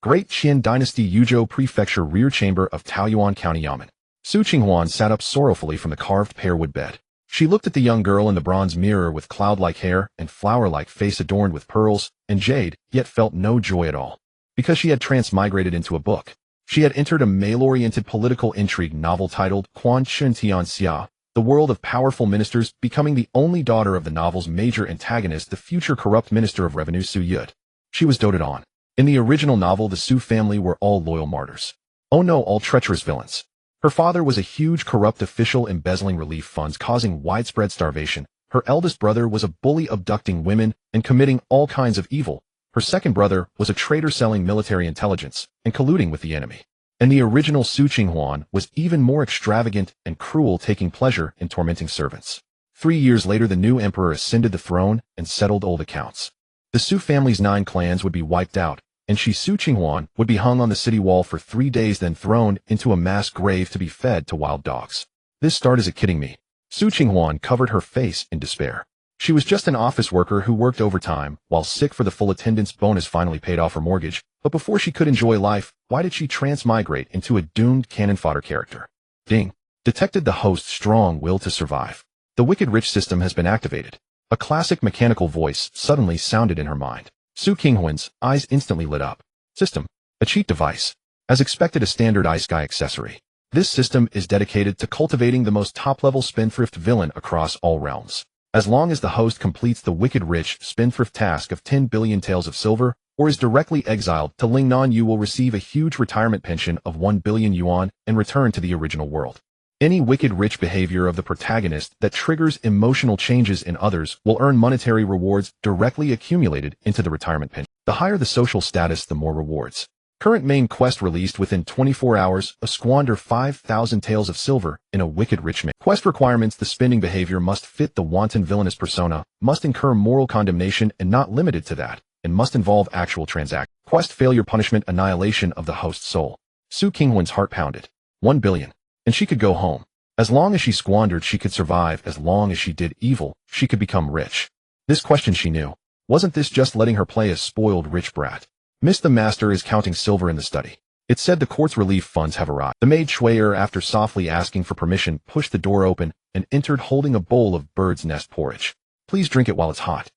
Great Qin Dynasty Yuzhou Prefecture Rear Chamber of Taoyuan County Yamen. Su Qinghuan sat up sorrowfully from the carved pearwood bed. She looked at the young girl in the bronze mirror with cloud-like hair and flower-like face adorned with pearls and jade, yet felt no joy at all. Because she had transmigrated into a book. She had entered a male-oriented political intrigue novel titled Quan Chun Tian Xia, The World of Powerful Ministers, becoming the only daughter of the novel's major antagonist, the future corrupt Minister of Revenue Su Youde. She was doted on. In the original novel, the Su family were all loyal martyrs. Oh no, all treacherous villains. Her father was a huge corrupt official embezzling relief funds, causing widespread starvation. Her eldest brother was a bully abducting women and committing all kinds of evil. Her second brother was a traitor selling military intelligence and colluding with the enemy. And the original Su Qinghuan was even more extravagant and cruel, taking pleasure in tormenting servants. 3 years later, the new emperor ascended the throne and settled old accounts. The Su family's 9 clans would be wiped out, and she, Su Qinghuan, would be hung on the city wall for 3 days, then thrown into a mass grave to be fed to wild dogs. This start is it kidding me? Su Qinghuan covered her face in despair. She was just an office worker who worked overtime while sick, for the full attendance bonus finally paid off her mortgage. But before she could enjoy life, why did she transmigrate into a doomed cannon fodder character? Ding! Detected the host's strong will to survive. The wicked rich system has been activated. A classic mechanical voice suddenly sounded in her mind. Su Qinghuan's eyes instantly lit up. System. A cheat device. As expected, a standard iSky accessory. This system is dedicated to cultivating the most top-level spendthrift villain across all realms. As long as the host completes the wicked rich spendthrift task of 10 billion taels of silver, or is directly exiled to Lingnan, you will receive a huge retirement pension of 1 billion yuan and return to the original world. Any wicked rich behavior of the protagonist that triggers emotional changes in others will earn monetary rewards directly accumulated into the retirement pension. The higher the social status, the more rewards. Current main quest released within 24 hours, squander 5,000 taels of silver in a wicked rich man. Quest requirements: the spending behavior must fit the wanton villainous persona, must incur moral condemnation and not limited to that, and must involve actual transaction. Quest failure: punishment, annihilation of the host's soul. Su Qinghuan's heart pounded. 1 billion. And she could go home. As long as she squandered, she could survive. As long as she did evil, she could become rich. This question she knew. Wasn't this just letting her play a spoiled rich brat? Miss the master is counting silver in the study. It said the court's relief funds have arrived. The maid Shui'er, after softly asking for permission, pushed the door open and entered holding a bowl of bird's nest porridge. Please drink it while it's hot.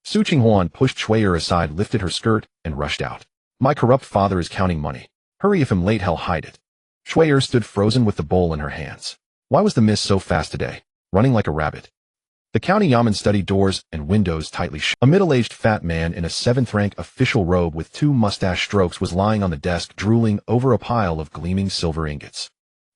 Su Qinghuan pushed Shui'er aside, lifted her skirt, and rushed out. My corrupt father is counting money. Hurry, if I'm late, hell hide it. Shui'er stood frozen with the bowl in her hands. Why was the miss so fast today? Running like a rabbit. The county yamen study doors and windows tightly shut. A middle-aged fat man in a 7th-rank official robe with 2 mustache strokes was lying on the desk, drooling over a pile of gleaming silver ingots.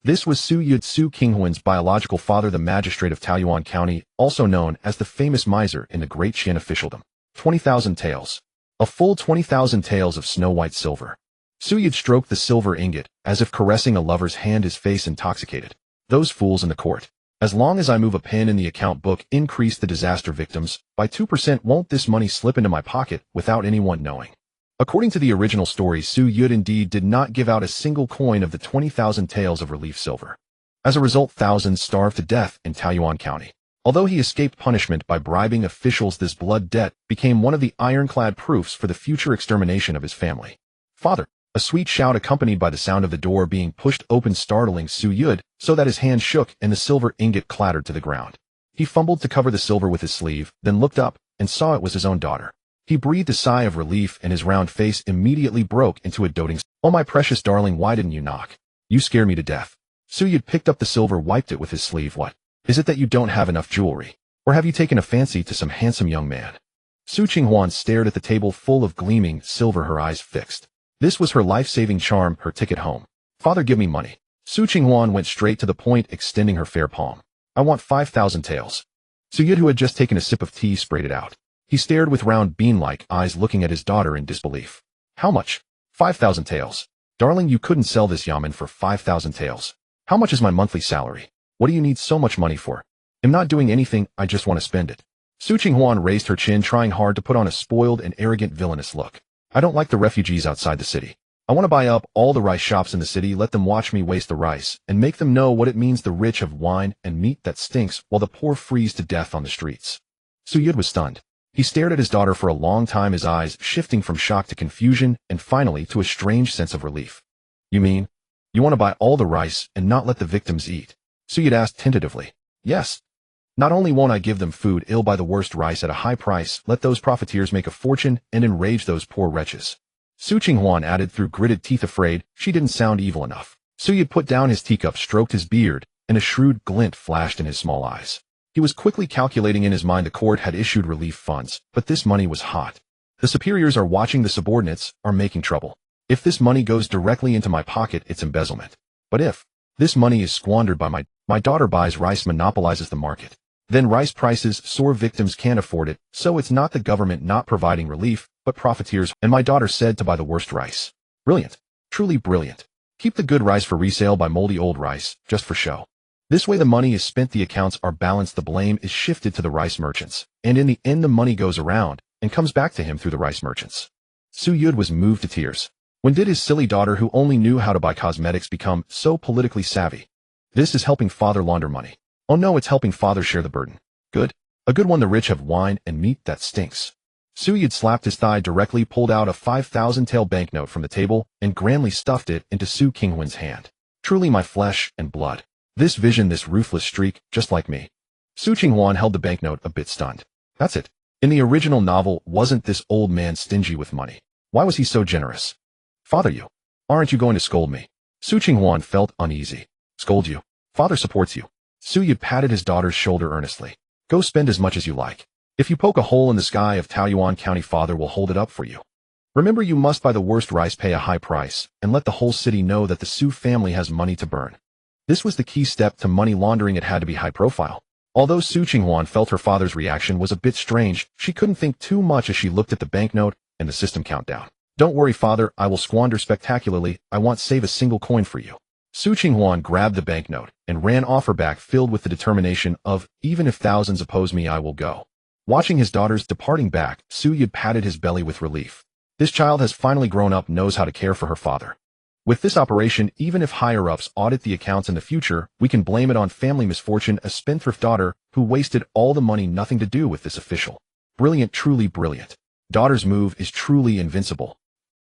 This was Su Youde, Su Qinghuan's biological father, the magistrate of Taoyuan County, also known as the famous miser in the Great Qian officialdom. 20,000 taels. A full 20,000 taels of snow-white silver. Su Youde stroked the silver ingot, as if caressing a lover's hand, his face intoxicated. Those fools in the court. As long as I move a pen in the account book, increase the disaster victims by 2%, won't this money slip into my pocket without anyone knowing? According to the original story, Su Youde indeed did not give out a single coin of the 20,000 taels of relief silver. As a result, thousands starved to death in Taoyuan County. Although he escaped punishment by bribing officials, this blood debt became one of the ironclad proofs for the future extermination of his family. Father! A sweet shout accompanied by the sound of the door being pushed open startling Su Youde so that his hand shook and the silver ingot clattered to the ground. He fumbled to cover the silver with his sleeve, then looked up and saw it was his own daughter. He breathed a sigh of relief and his round face immediately broke into a doting smile. Oh, my precious darling, why didn't you knock? You scare me to death. Su Youde picked up the silver, wiped it with his sleeve. What? Is it that you don't have enough jewelry? Or have you taken a fancy to some handsome young man? Su Qinghuan stared at the table full of gleaming silver, her eyes fixed. This was her life-saving charm, her ticket home. Father, give me money. Su Qinghuan went straight to the point, extending her fair palm. I want 5,000 taels. Su Youde, who had just taken a sip of tea, sprayed it out. He stared with round bean-like eyes, looking at his daughter in disbelief. How much? 5,000 taels. Darling, you couldn't sell this yamen for 5,000 taels. How much is my monthly salary? What do you need so much money for? I'm not doing anything, I just want to spend it. Su Qinghuan raised her chin, trying hard to put on a spoiled and arrogant villainous look. I don't like the refugees outside the city. I want to buy up all the rice shops in the city, let them watch me waste the rice, and make them know what it means the rich have wine and meat that stinks while the poor freeze to death on the streets. Su Youde was stunned. He stared at his daughter for a long time, his eyes shifting from shock to confusion and finally to a strange sense of relief. You mean, you want to buy all the rice and not let the victims eat? Youde asked tentatively. Yes. Not only won't I give them food, I'll buy the worst rice at a high price, let those profiteers make a fortune, and enrage those poor wretches. Qinghuan added through gritted teeth, afraid she didn't sound evil enough. Youde put down his teacup, stroked his beard, and a shrewd glint flashed in his small eyes. He was quickly calculating in his mind the court had issued relief funds, but this money was hot. The superiors are watching, the subordinates are making trouble. If this money goes directly into my pocket, it's embezzlement. But if this money is squandered by my daughter buys rice, monopolizes the market, then rice prices soar, victims can't afford it, so it's not the government not providing relief, but profiteers, and my daughter said to buy the worst rice. Brilliant. Truly brilliant. Keep the good rice for resale, buy moldy old rice, just for show. This way the money is spent, the accounts are balanced, the blame is shifted to the rice merchants, and in the end the money goes around and comes back to him through the rice merchants. Youde was moved to tears. When did his silly daughter, who only knew how to buy cosmetics, become so politically savvy? This is helping father launder money. Oh no, it's helping father share the burden. Good. A good one. The rich have wine and meat that stinks. Youde slapped his thigh directly, pulled out a 5,000 tael banknote from the table, and grandly stuffed it into Qinghuan's hand. Truly my flesh and blood. This vision, this ruthless streak, just like me. Qinghuan held the banknote, a bit stunned. That's it. In the original novel, wasn't this old man stingy with money? Why was he so generous? Father, you. Aren't you going to scold me? Qinghuan felt uneasy. Scold you? Father supports you. Youde patted his daughter's shoulder earnestly. Go spend as much as you like. If you poke a hole in the sky of Taoyuan County, father will hold it up for you. Remember, you must buy the worst rice, pay a high price, and let the whole city know that the Su family has money to burn. This was the key step to money laundering. It had to be high profile. Although Qinghuan felt her father's reaction was a bit strange, she couldn't think too much as she looked at the banknote and the system countdown. Don't worry, father, I will squander spectacularly. I won't save a single coin for you. Qinghuan grabbed the banknote and ran off, her back filled with the determination of, even if thousands oppose me, I will go. Watching his daughters departing back, Youde patted his belly with relief. This child has finally grown up, knows how to care for her father. With this operation, even if higher-ups audit the accounts in the future, we can blame it on family misfortune, a spendthrift daughter who wasted all the money, nothing to do with this official. Brilliant, truly brilliant. Daughter's move is truly invincible.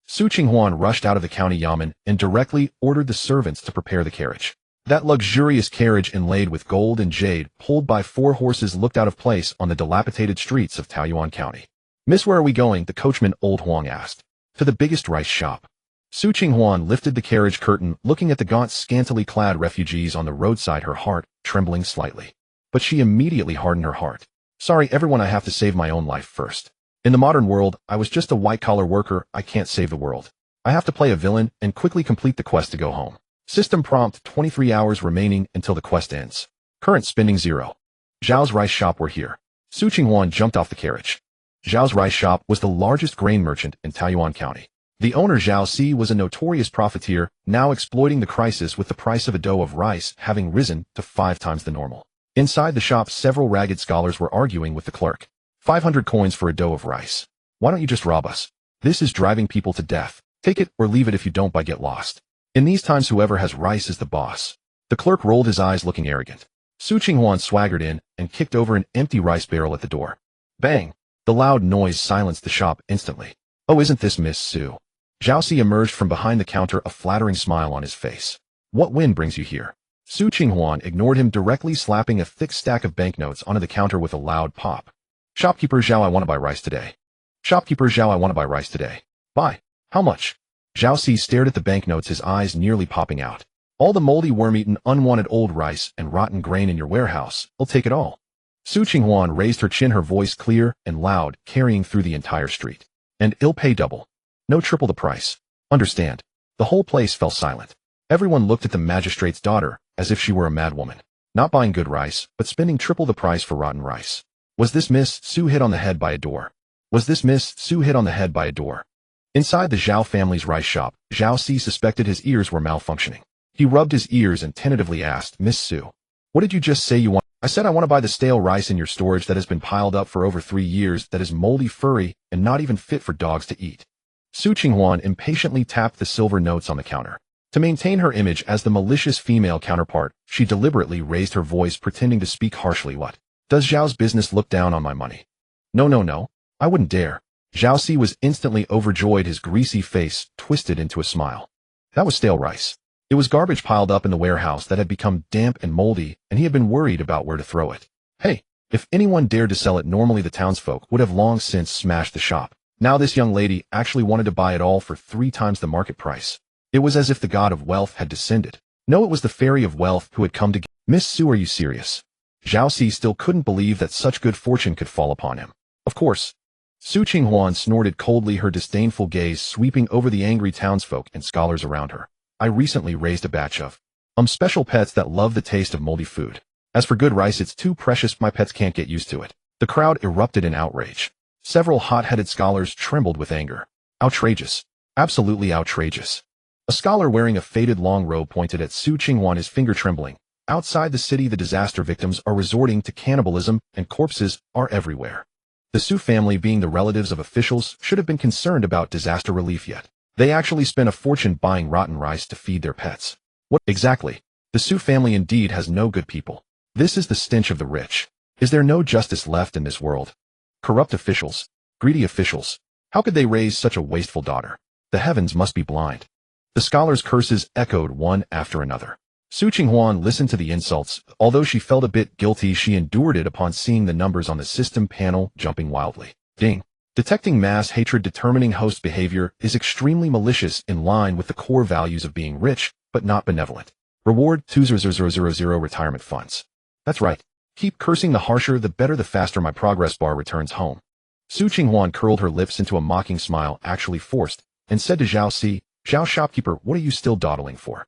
Qinghuan rushed out of the county yamen and directly ordered the servants to prepare the carriage. That luxurious carriage, inlaid with gold and jade, pulled by 4 horses, looked out of place on the dilapidated streets of Taoyuan County. Miss, where are we going? The coachman, old Huang, asked. To the biggest rice shop. Qinghuan lifted the carriage curtain, looking at the gaunt, scantily clad refugees on the roadside, her heart trembling slightly. But she immediately hardened her heart. Sorry, everyone, I have to save my own life first. In the modern world, I was just a white-collar worker. I can't save the world. I have to play a villain and quickly complete the quest to go home. System prompt, 23 hours remaining until the quest ends. Current spending 0. Zhao's rice shop, we're here. Qinghuan jumped off the carriage. Zhao's rice shop was the largest grain merchant in Taoyuan County. The owner, Zhao Si, was a notorious profiteer, now exploiting the crisis with the price of a dough of rice having risen to 5 times the normal. Inside the shop, several ragged scholars were arguing with the clerk. 500 coins for a dough of rice. Why don't you just rob us? This is driving people to death. Take it or leave it. If you don't buy, get lost. In these times, whoever has rice is the boss. The clerk rolled his eyes, looking arrogant. Qinghuan swaggered in and kicked over an empty rice barrel at the door. Bang! The loud noise silenced the shop instantly. Oh, isn't this Miss Su? Zhao Si emerged from behind the counter, a flattering smile on his face. What wind brings you here? Qinghuan ignored him, directly slapping a thick stack of banknotes onto the counter with a loud pop. Shopkeeper Zhao, I want to buy rice today. Shopkeeper Zhao, I want to buy rice today. Buy. How much? Zhao Si stared at the banknotes, his eyes nearly popping out. All the moldy, worm-eaten, unwanted old rice and rotten grain in your warehouse. I'll take it all. Qinghuan raised her chin, her voice clear and loud, carrying through the entire street. And I'll pay double. No, triple the price. Understand? The whole place fell silent. Everyone looked at the magistrate's daughter as if she were a madwoman. Not buying good rice, but spending triple the price for rotten rice. Was this Miss Su hit on the head by a door? Was this Miss Su hit on the head by a door? Inside the Zhao family's rice shop, Zhao Si suspected his ears were malfunctioning. He rubbed his ears and tentatively asked, Miss Su, what did you just say you want? I said I want to buy the stale rice in your storage that has been piled up for over 3 years, that is moldy, furry, and not even fit for dogs to eat. Qinghuan impatiently tapped the silver notes on the counter. To maintain her image as the malicious female counterpart, she deliberately raised her voice, pretending to speak harshly. What? Does Zhao's business look down on my money? No, no, no. I wouldn't dare. Zhao Si was instantly overjoyed, his greasy face twisted into a smile. That was stale rice. It was garbage piled up in the warehouse that had become damp and moldy, and he had been worried about where to throw it. Hey, if anyone dared to sell it, normally the townsfolk would have long since smashed the shop. Now this young lady actually wanted to buy it all for 3 times the market price. It was as if the god of wealth had descended. No, it was the fairy of wealth who had come to get. Miss Su, are you serious? Zhao Si still couldn't believe that such good fortune could fall upon him. Of course. Su Qinghuan snorted coldly, her disdainful gaze sweeping over the angry townsfolk and scholars around her. I recently raised a batch of special pets that love the taste of moldy food. As for good rice, it's too precious, my pets can't get used to it. The crowd erupted in outrage. Several hot-headed scholars trembled with anger. Outrageous. Absolutely outrageous. A scholar wearing a faded long robe pointed at Su Qinghuan, his finger trembling. Outside the city, the disaster victims are resorting to cannibalism, and corpses are everywhere. The Su family, being the relatives of officials, should have been concerned about disaster relief yet. They actually spent a fortune buying rotten rice to feed their pets. What exactly? The Su family indeed has no good people. This is the stench of the rich. Is there no justice left in this world? Corrupt officials. Greedy officials. How could they raise such a wasteful daughter? The heavens must be blind. The scholars' curses echoed one after another. Su Qinghuan listened to the insults. Although she felt a bit guilty, she endured it upon seeing the numbers on the system panel jumping wildly. Ding. Detecting mass hatred determining host behavior is extremely malicious, in line with the core values of being rich, but not benevolent. Reward 20000 retirement funds. That's right. Keep cursing, the harsher the better, the faster my progress bar returns home. Su Qinghuan curled her lips into a mocking smile, actually forced, and said to Zhao Si, Zhao shopkeeper, what are you still dawdling for?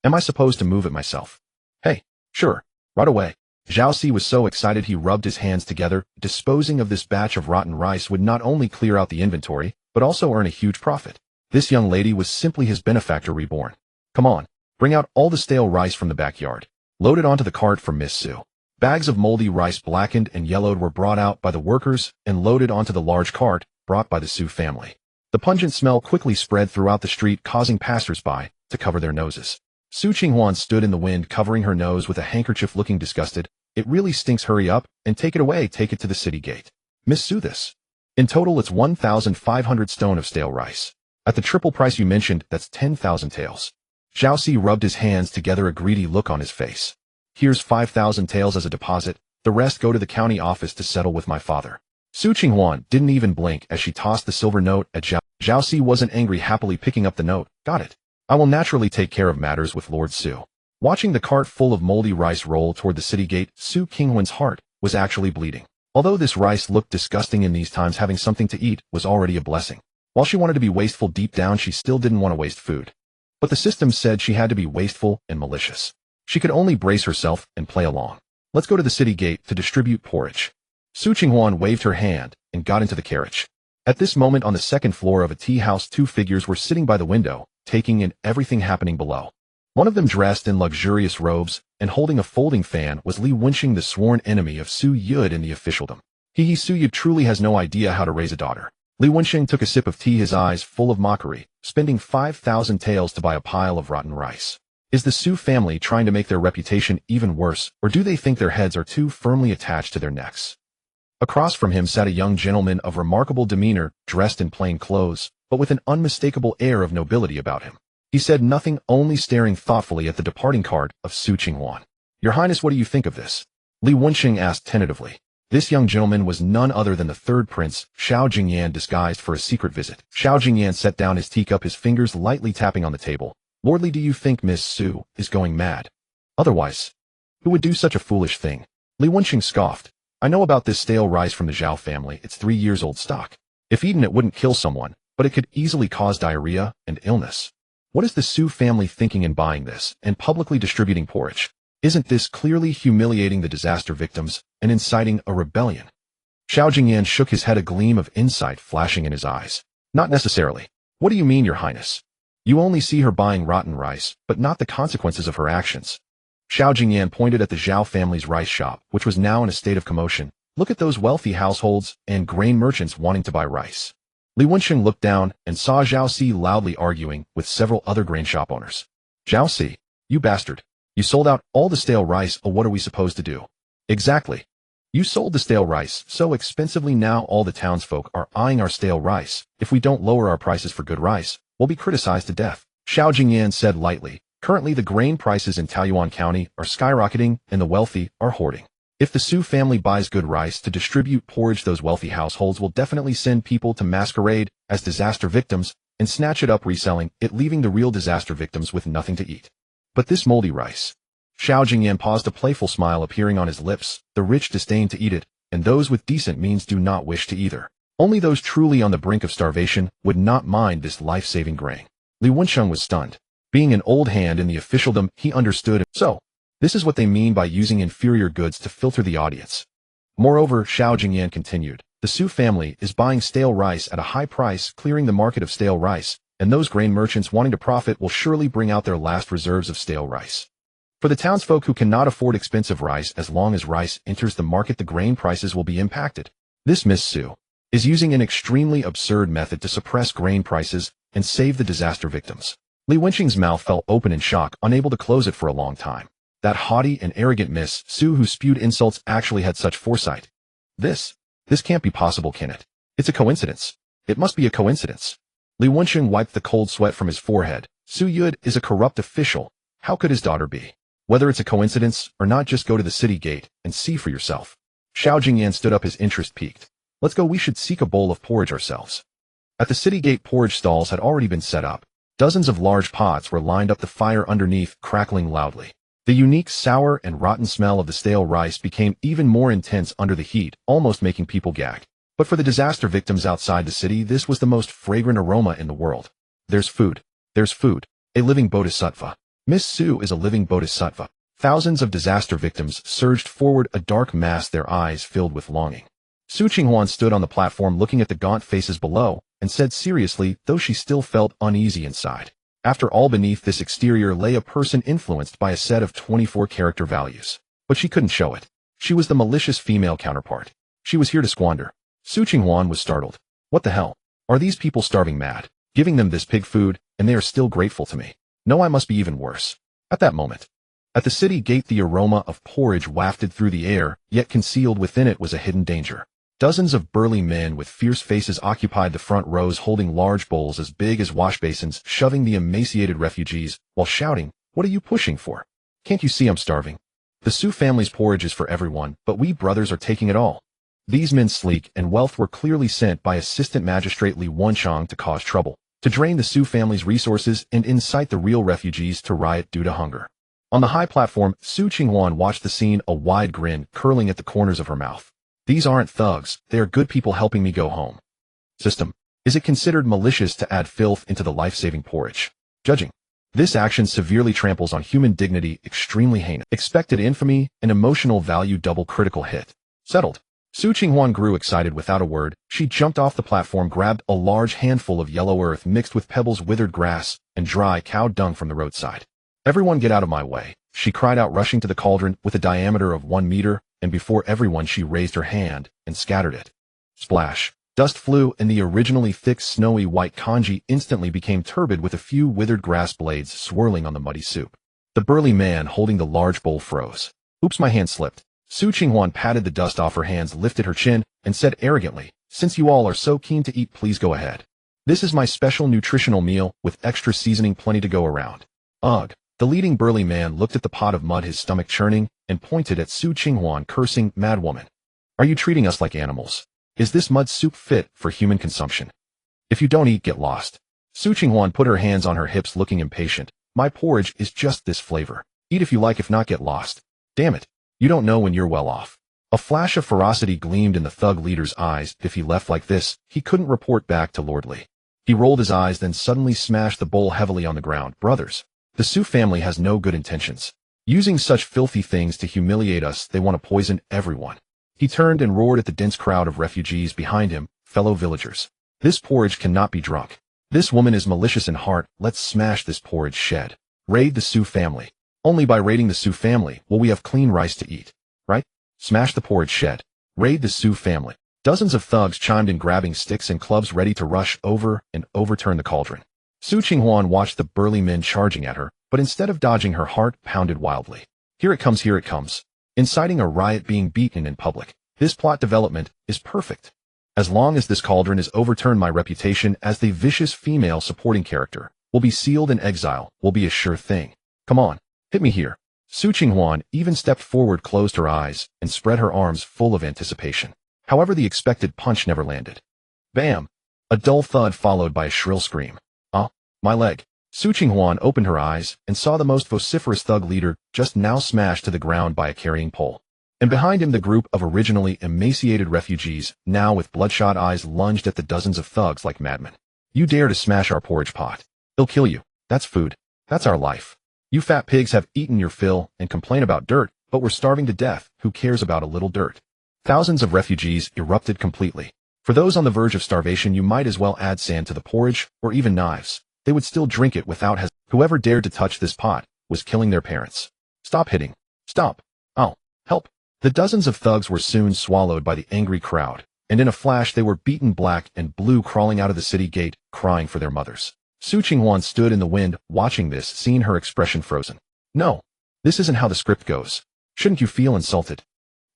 Am I supposed to move it myself? Hey, sure, right away. Zhao Si was so excited he rubbed his hands together. Disposing of this batch of rotten rice would not only clear out the inventory, but also earn a huge profit. This young lady was simply his benefactor reborn. Come on, bring out all the stale rice from the backyard. Load it onto the cart for Miss Su. Bags of moldy rice, blackened and yellowed, were brought out by the workers and loaded onto the large cart brought by the Su family. The pungent smell quickly spread throughout the street, causing passers-by to cover their noses. Su Qinghuan stood in the wind, covering her nose with a handkerchief, looking disgusted. It really stinks. Hurry up and take it away. Take it to the city gate. Miss Su, this. In total, it's 1,500 stone of stale rice. At the triple price you mentioned, that's 10,000 taels. Zhao Si rubbed his hands together, a greedy look on his face. Here's 5,000 taels as a deposit. The rest go to the county office to settle with my father. Su Qinghuan didn't even blink as she tossed the silver note at Zhao. Zhao Si wasn't angry, happily picking up the note. Got it. I will naturally take care of matters with Lord Su. Watching the cart full of moldy rice roll toward the city gate, Su Qinghuan's heart was actually bleeding. Although this rice looked disgusting in these times, having something to eat was already a blessing. While she wanted to be wasteful deep down, she still didn't want to waste food. But the system said she had to be wasteful and malicious. She could only brace herself and play along. Let's go to the city gate to distribute porridge. Su Qinghuan waved her hand and got into the carriage. At this moment, on the second floor of a tea house, 2 figures were sitting by the window, taking in everything happening below. One of them, dressed in luxurious robes and holding a folding fan, was Li Wenxing, the sworn enemy of Su Youde in the officialdom. Su Youde truly has no idea how to raise a daughter. Li Wenxing took a sip of tea, his eyes full of mockery, spending 5,000 taels to buy a pile of rotten rice. Is the Su family trying to make their reputation even worse, or do they think their heads are too firmly attached to their necks? Across from him sat a young gentleman of remarkable demeanor, dressed in plain clothes, but with an unmistakable air of nobility about him. He said nothing, only staring thoughtfully at the departing cart of Su Qinghuan. Your Highness, what do you think of this? Li Wenxing asked tentatively. This young gentleman was none other than the third prince, Xiao Jingyan, disguised for a secret visit. Xiao Jingyan set down his teacup, his fingers lightly tapping on the table. Lordly, do you think Miss Su is going mad? Otherwise, who would do such a foolish thing? Li Wenxing scoffed. I know about this stale rice from the Zhao family. It's 3 years old stock. If eaten, it wouldn't kill someone, but it could easily cause diarrhea and illness. What is the Su family thinking in buying this and publicly distributing porridge? Isn't this clearly humiliating the disaster victims and inciting a rebellion? Xiao Jingyan shook his head, a gleam of insight flashing in his eyes. Not necessarily. What do you mean, Your Highness? You only see her buying rotten rice, but not the consequences of her actions. Xiao Jingyan pointed at the Zhao family's rice shop, which was now in a state of commotion. Look at those wealthy households and grain merchants wanting to buy rice. Li Wenxing looked down and saw Zhao Si loudly arguing with several other grain shop owners. Zhao Si, you bastard. You sold out all the stale rice. What are we supposed to do? Exactly. You sold the stale rice so expensively now all the townsfolk are eyeing our stale rice. If we don't lower our prices for good rice, we'll be criticized to death. Xiao Jingyan said lightly. Currently the grain prices in Taoyuan County are skyrocketing and the wealthy are hoarding. If the Su family buys good rice to distribute porridge, those wealthy households will definitely send people to masquerade as disaster victims and snatch it up reselling it, leaving the real disaster victims with nothing to eat. But this moldy rice. Xiao Jingyan paused, a playful smile appearing on his lips. The rich disdain to eat it, and those with decent means do not wish to either. Only those truly on the brink of starvation would not mind this life-saving grain. Li Wensheng was stunned. Being an old hand in the officialdom, he understood. So, this is what they mean by using inferior goods to filter the audience. Moreover, Xiao Jingyan continued, the Su family is buying stale rice at a high price, clearing the market of stale rice, and those grain merchants wanting to profit will surely bring out their last reserves of stale rice. For the townsfolk who cannot afford expensive rice, as long as rice enters the market, the grain prices will be impacted. This Miss Su is using an extremely absurd method to suppress grain prices and save the disaster victims. Li Wensheng's mouth fell open in shock, unable to close it for a long time. That haughty and arrogant Miss Su who spewed insults actually had such foresight. This can't be possible, can it? It's a coincidence. It must be a coincidence. Li Wensheng wiped the cold sweat from his forehead. Su Youde is a corrupt official. How could his daughter be? Whether it's a coincidence or not, just go to the city gate and see for yourself. Xiao Jingyan stood up, his interest piqued. Let's go, we should seek a bowl of porridge ourselves. At the city gate, porridge stalls had already been set up. Dozens of large pots were lined up, the fire underneath crackling loudly. The unique sour and rotten smell of the stale rice became even more intense under the heat, almost making people gag. But for the disaster victims outside the city, this was the most fragrant aroma in the world. There's food. There's food. A living bodhisattva. Miss Su is a living bodhisattva. Thousands of disaster victims surged forward, a dark mass, their eyes filled with longing. Su Qinghuan stood on the platform looking at the gaunt faces below and said seriously, though she still felt uneasy inside. After all, beneath this exterior lay a person influenced by a set of 24 character values. But she couldn't show it. She was the malicious female counterpart. She was here to squander. Su Qinghuan was startled. What the hell? Are these people starving mad? Giving them this pig food, and they are still grateful to me. No, I must be even worse. At that moment, at the city gate, the aroma of porridge wafted through the air, yet concealed within it was a hidden danger. Dozens of burly men with fierce faces occupied the front rows, holding large bowls as big as wash basins, shoving the emaciated refugees, while shouting, "What are you pushing for? Can't you see I'm starving? The Su family's porridge is for everyone, but we brothers are taking it all." These men, sleek and wealth, were clearly sent by Assistant Magistrate Li Wensheng to cause trouble, to drain the Su family's resources and incite the real refugees to riot due to hunger. On the high platform, Su Qinghuan watched the scene, a wide grin curling at the corners of her mouth. These aren't thugs, they are good people helping me go home. System. Is it considered malicious to add filth into the life-saving porridge? Judging. This action severely tramples on human dignity, extremely heinous. Expected infamy, an emotional value, double critical hit. Settled. Su Qinghuan grew excited without a word. She jumped off the platform, grabbed a large handful of yellow earth mixed with pebbles, withered grass, and dry cow dung from the roadside. Everyone get out of my way, she cried out, rushing to the cauldron with a diameter of 1 meter, and before everyone she raised her hand and scattered it. Splash. Dust flew, and the originally thick, snowy white congee instantly became turbid with a few withered grass blades swirling on the muddy soup. The burly man holding the large bowl froze. Oops, my hand slipped. Su Qinghuan patted the dust off her hands, lifted her chin, and said arrogantly, "Since you all are so keen to eat, please go ahead. This is my special nutritional meal with extra seasoning, plenty to go around." Ugh. The leading burly man looked at the pot of mud, his stomach churning, and pointed at Su Qinghuan, cursing, "Mad woman. Are you treating us like animals? Is this mud soup fit for human consumption? If you don't eat, get lost." Su Qinghuan put her hands on her hips, looking impatient. "My porridge is just this flavor. Eat if you like, if not, get lost. Damn it. You don't know when you're well off." A flash of ferocity gleamed in the thug leader's eyes. If he left like this, he couldn't report back to Lord Li. He rolled his eyes, then suddenly smashed the bowl heavily on the ground. "Brothers, the Su family has no good intentions. Using such filthy things to humiliate us, they want to poison everyone." He turned and roared at the dense crowd of refugees behind him. "Fellow villagers, this porridge cannot be drunk. This woman is malicious in heart. Let's smash this porridge shed. Raid the Su family. Only by raiding the Su family will we have clean rice to eat. Right? Smash the porridge shed. Raid the Su family." Dozens of thugs chimed in, grabbing sticks and clubs, ready to rush over and overturn the cauldron. Su Qinghuan watched the burly men charging at her, but instead of dodging, her heart pounded wildly. Here it comes, here it comes. Inciting a riot, being beaten in public. This plot development is perfect. As long as this cauldron is overturned, my reputation as the vicious female supporting character will be sealed, and exile will be a sure thing. Come on, hit me here. Su Qinghuan even stepped forward, closed her eyes, and spread her arms full of anticipation. However, the expected punch never landed. Bam! A dull thud followed by a shrill scream. Ah, my leg. Su Qinghuan opened her eyes and saw the most vociferous thug leader just now smashed to the ground by a carrying pole. And behind him the group of originally emaciated refugees, now with bloodshot eyes, lunged at the dozens of thugs like madmen. You dare to smash our porridge pot? They'll kill you. That's food. That's our life. You fat pigs have eaten your fill and complain about dirt, but we're starving to death. Who cares about a little dirt? Thousands of refugees erupted completely. For those on the verge of starvation, you might as well add sand to the porridge, or even knives. They would still drink it without hesitation. Whoever dared to touch this pot was killing their parents. Stop hitting. Stop. Oh, help. The dozens of thugs were soon swallowed by the angry crowd, and in a flash they were beaten black and blue, crawling out of the city gate, crying for their mothers. Su Qinghuan stood in the wind, watching this, seeing her expression frozen. No, this isn't how the script goes. Shouldn't you feel insulted?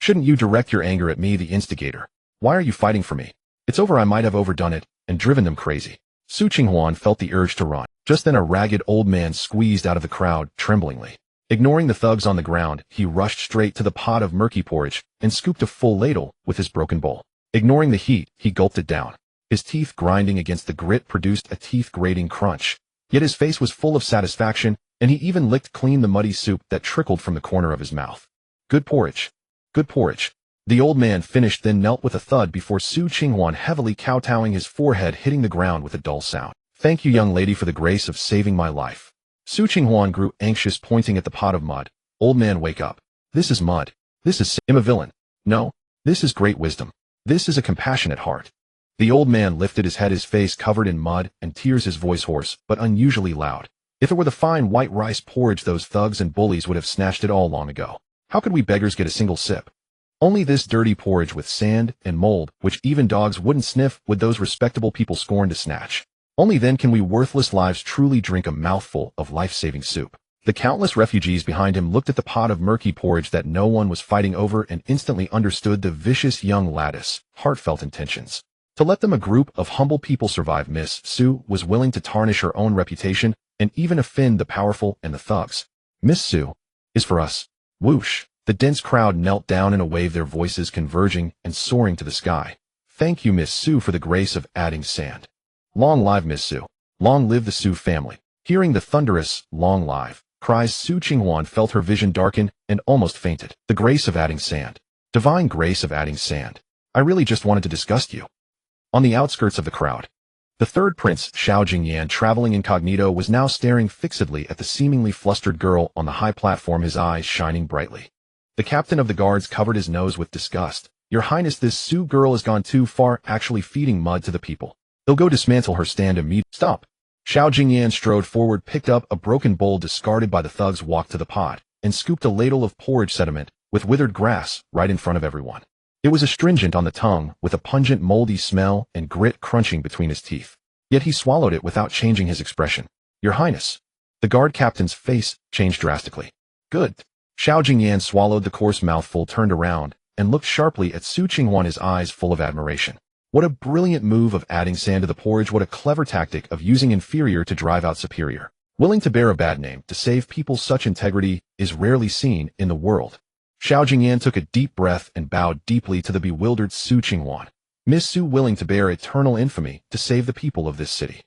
Shouldn't you direct your anger at me, the instigator? Why are you fighting for me? It's over. I might have overdone it and driven them crazy. Su Qinghuan felt the urge to run. Just then a ragged old man squeezed out of the crowd, tremblingly. Ignoring the thugs on the ground, he rushed straight to the pot of murky porridge and scooped a full ladle with his broken bowl. Ignoring the heat, he gulped it down. His teeth grinding against the grit produced a teeth-grating crunch. Yet his face was full of satisfaction, and he even licked clean the muddy soup that trickled from the corner of his mouth. Good porridge. Good porridge. The old man finished, then knelt with a thud before Su Qinghuan, heavily kowtowing, his forehead hitting the ground with a dull sound. Thank you, young lady, for the grace of saving my life. Su Qinghuan grew anxious, pointing at the pot of mud. Old man, wake up. This is mud. This is I'm a villain. No, this is great wisdom. This is a compassionate heart. The old man lifted his head, his face covered in mud and tears, his voice hoarse, but unusually loud. If it were the fine white rice porridge, those thugs and bullies would have snatched it all long ago. How could we beggars get a single sip? Only this dirty porridge with sand and mold, which even dogs wouldn't sniff, would those respectable people scorn to snatch. Only then can we worthless lives truly drink a mouthful of life-saving soup. The countless refugees behind him looked at the pot of murky porridge that no one was fighting over and instantly understood the vicious young laddie's heartfelt intentions. To let them, a group of humble people, survive, Miss Su was willing to tarnish her own reputation and even offend the powerful and the thugs. Miss Su is for us. Whoosh! The dense crowd knelt down in a wave, their voices converging and soaring to the sky. Thank you, Miss Su, for the grace of adding sand. Long live Miss Su. Long live the Su family. Hearing the thunderous, long live cries, Su Qinghuan felt her vision darken and almost fainted. The grace of adding sand. Divine grace of adding sand. I really just wanted to disgust you. On the outskirts of the crowd, the third prince, Xiao Jingyan, traveling incognito, was now staring fixedly at the seemingly flustered girl on the high platform, his eyes shining brightly. The captain of the guards covered his nose with disgust. Your Highness, this Su girl has gone too far, actually feeding mud to the people. They'll go dismantle her stand immediately. Stop! Xiao Jingyan strode forward, picked up a broken bowl discarded by the thugs, walked to the pot, and scooped a ladle of porridge sediment with withered grass right in front of everyone. It was astringent on the tongue, with a pungent moldy smell and grit crunching between his teeth. Yet he swallowed it without changing his expression. Your Highness. The guard captain's face changed drastically. Good. Xiao Jingyan swallowed the coarse mouthful, turned around, and looked sharply at Su Qinghuan, his eyes full of admiration. What a brilliant move of adding sand to the porridge, what a clever tactic of using inferior to drive out superior. Willing to bear a bad name to save people, such integrity is rarely seen in the world. Xiao Jingyan took a deep breath and bowed deeply to the bewildered Su Qinghuan. Miss Su willing to bear eternal infamy to save the people of this city.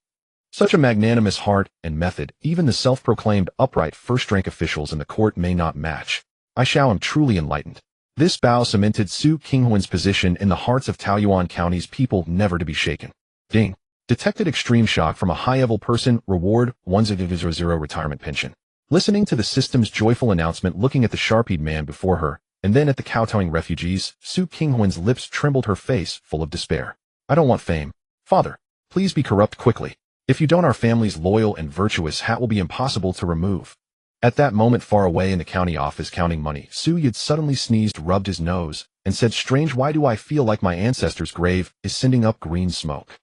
Such a magnanimous heart and method, even the self-proclaimed upright first-rank officials in the court may not match. I am truly enlightened. This bow cemented Su Qinghuan's position in the hearts of Taoyuan County's people, never to be shaken. Ding. Detected extreme shock from a high-level person, reward 1000 retirement pension. Listening to the system's joyful announcement, looking at the sharp-eyed man before her, and then at the kowtowing refugees, Su Qinghuan's lips trembled, her face full of despair. I don't want fame. Father, please be corrupt quickly. If you don't, our family's loyal and virtuous hat will be impossible to remove. At that moment, far away in the county office counting money, Su Youde suddenly sneezed, rubbed his nose, and said, strange, why do I feel like my ancestor's grave is sending up green smoke?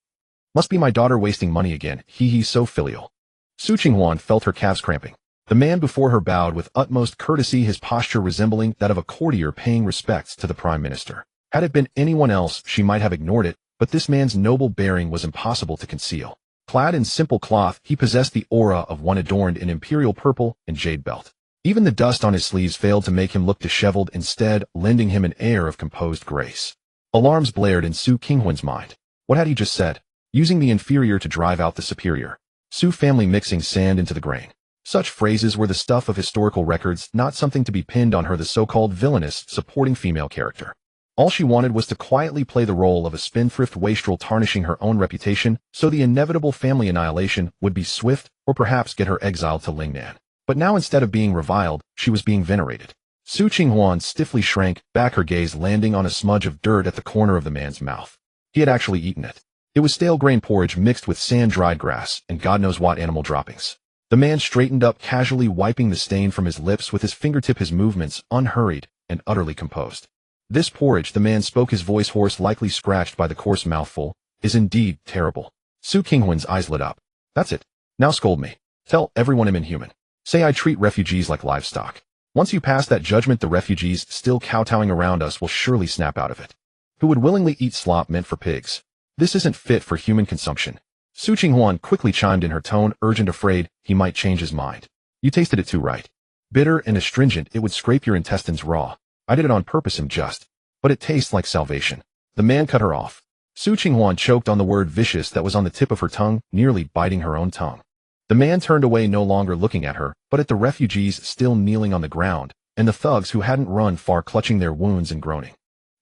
Must be my daughter wasting money again, he so filial. Su Qinghuan felt her calves cramping. The man before her bowed with utmost courtesy, his posture resembling that of a courtier paying respects to the prime minister. Had it been anyone else, she might have ignored it, but this man's noble bearing was impossible to conceal. Clad in simple cloth, he possessed the aura of one adorned in imperial purple and jade belt. Even the dust on his sleeves failed to make him look disheveled, instead lending him an air of composed grace. Alarms blared in Su Qinghuan's mind. What had he just said? Using the inferior to drive out the superior. Su family mixing sand into the grain. Such phrases were the stuff of historical records, not something to be pinned on her, the so-called villainous, supporting female character. All she wanted was to quietly play the role of a spendthrift wastrel, tarnishing her own reputation, so the inevitable family annihilation would be swift, or perhaps get her exiled to Lingnan. But now, instead of being reviled, she was being venerated. Su Qinghuan stiffly shrank back, her gaze landing on a smudge of dirt at the corner of the man's mouth. He had actually eaten it. It was stale grain porridge mixed with sand-dried grass and God knows what animal droppings. The man straightened up, casually wiping the stain from his lips with his fingertip, his movements unhurried and utterly composed. This porridge, the man spoke, his voice hoarse, likely scratched by the coarse mouthful, is indeed terrible. Su Qinghuan's eyes lit up. That's it. Now scold me. Tell everyone I'm inhuman. Say I treat refugees like livestock. Once you pass that judgment, the refugees still kowtowing around us will surely snap out of it. Who would willingly eat slop meant for pigs? This isn't fit for human consumption. Su Qinghuan quickly chimed in, her tone urgent, afraid he might change his mind. You tasted it too right. Bitter and astringent, it would scrape your intestines raw. I did it on purpose, I'm just. But it tastes like salvation. The man cut her off. Su Qinghuan choked on the word vicious that was on the tip of her tongue, nearly biting her own tongue. The man turned away, no longer looking at her, but at the refugees still kneeling on the ground, and the thugs who hadn't run far, clutching their wounds and groaning.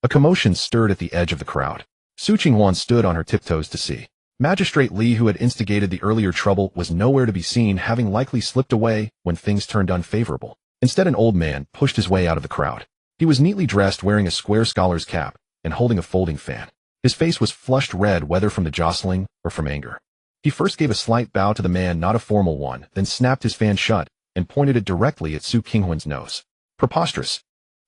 A commotion stirred at the edge of the crowd. Su Qinghuan stood on her tiptoes to see. Magistrate Li, who had instigated the earlier trouble, was nowhere to be seen, having likely slipped away when things turned unfavorable. Instead, an old man pushed his way out of the crowd. He was neatly dressed, wearing a square scholar's cap and holding a folding fan. His face was flushed red, whether from the jostling or from anger. He first gave a slight bow to the man, not a formal one, then snapped his fan shut and pointed it directly at Su Qinghuan's nose. Preposterous.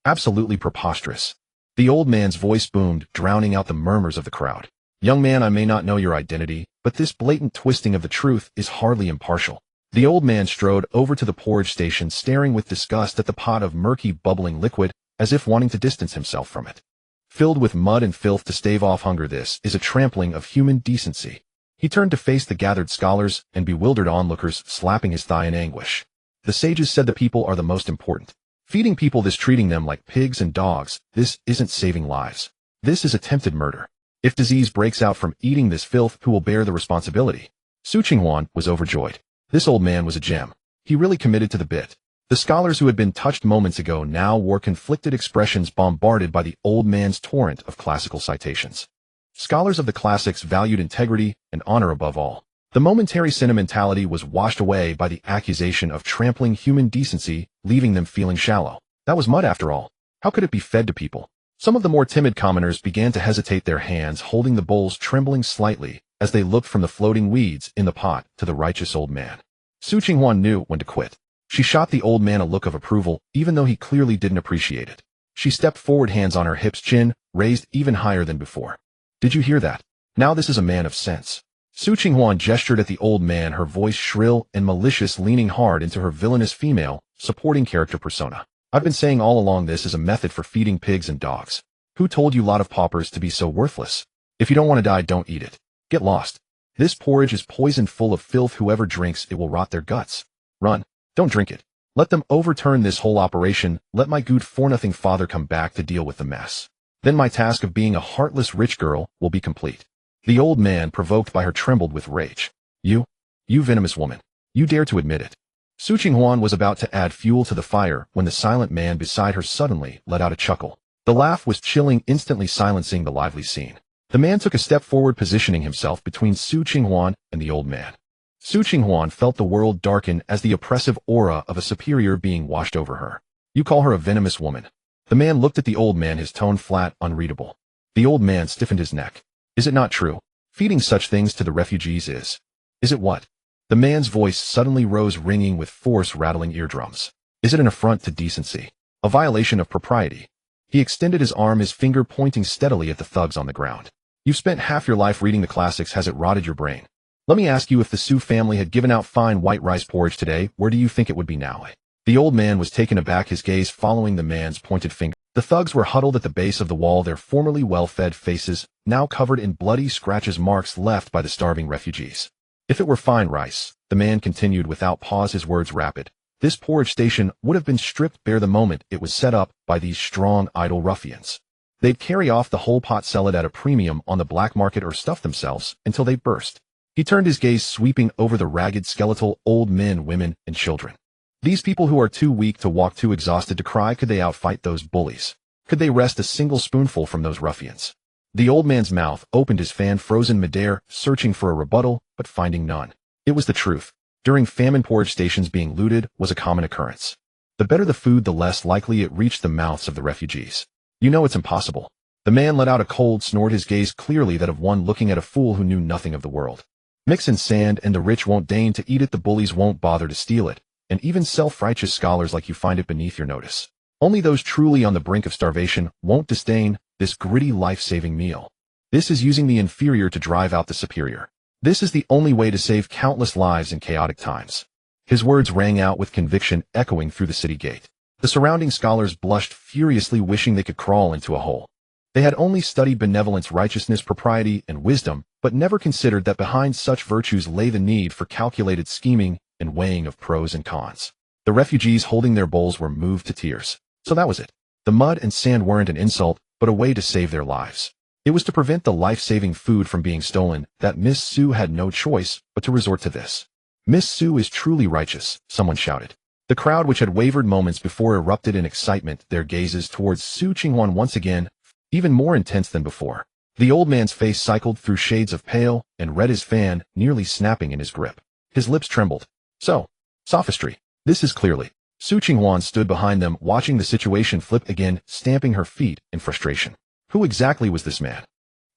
Absolutely preposterous. The old man's voice boomed, drowning out the murmurs of the crowd. Young man, I may not know your identity, but this blatant twisting of the truth is hardly impartial. The old man strode over to the porridge station, staring with disgust at the pot of murky, bubbling liquid, as if wanting to distance himself from it. Filled with mud and filth to stave off hunger, this is a trampling of human decency. He turned to face the gathered scholars and bewildered onlookers, slapping his thigh in anguish. The sages said the people are the most important. Feeding people this, treating them like pigs and dogs, this isn't saving lives. This is attempted murder. If disease breaks out from eating this filth, who will bear the responsibility? Su Qinghuan was overjoyed. This old man was a gem. He really committed to the bit. The scholars who had been touched moments ago now wore conflicted expressions, bombarded by the old man's torrent of classical citations. Scholars of the classics valued integrity and honor above all. The momentary sentimentality was washed away by the accusation of trampling human decency, leaving them feeling shallow. That was mud, after all. How could it be fed to people? Some of the more timid commoners began to hesitate, their hands holding the bowls trembling slightly as they looked from the floating weeds in the pot to the righteous old man. Su Qinghuan knew when to quit. She shot the old man a look of approval, even though he clearly didn't appreciate it. She stepped forward, hands on her hips, chin raised even higher than before. Did you hear that? Now this is a man of sense. Su Qinghuan gestured at the old man, her voice shrill and malicious, leaning hard into her villainous female, supporting character persona. I've been saying all along, this is a method for feeding pigs and dogs. Who told you lot of paupers to be so worthless? If you don't want to die, don't eat it. Get lost. This porridge is poison, full of filth. Whoever drinks it will rot their guts. Run. Don't drink it. Let them overturn this whole operation. Let my good for-nothing father come back to deal with the mess. Then my task of being a heartless rich girl will be complete. The old man, provoked by her, trembled with rage. You venomous woman. You dare to admit it. Su Qinghuan was about to add fuel to the fire when the silent man beside her suddenly let out a chuckle. The laugh was chilling, instantly silencing the lively scene. The man took a step forward, positioning himself between Su Qinghuan and the old man. Su Qinghuan felt the world darken as the oppressive aura of a superior being washed over her. You call her a venomous woman? The man looked at the old man, his tone flat, unreadable. The old man stiffened his neck. Is it not true? Feeding such things to the refugees is it what? The man's voice suddenly rose, ringing with force, rattling eardrums. Is it an affront to decency? A violation of propriety? He extended his arm, his finger pointing steadily at the thugs on the ground. You've spent half your life reading the classics. Has it rotted your brain? Let me ask you, if the Su family had given out fine white rice porridge today, where do you think it would be now? The old man was taken aback, his gaze following the man's pointed finger. The thugs were huddled at the base of the wall, their formerly well-fed faces now covered in bloody scratches, marks left by the starving refugees. If it were fine rice, the man continued without pause, his words rapid, this porridge station would have been stripped bare the moment it was set up by these strong, idle ruffians. They'd carry off the whole pot, sell it at a premium on the black market, or stuff themselves until they burst. He turned his gaze sweeping over the ragged, skeletal, old men, women, and children. These people who are too weak to walk, too exhausted to cry, could they outfight those bullies? Could they wrest a single spoonful from those ruffians? The old man's mouth opened, his fan frozen midair, searching for a rebuttal, but finding none. It was the truth. During famine, porridge stations being looted was a common occurrence. The better the food, the less likely it reached the mouths of the refugees. You know it's impossible. The man let out a cold snort, his gaze clearly that of one looking at a fool who knew nothing of the world. Mix in sand and the rich won't deign to eat it, the bullies won't bother to steal it, and even self-righteous scholars like you find it beneath your notice. Only those truly on the brink of starvation won't disdain this gritty, life-saving meal. This is using the inferior to drive out the superior. This is the only way to save countless lives in chaotic times. His words rang out with conviction, echoing through the city gate. The surrounding scholars blushed furiously, wishing they could crawl into a hole. They had only studied benevolence, righteousness, propriety, and wisdom, but never considered that behind such virtues lay the need for calculated scheming and weighing of pros and cons. The refugees holding their bowls were moved to tears. So that was it. The mud and sand weren't an insult, but a way to save their lives. It was to prevent the life-saving food from being stolen that Miss Sue had no choice but to resort to this. Miss Sue is truly righteous, someone shouted. The crowd, which had wavered moments before, erupted in excitement, their gazes towards Su Qinghuan once again, even more intense than before. The old man's face cycled through shades of pale and red, his fan nearly snapping in his grip. His lips trembled. So, sophistry. This is clearly. Su Qinghuan stood behind them, watching the situation flip again, stamping her feet in frustration. Who exactly was this man?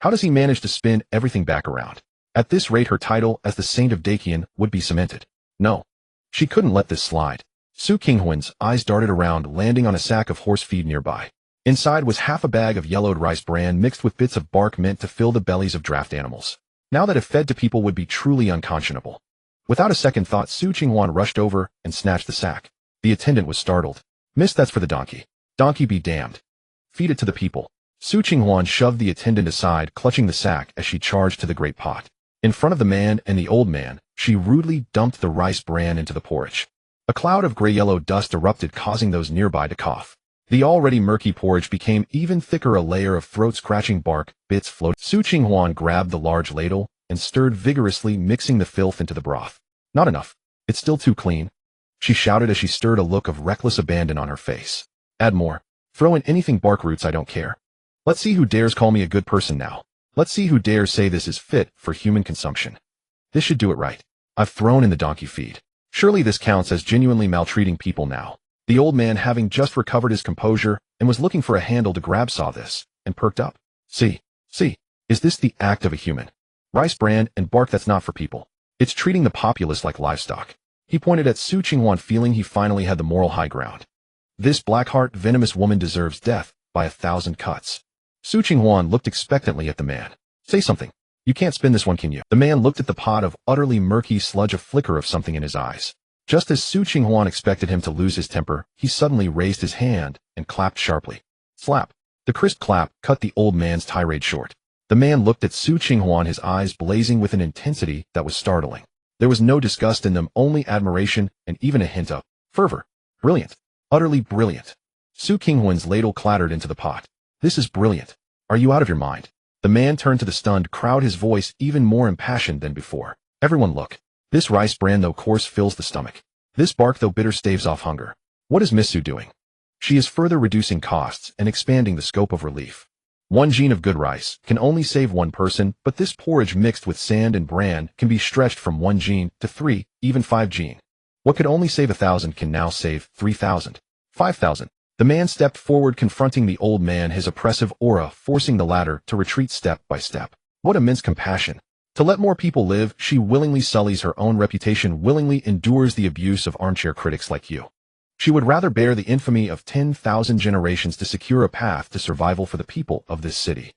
How does he manage to spin everything back around? At this rate, her title as the Saint of Dakian would be cemented. No. She couldn't let this slide. Su Qinghuan's eyes darted around, landing on a sack of horse feed nearby. Inside was half a bag of yellowed rice bran mixed with bits of bark meant to fill the bellies of draft animals. Now that if fed to people would be truly unconscionable. Without a second thought, Su Qinghuan rushed over and snatched the sack. The attendant was startled. Miss, that's for the donkey. Donkey be damned. Feed it to the people. Su Qinghuan shoved the attendant aside, clutching the sack as she charged to the great pot. In front of the man and the old man, she rudely dumped the rice bran into the porridge. A cloud of gray-yellow dust erupted, causing those nearby to cough. The already murky porridge became even thicker, a layer of throat-scratching bark bits floated. Su Qinghuan grabbed the large ladle and stirred vigorously, mixing the filth into the broth. Not enough. It's still too clean, she shouted as she stirred, a look of reckless abandon on her face. Add more. Throw in anything, bark roots, I don't care. Let's see who dares call me a good person now. Let's see who dares say this is fit for human consumption. This should do it right. I've thrown in the donkey feed. Surely this counts as genuinely maltreating people now. The old man, having just recovered his composure and was looking for a handle to grab, saw this and perked up. See, is this the act of a human? Rice bran and bark, that's not for people. It's treating the populace like livestock. He pointed at Su Qinghuan, feeling he finally had the moral high ground. This black-heart, venomous woman deserves death by 1,000 cuts. Su Qinghuan looked expectantly at the man. Say something. You can't spin this one, can you? The man looked at the pot of utterly murky sludge, a flicker of something in his eyes. Just as Su Qinghuan expected him to lose his temper, he suddenly raised his hand and clapped sharply. Slap. The crisp clap cut the old man's tirade short. The man looked at Su Qinghuan, his eyes blazing with an intensity that was startling. There was no disgust in them, only admiration and even a hint of fervor. Brilliant. Utterly brilliant. Su Qinghuan's ladle clattered into the pot. This is brilliant. Are you out of your mind? The man turned to the stunned crowd, his voice even more impassioned than before. Everyone look. This rice bran, though coarse, fills the stomach. This bark, though bitter, staves off hunger. What is Miss Sue doing? She is further reducing costs and expanding the scope of relief. 1 gene of good rice can only save 1 person, but this porridge mixed with sand and bran can be stretched from 1 gene to 3, even 5 gene. What could only save 1,000 can now save 3,000, 5,000. The man stepped forward, confronting the old man, his oppressive aura forcing the latter to retreat step by step. What immense compassion. To let more people live, she willingly sullies her own reputation, willingly endures the abuse of armchair critics like you. She would rather bear the infamy of 10,000 generations to secure a path to survival for the people of this city.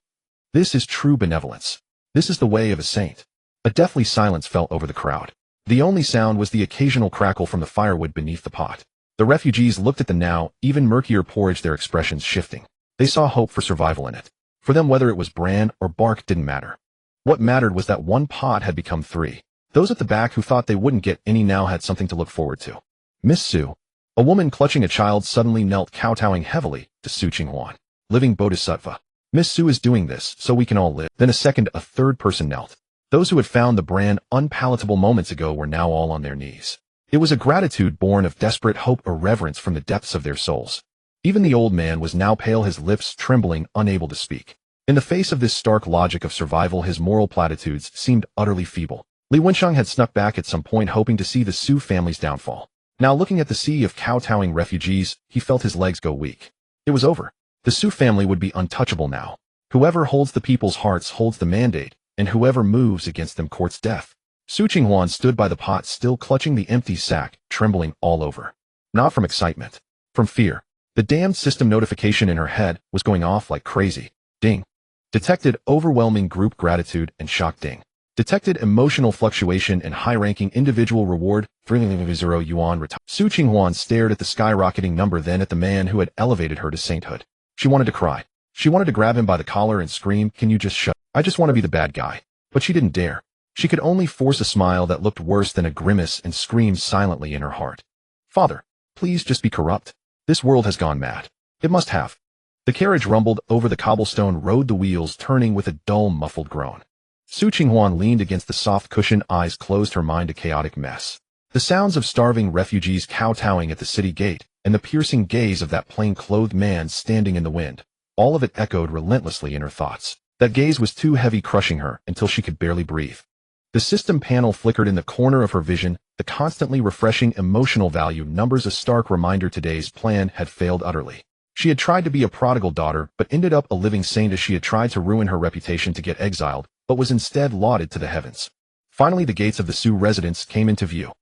This is true benevolence. This is the way of a saint. A deathly silence fell over the crowd. The only sound was the occasional crackle from the firewood beneath the pot. The refugees looked at the now even murkier porridge, their expressions shifting. They saw hope for survival in it. For them, whether it was bran or bark didn't matter. What mattered was that one pot had become 3. Those at the back who thought they wouldn't get any now had something to look forward to. Miss Su, a woman clutching a child, suddenly knelt, kowtowing heavily to Su Qinghuan. Living Bodhisattva. Miss Su is doing this so we can all live. Then a third person knelt. Those who had found the bran unpalatable moments ago were now all on their knees. It was a gratitude born of desperate hope or reverence from the depths of their souls. Even the old man was now pale, his lips trembling, unable to speak. In the face of this stark logic of survival, his moral platitudes seemed utterly feeble. Li Wensheng had snuck back at some point, hoping to see the Su family's downfall. Now, looking at the sea of kowtowing refugees, he felt his legs go weak. It was over. The Su family would be untouchable now. Whoever holds the people's hearts holds the mandate, and whoever moves against them courts death. Su Qinghuan stood by the pot, still clutching the empty sack, trembling all over. Not from excitement. From fear. The damned system notification in her head was going off like crazy. Ding. Detected overwhelming group gratitude and shock. Ding. Detected emotional fluctuation and high-ranking individual reward. 0 yuan. Su Qinghuan stared at the skyrocketing number, then at the man who had elevated her to sainthood. She wanted to cry. She wanted to grab him by the collar and scream, "Can you just shut? I just want to be the bad guy." But she didn't dare. She could only force a smile that looked worse than a grimace and screamed silently in her heart. "Father, please just be corrupt. This world has gone mad. It must have." The carriage rumbled over the cobblestone road, the wheels turning with a dull, muffled groan. Su Qinghuan leaned against the soft cushion, eyes closed, her mind a chaotic mess. The sounds of starving refugees kowtowing at the city gate, and the piercing gaze of that plain-clothed man standing in the wind, all of it echoed relentlessly in her thoughts. That gaze was too heavy, crushing her until she could barely breathe. The system panel flickered in the corner of her vision, the constantly refreshing emotional value numbers, a stark reminder today's plan had failed utterly. She had tried to be a prodigal daughter, but ended up a living saint, as she had tried to ruin her reputation to get exiled, but was instead lauded to the heavens. Finally, the gates of the Su residence came into view.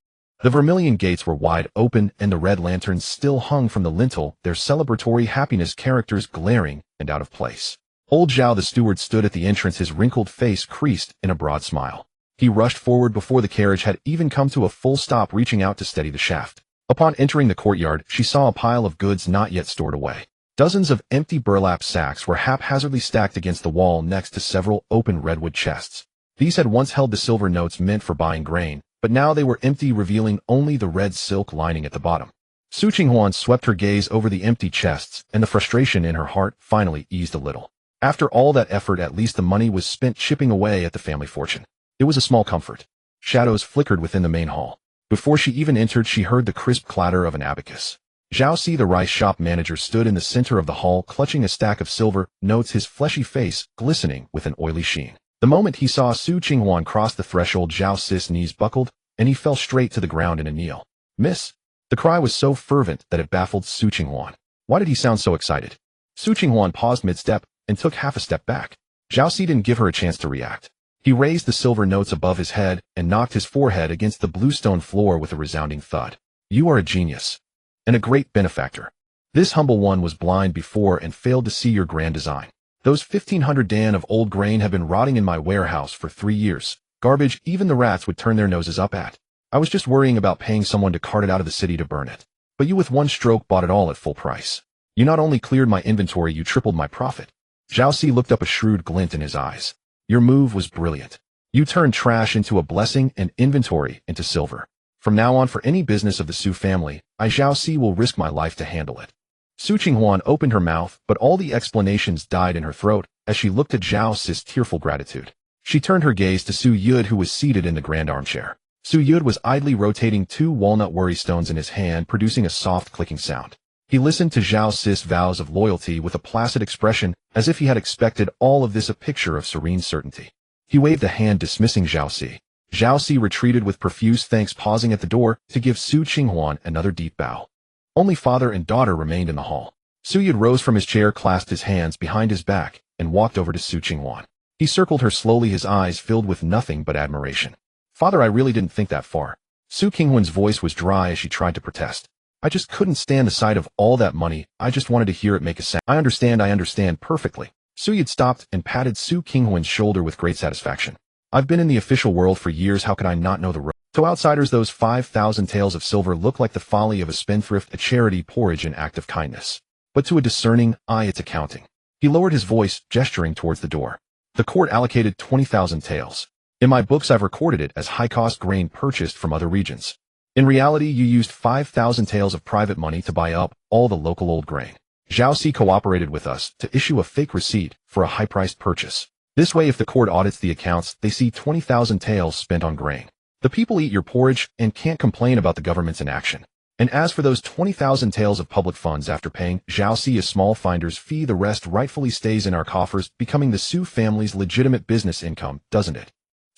The vermilion gates were wide open, and the red lanterns still hung from the lintel, their celebratory happiness characters glaring and out of place. Old Zhao, the steward, stood at the entrance, his wrinkled face creased in a broad smile. He rushed forward before the carriage had even come to a full stop, reaching out to steady the shaft. Upon entering the courtyard, she saw a pile of goods not yet stored away. Dozens of empty burlap sacks were haphazardly stacked against the wall next to several open redwood chests. These had once held the silver notes meant for buying grain, but now they were empty, revealing only the red silk lining at the bottom. Su Qinghuan swept her gaze over the empty chests, and the frustration in her heart finally eased a little. After all that effort, at least the money was spent chipping away at the family fortune. It was a small comfort. Shadows flickered within the main hall. Before she even entered, she heard the crisp clatter of an abacus. Zhao Si, the rice shop manager, stood in the center of the hall, clutching a stack of silver notes, his fleshy face glistening with an oily sheen. The moment he saw Su Qinghuan cross the threshold, Zhao Si's knees buckled, and he fell straight to the ground in a kneel. "Miss!" The cry was so fervent that it baffled Su Qinghuan. Why did he sound so excited? Su Qinghuan paused mid-step and took half a step back. Zhao Si didn't give her a chance to react. He raised the silver notes above his head and knocked his forehead against the bluestone floor with a resounding thud. "You are a genius. And a great benefactor. This humble one was blind before and failed to see your grand design. Those 1,500 dan of old grain have been rotting in my warehouse for 3 years. Garbage even the rats would turn their noses up at. I was just worrying about paying someone to cart it out of the city to burn it. But you with one stroke bought it all at full price. You not only cleared my inventory, you tripled my profit." Zhao Si looked up, a shrewd glint in his eyes. "Your move was brilliant. You turned trash into a blessing and inventory into silver. From now on, for any business of the Su family, I, Zhao Si, will risk my life to handle it." Su Qinghuan opened her mouth, but all the explanations died in her throat as she looked at Zhao Si's tearful gratitude. She turned her gaze to Su Youde, who was seated in the grand armchair. Su Youde was idly rotating 2 walnut worry stones in his hand, producing a soft clicking sound. He listened to Zhao Si's vows of loyalty with a placid expression, as if he had expected all of this, a picture of serene certainty. He waved a hand dismissing Zhao Si. Zhao Si retreated with profuse thanks, pausing at the door to give Su Qinghuan another deep bow. Only father and daughter remained in the hall. Su Youde rose from his chair, clasped his hands behind his back, and walked over to Su Qinghuan. He circled her slowly, his eyes filled with nothing but admiration. "Father, I really didn't think that far." Su Qinghuan's voice was dry as she tried to protest. "I just couldn't stand the sight of all that money. I just wanted to hear it make a sound." I understand perfectly." Su Youde stopped and patted Su Qinghuan's shoulder with great satisfaction. "I've been in the official world for years. How could I not know the road? To outsiders, those 5,000 taels of silver look like the folly of a spendthrift, a charity porridge, an act of kindness. but to a discerning eye it's accounting. He lowered his voice, gesturing towards the door. The court allocated 20,000 taels. In my books I've recorded it as high-cost grain purchased from other regions. In reality, you used 5,000 taels of private money to buy up all the local old grain. Zhao Si cooperated with us to issue a fake receipt for a high-priced purchase. This way, if the court audits the accounts, they see 20,000 taels spent on grain. The people eat your porridge and can't complain about the government's inaction. And as for those 20,000 taels of public funds after paying Zhao Si a small finder's fee, the rest rightfully stays in our coffers, becoming the Su family's legitimate business income, doesn't it?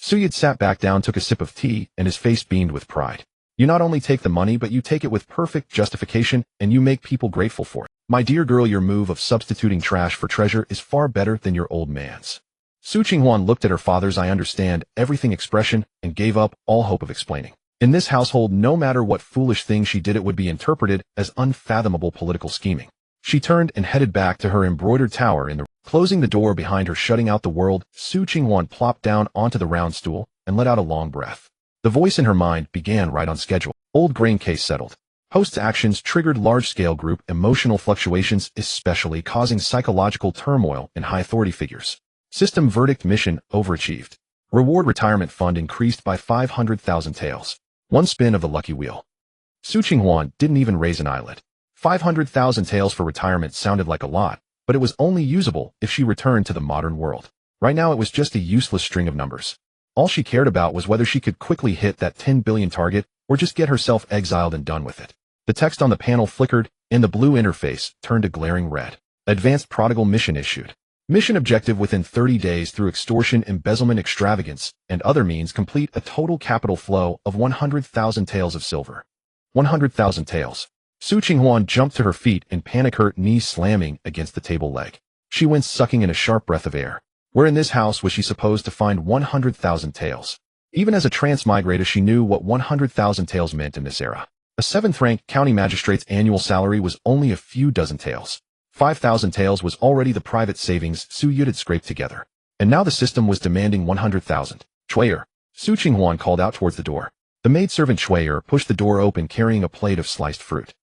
Youde sat back down, took a sip of tea, and his face beamed with pride. You not only take the money, but you take it with perfect justification, and you make people grateful for it. My dear girl, your move of substituting trash for treasure is far better than your old man's. Qinghuan looked at her father's "I understand everything" expression and gave up all hope of explaining. In this household, no matter what foolish thing she did, it would be interpreted as unfathomable political scheming. She turned and headed back to her embroidered tower in the closing the door behind her, shutting out the world. Qinghuan plopped down onto the round stool and let out a long breath. The voice in her mind began right on schedule. Old grain case settled. Host's actions triggered large-scale group emotional fluctuations, especially causing psychological turmoil in high authority figures. System verdict: mission overachieved. Reward: retirement fund increased by 500,000 taels. One spin of the lucky wheel. Qinghuan didn't even raise an eyelid. 500,000 taels for retirement sounded like a lot, but it was only usable if she returned to the modern world. Right now it was just a useless string of numbers. All she cared about was whether she could quickly hit that 10 billion target or just get herself exiled and done with it. The text on the panel flickered, and the blue interface turned a glaring red. Advanced prodigal mission issued. Mission objective: within 30 days through extortion, embezzlement, extravagance, and other means complete a total capital flow of 100,000 taels of silver. 100,000 taels. Qinghuan jumped to her feet in panic, her knees slamming against the table leg. She winced, sucking in a sharp breath of air. Where in this house was she supposed to find 100,000 taels? Even as a transmigrator, she knew what 100,000 taels meant in this era. A 7th-rank county magistrate's annual salary was only a few dozen taels. 5,000 taels was already the private savings Youde had scraped together. And now the system was demanding 100,000. Chui'er. Qinghuan called out towards the door. The maidservant Chui'er pushed the door open, carrying a plate of sliced fruit.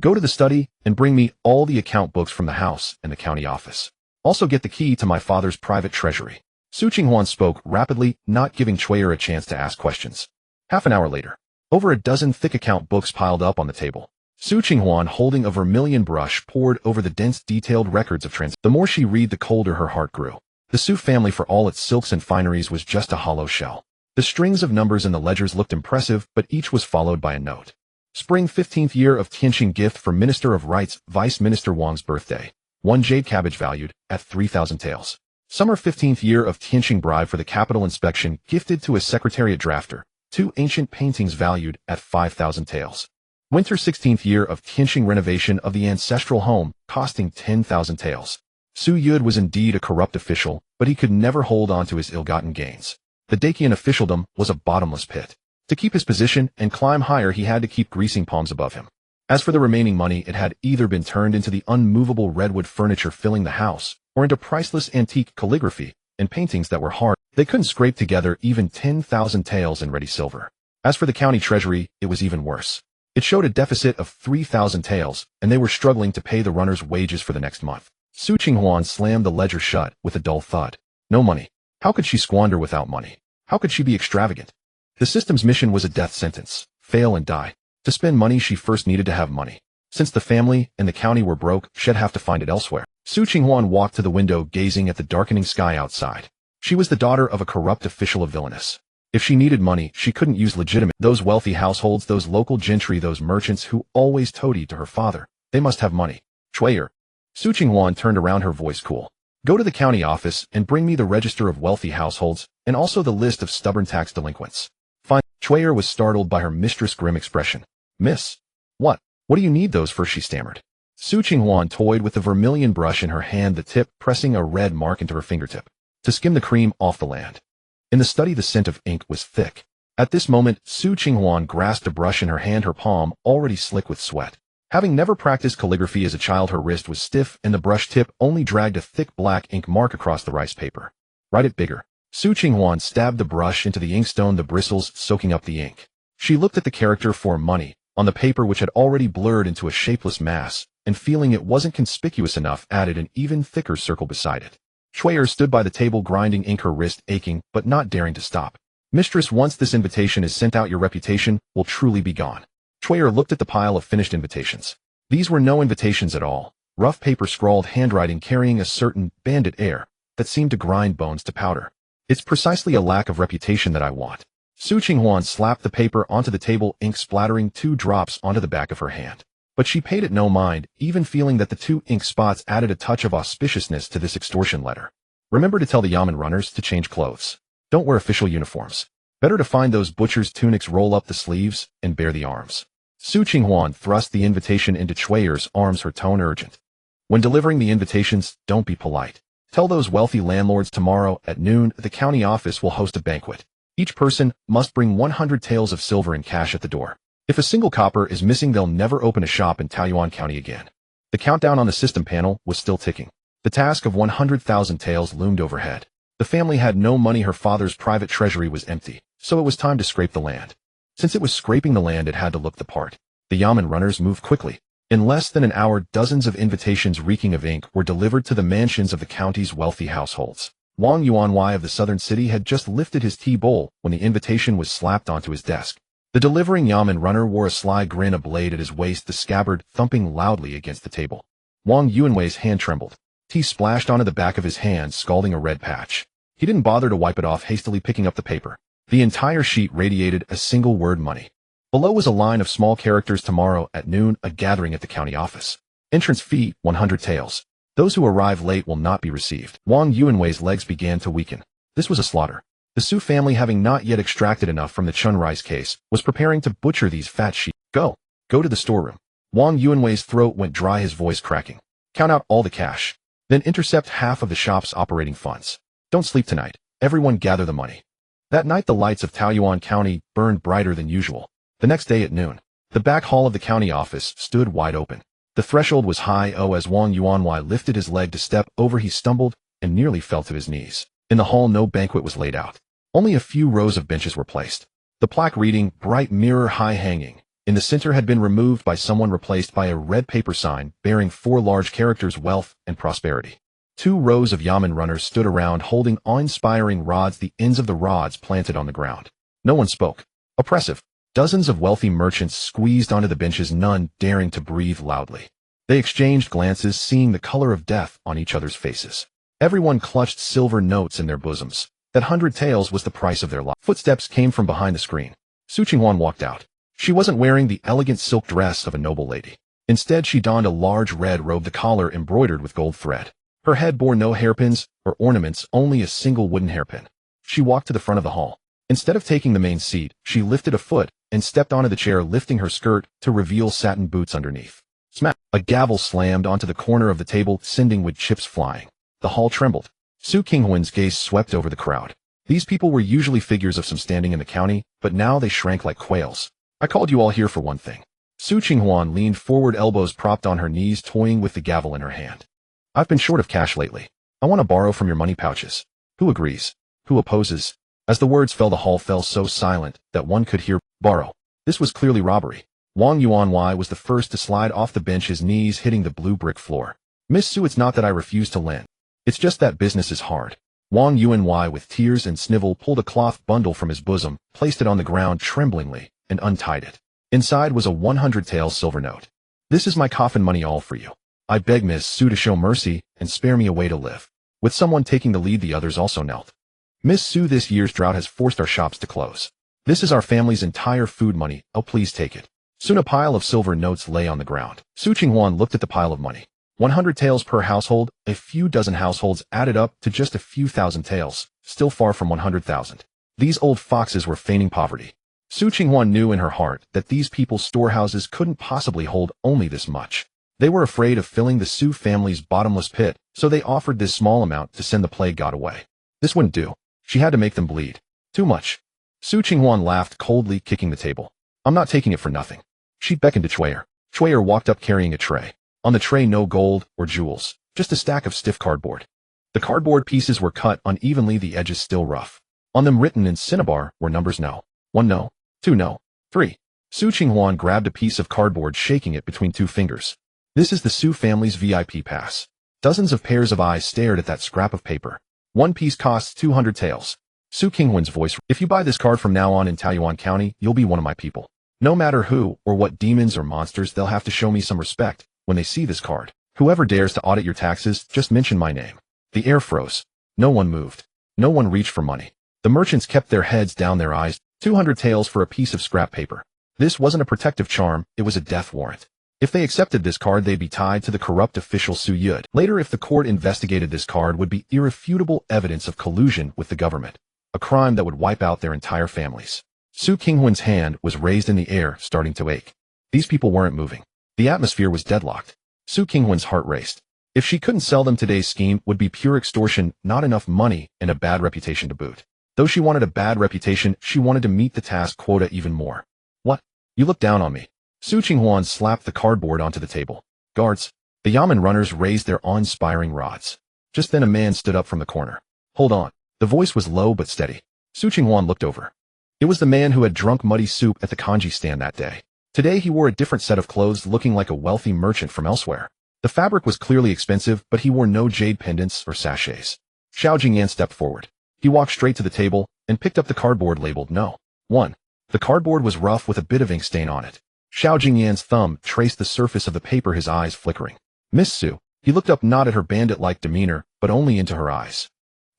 Go to the study and bring me all the account books from the house and the county office. Also get the key to my father's private treasury. Qinghuan spoke rapidly, not giving Chui'er a chance to ask questions. Half an hour later, over a dozen thick account books piled up on the table. Qinghuan, holding a vermilion brush, pored over the dense, detailed records of transactions. The more she read, the colder her heart grew. The Su family, for all its silks and fineries, was just a hollow shell. The strings of numbers in the ledgers looked impressive, but each was followed by a note. Spring 15th year of Tianqing gift for Minister of Rights, Vice Minister Wang's birthday. 1 jade cabbage valued at 3,000 taels. Summer 15th year of Tianqing bribe for the capital inspection gifted to a secretariat drafter. 2 ancient paintings valued at 5,000 taels. Winter 16th year of Qinghuan renovation of the ancestral home, costing 10,000 taels. Youde was indeed a corrupt official, but he could never hold on to his ill-gotten gains. The Dacian officialdom was a bottomless pit. To keep his position and climb higher, he had to keep greasing palms above him. As for the remaining money, it had either been turned into the unmovable redwood furniture filling the house, or into priceless antique calligraphy and paintings that were hard. They couldn't scrape together even 10,000 taels in ready silver. As for the county treasury, it was even worse. It showed a deficit of 3,000 taels, and they were struggling to pay the runners' wages for the next month. Qinghuan slammed the ledger shut with a dull thud. No money. How could she squander without money? How could she be extravagant? The system's mission was a death sentence: fail and die. To spend money, she first needed to have money. Since the family and the county were broke, she'd have to find it elsewhere. Qinghuan walked to the window, gazing at the darkening sky outside. She was the daughter of a corrupt official, of villainous. If she needed money, she couldn't use legitimate. Those wealthy households, those local gentry, those merchants who always toadied to her father, they must have money. Chui'er. Qinghuan turned around, her voice cool. Go to the county office and bring me the register of wealthy households, and also the list of stubborn tax delinquents. Fine. Chui'er was startled by her mistress' grim expression. Miss? What? What do you need those for? She stammered. Qinghuan toyed with the vermilion brush in her hand, the tip pressing a red mark into her fingertip. To skim the cream off the land. In the study, the scent of ink was thick. At this moment, Qinghuan grasped a brush in her hand, her palm already slick with sweat. Having never practiced calligraphy as a child, her wrist was stiff and the brush tip only dragged a thick black ink mark across the rice paper. Write it bigger. Qinghuan stabbed the brush into the inkstone, the bristles soaking up the ink. She looked at the character for money on the paper, which had already blurred into a shapeless mass, and feeling it wasn't conspicuous enough added an even thicker circle beside it. Shui'er stood by the table grinding ink, her wrist aching, but not daring to stop. Mistress, once this invitation is sent out, your reputation will truly be gone. Shui'er looked at the pile of finished invitations. These were no invitations at all. Rough paper, scrawled handwriting carrying a certain bandit air that seemed to grind bones to powder. It's precisely a lack of reputation that I want. Su Qinghuan slapped the paper onto the table, ink splattering 2 drops onto the back of her hand. But she paid it no mind, even feeling that the 2 ink spots added a touch of auspiciousness to this extortion letter. Remember to tell the yamen runners to change clothes. Don't wear official uniforms. Better to find those butcher's tunics, roll up the sleeves, and bare the arms. Su Qinghuan thrust the invitation into Shui'er's arms, her tone urgent. When delivering the invitations, don't be polite. Tell those wealthy landlords tomorrow at noon the county office will host a banquet. Each person must bring 100 taels of silver in cash at the door. If a single copper is missing, they'll never open a shop in Taoyuan County again. The countdown on the system panel was still ticking. The task of 100,000 taels loomed overhead. The family had no money, her father's private treasury was empty, so it was time to scrape the land. Since it was scraping the land, it had to look the part. The yamen runners moved quickly. In less than an hour, dozens of invitations reeking of ink were delivered to the mansions of the county's wealthy households. Wang Yuanwei of the southern city had just lifted his tea bowl when the invitation was slapped onto his desk. The delivering yamen runner wore a sly grin, a blade at his waist, the scabbard thumping loudly against the table. Wang Yuanwei's hand trembled. Tea splashed onto the back of his hand, scalding a red patch. He didn't bother to wipe it off, hastily picking up the paper. The entire sheet radiated a single word: money. Below was a line of small characters: tomorrow at noon, a gathering at the county office. Entrance fee, 100 taels. Those who arrive late will not be received. Wang Yuanwei's legs began to weaken. This was a slaughter. The Su family, having not yet extracted enough from the Chun rice case, was preparing to butcher these fat sheep. Go to the storeroom. Wang Yuanwei's throat went dry, his voice cracking. Count out all the cash. Then intercept half of the shop's operating funds. Don't sleep tonight. Everyone gather the money. That night the lights of Taoyuan County burned brighter than usual. The next day at noon, the back hall of the county office stood wide open. The threshold was high. As Wang Yuanwei lifted his leg to step over, he stumbled and nearly fell to his knees. In the hall, no banquet was laid out. Only a few rows of benches were placed. The plaque reading, bright mirror high hanging in the center, had been removed by someone, replaced by a red paper sign bearing 4 large characters: wealth and prosperity. 2 rows of yamen runners stood around, holding awe-inspiring rods, the ends of the rods planted on the ground. No one spoke. Oppressive. Dozens of wealthy merchants squeezed onto the benches, none daring to breathe loudly. They exchanged glances, seeing the color of death on each other's faces. Everyone clutched silver notes in their bosoms. That 100 taels was the price of their life. Footsteps came from behind the screen. Su Qinghuan walked out. She wasn't wearing the elegant silk dress of a noble lady. Instead, she donned a large red robe, the collar embroidered with gold thread. Her head bore no hairpins or ornaments, only a single wooden hairpin. She walked to the front of the hall. Instead of taking the main seat, she lifted a foot and stepped onto the chair, lifting her skirt to reveal satin boots underneath. Smack! A gavel slammed onto the corner of the table, sending wood chips flying. The hall trembled. Su Qinghuan's gaze swept over the crowd. These people were usually figures of some standing in the county, but now they shrank like quails. I called you all here for one thing. Su Qinghuan leaned forward, elbows propped on her knees, toying with the gavel in her hand. I've been short of cash lately. I want to borrow from your money pouches. Who agrees? Who opposes? As the words fell, the hall fell so silent that one could hear borrow. This was clearly robbery. Wang Yuanwei was the first to slide off the bench, his knees hitting the blue brick floor. Miss Su, it's not that I refuse to lend. It's just that business is hard. Wang Yuanwei, with tears and snivel, pulled a cloth bundle from his bosom, placed it on the ground tremblingly, and untied it. Inside was a 100 taels silver note. This is my coffin money, all for you. I beg Miss Su to show mercy and spare me a way to live. With someone taking the lead, the others also knelt. Miss Su, this year's drought has forced our shops to close. This is our family's entire food money. Oh, please take it. Soon a pile of silver notes lay on the ground. Su Qinghuan looked at the pile of money. 100 taels per household, a few dozen households added up to just a few thousand taels, still far from 100,000. These old foxes were feigning poverty. Su Qinghuan knew in her heart that these people's storehouses couldn't possibly hold only this much. They were afraid of filling the Su family's bottomless pit, so they offered this small amount to send the plague god away. This wouldn't do. She had to make them bleed. Too much. Su Qinghuan laughed coldly, kicking the table. I'm not taking it for nothing. She beckoned to Shui'er. Shui'er walked up carrying a tray. On the tray, no gold or jewels, just a stack of stiff cardboard. The cardboard pieces were cut unevenly, the edges still rough. On them, written in cinnabar, were numbers: no. 1 no. 2 no. 3. Su Qinghuan grabbed a piece of cardboard, shaking it between 2 fingers. This is the Su family's VIP pass. Dozens of pairs of eyes stared at that scrap of paper. One piece costs 200 taels. Su Qinghuan's voice. If you buy this card from now on in Taoyuan County, you'll be one of my people. No matter who or what demons or monsters, they'll have to show me some respect when they see this card. Whoever dares to audit your taxes, just mention my name. The air froze. No one moved. No one reached for money. The merchants kept their heads down, their eyes. 200 taels for a piece of scrap paper. This wasn't a protective charm, it was a death warrant. If they accepted this card, they'd be tied to the corrupt official Su Youde. Later, if the court investigated this card, would be irrefutable evidence of collusion with the government. A crime that would wipe out their entire families. Su Qinghuan's hand was raised in the air, starting to ache. These people weren't moving. The atmosphere was deadlocked. Su Qinghuan's heart raced. If she couldn't sell them, today's scheme would be pure extortion, not enough money, and a bad reputation to boot. Though she wanted a bad reputation, she wanted to meet the task quota even more. What? You look down on me. Su Qinghuan slapped the cardboard onto the table. Guards. The yamen runners raised their awe-inspiring rods. Just then a man stood up from the corner. Hold on. The voice was low but steady. Su Qinghuan looked over. It was the man who had drunk muddy soup at the kanji stand that day. Today he wore a different set of clothes, looking like a wealthy merchant from elsewhere. The fabric was clearly expensive, but he wore no jade pendants or sachets. Xiao Jingyan stepped forward. He walked straight to the table and picked up the cardboard labeled No. 1. The cardboard was rough with a bit of ink stain on it. Xiao Jingyan's thumb traced the surface of the paper, his eyes flickering. Miss Su. He looked up, not at her bandit-like demeanor, but only into her eyes.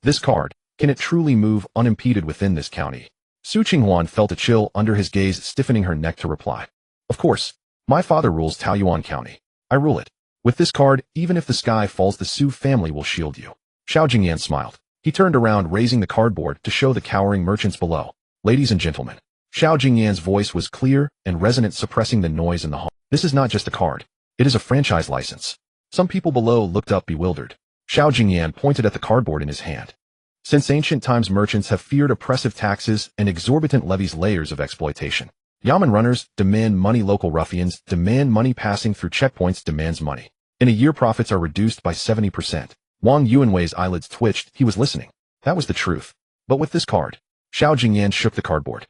This card, can it truly move unimpeded within this county? Su Qinghuan felt a chill under his gaze, stiffening her neck to reply. Of course. My father rules Taoyuan County. I rule it. With this card, even if the sky falls, the Su family will shield you. Xiao Jingyan smiled. He turned around, raising the cardboard to show the cowering merchants below. Ladies and gentlemen. Xiao Jingyan's voice was clear and resonant, suppressing the noise in the hall. This is not just a card. It is a franchise license. Some people below looked up bewildered. Xiao Jingyan pointed at the cardboard in his hand. Since ancient times, merchants have feared oppressive taxes and exorbitant levies, layers of exploitation. Yamen runners demand money, local ruffians demand money, passing through checkpoints demands money. In a year, profits are reduced by 70%. Wang Yuanwei's eyelids twitched. He was listening. That was the truth. But with this card, Xiao Jingyan shook the cardboard.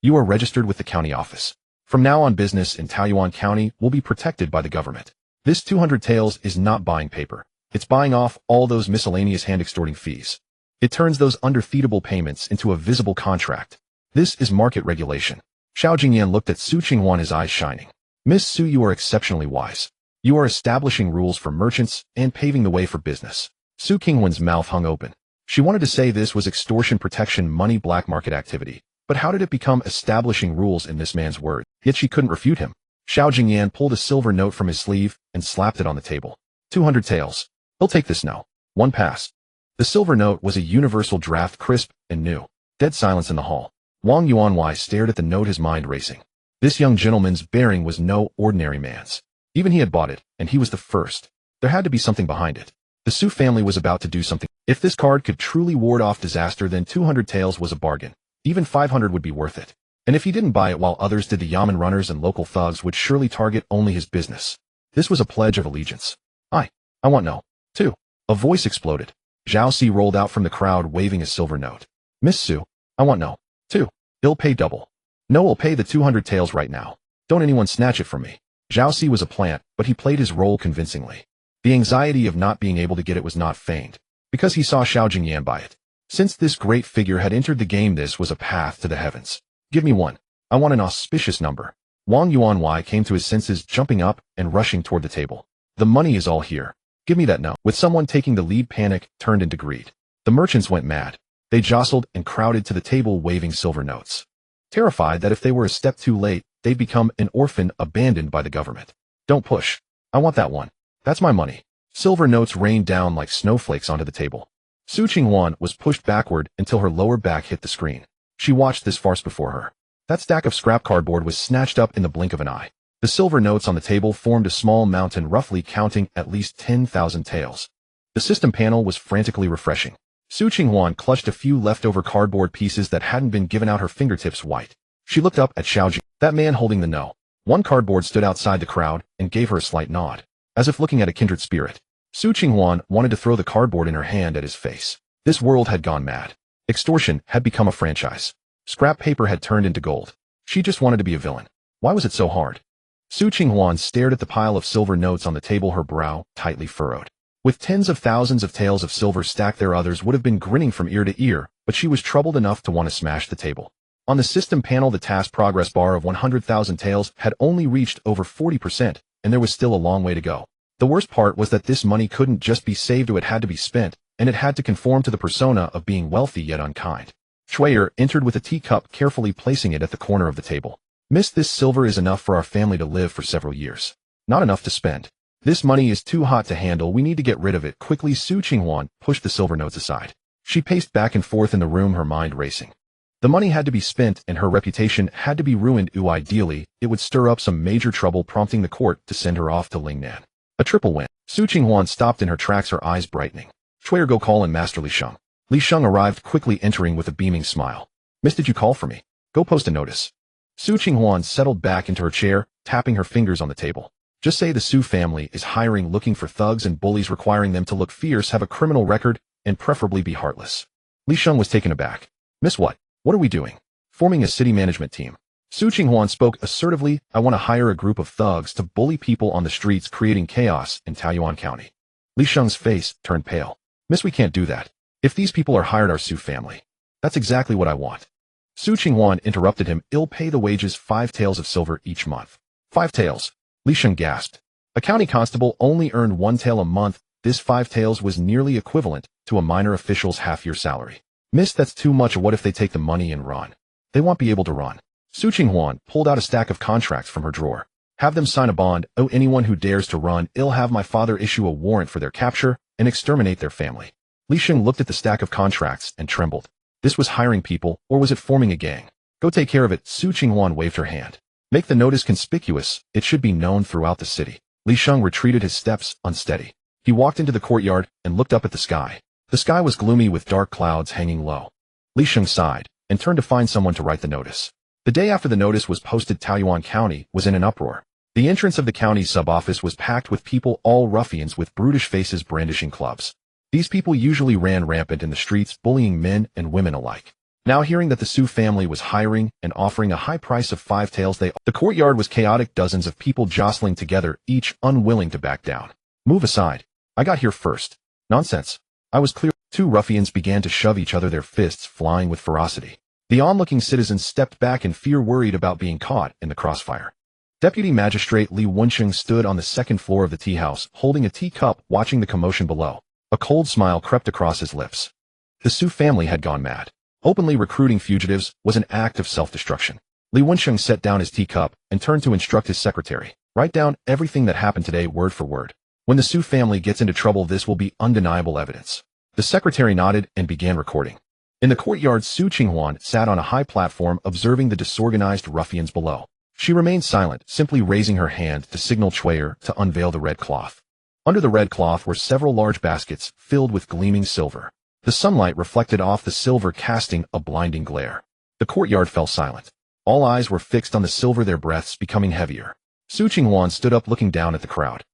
You are registered with the county office. From now on, business in Taoyuan County will be protected by the government. This 200 taels is not buying paper. It's buying off all those miscellaneous hand-extorting fees. It turns those undefeatable payments into a visible contract. This is market regulation. Xiao Jingyan looked at Su Qinghuan, his eyes shining. Miss Su, you are exceptionally wise. You are establishing rules for merchants and paving the way for business. Su Qinghuan's mouth hung open. She wanted to say this was extortion, protection, money, black market activity. But how did it become establishing rules in this man's word? Yet she couldn't refute him. Xiao Jingyan pulled a silver note from his sleeve and slapped it on the table. 200 taels. He'll take this now. One pass. The silver note was a universal draft, crisp and new. Dead silence in the hall. Wang Yuanwei stared at the note, his mind racing. This young gentleman's bearing was no ordinary man's. Even he had bought it, and he was the first. There had to be something behind it. The Su family was about to do something. If this card could truly ward off disaster, then 200 taels was a bargain. Even 500 would be worth it. And if he didn't buy it while others did, the yamen runners and local thugs would surely target only his business. This was a pledge of allegiance. I want No. 2. A voice exploded. Zhao Si rolled out from the crowd, waving a silver note. Miss Su, I want No. 2. He'll pay double. No, will pay the 200 taels right now. Don't anyone snatch it from me. Zhao Si was a plant, but he played his role convincingly. The anxiety of not being able to get it was not feigned, because he saw Xiao Jingyan buy it. Since this great figure had entered the game, this was a path to the heavens. Give me one. I want an auspicious number. Wang Yuanwei came to his senses, jumping up and rushing toward the table. The money is all here. Give me that now. With someone taking the lead, panic turned into greed. The merchants went mad. They jostled and crowded to the table, waving silver notes. Terrified that if they were a step too late, they'd become an orphan abandoned by the government. Don't push. I want that one. That's my money. Silver notes rained down like snowflakes onto the table. Su Qinghuan was pushed backward until her lower back hit the screen. She watched this farce before her. That stack of scrap cardboard was snatched up in the blink of an eye. The silver notes on the table formed a small mountain, roughly counting at least 10,000 taels. The system panel was frantically refreshing. Su Qinghuan clutched a few leftover cardboard pieces that hadn't been given out, her fingertips white. She looked up at Xiao Jing. That man holding the No. 1 cardboard stood outside the crowd and gave her a slight nod, as if looking at a kindred spirit. Su Qinghuan wanted to throw the cardboard in her hand at his face. This world had gone mad. Extortion had become a franchise. Scrap paper had turned into gold. She just wanted to be a villain. Why was it so hard? Su Qinghuan stared at the pile of silver notes on the table, her brow tightly furrowed. With tens of thousands of taels of silver stacked there, others would have been grinning from ear to ear, but she was troubled enough to want to smash the table. On the system panel, the task progress bar of 100,000 taels had only reached over 40%, and there was still a long way to go. The worst part was that this money couldn't just be saved, it had to be spent, and it had to conform to the persona of being wealthy yet unkind. Shuier entered with a teacup, carefully placing it at the corner of the table. Miss, this silver is enough for our family to live for several years. Not enough to spend. This money is too hot to handle, we need to get rid of it quickly. Su Qinghuan pushed the silver notes aside. She paced back and forth in the room, her mind racing. The money had to be spent and her reputation had to be ruined. Ideally, it would stir up some major trouble, prompting the court to send her off to Lingnan. A triple win. Su Qinghuan stopped in her tracks, her eyes brightening. Shuier, go call in Master Li Sheng. Li Sheng arrived quickly, entering with a beaming smile. Miss, did you call for me? Go post a notice. Su Qinghuan settled back into her chair, tapping her fingers on the table. Just say the Su family is hiring, looking for thugs and bullies, requiring them to look fierce, have a criminal record, and preferably be heartless. Li Sheng was taken aback. Miss, what? What are we doing? Forming a city management team. Su Qinghuan spoke assertively. I want to hire a group of thugs to bully people on the streets, creating chaos in Taoyuan County. Li Sheng's face turned pale. Miss, we can't do that. If these people are hired, our Su family. That's exactly what I want. Su Qinghuan interrupted him. I'll pay the wages, 5 taels of silver each month. 5 taels. Li Sheng gasped. A county constable only earned 1 tael a month. This 5 taels was nearly equivalent to a minor official's half-year salary. Miss, that's too much. What if they take the money and run? They won't be able to run. Su Qinghuan pulled out a stack of contracts from her drawer. Have them sign a bond. Oh, anyone who dares to run, I'll have my father issue a warrant for their capture and exterminate their family. Li Sheng looked at the stack of contracts and trembled. This was hiring people, or was it forming a gang? Go take care of it. Su Qinghuan waved her hand. Make the notice conspicuous. It should be known throughout the city. Li Sheng retreated, his steps unsteady. He walked into the courtyard and looked up at the sky. The sky was gloomy with dark clouds hanging low. Li Sheng sighed and turned to find someone to write the notice. The day after the notice was posted, Taoyuan County was in an uproar. The entrance of the county sub-office was packed with people, all ruffians with brutish faces brandishing clubs. These people usually ran rampant in the streets, bullying men and women alike. Now hearing that the Su family was hiring and offering a high price of 5 taels, the courtyard was chaotic, dozens of people jostling together, each unwilling to back down. Move aside. I got here first. Nonsense. I was clear. 2 ruffians began to shove each other, their fists flying with ferocity. The onlooking citizens stepped back in fear, worried about being caught in the crossfire. Deputy Magistrate Li Wensheng stood on the second floor of the tea house, holding a teacup, watching the commotion below. A cold smile crept across his lips. The Su family had gone mad. Openly recruiting fugitives was an act of self-destruction. Li Wensheng set down his teacup and turned to instruct his secretary. Write down everything that happened today, word for word. When the Su family gets into trouble, this will be undeniable evidence. The secretary nodded and began recording. In the courtyard, Su Qinghuan sat on a high platform, observing the disorganized ruffians below. She remained silent, simply raising her hand to signal Shuier to unveil the red cloth. Under the red cloth were several large baskets filled with gleaming silver. The sunlight reflected off the silver, casting a blinding glare. The courtyard fell silent. All eyes were fixed on the silver, their breaths becoming heavier. Su Qinghuan stood up, looking down at the crowd.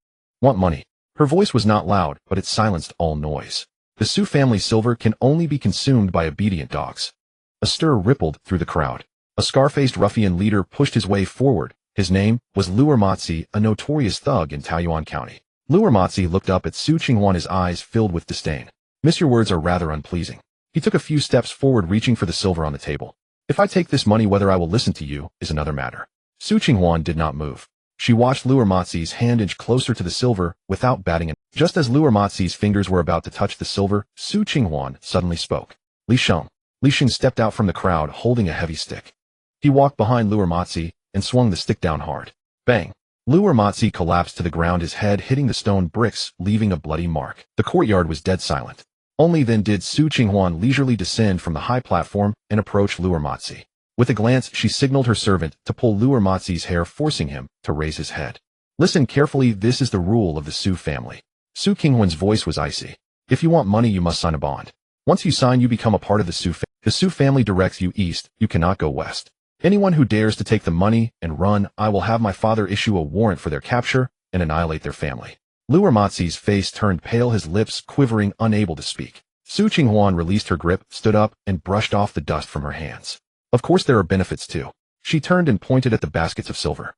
Want money? Her voice was not loud, but it silenced all noise. The Su family silver can only be consumed by obedient dogs. A stir rippled through the crowd. A scar-faced ruffian leader pushed his way forward. His name was Luer Matzi, a notorious thug in Taoyuan County. Luer Matzi looked up at Su Qinghuan, his eyes filled with disdain. Miss, your words are rather unpleasing. He took a few steps forward, reaching for the silver on the table. If I take this money, whether I will listen to you is another matter. Su Qinghuan did not move. She watched Luer Matzi's hand inch closer to the silver without batting an eye. Just as Luer Matzi's fingers were about to touch the silver, Su Qinghuan suddenly spoke. Li Sheng. Li Sheng stepped out from the crowd, holding a heavy stick. He walked behind Luer Matzi and swung the stick down hard. Bang! Luer Matzi collapsed to the ground, his head hitting the stone bricks, leaving a bloody mark. The courtyard was dead silent. Only then did Su Qinghuan leisurely descend from the high platform and approach Luer Matzi. With a glance, she signaled her servant to pull Luer Matzi's hair, forcing him to raise his head. Listen carefully, this is the rule of the Su family. Su Qinghuan's voice was icy. If you want money, you must sign a bond. Once you sign, you become a part of the Su family. The Su family directs you east, you cannot go west. Anyone who dares to take the money and run, I will have my father issue a warrant for their capture and annihilate their family. Luer Matzi's face turned pale, his lips quivering, unable to speak. Su Qinghuan released her grip, stood up, and brushed off the dust from her hands. Of course there are benefits too. She turned and pointed at the baskets of silver.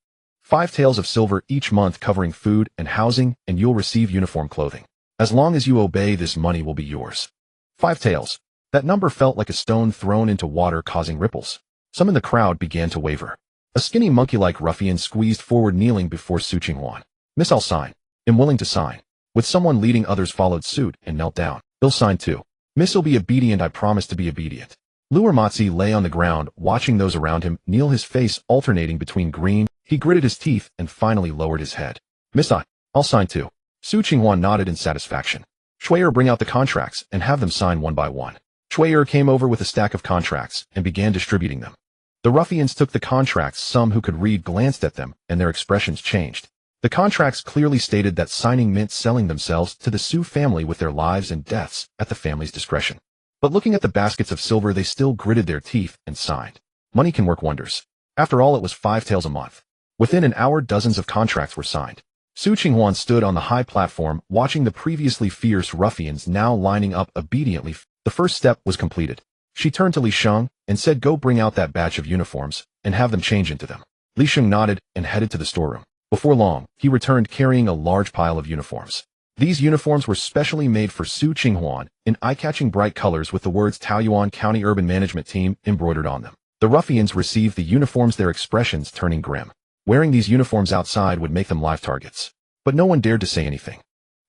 5 taels of silver each month covering food and housing, and you'll receive uniform clothing. As long as you obey, this money will be yours. 5 taels. That number felt like a stone thrown into water, causing ripples. Some in the crowd began to waver. A skinny monkey-like ruffian squeezed forward, kneeling before Su Qinghuan. Miss, I'll sign. I'm willing to sign. With someone leading, others followed suit and knelt down. He'll sign too. Miss, will be obedient. I promise to be obedient. Lu Ermatzi lay on the ground, watching those around him kneel, his face alternating between green. He gritted his teeth and finally lowered his head. Miss, I'll sign too. Su Qinghuan nodded in satisfaction. Shui'er, bring out the contracts and have them sign one by one. Shui'er came over with a stack of contracts and began distributing them. The ruffians took the contracts. Some who could read glanced at them, and their expressions changed. The contracts clearly stated that signing meant selling themselves to the Su family with their lives and deaths at the family's discretion. But looking at the baskets of silver, they still gritted their teeth and signed. Money can work wonders. After all, it was 5 taels a month. Within an hour, dozens of contracts were signed. Su Qinghuan stood on the high platform, watching the previously fierce ruffians now lining up obediently. The first step was completed. She turned to Li Sheng and said, go bring out that batch of uniforms and have them change into them. Li Sheng nodded and headed to the storeroom. Before long, he returned carrying a large pile of uniforms. These uniforms were specially made for Su Qinghuan in eye-catching bright colors with the words Taoyuan County Urban Management Team embroidered on them. The ruffians received the uniforms, their expressions turning grim. Wearing these uniforms outside would make them live targets. But no one dared to say anything.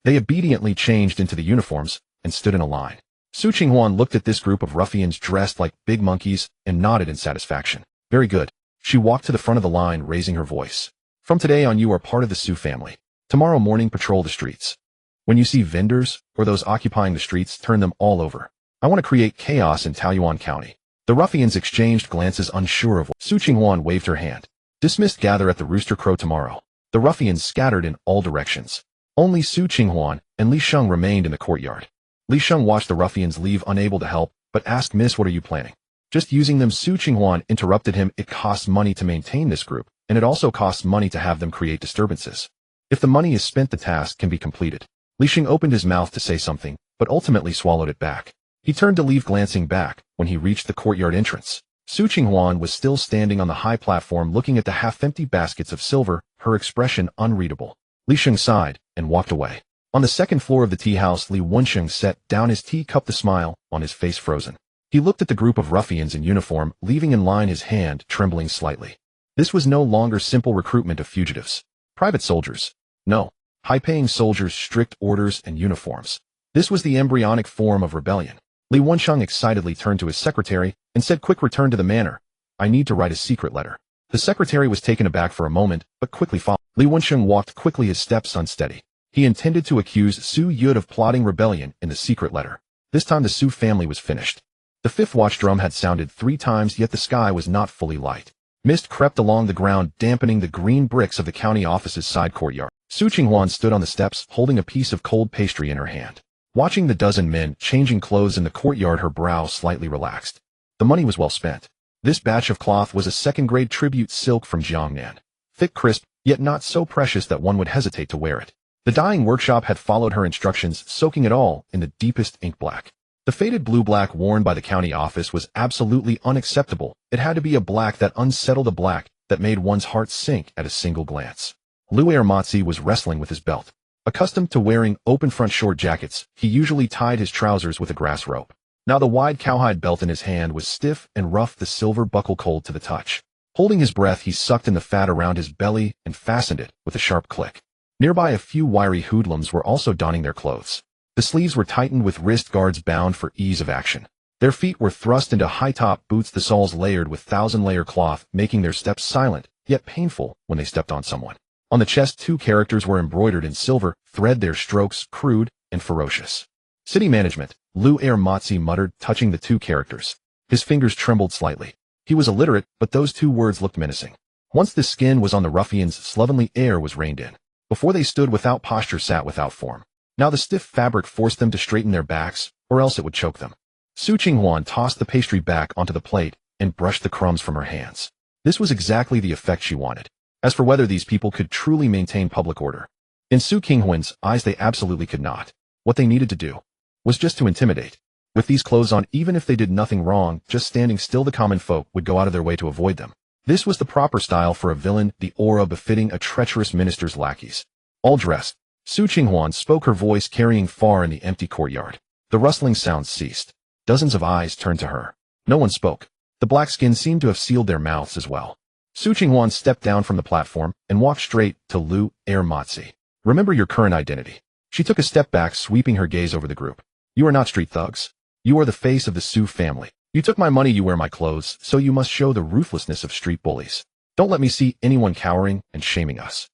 They obediently changed into the uniforms and stood in a line. Su Qinghuan looked at this group of ruffians dressed like big monkeys and nodded in satisfaction. Very good. She walked to the front of the line, raising her voice. From today on, you are part of the Su family. Tomorrow morning, patrol the streets. When you see vendors or those occupying the streets, turn them all over. I want to create chaos in Taoyuan County. The ruffians exchanged glances, unsure of what. Su Qinghuan waved her hand. Dismissed. Gather at the Rooster Crow tomorrow. The ruffians scattered in all directions. Only Su Qinghuan and Li Sheng remained in the courtyard. Li Sheng watched the ruffians leave, unable to help, but asked, Miss, what are you planning? Just using them. Su Qinghuan interrupted him. It costs money to maintain this group, and it also costs money to have them create disturbances. If the money is spent, the task can be completed. Li Sheng opened his mouth to say something, but ultimately swallowed it back. He turned to leave, glancing back when he reached the courtyard entrance. Su Qinghuan was still standing on the high platform, looking at the half-empty baskets of silver, her expression unreadable. Li Sheng sighed and walked away. On the second floor of the tea house, Li Wensheng set down his teacup, the smile on his face frozen. He looked at the group of ruffians in uniform, leaving in line, his hand trembling slightly. This was no longer simple recruitment of fugitives. Private soldiers. No. High-paying soldiers, strict orders and uniforms. This was the embryonic form of rebellion. Li Wensheng excitedly turned to his secretary and said, quick, return to the manor. I need to write a secret letter. The secretary was taken aback for a moment, but quickly followed. Li Wensheng walked quickly, his steps unsteady. He intended to accuse Su Youde of plotting rebellion in the secret letter. This time the Su family was finished. The fifth watch drum had sounded 3 times, yet the sky was not fully light. Mist crept along the ground, dampening the green bricks of the county office's side courtyard. Su Qinghuan stood on the steps, holding a piece of cold pastry in her hand. Watching the dozen men changing clothes in the courtyard, her brow slightly relaxed. The money was well spent. This batch of cloth was a second-grade tribute silk from Jiangnan. Thick, crisp, yet not so precious that one would hesitate to wear it. The dyeing workshop had followed her instructions, soaking it all in the deepest ink black. The faded blue-black worn by the county office was absolutely unacceptable. It had to be a black that unsettled, a black that made one's heart sink at a single glance. Lu Ermatzi was wrestling with his belt. Accustomed to wearing open-front short jackets, he usually tied his trousers with a grass rope. Now the wide cowhide belt in his hand was stiff and rough, the silver buckle cold to the touch. Holding his breath, he sucked in the fat around his belly and fastened it with a sharp click. Nearby, a few wiry hoodlums were also donning their clothes. The sleeves were tightened with wrist guards bound for ease of action. Their feet were thrust into high-top boots, the soles layered with 1,000-layer cloth, making their steps silent, yet painful when they stepped on someone. On the chest, 2 characters were embroidered in silver thread, their strokes crude and ferocious. City management, Lu Ermatzi muttered, touching the 2 characters. His fingers trembled slightly. He was illiterate, but those 2 words looked menacing. Once the skin was on the ruffians, slovenly air was reined in. Before they stood without posture, sat without form. Now the stiff fabric forced them to straighten their backs, or else it would choke them. Su Qinghuan tossed the pastry back onto the plate and brushed the crumbs from her hands. This was exactly the effect she wanted. As for whether these people could truly maintain public order, in Su Qinghuan's eyes they absolutely could not. What they needed to do was just to intimidate. With these clothes on, even if they did nothing wrong, just standing still, the common folk would go out of their way to avoid them. This was the proper style for a villain, the aura befitting a treacherous minister's lackeys. All dressed, Su Qinghuan spoke, her voice carrying far in the empty courtyard. The rustling sounds ceased. Dozens of eyes turned to her. No one spoke. The black skin seemed to have sealed their mouths as well. Su Qinghuan stepped down from the platform and walked straight to Lu Ermatzi. Remember your current identity. She took a step back, sweeping her gaze over the group. You are not street thugs. You are the face of the Su family. You took my money, you wear my clothes, so you must show the ruthlessness of street bullies. Don't let me see anyone cowering and shaming us.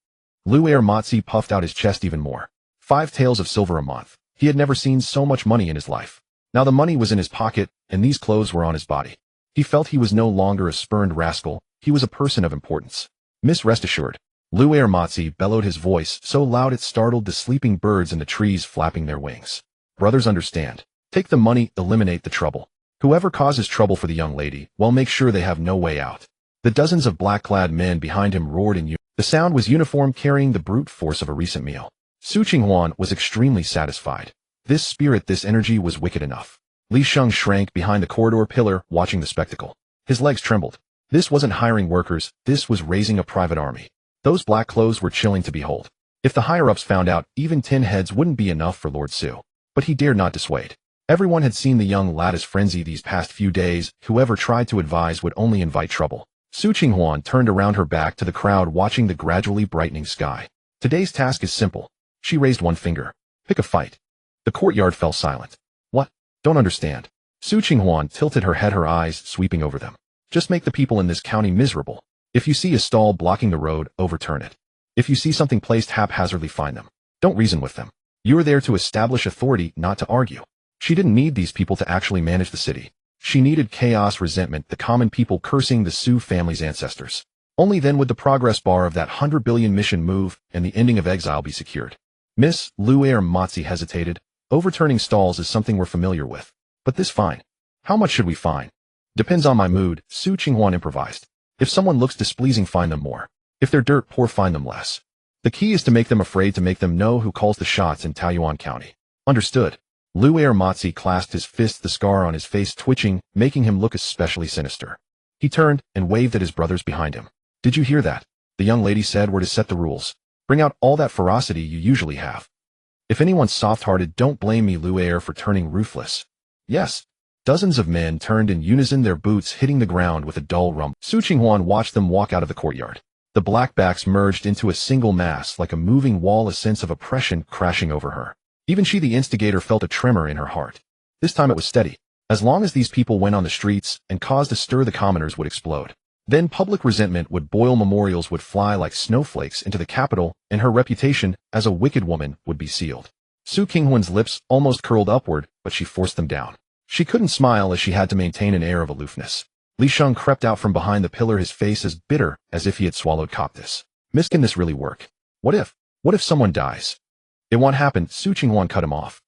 Lu Ermatzi puffed out his chest even more. 5 taels of silver a month. He had never seen so much money in his life. Now the money was in his pocket, and these clothes were on his body. He felt he was no longer a spurned rascal, he was a person of importance. Miss, rest assured. Lu Ermatzi bellowed, his voice so loud it startled the sleeping birds in the trees flapping their wings. Brothers, understand. Take the money, eliminate the trouble. Whoever causes trouble for the young lady, well, make sure they have no way out. The dozens of black-clad men behind him roared in unison. The sound was uniform, carrying the brute force of a recent meal. Su Qinghuan was extremely satisfied. This spirit, this energy was wicked enough. Li Sheng shrank behind the corridor pillar, watching the spectacle. His legs trembled. This wasn't hiring workers, this was raising a private army. Those black clothes were chilling to behold. If the higher-ups found out, even 10 heads wouldn't be enough for Lord Su. But he dared not dissuade. Everyone had seen the young lad's frenzy these past few days. Whoever tried to advise would only invite trouble. Su Qinghuan turned around, her back to the crowd, watching the gradually brightening sky. Today's task is simple. She raised one finger. Pick a fight. The courtyard fell silent. What? Don't understand. Su Qinghuan tilted her head, her eyes sweeping over them. Just make the people in this county miserable. If you see a stall blocking the road, overturn it. If you see something placed haphazardly, find them. Don't reason with them. You are there to establish authority, not to argue. She didn't need these people to actually manage the city. She needed chaos, resentment, the common people cursing the Su family's ancestors. Only then would the progress bar of that 100 billion mission move and the ending of Exile be secured. Miss, Lu Ermatzi hesitated. Overturning stalls is something we're familiar with. But this fine. How much should we fine? Depends on my mood, Su Qinghuan improvised. If someone looks displeasing, fine them more. If they're dirt poor, fine them less. The key is to make them afraid, to make them know who calls the shots in Taoyuan County. Understood. Lu Ermatzi clasped his fist, the scar on his face twitching, making him look especially sinister. He turned and waved at his brothers behind him. Did you hear that? The young lady said we're to set the rules. Bring out all that ferocity you usually have. If anyone's soft-hearted, don't blame me, Lu Er, for turning ruthless. Yes. Dozens of men turned in unison, their boots hitting the ground with a dull rumble. Su Qinghuan watched them walk out of the courtyard. The blackbacks merged into a single mass, like a moving wall, a sense of oppression crashing over her. Even she, the instigator, felt a tremor in her heart. This time it was steady. As long as these people went on the streets and caused a stir, the commoners would explode. Then public resentment would boil, memorials would fly like snowflakes into the capital, and her reputation as a wicked woman would be sealed. Su Qinghuan's lips almost curled upward, but she forced them down. She couldn't smile as she had to maintain an air of aloofness. Li Sheng crept out from behind the pillar, his face as bitter as if he had swallowed coptis. Miss, can this really work? What if someone dies? It won't happen, Su Qinghuan cut him off.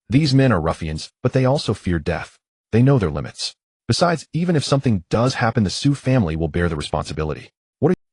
These men are ruffians, but they also fear death. They know their limits. Besides, even if something does happen, the Su family will bear the responsibility.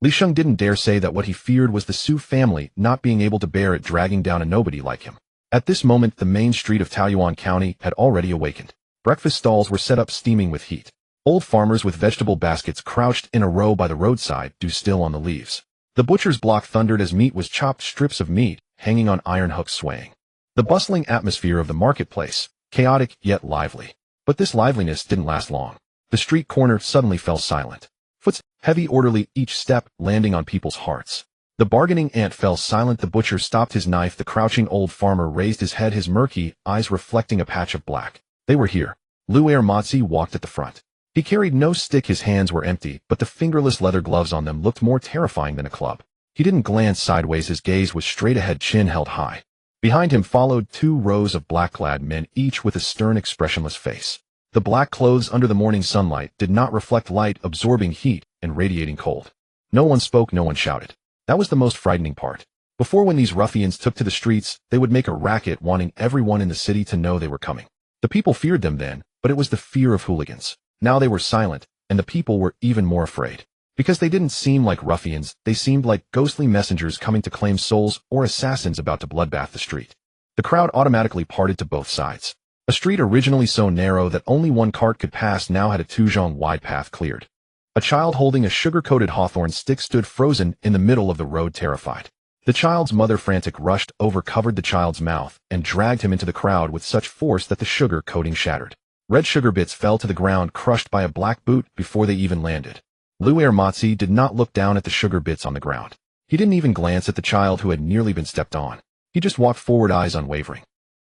Li Sheng didn't dare say that what he feared was the Su family not being able to bear it, dragging down a nobody like him. At this moment, the main street of Taoyuan County had already awakened. Breakfast stalls were set up, steaming with heat. Old farmers with vegetable baskets crouched in a row by the roadside, dew still on the leaves. The butcher's block thundered as meat was chopped, strips of meat hanging on iron hooks swaying. The bustling atmosphere of the marketplace, chaotic yet lively. But this liveliness didn't last long. The street corner suddenly fell silent. Footsteps, heavy, orderly, each step landing on people's hearts. The bargaining ant fell silent. The butcher stopped his knife. The crouching old farmer raised his head, his murky eyes reflecting a patch of black. They were here. Lu Ermatzi walked at the front. He carried no stick, his hands were empty, but the fingerless leather gloves on them looked more terrifying than a club. He didn't glance sideways, his gaze was straight ahead, chin held high. Behind him followed 2 rows of black-clad men, each with a stern, expressionless face. The black clothes under the morning sunlight did not reflect light, absorbing heat and radiating cold. No one spoke, no one shouted. That was the most frightening part. Before, when these ruffians took to the streets, they would make a racket, wanting everyone in the city to know they were coming. The people feared them then, but it was the fear of hooligans. Now they were silent, and the people were even more afraid. Because they didn't seem like ruffians, they seemed like ghostly messengers coming to claim souls, or assassins about to bloodbath the street. The crowd automatically parted to both sides. A street originally so narrow that only one cart could pass now had a 2-zhong wide path cleared. A child holding a sugar-coated hawthorn stick stood frozen in the middle of the road, terrified. The child's mother, frantic, rushed over, covered the child's mouth, and dragged him into the crowd with such force that the sugar coating shattered. Red sugar bits fell to the ground, crushed by a black boot before they even landed. Matsi did not look down at the sugar bits on the ground. He didn't even glance at the child who had nearly been stepped on. He just walked forward, eyes unwavering.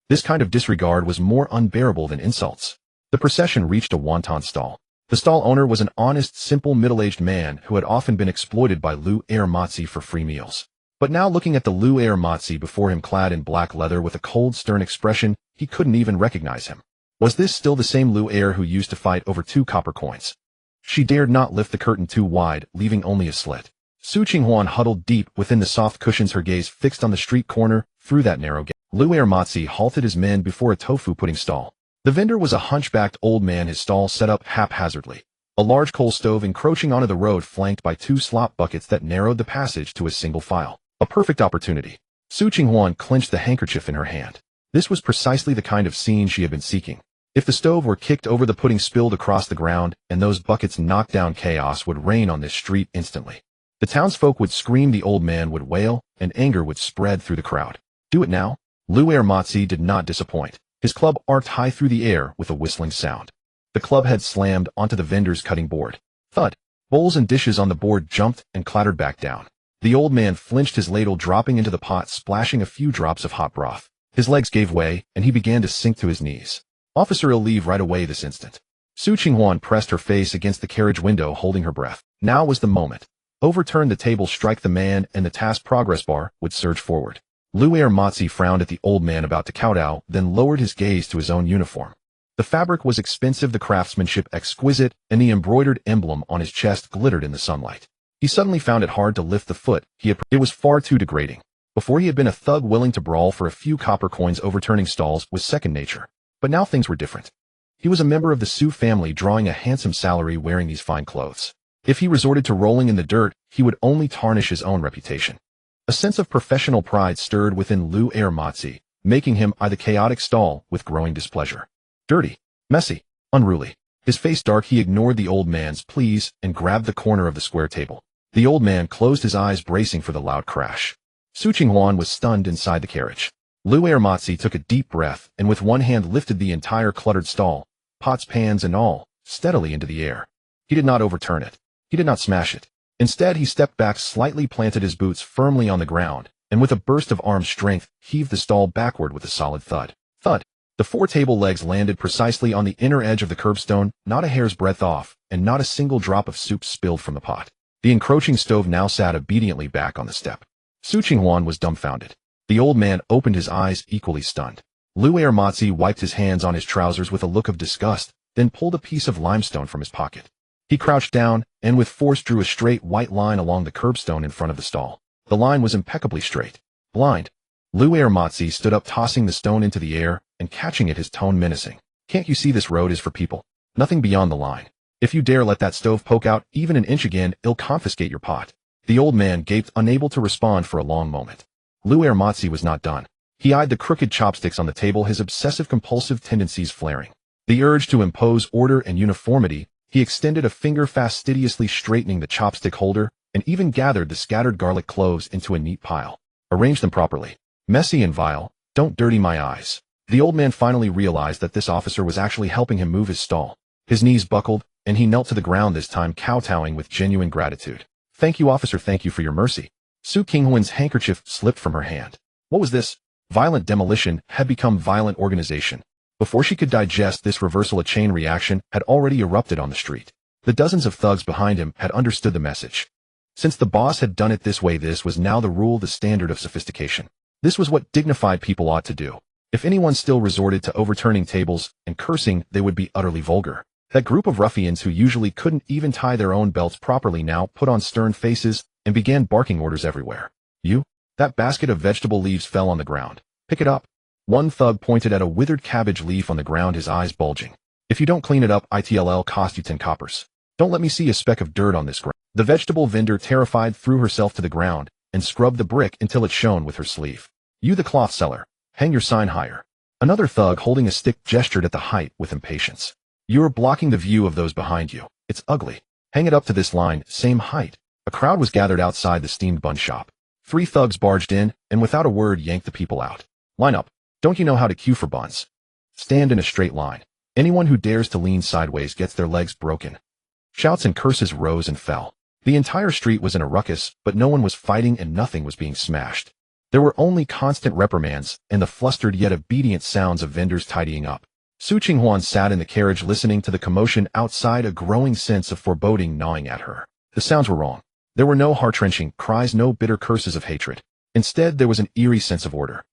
This kind of disregard was more unbearable than insults. The procession reached a wonton stall. The stall owner was an honest, simple, middle-aged man who had often been exploited by Matsi for free meals. But now, looking at the Matsi before him, clad in black leather with a cold, stern expression, he couldn't even recognize him. Was this still the same who used to fight over 2 copper coins? She dared not lift the curtain too wide, leaving only a slit. Qinghuan huddled deep within the soft cushions, her gaze fixed on the street corner. Through that narrow gap, Matsi halted his men before a tofu pudding stall. The vendor was a hunchbacked old man, his stall set up haphazardly. A large coal stove encroaching onto the road, flanked by 2 slop buckets that narrowed the passage to a single file. A perfect opportunity. Qinghuan clenched the handkerchief in her hand. This was precisely the kind of scene she had been seeking. If the stove were kicked over, the pudding spilled across the ground, and those buckets knocked down, chaos would reign on this street instantly. The townsfolk would scream, the old man would wail, and anger would spread through the crowd. Do it now? Matsi did not disappoint. His club arced high through the air with a whistling sound. The club head slammed onto the vendor's cutting board. Thud! Bowls and dishes on the board jumped and clattered back down. The old man flinched, his ladle dropping into the pot, splashing a few drops of hot broth. His legs gave way, and he began to sink to his knees. Officer, I'll leave right away this instant. Qinghuan pressed her face against the carriage window, holding her breath. Now was the moment. Overturn the table, strike the man, and the task progress bar would surge forward. Matsi frowned at the old man about to kowtow, then lowered his gaze to his own uniform. The fabric was expensive, the craftsmanship exquisite, and the embroidered emblem on his chest glittered in the sunlight. He suddenly found it hard to lift the foot it was far too degrading. Before, he had been a thug willing to brawl for a few copper coins. Overturning stalls was second nature. But now things were different. He was a member of the Su family, drawing a handsome salary, wearing these fine clothes. If he resorted to rolling in the dirt, he would only tarnish his own reputation. A sense of professional pride stirred within Matsi, making him eye the chaotic stall with growing displeasure. Dirty, messy, unruly. His face dark, he ignored the old man's pleas and grabbed the corner of the square table. The old man closed his eyes, bracing for the loud crash. Qinghuan was stunned inside the carriage. Matsi took a deep breath and with one hand lifted the entire cluttered stall, pots, pans, and all, steadily into the air. He did not overturn it. He did not smash it. Instead, he stepped back slightly, planted his boots firmly on the ground, and with a burst of arm strength, heaved the stall backward with a solid thud. Thud! The 4 table legs landed precisely on the inner edge of the curbstone, not a hair's breadth off, and not a single drop of soup spilled from the pot. The encroaching stove now sat obediently back on the step. Qinghuan was dumbfounded. The old man opened his eyes, equally stunned. Matsi wiped his hands on his trousers with a look of disgust, then pulled a piece of limestone from his pocket. He crouched down, and with force drew a straight white line along the curbstone in front of the stall. The line was impeccably straight. Blind. Matsi stood up, tossing the stone into the air, and catching it, his tone menacing. Can't you see this road is for people? Nothing beyond the line. If you dare let that stove poke out even an inch again, I'll confiscate your pot. The old man gaped, unable to respond for a long moment. Matsi was not done. He eyed the crooked chopsticks on the table, his obsessive-compulsive tendencies flaring. The urge to impose order and uniformity, he extended a finger, fastidiously straightening the chopstick holder, and even gathered the scattered garlic cloves into a neat pile. Arrange them properly. Messy and vile, don't dirty my eyes. The old man finally realized that this officer was actually helping him move his stall. His knees buckled, and he knelt to the ground, this time kowtowing with genuine gratitude. Thank you, officer, thank you for your mercy. Qinghuan's handkerchief slipped from her hand. What was this? Violent demolition had become violent organization. Before she could digest this reversal, a chain reaction had already erupted on the street. The dozens of thugs behind him had understood the message. Since the boss had done it this way, this was now the rule, the standard of sophistication. This was what dignified people ought to do. If anyone still resorted to overturning tables and cursing, they would be utterly vulgar. That group of ruffians who usually couldn't even tie their own belts properly now put on stern faces and began barking orders everywhere. You? That basket of vegetable leaves fell on the ground. Pick it up. One thug pointed at a withered cabbage leaf on the ground, his eyes bulging. If you don't clean it up, it'll cost you 10 coppers. Don't let me see a speck of dirt on this ground. The vegetable vendor, terrified, threw herself to the ground and scrubbed the brick until it shone with her sleeve. You, the cloth seller, hang your sign higher. Another thug holding a stick gestured at the height with impatience. You're blocking the view of those behind you. It's ugly. Hang it up to this line, same height. A crowd was gathered outside the steamed bun shop. 3 thugs barged in, and without a word yanked the people out. Line up. Don't you know how to queue for buns? Stand in a straight line. Anyone who dares to lean sideways gets their legs broken. Shouts and curses rose and fell. The entire street was in a ruckus, but no one was fighting and nothing was being smashed. There were only constant reprimands and the flustered yet obedient sounds of vendors tidying up. Qinghuan sat in the carriage listening to the commotion outside, a growing sense of foreboding gnawing at her. The sounds were wrong. There were no heart-wrenching cries, no bitter curses of hatred. Instead, there was an eerie sense of order.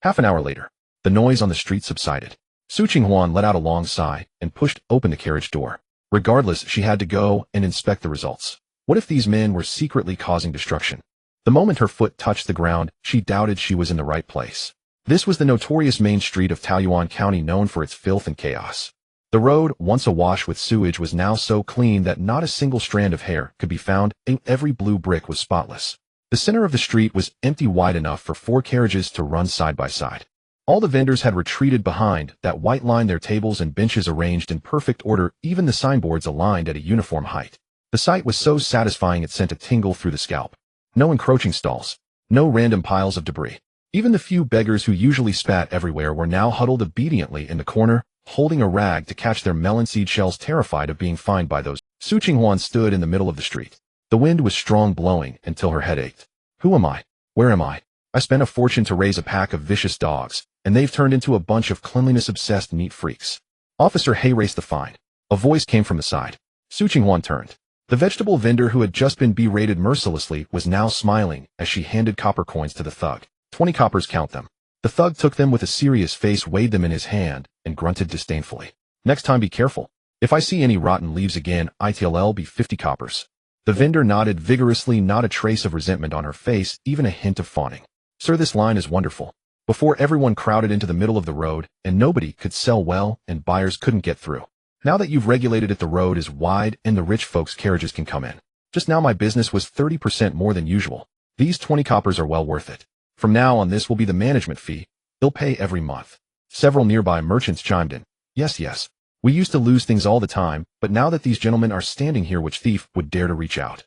Half an hour later, the noise on the street subsided. Qinghuan let out a long sigh and pushed open the carriage door. Regardless, she had to go and inspect the results. What if these men were secretly causing destruction? The moment her foot touched the ground, she doubted she was in the right place. This was the notorious main street of Taoyuan County, known for its filth and chaos. The road, once awash with sewage, was now so clean that not a single strand of hair could be found, and every blue brick was spotless. The center of the street was empty, wide enough for 4 carriages to run side by side. All the vendors had retreated behind that white line, their tables and benches arranged in perfect order, even the signboards aligned at a uniform height. The sight was so satisfying it sent a tingle through the scalp. No encroaching stalls. No random piles of debris. Even the few beggars who usually spat everywhere were now huddled obediently in the corner, holding a rag to catch their melon seed shells, terrified of being fined by those. Qinghuan stood in the middle of the street. The wind was strong, blowing until her head ached. Who am I? Where am I? I spent a fortune to raise a pack of vicious dogs, and they've turned into a bunch of cleanliness-obsessed neat freaks. Officer Hay raced the fine. A voice came from the side. Qinghuan turned. The vegetable vendor who had just been berated mercilessly was now smiling as she handed copper coins to the thug. 20 coppers, count them. The thug took them with a serious face, weighed them in his hand, and grunted disdainfully. Next time be careful. If I see any rotten leaves again, it'll be 50 coppers. The vendor nodded vigorously, not a trace of resentment on her face, even a hint of fawning. Sir, this line is wonderful. Before, everyone crowded into the middle of the road, and nobody could sell well, and buyers couldn't get through. Now that you've regulated it, the road is wide and the rich folks' carriages can come in. Just now my business was 30% more than usual. These 20 coppers are well worth it. From now on, this will be the management fee. They'll pay every month. Several nearby merchants chimed in. Yes, yes. We used to lose things all the time, but now that these gentlemen are standing here, which thief would dare to reach out?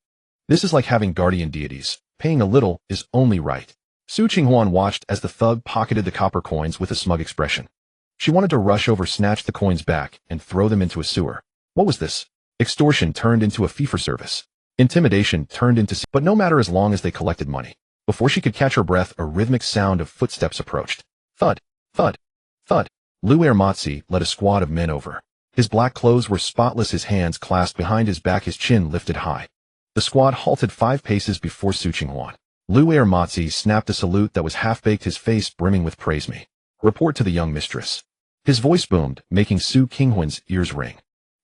This is like having guardian deities. Paying a little is only right. Qinghuan watched as the thug pocketed the copper coins with a smug expression. She wanted to rush over, snatch the coins back, and throw them into a sewer. What was this? Extortion turned into a fee-for-service. Intimidation turned into... But no matter, as long as they collected money. Before she could catch her breath, a rhythmic sound of footsteps approached. Thud, thud, thud. Lu Ermatzi led a squad of men over. His black clothes were spotless, his hands clasped behind his back, his chin lifted high. The squad halted 5 paces before Qinghuan. Lu Ermatzi snapped a salute that was half-baked, his face brimming with praise. Me. Report to the young mistress. His voice boomed, making Qinghuan's ears ring.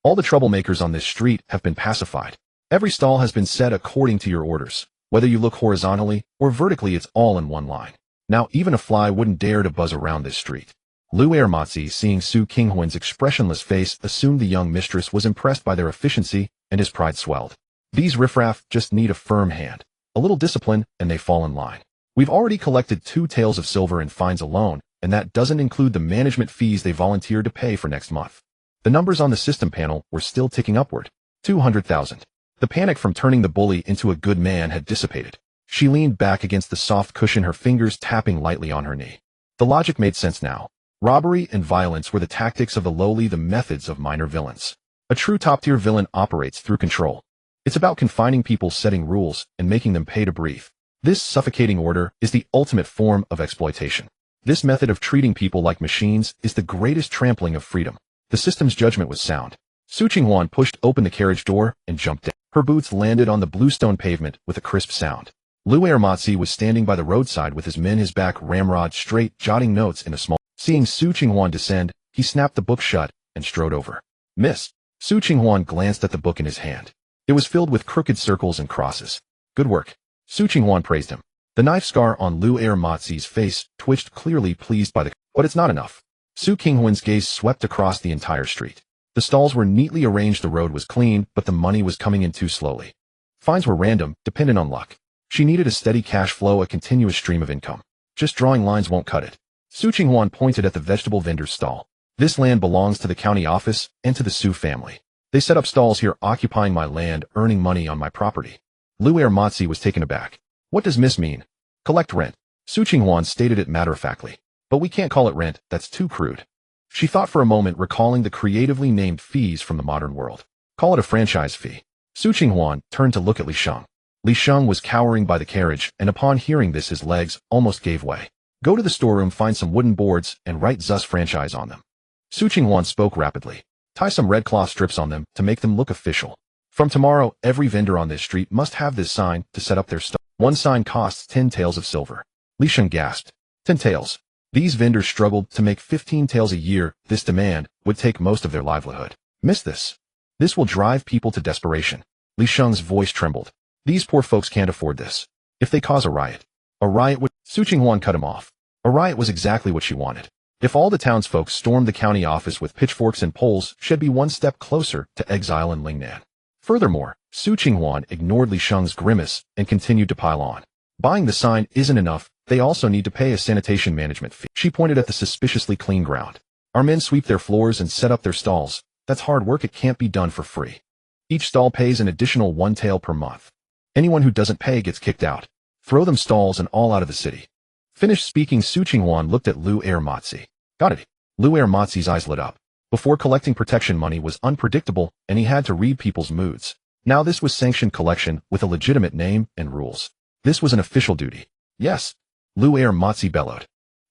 All the troublemakers on this street have been pacified. Every stall has been set according to your orders. Whether you look horizontally or vertically, it's all in one line. Now even a fly wouldn't dare to buzz around this street. Lu Ermatzi, seeing Qinghuan's expressionless face, assumed the young mistress was impressed by their efficiency, and his pride swelled. These riffraff just need a firm hand, a little discipline, and they fall in line. We've already collected 2 taels of silver in fines alone, and that doesn't include the management fees they volunteered to pay for next month. The numbers on the system panel were still ticking upward. 200,000. The panic from turning the bully into a good man had dissipated. She leaned back against the soft cushion, her fingers tapping lightly on her knee. The logic made sense now. Robbery and violence were the tactics of the lowly, the methods of minor villains. A true top-tier villain operates through control. It's about confining people, setting rules, and making them pay to breathe. This suffocating order is the ultimate form of exploitation. This method of treating people like machines is the greatest trampling of freedom. The system's judgment was sound. Qinghuan pushed open the carriage door and jumped down. Her boots landed on the bluestone pavement with a crisp sound. Lu Ermatzi was standing by the roadside with his men, his back ramrod straight, jotting notes in a small... Seeing Qinghuan descend, he snapped the book shut and strode over. Miss. Qinghuan glanced at the book in his hand. It was filled with crooked circles and crosses. Good work. Qinghuan praised him. The knife scar on Lu Ermatzi's face twitched, clearly pleased by the... But it's not enough. Qinghuan's gaze swept across the entire street. The stalls were neatly arranged, the road was clean, but the money was coming in too slowly. Fines were random, dependent on luck. She needed a steady cash flow, a continuous stream of income. Just drawing lines won't cut it. Qinghuan pointed at the vegetable vendor's stall. This land belongs to the county office and to the Su family. They set up stalls here, occupying my land, earning money on my property. Lu Matsi was taken aback. What does Miss mean? Collect rent. Su Qinghuan stated it matter-of-factly. But we can't call it rent, that's too crude. She thought for a moment, recalling the creatively named fees from the modern world. Call it a franchise fee. Su Qinghuan turned to look at Li Sheng. Li Sheng was cowering by the carriage, and upon hearing this his legs almost gave way. Go to the storeroom, find some wooden boards, and write Zus franchise on them. Su Qinghuan spoke rapidly. Tie some red cloth strips on them to make them look official. From tomorrow, every vendor on this street must have this sign to set up their stall. One sign costs 10 taels of silver. Li Sheng gasped. 10 taels. These vendors struggled to make 15 taels a year. This demand would take most of their livelihood. Miss this. This will drive people to desperation. Li Sheng's voice trembled. These poor folks can't afford this. If they cause a riot would— Su Qinghuan cut him off. A riot was exactly what she wanted. If all the townsfolk stormed the county office with pitchforks and poles, she'd be one step closer to Exile and Lingnan. Furthermore, Su Qinghuan ignored Li Sheng's grimace and continued to pile on. Buying the sign isn't enough, they also need to pay a sanitation management fee. She pointed at the suspiciously clean ground. Our men sweep their floors and set up their stalls. That's hard work, it can't be done for free. Each stall pays an additional 1 tael per month. Anyone who doesn't pay gets kicked out. Throw them stalls and all out of the city. Finished speaking, Su Qinghuan looked at Lu Matsi. Got it. Lu Matsi's eyes lit up. Before, collecting protection money was unpredictable, and he had to read people's moods. Now this was sanctioned collection with a legitimate name and rules. This was an official duty. Yes. Lu Matsi bellowed.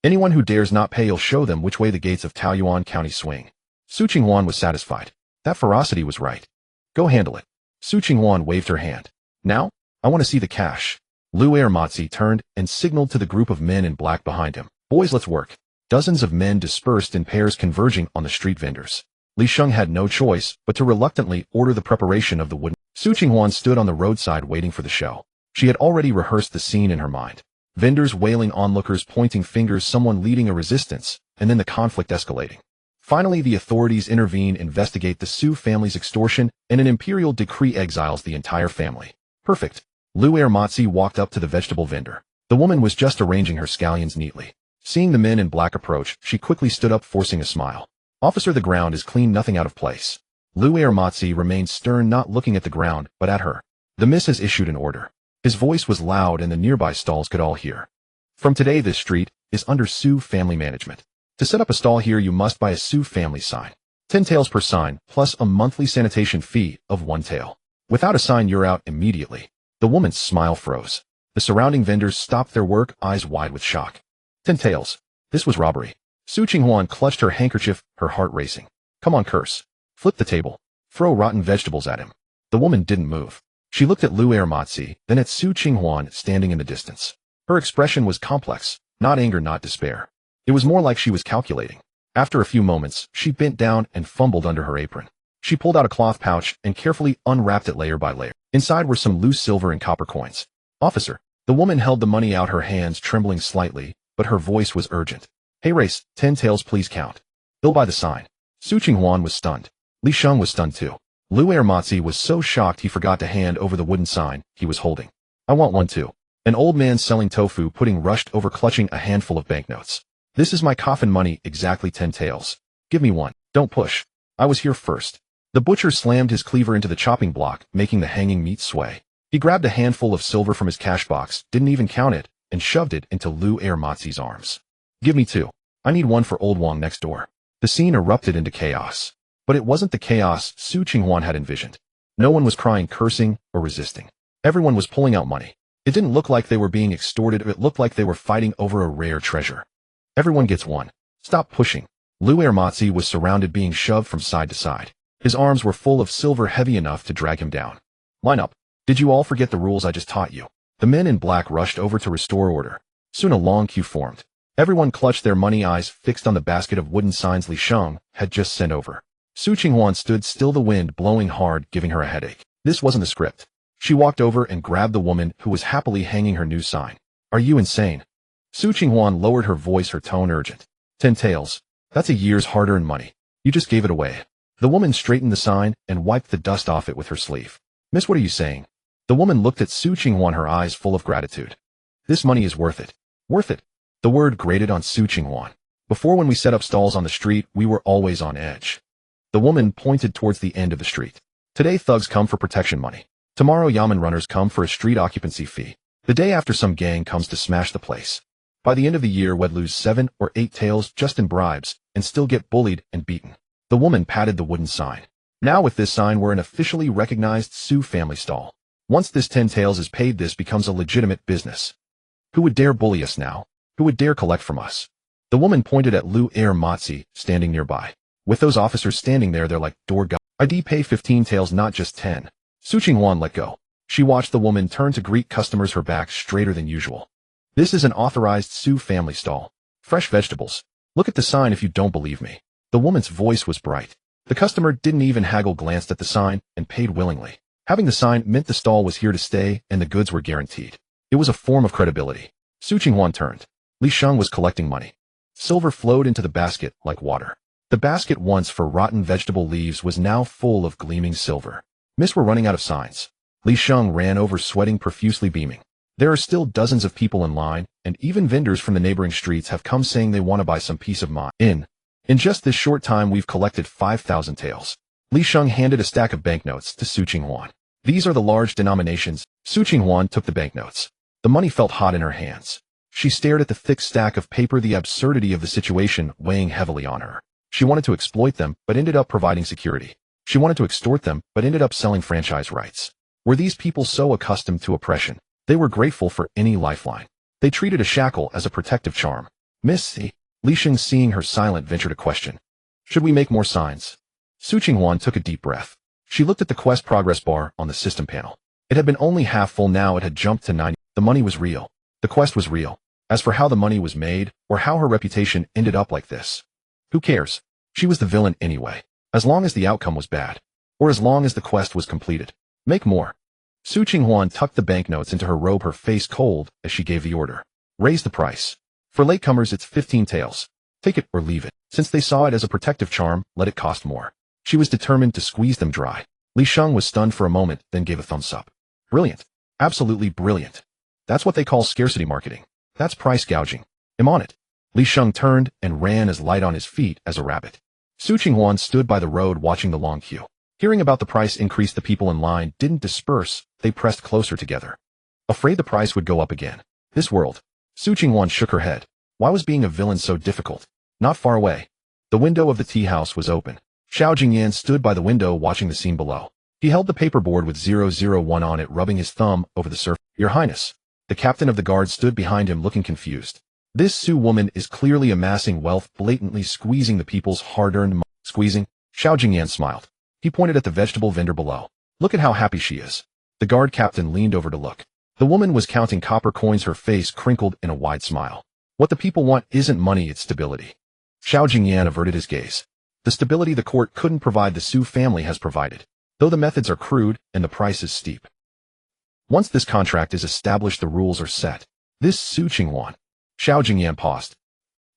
Anyone who dares not pay, you'll show them which way the gates of Taoyuan County swing. Su Qinghuan was satisfied. That ferocity was right. Go handle it. Su Qinghuan waved her hand. Now, I want to see the cash. Lu Matsi turned and signaled to the group of men in black behind him. Boys, let's work. Dozens of men dispersed in pairs, converging on the street vendors. Li Sheng had no choice but to reluctantly order the preparation of the wooden— Su Qinghuan stood on the roadside waiting for the show. She had already rehearsed the scene in her mind. Vendors wailing, onlookers pointing fingers, someone leading a resistance, and then the conflict escalating. Finally, the authorities intervene, investigate the Su family's extortion, and an imperial decree exiles the entire family. Perfect. Lu Matsi walked up to the vegetable vendor. The woman was just arranging her scallions neatly. Seeing the men in black approach, she quickly stood up, forcing a smile. Officer, the ground is clean, nothing out of place. Lu Matsi remained stern, not looking at the ground, but at her. The miss has issued an order. His voice was loud and the nearby stalls could all hear. From today, this street is under Su family management. To set up a stall here, you must buy a Su family sign. 10 taels per sign, plus a monthly sanitation fee of 1 tael. Without a sign, you're out immediately. The woman's smile froze. The surrounding vendors stopped their work, eyes wide with shock. 10 taels. This was robbery. Su Qinghuan clutched her handkerchief, her heart racing. Come on, curse. Flip the table. Throw rotten vegetables at him. The woman didn't move. She looked at Lu Matsi, then at Su Qinghuan standing in the distance. Her expression was complex, not anger, not despair. It was more like she was calculating. After a few moments, she bent down and fumbled under her apron. She pulled out a cloth pouch and carefully unwrapped it layer by layer. Inside were some loose silver and copper coins. Officer. The woman held the money out, her hands trembling slightly, but her voice was urgent. Hey Race, 10 taels please, count. Bill by the sign. Su Qinghuan was stunned. Li Sheng was stunned too. Lu Matsi was so shocked he forgot to hand over the wooden sign he was holding. I want one too. An old man selling tofu pudding rushed over, clutching a handful of banknotes. This is my coffin money, exactly 10 taels. Give me one. Don't push. I was here first. The butcher slammed his cleaver into the chopping block, making the hanging meat sway. He grabbed a handful of silver from his cash box, didn't even count it, and shoved it into Lu Matsi's arms. Give me 2. I need one for old Wang next door. The scene erupted into chaos. But it wasn't the chaos Su Qinghuan had envisioned. No one was crying, cursing, or resisting. Everyone was pulling out money. It didn't look like they were being extorted, it looked like they were fighting over a rare treasure. Everyone gets one. Stop pushing. Lu Matsi was surrounded, being shoved from side to side. His arms were full of silver, heavy enough to drag him down. Line up. Did you all forget the rules I just taught you? The men in black rushed over to restore order. Soon a long queue formed. Everyone clutched their money, eyes fixed on the basket of wooden signs Li Sheng had just sent over. Su Qinghuan stood still, the wind blowing hard, giving her a headache. This wasn't the script. She walked over and grabbed the woman who was happily hanging her new sign. Are you insane? Su Qinghuan lowered her voice, her tone urgent. 10 taels. That's a year's hard-earned money. You just gave it away. The woman straightened the sign and wiped the dust off it with her sleeve. Miss, what are you saying? The woman looked at Su Qinghuan, her eyes full of gratitude. This money is worth it. Worth it. The word grated on Su Qinghuan. Before, when we set up stalls on the street, we were always on edge. The woman pointed towards the end of the street. Today thugs come for protection money. Tomorrow yamen runners come for a street occupancy fee. The day after some gang comes to smash the place. By the end of the year we'd lose 7 or 8 tails just in bribes and still get bullied and beaten. The woman patted the wooden sign. Now with this sign we're an officially recognized Sioux family stall. Once this 10 taels is paid this becomes a legitimate business. Who would dare bully us now? Who would dare collect from us? The woman pointed at Lu Er Motzi standing nearby. With those officers standing there they're like, door guy. I'd pay 15 taels not just 10. Qinghuan let go. She watched the woman turn to greet customers, her back straighter than usual. This is an authorized Sioux family stall. Fresh vegetables. Look at the sign if you don't believe me. The woman's voice was bright. The customer didn't even haggle, glanced at the sign, and paid willingly. Having the sign meant the stall was here to stay and the goods were guaranteed. It was a form of credibility. Qinghuan turned. Li Sheng was collecting money. Silver flowed into the basket like water. The basket, once for rotten vegetable leaves, was now full of gleaming silver. Miss, we're running out of signs. Li Sheng ran over, sweating profusely, beaming. There are still dozens of people in line, and even vendors from the neighboring streets have come saying they want to buy some peace of mind. In just this short time we've collected 5,000 taels. Li Sheng handed a stack of banknotes to Qinghuan. These are the large denominations. Qinghuan took the banknotes. The money felt hot in her hands. She stared at the thick stack of paper, the absurdity of the situation weighing heavily on her. She wanted to exploit them, but ended up providing security. She wanted to extort them, but ended up selling franchise rights. Were these people so accustomed to oppression? They were grateful for any lifeline. They treated a shackle as a protective charm. Miss Li Sheng, seeing her silent, ventured a question. Should we make more signs? Qinghuan took a deep breath. She looked at the quest progress bar on the system panel. It had been only half full, now it had jumped to 90. The money was real. The quest was real. As for how the money was made, or how her reputation ended up like this, who cares? She was the villain anyway. As long as the outcome was bad. Or as long as the quest was completed. Make more. Qinghuan tucked the banknotes into her robe, her face cold as she gave the order. Raise the price. For latecomers it's 15 taels. Take it or leave it. Since they saw it as a protective charm, let it cost more. She was determined to squeeze them dry. Li Sheng was stunned for a moment, then gave a thumbs up. Brilliant. Absolutely brilliant. That's what they call scarcity marketing. That's price gouging. I'm on it. Li Sheng turned and ran as light on his feet as a rabbit. Qinghuan stood by the road watching the long queue. Hearing about the price increase, the people in line didn't disperse, they pressed closer together. Afraid the price would go up again. This world. Qinghuan shook her head. Why was being a villain so difficult? Not far away. The window of the tea house was open. Xiao Jingyan stood by the window watching the scene below. He held the paperboard with 001 on it, rubbing his thumb over the surface. Your Highness. The captain of the guard stood behind him, looking confused. This Sioux woman is clearly amassing wealth, blatantly squeezing the people's hard-earned money. Squeezing? Xiao Jingyan smiled. He pointed at the vegetable vendor below. Look at how happy she is. The guard captain leaned over to look. The woman was counting copper coins, her face crinkled in a wide smile. What the people want isn't money, it's stability. Xiao Jingyan averted his gaze. The stability the court couldn't provide, the Sioux family has provided, though the methods are crude and the price is steep. Once this contract is established, the rules are set. This Qinghuan, Xiao Jingyan paused,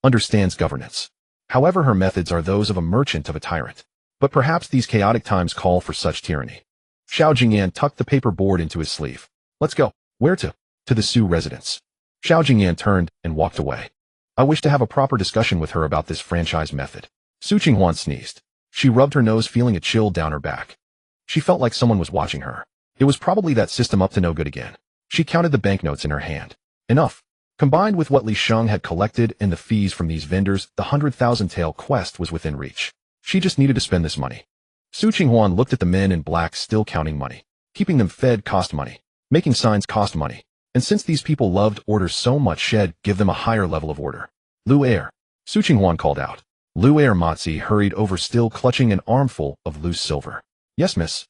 understands governance. However, her methods are those of a merchant, of a tyrant. But perhaps these chaotic times call for such tyranny. Xiao Jingyan tucked the paper board into his sleeve. Let's go. Where to? To the Sioux residence. Xiao Jingyan turned and walked away. I wish to have a proper discussion with her about this franchise method. Qinghuan sneezed. She rubbed her nose, feeling a chill down her back. She felt like someone was watching her. It was probably that system up to no good again. She counted the banknotes in her hand. Enough. Combined with what Li Sheng had collected and the fees from these vendors, the 100,000 tael quest was within reach. She just needed to spend this money. Qinghuan looked at the men in black, still counting money. Keeping them fed cost money. Making signs cost money. And since these people loved order so much, shed give them a higher level of order. Lu Er. Qinghuan called out. Lu Er Motzi hurried over, still clutching an armful of loose silver. Yes, miss.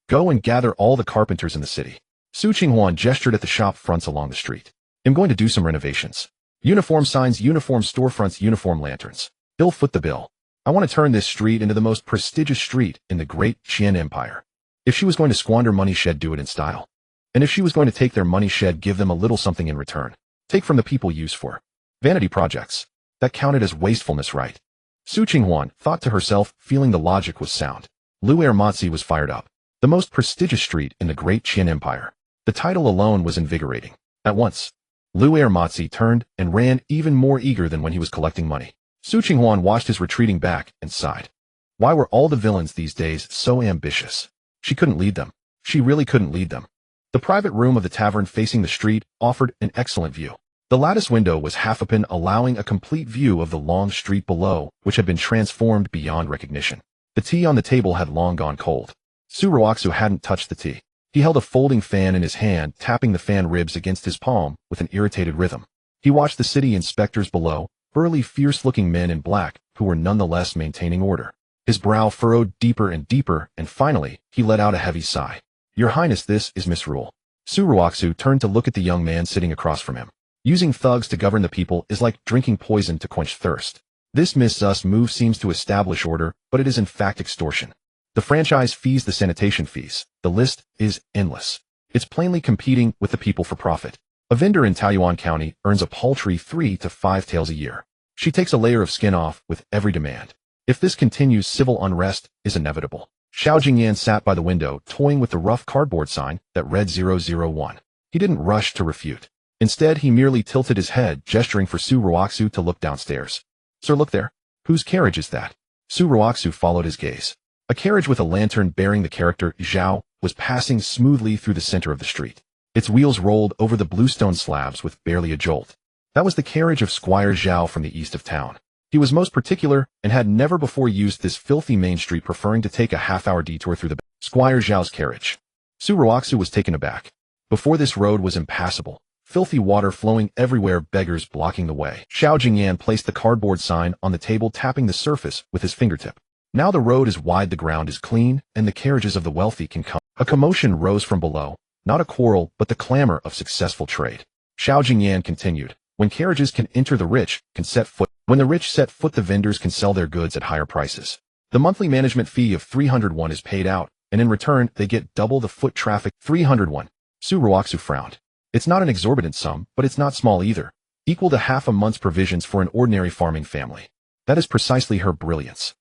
Go and gather all the carpenters in the city. Qinghuan gestured at the shop fronts along the street. I'm going to do some renovations. Uniform signs, uniform storefronts, uniform lanterns. They'll foot the bill. I want to turn this street into the most prestigious street in the great Qian Empire. If she was going to squander money, shed do it in style. And if she was going to take their money, shed give them a little something in return. Take from the people used for vanity projects. That counted as wastefulness, right? Qinghuan thought to herself, feeling the logic was sound. Lu Er Motzi was fired up. The most prestigious street in the great Qian Empire. The title alone was invigorating. At once, Lu Er Motzi turned and ran, even more eager than when he was collecting money. Qinghuan watched his retreating back and sighed. Why were all the villains these days so ambitious? She couldn't lead them. She really couldn't lead them. The private room of the tavern facing the street offered an excellent view. The lattice window was half open, allowing a complete view of the long street below, which had been transformed beyond recognition. The tea on the table had long gone cold. Suruaksu hadn't touched the tea. He held a folding fan in his hand, tapping the fan ribs against his palm with an irritated rhythm. He watched the city inspectors below, burly, fierce-looking men in black, who were nonetheless maintaining order. His brow furrowed deeper and deeper, and finally, he let out a heavy sigh. "Your Highness, this is misrule." Suruaksu turned to look at the young man sitting across from him. Using thugs to govern the people is like drinking poison to quench thirst. This Miss Us move seems to establish order, but it is in fact extortion. The franchise fees, the sanitation fees. The list is endless. It's plainly competing with the people for profit. A vendor in Taoyuan County earns a paltry 3 to 5 taels a year. She takes a layer of skin off with every demand. If this continues, civil unrest is inevitable. Xiao Jingyan sat by the window, toying with the rough cardboard sign that read 001. He didn't rush to refute. Instead, he merely tilted his head, gesturing for Suruaksu to look downstairs. "Sir, look there. Whose carriage is that?" Suruaksu followed his gaze. A carriage with a lantern bearing the character Zhao was passing smoothly through the center of the street. Its wheels rolled over the bluestone slabs with barely a jolt. That was the carriage of Squire Zhao from the east of town. He was most particular and had never before used this filthy main street, preferring to take a half-hour detour through the Squire Zhao's carriage. Suruaksu was taken aback. Before, this road was impassable. Filthy water flowing everywhere, beggars blocking the way. Xiao Jingyan placed the cardboard sign on the table, tapping the surface with his fingertip. Now the road is wide, the ground is clean, and the carriages of the wealthy can come. A commotion rose from below, not a quarrel, but the clamor of successful trade. Xiao Jingyan continued. When carriages can enter, the rich can set foot. When the rich set foot, the vendors can sell their goods at higher prices. The monthly management fee of 301 is paid out, and in return, they get double the foot traffic. 301. Suruaksu frowned. It's not an exorbitant sum, but it's not small either. Equal to half a month's provisions for an ordinary farming family. That is precisely her brilliance.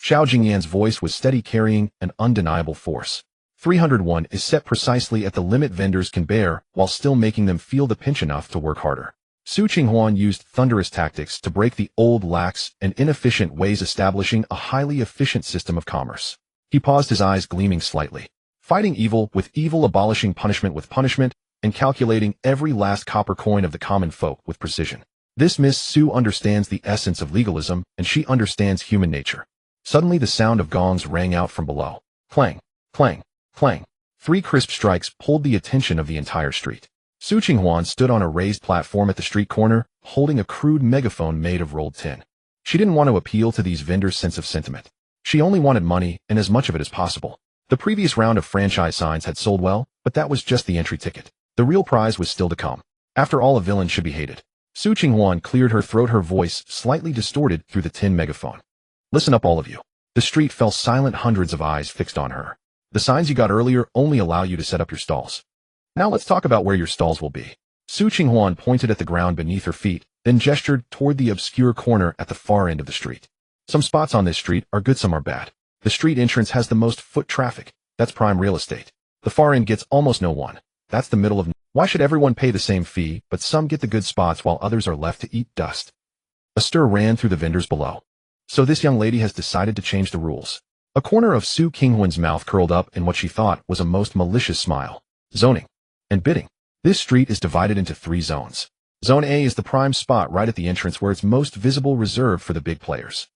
Xiao Jingyan's voice was steady, carrying an undeniable force. 301 is set precisely at the limit vendors can bear, while still making them feel the pinch enough to work harder. Qinghuan used thunderous tactics to break the old, lax, and inefficient ways, establishing a highly efficient system of commerce. He paused, his eyes gleaming slightly. Fighting evil with evil, abolishing punishment with punishment, and calculating every last copper coin of the common folk with precision. This Miss Su understands the essence of legalism, and she understands human nature. Suddenly the sound of gongs rang out from below. Clang, clang, clang. 3 crisp strikes pulled the attention of the entire street. Qinghuan stood on a raised platform at the street corner, holding a crude megaphone made of rolled tin. She didn't want to appeal to these vendors' sense of sentiment. She only wanted money, and as much of it as possible. The previous round of franchise signs had sold well, but that was just the entry ticket. The real prize was still to come. After all, a villain should be hated. Qinghuan cleared her throat, her voice slightly distorted through the tin megaphone. "Listen up, all of you." The street fell silent, hundreds of eyes fixed on her. "The signs you got earlier only allow you to set up your stalls. Now let's talk about where your stalls will be." Qinghuan pointed at the ground beneath her feet, then gestured toward the obscure corner at the far end of the street. "Some spots on this street are good, some are bad. The street entrance has the most foot traffic. That's prime real estate. The far end gets almost no one. That's the middle of... Why should everyone pay the same fee, but some get the good spots while others are left to eat dust?" A stir ran through the vendors below. So this young lady has decided to change the rules. A corner of Su Qinghuan's mouth curled up in what she thought was a most malicious smile. "Zoning and bidding. This street is divided into 3 zones. Zone A is the prime spot right at the entrance, where it's most visible, reserved for the big players.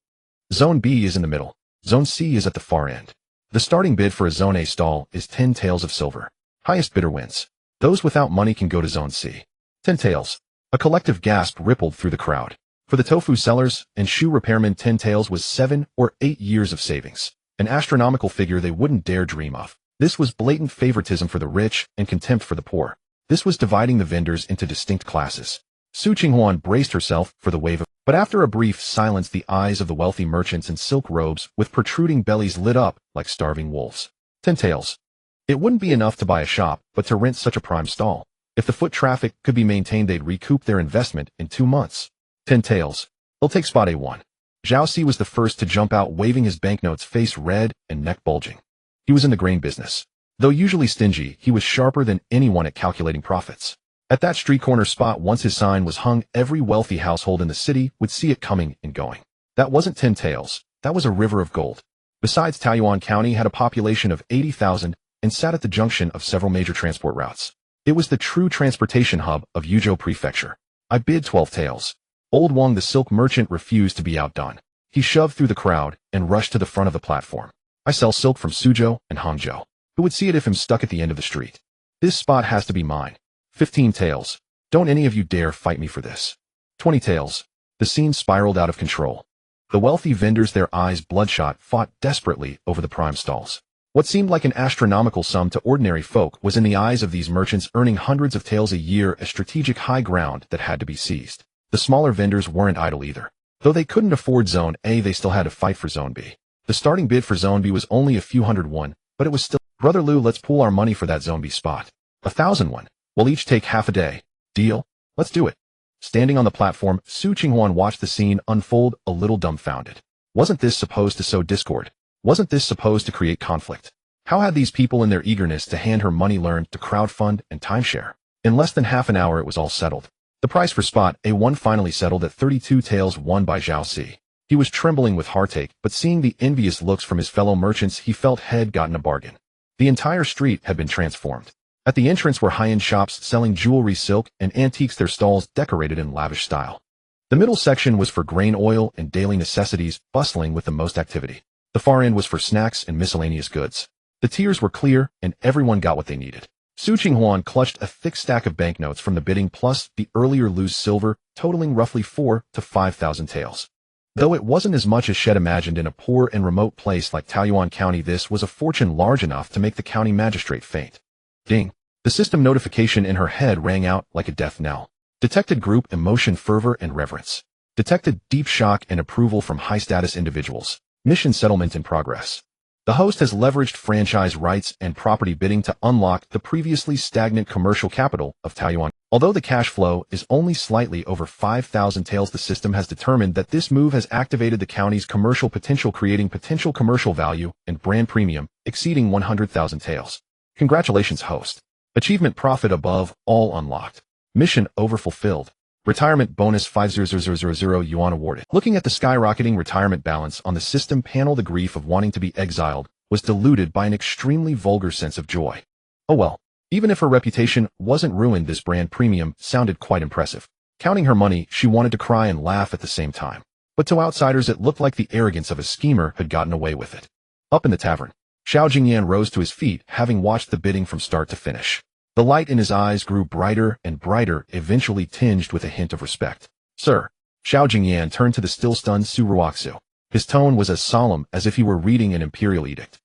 Zone B is in the middle. Zone C is at the far end. The starting bid for a Zone A stall is 10 taels of silver. Highest bidder wins. Those without money can go to Zone C. 10 taels. A collective gasp rippled through the crowd. For the tofu sellers and shoe repairmen, 10 taels was 7 or 8 years of savings. An astronomical figure they wouldn't dare dream of. This was blatant favoritism for the rich and contempt for the poor. This was dividing the vendors into distinct classes. Qinghuan braced herself for the wave of... But after a brief silence, the eyes of the wealthy merchants in silk robes with protruding bellies lit up like starving wolves. 10 taels. It wouldn't be enough to buy a shop, but to rent such a prime stall. If the foot traffic could be maintained, they'd recoup their investment in 2 months. 10 taels. They'll take spot A1. Zhao Si was the first to jump out, waving his banknotes, face red and neck bulging. He was in the grain business. Though usually stingy, he was sharper than anyone at calculating profits. At that street corner spot, once his sign was hung, every wealthy household in the city would see it coming and going. That wasn't 10 taels. That was a river of gold. Besides, Taoyuan County had a population of 80,000 and sat at the junction of several major transport routes. It was the true transportation hub of Youde Prefecture. I bid 12 taels. Old Wang the silk merchant refused to be outdone. He shoved through the crowd and rushed to the front of the platform. I sell silk from Suzhou and Hangzhou. Who would see it if I'm stuck at the end of the street? This spot has to be mine. 15 taels. Don't any of you dare fight me for this. 20 taels. The scene spiraled out of control. The wealthy vendors, their eyes bloodshot, fought desperately over the prime stalls. What seemed like an astronomical sum to ordinary folk was in the eyes of these merchants earning hundreds of taels a year a strategic high ground that had to be seized. The smaller vendors weren't idle either. Though they couldn't afford Zone A, they still had to fight for Zone B. The starting bid for Zone B was only a few hundred won, but it was still, Brother Liu, let's pool our money for that Zone B spot. 1,000 won. We'll each take half a day. Deal? Let's do it. Standing on the platform, Su Qinghuan watched the scene unfold, a little dumbfounded. Wasn't this supposed to sow discord? Wasn't this supposed to create conflict? How had these people in their eagerness to hand her money learned to crowdfund and timeshare? In less than half an hour it was all settled. The price for spot A1 finally settled at 32 taels won by Zhao Si. He was trembling with heartache, but seeing the envious looks from his fellow merchants, he felt he'd gotten a bargain. The entire street had been transformed. At the entrance were high-end shops selling jewelry, silk, and antiques, their stalls decorated in lavish style. The middle section was for grain, oil, and daily necessities, bustling with the most activity. The far end was for snacks and miscellaneous goods. The tiers were clear, and everyone got what they needed. Su Qinghuan clutched a thick stack of banknotes from the bidding plus the earlier loose silver, totaling roughly 4,000 to 5,000 taels. Though it wasn't as much as Shed imagined in a poor and remote place like Taoyuan County, this was a fortune large enough to make the county magistrate faint. Ding. The system notification in her head rang out like a death knell. Detected group emotion, fervor, and reverence. Detected deep shock and approval from high-status individuals. Mission settlement in progress. The host has leveraged franchise rights and property bidding to unlock the previously stagnant commercial capital of Taoyuan. Although the cash flow is only slightly over 5,000 taels, the system has determined that this move has activated the county's commercial potential, creating potential commercial value and brand premium exceeding 100,000 taels. Congratulations, host. Achievement profit above all unlocked. Mission overfulfilled. Retirement bonus 5,000 yuan awarded. Looking at the skyrocketing retirement balance on the system panel, the grief of wanting to be exiled was diluted by an extremely vulgar sense of joy. Oh well, even if her reputation wasn't ruined, this brand premium sounded quite impressive. Counting her money, she wanted to cry and laugh at the same time. But to outsiders it looked like the arrogance of a schemer had gotten away with it. Up in the tavern, Xiao Jingyan rose to his feet, having watched the bidding from start to finish. The light in his eyes grew brighter and brighter, eventually tinged with a hint of respect. Sir. Xiao Jingyan turned to the still-stunned Su Ruoxu. His tone was as solemn as if he were reading an imperial edict.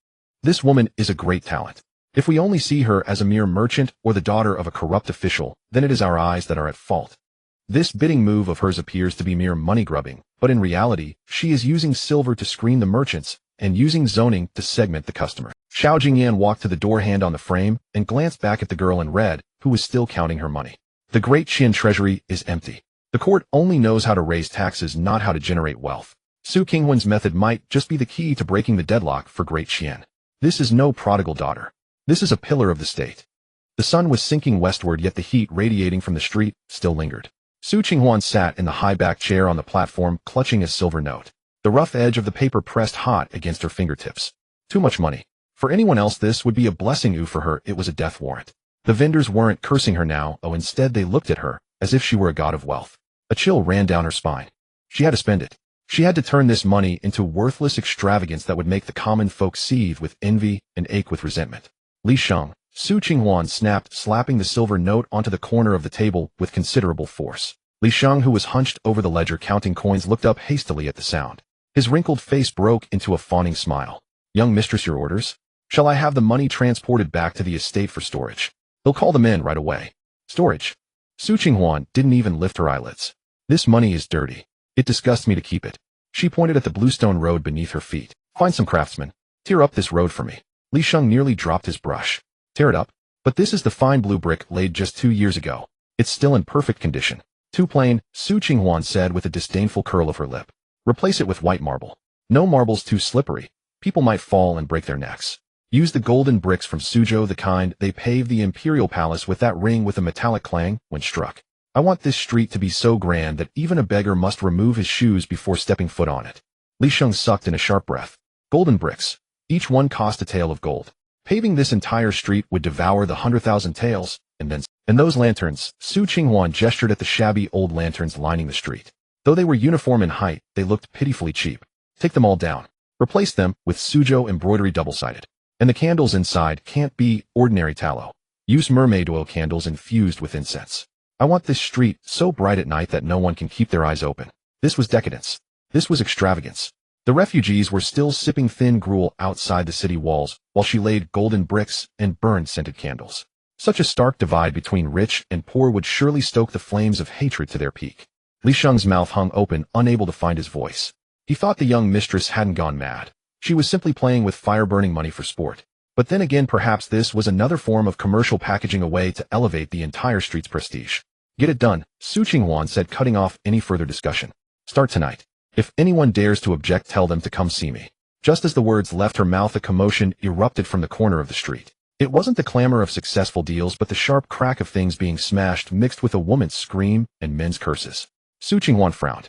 This woman is a great talent. If we only see her as a mere merchant or the daughter of a corrupt official, then it is our eyes that are at fault. This bidding move of hers appears to be mere money grubbing, but in reality, she is using silver to screen the merchants and using zoning to segment the customer. Xiao Jingyan walked to the door, hand on the frame, and glanced back at the girl in red, who was still counting her money. The Great Qian treasury is empty. The court only knows how to raise taxes, not how to generate wealth. Su Qinghuan's method might just be the key to breaking the deadlock for Great Qian. This is no prodigal daughter. This is a pillar of the state. The sun was sinking westward, yet the heat radiating from the street still lingered. Su Qinghuan sat in the high-backed chair on the platform, clutching a silver note. The rough edge of the paper pressed hot against her fingertips. Too much money. For anyone else this would be a blessing, for her it was a death warrant. The vendors weren't cursing her now, instead they looked at her as if she were a god of wealth. A chill ran down her spine. She had to spend it. She had to turn this money into worthless extravagance that would make the common folk seethe with envy and ache with resentment. Li Sheng. Su Qinghuan snapped, slapping the silver note onto the corner of the table with considerable force. Li Sheng, who was hunched over the ledger counting coins, looked up hastily at the sound. His wrinkled face broke into a fawning smile. Young mistress, your orders? Shall I have the money transported back to the estate for storage? They'll call them in right away. Storage? Su Qinghuan didn't even lift her eyelids. This money is dirty. It disgusts me to keep it. She pointed at the bluestone road beneath her feet. Find some craftsmen. Tear up this road for me. Li Sheng nearly dropped his brush. Tear it up? But this is the fine blue brick laid just 2 years ago. It's still in perfect condition. Too plain, Su Qinghuan said with a disdainful curl of her lip. Replace it with white marble. No marble's too slippery. People might fall and break their necks. Use the golden bricks from Suzhou, the kind they pave the imperial palace with, that ring with a metallic clang when struck. I want this street to be so grand that even a beggar must remove his shoes before stepping foot on it. Li Sheng sucked in a sharp breath. Golden bricks. Each one cost a tael of gold. Paving this entire street would devour the 100,000 taels, and those lanterns. Su Qinghuan gestured at the shabby old lanterns lining the street. Though they were uniform in height, they looked pitifully cheap. Take them all down. Replace them with Suzhou embroidery double-sided. And the candles inside can't be ordinary tallow. Use mermaid oil candles infused with incense. I want this street so bright at night that no one can keep their eyes open. This was decadence. This was extravagance. The refugees were still sipping thin gruel outside the city walls while she laid golden bricks and burned scented candles. Such a stark divide between rich and poor would surely stoke the flames of hatred to their peak. Li Sheng's mouth hung open, unable to find his voice. He thought the young mistress hadn't gone mad. She was simply playing with fire-burning money for sport. But then again, perhaps this was another form of commercial packaging, a way to elevate the entire street's prestige. Get it done, Su Qinghuan said, cutting off any further discussion. Start tonight. If anyone dares to object, tell them to come see me. Just as the words left her mouth, a commotion erupted from the corner of the street. It wasn't the clamor of successful deals, but the sharp crack of things being smashed, mixed with a woman's scream and men's curses. Su Qinghuan frowned.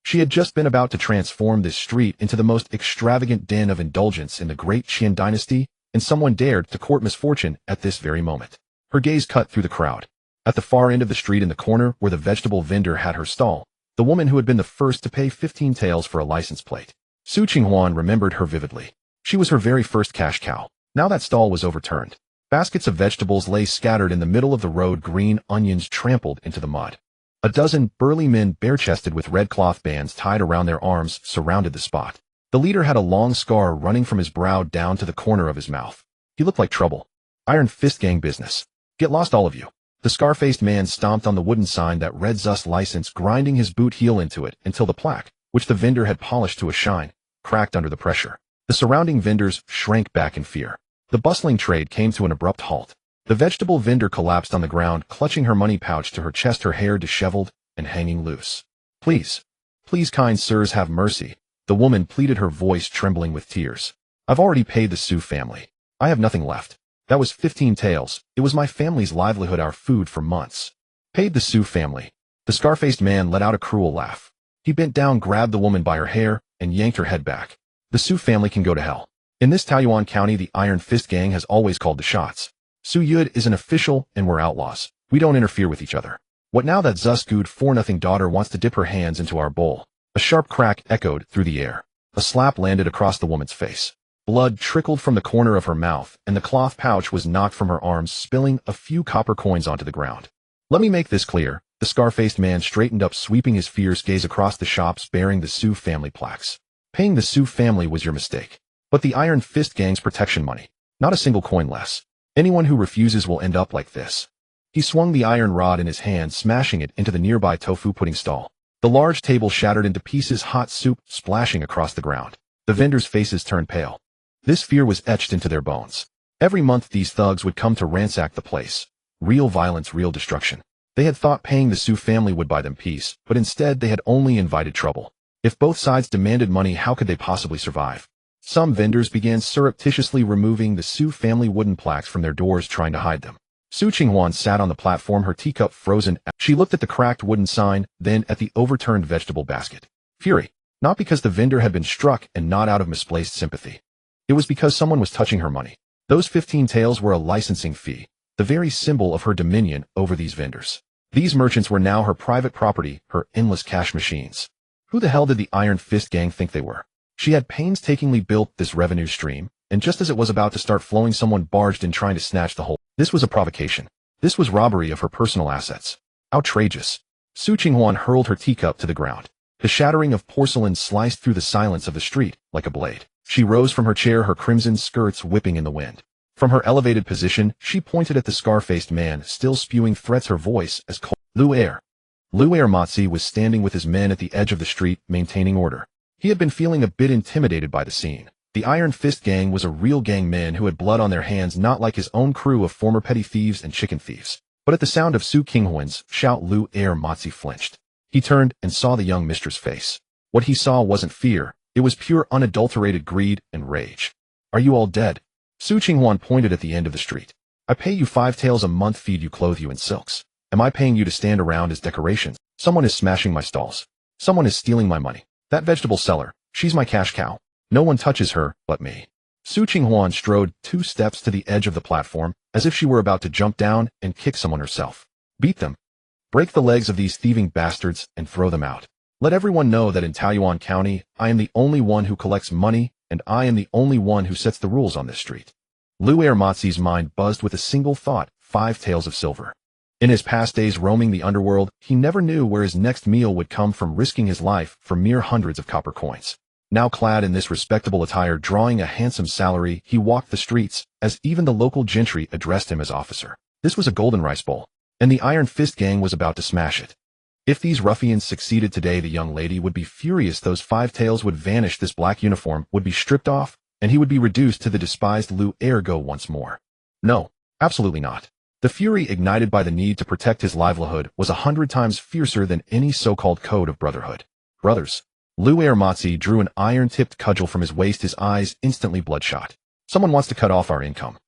She had just been about to transform this street into the most extravagant den of indulgence in the great Qian dynasty, and someone dared to court misfortune at this very moment. Her gaze cut through the crowd. At the far end of the street, in the corner where the vegetable vendor had her stall, the woman who had been the first to pay 15 taels for a license plate. Su Qinghuan remembered her vividly. She was her very first cash cow. Now that stall was overturned. Baskets of vegetables lay scattered in the middle of the road, green onions trampled into the mud. A dozen burly men, bare-chested with red cloth bands tied around their arms, surrounded the spot. The leader had a long scar running from his brow down to the corner of his mouth. He looked like trouble. Iron Fist Gang business. Get lost, all of you. The scar-faced man stomped on the wooden sign that read "Zus License," grinding his boot heel into it until the plaque, which the vendor had polished to a shine, cracked under the pressure. The surrounding vendors shrank back in fear. The bustling trade came to an abrupt halt. The vegetable vendor collapsed on the ground, clutching her money pouch to her chest, her hair disheveled and hanging loose. Please, kind sirs, have mercy, the woman pleaded, her voice trembling with tears. I've already paid the Su family. I have nothing left. That was 15 taels. It was my family's livelihood, our food for months. Paid the Su family. The scar-faced man let out a cruel laugh. He bent down, grabbed the woman by her hair, and yanked her head back. The Su family can go to hell. In this Taoyuan County, the Iron Fist Gang has always called the shots. Su Youde is an official, and we're outlaws. We don't interfere with each other. What now that Zus Good for nothing daughter wants to dip her hands into our bowl? A sharp crack echoed through the air. A slap landed across the woman's face. Blood trickled from the corner of her mouth, and the cloth pouch was knocked from her arms, spilling a few copper coins onto the ground. Let me make this clear. The scar-faced man straightened up, sweeping his fierce gaze across the shops bearing the Su family plaques. Paying the Su family was your mistake. But the Iron Fist Gang's protection money. Not a single coin less. Anyone who refuses will end up like this. He swung the iron rod in his hand, smashing it into the nearby tofu pudding stall. The large table shattered into pieces, hot soup splashing across the ground. The vendors' faces turned pale. This fear was etched into their bones. Every month these thugs would come to ransack the place. Real violence, real destruction. They had thought paying the Su family would buy them peace, but instead they had only invited trouble. If both sides demanded money, how could they possibly survive? Some vendors began surreptitiously removing the Su family wooden plaques from their doors, trying to hide them. Su Qinghuan sat on the platform, her teacup frozen. She looked at the cracked wooden sign, then at the overturned vegetable basket. Fury. Not because the vendor had been struck, and not out of misplaced sympathy. It was because someone was touching her money. Those 15 taels were a licensing fee, the very symbol of her dominion over these vendors. These merchants were now her private property, her endless cash machines. Who the hell did the Iron Fist Gang think they were? She had painstakingly built this revenue stream, and just as it was about to start flowing, someone barged in, trying to snatch the whole. This was a provocation. This was robbery of her personal assets. Outrageous. Su Qinghuan hurled her teacup to the ground. The shattering of porcelain sliced through the silence of the street like a blade. She rose from her chair, her crimson skirts whipping in the wind. From her elevated position, she pointed at the scar-faced man, still spewing threats, her voice as cold. Lu'er Matzi was standing with his men at the edge of the street, maintaining order. He had been feeling a bit intimidated by the scene. The Iron Fist Gang was a real gang, men who had blood on their hands, not like his own crew of former petty thieves and chicken thieves. But at the sound of Su Qinghuan's shout, Lu'er Matzi flinched. He turned and saw the young mistress' face. What he saw wasn't fear. It was pure, unadulterated greed and rage. Are you all dead? Su Qinghuan pointed at the end of the street. I pay you 5 taels a month, feed you, clothe you in silks. Am I paying you to stand around as decorations? Someone is smashing my stalls. Someone is stealing my money. That vegetable seller, she's my cash cow. No one touches her but me. Su Qinghuan strode 2 steps to the edge of the platform, as if she were about to jump down and kick someone herself. Beat them. Break the legs of these thieving bastards and throw them out. Let everyone know that in Taoyuan County, I am the only one who collects money, and I am the only one who sets the rules on this street. Lu Ermatzi's mind buzzed with a single thought: 5 taels of silver. In his past days roaming the underworld, he never knew where his next meal would come from, risking his life for mere hundreds of copper coins. Now clad in this respectable attire, drawing a handsome salary, he walked the streets, as even the local gentry addressed him as officer. This was a golden rice bowl, and the Iron Fist gang was about to smash it. If these ruffians succeeded today, the young lady would be furious. Those 5 taels would vanish, this black uniform would be stripped off, and he would be reduced to the despised Lu Ergo once more. No, absolutely not. The fury ignited by the need to protect his livelihood was 100 times fiercer than any so-called code of brotherhood. Brothers. Lu Ermatzi drew an iron-tipped cudgel from his waist, his eyes instantly bloodshot. Someone wants to cut off our income.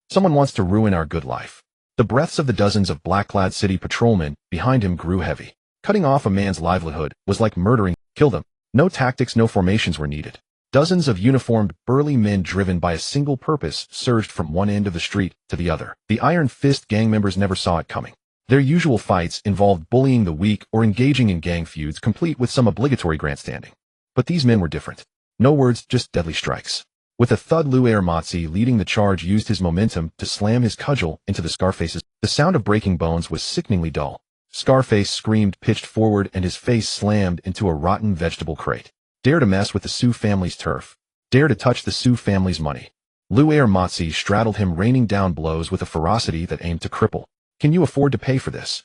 Someone wants to ruin our good life. The breaths of the dozens of black-clad city patrolmen behind him grew heavy. Cutting off a man's livelihood was like murdering. Kill them. No tactics, no formations were needed. Dozens of uniformed, burly men driven by a single purpose surged from one end of the street to the other. The Iron Fist gang members never saw it coming. Their usual fights involved bullying the weak or engaging in gang feuds, complete with some obligatory grandstanding. But these men were different. No words, just deadly strikes. With a thud, Lu Ermatzi, leading the charge, used his momentum to slam his cudgel into the Scarface's. The sound of breaking bones was sickeningly dull. Scarface screamed, pitched forward, and his face slammed into a rotten vegetable crate. Dare to mess with the Su family's turf. Dare to touch the Su family's money. Lu Ermatzi straddled him, raining down blows with a ferocity that aimed to cripple. Can you afford to pay for this?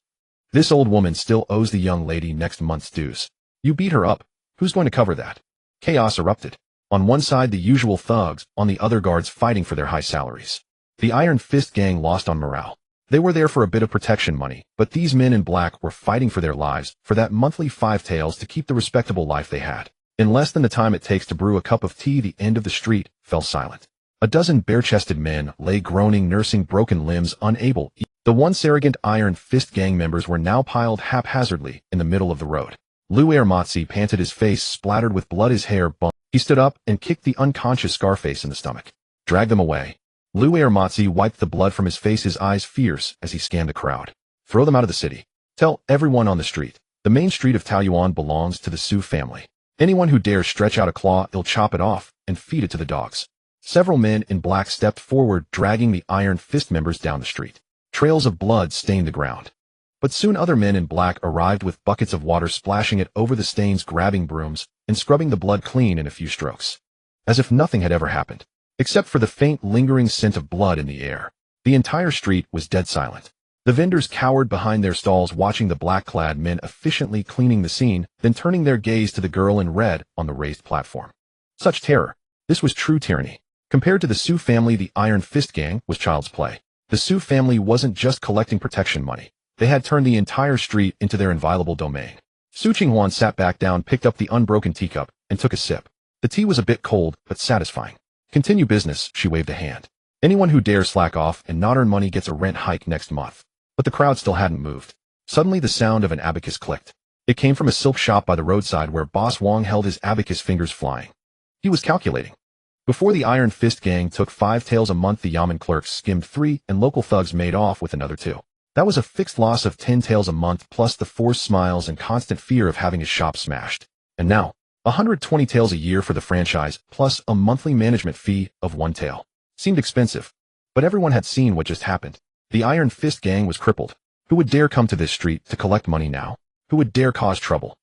This old woman still owes the young lady next month's dues. You beat her up. Who's going to cover that? Chaos erupted. On one side, the usual thugs, on the other, guards fighting for their high salaries. The Iron Fist gang lost on morale. They were there for a bit of protection money, but these men in black were fighting for their lives, for that monthly 5 taels to keep the respectable life they had. In less than the time it takes to brew a cup of tea, the end of the street fell silent. A dozen bare-chested men lay groaning, nursing broken limbs, unable. The once arrogant Iron Fist gang members were now piled haphazardly in the middle of the road. Lu Ermatzi panted, his face splattered with blood, his hair bumped. He stood up and kicked the unconscious Scarface in the stomach. Drag them away. Lu Ermatzi wiped the blood from his face, his eyes fierce as he scanned the crowd. Throw them out of the city. Tell everyone on the street. The main street of Taoyuan belongs to the Su family. Anyone who dares stretch out a claw, they'll chop it off and feed it to the dogs. Several men in black stepped forward, dragging the Iron Fist members down the street. Trails of blood stained the ground. But soon other men in black arrived with buckets of water, splashing it over the stains, grabbing brooms, and scrubbing the blood clean in a few strokes. As if nothing had ever happened, except for the faint, lingering scent of blood in the air. The entire street was dead silent. The vendors cowered behind their stalls, watching the black-clad men efficiently cleaning the scene, then turning their gaze to the girl in red on the raised platform. Such terror. This was true tyranny. Compared to the Su family, the Iron Fist gang was child's play. The Su family wasn't just collecting protection money. They had turned the entire street into their inviolable domain. Su Qinghuan sat back down, picked up the unbroken teacup, and took a sip. The tea was a bit cold, but satisfying. Continue business, she waved a hand. Anyone who dares slack off and not earn money gets a rent hike next month. But the crowd still hadn't moved. Suddenly the sound of an abacus clicked. It came from a silk shop by the roadside, where Boss Wong held his abacus, fingers flying. He was calculating. Before the Iron Fist gang took 5 taels a month, the Yamen clerks skimmed 3, and local thugs made off with another 2. That was a fixed loss of 10 taels a month, plus the forced smiles and constant fear of having his shop smashed. And now, 120 taels a year for the franchise, plus a monthly management fee of 1 tael. Seemed expensive. But everyone had seen what just happened. The Iron Fist gang was crippled. Who would dare come to this street to collect money now? Who would dare cause trouble?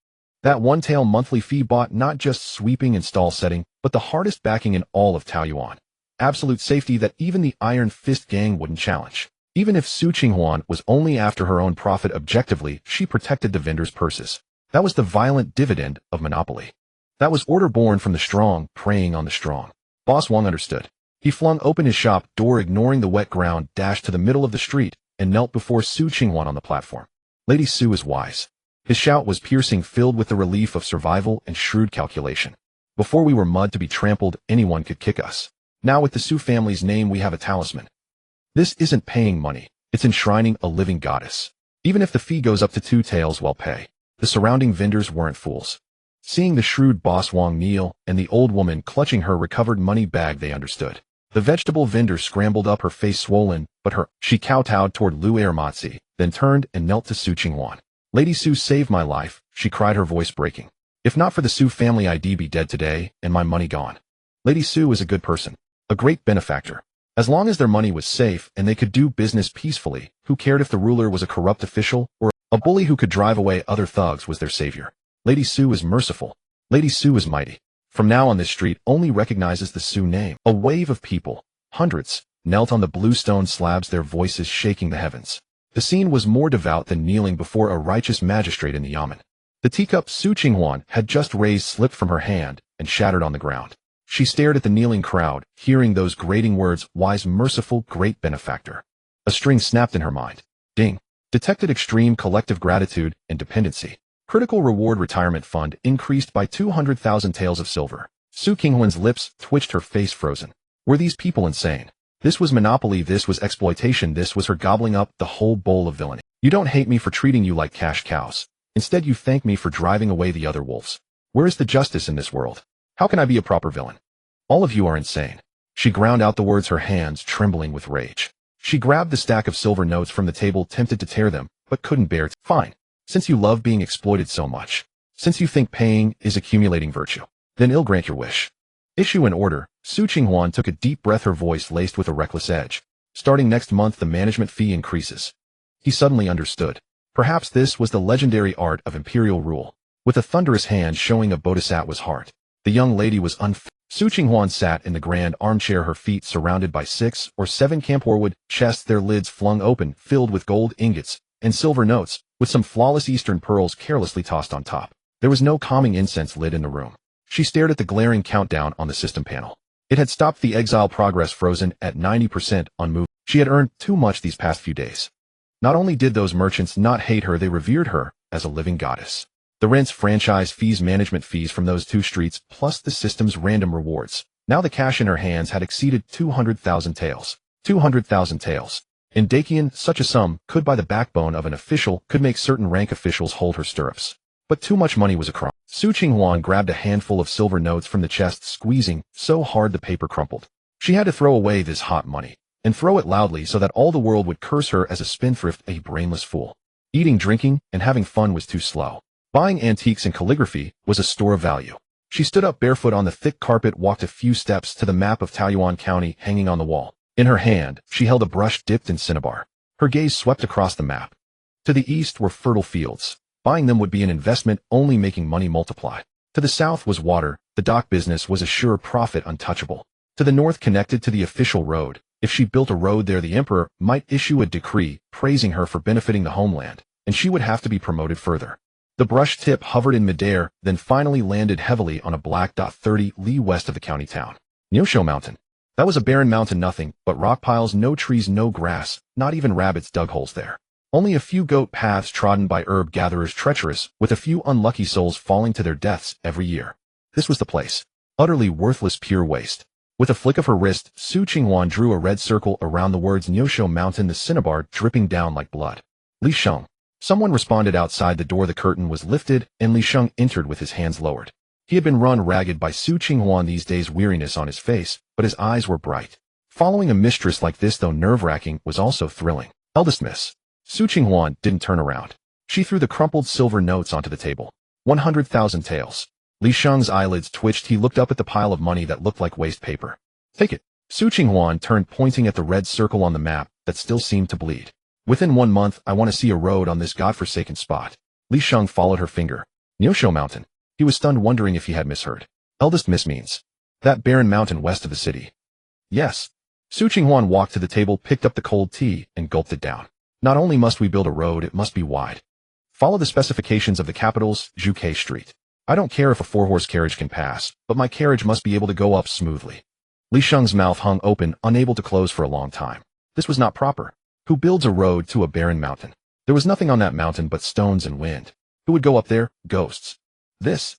That 1 tael monthly fee bought not just sweeping and stall setting, but the hardest backing in all of Taoyuan. Absolute safety that even the Iron Fist gang wouldn't challenge. Even if Su Qinghuan was only after her own profit, objectively, she protected the vendors' purses. That was the violent dividend of monopoly. That was order born from the strong, preying on the strong. Boss Wong understood. He flung open his shop door, ignoring the wet ground, dashed to the middle of the street, and knelt before Su Qinghuan on the platform. Lady Su is wise. His shout was piercing, filled with the relief of survival and shrewd calculation. Before we were mud to be trampled, anyone could kick us. Now with the Su family's name, we have a talisman. This isn't paying money, it's enshrining a living goddess. Even if the fee goes up to 2 taels, well pay. The surrounding vendors weren't fools. Seeing the shrewd boss Wang kneel and the old woman clutching her recovered money bag, they understood. The vegetable vendor scrambled up, her face swollen, but she kowtowed toward Lu Ermatzi, then turned and knelt to Su Qinghuan. Lady Su saved my life, she cried, her voice breaking. If not for the Su family, I'd be dead today and my money gone. Lady Su is a good person, a great benefactor. As long as their money was safe and they could do business peacefully, who cared if the ruler was a corrupt official or a bully who could drive away other thugs was their savior. Lady Su is merciful. Lady Su is mighty. From now on, this street only recognizes the Su name. A wave of people, hundreds, knelt on the blue stone slabs, their voices shaking the heavens. The scene was more devout than kneeling before a righteous magistrate in the yamen. The teacup Su Qinghuan had just raised slipped from her hand and shattered on the ground. She stared at the kneeling crowd, hearing those grating words, wise, merciful, great benefactor. A string snapped in her mind. Ding. Detected extreme collective gratitude and dependency. Critical reward retirement fund increased by 200,000 taels of silver. Su Qinghuan's lips twitched, her face frozen. Were these people insane? This was monopoly, this was exploitation, this was her gobbling up the whole bowl of villainy. You don't hate me for treating you like cash cows. Instead you thank me for driving away the other wolves. Where is the justice in this world? How can I be a proper villain? All of you are insane. She ground out the words, her hands trembling with rage. She grabbed the stack of silver notes from the table, tempted to tear them, but couldn't bear to. Fine. Since you love being exploited so much, since you think paying is accumulating virtue, then I'll grant your wish. Issue an order. Su Qinghuan took a deep breath, her voice laced with a reckless edge. Starting next month, the management fee increases. He suddenly understood. Perhaps this was the legendary art of imperial rule. With a thunderous hand showing a bodhisattva's heart, the young lady was Su Qinghuan sat in the grand armchair, her feet surrounded by 6 or 7 camphorwood chests, their lids flung open, filled with gold ingots and silver notes, with some flawless Eastern pearls carelessly tossed on top. There was no calming incense lit in the room. She stared at the glaring countdown on the system panel. It had stopped the Exile progress, frozen at 90% on move. She had earned too much these past few days. Not only did those merchants not hate her, they revered her as a living goddess. The rents, franchise fees, management fees from those 2 streets, plus the system's random rewards. Now the cash in her hands had exceeded 200,000 taels. 200,000 taels. In Dakian, such a sum could buy the backbone of an official, could make certain rank officials hold her stirrups. But too much money was a crime. Su Qinghuan grabbed a handful of silver notes from the chest, squeezing so hard the paper crumpled. She had to throw away this hot money, and throw it loudly so that all the world would curse her as a spendthrift, a brainless fool. Eating, drinking, and having fun was too slow. Buying antiques and calligraphy was a store of value. She stood up barefoot on the thick carpet, walked a few steps to the map of Taoyuan County hanging on the wall. In her hand, she held a brush dipped in cinnabar. Her gaze swept across the map. To the east were fertile fields. Buying them would be an investment, only making money multiply. To the south was water. The dock business was a sure profit, untouchable. To the north, connected to the official road. If she built a road there, the emperor might issue a decree praising her for benefiting the homeland, and she would have to be promoted further. The brush tip hovered in midair, then finally landed heavily on a black dot 30 li west of the county town. Neosho Mountain. That was a barren mountain, nothing but rock piles, no trees, no grass, not even rabbits dug holes there. Only a few goat paths trodden by herb gatherers, treacherous, with a few unlucky souls falling to their deaths every year. This was the place. Utterly worthless, pure waste. With a flick of her wrist, Su Qinghuan drew a red circle around the words Neosho Mountain, the cinnabar dripping down like blood. Li Sheng. Someone responded outside the door. The curtain was lifted, and Li Sheng entered with his hands lowered. He had been run ragged by Su Qinghuan these days, weariness on his face, but his eyes were bright. Following a mistress like this, though nerve-wracking, was also thrilling. Eldest miss. Su Qinghuan didn't turn around. She threw the crumpled silver notes onto the table. 100,000 taels. Li Sheng's eyelids twitched. He looked up at the pile of money that looked like waste paper. Take it. Su Qinghuan turned, pointing at the red circle on the map that still seemed to bleed. Within 1 month, I want to see a road on this godforsaken spot. Li Sheng followed her finger. Neosho Mountain. He was stunned, wondering if he had misheard. Eldest miss means that barren mountain west of the city. Yes. Su Qinghuan walked to the table, picked up the cold tea, and gulped it down. Not only must we build a road, it must be wide. Follow the specifications of the capital's Zhuke Street. I don't care if a 4-horse carriage can pass, but my carriage must be able to go up smoothly. Li Sheng's mouth hung open, unable to close for a long time. This was not proper. Who builds a road to a barren mountain? There was nothing on that mountain but stones and wind. Who would go up there? Ghosts. This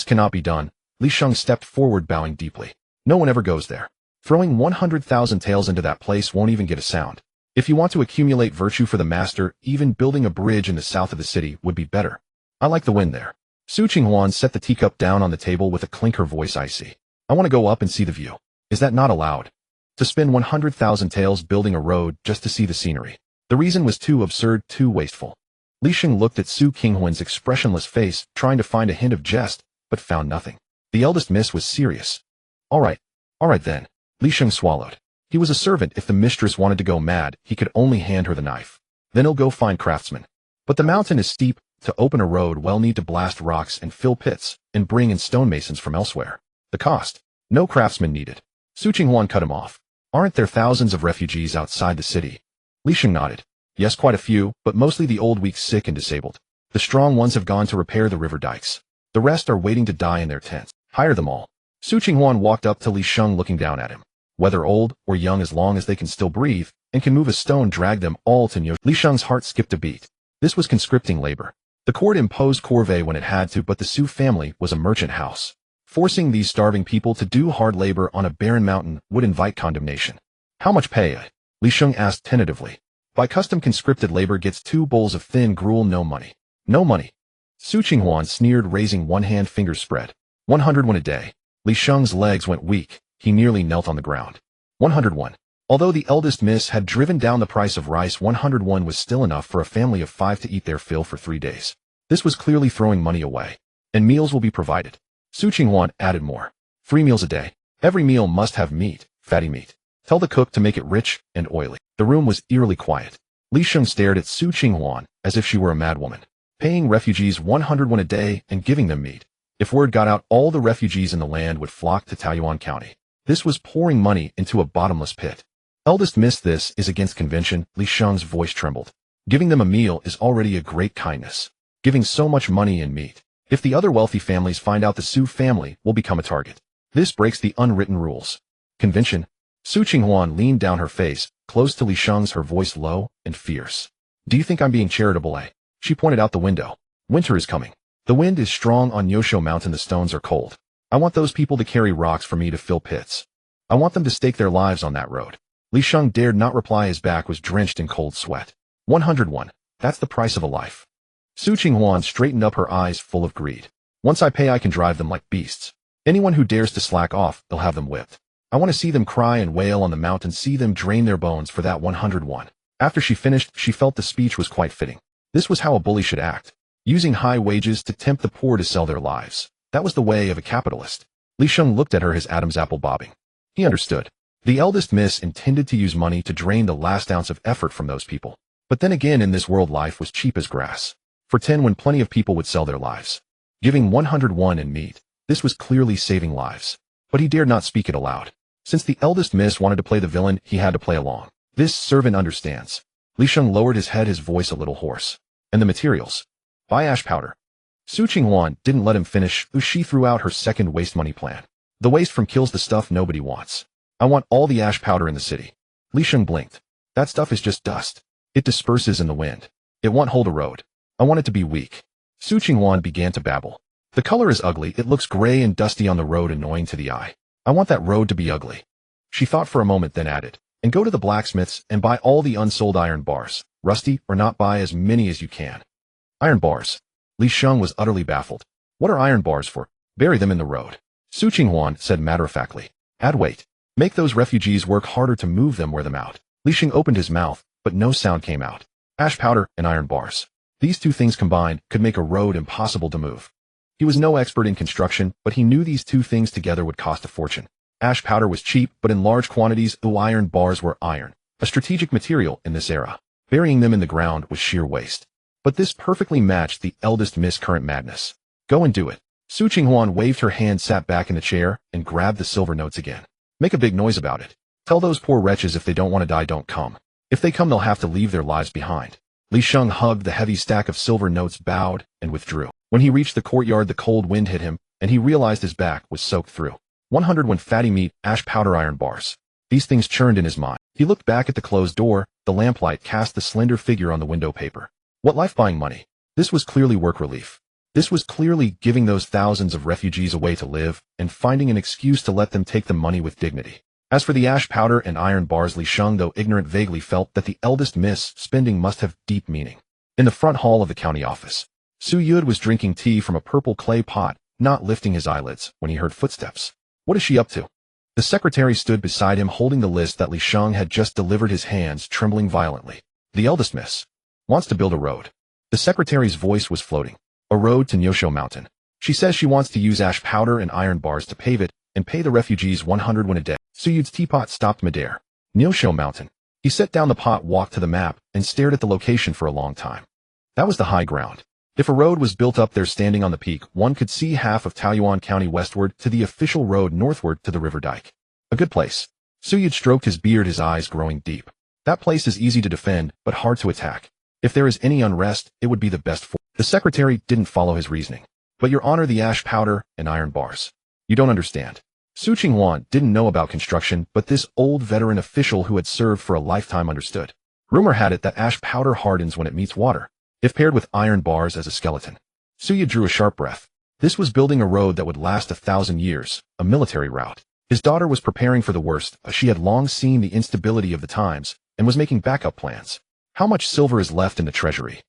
cannot be done. Li Sheng stepped forward, bowing deeply. No one ever goes there. Throwing 100,000 taels into that place won't even get a sound. If you want to accumulate virtue for the master, even building a bridge in the south of the city would be better. I like the wind there. Su Qinghuan set the teacup down on the table with a clinker voice. I see. I want to go up and see the view. Is that not allowed? To spend 100,000 taels building a road just to see the scenery. The reason was too absurd, too wasteful. Li Sheng looked at Su Qinghuan's expressionless face, trying to find a hint of jest, but found nothing. The eldest miss was serious. All right then. Li Sheng swallowed. He was a servant. If the mistress wanted to go mad, he could only hand her the knife. Then he'll go find craftsmen. But the mountain is steep. To open a road, we'll need to blast rocks and fill pits, and bring in stonemasons from elsewhere. The cost. No craftsmen needed. Su Qinghuan cut him off. Aren't there thousands of refugees outside the city? Li Sheng nodded. Yes, quite a few, but mostly the old, weak, sick, and disabled. The strong ones have gone to repair the river dikes. The rest are waiting to die in their tents. Hire them all. Su Qinghuan walked up to Li Sheng, looking down at him. Whether old or young, as long as they can still breathe and can move a stone, drag them all to Youde. Li Sheng's heart skipped a beat. This was conscripting labor. The court imposed corvée when it had to, but the Su family was a merchant house. Forcing these starving people to do hard labor on a barren mountain would invite condemnation. How much pay? Li Sheng asked tentatively. By custom, conscripted labor gets 2 bowls of thin gruel. No money. No money. Su Qinghuan sneered, raising one hand, fingers spread. 101 a day. Li Sheng's legs went weak. He nearly knelt on the ground. 101. Although the eldest miss had driven down the price of rice, 101 was still enough for a family of 5 to eat their fill for 3 days. This was clearly throwing money away. And meals will be provided. Su Qinghuan added more. 3 meals a day. Every meal must have meat, fatty meat. Tell the cook to make it rich and oily. The room was eerily quiet. Li Sheng stared at Su Qinghuan as if she were a madwoman. Paying refugees 101 a day and giving them meat. If word got out, all the refugees in the land would flock to Taoyuan County. This was pouring money into a bottomless pit. Eldest miss, this is against convention. Li Sheng's voice trembled. Giving them a meal is already a great kindness. Giving so much money and meat. If the other wealthy families find out, the Su family will become a target. This breaks the unwritten rules. Convention. Su Qinghuan leaned down, her face close to Li Sheng's, her voice low and fierce. Do you think I'm being charitable, eh? She pointed out the window. Winter is coming. The wind is strong on Yosho Mountain. The stones are cold. I want those people to carry rocks for me to fill pits. I want them to stake their lives on that road. Li Sheng dared not reply. His back was drenched in cold sweat. 101. That's the price of a life. Su Qinghuan straightened up, her eyes full of greed. Once I pay, I can drive them like beasts. Anyone who dares to slack off, they'll have them whipped. I want to see them cry and wail on the mountain, see them drain their bones for that 101. After she finished, she felt the speech was quite fitting. This was how a bully should act. Using high wages to tempt the poor to sell their lives. That was the way of a capitalist. Li Sheng looked at her, his Adam's apple bobbing. He understood. The eldest miss intended to use money to drain the last ounce of effort from those people. But then again, in this world, life was cheap as grass. For 10, when plenty of people would sell their lives. Giving 101 in meat. This was clearly saving lives. But he dared not speak it aloud. Since the eldest miss wanted to play the villain, he had to play along. This servant understands. Li Sheng lowered his head, his voice a little hoarse. And the materials? Buy ash powder. Su Qinghuan didn't let him finish. She threw out her second waste money plan. The waste from kills the stuff nobody wants. I want all the ash powder in the city. Li Sheng blinked. That stuff is just dust. It disperses in the wind. It won't hold a road. I want it to be weak. Su Qinghuan began to babble. The color is ugly. It looks gray and dusty on the road, annoying to the eye. I want that road to be ugly. She thought for a moment, then added, and go to the blacksmiths and buy all the unsold iron bars. Rusty or not, buy as many as you can. Iron bars. Li Sheng was utterly baffled. What are iron bars for? Bury them in the road. Su Qinghuan said matter-of-factly. Add weight. Make those refugees work harder to move them, wear them out. Li Sheng opened his mouth, but no sound came out. Ash powder and iron bars. These two things combined could make a road impossible to move. He was no expert in construction, but he knew these two things together would cost a fortune. Ash powder was cheap, but in large quantities. Iron bars were iron, a strategic material in this era. Burying them in the ground was sheer waste. But this perfectly matched the eldest miss' current madness. Go and do it. Su Qinghuan waved her hand, sat back in the chair, and grabbed the silver notes again. Make a big noise about it. Tell those poor wretches if they don't want to die, don't come. If they come, they'll have to leave their lives behind. Li Sheng hugged the heavy stack of silver notes, bowed, and withdrew. When he reached the courtyard, the cold wind hit him, and he realized his back was soaked through. 101 fatty meat, ash powder, iron bars. These things churned in his mind. He looked back at the closed door. The lamplight cast the slender figure on the window paper. What life-buying money? This was clearly work relief. This was clearly giving those thousands of refugees a way to live, and finding an excuse to let them take the money with dignity. As for the ash powder and iron bars, Li Sheng, though ignorant, vaguely felt that the eldest miss' spending must have deep meaning. In the front hall of the county office, Youde was drinking tea from a purple clay pot, not lifting his eyelids, when he heard footsteps. What is she up to? The secretary stood beside him holding the list that Li Sheng had just delivered, his hands trembling violently. The eldest miss wants to build a road. The secretary's voice was floating. A road to Nyosho Mountain. She says she wants to use ash powder and iron bars to pave it and pay the refugees 100 won a day. Yude's teapot stopped midair. Nyosho Mountain. He set down the pot, walked to the map, and stared at the location for a long time. That was the high ground. If a road was built up there standing on the peak, one could see half of Taoyuan County westward to the official road northward to the river dike. A good place. Yude stroked his beard, his eyes growing deep. That place is easy to defend, but hard to attack. If there is any unrest, it would be the best for. The secretary didn't follow his reasoning. But your honor, the ash powder and iron bars. You don't understand. Qinghuan didn't know about construction, but this old veteran official who had served for a lifetime understood. Rumor had it that ash powder hardens when it meets water, if paired with iron bars as a skeleton. Yude drew a sharp breath. This was building a road that would last 1,000 years, a military route. His daughter was preparing for the worst, as she had long seen the instability of the times, and was making backup plans. How much silver is left in the treasury?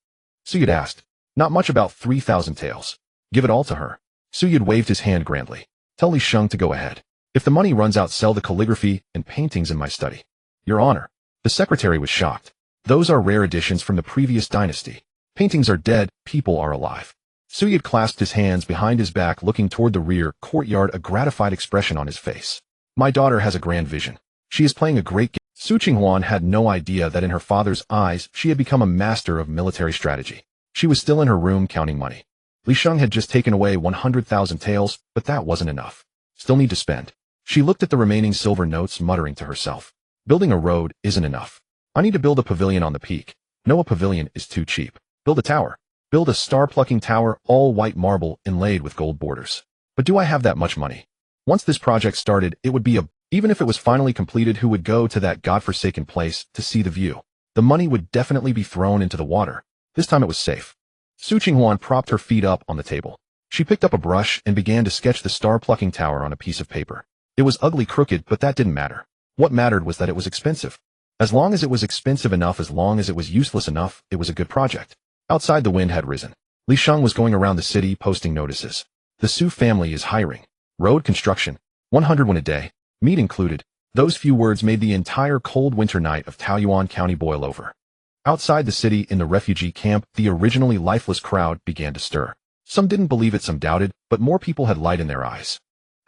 Yude asked. Not much, about 3,000 taels. Give it all to her. Yude waved his hand grandly. Tell Li Sheng to go ahead. If the money runs out, sell the calligraphy and paintings in my study. Your honor. The secretary was shocked. Those are rare editions from the previous dynasty. Paintings are dead, people are alive. Yude clasped his hands behind his back, looking toward the rear courtyard, a gratified expression on his face. My daughter has a grand vision. She is playing a great game. Qinghuan had no idea that in her father's eyes she had become a master of military strategy. She was still in her room counting money. Li Sheng had just taken away 100,000 taels, but that wasn't enough. Still need to spend. She looked at the remaining silver notes, muttering to herself. Building a road isn't enough. I need to build a pavilion on the peak. No, a pavilion is too cheap. Build a tower. Build a star-plucking tower, all white marble inlaid with gold borders. But do I have that much money? Once this project started, it would be even if it was finally completed, who would go to that godforsaken place to see the view? The money would definitely be thrown into the water. This time it was safe. Qinghuan propped her feet up on the table. She picked up a brush and began to sketch the star-plucking tower on a piece of paper. It was ugly, crooked, but that didn't matter. What mattered was that it was expensive. As long as it was expensive enough, as long as it was useless enough, it was a good project. Outside, the wind had risen. Li Sheng was going around the city posting notices. The Su family is hiring. Road construction. 100 won a day. Meat included. Those few words made the entire cold winter night of Taoyuan County boil over. Outside the city, in the refugee camp, the originally lifeless crowd began to stir. Some didn't believe it, some doubted, but more people had light in their eyes.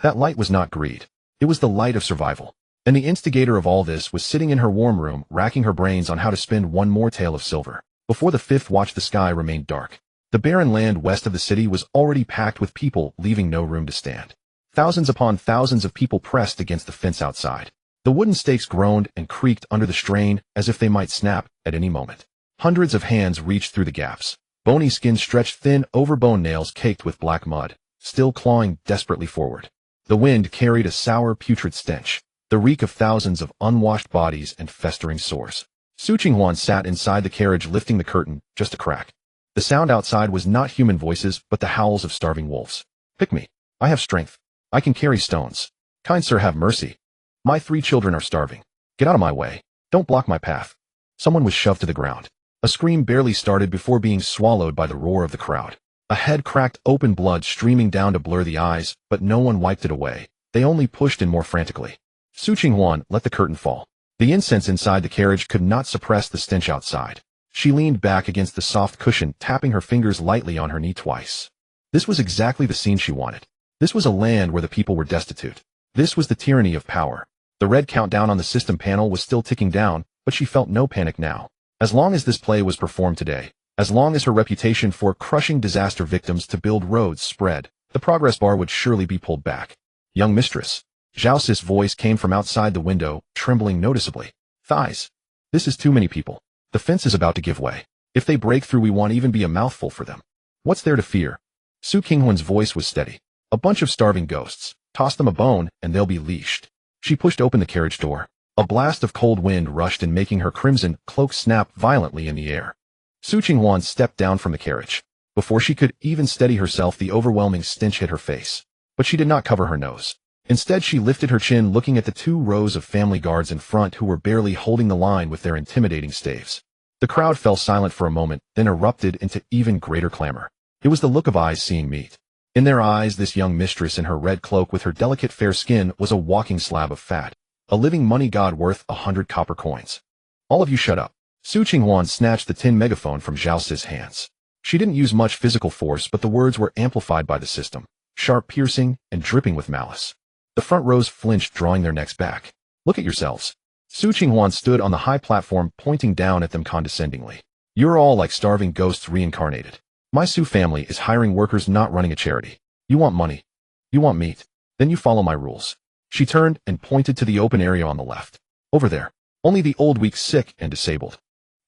That light was not greed. It was the light of survival. And the instigator of all this was sitting in her warm room, racking her brains on how to spend one more tael of silver. Before the fifth watch, the sky remained dark. The barren land west of the city was already packed with people, leaving no room to stand. Thousands upon thousands of people pressed against the fence outside. The wooden stakes groaned and creaked under the strain, as if they might snap at any moment. Hundreds of hands reached through the gaps. Bony skin stretched thin over bone, nails caked with black mud, still clawing desperately forward. The wind carried a sour, putrid stench, the reek of thousands of unwashed bodies and festering sores. Qinghuan sat inside the carriage, lifting the curtain just a crack. The sound outside was not human voices, but the howls of starving wolves. Pick me. I have strength. I can carry stones. Kind sir, have mercy. My 3 children are starving. Get out of my way. Don't block my path. Someone was shoved to the ground. A scream barely started before being swallowed by the roar of the crowd. A head cracked open, blood streaming down to blur the eyes, but no one wiped it away. They only pushed in more frantically. Qinghuan let the curtain fall. The incense inside the carriage could not suppress the stench outside. She leaned back against the soft cushion, tapping her fingers lightly on her knee twice. This was exactly the scene she wanted. This was a land where the people were destitute. This was the tyranny of power. The red countdown on the system panel was still ticking down, but she felt no panic now. As long as this play was performed today, as long as her reputation for crushing disaster victims to build roads spread, the progress bar would surely be pulled back. Young mistress. Zhao Si's voice came from outside the window, trembling noticeably. Thighs. This is too many people. The fence is about to give way. If they break through, we won't even be a mouthful for them. What's there to fear? Qinghuan's voice was steady. A bunch of starving ghosts. Toss them a bone, and they'll be leashed. She pushed open the carriage door. A blast of cold wind rushed in, making her crimson cloak snap violently in the air. Qinghuan stepped down from the carriage. Before she could even steady herself, the overwhelming stench hit her face. But she did not cover her nose. Instead, she lifted her chin, looking at the 2 rows of family guards in front who were barely holding the line with their intimidating staves. The crowd fell silent for a moment, then erupted into even greater clamor. It was the look of eyes seeing meat. In their eyes, this young mistress in her red cloak with her delicate fair skin was a walking slab of fat, a living money god worth 100 copper coins. All of you shut up. Su Qinghuan snatched the tin megaphone from Zhao Si's hands. She didn't use much physical force, but the words were amplified by the system, sharp, piercing, and dripping with malice. The front rows flinched, drawing their necks back. Look at yourselves. Su Qinghuan stood on the high platform, pointing down at them condescendingly. You're all like starving ghosts reincarnated. My Su family is hiring workers, not running a charity. You want money. You want meat. Then you follow my rules. She turned and pointed to the open area on the left. Over there. Only the old, weak, sick, and disabled.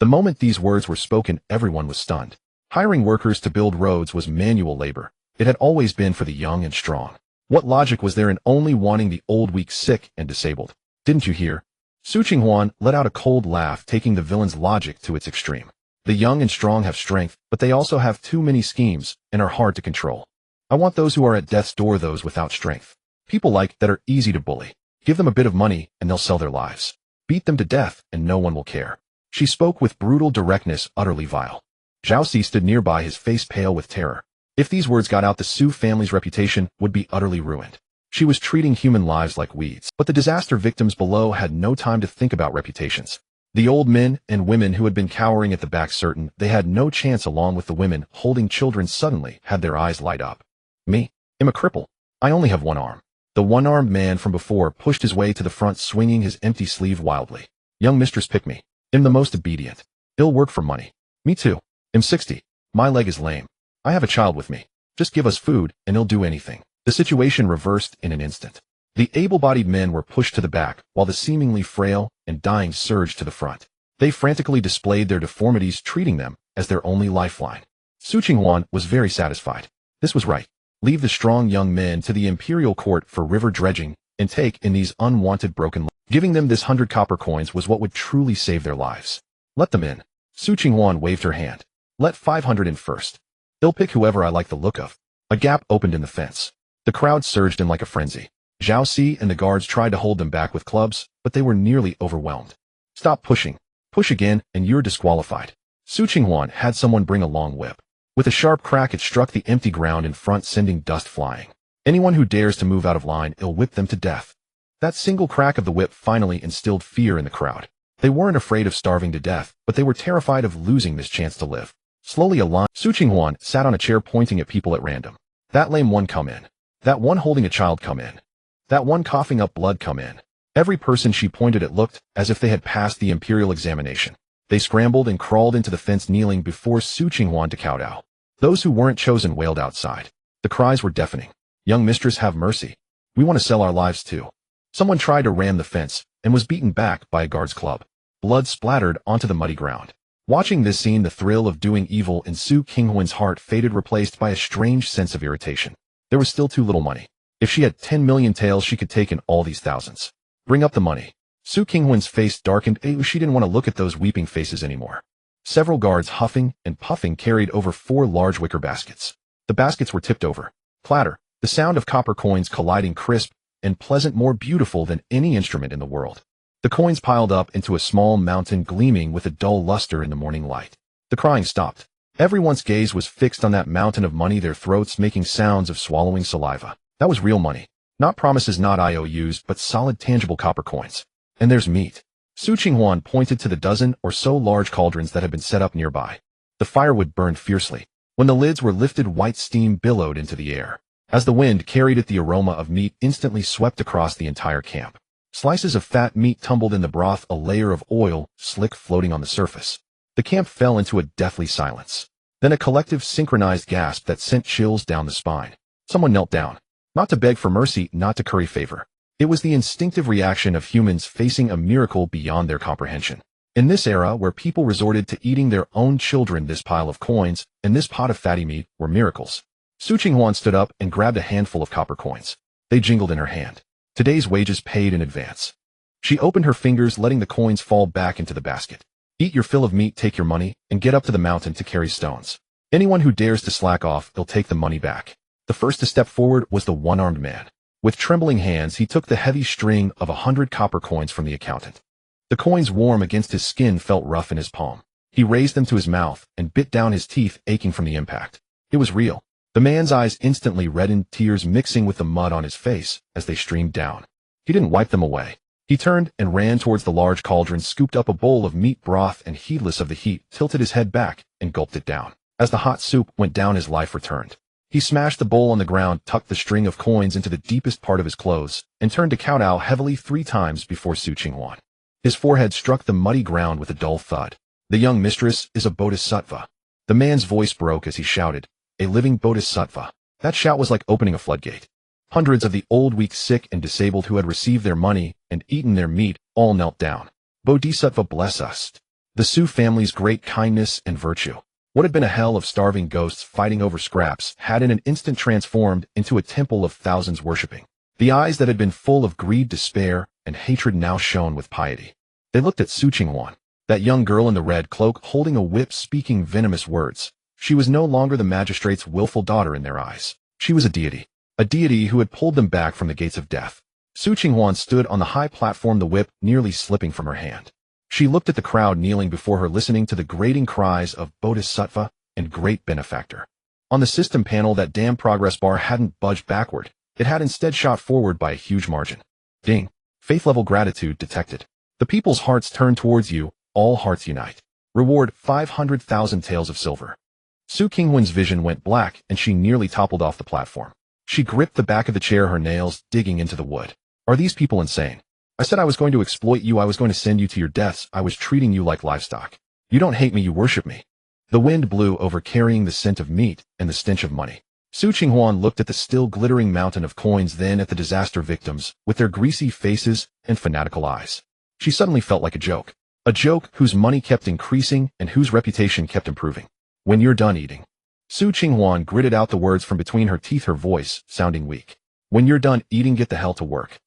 The moment these words were spoken, everyone was stunned. Hiring workers to build roads was manual labor. It had always been for the young and strong. What logic was there in only wanting the old, weak, sick, and disabled? Didn't you hear? Su Qinghuan let out a cold laugh, taking the villain's logic to its extreme. The young and strong have strength, but they also have too many schemes and are hard to control. I want those who are at death's door, those without strength. People like that are easy to bully. Give them a bit of money and they'll sell their lives. Beat them to death and no one will care. She spoke with brutal directness, utterly vile. Zhao Si stood nearby, his face pale with terror. If these words got out, the Su family's reputation would be utterly ruined. She was treating human lives like weeds, but the disaster victims below had no time to think about reputations. The old men and women who had been cowering at the back, certain they had no chance, along with the women holding children, suddenly had their eyes light up. Me? I'm a cripple. I only have one arm. The one-armed man from before pushed his way to the front, swinging his empty sleeve wildly. Young mistress, pick me. I'm the most obedient. He'll work for money. Me too. I'm 60. My leg is lame. I have a child with me. Just give us food and he'll do anything. The situation reversed in an instant. The able-bodied men were pushed to the back, while the seemingly frail and dying surged to the front. They frantically displayed their deformities, treating them as their only lifeline. Su Qinghuan was very satisfied. This was right. Leave the strong young men to the imperial court for river dredging and take in these unwanted broken lives. Giving them this 100 copper coins was what would truly save their lives. Let them in. Su Qinghuan waved her hand. Let 500 in first. They'll pick whoever I like the look of. A gap opened in the fence. The crowd surged in like a frenzy. Zhao Si and the guards tried to hold them back with clubs, but they were nearly overwhelmed. Stop pushing. Push again, and you're disqualified. Su Qinghuan had someone bring a long whip. With a sharp crack, it struck the empty ground in front, sending dust flying. Anyone who dares to move out of line, it'll whip them to death. That single crack of the whip finally instilled fear in the crowd. They weren't afraid of starving to death, but they were terrified of losing this chance to live. Slowly, a line. Su Qinghuan sat on a chair, pointing at people at random. That lame one, come in. That one holding a child, come in. That one coughing up blood, come in. Every person she pointed at looked as if they had passed the imperial examination. They scrambled and crawled into the fence, kneeling before Su Qinghuan to kowtow. Those who weren't chosen wailed outside. The cries were deafening. Young mistress, have mercy. We want to sell our lives too. Someone tried to ram the fence and was beaten back by a guard's club. Blood splattered onto the muddy ground. Watching this scene, the thrill of doing evil in Su Qinghuan's heart faded, replaced by a strange sense of irritation. There was still too little money. If she had 10 million taels, she could take in all these thousands. Bring up the money. Su Qinghuan's face darkened. She didn't want to look at those weeping faces anymore. Several guards, huffing and puffing, carried over 4 large wicker baskets. The baskets were tipped over. Clatter. The sound of copper coins colliding, crisp and pleasant, more beautiful than any instrument in the world. The coins piled up into a small mountain, gleaming with a dull luster in the morning light. The crying stopped. Everyone's gaze was fixed on that mountain of money, their throats making sounds of swallowing saliva. That was real money. Not promises, not IOUs, but solid, tangible copper coins. And there's meat. Su Qinghuan pointed to the dozen or so large cauldrons that had been set up nearby. The firewood burned fiercely. When the lids were lifted, white steam billowed into the air. As the wind carried it, the aroma of meat instantly swept across the entire camp. Slices of fat meat tumbled in the broth, a layer of oil, slick, floating on the surface. The camp fell into a deathly silence. Then a collective, synchronized gasp that sent chills down the spine. Someone knelt down. Not to beg for mercy, not to curry favor. It was the instinctive reaction of humans facing a miracle beyond their comprehension. In this era where people resorted to eating their own children, this pile of coins and this pot of fatty meat were miracles. Su Qinghuan stood up and grabbed a handful of copper coins. They jingled in her hand. Today's wages paid in advance. She opened her fingers, letting the coins fall back into the basket. Eat your fill of meat, take your money, and get up to the mountain to carry stones. Anyone who dares to slack off, they'll take the money back. The first to step forward was the one-armed man. With trembling hands, he took the heavy string of 100 copper coins from the accountant. The coins, warm against his skin, felt rough in his palm. He raised them to his mouth and bit down, his teeth aching from the impact. It was real. The man's eyes instantly reddened, tears mixing with the mud on his face as they streamed down. He didn't wipe them away. He turned and ran towards the large cauldron, scooped up a bowl of meat broth, and heedless of the heat, tilted his head back and gulped it down. As the hot soup went down, his life returned. He smashed the bowl on the ground, tucked the string of coins into the deepest part of his clothes, and turned to kowtow heavily 3 times before Su Qinghuan. His forehead struck the muddy ground with a dull thud. The young mistress is a bodhisattva. The man's voice broke as he shouted, "A living bodhisattva." That shout was like opening a floodgate. Hundreds of the old, weak, sick, and disabled who had received their money and eaten their meat all knelt down. Bodhisattva bless us. The Su family's great kindness and virtue. What had been a hell of starving ghosts fighting over scraps had in an instant transformed into a temple of thousands worshipping. The eyes that had been full of greed, despair, and hatred now shone with piety. They looked at Su Qinghuan, that young girl in the red cloak holding a whip speaking venomous words. She was no longer the magistrate's willful daughter in their eyes. She was a deity who had pulled them back from the gates of death. Su Qinghuan stood on the high platform, the whip nearly slipping from her hand. She looked at the crowd kneeling before her, listening to the grating cries of Bodhisattva and Great Benefactor. On the system panel, that damn progress bar hadn't budged backward. It had instead shot forward by a huge margin. Ding. Faith level gratitude detected. The people's hearts turn towards you. All hearts unite. Reward 500,000 taels of silver. Su Qinghuan's vision went black and she nearly toppled off the platform. She gripped the back of the chair, her nails digging into the wood. Are these people insane? I said I was going to exploit you. I was going to send you to your deaths. I was treating you like livestock. You don't hate me, you worship me. The wind blew over, carrying the scent of meat and the stench of money. Su Qinghuan looked at the still glittering mountain of coins, then at the disaster victims with their greasy faces and fanatical eyes. She suddenly felt like a joke whose money kept increasing and whose reputation kept improving. When you're done eating. Su Qinghuan gritted out the words from between her teeth, her voice sounding weak. When you're done eating, get the hell to work.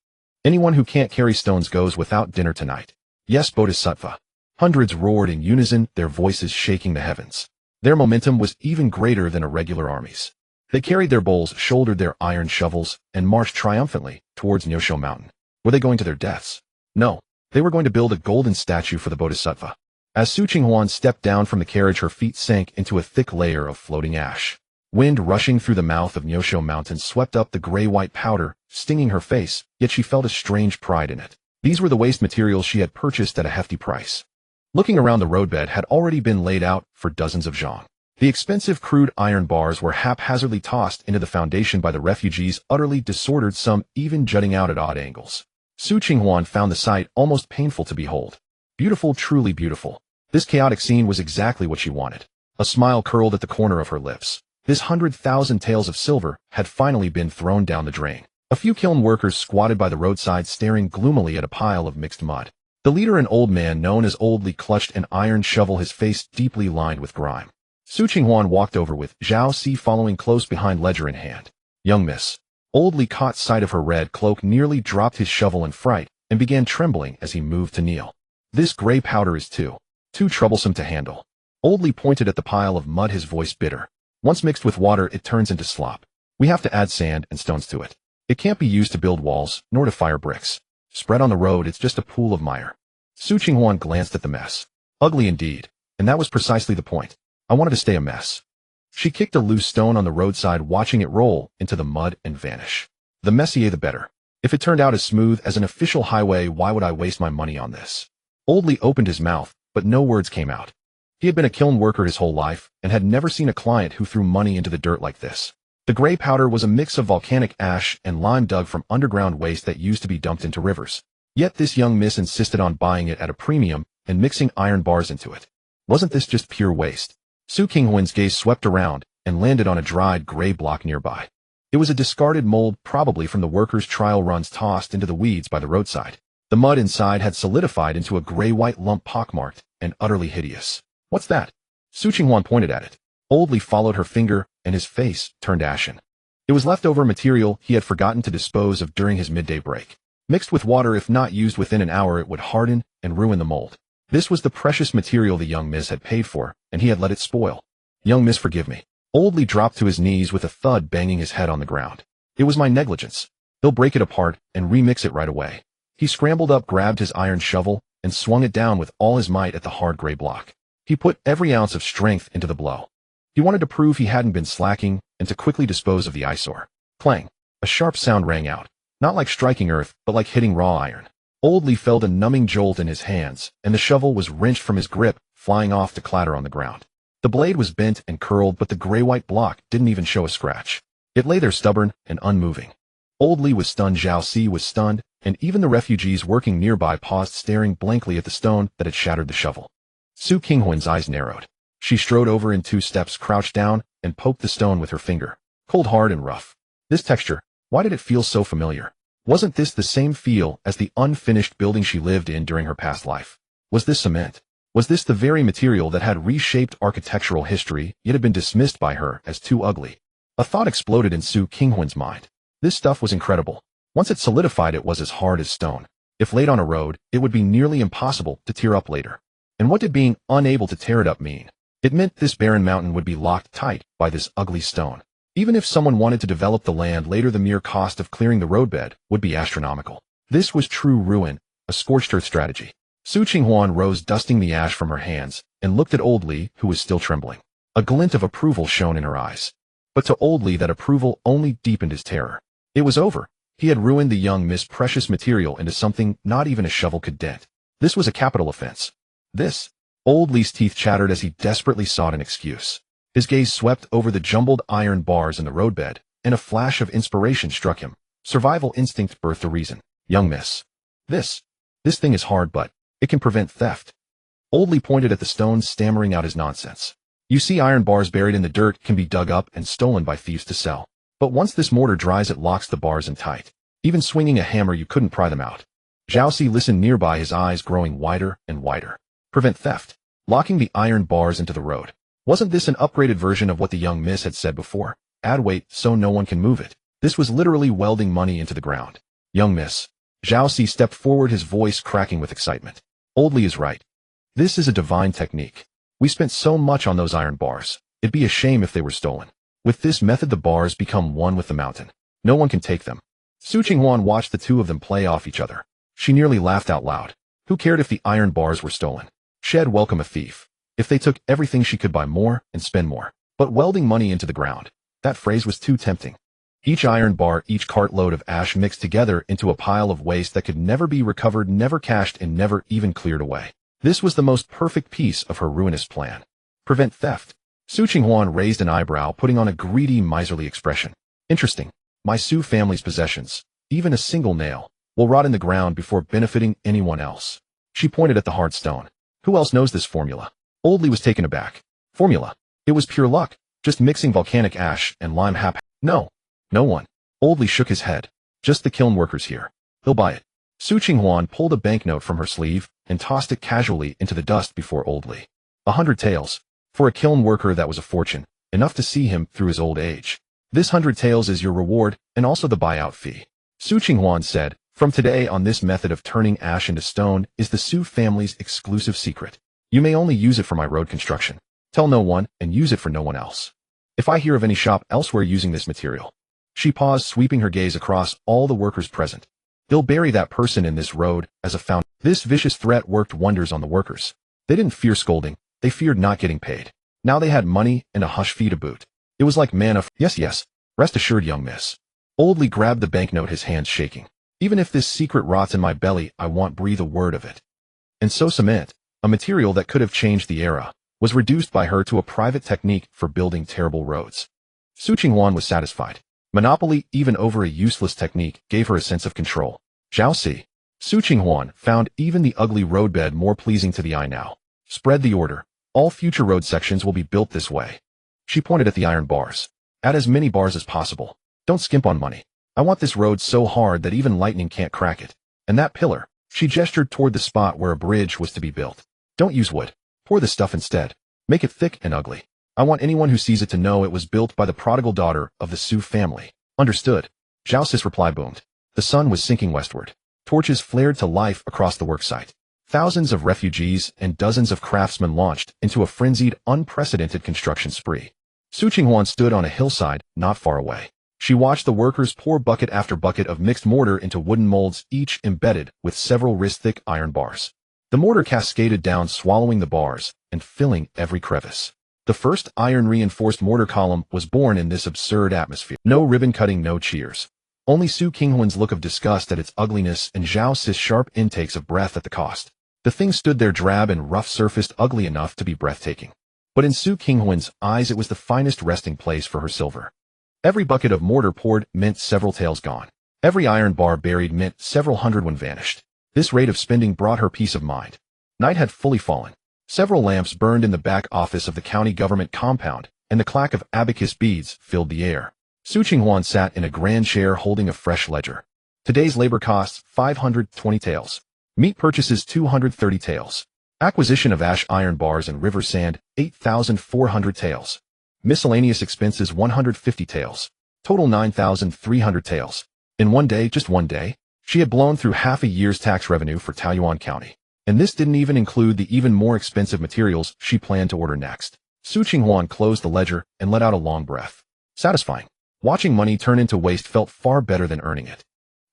Anyone who can't carry stones goes without dinner tonight. Yes, Bodhisattva. Hundreds roared in unison, their voices shaking the heavens. Their momentum was even greater than a regular army's. They carried their bowls, shouldered their iron shovels, and marched triumphantly towards Nyosho Mountain. Were they going to their deaths? No. They were going to build a golden statue for the Bodhisattva. As Su Qinghuan stepped down from the carriage, her feet sank into a thick layer of floating ash. Wind rushing through the mouth of Nyosho Mountain swept up the gray-white powder, stinging her face, yet she felt a strange pride in it. These were the waste materials she had purchased at a hefty price. Looking around, the roadbed had already been laid out for dozens of zhang. The expensive crude iron bars were haphazardly tossed into the foundation by the refugees, utterly disordered, some even jutting out at odd angles. Su Qinghuan found the sight almost painful to behold. Beautiful, truly beautiful. This chaotic scene was exactly what she wanted. A smile curled at the corner of her lips. This 100,000 taels of silver had finally been thrown down the drain. A few kiln workers squatted by the roadside, staring gloomily at a pile of mixed mud. The leader, an old man known as Oldly, clutched an iron shovel, his face deeply lined with grime. Su Qinghuan walked over with Zhao Si following close behind, ledger in hand. Young miss. Oldly caught sight of her red cloak, nearly dropped his shovel in fright, and began trembling as he moved to kneel. This gray powder is too troublesome to handle. Oldly pointed at the pile of mud, his voice bitter. Once mixed with water, it turns into slop. We have to add sand and stones to it. It can't be used to build walls, nor to fire bricks. Spread on the road, it's just a pool of mire. Su Qinghuan glanced at the mess. Ugly indeed, and that was precisely the point. I wanted to stay a mess. She kicked a loose stone on the roadside, watching it roll into the mud and vanish. The messier the better. If it turned out as smooth as an official highway, why would I waste my money on this? Oldly opened his mouth, but no words came out. He had been a kiln worker his whole life, and had never seen a client who threw money into the dirt like this. The gray powder was a mix of volcanic ash and lime dug from underground waste that used to be dumped into rivers. Yet this young miss insisted on buying it at a premium and mixing iron bars into it. Wasn't this just pure waste? Su Qinghuan's gaze swept around and landed on a dried gray block nearby. It was a discarded mold, probably from the workers' trial runs tossed into the weeds by the roadside. The mud inside had solidified into a gray-white lump, pockmarked and utterly hideous. What's that? Su Qinghuan pointed at it. Oldly followed her finger, and his face turned ashen. It was leftover material he had forgotten to dispose of during his midday break. Mixed with water, if not used within an hour, it would harden and ruin the mold. This was the precious material the young miss had paid for, and he had let it spoil. Young miss, forgive me. Oldly dropped to his knees with a thud, banging his head on the ground. It was my negligence. He'll break it apart and remix it right away. He scrambled up, grabbed his iron shovel, and swung it down with all his might at the hard gray block. He put every ounce of strength into the blow. He wanted to prove he hadn't been slacking and to quickly dispose of the eyesore. Clang! A sharp sound rang out, not like striking earth, but like hitting raw iron. Old Lee felt a numbing jolt in his hands, and the shovel was wrenched from his grip, flying off to clatter on the ground. The blade was bent and curled, but the gray-white block didn't even show a scratch. It lay there stubborn and unmoving. Old Lee was stunned, Zhao Si was stunned, and even the refugees working nearby paused, staring blankly at the stone that had shattered the shovel. Su Qinghuan's eyes narrowed. She strode over in 2 steps, crouched down, and poked the stone with her finger. Cold, hard, and rough. This texture, why did it feel so familiar? Wasn't this the same feel as the unfinished building she lived in during her past life? Was this cement? Was this the very material that had reshaped architectural history, yet had been dismissed by her as too ugly? A thought exploded in Su Qinghuan's mind. This stuff was incredible. Once it solidified, it was as hard as stone. If laid on a road, it would be nearly impossible to tear up later. And what did being unable to tear it up mean? It meant this barren mountain would be locked tight by this ugly stone. Even if someone wanted to develop the land later, the mere cost of clearing the roadbed would be astronomical. This was true ruin, a scorched earth strategy. Su Qinghuan rose, dusting the ash from her hands, and looked at Old Lee, who was still trembling. A glint of approval shone in her eyes. But to Old Lee, that approval only deepened his terror. It was over. He had ruined the young Miss' precious material into something not even a shovel could dent. This was a capital offense. This. Old Lee's teeth chattered as he desperately sought an excuse. His gaze swept over the jumbled iron bars in the roadbed, and a flash of inspiration struck him. Survival instinct birthed a reason. Young miss. This thing is hard, but it can prevent theft. Old Lee pointed at the stones, stammering out his nonsense. You see, iron bars buried in the dirt can be dug up and stolen by thieves to sell. But once this mortar dries, it locks the bars in tight. Even swinging a hammer, you couldn't pry them out. Zhao Si listened nearby, his eyes growing wider and wider. Prevent theft. Locking the iron bars into the road. Wasn't this an upgraded version of what the young miss had said before? Add weight so no one can move it. This was literally welding money into the ground. Young miss. Zhao Si stepped forward, his voice cracking with excitement. Old Lee is right. This is a divine technique. We spent so much on those iron bars. It'd be a shame if they were stolen. With this method, the bars become one with the mountain. No one can take them. Su Qinghuan watched the two of them play off each other. She nearly laughed out loud. Who cared if the iron bars were stolen? She'd welcome a thief. If they took everything, she could buy more and spend more. But welding money into the ground, that phrase was too tempting. Each iron bar, each cartload of ash mixed together into a pile of waste that could never be recovered, never cashed, and never even cleared away. This was the most perfect piece of her ruinous plan. Prevent theft. Su Qinghuan raised an eyebrow, putting on a greedy, miserly expression. Interesting. My Su family's possessions, even a single nail, will rot in the ground before benefiting anyone else. She pointed at the hard stone. Who else knows this formula? Old Lee was taken aback. Formula. It was pure luck, just mixing volcanic ash and lime No one. Old Lee shook his head. Just the kiln workers here. They'll buy it. Su Qinghuan pulled a banknote from her sleeve and tossed it casually into the dust before Old Lee. 100 taels. For a kiln worker, that was a fortune, enough to see him through his old age. This 100 taels is your reward, and also the buyout fee. Su Qinghuan said, from today on, this method of turning ash into stone is the Su family's exclusive secret. You may only use it for my road construction. Tell no one, and use it for no one else. If I hear of any shop elsewhere using this material. She paused, sweeping her gaze across all the workers present. They'll bury that person in this road as a fountain. This vicious threat worked wonders on the workers. They didn't fear scolding. They feared not getting paid. Now they had money and a hush fee to boot. It was like manna. Yes. Rest assured, young miss. Old Lee grabbed the banknote, his hands shaking. Even if this secret rots in my belly, I won't breathe a word of it. And so cement, a material that could have changed the era, was reduced by her to a private technique for building terrible roads. Su Qinghuan was satisfied. Monopoly, even over a useless technique, gave her a sense of control. Zhao Si. Su Qinghuan found even the ugly roadbed more pleasing to the eye now. Spread the order. All future road sections will be built this way. She pointed at the iron bars. Add as many bars as possible. Don't skimp on money. I want this road so hard that even lightning can't crack it. And that pillar. She gestured toward the spot where a bridge was to be built. Don't use wood. Pour the stuff instead. Make it thick and ugly. I want anyone who sees it to know it was built by the prodigal daughter of the Su family. Understood. Zhao Si's reply boomed. The sun was sinking westward. Torches flared to life across the worksite. Thousands of refugees and dozens of craftsmen launched into a frenzied, unprecedented construction spree. Su Qinghuan stood on a hillside not far away. She watched the workers pour bucket after bucket of mixed mortar into wooden molds, each embedded with several wrist-thick iron bars. The mortar cascaded down, swallowing the bars and filling every crevice. The first iron-reinforced mortar column was born in this absurd atmosphere. No ribbon-cutting, no cheers. Only Su Qinghuan's look of disgust at its ugliness and Zhao Si's sharp intakes of breath at the cost. The thing stood there drab and rough-surfaced, ugly enough to be breathtaking. But in Su Qinghuan's eyes it was the finest resting place for her silver. Every bucket of mortar poured meant several taels gone. Every iron bar buried meant several hundred one vanished. This rate of spending brought her peace of mind. Night had fully fallen. Several lamps burned in the back office of the county government compound, and the clack of abacus beads filled the air. Su Qinghuan sat in a grand chair holding a fresh ledger. Today's labor costs 520 taels. Meat purchases 230 taels. Acquisition of ash iron bars and river sand 8,400 taels. Miscellaneous expenses 150 taels. Total 9,300 taels. In one day, just one day, she had blown through half a year's tax revenue for Taoyuan County. And this didn't even include the even more expensive materials she planned to order next. Su Qinghuan closed the ledger and let out a long breath. Satisfying. Watching money turn into waste felt far better than earning it.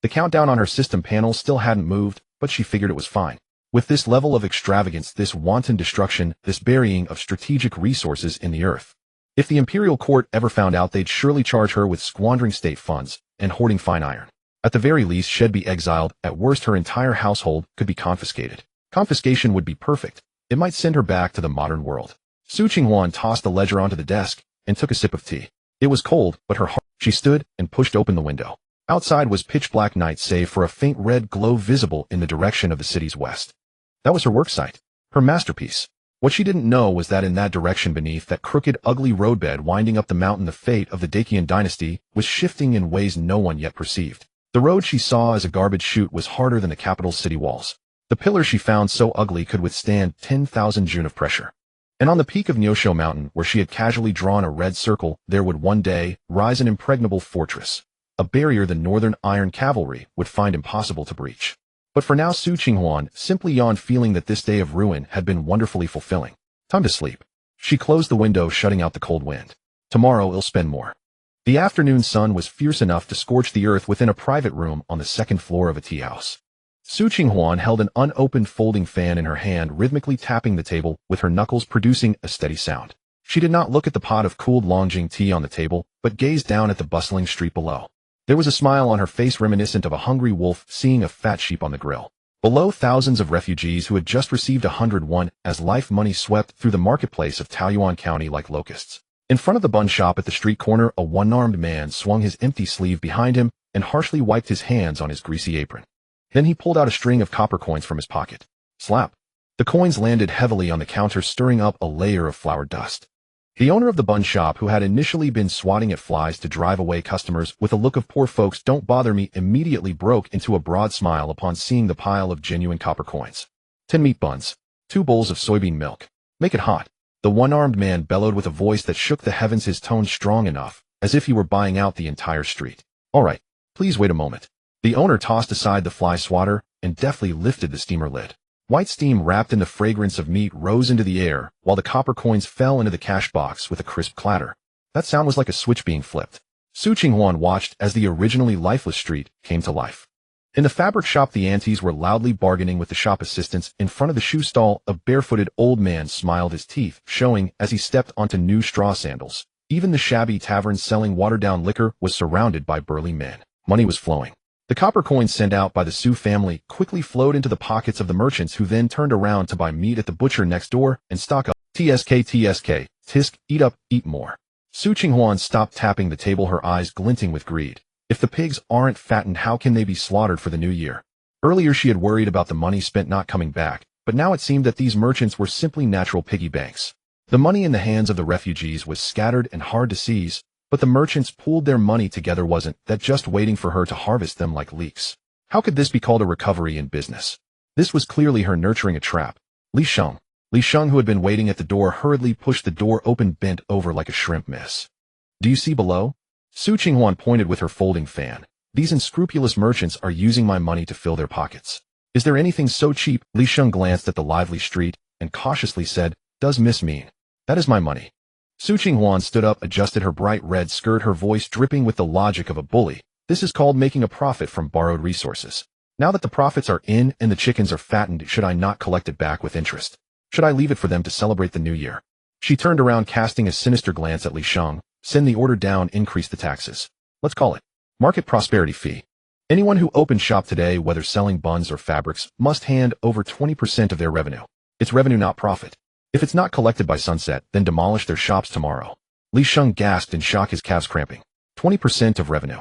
The countdown on her system panel still hadn't moved, but she figured it was fine. With this level of extravagance, this wanton destruction, this burying of strategic resources in the earth. If the imperial court ever found out, they'd surely charge her with squandering state funds and hoarding fine iron. At the very least, she'd be exiled. At worst, her entire household could be confiscated. Confiscation would be perfect. It might send her back to the modern world. Su Qinghuan tossed the ledger onto the desk and took a sip of tea. It was cold, but her heart. She stood and pushed open the window. Outside was pitch-black night save for a faint red glow visible in the direction of the city's west. That was her work site, her masterpiece. What she didn't know was that in that direction beneath that crooked, ugly roadbed winding up the mountain, the fate of the Dacian dynasty was shifting in ways no one yet perceived. The road she saw as a garbage chute was harder than the capital's city walls. The pillar she found so ugly could withstand 10,000 joon of pressure. And on the peak of Neosho Mountain, where she had casually drawn a red circle, there would one day rise an impregnable fortress, a barrier the Northern Iron Cavalry would find impossible to breach. But for now, Su Qinghuan simply yawned, feeling that this day of ruin had been wonderfully fulfilling. Time to sleep. She closed the window, shutting out the cold wind. Tomorrow I'll spend more. The afternoon sun was fierce enough to scorch the earth within a private room on the second floor of a tea house. Su Qinghuan held an unopened folding fan in her hand, rhythmically tapping the table with her knuckles, producing a steady sound. She did not look at the pot of cooled Longjing tea on the table, but gazed down at the bustling street below. There was a smile on her face reminiscent of a hungry wolf seeing a fat sheep on the grill. Below, thousands of refugees who had just received 101 as life money swept through the marketplace of Taoyuan County like locusts. In front of the bun shop at the street corner, a one-armed man swung his empty sleeve behind him and harshly wiped his hands on his greasy apron. Then he pulled out a string of copper coins from his pocket. Slap. The coins landed heavily on the counter, stirring up a layer of flour dust. The owner of the bun shop, who had initially been swatting at flies to drive away customers with a look of "poor folks don't bother me," immediately broke into a broad smile upon seeing the pile of genuine copper coins. 10 meat buns. 2 bowls of soybean milk. Make it hot. The one-armed man bellowed with a voice that shook the heavens, his tone strong enough, as if he were buying out the entire street. All right, please wait a moment. The owner tossed aside the fly swatter and deftly lifted the steamer lid. White steam wrapped in the fragrance of meat rose into the air, while the copper coins fell into the cash box with a crisp clatter. That sound was like a switch being flipped. Su Qinghuan watched as the originally lifeless street came to life. In the fabric shop, the aunties were loudly bargaining with the shop assistants. In front of the shoe stall, a barefooted old man smiled, his teeth showing as he stepped onto new straw sandals. Even the shabby tavern selling watered-down liquor was surrounded by burly men. Money was flowing. The copper coins sent out by the Su family quickly flowed into the pockets of the merchants, who then turned around to buy meat at the butcher next door and stock up. Tisk, eat up, eat more. Su Qinghuan stopped tapping the table, her eyes glinting with greed. If the pigs aren't fattened, how can they be slaughtered for the new year? Earlier she had worried about the money spent not coming back, but now it seemed that these merchants were simply natural piggy banks. The money in the hands of the refugees was scattered and hard to seize, but the merchants pooled their money together, wasn't that just waiting for her to harvest them like leeks? How could this be called a recovery in business? This was clearly her nurturing a trap. Li Sheng, who had been waiting at the door, hurriedly pushed the door open, bent over like a shrimp. Miss, do you see below? Su Qinghuan pointed with her folding fan. These unscrupulous merchants are using my money to fill their pockets. Is there anything so cheap? Li Sheng glanced at the lively street and cautiously said, does Miss mean? That is my money. Su Qinghuan stood up, adjusted her bright red skirt, her voice dripping with the logic of a bully. This is called making a profit from borrowed resources. Now that the profits are in and the chickens are fattened, should I not collect it back with interest? Should I leave it for them to celebrate the new year? She turned around, casting a sinister glance at Li Sheng. Send the order down, increase the taxes. Let's call it market prosperity fee. Anyone who opens shop today, whether selling buns or fabrics, must hand over 20% of their revenue. It's revenue, not profit. If it's not collected by sunset, then demolish their shops tomorrow. Li Sheng gasped in shock, his calves cramping. 20% of revenue.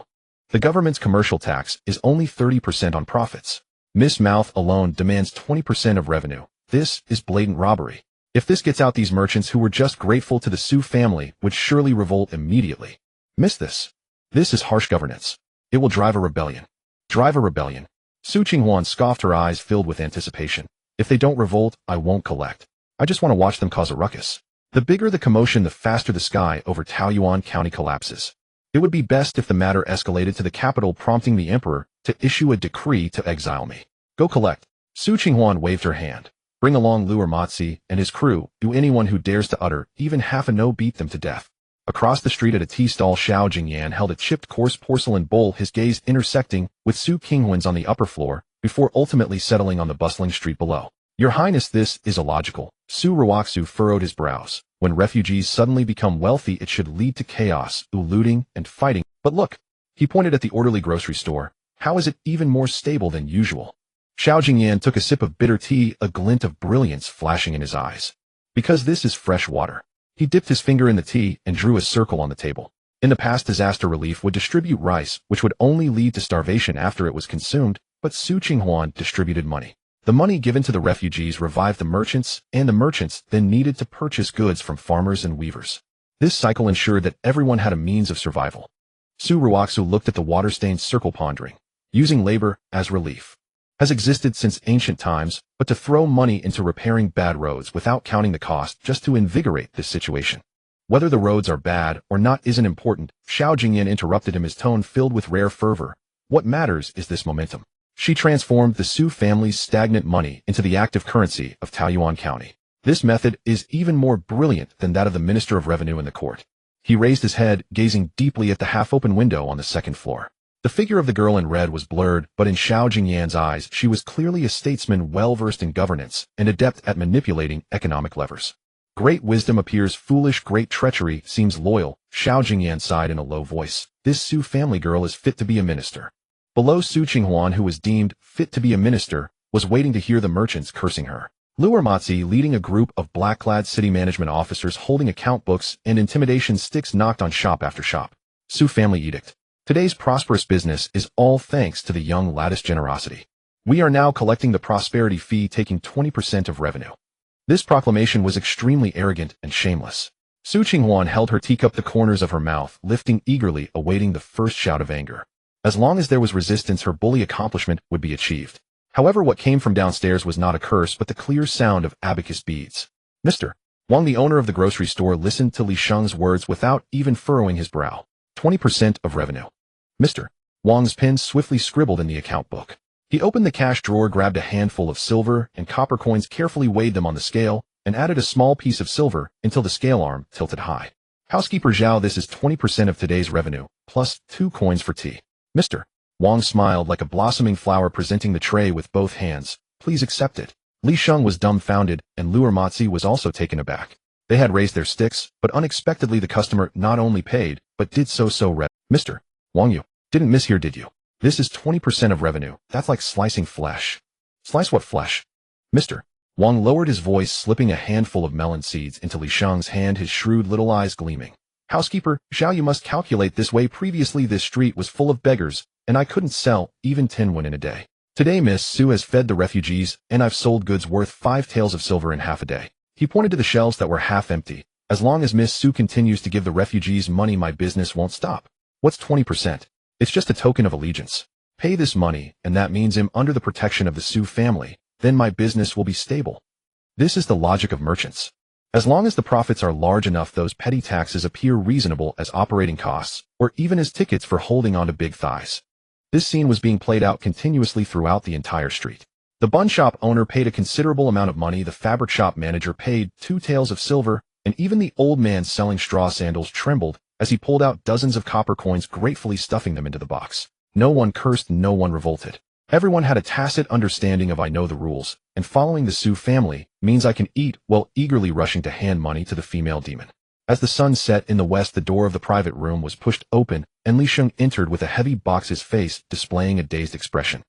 The government's commercial tax is only 30% on profits. Miss Mouth alone demands 20% of revenue. This is blatant robbery. If this gets out, these merchants who were just grateful to the Su family would surely revolt immediately. Miss this. This is harsh governance. It will drive a rebellion. Drive a rebellion. Su Qinghuan scoffed, her eyes filled with anticipation. If they don't revolt, I won't collect. I just want to watch them cause a ruckus. The bigger the commotion, the faster the sky over Taoyuan County collapses. It would be best if the matter escalated to the capital, prompting the emperor to issue a decree to exile me. Go collect. Su Qinghuan waved her hand. Bring along Luer Matzi and his crew. Do anyone who dares to utter even half a no, beat them to death. Across the street at a tea stall, Xiao Jingyan held a chipped coarse porcelain bowl, his gaze intersecting with Su Qinghuan's on the upper floor, before ultimately settling on the bustling street below. Your Highness, this is illogical. Su Ruoxu furrowed his brows. When refugees suddenly become wealthy, it should lead to chaos, looting, and fighting. But look, he pointed at the orderly grocery store. How is it even more stable than usual? Xiao Jingyan took a sip of bitter tea, a glint of brilliance flashing in his eyes. Because this is fresh water. He dipped his finger in the tea and drew a circle on the table. In the past, disaster relief would distribute rice, which would only lead to starvation after it was consumed, but Su Qinghuan distributed money. The money given to the refugees revived the merchants, and the merchants then needed to purchase goods from farmers and weavers. This cycle ensured that everyone had a means of survival. Su Ruoxu looked at the water-stained circle, pondering. Using labor as relief has existed since ancient times, but to throw money into repairing bad roads without counting the cost just to invigorate this situation. Whether the roads are bad or not isn't important, Xiao Jingyan interrupted him, his tone filled with rare fervor. What matters is this momentum. She transformed the Su family's stagnant money into the active currency of Taoyuan County. This method is even more brilliant than that of the Minister of Revenue in the court. He raised his head, gazing deeply at the half-open window on the second floor. The figure of the girl in red was blurred, but in Xiao Jingyan's eyes, she was clearly a statesman well-versed in governance and adept at manipulating economic levers. Great wisdom appears foolish, great treachery seems loyal. Xiao Jingyan sighed in a low voice. This Su family girl is fit to be a minister. Below, Su Qinghuan, who was deemed fit to be a minister, was waiting to hear the merchants cursing her. Luer Matzi, leading a group of black-clad city management officers holding account books and intimidation sticks, knocked on shop after shop. Su family edict. Today's prosperous business is all thanks to the young lattice generosity. We are now collecting the prosperity fee, taking 20% of revenue. This proclamation was extremely arrogant and shameless. Su Qinghuan held her teacup to the corners of her mouth, lifting eagerly, awaiting the first shout of anger. As long as there was resistance, her bully accomplishment would be achieved. However, what came from downstairs was not a curse, but the clear sound of abacus beads. Mr. Wang, the owner of the grocery store, listened to Li Sheng's words without even furrowing his brow. 20% of revenue. Mr. Wang's pen swiftly scribbled in the account book. He opened the cash drawer, grabbed a handful of silver and copper coins, carefully weighed them on the scale, and added a small piece of silver until the scale arm tilted high. Housekeeper Zhao, this is 20% of today's revenue, plus 2 coins for tea. Mr. Wang smiled like a blossoming flower, presenting the tray with both hands. Please accept it. Li Sheng was dumbfounded, and Luer Matzi was also taken aback. They had raised their sticks, but unexpectedly the customer not only paid, but did so readily. Mr. Wang, you didn't mishear, did you? This is 20% of revenue. That's like slicing flesh. Slice what flesh? Mr. Wang lowered his voice, slipping a handful of melon seeds into Li Sheng's hand, his shrewd little eyes gleaming. Housekeeper Zhao, you must calculate this way. Previously this street was full of beggars, and I couldn't sell even 10 won in a day. Today Miss Su has fed the refugees, and I've sold goods worth 5 taels of silver in half a day. He pointed to the shelves that were half empty. As long as Miss Su continues to give the refugees money, my business won't stop. What's 20%? It's just a token of allegiance. Pay this money, and that means I'm under the protection of the Su family. Then my business will be stable. This is the logic of merchants. As long as the profits are large enough, those petty taxes appear reasonable as operating costs, or even as tickets for holding on to big thighs. This scene was being played out continuously throughout the entire street. The bun shop owner paid a considerable amount of money, the fabric shop manager paid 2 taels of silver, and even the old man selling straw sandals trembled as he pulled out dozens of copper coins, gratefully stuffing them into the box. No one cursed, no one revolted. Everyone had a tacit understanding of I know the rules, and following the Su family means I can eat while eagerly rushing to hand money to the female demon. As the sun set in the west, the door of the private room was pushed open, and Li Sheng entered with a heavy box, his face displaying a dazed expression.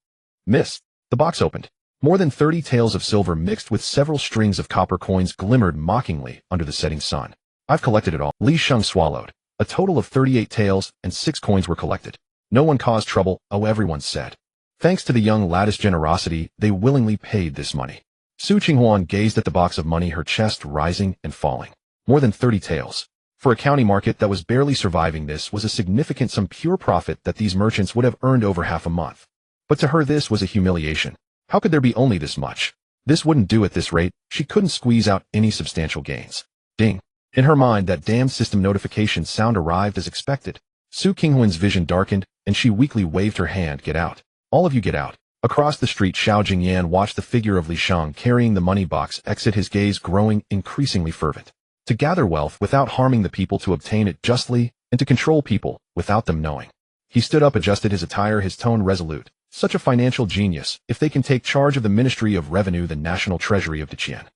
Miss. The box opened. More than 30 taels of silver mixed with several strings of copper coins glimmered mockingly under the setting sun. I've collected it all. Li Sheng swallowed. A total of 38 taels and 6 coins were collected. No one caused trouble, oh, everyone said. Thanks to the young lad's generosity, they willingly paid this money. Su Qinghuan gazed at the box of money, her chest rising and falling. More than 30 taels. For a county market that was barely surviving, this was a significant sum, pure profit that these merchants would have earned over half a month. But to her this was a humiliation. How could there be only this much? This wouldn't do at this rate. She couldn't squeeze out any substantial gains. Ding. In her mind, that damned system notification sound arrived as expected. Su Qinghuan's vision darkened, and she weakly waved her hand. Get out. All of you get out. Across the street, Xiao Jingyan watched the figure of Li Sheng carrying the money box exit, his gaze growing increasingly fervent. To gather wealth without harming the people, to obtain it justly, and to control people without them knowing. He stood up, adjusted his attire, his tone resolute. Such a financial genius. If they can take charge of the Ministry of Revenue, the National Treasury of Deqian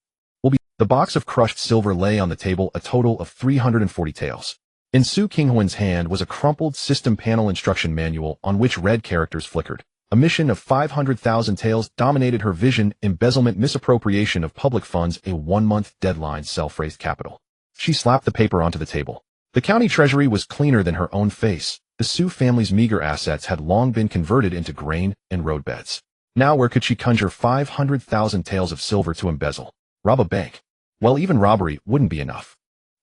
will be. The box of crushed silver lay on the table, a total of 340 taels. In Su Qinghuan's hand was a crumpled system panel instruction manual on which red characters flickered. A mission of 500,000 taels dominated her vision. Embezzlement, misappropriation of public funds, a 1-month deadline, self-raised capital. She slapped the paper onto the table. The county treasury was cleaner than her own face. The Su family's meager assets had long been converted into grain and roadbeds. Now where could she conjure 500,000 taels of silver to embezzle? Rob a bank? Well, even robbery wouldn't be enough.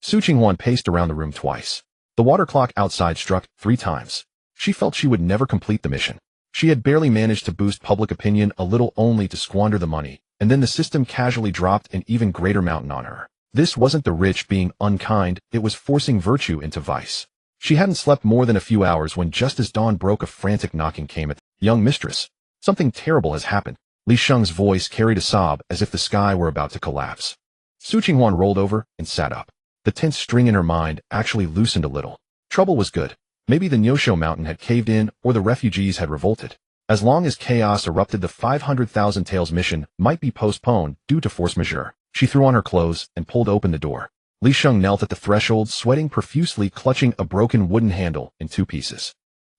Su Qinghuan paced around the room twice. The water clock outside struck 3 times. She felt she would never complete the mission. She had barely managed to boost public opinion a little, only to squander the money, and then the system casually dropped an even greater mountain on her. This wasn't the rich being unkind, it was forcing virtue into vice. She hadn't slept more than a few hours when, just as dawn broke, a frantic knocking came at the young mistress. Something terrible has happened. Li Sheng's voice carried a sob as if the sky were about to collapse. Su Qinghuan rolled over and sat up. The tense string in her mind actually loosened a little. Trouble was good. Maybe the Nyosho mountain had caved in, or the refugees had revolted. As long as chaos erupted, the 500,000 taels mission might be postponed due to force majeure. She threw on her clothes and pulled open the door. Li Sheng knelt at the threshold, sweating profusely, clutching a broken wooden handle in 2 pieces.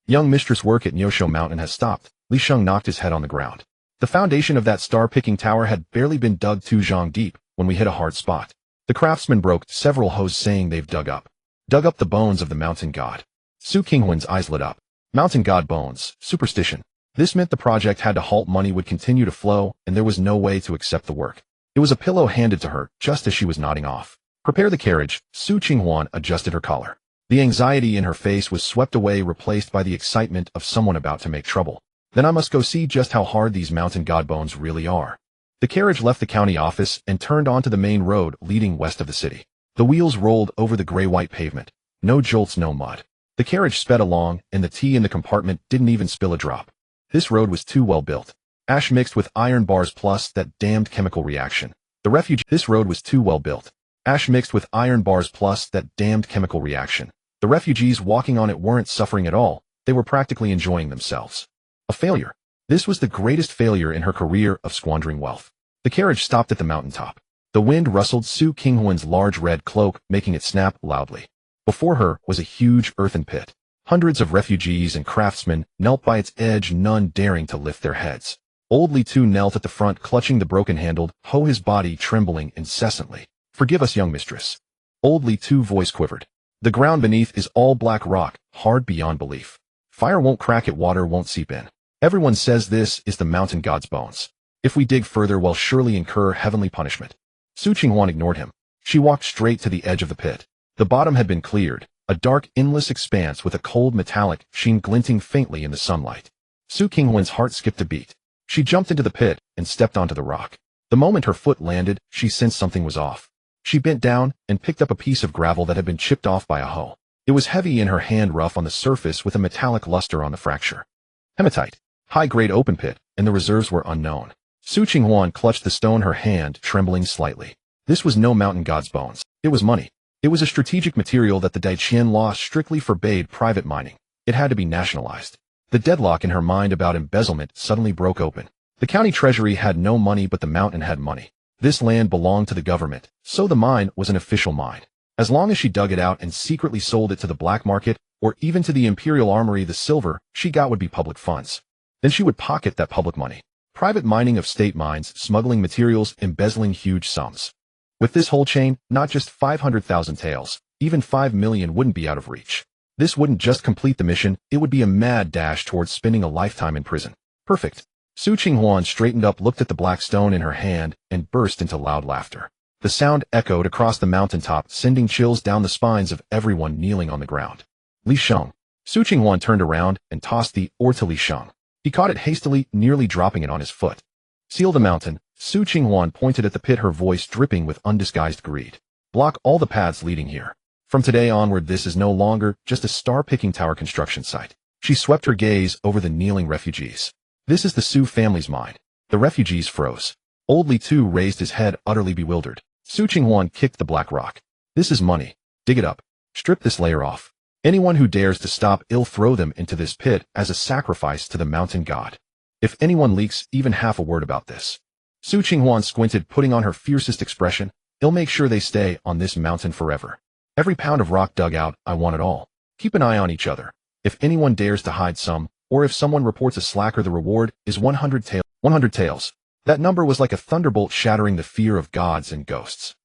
Young mistress, work at Nyosho mountain has stopped. Li Sheng knocked his head on the ground. The foundation of that star-picking tower had barely been dug 2 zhang deep when we hit a hard spot. The craftsmen broke several hose, saying they've dug up the bones of the mountain god. Su Qinghuan's eyes lit up. Mountain god bones, superstition. This meant the project had to halt, money would continue to flow, and there was no way to accept the work. It was a pillow handed to her just as she was nodding off. Prepare the carriage. Su Qinghuan adjusted her collar. The anxiety in her face was swept away, replaced by the excitement of someone about to make trouble. Then I must go see just how hard these mountain god bones really are. The carriage left the county office and turned onto the main road leading west of the city. The wheels rolled over the gray-white pavement. No jolts, no mud. The carriage sped along, and the tea in the compartment didn't even spill a drop. This road was too well built. Ash mixed with iron bars plus that damned chemical reaction. This road was too well built. Ash mixed with iron bars plus that damned chemical reaction. The refugees walking on it weren't suffering at all. They were practically enjoying themselves. A failure. This was the greatest failure in her career of squandering wealth. The carriage stopped at the mountaintop. The wind rustled Su Qinghuan's large red cloak, making it snap loudly. Before her was a huge earthen pit. Hundreds of refugees and craftsmen knelt by its edge, none daring to lift their heads. Old Li Tu knelt at the front, clutching the broken-handled hoe, his body trembling incessantly. Forgive us, young mistress. Old Li Tu's voice quivered. The ground beneath is all black rock, hard beyond belief. Fire won't crack it, water won't seep in. Everyone says this is the mountain god's bones. If we dig further, we'll surely incur heavenly punishment. Su Qinghuan ignored him. She walked straight to the edge of the pit. The bottom had been cleared, a dark, endless expanse with a cold metallic sheen glinting faintly in the sunlight. Su Qinghuan's heart skipped a beat. She jumped into the pit and stepped onto the rock. The moment her foot landed, she sensed something was off. She bent down and picked up a piece of gravel that had been chipped off by a hoe. It was heavy in her hand, rough on the surface with a metallic luster on the fracture. Hematite. High-grade open pit, and the reserves were unknown. Su Qinghuan clutched the stone, her hand trembling slightly. This was no mountain god's bones. It was money. It was a strategic material that the Daiqian law strictly forbade private mining. It had to be nationalized. The deadlock in her mind about embezzlement suddenly broke open. The county treasury had no money, but the mountain had money. This land belonged to the government, so the mine was an official mine. As long as she dug it out and secretly sold it to the black market, or even to the imperial armory, the silver she got would be public funds. Then she would pocket that public money. Private mining of state mines, smuggling materials, embezzling huge sums. With this whole chain, not just 500,000 taels, even 5 million wouldn't be out of reach. This wouldn't just complete the mission, it would be a mad dash towards spending a lifetime in prison. Perfect. Su Qinghuan straightened up, looked at the black stone in her hand, and burst into loud laughter. The sound echoed across the mountaintop, sending chills down the spines of everyone kneeling on the ground. Li Sheng. Su Qinghuan turned around and tossed the ore to Li Sheng. He caught it hastily, nearly dropping it on his foot. Seal the mountain. Su Qinghuan pointed at the pit, her voice dripping with undisguised greed. Block all the paths leading here. From today onward, this is no longer just a star-picking tower construction site. She swept her gaze over the kneeling refugees. This is the Su family's mine. The refugees froze. Old Li Tu raised his head, utterly bewildered. Su Qinghuan kicked the black rock. This is money. Dig it up. Strip this layer off. Anyone who dares to stop, I'll throw them into this pit as a sacrifice to the mountain god. If anyone leaks even half a word about this. Su Qinghuan squinted, putting on her fiercest expression. I'll make sure they stay on this mountain forever. Every pound of rock dug out, I want it all. Keep an eye on each other. If anyone dares to hide some, or if someone reports a slacker, the reward is 100 taels. That number was like a thunderbolt, shattering the fear of gods and ghosts.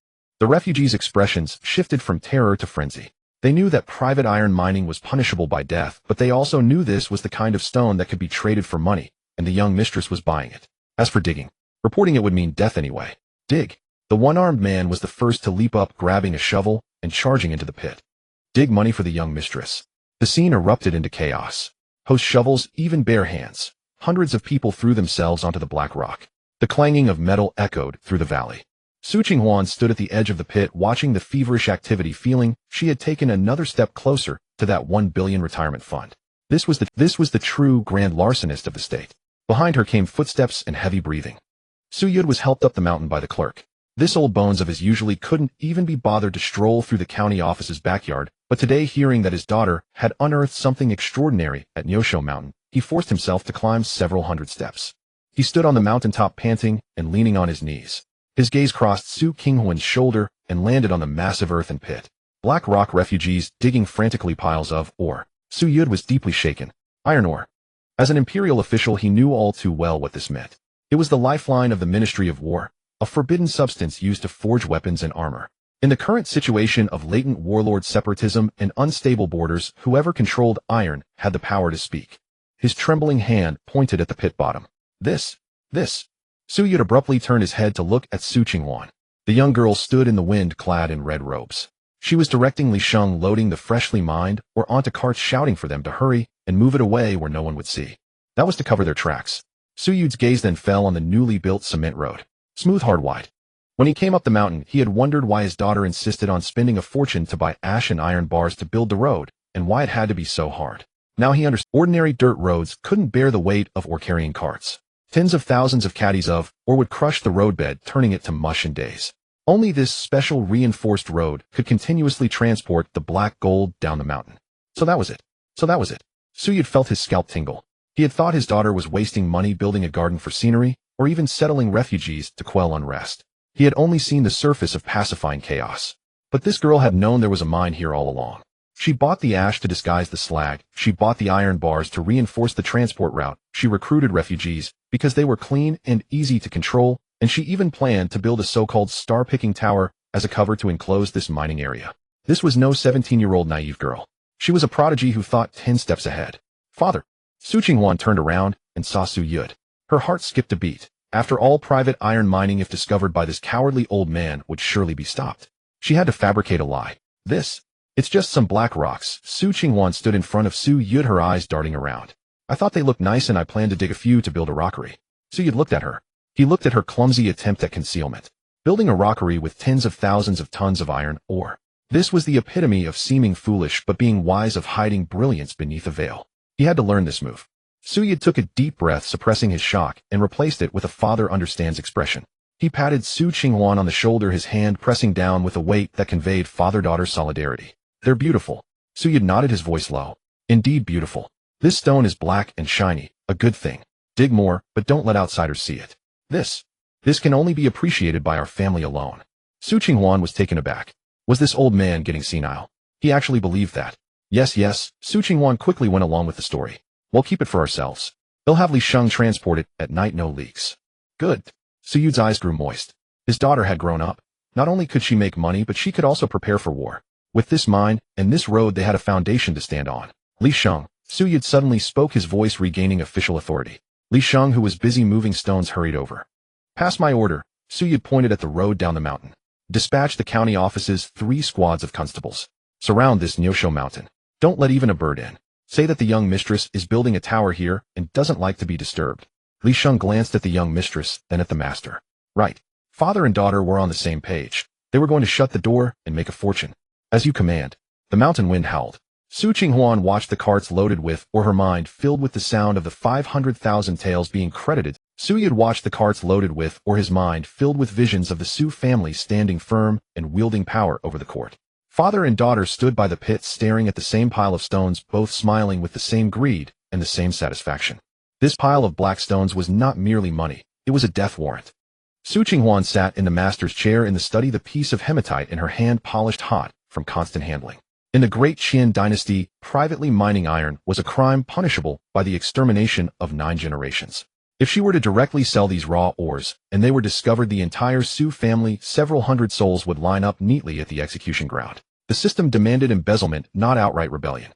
The refugees' expressions shifted from terror to frenzy. They knew that private iron mining was punishable by death, but they also knew this was the kind of stone that could be traded for money, and the young mistress was buying it. As for digging, reporting it would mean death anyway. Dig. The one-armed man was the first to leap up, grabbing a shovel and charging into the pit. Dig money for the young mistress. The scene erupted into chaos. Host shovels, even bare hands. Hundreds of people threw themselves onto the black rock. The clanging of metal echoed through the valley. Su Qinghuan stood at the edge of the pit, watching the feverish activity, feeling she had taken another step closer to that 1 billion retirement fund. This was the true grand larcenist of the state. Behind her came footsteps and heavy breathing. Youde was helped up the mountain by the clerk. This old bones of his usually couldn't even be bothered to stroll through the county office's backyard, but today, hearing that his daughter had unearthed something extraordinary at Nyosho Mountain, he forced himself to climb several hundred steps. He stood on the mountaintop, panting and leaning on his knees. His gaze crossed Su Qinghuan's shoulder and landed on the massive earthen pit. Black rock refugees digging frantically piles of ore. Youde was deeply shaken. Iron ore. As an imperial official, he knew all too well what this meant. It was the lifeline of the Ministry of War, a forbidden substance used to forge weapons and armor. In the current situation of latent warlord separatism and unstable borders, whoever controlled iron had the power to speak. His trembling hand pointed at the pit bottom. This. Youde abruptly turned his head to look at Su Qinghuan. The young girl stood in the wind, clad in red robes. She was directing Li Sheng loading the freshly mined ore onto carts, shouting for them to hurry and move it away where no one would see. That was to cover their tracks. Yude's gaze then fell on the newly built cement road. Smooth, hard, wide. When he came up the mountain, he had wondered why his daughter insisted on spending a fortune to buy ash and iron bars to build the road, and why it had to be so hard. Now he understood. Ordinary dirt roads couldn't bear the weight of ore-carrying carts. Tens of thousands of caddies of ore would crush the roadbed, turning it to mush in days. Only this special reinforced road could continuously transport the black gold down the mountain. So that was it. Youde felt his scalp tingle. He had thought his daughter was wasting money building a garden for scenery, or even settling refugees to quell unrest. He had only seen the surface of pacifying chaos. But this girl had known there was a mine here all along. She bought the ash to disguise the slag, she bought the iron bars to reinforce the transport route, she recruited refugees because they were clean and easy to control, and she even planned to build a so-called star-picking tower as a cover to enclose this mining area. This was no 17-year-old naive girl. She was a prodigy who thought 10 steps ahead. Father. Su Qinghuan turned around and saw Youde. Her heart skipped a beat. After all, private iron mining, if discovered by this cowardly old man, would surely be stopped. She had to fabricate a lie. It's just some black rocks. Su Qinghuan stood in front of Youde, her eyes darting around. I thought they looked nice and I planned to dig a few to build a rockery. Youde looked at her. He looked at her clumsy attempt at concealment. Building a rockery with tens of thousands of tons of iron ore. This was the epitome of seeming foolish but being wise, of hiding brilliance beneath a veil. He had to learn this move. Youde took a deep breath, suppressing his shock, and replaced it with a father understands expression. He patted Su Qinghuan on the shoulder, his hand pressing down with a weight that conveyed father-daughter solidarity. They're beautiful. Youde nodded, his voice low. Indeed beautiful. This stone is black and shiny, a good thing. Dig more, but don't let outsiders see it. This can only be appreciated by our family alone. Su Qinghuan was taken aback. Was this old man getting senile? He actually believed that. Yes, Su Qinghuan quickly went along with the story. We'll keep it for ourselves. They'll have Li Sheng transport it at night, no leaks. Good. Su Yude's eyes grew moist. His daughter had grown up. Not only could she make money, but she could also prepare for war. With this mind and this road, they had a foundation to stand on. Li Sheng. Su Yude suddenly spoke, his voice regaining official authority. Li Sheng, who was busy moving stones, hurried over. Pass my order. Su Yude pointed at the road down the mountain. Dispatch the county offices, 3 squads of constables. Surround this Nyosho mountain. Don't let even a bird in. Say that the young mistress is building a tower here and doesn't like to be disturbed. Li Sheng glanced at the young mistress, then at the master. Right. Father and daughter were on the same page. They were going to shut the door and make a fortune. As you command. The mountain wind howled. Su Qinghuan watched the carts loaded with, or her mind filled with the sound of the 500,000 taels being credited. Su Yude watched the carts loaded with, or his mind filled with visions of the Su family standing firm and wielding power over the court. Father and daughter stood by the pit staring at the same pile of stones, both smiling with the same greed and the same satisfaction. This pile of black stones was not merely money, it was a death warrant. Su Qinghuan sat in the master's chair in the study, the piece of hematite in her hand polished hot from constant handling. In the great Qin dynasty, privately mining iron was a crime punishable by the extermination of 9 generations. If she were to directly sell these raw ores, and they were discovered, the entire Su family, several hundred souls, would line up neatly at the execution ground. The system demanded embezzlement, not outright rebellion.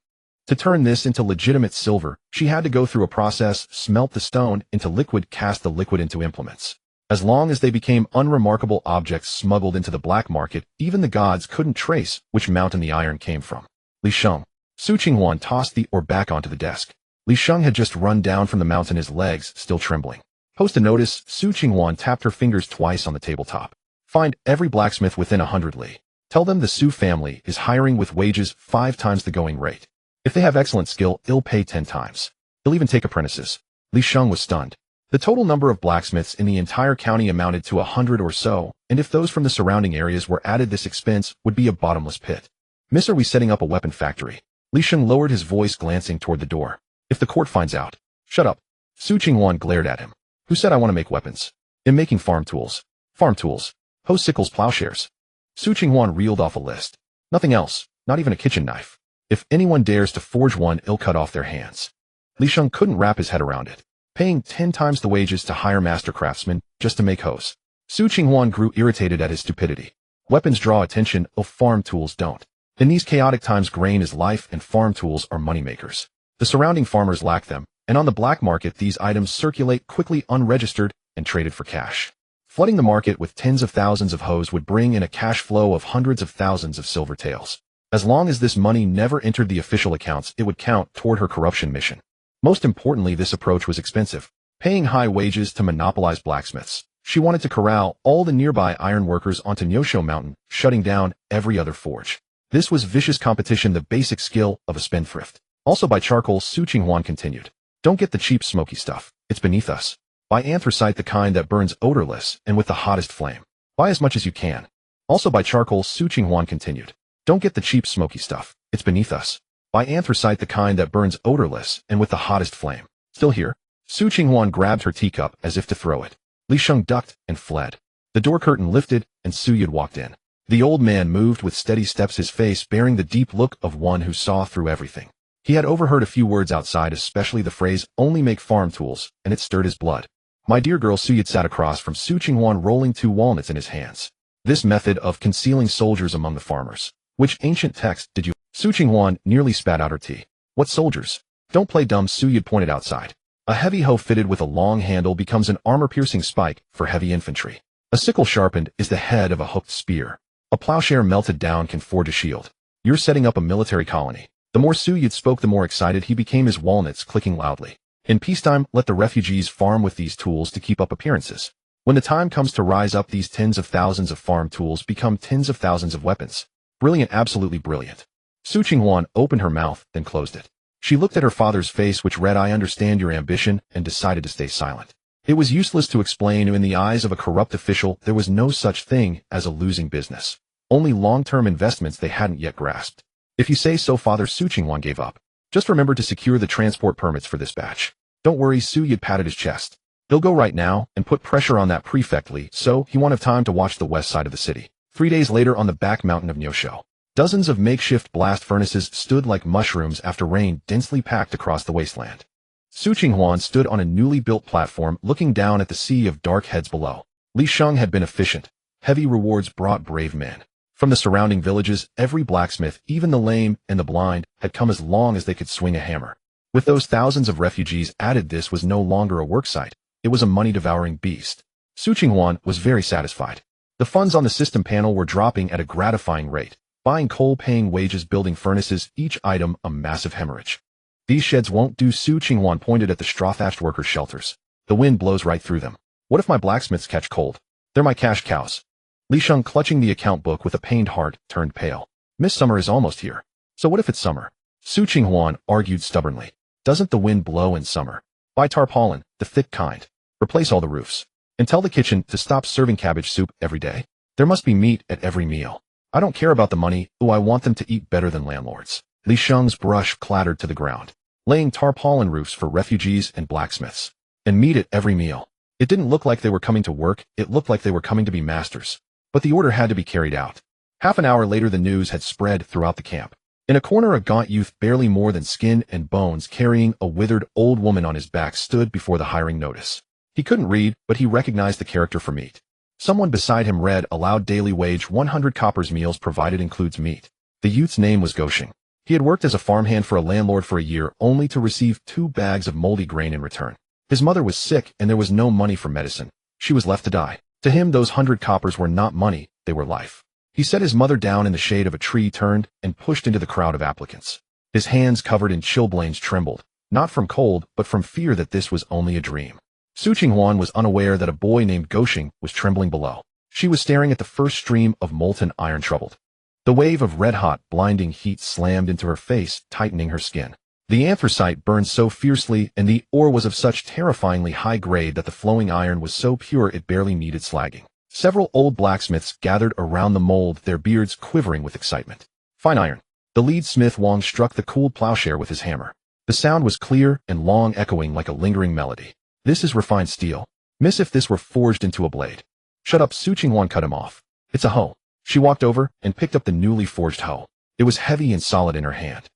To turn this into legitimate silver, she had to go through a process, smelt the stone into liquid, cast the liquid into implements. As long as they became unremarkable objects smuggled into the black market, even the gods couldn't trace which mountain the iron came from. Li Sheng. Su Qinghuan tossed the ore back onto the desk. Li Sheng had just run down from the mountain, his legs still trembling. Post a notice. Su Qinghuan tapped her fingers twice on the tabletop. Find every blacksmith within 100 li. Tell them the Su family is hiring with wages 5 times the going rate. If they have excellent skill, they'll pay 10 times. They'll even take apprentices. Li Sheng was stunned. The total number of blacksmiths in the entire county amounted to 100 or so, and if those from the surrounding areas were added, this expense would be a bottomless pit. Miss, are we setting up a weapon factory? Li Sheng lowered his voice, glancing toward the door. If the court finds out. Shut up. Su Qinghuan glared at him. Who said I want to make weapons? I'm making farm tools. Farm tools. Hoe, sickles, plowshares. Su Qinghuan reeled off a list. Nothing else, not even a kitchen knife. If anyone dares to forge one, I'll cut off their hands. Li Sheng couldn't wrap his head around it. Paying 10 times the wages to hire master craftsmen just to make hoes. Su Qinghuan grew irritated at his stupidity. Weapons draw attention, farm tools don't. In these chaotic times, grain is life and farm tools are moneymakers. The surrounding farmers lack them, and on the black market these items circulate quickly unregistered and traded for cash. Flooding the market with tens of thousands of hoes would bring in a cash flow of hundreds of thousands of silver taels. As long as this money never entered the official accounts, it would count toward her corruption mission. Most importantly, this approach was expensive. Paying high wages to monopolize blacksmiths. She wanted to corral all the nearby iron workers onto Nyosho Mountain, shutting down every other forge. This was vicious competition, the basic skill of a spendthrift. Also by charcoal, Su Qinghuan continued. Don't get the cheap smoky stuff. It's beneath us. Buy anthracite, the kind that burns odorless and with the hottest flame. Buy as much as you can. Also by charcoal, Su Qinghuan continued. Don't get the cheap smoky stuff. It's beneath us. Buy anthracite, the kind that burns odorless and with the hottest flame. Still here? Su Qinghuan grabbed her teacup as if to throw it. Li Sheng ducked and fled. The door curtain lifted and Su Yude walked in. The old man moved with steady steps, his face bearing the deep look of one who saw through everything. He had overheard a few words outside, especially the phrase, only make farm tools, and it stirred his blood. My dear girl. Su Yude sat across from Su Qinghuan, rolling 2 walnuts in his hands. This method of concealing soldiers among the farmers. Which ancient text did you... Su Qinghuan nearly spat out her tea. What soldiers? Don't play dumb, Su Yude pointed outside. A heavy hoe fitted with a long handle becomes an armor-piercing spike for heavy infantry. A sickle sharpened is the head of a hooked spear. A plowshare melted down can forge a shield. You're setting up a military colony. The more Su Yude spoke, the more excited he became, his walnuts clicking loudly. In peacetime, let the refugees farm with these tools to keep up appearances. When the time comes to rise up, these tens of thousands of farm tools become tens of thousands of weapons. Brilliant, absolutely brilliant. Su Qinghuan opened her mouth, then closed it. She looked at her father's face, which read, I understand your ambition, and decided to stay silent. It was useless to explain. In the eyes of a corrupt official, there was no such thing as a losing business. Only long-term investments they hadn't yet grasped. If you say so, Father. Su Qinghuan gave up. Just remember to secure the transport permits for this batch. Don't worry, Youde patted his chest. They'll go right now and put pressure on that prefect Li, so he won't have time to watch the west side of the city. 3 days later on the back mountain of Neosho, dozens of makeshift blast furnaces stood like mushrooms after rain densely packed across the wasteland. Qinghuan stood on a newly built platform looking down at the sea of dark heads below. Li Sheng had been efficient. Heavy rewards brought brave men. From the surrounding villages, every blacksmith, even the lame and the blind, had come as long as they could swing a hammer. With those thousands of refugees added, this was no longer a worksite. It was a money-devouring beast. Qinghuan was very satisfied. The funds on the system panel were dropping at a gratifying rate. Buying coal, paying wages, building furnaces, each item a massive hemorrhage. These sheds won't do. Qinghuan pointed at the straw-thatched workers' shelters. The wind blows right through them. What if my blacksmiths catch cold? They're my cash cows. Li Sheng, clutching the account book with a pained heart, turned pale. Midsummer is almost here. So what if it's summer? Qinghuan argued stubbornly. Doesn't the wind blow in summer? Buy tarpaulin, the thick kind. Replace all the roofs. And tell the kitchen to stop serving cabbage soup every day. There must be meat at every meal. I don't care about the money. I want them to eat better than landlords. Li Sheng's brush clattered to the ground. Laying tarpaulin roofs for refugees and blacksmiths. And meat at every meal. It didn't look like they were coming to work. It looked like they were coming to be masters. But the order had to be carried out. Half an hour later, the news had spread throughout the camp. In a corner, a gaunt youth, barely more than skin and bones, carrying a withered old woman on his back, stood before the hiring notice. He couldn't read, but he recognized the character for meat. Someone beside him read aloud, daily wage 100 coppers, meals provided includes meat. The youth's name was Goshing. He had worked as a farmhand for a landlord for a year, only to receive 2 bags of moldy grain in return. His mother was sick, and there was no money for medicine. She was left to die. To him, those 100 coppers were not money, they were life. He set his mother down in the shade of a tree, turned, and pushed into the crowd of applicants. His hands, covered in chilblains, trembled, not from cold, but from fear that this was only a dream. Qinghuan was unaware that a boy named Goshing was trembling below. She was staring at the first stream of molten iron, troubled. The wave of red-hot, blinding heat slammed into her face, tightening her skin. The anthracite burned so fiercely, and the ore was of such terrifyingly high grade that the flowing iron was so pure it barely needed slagging. Several old blacksmiths gathered around the mold, their beards quivering with excitement. Fine iron. The lead smith Wang struck the cooled plowshare with his hammer. The sound was clear and long, echoing like a lingering melody. This is refined steel. Miss, if this were forged into a blade. Shut up, Qinghuan cut him off. It's a hoe. She walked over and picked up the newly forged hoe. It was heavy and solid in her hand.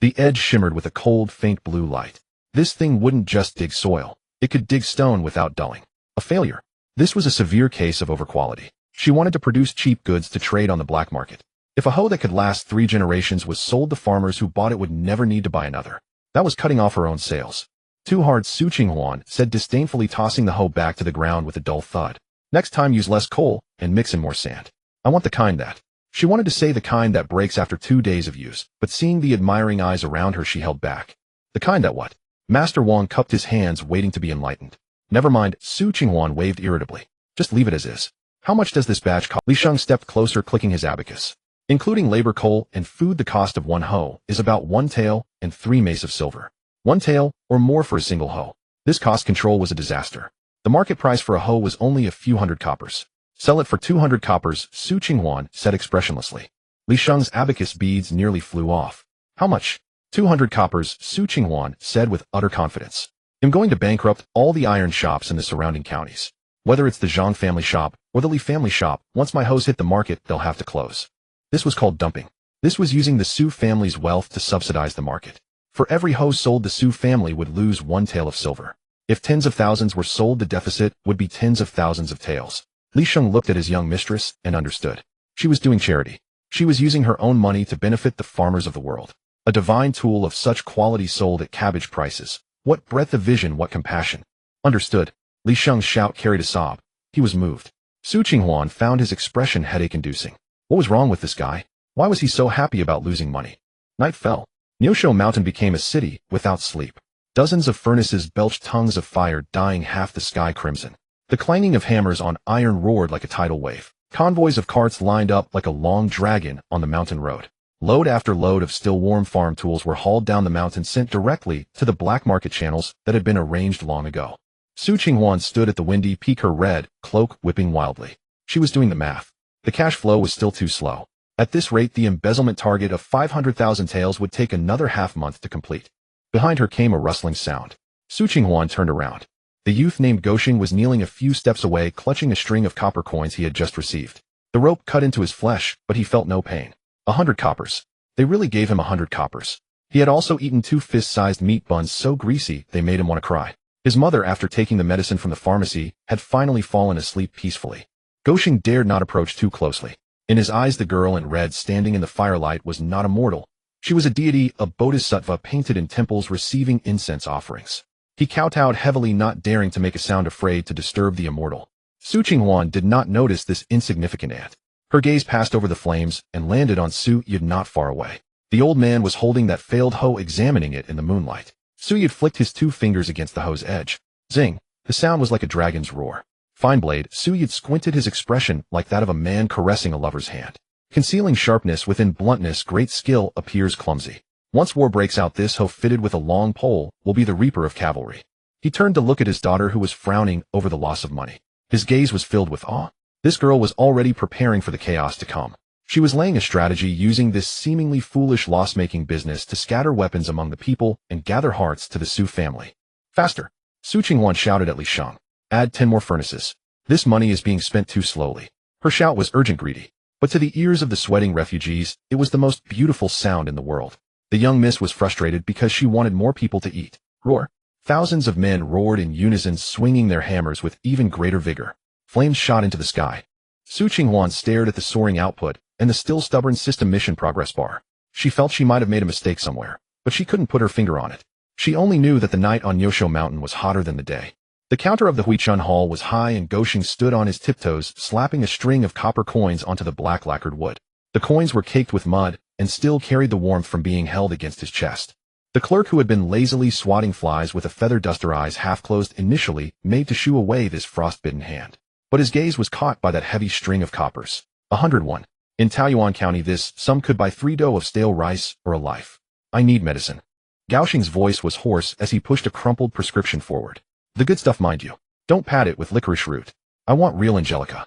The edge shimmered with a cold, faint blue light. This thing wouldn't just dig soil. It could dig stone without dulling. A failure. This was a severe case of overquality. She wanted to produce cheap goods to trade on the black market. If a hoe that could last 3 generations was sold, the farmers who bought it would never need to buy another. That was cutting off her own sales. Too hard, Qinghuan said disdainfully, tossing the hoe back to the ground with a dull thud. Next time, use less coal and mix in more sand. I want the kind that... She wanted to say the kind that breaks after 2 days of use, but seeing the admiring eyes around her, she held back. The kind that what? Master Wang cupped his hands, waiting to be enlightened. Never mind, Qinghuan waved irritably. Just leave it as is. How much does this batch cost? Li Sheng stepped closer, clicking his abacus. Including labor, coal, and food, the cost of 1 hoe is about 1 tael and 3 mace of silver. 1 tael or more for a single hoe. This cost control was a disaster. The market price for a hoe was only a few hundred coppers. Sell it for 200 coppers, Qinghuan said expressionlessly. Li Sheng's abacus beads nearly flew off. How much? 200 coppers, Qinghuan said with utter confidence. I'm going to bankrupt all the iron shops in the surrounding counties. Whether it's the Zhang family shop or the Li family shop, once my hoes hit the market, they'll have to close. This was called dumping. This was using the Su family's wealth to subsidize the market. For every hoe sold, the Su family would lose 1 tael of silver. If tens of thousands were sold, the deficit would be tens of thousands of taels. Li Sheng looked at his young mistress and understood. She was doing charity. She was using her own money to benefit the farmers of the world. A divine tool of such quality sold at cabbage prices. What breadth of vision, what compassion. Understood. Li Sheng's shout carried a sob. He was moved. Qinghuan found his expression headache-inducing. What was wrong with this guy? Why was he so happy about losing money? Night fell. Neosho Mountain became a city without sleep. Dozens of furnaces belched tongues of fire, dyeing half the sky crimson. The clanging of hammers on iron roared like a tidal wave. Convoys of carts lined up like a long dragon on the mountain road. Load after load of still warm farm tools were hauled down the mountain, sent directly to the black market channels that had been arranged long ago. Qinghuan stood at the windy peak, her red cloak whipping wildly. She was doing the math. The cash flow was still too slow. At this rate, the embezzlement target of 500,000 taels would take another half-month to complete. Behind her came a rustling sound. Qinghuan turned around. The youth named Goshing was kneeling a few steps away, clutching a string of copper coins he had just received. The rope cut into his flesh, but he felt no pain. 100 coppers. They really gave him 100 coppers. He had also eaten 2 fist-sized meat buns so greasy they made him want to cry. His mother, after taking the medicine from the pharmacy, had finally fallen asleep peacefully. Goshing dared not approach too closely. In his eyes, the girl in red standing in the firelight was not a mortal. She was a deity, a bodhisattva painted in temples receiving incense offerings. He kowtowed heavily, not daring to make a sound, afraid to disturb the immortal. Qinghuan did not notice this insignificant ant. Her gaze passed over the flames and landed on Youde not far away. The old man was holding that failed hoe, examining it in the moonlight. Youde flicked his 2 fingers against the hoe's edge. Zing! The sound was like a dragon's roar. Fine blade, Youde squinted, his expression like that of a man caressing a lover's hand. Concealing sharpness within bluntness, great skill appears clumsy. Once war breaks out, this hoe fitted with a long pole will be the reaper of cavalry. He turned to look at his daughter, who was frowning over the loss of money. His gaze was filled with awe. This girl was already preparing for the chaos to come. She was laying a strategy, using this seemingly foolish loss-making business to scatter weapons among the people and gather hearts to the Su family. Faster! Qinghuan shouted at Li Shang. Add 10 more furnaces. This money is being spent too slowly. Her shout was urgent, greedy. But to the ears of the sweating refugees, it was the most beautiful sound in the world. The young miss was frustrated because she wanted more people to eat. Roar! Thousands of men roared in unison, swinging their hammers with even greater vigor. Flames shot into the sky. Qinghuan stared at the soaring output and the still stubborn system mission progress bar. She felt she might have made a mistake somewhere, but she couldn't put her finger on it. She only knew that the night on Youde Mountain was hotter than the day. The counter of the Huichun Hall was high, and Goshing stood on his tiptoes, slapping a string of copper coins onto the black lacquered wood. The coins were caked with mud and still carried the warmth from being held against his chest. The clerk, who had been lazily swatting flies with a feather duster, eyes half closed initially, made to shoo away this frostbitten hand. But his gaze was caught by that heavy string of coppers. 101. In Taoyuan County, this sum could buy 3 dough of stale rice or a life. I need medicine. Gaoshing's voice was hoarse as he pushed a crumpled prescription forward. The good stuff, mind you. Don't pad it with licorice root. I want real Angelica.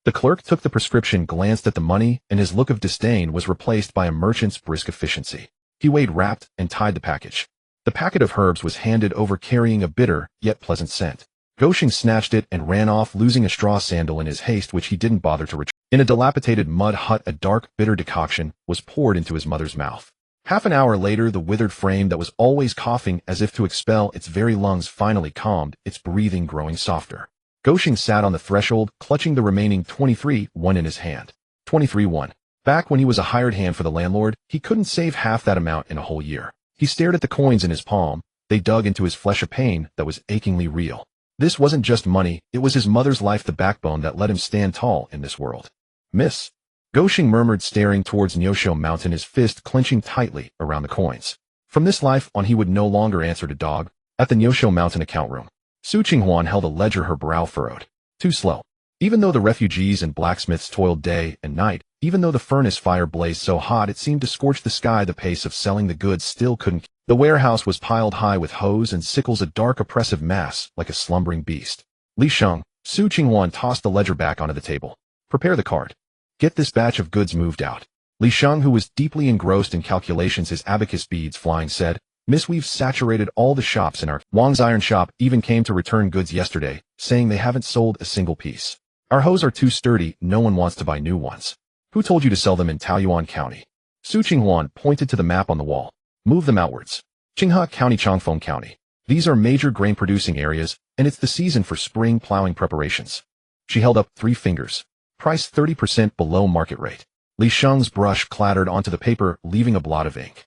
The clerk took the prescription, glanced at the money, and his look of disdain was replaced by a merchant's brisk efficiency. He weighed, wrapped, and tied the package. The packet of herbs was handed over, carrying a bitter, yet pleasant scent. Goshing snatched it and ran off, losing a straw sandal in his haste, which he didn't bother to retrieve. In a dilapidated mud hut, a dark, bitter decoction was poured into his mother's mouth. Half an hour later, the withered frame that was always coughing as if to expel its very lungs finally calmed, its breathing growing softer. Goshing sat on the threshold, clutching the remaining 23-1 in his hand. 23-1. Back when he was a hired hand for the landlord, he couldn't save half that amount in a whole year. He stared at the coins in his palm. They dug into his flesh, a pain that was achingly real. This wasn't just money, it was his mother's life, the backbone that let him stand tall in this world. Miss. Goshing murmured, staring towards Youde Mountain, his fist clenching tightly around the coins. From this life on, he would no longer answer to dog. At the Youde Mountain account room, Qinghuan held a ledger, her brow furrowed. Too slow. Even though the refugees and blacksmiths toiled day and night, even though the furnace fire blazed so hot it seemed to scorch the sky, the pace of selling the goods still couldn't. The warehouse was piled high with hoes and sickles, a dark, oppressive mass like a slumbering beast. Li Shang. Qinghuan tossed the ledger back onto the table. Prepare the cart. Get this batch of goods moved out. Li Shang, who was deeply engrossed in calculations, his abacus beads flying, said, Miss, we've saturated all the shops in our. Wang's iron shop even came to return goods yesterday, saying they haven't sold a single piece. Our hoes are too sturdy, no one wants to buy new ones. Who told you to sell them in Taoyuan County? Qinghuan pointed to the map on the wall. Move them outwards. Qinghuan County, Chongfeng County. These are major grain-producing areas, and it's the season for spring plowing preparations. She held up 3 fingers. Price 30% below market rate. Li Shang's brush clattered onto the paper, leaving a blot of ink.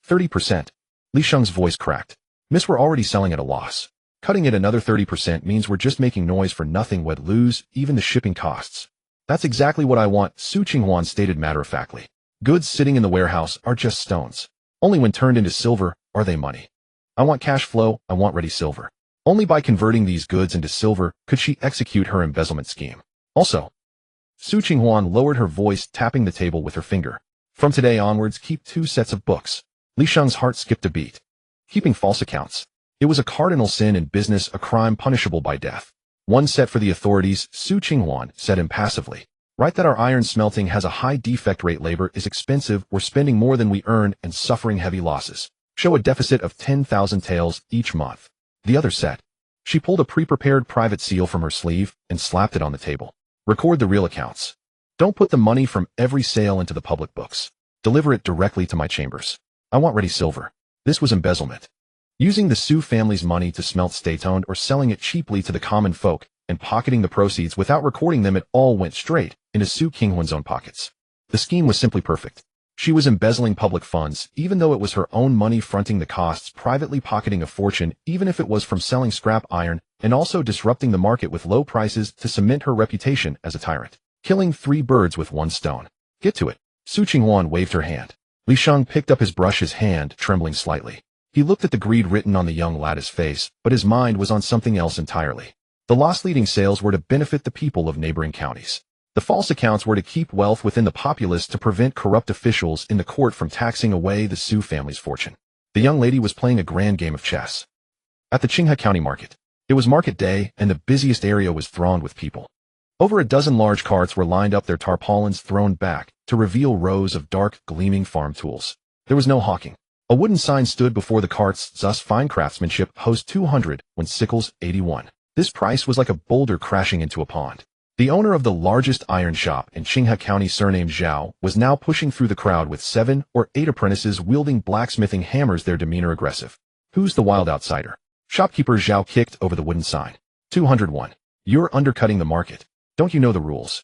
30%. Li Shang's voice cracked. Miss, we're already selling at a loss. Cutting it another 30% means we're just making noise for nothing. We'd lose even the shipping costs. That's exactly what I want, Qinghuan stated matter-of-factly. Goods sitting in the warehouse are just stones. Only when turned into silver are they money. I want cash flow, I want ready silver. Only by converting these goods into silver could she execute her embezzlement scheme. Also, Qinghuan lowered her voice, tapping the table with her finger. From today onwards, keep 2 sets of books. Li Shang's heart skipped a beat. Keeping false accounts. It was a cardinal sin in business, a crime punishable by death. 1 set for the authorities, Qinghuan said impassively. Write that our iron smelting has a high defect rate, labor is expensive, we're spending more than we earn and suffering heavy losses. Show a deficit of 10,000 taels each month. The other set. She pulled a pre-prepared private seal from her sleeve and slapped it on the table. Record the real accounts. Don't put the money from every sale into the public books. Deliver it directly to my chambers. I want ready silver. This was embezzlement. Using the Sioux family's money to smelt state-owned or selling it cheaply to the common folk and pocketing the proceeds without recording them, it all went straight into Sioux Qinghuan's own pockets. The scheme was simply perfect. She was embezzling public funds, even though it was her own money fronting the costs, privately pocketing a fortune, even if it was from selling scrap iron, and also disrupting the market with low prices to cement her reputation as a tyrant. Killing 3 birds with 1 stone. Get to it. Su Qinghuan waved her hand. Li Sheng picked up his brush, his hand trembling slightly. He looked at the greed written on the young lad's face, but his mind was on something else entirely. The loss-leading sales were to benefit the people of neighboring counties. The false accounts were to keep wealth within the populace to prevent corrupt officials in the court from taxing away the Sioux family's fortune. The young lady was playing a grand game of chess. At the Qinghuan County Market. It was market day, and the busiest area was thronged with people. Over a dozen large carts were lined up, their tarpaulins thrown back to reveal rows of dark, gleaming farm tools. There was no hawking. A wooden sign stood before the carts, thus fine craftsmanship, host 200, when sickles 81. This price was like a boulder crashing into a pond. The owner of the largest iron shop in Qinghuan County, surnamed Zhao, was now pushing through the crowd with 7 or 8 apprentices wielding blacksmithing hammers, their demeanor aggressive. Who's the wild outsider? Shopkeeper Zhao kicked over the wooden sign. 201. You're undercutting the market. Don't you know the rules?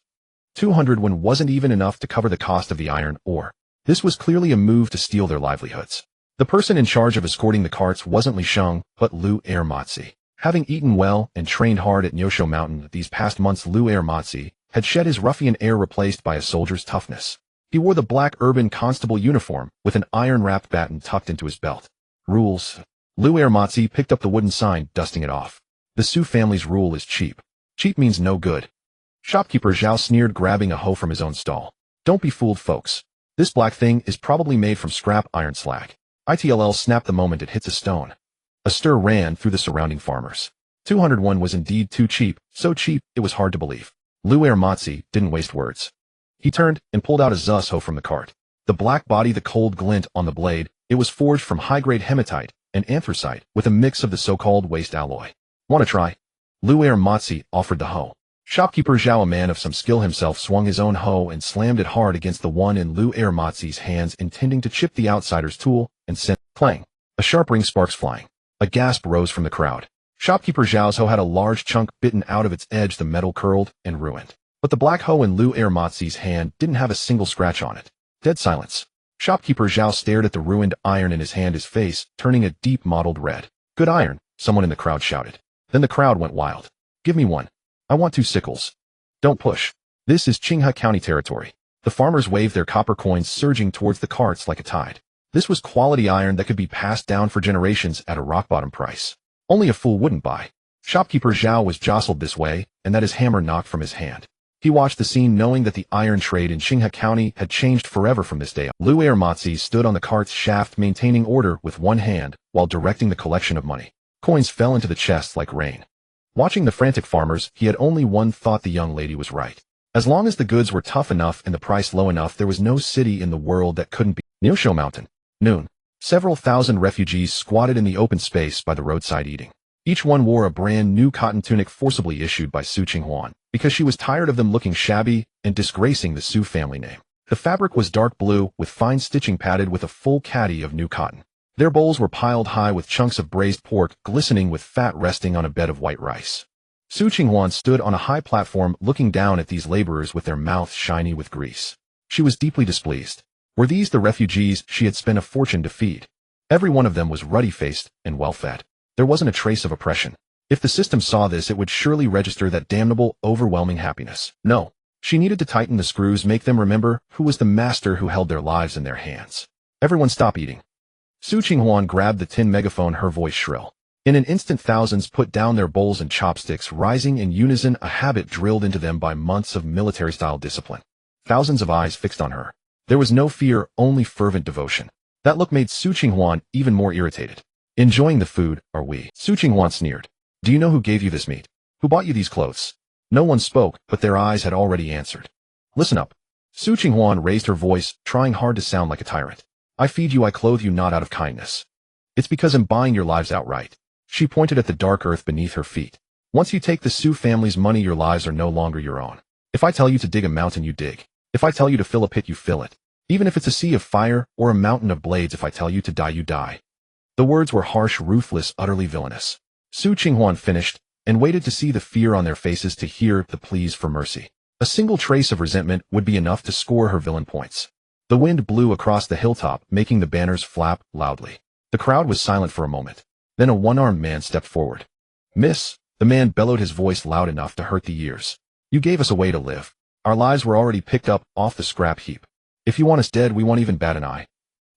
201 wasn't even enough to cover the cost of the iron ore. This was clearly a move to steal their livelihoods. The person in charge of escorting the carts wasn't Li Sheng, but Lu Ermatzi. Having eaten well and trained hard at Nyosho Mountain these past months, Lu Ermatzi had shed his ruffian air, replaced by a soldier's toughness. He wore the black urban constable uniform with an iron-wrapped baton tucked into his belt. Rules. Lu Ermatzi picked up the wooden sign, dusting it off. The Sioux family's rule is cheap. Cheap means no good. Shopkeeper Zhao sneered, grabbing a hoe from his own stall. Don't be fooled, folks. This black thing is probably made from scrap iron slag. ITLL snapped the moment it hits a stone. A stir ran through the surrounding farmers. 201 was indeed too cheap, so cheap it was hard to believe. Lu Ermatzi didn't waste words. He turned and pulled out a Zus hoe from the cart. The black body, the cold glint on the blade, it was forged from high-grade hematite and anthracite with a mix of the so-called waste alloy. Want to try? Lu Ermatzi offered the hoe. Shopkeeper Zhao, a man of some skill himself, swung his own hoe and slammed it hard against the one in Lu Ermatzi's hands, intending to chip the outsider's tool, and sent clang. A sharp ring, sparks flying. A gasp rose from the crowd. Shopkeeper Zhao's hoe had a large chunk bitten out of its edge, the metal curled and ruined. But the black hoe in Lu Ermatzi's hand didn't have a single scratch on it. Dead silence. Shopkeeper Zhao stared at the ruined iron in his hand, his face turning a deep mottled red. Good iron, someone in the crowd shouted. Then the crowd went wild. Give me one. I want 2 sickles. Don't push. This is Qinghuan County territory. The farmers waved their copper coins, surging towards the carts like a tide. This was quality iron that could be passed down for generations at a rock-bottom price. Only a fool wouldn't buy. Shopkeeper Zhao was jostled this way, and that his hammer knocked from his hand. He watched the scene, knowing that the iron trade in Qinghuan County had changed forever from this day on. Lu Ermatzi stood on the cart's shaft, maintaining order with one hand while directing the collection of money. Coins fell into the chests like rain. Watching the frantic farmers, he had only one thought: the young lady was right. As long as the goods were tough enough and the price low enough, there was no city in the world that couldn't be. Nyosho Mountain. Noon. Several thousand refugees squatted in the open space by the roadside eating. Each one wore a brand new cotton tunic forcibly issued by Su Qinghuan, because she was tired of them looking shabby and disgracing the Su family name. The fabric was dark blue, with fine stitching padded with a full caddy of new cotton. Their bowls were piled high with chunks of braised pork, glistening with fat, resting on a bed of white rice. Su Qinghuan stood on a high platform, looking down at these laborers with their mouths shiny with grease. She was deeply displeased. Were these the refugees she had spent a fortune to feed? Every one of them was ruddy-faced and well-fed. There wasn't a trace of oppression. If the system saw this, it would surely register that damnable, overwhelming happiness. No. She needed to tighten the screws, make them remember who was the master who held their lives in their hands. Everyone stop eating. Su Qinghuan grabbed the tin megaphone, her voice shrill. In an instant, thousands put down their bowls and chopsticks, rising in unison, a habit drilled into them by months of military-style discipline. Thousands of eyes fixed on her. There was no fear, only fervent devotion. That look made Su Qinghuan even more irritated. Enjoying the food, are we? Su Qinghuan sneered. Do you know who gave you this meat? Who bought you these clothes? No one spoke, but their eyes had already answered. Listen up. Su Qinghuan raised her voice, trying hard to sound like a tyrant. I feed you, I clothe you not out of kindness. It's because I'm buying your lives outright. She pointed at the dark earth beneath her feet. Once you take the Su family's money, your lives are no longer your own. If I tell you to dig a mountain, you dig. If I tell you to fill a pit, you fill it. Even if it's a sea of fire or a mountain of blades, if I tell you to die, you die. The words were harsh, ruthless, utterly villainous. Su Qinghuan finished, and waited to see the fear on their faces to hear the pleas for mercy. A single trace of resentment would be enough to score her villain points. The wind blew across the hilltop, making the banners flap loudly. The crowd was silent for a moment. Then a one-armed man stepped forward. Miss, the man bellowed, his voice loud enough to hurt the ears. You gave us a way to live. Our lives were already picked up off the scrap heap. If you want us dead, we won't even bat an eye.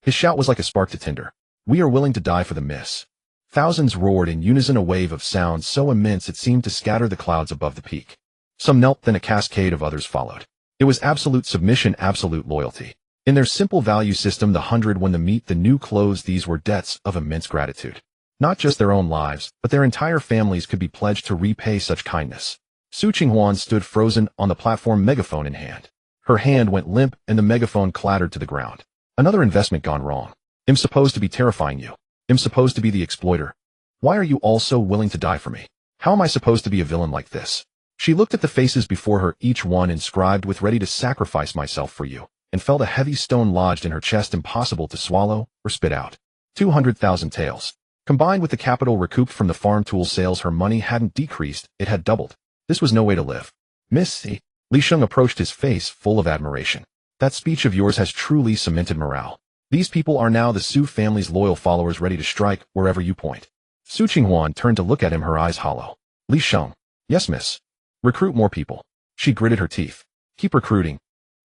His shout was like a spark to tinder. We are willing to die for the miss. Thousands roared in unison, a wave of sound so immense it seemed to scatter the clouds above the peak. Some knelt, then a cascade of others followed. It was absolute submission, absolute loyalty. In their simple value system, the 100 won the meat, the new clothes. These were debts of immense gratitude. Not just their own lives, but their entire families could be pledged to repay such kindness. Su Qinghuan stood frozen on the platform, megaphone in hand. Her hand went limp, and the megaphone clattered to the ground. Another investment gone wrong. I'm supposed to be terrifying you. I'm supposed to be the exploiter. Why are you all so willing to die for me? How am I supposed to be a villain like this? She looked at the faces before her, each one inscribed with ready to sacrifice myself for you, and felt a heavy stone lodged in her chest, impossible to swallow or spit out. 200,000 taels. Combined with the capital recouped from the farm tool sales, her money hadn't decreased, it had doubled. This was no way to live. Missy. Li Sheng approached, his face full of admiration. That speech of yours has truly cemented morale. These people are now the Su family's loyal followers, ready to strike wherever you point. Su Qinghuan turned to look at him, her eyes hollow. Li Sheng. Yes, miss. Recruit more people. She gritted her teeth. Keep recruiting.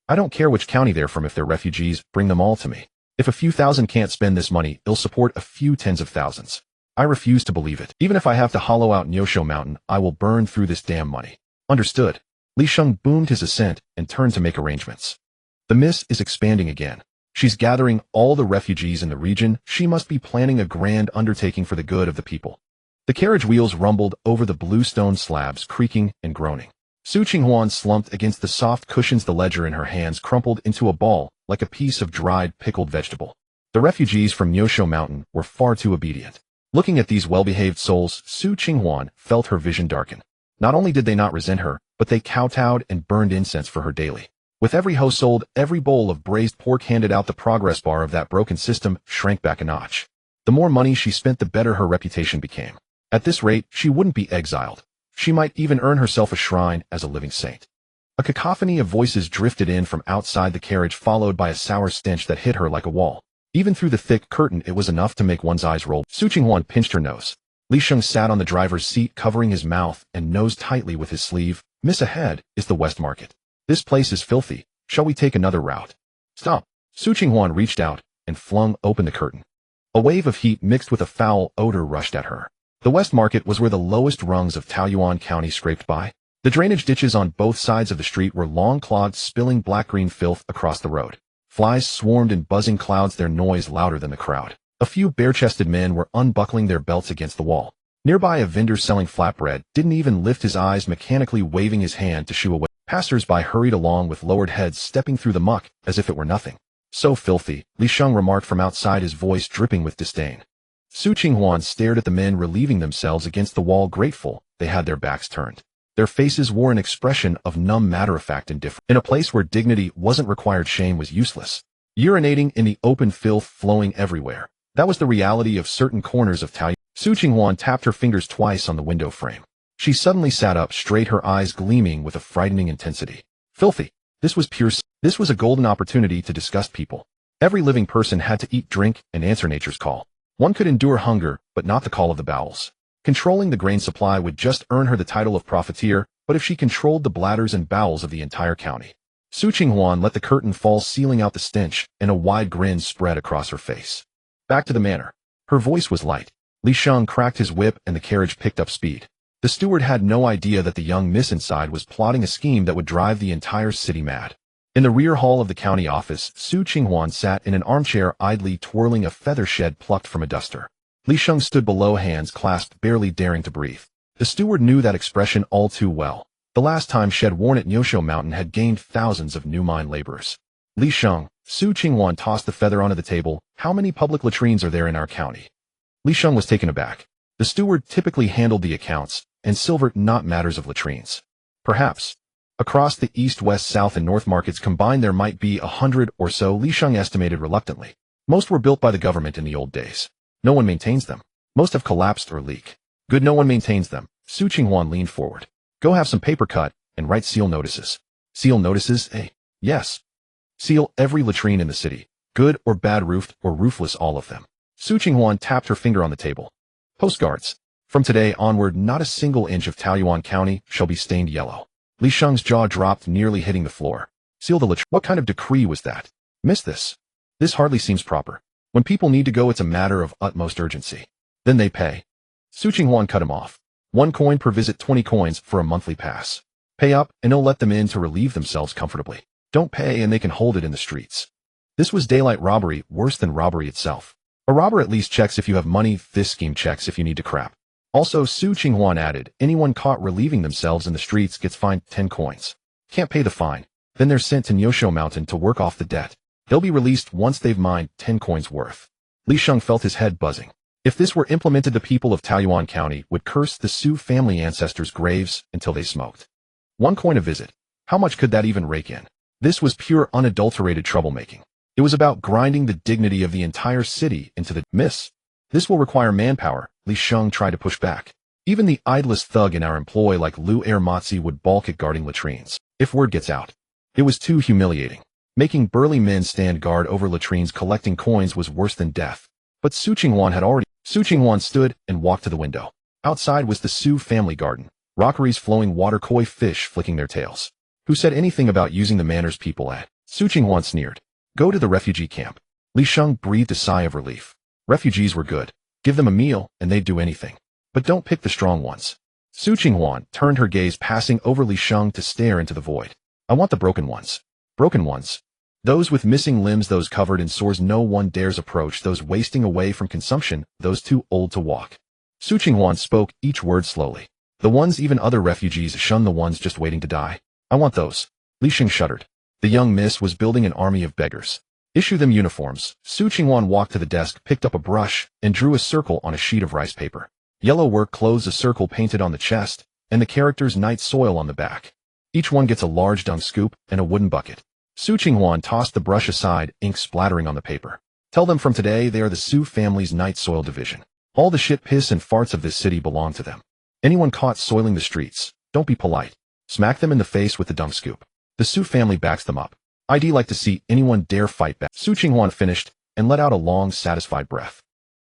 I don't care which county they're from. If they're refugees, bring them all to me. If a few thousand can't spend this money, it'll support a few tens of thousands. I refuse to believe it. Even if I have to hollow out Nyosho Mountain, I will burn through this damn money. Understood. Li Sheng boomed his assent and turned to make arrangements. The miss is expanding again. She's gathering all the refugees in the region. She must be planning a grand undertaking for the good of the people. The carriage wheels rumbled over the blue stone slabs, creaking and groaning. Su Qinghuan slumped against the soft cushions, the ledger in her hands crumpled into a ball like a piece of dried pickled vegetable. The refugees from Nyosho Mountain were far too obedient. Looking at these well-behaved souls, Su Qinghuan felt her vision darken. Not only did they not resent her, but they kowtowed and burned incense for her daily. With every hoe sold, every bowl of braised pork handed out, the progress bar of that broken system shrank back a notch. The more money she spent, the better her reputation became. At this rate, she wouldn't be exiled. She might even earn herself a shrine as a living saint. A cacophony of voices drifted in from outside the carriage, followed by a sour stench that hit her like a wall. Even through the thick curtain, it was enough to make one's eyes roll. Su Qinghuan pinched her nose. Li Sheng sat on the driver's seat, covering his mouth and nose tightly with his sleeve. Miss, ahead is the West Market. This place is filthy. Shall we take another route? Stop. Su Qinghuan reached out and flung open the curtain. A wave of heat mixed with a foul odor rushed at her. The West Market was where the lowest rungs of Taoyuan County scraped by. The drainage ditches on both sides of the street were long, clogged, spilling black-green filth across the road. Flies swarmed in buzzing clouds, their noise louder than the crowd. A few bare-chested men were unbuckling their belts against the wall. Nearby, a vendor selling flatbread didn't even lift his eyes, mechanically waving his hand to shoo away. Passers-by hurried along with lowered heads, stepping through the muck as if it were nothing. So filthy, Li Sheng remarked from outside, his voice dripping with disdain. Su Qinghuan stared at the men relieving themselves against the wall, grateful they had their backs turned. Their faces wore an expression of numb matter-of-fact indifference. In a place where dignity wasn't required, shame was useless. Urinating in the open, filth flowing everywhere. That was the reality of certain corners of Taoyuan. Su Qinghuan tapped her fingers twice on the window frame. She suddenly sat up straight, her eyes gleaming with a frightening intensity. Filthy. This was pure. This was a golden opportunity to disgust people. Every living person had to eat, drink, and answer nature's call. One could endure hunger, but not the call of the bowels. Controlling the grain supply would just earn her the title of profiteer, but if she controlled the bladders and bowels of the entire county. Su Qinghuan let the curtain fall, sealing out the stench, and a wide grin spread across her face. Back to the manor. Her voice was light. Li Sheng cracked his whip and the carriage picked up speed. The steward had no idea that the young miss inside was plotting a scheme that would drive the entire city mad. In the rear hall of the county office, Su Qinghuan sat in an armchair, idly twirling a feather shed plucked from a duster. Li Sheng stood below, hands clasped, barely daring to breathe. The steward knew that expression all too well. The last time shed worn at Nyosho Mountain had gained thousands of new mine laborers. Li Sheng, Su Qinghuan tossed the feather onto the table. How many public latrines are there in our county? Li Sheng was taken aback. The steward typically handled the accounts, and silvered not matters of latrines. Perhaps. Across the east, west, south, and north markets combined there might be 100 or so, Li Sheng estimated reluctantly. Most were built by the government in the old days. No one maintains them. Most have collapsed or leak. Good, no one maintains them. Su Qinghuan leaned forward. Go have some paper cut, and write seal notices. Seal notices, eh? Yes. Seal every latrine in the city. Good or bad, roofed or roofless, all of them. Su Qinghuan tapped her finger on the table. Postcards. From today onward, not a single inch of Taoyuan County shall be stained yellow. Li Sheng's jaw dropped, nearly hitting the floor. Seal the latrine. What kind of decree was that? Miss this. This hardly seems proper. When people need to go, it's a matter of utmost urgency. Then they pay. Su Qinghuan cut him off. 1 coin per visit, 20 coins for a monthly pass. Pay up, and it'll let them in to relieve themselves comfortably. Don't pay, and they can hold it in the streets. This was daylight robbery, worse than robbery itself. A robber at least checks if you have money. This scheme checks if you need to crap. Also, Su Qinghuan added, anyone caught relieving themselves in the streets gets fined 10 coins. Can't pay the fine. Then they're sent to Nyosho Mountain to work off the debt. They'll be released once they've mined 10 coins worth. Li Sheng felt his head buzzing. If this were implemented, the people of Taoyuan County would curse the Su family ancestors' graves until they smoked. 1 coin a visit. How much could that even rake in? This was pure unadulterated troublemaking. It was about grinding the dignity of the entire city into the miss. This will require manpower, Li Sheng tried to push back. Even the idlest thug in our employ like Lu Matzi would balk at guarding latrines. If word gets out. It was too humiliating. Making burly men stand guard over latrines collecting coins was worse than death. But Su Qinghuan stood and walked to the window. Outside was the Su family garden. Rockeries flowing water, koi fish flicking their tails. Who said anything about using the manners people at? Su Qinghuan sneered. Go to the refugee camp. Li Sheng breathed a sigh of relief. Refugees were good. Give them a meal, and they'd do anything. But don't pick the strong ones. Su Qinghuan turned her gaze, passing over Li Sheng to stare into the void. I want the broken ones. Broken ones. Those with missing limbs, those covered in sores no one dares approach, those wasting away from consumption, those too old to walk. Su Qinghuan spoke each word slowly. The ones even other refugees shun, the ones just waiting to die. I want those. Li Sheng shuddered. The young miss was building an army of beggars. Issue them uniforms. Su Qinghuan walked to the desk, picked up a brush, and drew a circle on a sheet of rice paper. Yellow work clothes, a circle painted on the chest, and the characters night soil on the back. Each one gets a large dung scoop and a wooden bucket. Su Qinghuan tossed the brush aside, ink splattering on the paper. Tell them from today they are the Su family's night soil division. All the shit, piss, and farts of this city belong to them. Anyone caught soiling the streets, don't be polite. Smack them in the face with the dung scoop. The Su family backs them up. I'd like to see anyone dare fight back. Su Qinghuan finished and let out a long, satisfied breath.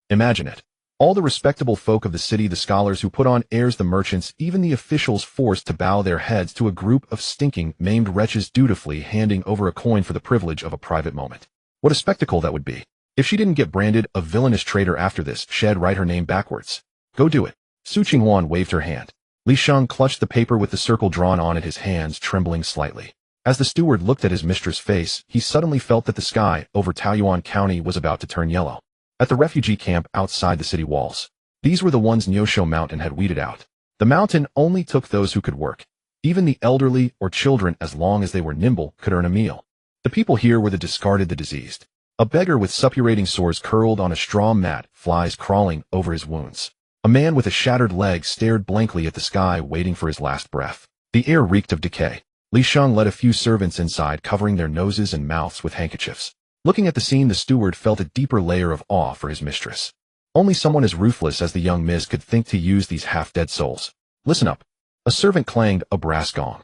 Imagine it. All the respectable folk of the city, the scholars who put on airs, the merchants, even the officials forced to bow their heads to a group of stinking, maimed wretches dutifully handing over a coin for the privilege of a private moment. What a spectacle that would be. If she didn't get branded a villainous traitor after this, she'd write her name backwards. Go do it. Su Qinghuan waved her hand. Li Sheng clutched the paper with the circle drawn on it, his hands trembling slightly. As the steward looked at his mistress' face, he suddenly felt that the sky over Taoyuan County was about to turn yellow. At the refugee camp outside the city walls. These were the ones Nyosho Mountain had weeded out. The mountain only took those who could work. Even the elderly or children, as long as they were nimble, could earn a meal. The people here were the discarded, the diseased. A beggar with suppurating sores curled on a straw mat, flies crawling over his wounds. A man with a shattered leg stared blankly at the sky, waiting for his last breath. The air reeked of decay. Li Sheng led a few servants inside, covering their noses and mouths with handkerchiefs. Looking at the scene, the steward felt a deeper layer of awe for his mistress. Only someone as ruthless as the young miss could think to use these half-dead souls. Listen up. A servant clanged a brass gong.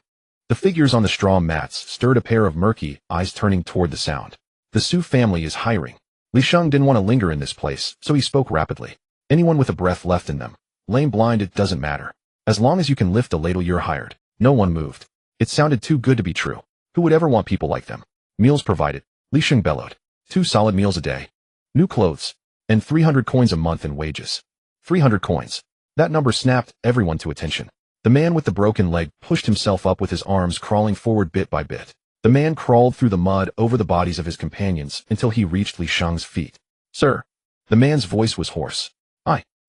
The figures on the straw mats stirred, a pair of murky eyes turning toward the sound. The Su family is hiring. Li Sheng didn't want to linger in this place, so he spoke rapidly. Anyone with a breath left in them. Lame, blind, it doesn't matter. As long as you can lift a ladle, you're hired. No one moved. It sounded too good to be true. Who would ever want people like them? Meals provided. Li Sheng bellowed. 2 solid meals a day. New clothes. And 300 coins a month in wages. 300 coins. That number snapped everyone to attention. The man with the broken leg pushed himself up with his arms crawling forward bit by bit. The man crawled through the mud over the bodies of his companions until he reached Li Sheng's feet. Sir. The man's voice was hoarse.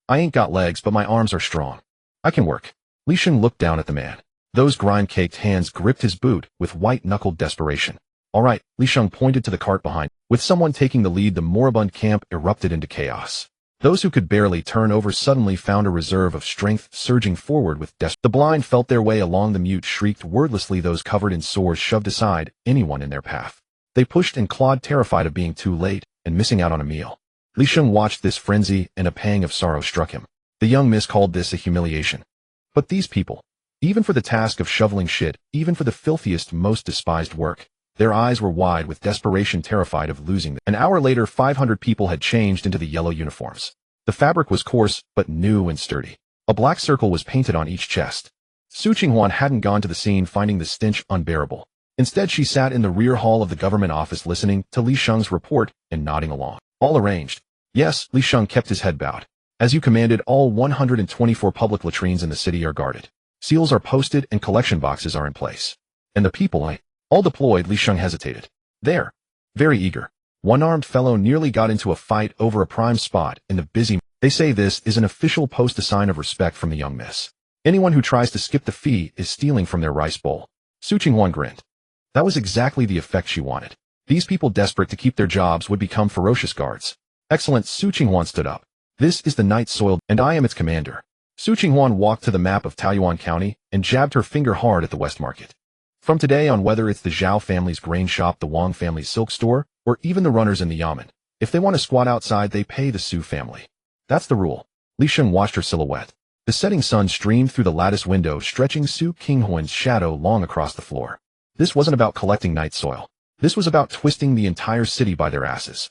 I ain't got legs, but my arms are strong. I can work. Li Sheng looked down at the man. Those grime-caked hands gripped his boot with white-knuckled desperation. All right, Li Sheng pointed to the cart behind. With someone taking the lead, the moribund camp erupted into chaos. Those who could barely turn over suddenly found a reserve of strength, surging forward with desperation. The blind felt their way along. The mute shrieked wordlessly. Those covered in sores shoved aside anyone in their path. They pushed and clawed, terrified of being too late and missing out on a meal. Li Sheng watched this frenzy, and a pang of sorrow struck him. The young miss called this a humiliation. But these people, even for the task of shoveling shit, even for the filthiest, most despised work, their eyes were wide with desperation, terrified of losing them. An hour later, 500 people had changed into the yellow uniforms. The fabric was coarse, but new and sturdy. A black circle was painted on each chest. Qinghuan hadn't gone to the scene, finding the stench unbearable. Instead, she sat in the rear hall of the government office, listening to Li Sheng's report and nodding along. All arranged. Yes, Li Sheng kept his head bowed. As you commanded, all 124 public latrines in the city are guarded. Seals are posted and collection boxes are in place. And the people, all deployed. Li Sheng hesitated. There. Very eager. One-armed fellow nearly got into a fight over a prime spot in the busy. They say this is an official post, a sign of respect from the young miss. Anyone who tries to skip the fee is stealing from their rice bowl. Qinghuan grinned. That was exactly the effect she wanted. These people, desperate to keep their jobs, would become ferocious guards. Excellent. Qinghuan stood up. This is the night soil, and I am its commander. Qinghuan walked to the map of Taoyuan County and jabbed her finger hard at the West Market. From today on, whether it's the Zhao family's grain shop, the Wang family's silk store, or even the runners in the yamen, if they want to squat outside, they pay the Su family. That's the rule. Li Sheng watched her silhouette. The setting sun streamed through the lattice window, stretching Su Qinghuan's shadow long across the floor. This wasn't about collecting night soil. This was about twisting the entire city by their asses.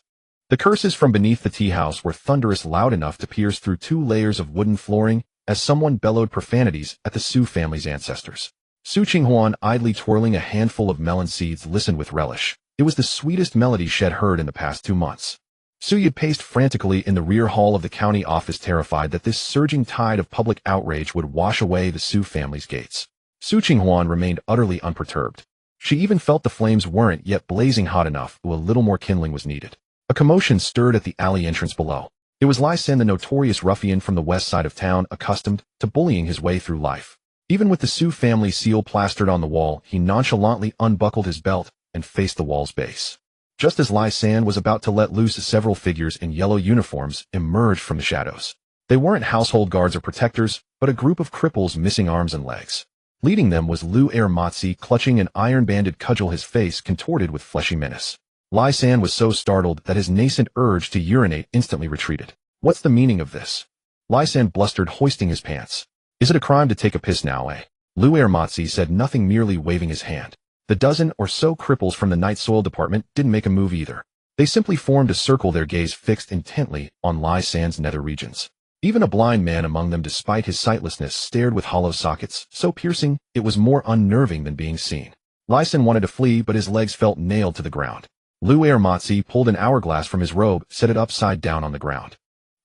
The curses from beneath the tea house were thunderous, loud enough to pierce through 2 layers of wooden flooring as someone bellowed profanities at the Su family's ancestors. Qinghuan, idly twirling a handful of melon seeds, listened with relish. It was the sweetest melody she had heard in the past 2 months. Youde paced frantically in the rear hall of the county office, terrified that this surging tide of public outrage would wash away the Su family's gates. Qinghuan remained utterly unperturbed. She even felt the flames weren't yet blazing hot enough, though a little more kindling was needed. A commotion stirred at the alley entrance below. It was Lai San, the notorious ruffian from the west side of town, accustomed to bullying his way through life. Even with the Su family seal plastered on the wall, he nonchalantly unbuckled his belt and faced the wall's base. Just as Lai San was about to let loose, several figures in yellow uniforms emerged from the shadows. They weren't household guards or protectors, but a group of cripples missing arms and legs. Leading them was Lu Matsi, clutching an iron-banded cudgel, his face contorted with fleshy menace. Lai San was so startled that his nascent urge to urinate instantly retreated. What's the meaning of this? Lai San blustered, hoisting his pants. Is it a crime to take a piss now, eh? Lu Matsi said nothing, merely waving his hand. The dozen or so cripples from the night soil department didn't make a move either. They simply formed a circle, their gaze fixed intently on Lai San's nether regions. Even a blind man among them, despite his sightlessness, stared with hollow sockets, so piercing it was more unnerving than being seen. Lai San wanted to flee, but his legs felt nailed to the ground. Lu Matsi pulled an hourglass from his robe, set it upside down on the ground.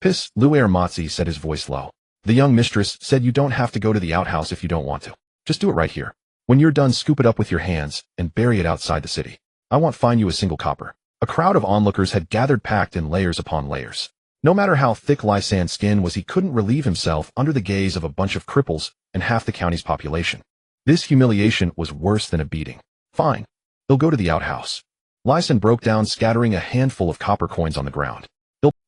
Piss, Lu Matsi said, his voice low. The young mistress said you don't have to go to the outhouse if you don't want to. Just do it right here. When you're done, scoop it up with your hands and bury it outside the city. I won't fine you a single copper. A crowd of onlookers had gathered, packed in layers upon layers. No matter how thick Lai San's skin was, he couldn't relieve himself under the gaze of a bunch of cripples and half the county's population. This humiliation was worse than a beating. Fine. They'll go to the outhouse. Lai San broke down, scattering a handful of copper coins on the ground.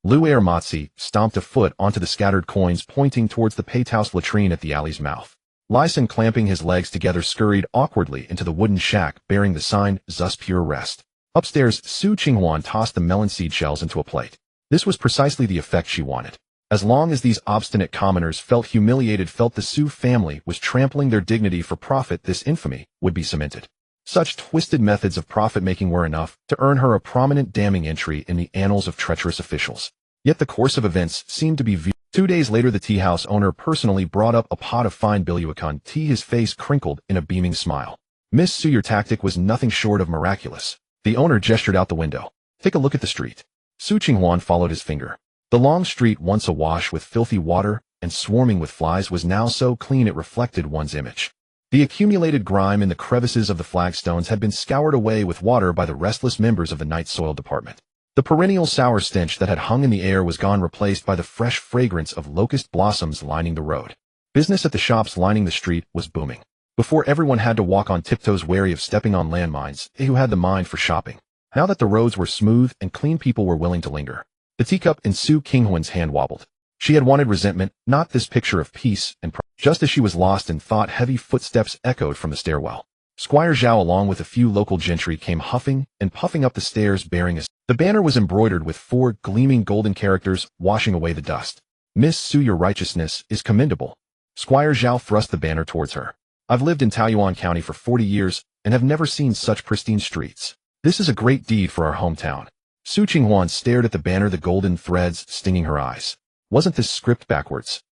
Lu Matsi stomped a foot onto the scattered coins, pointing towards the painthouse latrine at the alley's mouth. Lai San, clamping his legs together, scurried awkwardly into the wooden shack bearing the sign, "Thus Pure Rest." Upstairs, Qinghuan tossed the melon seed shells into a plate. This was precisely the effect she wanted. As long as these obstinate commoners felt humiliated, felt the Su family was trampling their dignity for profit, this infamy would be cemented. Such twisted methods of profit-making were enough to earn her a prominent, damning entry in the annals of treacherous officials. Yet the course of events seemed to be 2 days later, the tea house owner personally brought up a pot of fine Biluakan tea, his face crinkled in a beaming smile. "Miss Su, your tactic was nothing short of miraculous." The owner gestured out the window. "Take a look at the street." Qinghuan followed his finger. The long street, once awash with filthy water and swarming with flies, was now so clean it reflected one's image. The accumulated grime in the crevices of the flagstones had been scoured away with water by the restless members of the night soil department. The perennial sour stench that had hung in the air was gone, replaced by the fresh fragrance of locust blossoms lining the road. Business at the shops lining the street was booming. Before, everyone had to walk on tiptoes, wary of stepping on landmines, they who had the mind for shopping. Now that the roads were smooth and clean, people were willing to linger. The teacup in Qinghuan's hand wobbled. She had wanted resentment, not this picture of peace and pride. Just as she was lost in thought, heavy footsteps echoed from the stairwell. Squire Zhao, along with a few local gentry, came huffing and puffing up the stairs bearing a... The banner was embroidered with 4 gleaming golden characters, washing away the dust. "Miss Su, your righteousness is commendable." Squire Zhao thrust the banner towards her. "I've lived in Taoyuan County for 40 years and have never seen such pristine streets. This is a great deed for our hometown." Qinghuan stared at the banner, the golden threads stinging her eyes. Wasn't this script backwards?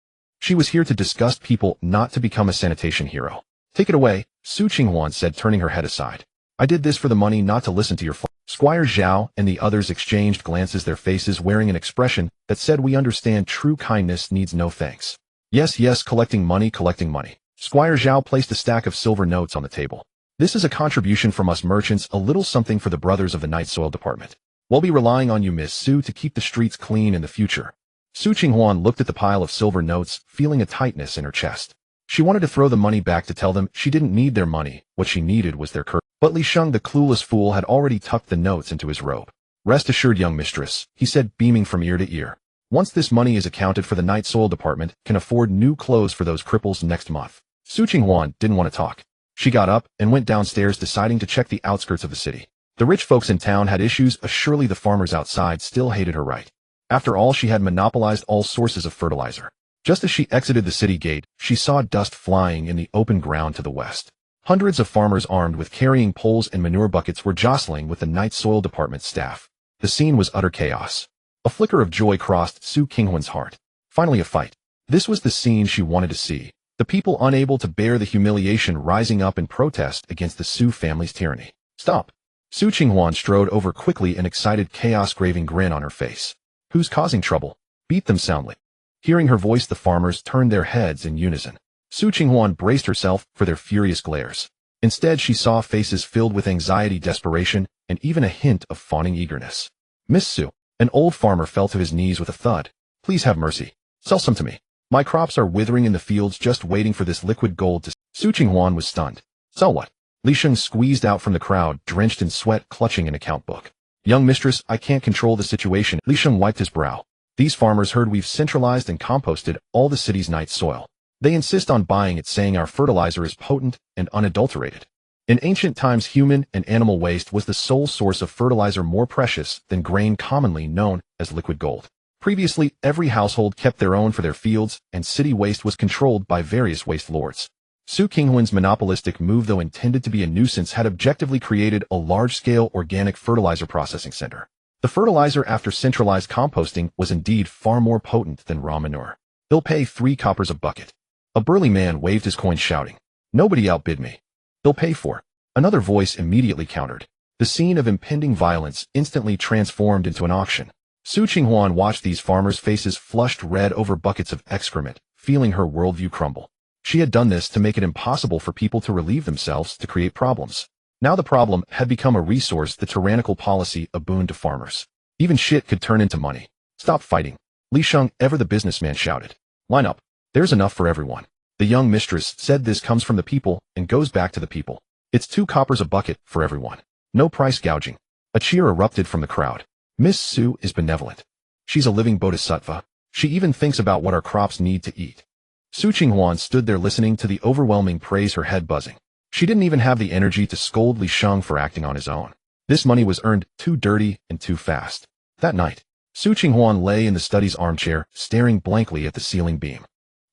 She was here to disgust people, not to become a sanitation hero. "Take it away," Qinghuan said, turning her head aside. "I did this for the money, not to listen to your Squire Zhao and the others exchanged glances, their faces wearing an expression that said, "We understand, true kindness needs no thanks." Yes, yes, collecting money, collecting money. Squire Zhao placed a stack of silver notes on the table. "This is a contribution from us merchants, a little something for the brothers of the night soil department. We'll be relying on you, Miss Su, to keep the streets clean in the future." Qinghuan looked at the pile of silver notes, feeling a tightness in her chest. She wanted to throw the money back, to tell them she didn't need their money, what she needed was their courage. But Li Sheng, the clueless fool, had already tucked the notes into his robe. "Rest assured, young mistress," he said, beaming from ear to ear. "Once this money is accounted for, the night soil department can afford new clothes for those cripples next month." Qinghuan didn't want to talk. She got up and went downstairs, deciding to check the outskirts of the city. The rich folks in town had issues, surely the farmers outside still hated her, right? After all, she had monopolized all sources of fertilizer. Just as she exited the city gate, she saw dust flying in the open ground to the west. Hundreds of farmers armed with carrying poles and manure buckets were jostling with the night soil department staff. The scene was utter chaos. A flicker of joy crossed Qinghuan's heart. Finally a fight. This was the scene she wanted to see. The people unable to bear the humiliation rising up in protest against the Su family's tyranny. "Stop!" Qinghuan strode over quickly, an excited, chaos-graving grin on her face. "Who's causing trouble? Beat them soundly." Hearing her voice, the farmers turned their heads in unison. Qinghuan braced herself for their furious glares. Instead, she saw faces filled with anxiety, desperation, and even a hint of fawning eagerness. "Miss Su." An old farmer fell to his knees with a thud. "Please have mercy. Sell some to me. My crops are withering in the fields, just waiting for this liquid gold to..." Qinghuan was stunned. "Sell what?" Li Sheng squeezed out from the crowd, drenched in sweat, clutching an account book. "Young mistress, I can't control the situation." Li Sheng wiped his brow. "These farmers heard we've centralized and composted all the city's night soil. They insist on buying it, saying our fertilizer is potent and unadulterated. In ancient times, human and animal waste was the sole source of fertilizer, more precious than grain, commonly known as liquid gold. Previously, every household kept their own for their fields, and city waste was controlled by various waste lords. Qinghuan's monopolistic move, though intended to be a nuisance, had objectively created a large-scale organic fertilizer processing center. The fertilizer, after centralized composting, was indeed far more potent than raw manure. "They'll pay 3 coppers a bucket." A burly man waved his coin, shouting, "Nobody outbid me." "They'll pay for." Another voice immediately countered. The scene of impending violence instantly transformed into an auction. Qinghuan watched these farmers' faces flushed red over buckets of excrement, feeling her worldview crumble. She had done this to make it impossible for people to relieve themselves, to create problems. Now the problem had become a resource, the tyrannical policy a boon to farmers. Even shit could turn into money. "Stop fighting." Li Sheng, ever the businessman, shouted. "Line up. There's enough for everyone." The young mistress said, "This comes from the people and goes back to the people. It's 2 coppers a bucket for everyone. No price gouging." A cheer erupted from the crowd. "Miss Su is benevolent. She's a living bodhisattva. She even thinks about what our crops need to eat." Qinghuan stood there listening to the overwhelming praise, her head buzzing. She didn't even have the energy to scold Li Sheng for acting on his own. This money was earned too dirty and too fast. That night, Qinghuan lay in the study's armchair, staring blankly at the ceiling beam.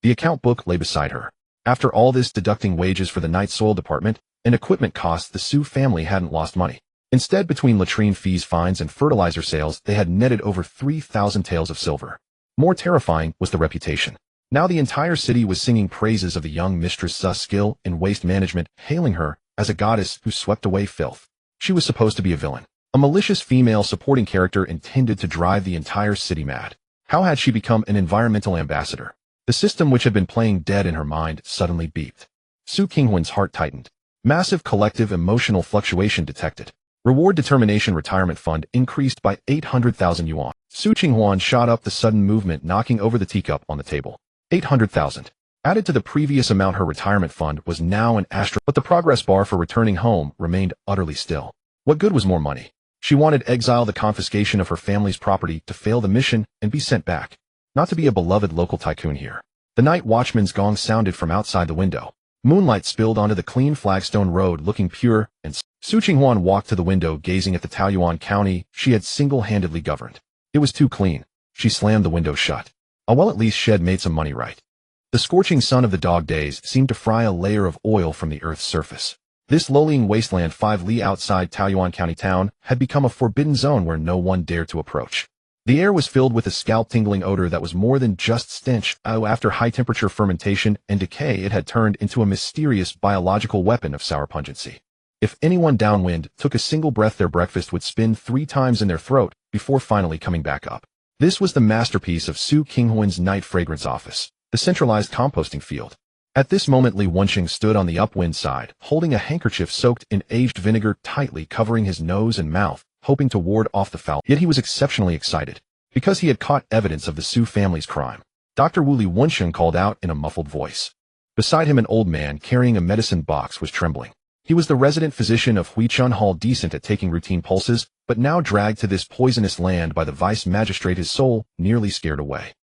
The account book lay beside her. After all this, deducting wages for the night soil department and equipment costs, the Su family hadn't lost money. Instead, between latrine fees, fines, and fertilizer sales, they had netted over 3,000 taels of silver. More terrifying was the reputation. Now the entire city was singing praises of the young mistress's skill in waste management, hailing her as a goddess who swept away filth. She was supposed to be a villain, a malicious female supporting character intended to drive the entire city mad. How had she become an environmental ambassador? The system, which had been playing dead in her mind, suddenly beeped. Qinghuan's heart tightened. Massive collective emotional fluctuation detected. Reward determination retirement fund increased by 800,000 yuan. Qinghuan shot up the sudden movement, knocking over the teacup on the table. 800,000. Added to the previous amount, her retirement fund was now an but the progress bar for returning home remained utterly still. What good was more money? She wanted Exile, the confiscation of her family's property, to fail the mission and be sent back. Not to be a beloved local tycoon here. The night watchman's gong sounded from outside the window. Moonlight spilled onto the clean flagstone road, looking pure, and Su Qinghuan walked to the window, gazing at the Taoyuan county she had single-handedly governed. It was too clean. She slammed the window shut. Well, at least Shed made some money, right? The scorching sun of the dog days seemed to fry a layer of oil from the earth's surface. This lowlying wasteland 5 li outside Taoyuan County town had become a forbidden zone where no one dared to approach. The air was filled with a scalp-tingling odor that was more than just stench. After high-temperature fermentation and decay, it had turned into a mysterious biological weapon of sour pungency. If anyone downwind took a single breath, their breakfast would spin 3 times in their throat before finally coming back up. This was the masterpiece of Su Qinghuan's night fragrance office, the centralized composting field. At this moment, Li Wenqing stood on the upwind side, holding a handkerchief soaked in aged vinegar tightly covering his nose and mouth, hoping to ward off the foul. Yet he was exceptionally excited, because he had caught evidence of the Su family's crime. Dr. Wu, Li Wenqing called out in a muffled voice. Beside him, an old man carrying a medicine box was trembling. He was the resident physician of Huichun Hall, decent at taking routine pulses, but now dragged to this poisonous land by the vice magistrate, his soul nearly scared away.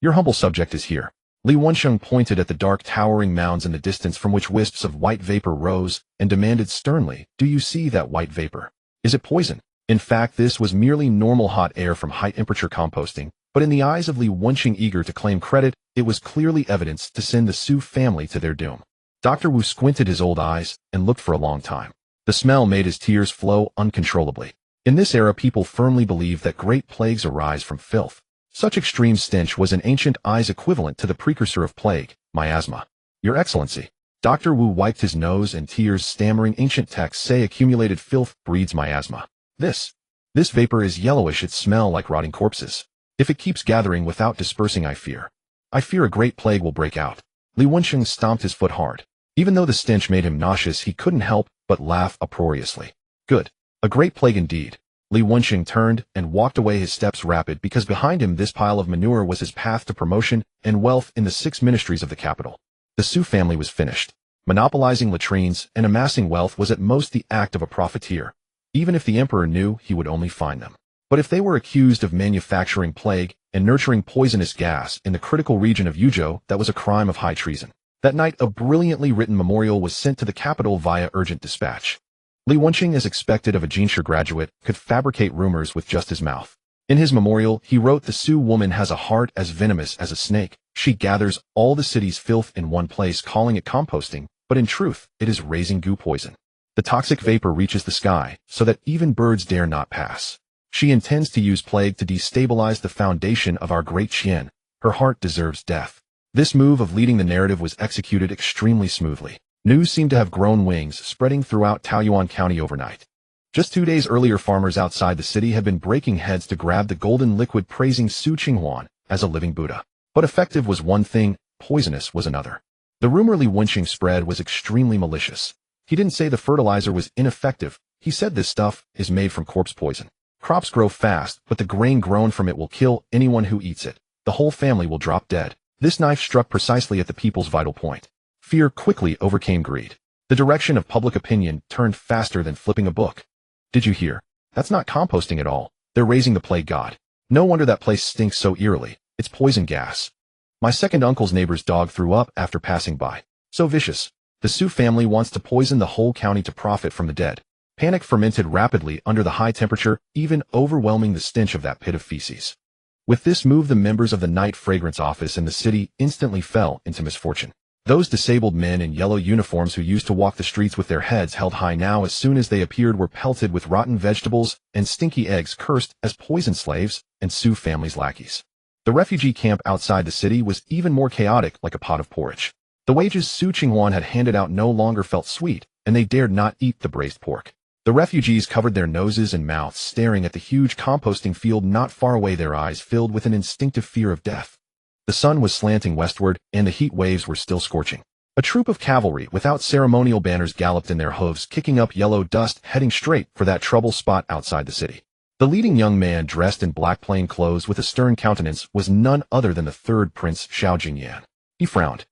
Your humble subject is here. Li Wenqing pointed at the dark towering mounds in the distance from which wisps of white vapor rose, and demanded sternly, "Do you see that white vapor? Is it poison?" In fact, this was merely normal hot air from high-temperature composting, but in the eyes of Li Wenqing, eager to claim credit, it was clearly evidence to send the Su family to their doom. Dr. Wu squinted his old eyes and looked for a long time. The smell made his tears flow uncontrollably. In this era, people firmly believed that great plagues arise from filth. Such extreme stench was in ancient eyes equivalent to the precursor of plague, miasma. "Your Excellency." Dr. Wu wiped his nose and tears, stammering, "Ancient texts say accumulated filth breeds miasma. This vapor is yellowish, it smells like rotting corpses. If it keeps gathering without dispersing, I fear a great plague will break out." Li Wenqing stomped his foot hard. Even though the stench made him nauseous, he couldn't help but laugh uproariously. "Good. A great plague indeed." Li Wenqing turned and walked away, his steps rapid, because behind him this pile of manure was his path to promotion and wealth in the 6 ministries of the capital. The Su family was finished. Monopolizing latrines and amassing wealth was at most the act of a profiteer. Even if the emperor knew, he would only fine them. But if they were accused of manufacturing plague and nurturing poisonous gas in the critical region of Youde, that was a crime of high treason. That night, a brilliantly written memorial was sent to the capital via urgent dispatch. Li Wenqing, as expected of a Jinshi graduate, could fabricate rumors with just his mouth. In his memorial, he wrote, "The Su woman has a heart as venomous as a snake. She gathers all the city's filth in one place, calling it composting, but in truth, it is raising goo poison. The toxic vapor reaches the sky, so that even birds dare not pass. She intends to use plague to destabilize the foundation of our great Qian. Her heart deserves death." This move of leading the narrative was executed extremely smoothly. News seemed to have grown wings, spreading throughout Taoyuan County overnight. Just 2 days earlier, farmers outside the city had been breaking heads to grab the golden liquid, praising Su Qinghuan as a living Buddha. But effective was one thing, poisonous was another. The rumor Li Wenqing spread was extremely malicious. He didn't say the fertilizer was ineffective. He said this stuff is made from corpse poison. Crops grow fast, but the grain grown from it will kill anyone who eats it. The whole family will drop dead. This knife struck precisely at the people's vital point. Fear quickly overcame greed. The direction of public opinion turned faster than flipping a book. "Did you hear? That's not composting at all. They're raising the plague god. No wonder that place stinks so eerily. It's poison gas. My second uncle's neighbor's dog threw up after passing by. So vicious. The Su family wants to poison the whole county to profit from the dead." Panic fermented rapidly under the high temperature, even overwhelming the stench of that pit of feces. With this move, the members of the night fragrance office in the city instantly fell into misfortune. Those disabled men in yellow uniforms who used to walk the streets with their heads held high now, as soon as they appeared, were pelted with rotten vegetables and stinky eggs, cursed as poison slaves and Su family's lackeys. The refugee camp outside the city was even more chaotic, like a pot of porridge. The wages Su Qinghuan had handed out no longer felt sweet, and they dared not eat the braised pork. The refugees covered their noses and mouths, staring at the huge composting field not far away, their eyes filled with an instinctive fear of death. The sun was slanting westward, and the heat waves were still scorching. A troop of cavalry without ceremonial banners galloped in their hooves, kicking up yellow dust, heading straight for that trouble spot outside the city. The leading young man, dressed in black plain clothes with a stern countenance, was none other than the third Prince Xiao Jingyan. He frowned.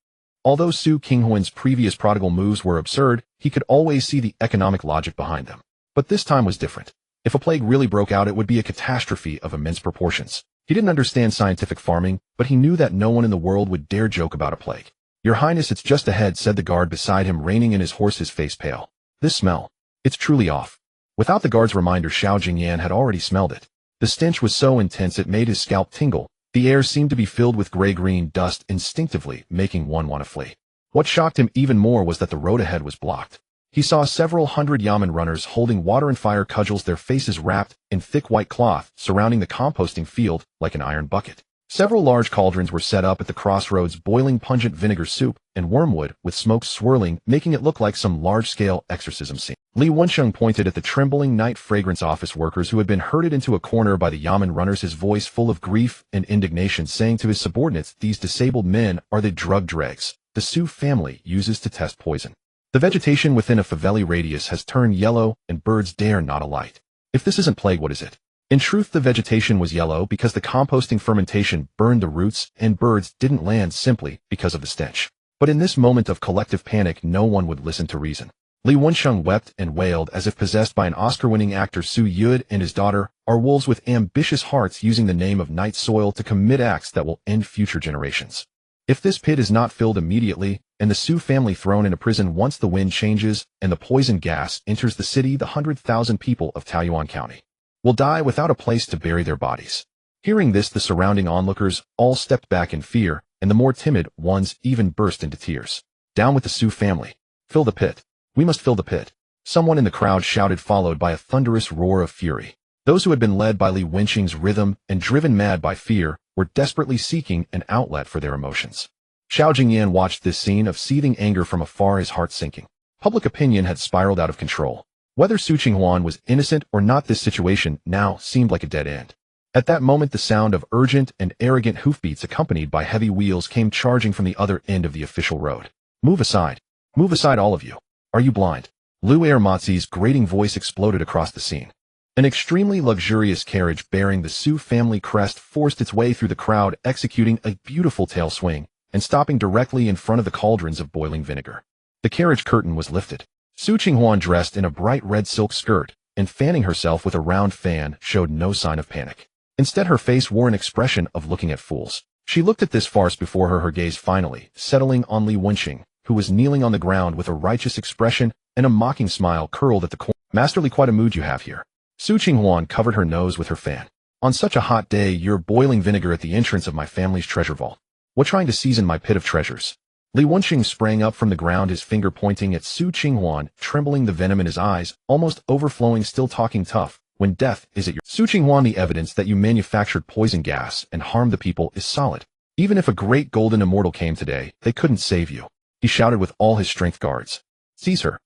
Although Su Qinghuan's previous prodigal moves were absurd, he could always see the economic logic behind them. But this time was different. If a plague really broke out, it would be a catastrophe of immense proportions. He didn't understand scientific farming, but he knew that no one in the world would dare joke about a plague. "Your Highness, it's just ahead," said the guard beside him, reining in his horse, his face pale. "This smell. It's truly off." Without the guard's reminder, Xiao Jingyan had already smelled it. The stench was so intense it made his scalp tingle. The air seemed to be filled with gray-green dust, instinctively making one want to flee. What shocked him even more was that the road ahead was blocked. He saw several hundred Yamen runners holding water and fire cudgels, their faces wrapped in thick white cloth, surrounding the composting field like an iron bucket. Several large cauldrons were set up at the crossroads, boiling pungent vinegar soup and wormwood, with smoke swirling, making it look like some large-scale exorcism scene. Li Wensheng pointed at the trembling night fragrance office workers who had been herded into a corner by the Yamen runners, his voice full of grief and indignation, saying to his subordinates, "These disabled men are the drug dregs the Su family uses to test poison. The vegetation within a faveli radius has turned yellow, and birds dare not alight. If this isn't plague, what is it?" In truth, the vegetation was yellow because the composting fermentation burned the roots, and birds didn't land simply because of the stench. But in this moment of collective panic, no one would listen to reason. Li Wensheng wept and wailed as if possessed by an Oscar-winning actor. "Su Youde and his daughter are wolves with ambitious hearts, using the name of night soil to commit acts that will end future generations. If this pit is not filled immediately, and the Su family thrown into prison once the wind changes and the poison gas enters the city, the 100,000 people of Taoyuan County will die without a place to bury their bodies." Hearing this, the surrounding onlookers all stepped back in fear, and the more timid ones even burst into tears. "Down with the Su family. Fill the pit. We must fill the pit," someone in the crowd shouted, followed by a thunderous roar of fury. Those who had been led by Li Wensheng's rhythm and driven mad by fear were desperately seeking an outlet for their emotions. Xiao Jingyan watched this scene of seething anger from afar, his heart sinking. Public opinion had spiraled out of control. Whether Su Qinghuan was innocent or not, this situation now seemed like a dead end. At that moment, the sound of urgent and arrogant hoofbeats accompanied by heavy wheels came charging from the other end of the official road. "Move aside. Move aside, all of you. Are you blind?" Lu Ermatzi's grating voice exploded across the scene. An extremely luxurious carriage bearing the Su family crest forced its way through the crowd, executing a beautiful tail swing and stopping directly in front of the cauldrons of boiling vinegar. The carriage curtain was lifted. Su Qinghuan, dressed in a bright red silk skirt and fanning herself with a round fan, showed no sign of panic. Instead, her face wore an expression of looking at fools. She looked at this farce before her, her gaze finally settling on Li Wensheng, who was kneeling on the ground with a righteous expression and a mocking smile curled at the corner. "Masterly, quite a mood you have here." Su Qinghuan covered her nose with her fan. "On such a hot day, you're boiling vinegar at the entrance of my family's treasure vault. What, trying to season my pit of treasures?" Li Wensheng sprang up from the ground, his finger pointing at Su Qinghuan, trembling, the venom in his eyes almost overflowing, still talking tough. "When death is at your—" "Su Qinghuan, the evidence that you manufactured poison gas and harmed the people is solid. Even if a great golden immortal came today, they couldn't save you," he shouted with all his strength. "Guards, seize her."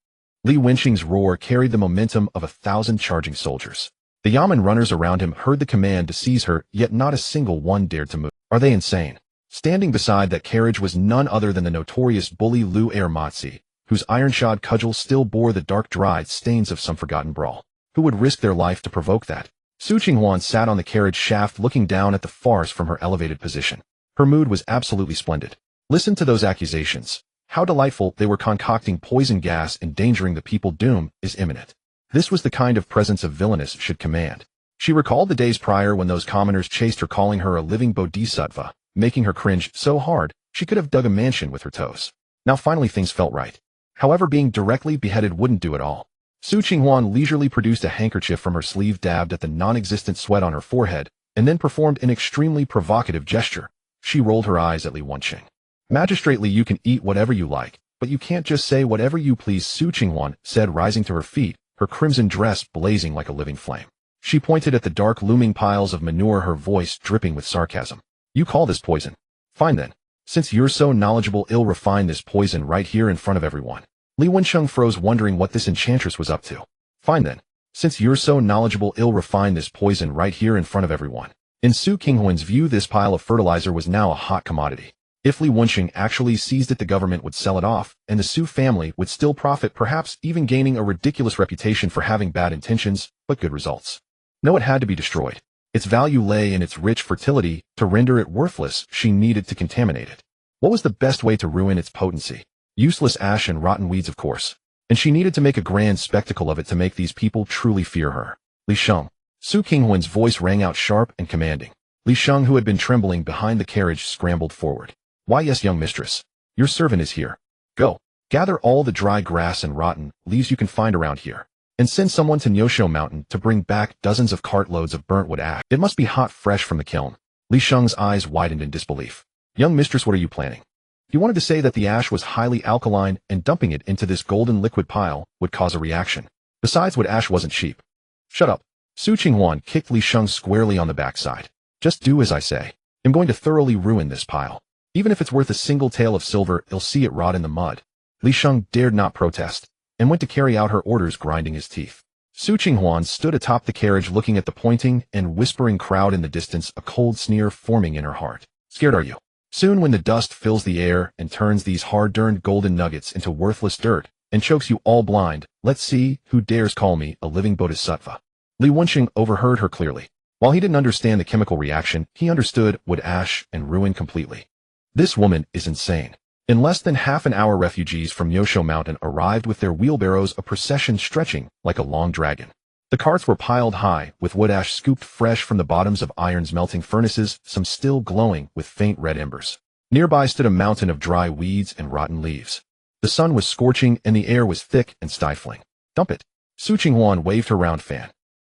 Li Wensheng's roar carried the momentum of 1,000 charging soldiers. The Yamen runners around him heard the command to seize her, yet not a single one dared to move. "Are they insane?" Standing beside that carriage was none other than the notorious bully Lu Ermatzi, whose iron-shod cudgel still bore the dark dried stains of some forgotten brawl. Who would risk their life to provoke that? Su Qinghuan sat on the carriage shaft, looking down at the farce from her elevated position. Her mood was absolutely splendid. Listen to those accusations. How delightful. They were concocting poison gas, endangering the people. Doom is imminent. This was the kind of presence a villainess should command. She recalled the days prior when those commoners chased her, calling her a living bodhisattva, making her cringe so hard she could have dug a mansion with her toes. Now finally things felt right. However, being directly beheaded wouldn't do it all. Su Qinghuan leisurely produced a handkerchief from her sleeve, dabbed at the non-existent sweat on her forehead, and then performed an extremely provocative gesture. She rolled her eyes at Li Wensheng. "Magistrately, you can eat whatever you like, but you can't just say whatever you please," Su Qinghuan said, rising to her feet, her crimson dress blazing like a living flame. She pointed at the dark looming piles of manure, her voice dripping with sarcasm. "You call this poison? Fine then. Since you're so knowledgeable, I'll refine this poison right here in front of everyone." Li Wensheng froze, wondering what this enchantress was up to. "Fine then. Since you're so knowledgeable, I'll refine this poison right here in front of everyone." In Su Qinghuan's view, this pile of fertilizer was now a hot commodity. If Li Wensheng actually seized it, the government would sell it off, and the Su family would still profit, perhaps even gaining a ridiculous reputation for having bad intentions, but good results. No, it had to be destroyed. Its value lay in its rich fertility. To render it worthless, she needed to contaminate it. What was the best way to ruin its potency? Useless ash and rotten weeds, of course. And she needed to make a grand spectacle of it to make these people truly fear her. Li Sheng. Su Qinghuan's voice rang out sharp and commanding. Li Sheng, who had been trembling behind the carriage, scrambled forward. Why, yes, young mistress. Your servant is here. Go. Gather all the dry grass and rotten leaves you can find around here, and send someone to Nyosho Mountain to bring back dozens of cartloads of burnt wood ash. It must be hot fresh from the kiln. Li Sheng's eyes widened in disbelief. Young mistress, what are you planning? He wanted to say that the ash was highly alkaline and dumping it into this golden liquid pile would cause a reaction. Besides, wood ash wasn't cheap. Shut up. Su Qinghuan kicked Li Sheng squarely on the backside. Just do as I say. I'm going to thoroughly ruin this pile. Even if it's worth a single tael of silver, you'll see it rot in the mud. Li Sheng dared not protest, and went to carry out her orders, grinding his teeth. Su Qinghuan stood atop the carriage looking at the pointing and whispering crowd in the distance, a cold sneer forming in her heart. Scared, are you? Soon, when the dust fills the air and turns these hard-earned golden nuggets into worthless dirt and chokes you all blind, let's see who dares call me a living bodhisattva. Li Wenxing overheard her clearly. While he didn't understand the chemical reaction, he understood wood ash and ruin completely. This woman is insane. In less than half an hour, refugees from Nyosho Mountain arrived with their wheelbarrows, a procession stretching like a long dragon. The carts were piled high, with wood ash scooped fresh from the bottoms of iron's melting furnaces, some still glowing with faint red embers. Nearby stood a mountain of dry weeds and rotten leaves. The sun was scorching and the air was thick and stifling. Dump it. Su Qinghuan waved her round fan.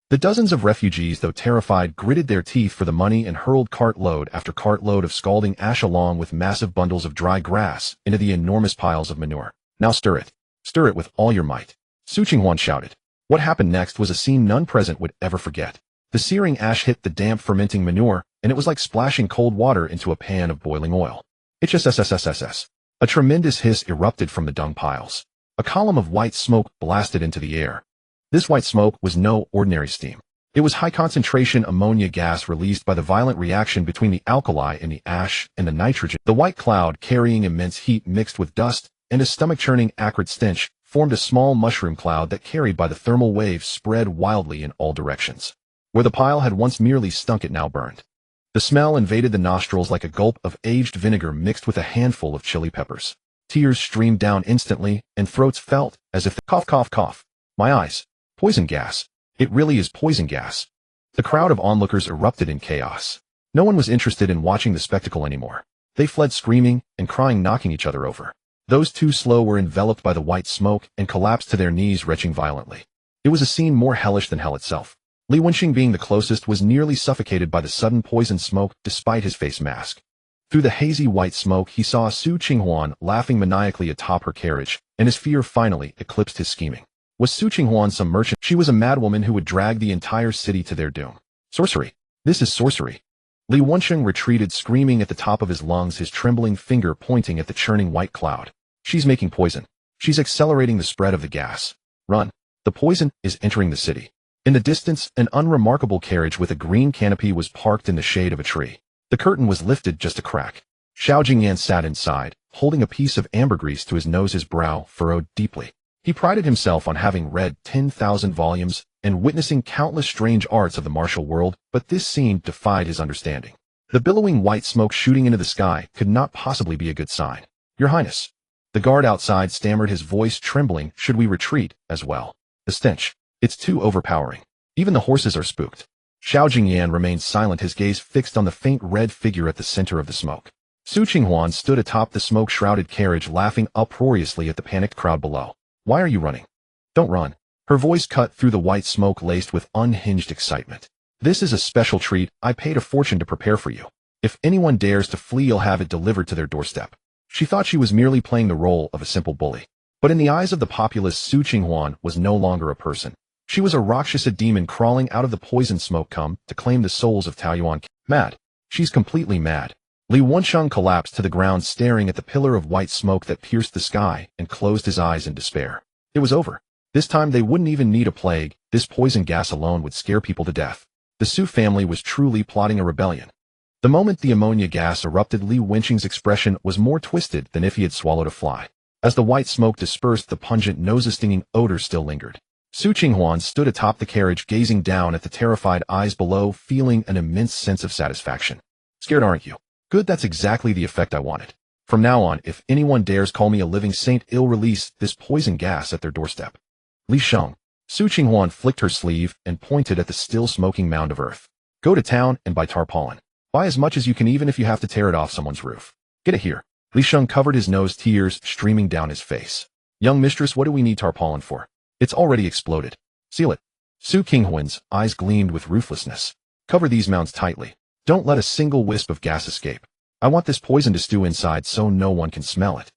The dozens of refugees, though terrified, gritted their teeth for the money and hurled cartload after cartload of scalding ash along with massive bundles of dry grass into the enormous piles of manure. Now stir it. Stir it with all your might. Su Qinghuan shouted. What happened next was a scene none present would ever forget. The searing ash hit the damp fermenting manure, and it was like splashing cold water into a pan of boiling oil. HSSSSSS. A tremendous hiss erupted from the dung piles. A column of white smoke blasted into the air. This white smoke was no ordinary steam. It was high-concentration ammonia gas released by the violent reaction between the alkali in the ash and the nitrogen. The white cloud, carrying immense heat mixed with dust and a stomach-churning acrid stench, formed a small mushroom cloud that, carried by the thermal waves, spread wildly in all directions. Where the pile had once merely stunk, it now burned. The smell invaded the nostrils like a gulp of aged vinegar mixed with a handful of chili peppers. Tears streamed down instantly, and throats felt as if cough, cough, cough. My eyes. Poison gas. It really is poison gas. The crowd of onlookers erupted in chaos. No one was interested in watching the spectacle anymore. They fled screaming and crying, knocking each other over. Those too slow were enveloped by the white smoke and collapsed to their knees, retching violently. It was a scene more hellish than hell itself. Li Wenxing, being the closest, was nearly suffocated by the sudden poison smoke despite his face mask. Through the hazy white smoke, he saw Su Qinghuan laughing maniacally atop her carriage, and his fear finally eclipsed his scheming. Was Su Qinghuan some merchant? She was a madwoman who would drag the entire city to their doom. Sorcery. This is sorcery. Li Wenxing retreated, screaming at the top of his lungs, his trembling finger pointing at the churning white cloud. She's making poison. She's accelerating the spread of the gas. Run. The poison is entering the city. In the distance, an unremarkable carriage with a green canopy was parked in the shade of a tree. The curtain was lifted just a crack. Xiao Jingyan sat inside, holding a piece of ambergris to his nose, his brow furrowed deeply. He prided himself on having read 10,000 volumes and witnessing countless strange arts of the martial world, but this scene defied his understanding. The billowing white smoke shooting into the sky could not possibly be a good sign. Your Highness. The guard outside stammered, his voice trembling. Should we retreat as well? The stench. It's too overpowering. Even the horses are spooked. Xiao Jingyan remained silent, his gaze fixed on the faint red figure at the center of the smoke. Su Qinghuan stood atop the smoke-shrouded carriage, laughing uproariously at the panicked crowd below. Why are you running? Don't run. Her voice cut through the white smoke laced with unhinged excitement. This is a special treat I paid a fortune to prepare for you. If anyone dares to flee, you'll have it delivered to their doorstep. She thought she was merely playing the role of a simple bully. But in the eyes of the populace, Su Qinghuan was no longer a person. She was a Rakshasa demon crawling out of the poison smoke, come to claim the souls of Taoyuan. Mad. She's completely mad. Li Wenxing collapsed to the ground, staring at the pillar of white smoke that pierced the sky, and closed his eyes in despair. It was over. This time they wouldn't even need a plague. This poison gas alone would scare people to death. The Su family was truly plotting a rebellion. The moment the ammonia gas erupted, Li Wenxing's expression was more twisted than if he had swallowed a fly. As the white smoke dispersed, the pungent, nose-stinging odor still lingered. Su Qinghuan stood atop the carriage, gazing down at the terrified eyes below, feeling an immense sense of satisfaction. Scared, aren't you? Good, that's exactly the effect I wanted. From now on, if anyone dares call me a living saint, I'll release this poison gas at their doorstep. Li Sheng. Su Qinghuan flicked her sleeve and pointed at the still smoking mound of earth. Go to town and buy tarpaulin. Buy as much as you can, even if you have to tear it off someone's roof. Get it here. Li Sheng covered his nose, tears streaming down his face. Young mistress, what do we need tarpaulin for? It's already exploded. Seal it. Su Qinghuan's eyes gleamed with ruthlessness. Cover these mounds tightly. Don't let a single wisp of gas escape. I want this poison to stew inside so no one can smell it.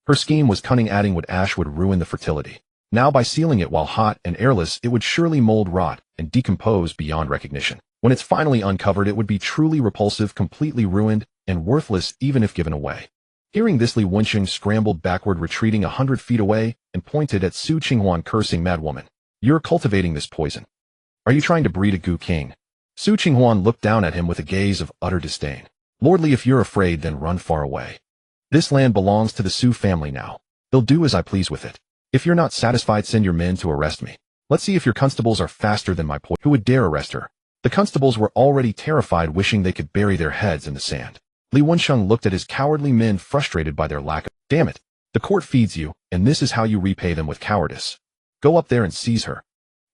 Her scheme was cunning, adding wood ash would ruin the fertility. Now by sealing it while hot and airless, it would surely mold, rot, and decompose beyond recognition. When it's finally uncovered, it would be truly repulsive, completely ruined, and worthless even if given away. Hearing this, Li Wensheng scrambled backward, retreating 100 feet away, and pointed at Su Qinghuan, cursing, "Madwoman, you're cultivating this poison. Are you trying to breed a Gu King?" Su Qinghuan looked down at him with a gaze of utter disdain. "Lordly, if you're afraid, then run far away. This land belongs to the Su family now. They'll do as I please with it. If you're not satisfied, send your men to arrest me. Let's see if your constables are faster than my poison. Who would dare arrest her?" The constables were already terrified, wishing they could bury their heads in the sand. Li Wensheng looked at his cowardly men, frustrated by their lack of— "Damn it! The court feeds you, and this is how you repay them, with cowardice. Go up there and seize her."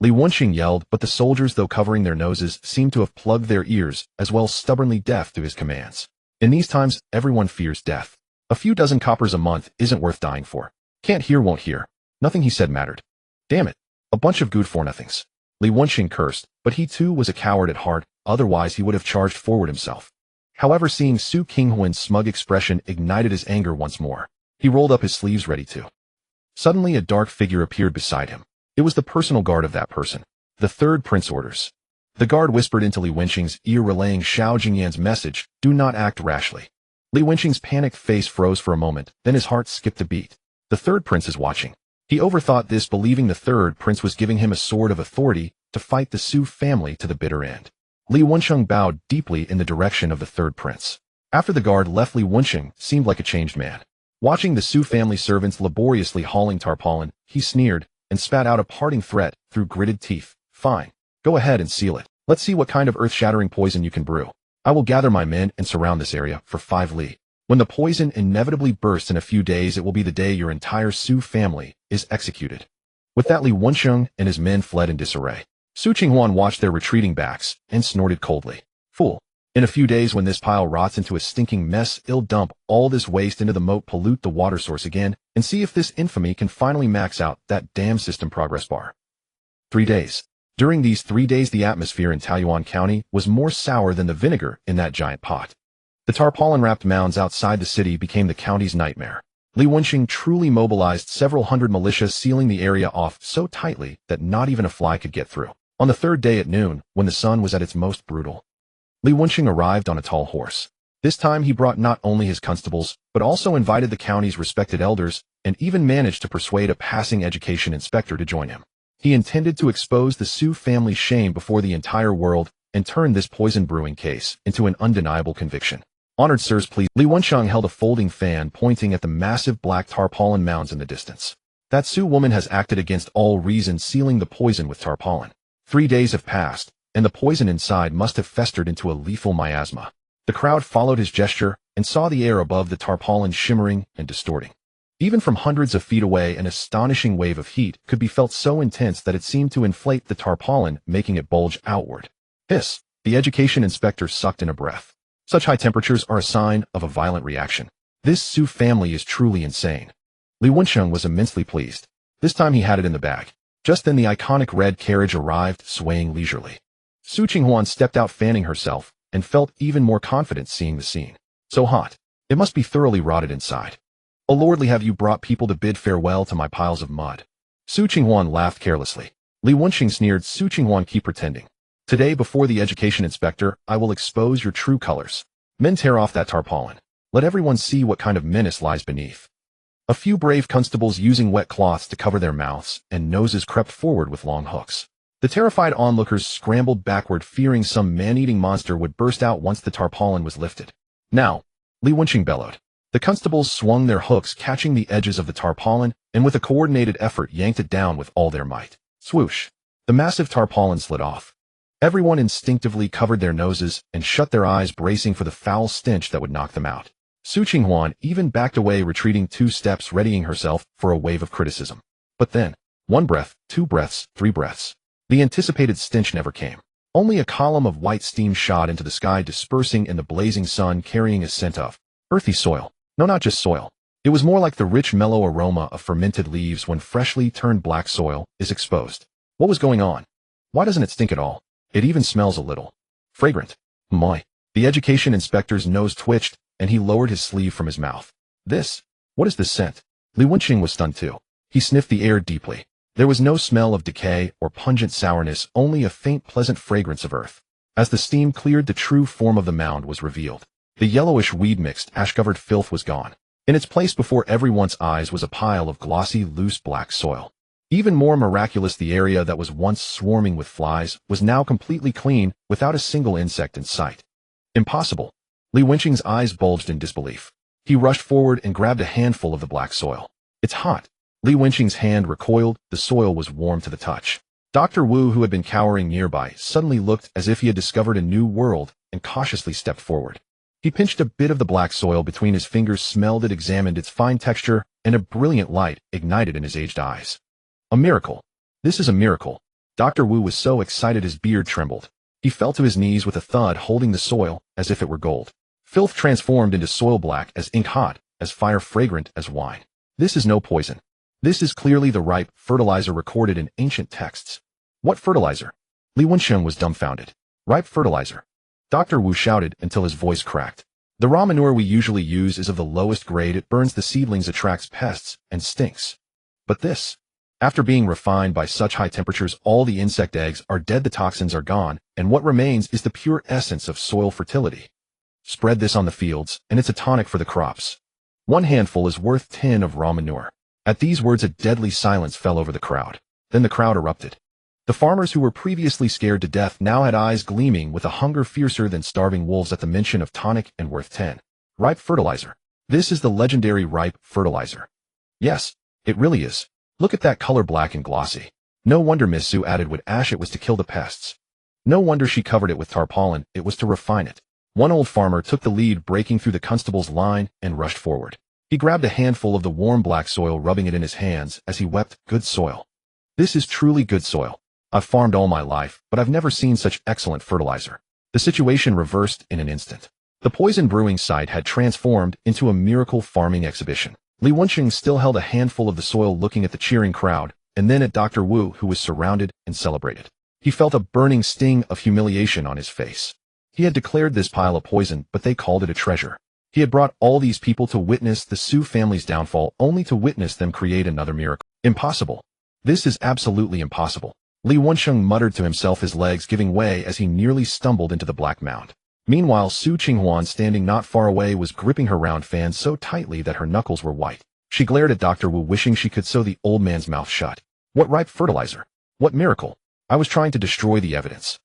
Li Wensheng yelled, but the soldiers, though covering their noses, seemed to have plugged their ears, as well stubbornly deaf to his commands. In these times, everyone fears death. A few dozen coppers a month isn't worth dying for. Can't hear, won't hear. Nothing he said mattered. Damn it. A bunch of good for nothings. Li Wensheng cursed, but he too was a coward at heart, otherwise he would have charged forward himself. However, seeing Su Qinghuan's smug expression ignited his anger once more. He rolled up his sleeves, ready to. Suddenly a dark figure appeared beside him. It was the personal guard of that person. The third prince orders. The guard whispered into Li Wensheng's ear, relaying Xiao Jingyan's message, "Do not act rashly." Li Wensheng's panicked face froze for a moment, then his heart skipped a beat. The third prince is watching. He overthought this, believing the third prince was giving him a sword of authority to fight the Su family to the bitter end. Li Wensheng bowed deeply in the direction of the third prince. After the guard left, Li Wensheng seemed like a changed man. Watching the Su family servants laboriously hauling tarpaulin, he sneered and spat out a parting threat through gritted teeth. "Fine. Go ahead and seal it. Let's see what kind of earth-shattering poison you can brew. I will gather my men and surround this area for 5 li. When the poison inevitably bursts in a few days, it will be the day your entire Su family is executed." With that, Li Wensheng and his men fled in disarray. Su Qinghuan watched their retreating backs and snorted coldly. "Fool. In a few days, when this pile rots into a stinking mess, I'll dump all this waste into the moat, pollute the water source again, and see if this infamy can finally max out that damn system progress bar." 3 days. During these 3 days, the atmosphere in Taoyuan County was more sour than the vinegar in that giant pot. The tarpaulin-wrapped mounds outside the city became the county's nightmare. Li Wensheng truly mobilized several hundred militia, sealing the area off so tightly that not even a fly could get through. On the 3rd day at noon, when the sun was at its most brutal, Li Wensheng arrived on a tall horse. This time he brought not only his constables, but also invited the county's respected elders, and even managed to persuade a passing education inspector to join him. He intended to expose the Su family's shame before the entire world and turn this poison brewing case into an undeniable conviction. "Honored sirs, please." Li Wensheng held a folding fan, pointing at the massive black tarpaulin mounds in the distance. "That Su woman has acted against all reason, sealing the poison with tarpaulin. 3 days have passed, and the poison inside must have festered into a lethal miasma." The crowd followed his gesture and saw the air above the tarpaulin shimmering and distorting. Even from hundreds of feet away, an astonishing wave of heat could be felt, so intense that it seemed to inflate the tarpaulin, making it bulge outward. Hiss! The education inspector sucked in a breath. Such high temperatures are a sign of a violent reaction. This Su family is truly insane. Li Wensheng was immensely pleased. This time he had it in the bag. Just then the iconic red carriage arrived, swaying leisurely. Su Qinghuan stepped out, fanning herself, and felt even more confident seeing the scene. "So hot. It must be thoroughly rotted inside. Oh lordly, have you brought people to bid farewell to my piles of mud?" Su Qinghuan laughed carelessly. Li Wensheng sneered. "Su Qinghuan, keep pretending. Today, before the education inspector, I will expose your true colors. Men, tear off that tarpaulin. Let everyone see what kind of menace lies beneath." A few brave constables, using wet cloths to cover their mouths and noses, crept forward with long hooks. The terrified onlookers scrambled backward, fearing some man-eating monster would burst out once the tarpaulin was lifted. "Now!" Li Wensheng bellowed. The constables swung their hooks, catching the edges of the tarpaulin, and with a coordinated effort yanked it down with all their might. Swoosh! The massive tarpaulin slid off. Everyone instinctively covered their noses and shut their eyes, bracing for the foul stench that would knock them out. Su Qinghuan even backed away, retreating 2 steps, readying herself for a wave of criticism. But then, 1 breath, 2 breaths, 3 breaths. The anticipated stench never came. Only a column of white steam shot into the sky, dispersing in the blazing sun, carrying a scent of earthy soil. No, not just soil. It was more like the rich, mellow aroma of fermented leaves when freshly turned black soil is exposed. What was going on? Why doesn't it stink at all? It even smells a little fragrant. My. The education inspector's nose twitched, and he lowered his sleeve from his mouth. What is this scent? Li Wenqing was stunned too. He sniffed the air deeply. There was no smell of decay or pungent sourness, only a faint, pleasant fragrance of earth. As the steam cleared, the true form of the mound was revealed. The yellowish weed-mixed, ash-covered filth was gone. In its place before everyone's eyes was a pile of glossy, loose black soil. Even more miraculous, the area that was once swarming with flies was now completely clean, without a single insect in sight. Impossible. Li Wenqing's eyes bulged in disbelief. He rushed forward and grabbed a handful of the black soil. It's hot. Li Wenqing's hand recoiled, the soil was warm to the touch. Dr. Wu, who had been cowering nearby, suddenly looked as if he had discovered a new world and cautiously stepped forward. He pinched a bit of the black soil between his fingers, smelled it, examined its fine texture, and a brilliant light ignited in his aged eyes. A miracle. This is a miracle. Dr. Wu was so excited his beard trembled. He fell to his knees with a thud, holding the soil as if it were gold. Filth transformed into soil, black as ink, hot as fire, fragrant as wine. This is no poison. This is clearly the ripe fertilizer recorded in ancient texts. What fertilizer? Li Wenqing was dumbfounded. Ripe fertilizer. Dr. Wu shouted until his voice cracked. The raw manure we usually use is of the lowest grade. It burns the seedlings, attracts pests, and stinks. But this, after being refined by such high temperatures, all the insect eggs are dead, the toxins are gone, and what remains is the pure essence of soil fertility. Spread this on the fields, and it's a tonic for the crops. 1 handful is worth 10 of raw manure. At these words, a deadly silence fell over the crowd. Then the crowd erupted. The farmers, who were previously scared to death, now had eyes gleaming with a hunger fiercer than starving wolves at the mention of tonic and worth 10. Ripe fertilizer. This is the legendary ripe fertilizer. Yes, it really is. Look at that color, black and glossy. No wonder Miss Su added with ash it was to kill the pests. No wonder she covered it with tarpaulin, it was to refine it. One old farmer took the lead, breaking through the constable's line, and rushed forward. He grabbed a handful of the warm black soil, rubbing it in his hands as he wept, good soil. This is truly good soil. I've farmed all my life, but I've never seen such excellent fertilizer. The situation reversed in an instant. The poison brewing site had transformed into a miracle farming exhibition. Li Wenqing still held a handful of the soil, looking at the cheering crowd, and then at Dr. Wu, who was surrounded and celebrated. He felt a burning sting of humiliation on his face. He had declared this pile a poison, but they called it a treasure. He had brought all these people to witness the Su family's downfall, only to witness them create another miracle. Impossible. This is absolutely impossible. Li Wenqing muttered to himself, his legs giving way as he nearly stumbled into the black mound. Meanwhile, Su Qinghuan, standing not far away, was gripping her round fan so tightly that her knuckles were white. She glared at Dr. Wu, wishing she could sew the old man's mouth shut. What ripe fertilizer? What miracle? I was trying to destroy the evidence.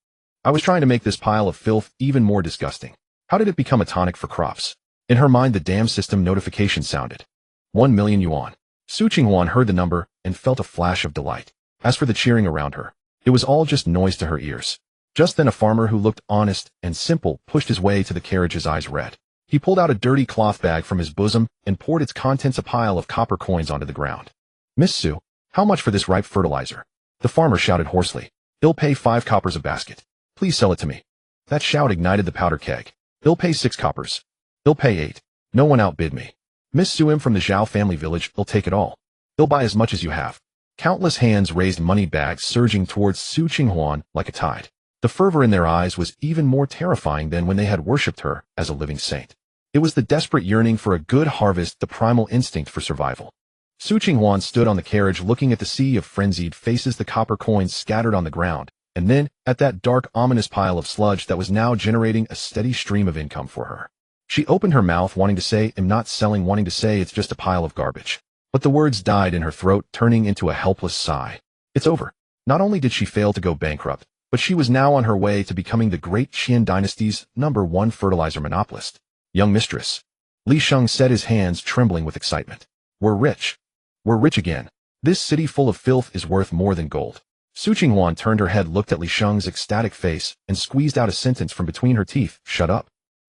I was trying to make this pile of filth even more disgusting. How did it become a tonic for crops? In her mind, the dam system notification sounded. 1 million yuan. Su Qinghuan heard the number and felt a flash of delight. As for the cheering around her, it was all just noise to her ears. Just then, a farmer who looked honest and simple pushed his way to the carriage, his eyes red. He pulled out a dirty cloth bag from his bosom and poured its contents, a pile of copper coins, onto the ground. Miss Su, how much for this ripe fertilizer? The farmer shouted hoarsely. He'll pay 5 coppers a basket. Please sell it to me. That shout ignited the powder keg. He'll pay 6 coppers. He'll pay 8. No one outbid me. Miss Su, him from the Zhao family village, he'll take it all. He'll buy as much as you have. Countless hands raised money bags, surging towards Su Qinghuan like a tide. The fervor in their eyes was even more terrifying than when they had worshipped her as a living saint. It was the desperate yearning for a good harvest, the primal instinct for survival. Su Qinghuan stood on the carriage, looking at the sea of frenzied faces, the copper coins scattered on the ground, and then at that dark, ominous pile of sludge that was now generating a steady stream of income for her. She opened her mouth, wanting to say, "I'm not selling," wanting to say, "It's just a pile of garbage." But the words died in her throat, turning into a helpless sigh. It's over. Not only did she fail to go bankrupt, but she was now on her way to becoming the great Qian dynasty's #1 fertilizer monopolist. Young mistress. Li Sheng said, his hands trembling with excitement. We're rich. We're rich again. This city full of filth is worth more than gold. Su Qinghuan turned her head, looked at Li Sheng's ecstatic face, and squeezed out a sentence from between her teeth. Shut up.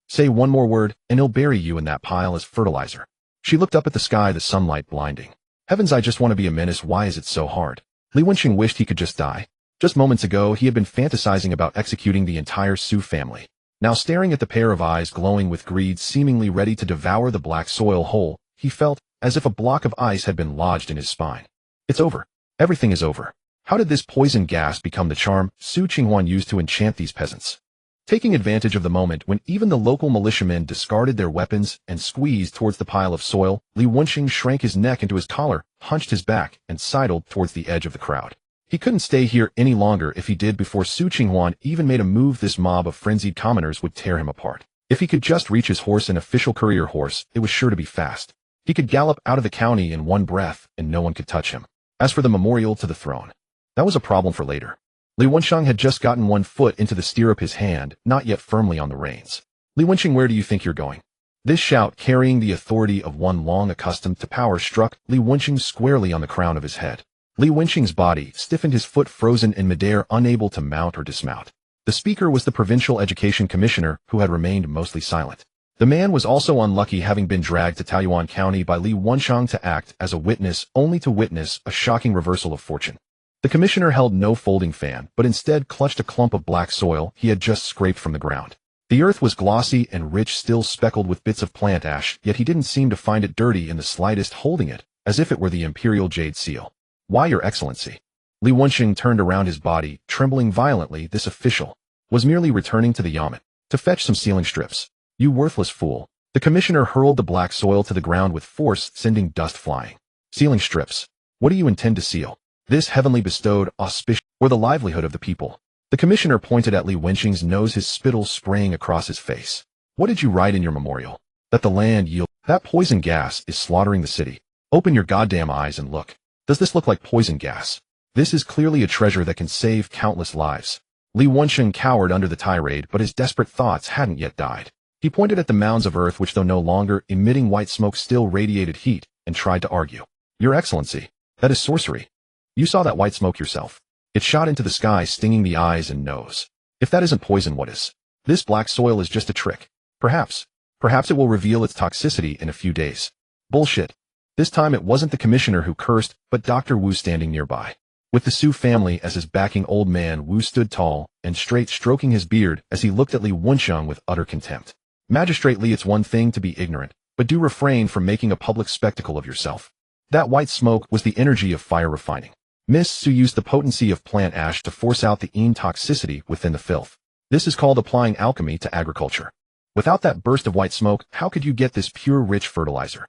Say one more word, and he'll bury you in that pile as fertilizer. She looked up at the sky, the sunlight blinding. Heavens, I just want to be a menace. Why is it so hard? Li Wenqing wished he could just die. Just moments ago, he had been fantasizing about executing the entire Su family. Now staring at the pair of eyes glowing with greed, seemingly ready to devour the black soil whole, he felt as if a block of ice had been lodged in his spine. It's over. Everything is over. How did this poison gas become the charm Su Qinghuan used to enchant these peasants? Taking advantage of the moment when even the local militiamen discarded their weapons and squeezed towards the pile of soil, Li Wenqing shrank his neck into his collar, hunched his back, and sidled towards the edge of the crowd. He couldn't stay here any longer. If he did before Su Qinghuan even made a move, this mob of frenzied commoners would tear him apart. If he could just reach his horse, an official courier horse, it was sure to be fast. He could gallop out of the county in one breath, and no one could touch him. As for the memorial to the throne, that was a problem for later. Li Wenqing had just gotten one foot into the stirrup, his hand not yet firmly on the reins. Li Wenqing, where do you think you're going? This shout, carrying the authority of one long accustomed to power, struck Li Wenqing squarely on the crown of his head. Li Wenqing's body stiffened, his foot frozen in midair, unable to mount or dismount. The speaker was the provincial education commissioner, who had remained mostly silent. The man was also unlucky, having been dragged to Taoyuan County by Li Wenqing to act as a witness, only to witness a shocking reversal of fortune. The commissioner held no folding fan, but instead clutched a clump of black soil he had just scraped from the ground. The earth was glossy and rich, still speckled with bits of plant ash, yet he didn't seem to find it dirty in the slightest, holding it as if it were the imperial jade seal. Why, Your Excellency? Li Wenqing turned around, his body trembling violently. This official was merely returning to the yamen to fetch some sealing strips. You worthless fool. The commissioner hurled the black soil to the ground with force, sending dust flying. Sealing strips? What do you intend to seal? This heavenly bestowed auspicion or the livelihood of the people? The commissioner pointed at Li Wenqing's nose, his spittle spraying across his face. What did you write in your memorial? That the land yield. That poison gas is slaughtering the city. Open your goddamn eyes and look. Does this look like poison gas? This is clearly a treasure that can save countless lives. Li Wenqing cowered under the tirade, but his desperate thoughts hadn't yet died. He pointed at the mounds of earth which, though no longer emitting white smoke, still radiated heat, and tried to argue. Your Excellency, that is sorcery. You saw that white smoke yourself. It shot into the sky, stinging the eyes and nose. If that isn't poison, what is? This black soil is just a trick. Perhaps it will reveal its toxicity in a few days. Bullshit. This time it wasn't the commissioner who cursed, but Dr. Wu standing nearby. With the Su family as his backing, old man Wu stood tall and straight, stroking his beard as he looked at Li Wenqing with utter contempt. Magistrate Li, it's one thing to be ignorant, but do refrain from making a public spectacle of yourself. That white smoke was the energy of fire refining. Miss Su used the potency of plant ash to force out the toxicity within the filth. This is called applying alchemy to agriculture. Without that burst of white smoke, how could you get this pure, rich fertilizer?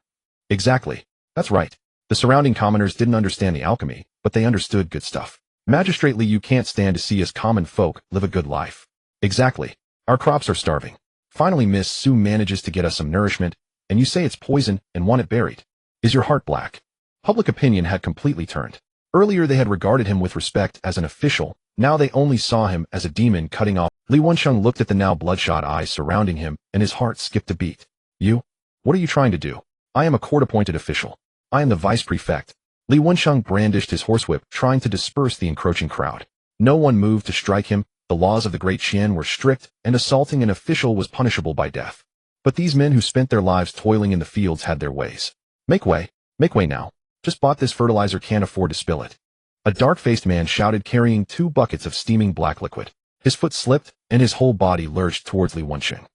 Exactly. That's right. The surrounding commoners didn't understand the alchemy, but they understood good stuff. Magistrate Li, you can't stand to see us common folk live a good life. Exactly. Our crops are starving. Finally, Miss Su manages to get us some nourishment, and you say it's poison and want it buried. Is your heart black? Public opinion had completely turned. Earlier they had regarded him with respect as an official, now they only saw him as a demon cutting off. Li Wenqing looked at the now bloodshot eyes surrounding him, and his heart skipped a beat. You? What are you trying to do? I am a court-appointed official. I am the vice prefect. Li Wenqing brandished his horsewhip, trying to disperse the encroaching crowd. No one moved to strike him. The laws of the Great Qian were strict, and assaulting an official was punishable by death. But these men who spent their lives toiling in the fields had their ways. Make way now. Just bought this fertilizer, can't afford to spill it. A dark-faced man shouted, carrying 2 buckets of steaming black liquid. His foot slipped, and his whole body lurched towards Li Wenqing.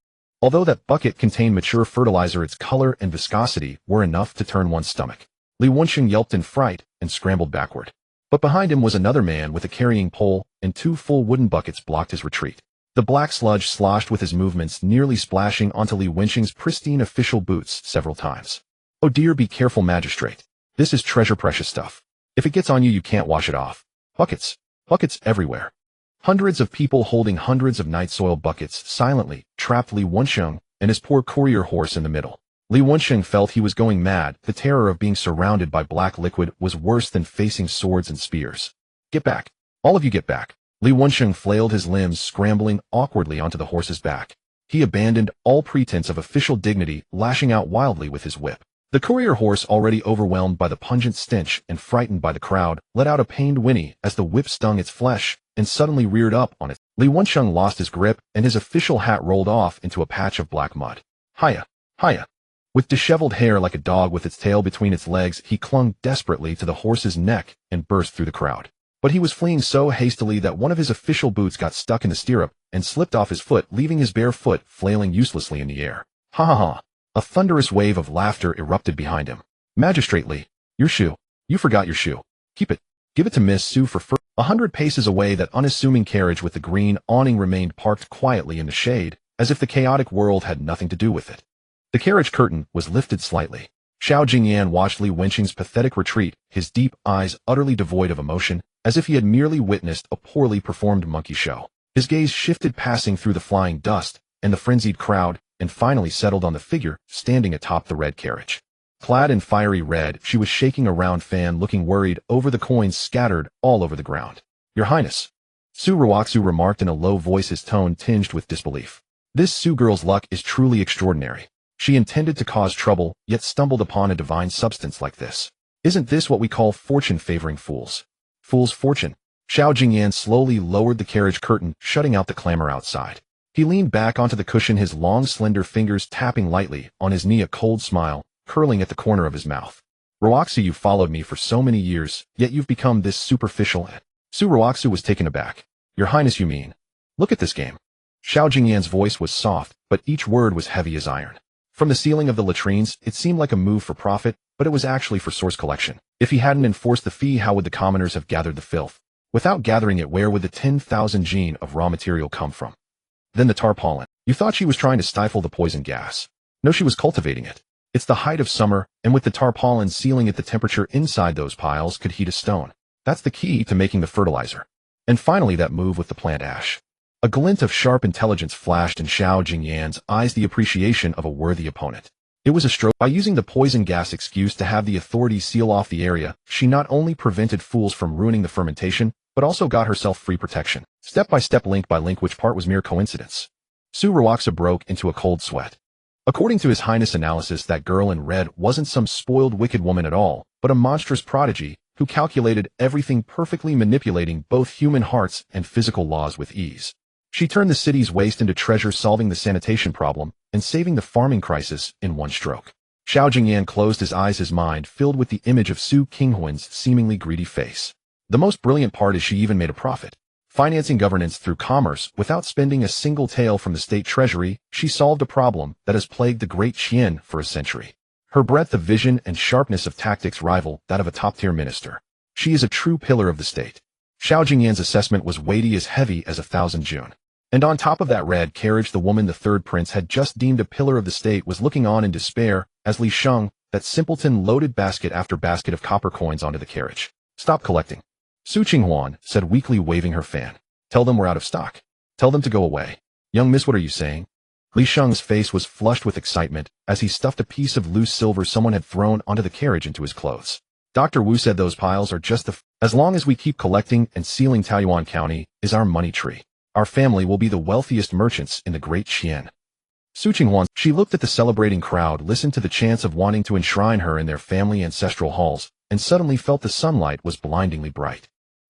Although that bucket contained mature fertilizer, its color and viscosity were enough to turn one's stomach. Li Wenqing yelped in fright and scrambled backward. But behind him was another man with a carrying pole, and 2 full wooden buckets blocked his retreat. The black sludge sloshed with his movements, nearly splashing onto Li Wenqing's pristine official boots several times. Oh dear, be careful, magistrate. This is treasure, precious stuff. If it gets on you, you can't wash it off. Buckets everywhere. Hundreds of people holding hundreds of night soil buckets silently trapped Li Wenqing and his poor courier horse in the middle. Li Wenqing felt he was going mad. The terror of being surrounded by black liquid was worse than facing swords and spears. Get back. All of you get back. Li Wenqing flailed his limbs, scrambling awkwardly onto the horse's back. He abandoned all pretense of official dignity, lashing out wildly with his whip. The courier horse, already overwhelmed by the pungent stench and frightened by the crowd, let out a pained whinny as the whip stung its flesh, and suddenly reared up on it. Li Wensheng lost his grip, and his official hat rolled off into a patch of black mud. Hiya! Hiya! With disheveled hair like a dog with its tail between its legs, he clung desperately to the horse's neck and burst through the crowd. But he was fleeing so hastily that one of his official boots got stuck in the stirrup and slipped off his foot, leaving his bare foot flailing uselessly in the air. Ha ha ha! A thunderous wave of laughter erupted behind him. Magistrate Li, your shoe. You forgot your shoe. Keep it. Give it to Miss Sue for 100 paces away. That unassuming carriage with the green awning remained parked quietly in the shade, as if the chaotic world had nothing to do with it. The carriage curtain was lifted slightly. Xiao Jingyan watched Li Wensheng's pathetic retreat, his deep eyes utterly devoid of emotion, as if he had merely witnessed a poorly performed monkey show. His gaze shifted, passing through the flying dust and the frenzied crowd, and finally settled on the figure standing atop the red carriage. Clad in fiery red, she was shaking a round fan, looking worried over the coins scattered all over the ground. Your Highness, Su Ruoxu remarked in a low voice, his tone tinged with disbelief. This Su girl's luck is truly extraordinary. She intended to cause trouble, yet stumbled upon a divine substance like this. Isn't this what we call fortune favoring fools? Fool's fortune. Xiao Jingyan slowly lowered the carriage curtain, shutting out the clamor outside. He leaned back onto the cushion, his long slender fingers tapping lightly on his knee, a cold smile curling at the corner of his mouth. Ruoxu, you followed me for so many years, yet you've become this superficial. Su Ruoxu was taken aback. Your Highness, you mean? Look at this game. Xiao Jingyan's voice was soft, but each word was heavy as iron. From the ceiling of the latrines, it seemed like a move for profit, but it was actually for source collection. If he hadn't enforced the fee, how would the commoners have gathered the filth? Without gathering it, where would the 10,000 jin of raw material come from? Then the tarpaulin. You thought she was trying to stifle the poison gas. No, she was cultivating it. It's the height of summer, and with the tarpaulin sealing it, the temperature inside those piles could heat a stone. That's the key to making the fertilizer. And finally, that move with the plant ash. A glint of sharp intelligence flashed in Xiao Jingyan's eyes, the appreciation of a worthy opponent. It was a stroke. By using the poison gas excuse to have the authorities seal off the area, she not only prevented fools from ruining the fermentation, but also got herself free protection. Step by step, link by link, which part was mere coincidence? Su Ruoxu broke into a cold sweat. According to His Highness' analysis, that girl in red wasn't some spoiled wicked woman at all, but a monstrous prodigy who calculated everything perfectly, manipulating both human hearts and physical laws with ease. She turned the city's waste into treasure, solving the sanitation problem and saving the farming crisis in one stroke. Xiao Jingyan closed his eyes, his mind filled with the image of Su Qinghuan's seemingly greedy face. The most brilliant part is she even made a profit. Financing governance through commerce without spending a single tael from the state treasury, she solved a problem that has plagued the great Qian for a century. Her breadth of vision and sharpness of tactics rival that of a top-tier minister. She is a true pillar of the state. Xiao Jingyan's assessment was weighty, as heavy as 1,000 jun. And on top of that red carriage, the woman the third prince had just deemed a pillar of the state was looking on in despair as Li Sheng, that simpleton, loaded basket after basket of copper coins onto the carriage. Stop collecting. Su Qinghuan said weakly, waving her fan. Tell them we're out of stock. Tell them to go away. Young miss, what are you saying? Li Sheng's face was flushed with excitement as he stuffed a piece of loose silver someone had thrown onto the carriage into his clothes. Dr. Wu said those piles are just as long as we keep collecting and sealing, Taoyuan County is our money tree. Our family will be the wealthiest merchants in the great Qian. Su Qinghuan, she looked at the celebrating crowd, listened to the chants of wanting to enshrine her in their family ancestral halls, and suddenly felt the sunlight was blindingly bright.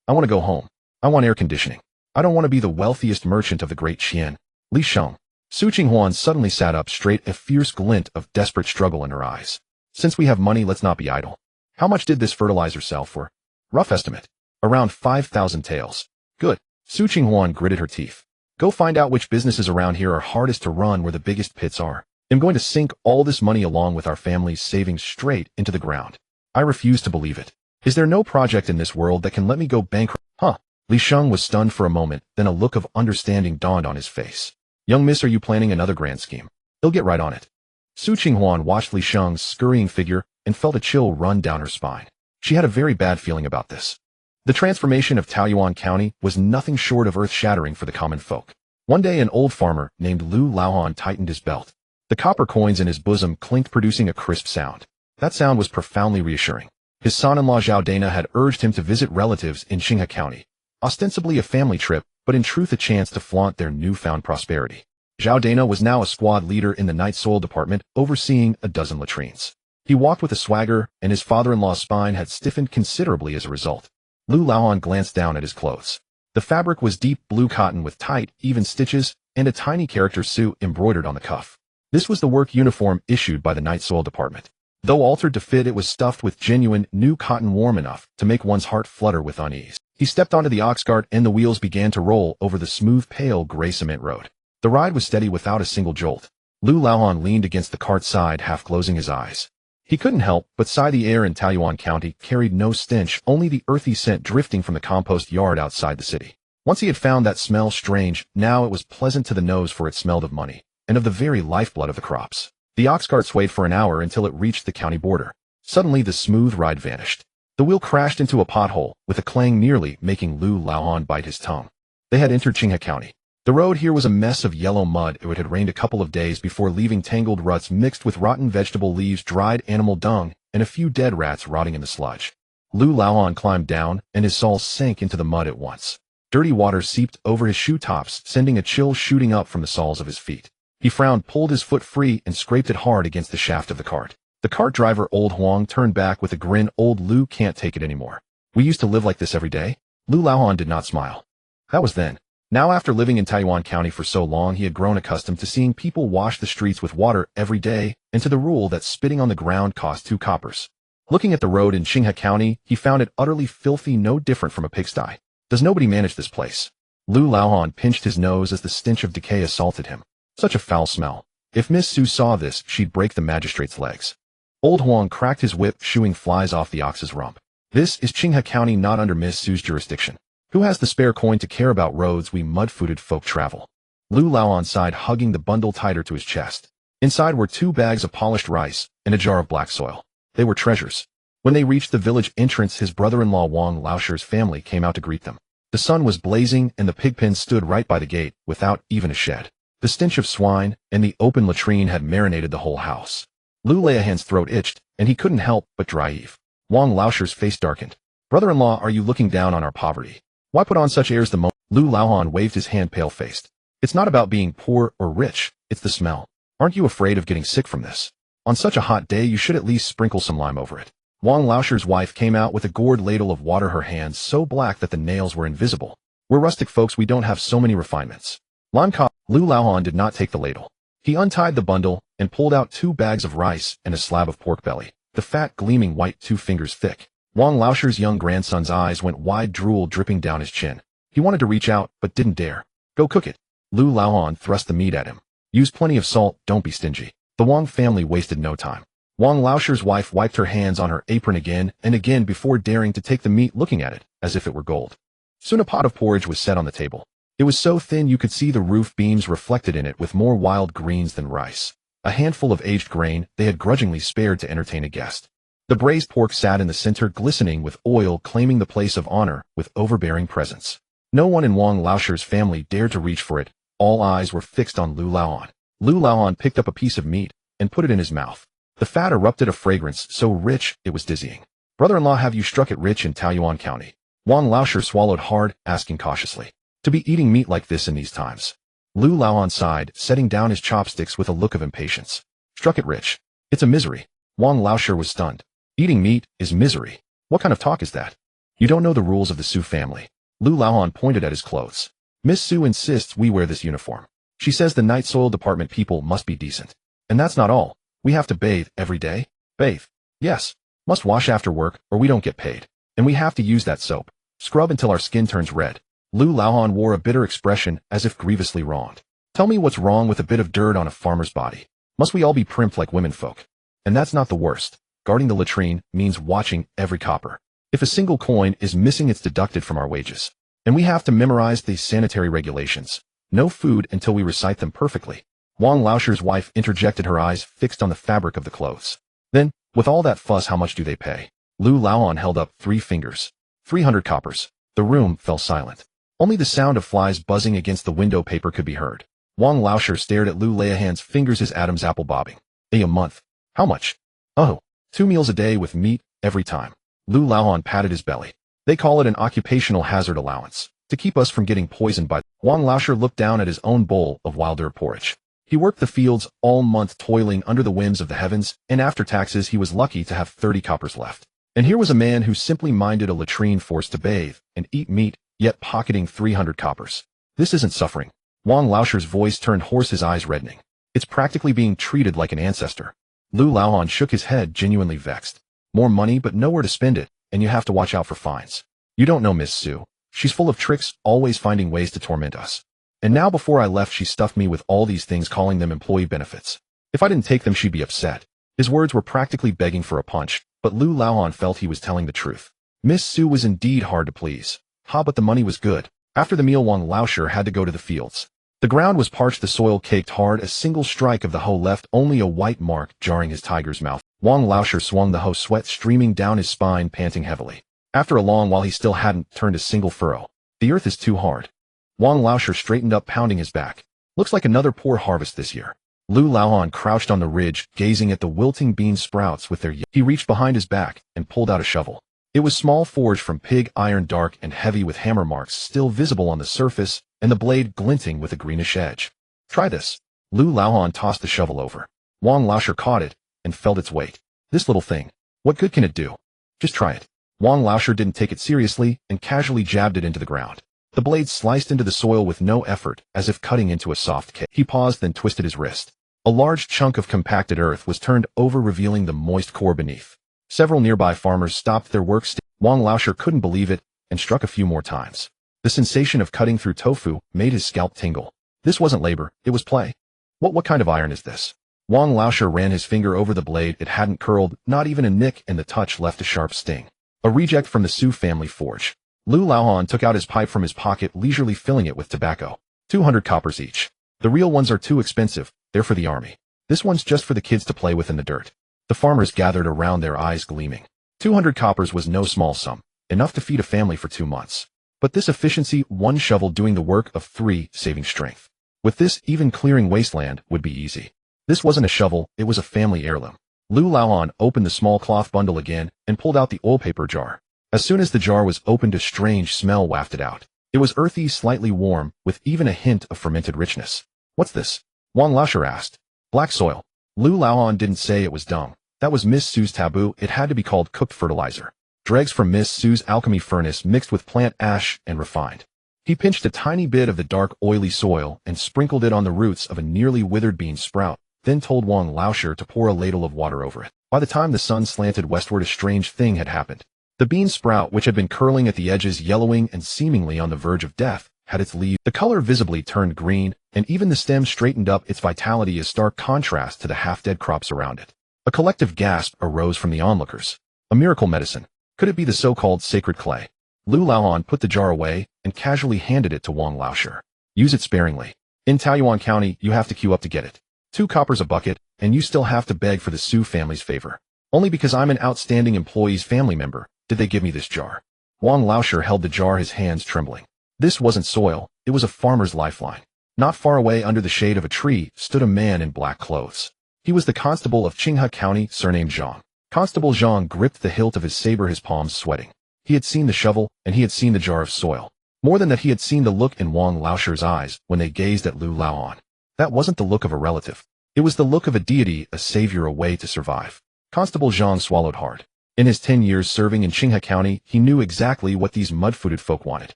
I want to go home. I want air conditioning. I don't want to be the wealthiest merchant of the great Qian. Li Sheng. Su Qinghuan suddenly sat up straight, a fierce glint of desperate struggle in her eyes. Since we have money, let's not be idle. How much did this fertilizer sell for? Rough estimate. Around 5,000 taels. Good. Su Qinghuan gritted her teeth. Go find out which businesses around here are hardest to run, where the biggest pits are. I'm going to sink all this money along with our family's savings straight into the ground. I refuse to believe it. Is there no project in this world that can let me go bankrupt? Huh? Li Sheng was stunned for a moment, then a look of understanding dawned on his face. Young miss, are you planning another grand scheme? He'll get right on it. Su Qinghuan watched Li Sheng's scurrying figure and felt a chill run down her spine. She had a very bad feeling about this. The transformation of Taoyuan County was nothing short of earth-shattering for the common folk. One day, an old farmer named Lu Laohan tightened his belt. The copper coins in his bosom clinked, producing a crisp sound. That sound was profoundly reassuring. His son-in-law Zhao Dana had urged him to visit relatives in Qinghe County, ostensibly a family trip, but in truth a chance to flaunt their newfound prosperity. Zhao Dana was now a squad leader in the night soil department, overseeing a dozen latrines. He walked with a swagger, and his father-in-law's spine had stiffened considerably as a result. Lu Laohan glanced down at his clothes. The fabric was deep blue cotton with tight, even stitches, and a tiny character Sue embroidered on the cuff. This was the work uniform issued by the night soil department. Though altered to fit, it was stuffed with genuine, new cotton warm enough to make one's heart flutter with unease. He stepped onto the ox cart and the wheels began to roll over the smooth, pale gray cement road. The ride was steady without a single jolt. Lu Laohan leaned against the cart's side, half closing his eyes. He couldn't help but sigh. The air in Taoyuan County carried no stench, only the earthy scent drifting from the compost yard outside the city. Once he had found that smell strange, now it was pleasant to the nose, for it smelled of money, and of the very lifeblood of the crops. The ox cart swayed for an hour until it reached the county border. Suddenly the smooth ride vanished. The wheel crashed into a pothole, with a clang nearly making Lu Laohan bite his tongue. They had entered Qinghuan County. The road here was a mess of yellow mud. It had rained a couple of days before, leaving tangled ruts mixed with rotten vegetable leaves, dried animal dung, and a few dead rats rotting in the sludge. Lu Laohan climbed down, and his soles sank into the mud at once. Dirty water seeped over his shoe tops, sending a chill shooting up from the soles of his feet. He frowned, pulled his foot free, and scraped it hard against the shaft of the cart. The cart driver, Old Huang, turned back with a grin. Old Lu can't take it anymore. We used to live like this every day? Lu Laohan did not smile. That was then. Now, after living in Taoyuan County for so long, he had grown accustomed to seeing people wash the streets with water every day, and to the rule that spitting on the ground cost 2 coppers. Looking at the road in Qinghuan County, he found it utterly filthy, no different from a pigsty. Does nobody manage this place? Lu Laohan pinched his nose as the stench of decay assaulted him. Such a foul smell. If Miss Sue saw this, she'd break the magistrate's legs. Old Huang cracked his whip, shooing flies off the ox's rump. This is Qinghuan County, not under Miss Sue's jurisdiction. Who has the spare coin to care about roads we mud-footed folk travel? Lu Laohan sighed, hugging the bundle tighter to his chest. Inside were 2 bags of polished rice and a jar of black soil. They were treasures. When they reached the village entrance, his brother-in-law Wang Laosher's family came out to greet them. The sun was blazing, and the pig pen stood right by the gate, without even a shed. The stench of swine and the open latrine had marinated the whole house. Lu Laohan's throat itched, and he couldn't help but dry heave. Wang Laosher's face darkened. Brother-in-law, are you looking down on our poverty? Why put on such airs the moment? Lu Laohan waved his hand, pale-faced. It's not about being poor or rich, it's the smell. Aren't you afraid of getting sick from this? On such a hot day, you should at least sprinkle some lime over it. Wang Laosher's wife came out with a gourd ladle of water, her hands so black that the nails were invisible. We're rustic folks, we don't have so many refinements. Lime cop. Lu Laohan did not take the ladle. He untied the bundle and pulled out 2 bags of rice and a slab of pork belly, the fat gleaming white 2 fingers thick. Wang Laosher's young grandson's eyes went wide, drool dripping down his chin. He wanted to reach out, but didn't dare. Go cook it. Lu Laohan thrust the meat at him. Use plenty of salt, don't be stingy. The Wang family wasted no time. Wang Laosher's wife wiped her hands on her apron again and again before daring to take the meat, looking at it as if it were gold. Soon a pot of porridge was set on the table. It was so thin you could see the roof beams reflected in it, with more wild greens than rice. A handful of aged grain they had grudgingly spared to entertain a guest. The braised pork sat in the center, glistening with oil, claiming the place of honor with overbearing presence. No one in Wang Laosher's family dared to reach for it. All eyes were fixed on Lu Laohan. Lu Laohan picked up a piece of meat and put it in his mouth. The fat erupted a fragrance so rich it was dizzying. Brother-in-law, have you struck it rich in Taoyuan County? Wang Laosher swallowed hard, asking cautiously. To be eating meat like this in these times. Lu Laohan sighed, setting down his chopsticks with a look of impatience. Struck it rich. It's a misery. Wang Laosher was stunned. Eating meat is misery. What kind of talk is that? You don't know the rules of the Su family. Lu Laohan pointed at his clothes. Miss Su insists we wear this uniform. She says the night soil department people must be decent. And that's not all. We have to bathe every day. Bathe. Yes. Must wash after work, or we don't get paid. And we have to use that soap. Scrub until our skin turns red. Lu Laohan wore a bitter expression, as if grievously wronged. Tell me what's wrong with a bit of dirt on a farmer's body. Must we all be primped like women folk? And that's not the worst. Guarding the latrine means watching every copper. If a single coin is missing, it's deducted from our wages. And we have to memorize these sanitary regulations. No food until we recite them perfectly. Wang Laosher's wife interjected, her eyes fixed on the fabric of the clothes. Then, with all that fuss, how much do they pay? Lu Laohan held up 3 fingers. 300 coppers. The room fell silent. Only the sound of flies buzzing against the window paper could be heard. Wang Laosher stared at Lu Laohan's fingers, his Adam's apple bobbing. A month. How much? Oh, 2 meals a day with meat, every time. Lu Laohan patted his belly. They call it an occupational hazard allowance, to keep us from getting poisoned by— Wang Laosher looked down at his own bowl of wilder porridge. He worked the fields all month, toiling under the whims of the heavens, and after taxes he was lucky to have 30 coppers left. And here was a man who simply minded a latrine, forced to bathe and eat meat, yet pocketing 300 coppers. This isn't suffering. Wang Laosher's voice turned hoarse, his eyes reddening. It's practically being treated like an ancestor. Lu Laohan shook his head, genuinely vexed. More money, but nowhere to spend it, and you have to watch out for fines. You don't know Miss Su. She's full of tricks, always finding ways to torment us. And now before I left she stuffed me with all these things, calling them employee benefits. If I didn't take them she'd be upset. His words were practically begging for a punch, but Lu Laohan felt he was telling the truth. Miss Su was indeed hard to please. But the money was good. After the meal Wang Laosher had to go to the fields. The ground was parched, the soil caked hard, a single strike of the hoe left only a white mark jarring his tiger's mouth. Wang Laosher swung the hoe, sweat streaming down his spine, panting heavily. After a long while he still hadn't turned a single furrow. The earth is too hard. Wang Laosher straightened up, pounding his back. Looks like another poor harvest this year. Lu Laohan crouched on the ridge, gazing at the wilting bean sprouts with their He reached behind his back and pulled out a shovel. It was small, forged from pig iron, dark and heavy, with hammer marks still visible on the surface and the blade glinting with a greenish edge. Try this. Lu Laohan tossed the shovel over. Wang Laosher caught it and felt its weight. This little thing. What good can it do? Just try it. Wang Laosher didn't take it seriously and casually jabbed it into the ground. The blade sliced into the soil with no effort, as if cutting into a soft cake. He paused, then twisted his wrist. A large chunk of compacted earth was turned over, revealing the moist core beneath. Several nearby farmers stopped their work. Wang Laosher couldn't believe it and struck a few more times. The sensation of cutting through tofu made his scalp tingle. This wasn't labor, it was play. What kind of iron is this? Wang Laosher ran his finger over the blade. It hadn't curled, not even a nick, and the touch left a sharp sting. A reject from the Su family forge. Lu Laohan took out his pipe from his pocket, leisurely filling it with tobacco. 200 coppers each. The real ones are too expensive, they're for the army. This one's just for the kids to play with in the dirt. The farmers gathered around, their eyes gleaming. 200 coppers was no small sum, enough to feed a family for 2 months. But this efficiency, one shovel doing the work of 3, saving strength. With this, even clearing wasteland would be easy. This wasn't a shovel, it was a family heirloom. Lu Laohan opened the small cloth bundle again and pulled out the oil paper jar. As soon as the jar was opened, a strange smell wafted out. It was earthy, slightly warm, with even a hint of fermented richness. What's this? Wang Laosher asked. Black soil. Lu Laohan didn't say it was dung. That was Miss Su's taboo, it had to be called cooked fertilizer. Dregs from Miss Su's alchemy furnace mixed with plant ash and refined. He pinched a tiny bit of the dark, oily soil and sprinkled it on the roots of a nearly withered bean sprout, then told Wang Laosher to pour a ladle of water over it. By the time the sun slanted westward, a strange thing had happened. The bean sprout, which had been curling at the edges, yellowing and seemingly on the verge of death, had its leaves. The color visibly turned green, and even the stem straightened up, its vitality a stark contrast to the half-dead crops around it. A collective gasp arose from the onlookers. A miracle medicine. Could it be the so-called sacred clay? Lu Laohan put the jar away and casually handed it to Wang Laosher. Use it sparingly. In Taoyuan County, you have to queue up to get it. 2 coppers a bucket, and you still have to beg for the Su family's favor. Only because I'm an outstanding employee's family member did they give me this jar. Wang Laosher held the jar, his hands trembling. This wasn't soil, it was a farmer's lifeline. Not far away, under the shade of a tree, stood a man in black clothes. He was the constable of Qinghuan County, surnamed Zhang. Constable Zhang gripped the hilt of his saber, his palms sweating. He had seen the shovel, and he had seen the jar of soil. More than that, he had seen the look in Wang Laosher's eyes when they gazed at Lu Laohan. That wasn't the look of a relative. It was the look of a deity, a savior, a way to survive. Constable Zhang swallowed hard. In his 10 years serving in Qinghuan County, he knew exactly what these mud-footed folk wanted.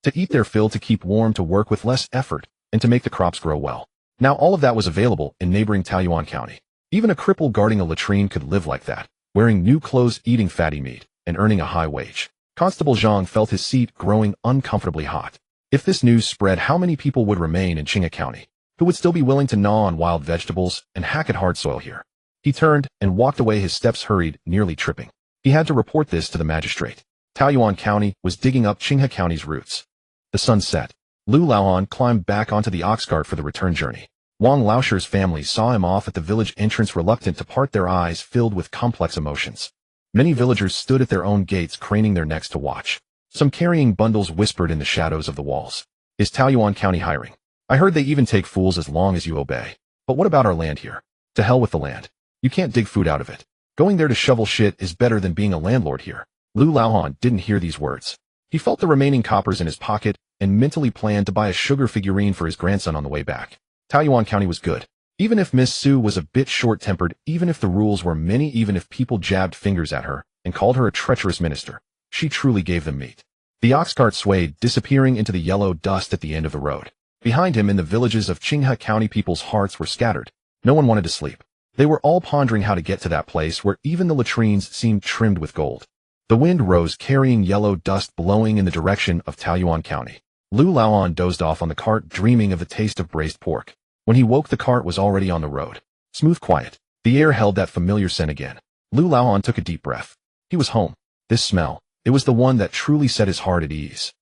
To eat their fill, to keep warm, to work with less effort, and to make the crops grow well. Now all of that was available in neighboring Taoyuan County. Even a cripple guarding a latrine could live like that, wearing new clothes, eating fatty meat, and earning a high wage. Constable Zhang felt his seat growing uncomfortably hot. If this news spread, how many people would remain in Qinghuan County, who would still be willing to gnaw on wild vegetables and hack at hard soil here? He turned and walked away, his steps hurried, nearly tripping. He had to report this to the magistrate. Taoyuan County was digging up Qinghuan County's roots. The sun set. Lu Laohan climbed back onto the ox cart for the return journey. Wang Laosher's family saw him off at the village entrance, reluctant to part, their eyes filled with complex emotions. Many villagers stood at their own gates, craning their necks to watch. Some carrying bundles whispered in the shadows of the walls. Is Taoyuan County hiring? I heard they even take fools as long as you obey. But what about our land here? To hell with the land. You can't dig food out of it. Going there to shovel shit is better than being a landlord here. Lu Laohan didn't hear these words. He felt the remaining coppers in his pocket and mentally planned to buy a sugar figurine for his grandson on the way back. Taoyuan County was good. Even if Miss Su was a bit short-tempered, even if the rules were many, even if people jabbed fingers at her and called her a treacherous minister, she truly gave them meat. The ox cart swayed, disappearing into the yellow dust at the end of the road. Behind him in the villages of Qinghuan County, people's hearts were scattered. No one wanted to sleep. They were all pondering how to get to that place where even the latrines seemed trimmed with gold. The wind rose, carrying yellow dust blowing in the direction of Taoyuan County. Lu Laoan dozed off on the cart, dreaming of the taste of braised pork. When he woke, the cart was already on the road. Smooth, quiet. The air held that familiar scent again. Lu Laoan took a deep breath. He was home. This smell, it was the one that truly set his heart at ease.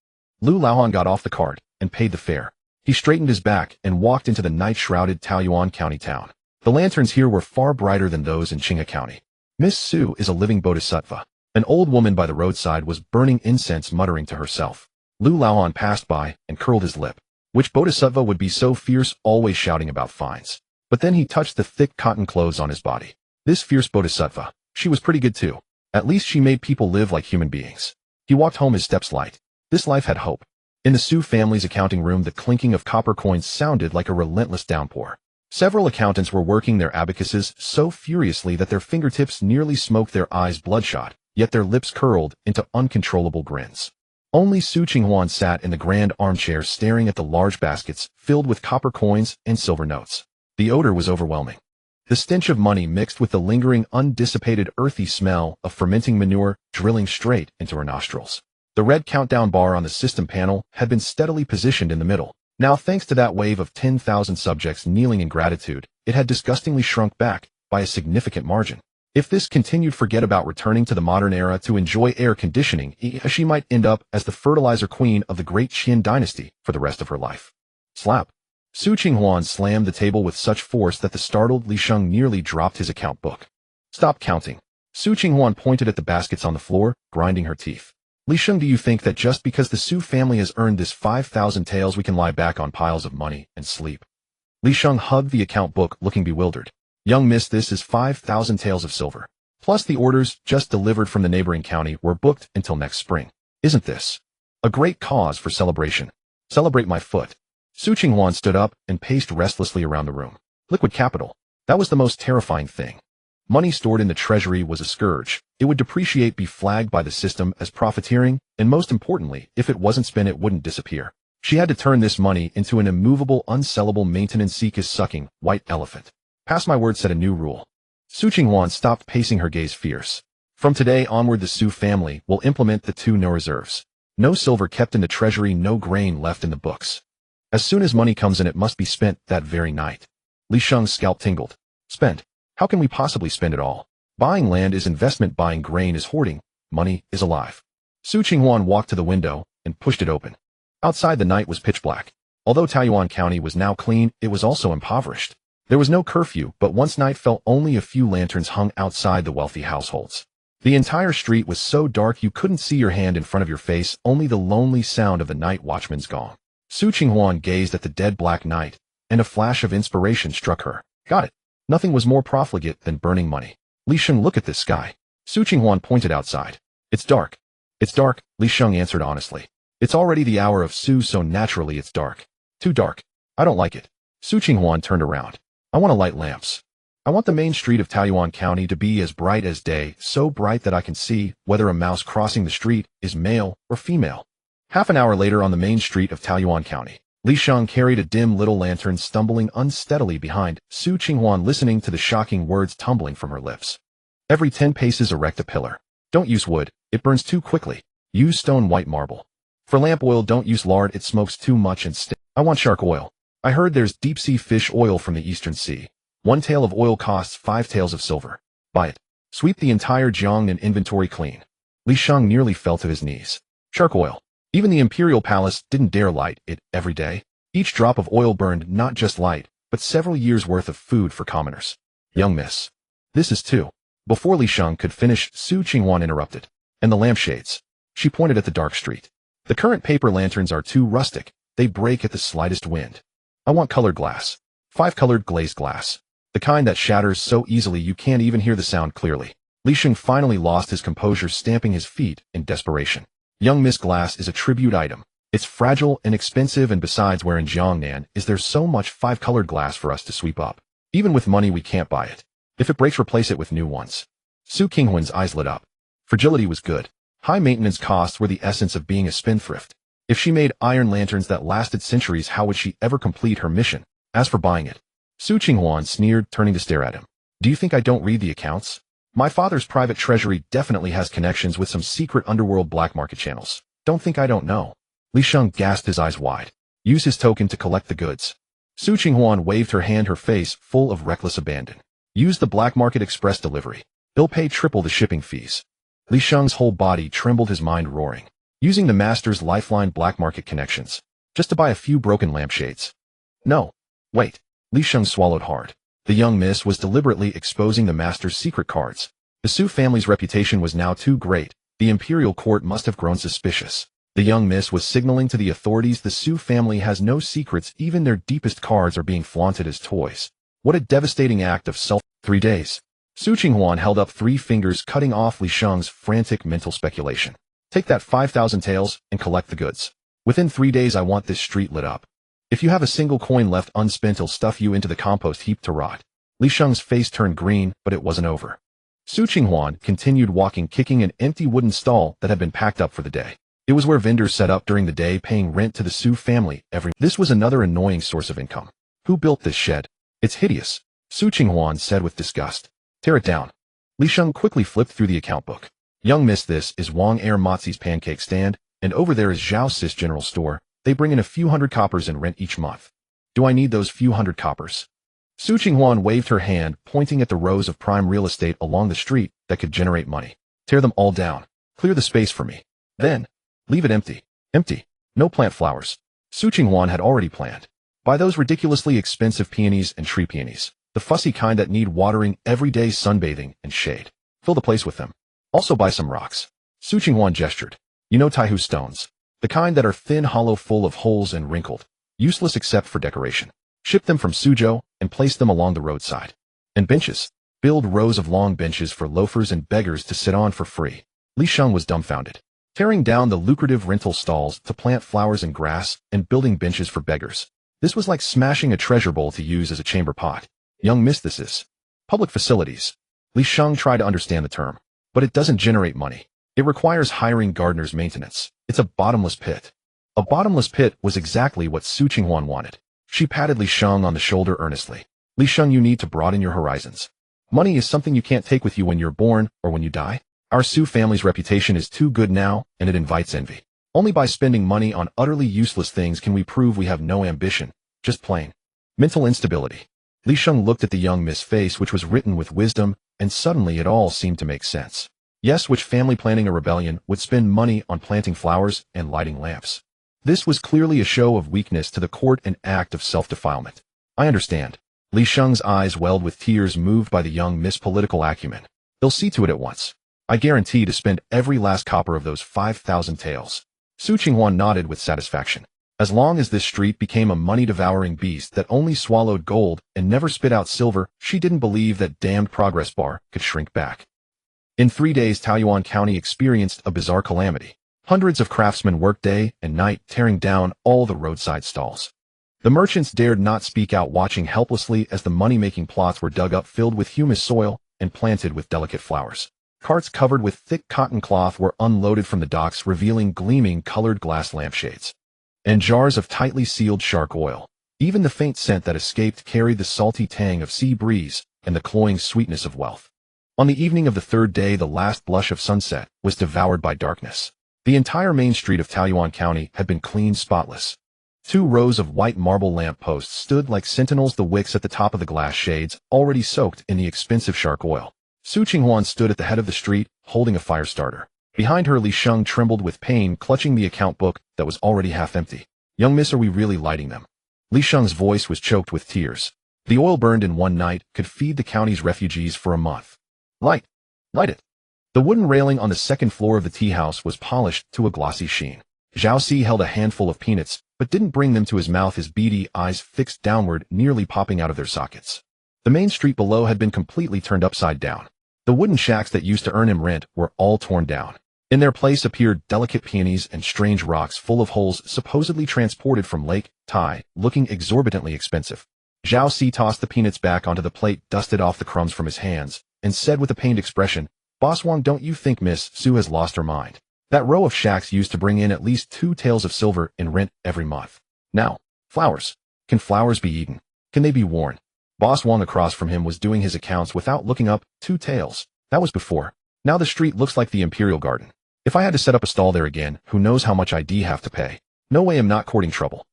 Lu Laoan got off the cart and paid the fare. He straightened his back and walked into the night-shrouded Taoyuan County town. The lanterns here were far brighter than those in Qinghuan County. Miss Su is a living bodhisattva. An old woman by the roadside was burning incense, muttering to herself. Lu Laoan passed by and curled his lip. Which bodhisattva would be so fierce, always shouting about fines? But then he touched the thick cotton clothes on his body. This fierce bodhisattva, she was pretty good too. At least she made people live like human beings. He walked home, his steps light. This life had hope. In the Su family's accounting room, the clinking of copper coins sounded like a relentless downpour. Several accountants were working their abacuses so furiously that their fingertips nearly smoked, their eyes bloodshot, yet their lips curled into uncontrollable grins. Only Su Qinghuan sat in the grand armchair, staring at the large baskets filled with copper coins and silver notes. The odor was overwhelming. The stench of money mixed with the lingering, undissipated, earthy smell of fermenting manure, drilling straight into her nostrils. The red countdown bar on the system panel had been steadily positioned in the middle. Now, thanks to that wave of 10,000 subjects kneeling in gratitude, it had disgustingly shrunk back by a significant margin. If this continued, forget about returning to the modern era to enjoy air conditioning. She might end up as the fertilizer queen of the great Qin dynasty for the rest of her life. Slap. Su Qinghuan slammed the table with such force that the startled Li Sheng nearly dropped his account book. Stop counting. Su Qinghuan pointed at the baskets on the floor, grinding her teeth. Li Sheng, do you think that just because the Su family has earned this 5,000 taels we can lie back on piles of money and sleep? Li Sheng hugged the account book, looking bewildered. Young miss, this is 5,000 taels of silver. Plus the orders just delivered from the neighboring county were booked until next spring. Isn't this a great cause for celebration? Celebrate my foot. Su Qinghuan stood up and paced restlessly around the room. Liquid capital. That was the most terrifying thing. Money stored in the treasury was a scourge. It would depreciate, be flagged by the system as profiteering, and most importantly, if it wasn't spent, it wouldn't disappear. She had to turn this money into an immovable, unsellable maintenance sucking white elephant. Pass my word, set a new rule. Su Qinghuan stopped pacing, her gaze fierce. From today onward, the Su family will implement the 2 no reserves. No silver kept in the treasury, no grain left in the books. As soon as money comes in, it must be spent that very night. Li Sheng's scalp tingled. Spent? How can we possibly spend it all? Buying land is investment, buying grain is hoarding, money is alive. Su Qinghuan walked to the window and pushed it open. Outside, the night was pitch black. Although Taoyuan County was now clean, it was also impoverished. There was no curfew, but once night fell, only a few lanterns hung outside the wealthy households. The entire street was so dark you couldn't see your hand in front of your face, only the lonely sound of the night watchman's gong. Su Qinghuan gazed at the dead black night, and a flash of inspiration struck her. Got it. Nothing was more profligate than burning money. Li Sheng, look at this sky. Su Qinghuan pointed outside. It's dark. It's dark, Li Sheng answered honestly. It's already the hour of Su, so naturally it's dark. Too dark. I don't like it. Su Qinghuan turned around. I want to light lamps. I want the main street of Taoyuan County to be as bright as day, so bright that I can see whether a mouse crossing the street is male or female. Half an hour later, on the main street of Taoyuan County, Li Sheng carried a dim little lantern, stumbling unsteadily behind Su Qinghuan, listening to the shocking words tumbling from her lips. Every 10 paces erect a pillar. Don't use wood, it burns too quickly. Use stone, white marble. For lamp oil, don't use lard, it smokes too much and stinks. I want shark oil. I heard there's deep-sea fish oil from the eastern sea. 1 tael of oil costs 5 taels of silver. Buy it. Sweep the entire Jiangnan inventory clean. Li Sheng nearly fell to his knees. Shark oil. Even the imperial palace didn't dare light it every day. Each drop of oil burned not just light, but several years' worth of food for commoners. Young miss. This is too. Before Li Sheng could finish, Su Qinghuan interrupted. And the lampshades. She pointed at the dark street. The current paper lanterns are too rustic. They break at the slightest wind. I want colored glass. 5-colored glazed glass. The kind that shatters so easily you can't even hear the sound clearly. Li Sheng finally lost his composure, stamping his feet in desperation. Young miss, glass is a tribute item. It's fragile and expensive, and besides, where in Jiangnan is there so much 5-colored glass for us to sweep up? Even with money we can't buy it. If it breaks, replace it with new ones. Su Qinghuan's eyes lit up. Fragility was good. High maintenance costs were the essence of being a spendthrift. If she made iron lanterns that lasted centuries, how would she ever complete her mission? As for buying it, Su Qinghuan sneered, turning to stare at him. Do you think I don't read the accounts? My father's private treasury definitely has connections with some secret underworld black market channels. Don't think I don't know. Li Sheng gasped, his eyes wide. Use his token to collect the goods. Su Qinghuan waved her hand, her face full of reckless abandon. Use the black market express delivery. They'll pay triple the shipping fees. Li Sheng's whole body trembled, his mind roaring. Using the master's lifeline black market connections. Just to buy a few broken lampshades. No. Wait. Li Sheng swallowed hard. The young miss was deliberately exposing the master's secret cards. The Su family's reputation was now too great. The imperial court must have grown suspicious. The young miss was signaling to the authorities the Su family has no secrets, even their deepest cards are being flaunted as toys. What a devastating act of self. 3 days. Su Qinghuan held up 3 fingers, cutting off Li Sheng's frantic mental speculation. Take that 5,000 taels and collect the goods. Within 3 days I want this street lit up. If you have a single coin left unspent, I'll stuff you into the compost heap to rot. Li Sheng's face turned green, but it wasn't over. Su Qinghuan continued walking, kicking an empty wooden stall that had been packed up for the day. It was where vendors set up during the day, paying rent to the Su family every. This was another annoying source of income. Who built this shed? It's hideous, Su Qinghuan said with disgust. Tear it down. Li Sheng quickly flipped through the account book. Young miss, this is Wang Air Mozi's pancake stand, and over there is Zhao Sis General Store. They bring in a few hundred coppers in rent each month. Do I need those few hundred coppers? Su Qinghuan waved her hand, pointing at the rows of prime real estate along the street that could generate money. Tear them all down. Clear the space for me. Then, leave it empty. Empty. No plant flowers. Su Qinghuan had already planned. Buy those ridiculously expensive peonies and tree peonies. The fussy kind that need watering every day, sunbathing, and shade. Fill the place with them. Also buy some rocks. Su Qinghuan gestured. You know Taihu stones. The kind that are thin, hollow, full of holes and wrinkled. Useless except for decoration. Ship them from Suzhou and place them along the roadside. And benches. Build rows of long benches for loafers and beggars to sit on for free. Li Sheng was dumbfounded. Tearing down the lucrative rental stalls to plant flowers and grass and building benches for beggars. This was like smashing a treasure bowl to use as a chamber pot. Young miss, this is public facilities. Li Sheng tried to understand the term. But it doesn't generate money. It requires hiring gardeners, maintenance. It's a bottomless pit. A bottomless pit was exactly what Su Qinghuan wanted. She patted Li Sheng on the shoulder earnestly. Li Sheng, you need to broaden your horizons. Money is something you can't take with you when you're born or when you die. Our Su family's reputation is too good now, and it invites envy. Only by spending money on utterly useless things can we prove we have no ambition, just plain mental instability. Li Sheng looked at the young miss face, which was written with wisdom, and suddenly it all seemed to make sense. Yes, which family planning a rebellion would spend money on planting flowers and lighting lamps? This was clearly a show of weakness to the court, an act of self-defilement. I understand. Li Sheng's eyes welled with tears, moved by the young miss' political acumen. They'll see to it at once. I guarantee to spend every last copper of those 5,000 taels. Su Qinghuan nodded with satisfaction. As long as this street became a money-devouring beast that only swallowed gold and never spit out silver, she didn't believe that damned progress bar could shrink back. In 3 days, Taoyuan County experienced a bizarre calamity. Hundreds of craftsmen worked day and night, tearing down all the roadside stalls. The merchants dared not speak out, watching helplessly as the money-making plots were dug up, filled with humus soil, and planted with delicate flowers. Carts covered with thick cotton cloth were unloaded from the docks, revealing gleaming colored glass lampshades. And jars of tightly sealed shark oil. Even the faint scent that escaped carried the salty tang of sea breeze and the cloying sweetness of wealth. On the evening of the 3rd day, the last blush of sunset was devoured by darkness. The entire main street of Taoyuan County had been cleaned spotless. 2 rows of white marble lamp posts stood like sentinels, the wicks at the top of the glass shades already soaked in the expensive shark oil. Su Qinghuan stood at the head of the street, holding a fire starter. Behind her, Li Sheng trembled with pain, clutching the account book that was already half empty. Young miss, are we really lighting them? Li Sheng's voice was choked with tears. The oil burned in one night could feed the county's refugees for a month. Light it. The wooden railing on the 2nd floor of the tea house was polished to a glossy sheen. Zhao Si held a handful of peanuts, but didn't bring them to his mouth, his beady eyes fixed downward, nearly popping out of their sockets. The main street below had been completely turned upside down. The wooden shacks that used to earn him rent were all torn down. In their place appeared delicate peonies and strange rocks full of holes, supposedly transported from Lake Tai, looking exorbitantly expensive. Zhao Si tossed the peanuts back onto the plate, dusted off the crumbs from his hands, and said with a pained expression, Boss Wang, don't you think Miss Su has lost her mind? That row of shacks used to bring in at least 2 taels of silver in rent every month. Now, flowers. Can flowers be eaten? Can they be worn? Boss Wong across from him was doing his accounts without looking up. 2 taels. That was before. Now the street looks like the Imperial Garden. If I had to set up a stall there again, who knows how much I'd have to pay. No way I'm not courting trouble.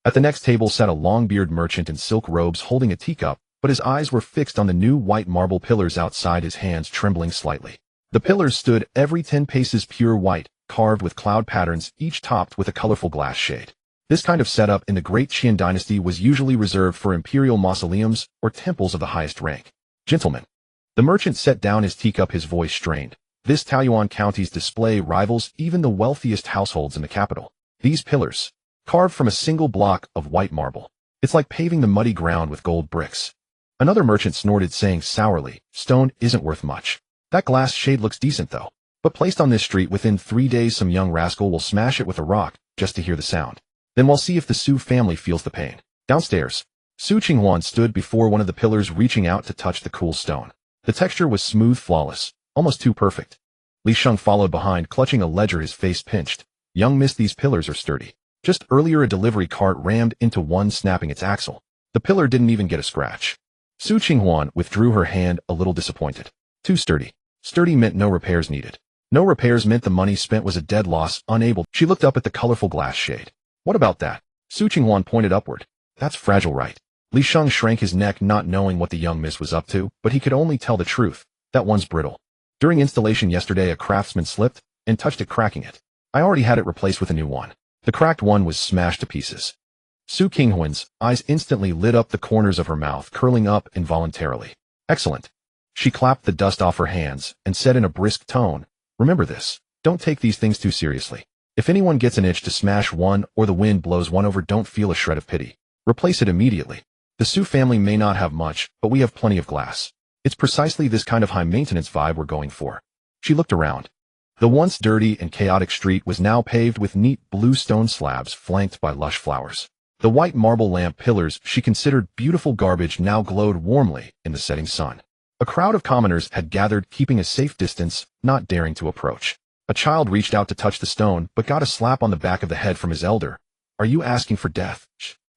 At the next table sat a long-bearded merchant in silk robes holding a teacup, but his eyes were fixed on the new white marble pillars outside, his hands trembling slightly. The pillars stood every 10 paces pure white, carved with cloud patterns, each topped with a colorful glass shade. This kind of setup in the Great Qin dynasty was usually reserved for imperial mausoleums or temples of the highest rank. Gentlemen. The merchant set down his teacup, his voice strained. This Taoyuan County's display rivals even the wealthiest households in the capital. These pillars, carved from a single block of white marble. It's like paving the muddy ground with gold bricks. Another merchant snorted, saying sourly, stone isn't worth much. That glass shade looks decent though. But placed on this street within 3 days some young rascal will smash it with a rock just to hear the sound. Then we'll see if the Su family feels the pain. Downstairs, Su Qinghuan stood before one of the pillars, reaching out to touch the cool stone. The texture was smooth, flawless, almost too perfect. Li Sheng followed behind, clutching a ledger, his face pinched. Young miss, these pillars are sturdy. Just earlier a delivery cart rammed into one, snapping its axle. The pillar didn't even get a scratch. Su Qinghuan withdrew her hand, a little disappointed. Too sturdy. Sturdy meant no repairs needed. No repairs meant the money spent was a dead loss, unable. She looked up at the colorful glass shade. What about that? Su Qinghuan pointed upward. That's fragile, right? Li Sheng shrank his neck, not knowing what the young miss was up to, but he could only tell the truth. That one's brittle. During installation yesterday, a craftsman slipped and touched it, cracking it. I already had it replaced with a new one. The cracked one was smashed to pieces. Su Qinghuan's eyes instantly lit up, the corners of her mouth curling up involuntarily. Excellent. She clapped the dust off her hands and said in a brisk tone, remember this. Don't take these things too seriously. If anyone gets an itch to smash one or the wind blows one over, don't feel a shred of pity. Replace it immediately. The Su family may not have much, but we have plenty of glass. It's precisely this kind of high-maintenance vibe we're going for. She looked around. The once dirty and chaotic street was now paved with neat blue stone slabs flanked by lush flowers. The white marble lamp pillars she considered beautiful garbage now glowed warmly in the setting sun. A crowd of commoners had gathered, keeping a safe distance, not daring to approach. A child reached out to touch the stone, but got a slap on the back of the head from his elder. Are you asking for death?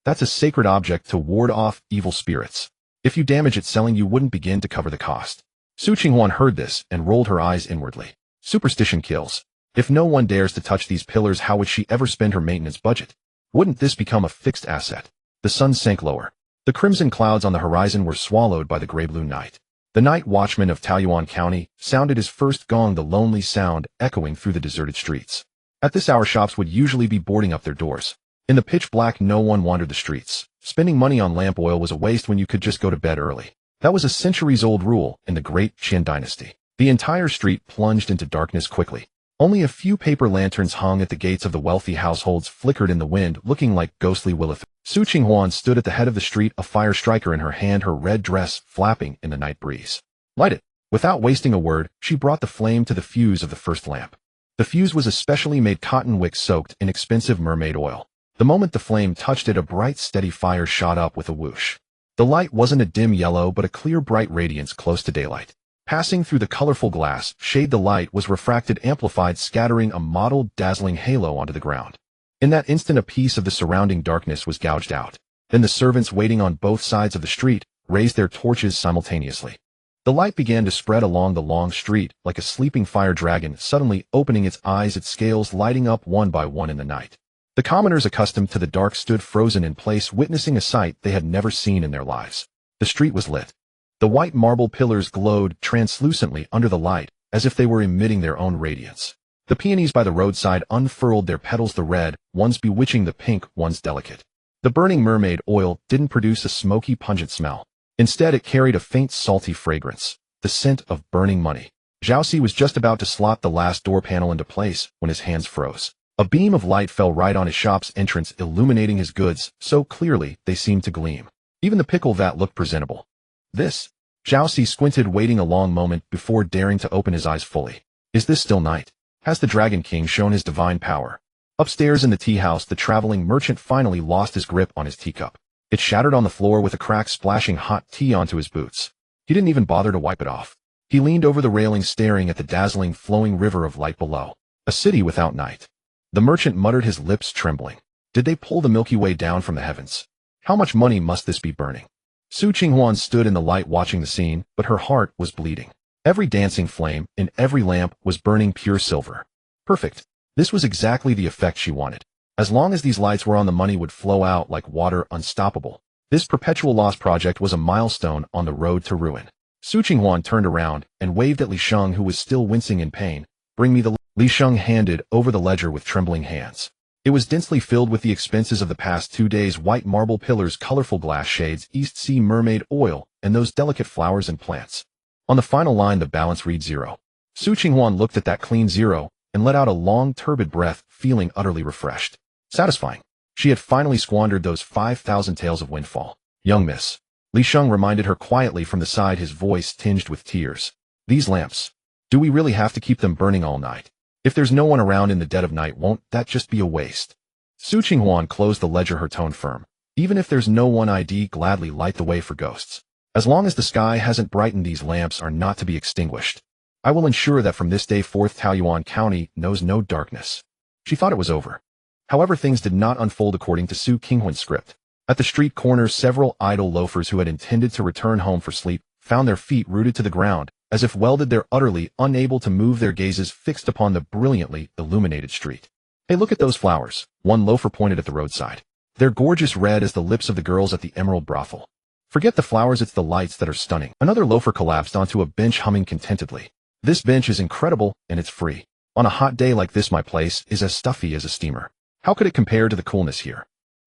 That's a sacred object to ward off evil spirits. If you damage it selling, you wouldn't begin to cover the cost. Su Qinghuan heard this and rolled her eyes inwardly. Superstition kills. If no one dares to touch these pillars, how would she ever spend her maintenance budget? Wouldn't this become a fixed asset? The sun sank lower. The crimson clouds on the horizon were swallowed by the gray-blue night. The night watchman of Taoyuan County sounded his first gong, the lonely sound echoing through the deserted streets. At this hour, shops would usually be boarding up their doors. In the pitch black, no one wandered the streets. Spending money on lamp oil was a waste when you could just go to bed early. That was a centuries-old rule in the Great Qin dynasty. The entire street plunged into darkness quickly. Only a few paper lanterns hung at the gates of the wealthy households flickered in the wind, looking like ghostly will-o'-the. Su Qinghuan stood at the head of the street, a fire striker in her hand, her red dress flapping in the night breeze. Light it. Without wasting a word, she brought the flame to the fuse of the first lamp. The fuse was a specially made cotton wick soaked in expensive mermaid oil. The moment the flame touched it, a bright, steady fire shot up with a whoosh. The light wasn't a dim yellow, but a clear, bright radiance close to daylight. Passing through the colorful glass shade, the light was refracted, amplified, scattering a mottled, dazzling halo onto the ground. In that instant, a piece of the surrounding darkness was gouged out. Then the servants waiting on both sides of the street raised their torches simultaneously. The light began to spread along the long street like a sleeping fire dragon, suddenly opening its eyes, its scales lighting up one by one in the night. The commoners, accustomed to the dark, stood frozen in place, witnessing a sight they had never seen in their lives. The street was lit. The white marble pillars glowed translucently under the light, as if they were emitting their own radiance. The peonies by the roadside unfurled their petals, the red ones bewitching, the pink ones delicate. The burning mermaid oil didn't produce a smoky, pungent smell. Instead, it carried a faint, salty fragrance, the scent of burning money. Zhao was just about to slot the last door panel into place when his hands froze. A beam of light fell right on his shop's entrance, illuminating his goods so clearly they seemed to gleam. Even the pickle vat looked presentable. This? Zhao squinted, waiting a long moment before daring to open his eyes fully. Is this still night? Has the Dragon King shown his divine power? Upstairs in the tea house, the traveling merchant finally lost his grip on his teacup. It shattered on the floor with a crack, splashing hot tea onto his boots. He didn't even bother to wipe it off. He leaned over the railing, staring at the dazzling, flowing river of light below. A city without night. The merchant muttered, his lips trembling. Did they pull the Milky Way down from the heavens? How much money must this be burning? Su Qinghuan stood in the light watching the scene, but her heart was bleeding. Every dancing flame in every lamp was burning pure silver. Perfect. This was exactly the effect she wanted. As long as these lights were on, the money would flow out like water, unstoppable. This perpetual loss project was a milestone on the road to ruin. Su Qinghuan turned around and waved at Li Sheng, who was still wincing in pain. Bring me the... Li Sheng handed over the ledger with trembling hands. It was densely filled with the expenses of the past 2 days: white marble pillars, colorful glass shades, East Sea mermaid oil, and those delicate flowers and plants. On the final line, the balance read 0. Su Qinghuan looked at that clean 0 and let out a long, turbid breath, feeling utterly refreshed. Satisfying. She had finally squandered those 5,000 taels of windfall. Young miss. Li Sheng reminded her quietly from the side, his voice tinged with tears. These lamps. Do we really have to keep them burning all night? If there's no one around in the dead of night, won't that just be a waste? Su Qinghuan closed the ledger, her tone firm. Even if there's no one, I'd gladly light the way for ghosts. As long as the sky hasn't brightened, these lamps are not to be extinguished. I will ensure that from this day forth Taoyuan County knows no darkness. She thought it was over. However, things did not unfold according to Su Qinghuan's script. At the street corner, several idle loafers who had intended to return home for sleep found their feet rooted to the ground, as if welded there, utterly unable to move, their gazes fixed upon the brilliantly illuminated street. Hey, look at those flowers, one loafer pointed at the roadside. They're gorgeous, red as the lips of the girls at the Emerald Brothel. Forget the flowers, it's the lights that are stunning. Another loafer collapsed onto a bench, humming contentedly. This bench is incredible, and it's free. On a hot day like this, my place is as stuffy as a steamer. How could it compare to the coolness here?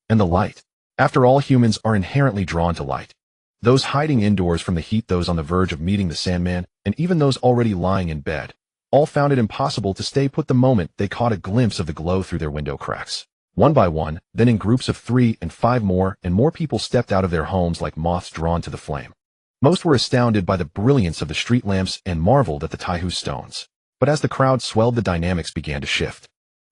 And the light. After all, humans are inherently drawn to light. Those hiding indoors from the heat, those on the verge of meeting the Sandman, and even those already lying in bed, all found it impossible to stay put the moment they caught a glimpse of the glow through their window cracks. One by one, then in groups of 3 and 5 more and more people stepped out of their homes like moths drawn to the flame. Most were astounded by the brilliance of the street lamps and marveled at the Taihu stones. But as the crowd swelled, the dynamics began to shift.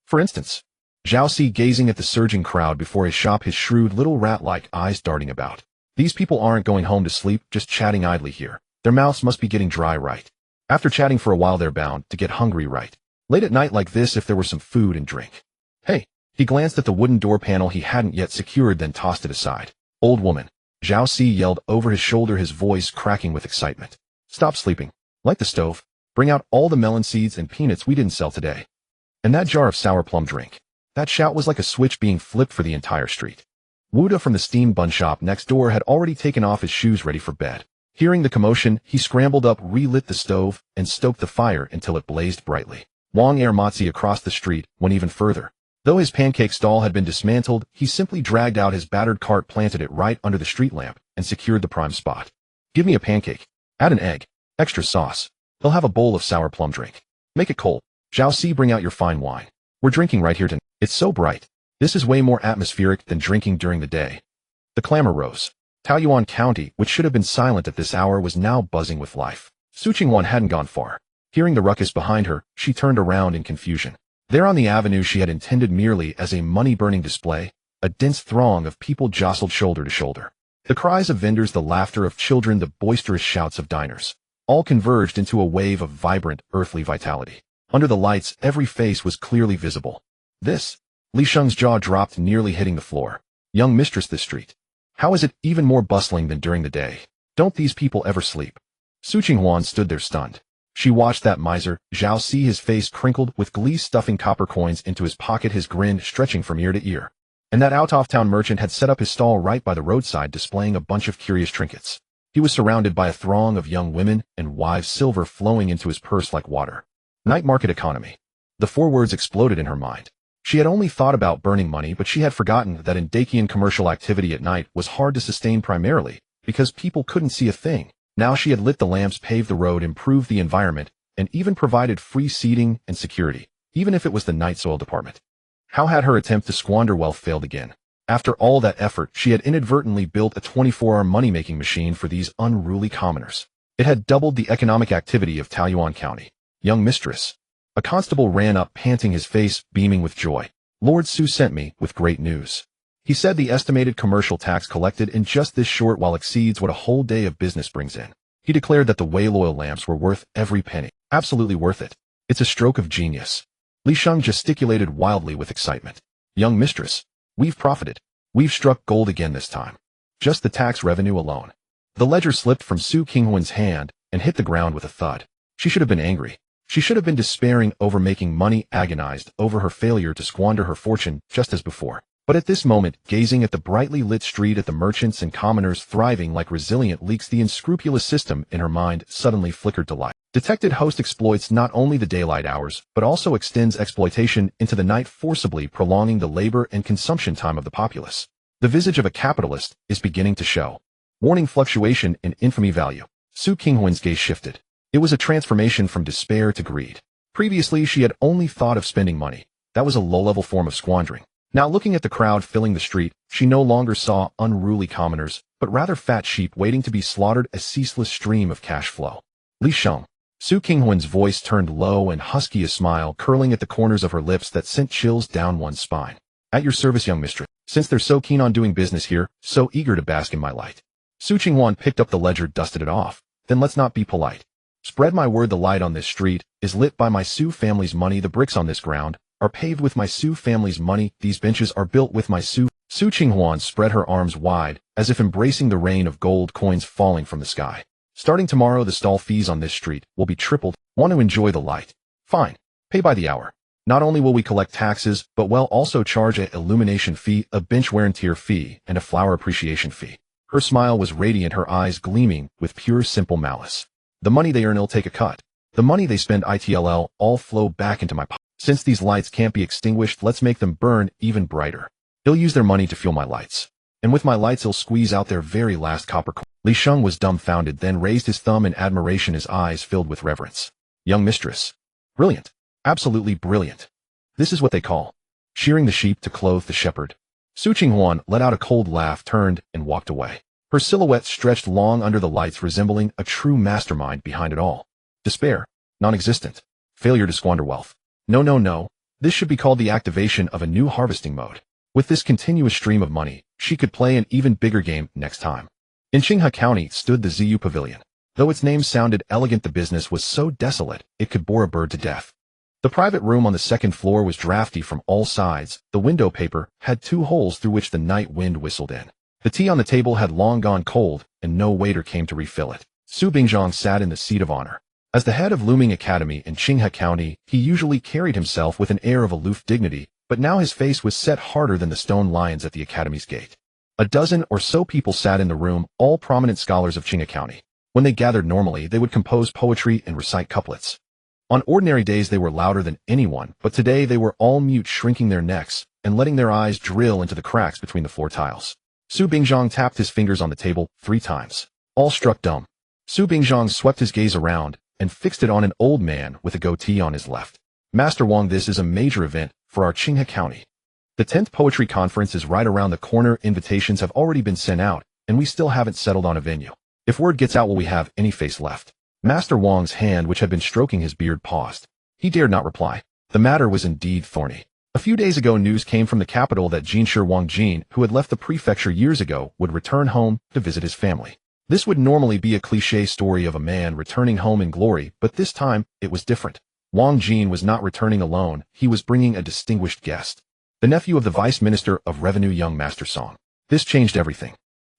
For instance, Zhao Si gazing at the surging crowd before his shop, his shrewd little rat-like eyes darting about. These people aren't going home to sleep, just chatting idly here. Their mouths must be getting dry, right? After chatting for a while, they're bound to get hungry, right? Late at night like this, if there were some food and drink. Hey, he glanced at the wooden door panel he hadn't yet secured, then tossed it aside. Old woman, Zhao Si yelled over his shoulder, his voice cracking with excitement. Stop sleeping. Light the stove. Bring out all the melon seeds and peanuts we didn't sell today. And that jar of sour plum drink. That shout was like a switch being flipped for the entire street. Youde from the steam bun shop next door had already taken off his shoes, ready for bed. Hearing the commotion, he scrambled up, relit the stove, and stoked the fire until it blazed brightly. Wang Ermatzi across the street went even further. Though his pancake stall had been dismantled, he simply dragged out his battered cart, planted it right under the street lamp, and secured the prime spot. Give me a pancake. Add an egg. Extra sauce. He'll have a bowl of sour plum drink. Make it cold. Zhao Si, bring out your fine wine. We're drinking right here tonight. It's so bright. This is way more atmospheric than drinking during the day. The clamor rose. Taoyuan County, which should have been silent at this hour, was now buzzing with life. Su Qinghuan hadn't gone far. Hearing the ruckus behind her, she turned around in confusion. There on the avenue she had intended merely as a money-burning display, a dense throng of people jostled shoulder to shoulder. The cries of vendors, the laughter of children, the boisterous shouts of diners, all converged into a wave of vibrant, earthly vitality. Under the lights, every face was clearly visible. This? Li Sheng's jaw dropped, nearly hitting the floor. Young mistress, this street. How is it even more bustling than during the day? Don't these people ever sleep? Su Qinghuan stood there stunned. She watched that miser, Zhao Si, his face crinkled with glee, stuffing copper coins into his pocket, his grin stretching from ear to ear. And that out-of-town merchant had set up his stall right by the roadside, displaying a bunch of curious trinkets. He was surrounded by a throng of young women and wives, silver flowing into his purse like water. Night market economy. The 4 words exploded in her mind. She had only thought about burning money, but she had forgotten that in Dacian commercial activity at night was hard to sustain, primarily because people couldn't see a thing. Now she had lit the lamps, paved the road, improved the environment, and even provided free seating and security, even if it was the night soil department. How had her attempt to squander wealth failed again? After all that effort, she had inadvertently built a 24-hour money-making machine for these unruly commoners. It had doubled the economic activity of Taoyuan County. Young mistress. A constable ran up, panting, his face beaming with joy. Lord Su sent me with great news. He said the estimated commercial tax collected in just this short while exceeds what a whole day of business brings in. He declared that the whale oil lamps were worth every penny. Absolutely worth it. It's a stroke of genius. Li Sheng gesticulated wildly with excitement. Young mistress, we've profited. We've struck gold again this time. Just the tax revenue alone. The ledger slipped from Su Qinghuan's hand and hit the ground with a thud. She should have been angry. She should have been despairing over making money, agonized over her failure to squander her fortune just as before. But at this moment, gazing at the brightly lit street, at the merchants and commoners thriving like resilient leaks, the unscrupulous system in her mind suddenly flickered to life. Detected host exploits not only the daylight hours, but also extends exploitation into the night, forcibly prolonging the labor and consumption time of the populace. The visage of a capitalist is beginning to show. Warning: fluctuation in infamy value. Su Qinghuan's gaze shifted. It was a transformation from despair to greed. Previously, she had only thought of spending money. That was a low-level form of squandering. Now, looking at the crowd filling the street, she no longer saw unruly commoners, but rather fat sheep waiting to be slaughtered, a ceaseless stream of cash flow. Li Sheng. Su Qinghuan's voice turned low and husky, a smile curling at the corners of her lips that sent chills down one's spine. At your service, young mistress. Since they're so keen on doing business here, so eager to bask in my light. Su Qinghuan picked up the ledger, dusted it off. Then let's not be polite. Spread my word, the light on this street is lit by my Su family's money. The bricks on this ground are paved with my Su family's money. These benches are built with my Su. Su Qinghuan spread her arms wide, as if embracing the rain of gold coins falling from the sky. Starting tomorrow, the stall fees on this street will be tripled. Want to enjoy the light? Fine. Pay by the hour. Not only will we collect taxes, but we'll also charge an illumination fee, a bench wear and tear fee, and a flower appreciation fee. Her smile was radiant, her eyes gleaming with pure, simple malice. The money they earn, I'll take a cut. The money they spend, ITLL, all flow back into my pocket. Since these lights can't be extinguished, let's make them burn even brighter. He'll use their money to fuel my lights. And with my lights, he'll squeeze out their very last copper coin. Li Sheng was dumbfounded, then raised his thumb in admiration, his eyes filled with reverence. Young mistress. Brilliant. Absolutely brilliant. This is what they call shearing the sheep to clothe the shepherd. Su Qinghuan let out a cold laugh, turned, and walked away. Her silhouette stretched long under the lights, resembling a true mastermind behind it all. Despair. Non-existent. Failure to squander wealth. No, no, no. This should be called the activation of a new harvesting mode. With this continuous stream of money, she could play an even bigger game next time. In Qinghuan County stood the Ziyu Pavilion. Though its name sounded elegant, the business was so desolate it could bore a bird to death. The private room on the second floor was drafty from all sides. The window paper had 2 holes through which the night wind whistled in. The tea on the table had long gone cold, and no waiter came to refill it. Su Bingzhang sat in the seat of honor. As the head of Looming Academy in Qinghuan County, he usually carried himself with an air of aloof dignity, but now his face was set harder than the stone lions at the academy's gate. A dozen or so people sat in the room, all prominent scholars of Qinghuan County. When they gathered normally, they would compose poetry and recite couplets. On ordinary days they were louder than anyone, but today they were all mute, shrinking their necks and letting their eyes drill into the cracks between the floor tiles. Su Bingzhang tapped his fingers on the table 3 times. All struck dumb. Su Bingzhang swept his gaze around and fixed it on an old man with a goatee on his left. Master Wang, this is a major event for our Qinghuan County. The 10th Poetry Conference is right around the corner. Invitations have already been sent out, and we still haven't settled on a venue. If word gets out, will we have any face left? Master Wang's hand, which had been stroking his beard, paused. He dared not reply. The matter was indeed thorny. A few days ago, news came from the capital that Jinshi Wang Jin, who had left the prefecture years ago, would return home to visit his family. This would normally be a cliché story of a man returning home in glory, but this time it was different. Wang Jin was not returning alone. He was bringing a distinguished guest, the nephew of the Vice Minister of Revenue, young Master Song. This changed everything.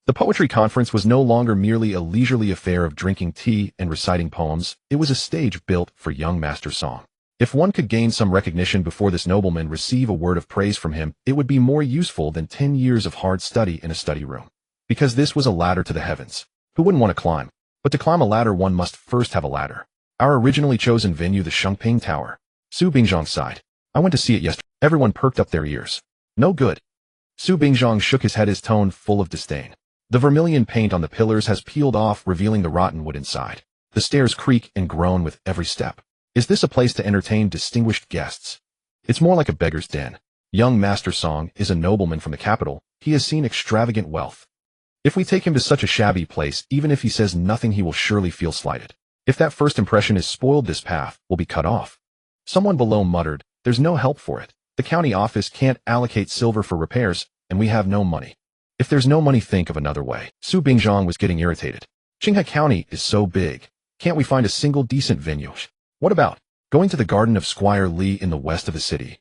The poetry conference was no longer merely a leisurely affair of drinking tea and reciting poems. It was a stage built for young Master Song. If one could gain some recognition before this nobleman receive a word of praise from him, it would be more useful than 10 years of hard study in a study room. Because this was a ladder to the heavens. Who wouldn't want to climb? But to climb a ladder, one must first have a ladder. Our originally chosen venue, the Shengping Tower. Su Bingzhang sighed. I went to see it yesterday. Everyone perked up their ears. No good. Su Bingzhang shook his head, his tone full of disdain. The vermilion paint on the pillars has peeled off, revealing the rotten wood inside. The stairs creak and groan with every step. Is this a place to entertain distinguished guests? It's more like a beggar's den. Young Master Song is a nobleman from the capital. He has seen extravagant wealth. If we take him to such a shabby place, even if he says nothing, he will surely feel slighted. If that first impression is spoiled, this path will be cut off. Someone below muttered, there's no help for it. The county office can't allocate silver for repairs, and we have no money. If there's no money, think of another way. Su Bingzhang was getting irritated. Qinghuan County is so big. Can't we find a single decent venue? What about Going to the garden of Squire Lee in the west of the city.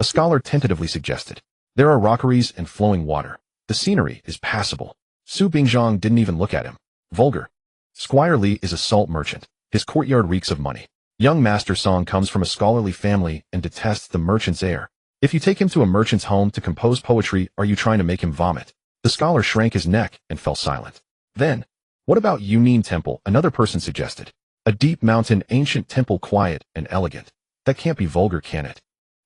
A scholar tentatively suggested. There are rockeries and flowing water. The scenery is passable. Su Bingzhang didn't even look at him. Vulgar. Squire Lee is a salt merchant. His courtyard reeks of money. Young Master Song comes from a scholarly family and detests the merchant's air. If you take him to a merchant's home to compose poetry, are you trying to make him vomit? The scholar shrank his neck and fell silent. Then, what about Youde Temple? Another person suggested. A deep mountain ancient temple, quiet and elegant. That can't be vulgar, can it?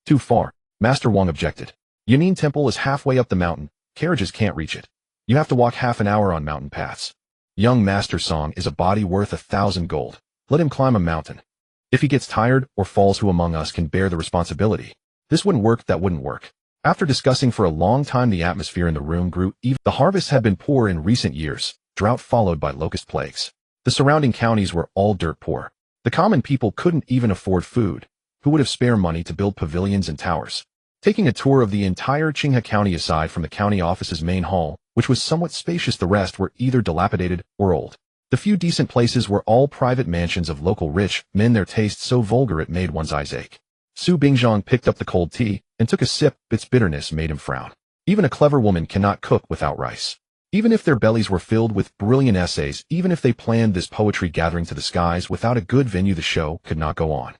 Too far. Master Wang objected. Youde Temple is halfway up the mountain. Carriages can't reach it. You have to walk half an hour on mountain paths. Young Master Song is a body worth 1,000 gold. Let him climb a mountain. If he gets tired or falls, who among us can bear the responsibility? This wouldn't work, that wouldn't work. After discussing for a long time, the atmosphere in the room grew even. The harvests had been poor in recent years, drought followed by locust plagues. The surrounding counties were all dirt poor. The common people couldn't even afford food. Who would have spare money to build pavilions and towers? Taking a tour of the entire Qinghuan County aside from the county office's main hall, which was somewhat spacious, the rest were either dilapidated or old. The few decent places were all private mansions of local rich men, their taste so vulgar it made one's eyes ache. Su Bingzhang picked up the cold tea and took a sip. Its bitterness made him frown. Even a clever woman cannot cook without rice. Even if their bellies were filled with brilliant essays, even if they planned this poetry gathering to the skies, without a good venue the show could not go on.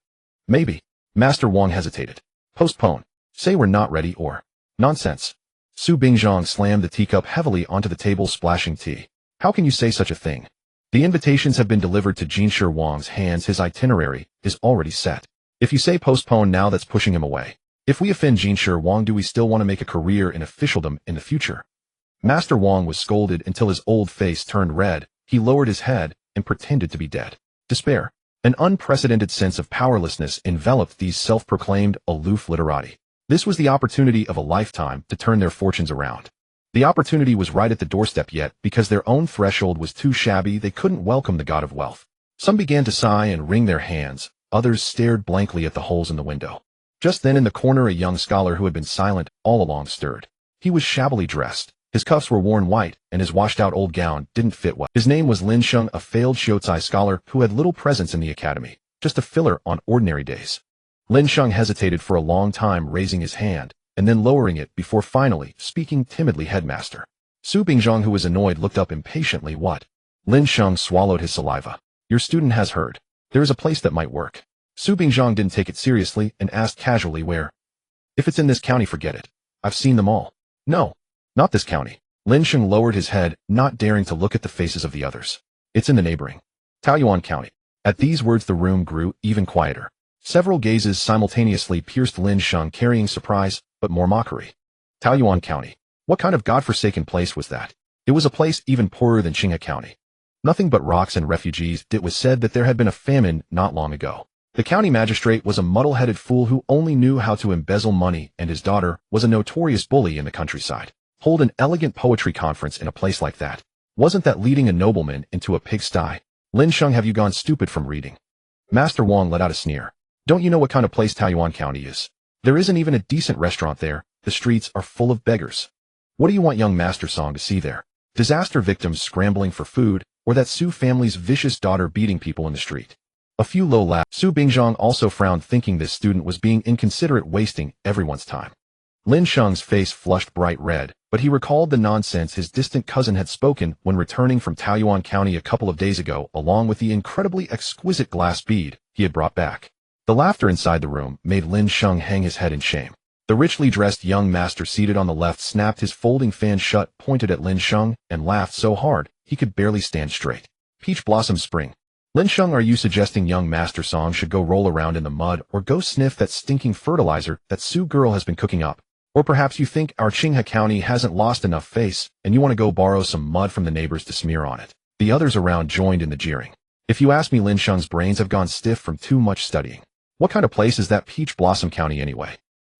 Maybe. Master Wang hesitated. Postpone. Say we're not ready or... Nonsense. Su Bingzhang slammed the teacup heavily onto the table, splashing tea. How can you say such a thing? The invitations have been delivered to Jinshi Wang's hands. His itinerary is already set. If you say postpone now, that's pushing him away. If we offend Jinshi Wang, do we still want to make a career in officialdom in the future? Master Wang was scolded until his old face turned red. He lowered his head and pretended to be dead. Despair. An unprecedented sense of powerlessness enveloped these self-proclaimed aloof literati. This was the opportunity of a lifetime to turn their fortunes around. The opportunity was right at the doorstep, yet because their own threshold was too shabby, they couldn't welcome the god of wealth. Some began to sigh and wring their hands. Others stared blankly at the holes in the window. Just then, in the corner, a young scholar who had been silent all along stirred. He was shabbily dressed. His cuffs were worn white, and his washed-out old gown didn't fit well. His name was Lin Sheng, a failed Shoutai scholar who had little presence in the academy, just a filler on ordinary days. Lin Sheng hesitated for a long time, raising his hand, and then lowering it before finally speaking timidly. Headmaster. Su Bingzhang, who was annoyed, looked up impatiently. What? Lin Sheng swallowed his saliva. Your student has heard. There is a place that might work. Su Bingzhang didn't take it seriously and asked casually, where? If it's in this county, forget it. I've seen them all. No. Not this county. Lin Sheng lowered his head, not daring to look at the faces of the others. It's in the neighboring Taoyuan County. At these words the room grew even quieter. Several gazes simultaneously pierced Lin Sheng, carrying surprise, but more mockery. Taoyuan County. What kind of godforsaken place was that? It was a place even poorer than Qinghuan County. Nothing but rocks and refugees. It was said that there had been a famine not long ago. The county magistrate was a muddle-headed fool who only knew how to embezzle money, and his daughter was a notorious bully in the countryside. Hold an elegant poetry conference in a place like that. Wasn't that leading a nobleman into a pigsty? Lin Sheng, have you gone stupid from reading? Master Wang let out a sneer. Don't you know what kind of place Taoyuan County is? There isn't even a decent restaurant there. The streets are full of beggars. What do you want young Master Song to see there? Disaster victims scrambling for food, or that Su family's vicious daughter beating people in the street? A few low laughed. Su Bingzhang also frowned, thinking this student was being inconsiderate, wasting everyone's time. Lin Sheng's face flushed bright red, but he recalled the nonsense his distant cousin had spoken when returning from Taoyuan County a couple of days ago, along with the incredibly exquisite glass bead he had brought back. The laughter inside the room made Lin Sheng hang his head in shame. The richly dressed young master seated on the left snapped his folding fan shut, pointed at Lin Sheng, and laughed so hard he could barely stand straight. Peach Blossom Spring. Lin Sheng, are you suggesting young Master Song should go roll around in the mud or go sniff that stinking fertilizer that Su girl has been cooking up? Or perhaps you think our Qinghuan County hasn't lost enough face and you want to go borrow some mud from the neighbors to smear on it? The others around joined in the jeering. If you ask me, Lin Sheng's brains have gone stiff from too much studying. What kind of place is that Peach Blossom County anyway?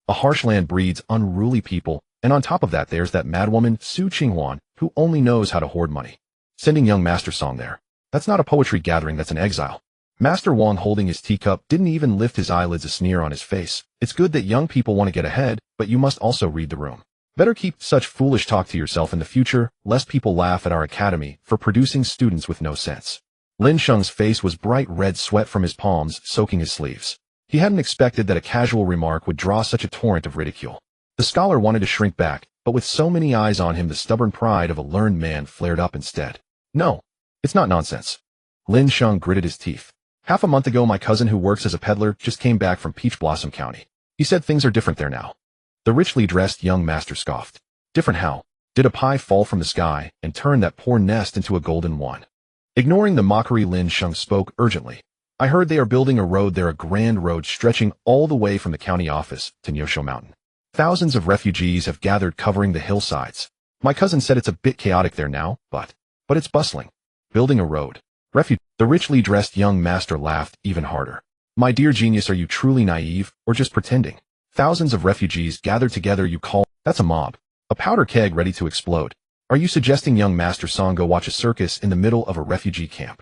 A harsh land breeds unruly people, and on top of that there's that madwoman Su Qinghuan who only knows how to hoard money. Sending young Master Song there. That's not a poetry gathering, that's an exile. Master Wang, holding his teacup, didn't even lift his eyelids, a sneer on his face. It's good that young people want to get ahead, but you must also read the room. Better keep such foolish talk to yourself in the future, lest people laugh at our academy for producing students with no sense. Lin Sheng's face was bright red, sweat from his palms soaking his sleeves. He hadn't expected that a casual remark would draw such a torrent of ridicule. The scholar wanted to shrink back, but with so many eyes on him the stubborn pride of a learned man flared up instead. No, it's not nonsense. Lin Sheng gritted his teeth. Half a month ago my cousin who works as a peddler just came back from Peach Blossom County. He said things are different there now. The richly dressed young master scoffed. Different how? Did a pie fall from the sky and turn that poor nest into a golden one? Ignoring the mockery, Lin Sheng spoke urgently. I heard they are building a road there, a grand road stretching all the way from the county office to Nyosho Mountain. Thousands of refugees have gathered covering the hillsides. My cousin said it's a bit chaotic there now, but it's bustling. Building a road. The richly dressed young master laughed even harder. My dear genius, are you truly naive, or just pretending? Thousands of refugees gathered together, you call that's a mob. A powder keg ready to explode. Are you suggesting young Master Song go watch a circus in the middle of a refugee camp?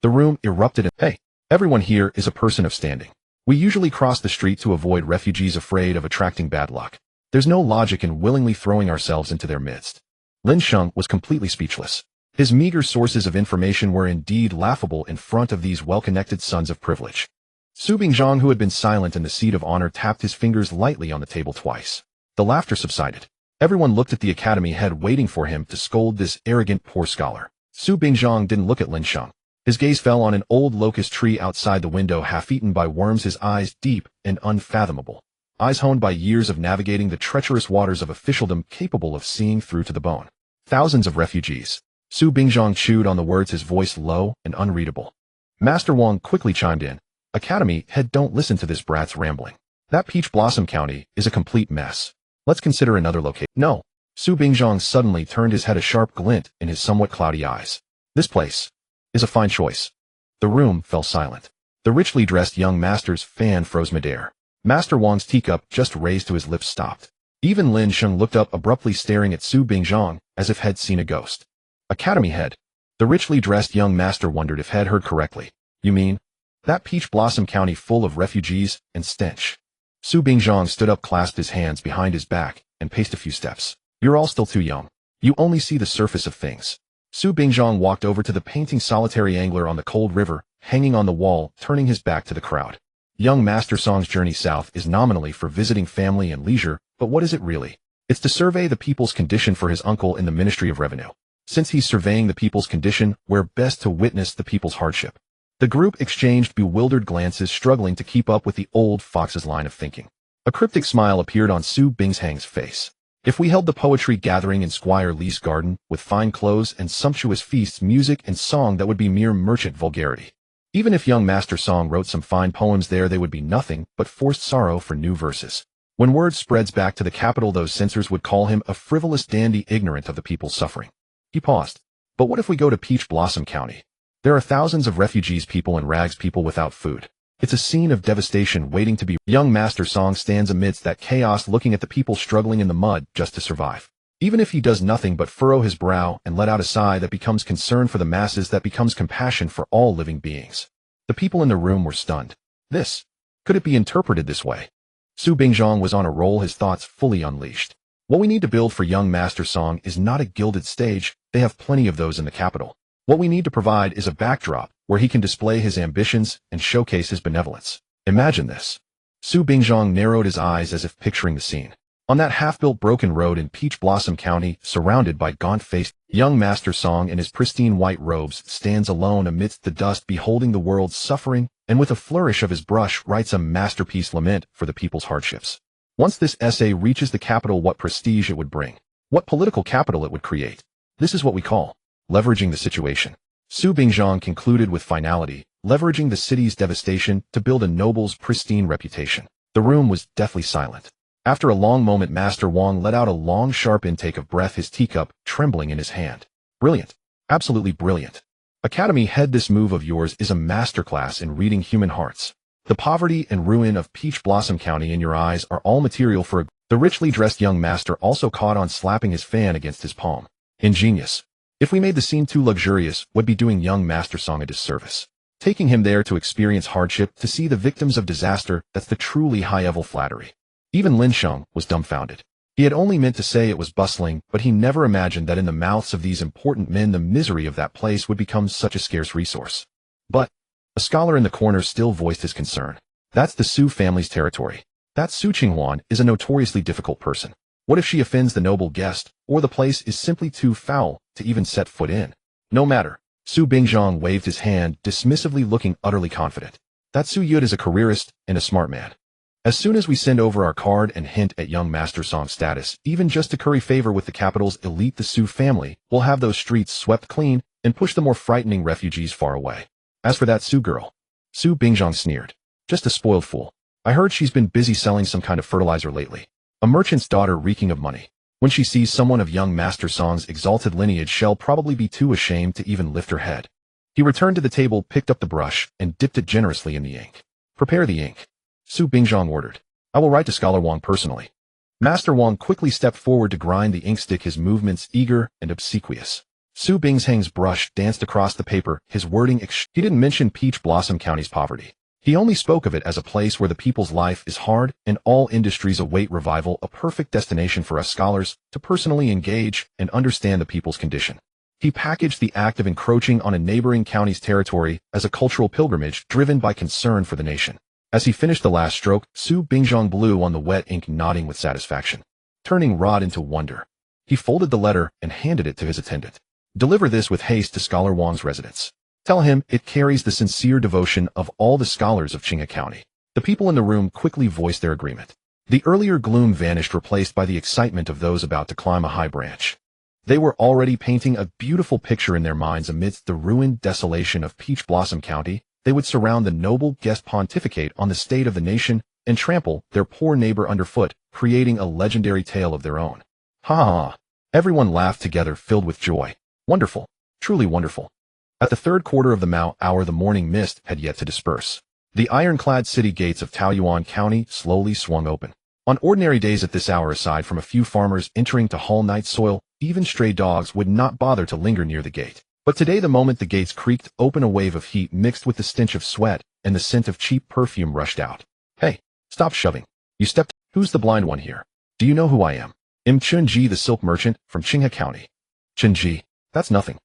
The room erupted and, hey, everyone here is a person of standing. We usually cross the street to avoid refugees afraid of attracting bad luck. There's no logic in willingly throwing ourselves into their midst. Lin Sheng was completely speechless. His meager sources of information were indeed laughable in front of these well-connected sons of privilege. Su Bingzhang, who had been silent in the seat of honor, tapped his fingers lightly on the table twice. The laughter subsided. Everyone looked at the academy head, waiting for him to scold this arrogant poor scholar. Su Bingzhang didn't look at Lin Sheng. His gaze fell on an old locust tree outside the window, half-eaten by worms, his eyes deep and unfathomable. Eyes honed by years of navigating the treacherous waters of officialdom, capable of seeing through to the bone. Thousands of refugees. Su Bingzhang chewed on the words, his voice low and unreadable. Master Wang quickly chimed in. Academy head, don't listen to this brat's rambling. That Peach Blossom County is a complete mess. Let's consider another location. No. Su Bingzhang suddenly turned his head, a sharp glint in his somewhat cloudy eyes. This place is a fine choice. The room fell silent. The richly dressed young master's fan froze midair. Master Wang's teacup, just raised to his lips, stopped. Even Lin Sheng looked up abruptly, staring at Su Bingzhang as if had seen a ghost. Academy head. The richly dressed young master wondered if had heard correctly. You mean that Peach Blossom County full of refugees and stench? Su Bingzhang stood up, clasped his hands behind his back, and paced a few steps. You're all still too young. You only see the surface of things. Su Bingzhang walked over to the painting solitary angler on the cold river, hanging on the wall, turning his back to the crowd. Young Master Song's journey south is nominally for visiting family and leisure, but what is it really? It's to survey the people's condition for his uncle in the Ministry of Revenue. Since he's surveying the people's condition, where best to witness the people's hardship? The group exchanged bewildered glances, struggling to keep up with the old fox's line of thinking. A cryptic smile appeared on Su Bingzhang's face. If we held the poetry gathering in Squire Lee's garden, with fine clothes and sumptuous feasts, music and song, that would be mere merchant vulgarity. Even if young Master Song wrote some fine poems there, they would be nothing but forced sorrow for new verses. When word spreads back to the capital, those censors would call him a frivolous dandy, ignorant of the people's suffering. He paused. But what if we go to Peach Blossom County? There are thousands of refugees, people in rags, people without food. It's a scene of devastation waiting to be. Young Master Song stands amidst that chaos, looking at the people struggling in the mud just to survive. Even if he does nothing but furrow his brow and let out a sigh that becomes concern for the masses, that becomes compassion for all living beings. The people in the room were stunned. Could it be interpreted this way? Su Bingzhang was on a roll, his thoughts fully unleashed. What we need to build for young Master Song is not a gilded stage. They have plenty of those in the capital. What we need to provide is a backdrop where he can display his ambitions and showcase his benevolence. Imagine this. Su Bingzhang narrowed his eyes as if picturing the scene. On that half-built broken road in Peach Blossom County, surrounded by gaunt-faced, young Master Song in his pristine white robes stands alone amidst the dust, beholding the world's suffering, and with a flourish of his brush writes a masterpiece lament for the people's hardships. Once this essay reaches the capital, what prestige it would bring. What political capital it would create. This is what we call leveraging the situation. Su Bingzhang concluded with finality, leveraging the city's devastation to build a noble's pristine reputation. The room was deathly silent. After a long moment, Master Wang let out a long, sharp intake of breath, his teacup trembling in his hand. Brilliant. Absolutely brilliant. Academy head, this move of yours is a masterclass in reading human hearts. The poverty and ruin of Peach Blossom County in your eyes are all material for a... The richly dressed young master also caught on, slapping his fan against his palm. Ingenious. If we made the scene too luxurious, would be doing young Master Song a disservice. Taking him there to experience hardship, to see the victims of disaster, that's the truly high-level flattery. Even Lin Sheng was dumbfounded. He had only meant to say it was bustling, but he never imagined that in the mouths of these important men the misery of that place would become such a scarce resource. But a scholar in the corner still voiced his concern. That's the Su family's territory. That Su Qinghuan is a notoriously difficult person. What if she offends the noble guest, or the place is simply too foul to even set foot in? No matter. Su Bingzhong waved his hand, dismissively looking utterly confident. That Su Youde is a careerist and a smart man. As soon as we send over our card and hint at young Master Song's status, even just to curry favor with the capital's elite, the Su family, we'll have those streets swept clean and push the more frightening refugees far away. As for that Su girl, Su Bingzhong sneered. Just a spoiled fool. I heard she's been busy selling some kind of fertilizer lately. A merchant's daughter reeking of money. When she sees someone of young Master Song's exalted lineage, she'll probably be too ashamed to even lift her head. He returned to the table, picked up the brush, and dipped it generously in the ink. Prepare the ink, Su Bingzhong ordered. I will write to Scholar Wang personally. Master Wang quickly stepped forward to grind the inkstick, his movements eager and obsequious. Su Bingzhang's brush danced across the paper, his wording He didn't mention Peach Blossom County's poverty. He only spoke of it as a place where the people's life is hard and all industries await revival, a perfect destination for us scholars to personally engage and understand the people's condition. He packaged the act of encroaching on a neighboring county's territory as a cultural pilgrimage driven by concern for the nation. As he finished the last stroke, Su Bingzhong blew on the wet ink, nodding with satisfaction. Turning Rod into wonder, he folded the letter and handed it to his attendant. Deliver this with haste to Scholar Wang's residence. Tell him it carries the sincere devotion of all the scholars of Qinghuan County. The people in the room quickly voiced their agreement. The earlier gloom vanished, replaced by the excitement of those about to climb a high branch. They were already painting a beautiful picture in their minds amidst the ruined desolation of Peach Blossom County. They would surround the noble guest, pontificate on the state of the nation, and trample their poor neighbor underfoot, creating a legendary tale of their own. Ha ha ha. Everyone laughed together, filled with joy. Wonderful. Truly wonderful. At the third quarter of the Mao hour, the morning mist had yet to disperse. The ironclad city gates of Taoyuan County slowly swung open. On ordinary days at this hour, aside from a few farmers entering to haul night soil, even stray dogs would not bother to linger near the gate. But today, the moment the gates creaked open, a wave of heat mixed with the stench of sweat and the scent of cheap perfume rushed out. Hey, stop shoving. You stepped. Who's the blind one here? Do you know who I am? I'm Chunji, the silk merchant from Qinghuan County. Chunji, that's nothing.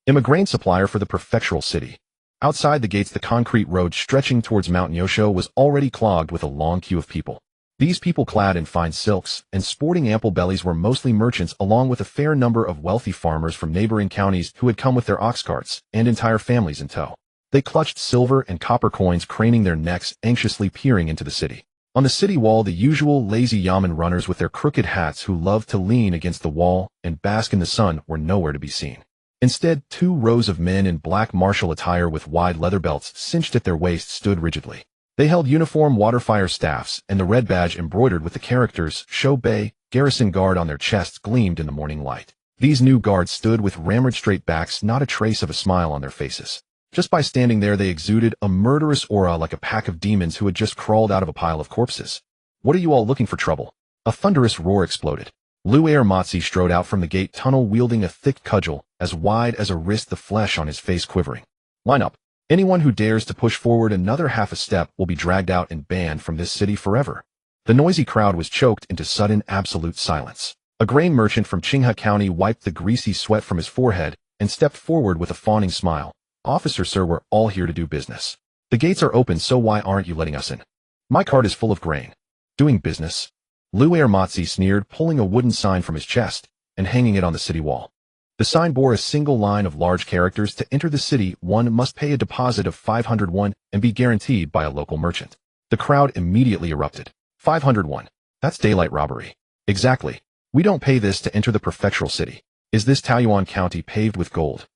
I'm a grain supplier for the prefectural city. Outside the gates, the concrete road stretching towards Mount Yosho was already clogged with a long queue of people. These people, clad in fine silks and sporting ample bellies, were mostly merchants, along with a fair number of wealthy farmers from neighboring counties who had come with their ox carts and entire families in tow. They clutched silver and copper coins, craning their necks, anxiously peering into the city. On the city wall, the usual lazy yamen runners with their crooked hats who loved to lean against the wall and bask in the sun were nowhere to be seen. Instead, 2 rows of men in black martial attire with wide leather belts cinched at their waists stood rigidly. They held uniform waterfire staffs, and the red badge embroidered with the characters Shou Bei, Garrison Guard, on their chests gleamed in the morning light. These new guards stood with rammered straight backs, not a trace of a smile on their faces. Just by standing there, they exuded a murderous aura, like a pack of demons who had just crawled out of a pile of corpses. What are you all looking for trouble? A thunderous roar exploded. Lu Matsi strode out from the gate tunnel, wielding a thick cudgel as wide as a wrist, the flesh on his face quivering. Line up. Anyone who dares to push forward another half a step will be dragged out and banned from this city forever. The noisy crowd was choked into sudden, absolute silence. A grain merchant from Qinghuan County wiped the greasy sweat from his forehead and stepped forward with a fawning smile. Officer, sir, we're all here to do business. The gates are open, so why aren't you letting us in? My cart is full of grain. Doing business? Lu Matsi sneered, pulling a wooden sign from his chest and hanging it on the city wall. The sign bore a single line of large characters: to enter the city, one must pay a deposit of 500 won and be guaranteed by a local merchant. The crowd immediately erupted. 500 won. That's daylight robbery. Exactly. We don't pay this to enter the prefectural city. Is this Taoyuan County paved with gold?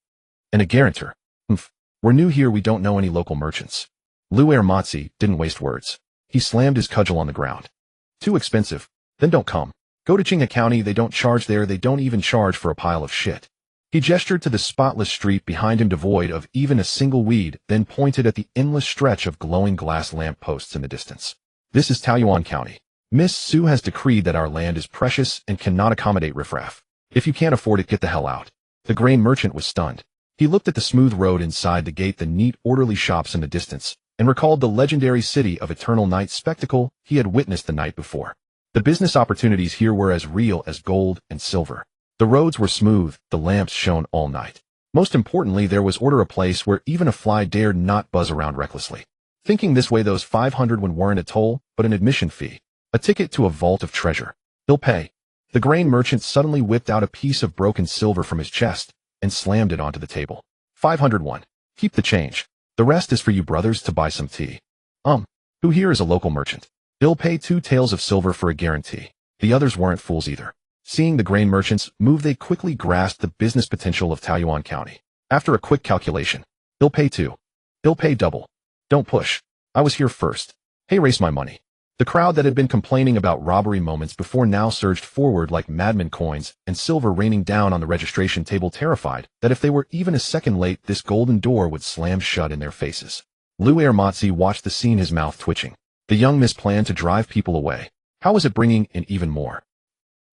And a guarantor? We're new here, we don't know any local merchants. Lu Matsi didn't waste words. He slammed his cudgel on the ground. Too expensive? Then don't come. Go to Qinghuan County, they don't charge there, they don't even charge for a pile of shit. He gestured to the spotless street behind him, devoid of even a single weed, then pointed at the endless stretch of glowing glass lamp posts in the distance. This is Taoyuan County. Miss Su has decreed that our land is precious and cannot accommodate riffraff. If you can't afford it, get the hell out. The grain merchant was stunned. He looked at the smooth road inside the gate, the neat, orderly shops in the distance, and recalled the legendary city of eternal night spectacle he had witnessed the night before. The business opportunities here were as real as gold and silver. The roads were smooth, the lamps shone all night. Most importantly, there was order, a place where even a fly dared not buzz around recklessly. Thinking this way, those 500 weren't a toll, but an admission fee. A ticket to a vault of treasure. He'll pay. The grain merchant suddenly whipped out a piece of broken silver from his chest and slammed it onto the table. 501. Keep the change. The rest is for you brothers to buy some tea. Who here is a local merchant? He'll pay 2 taels of silver for a guarantee. The others weren't fools either. Seeing the grain merchants move, they quickly grasped the business potential of Taoyuan County. After a quick calculation, he'll pay 2. He'll pay double. Don't push. I was here first. Hey, raise my money. The crowd that had been complaining about robbery moments before now surged forward like madmen, coins and silver raining down on the registration table, terrified that if they were even a second late, this golden door would slam shut in their faces. Liu Ermatzi watched the scene, his mouth twitching. The young miss planned to drive people away. How was it bringing in even more?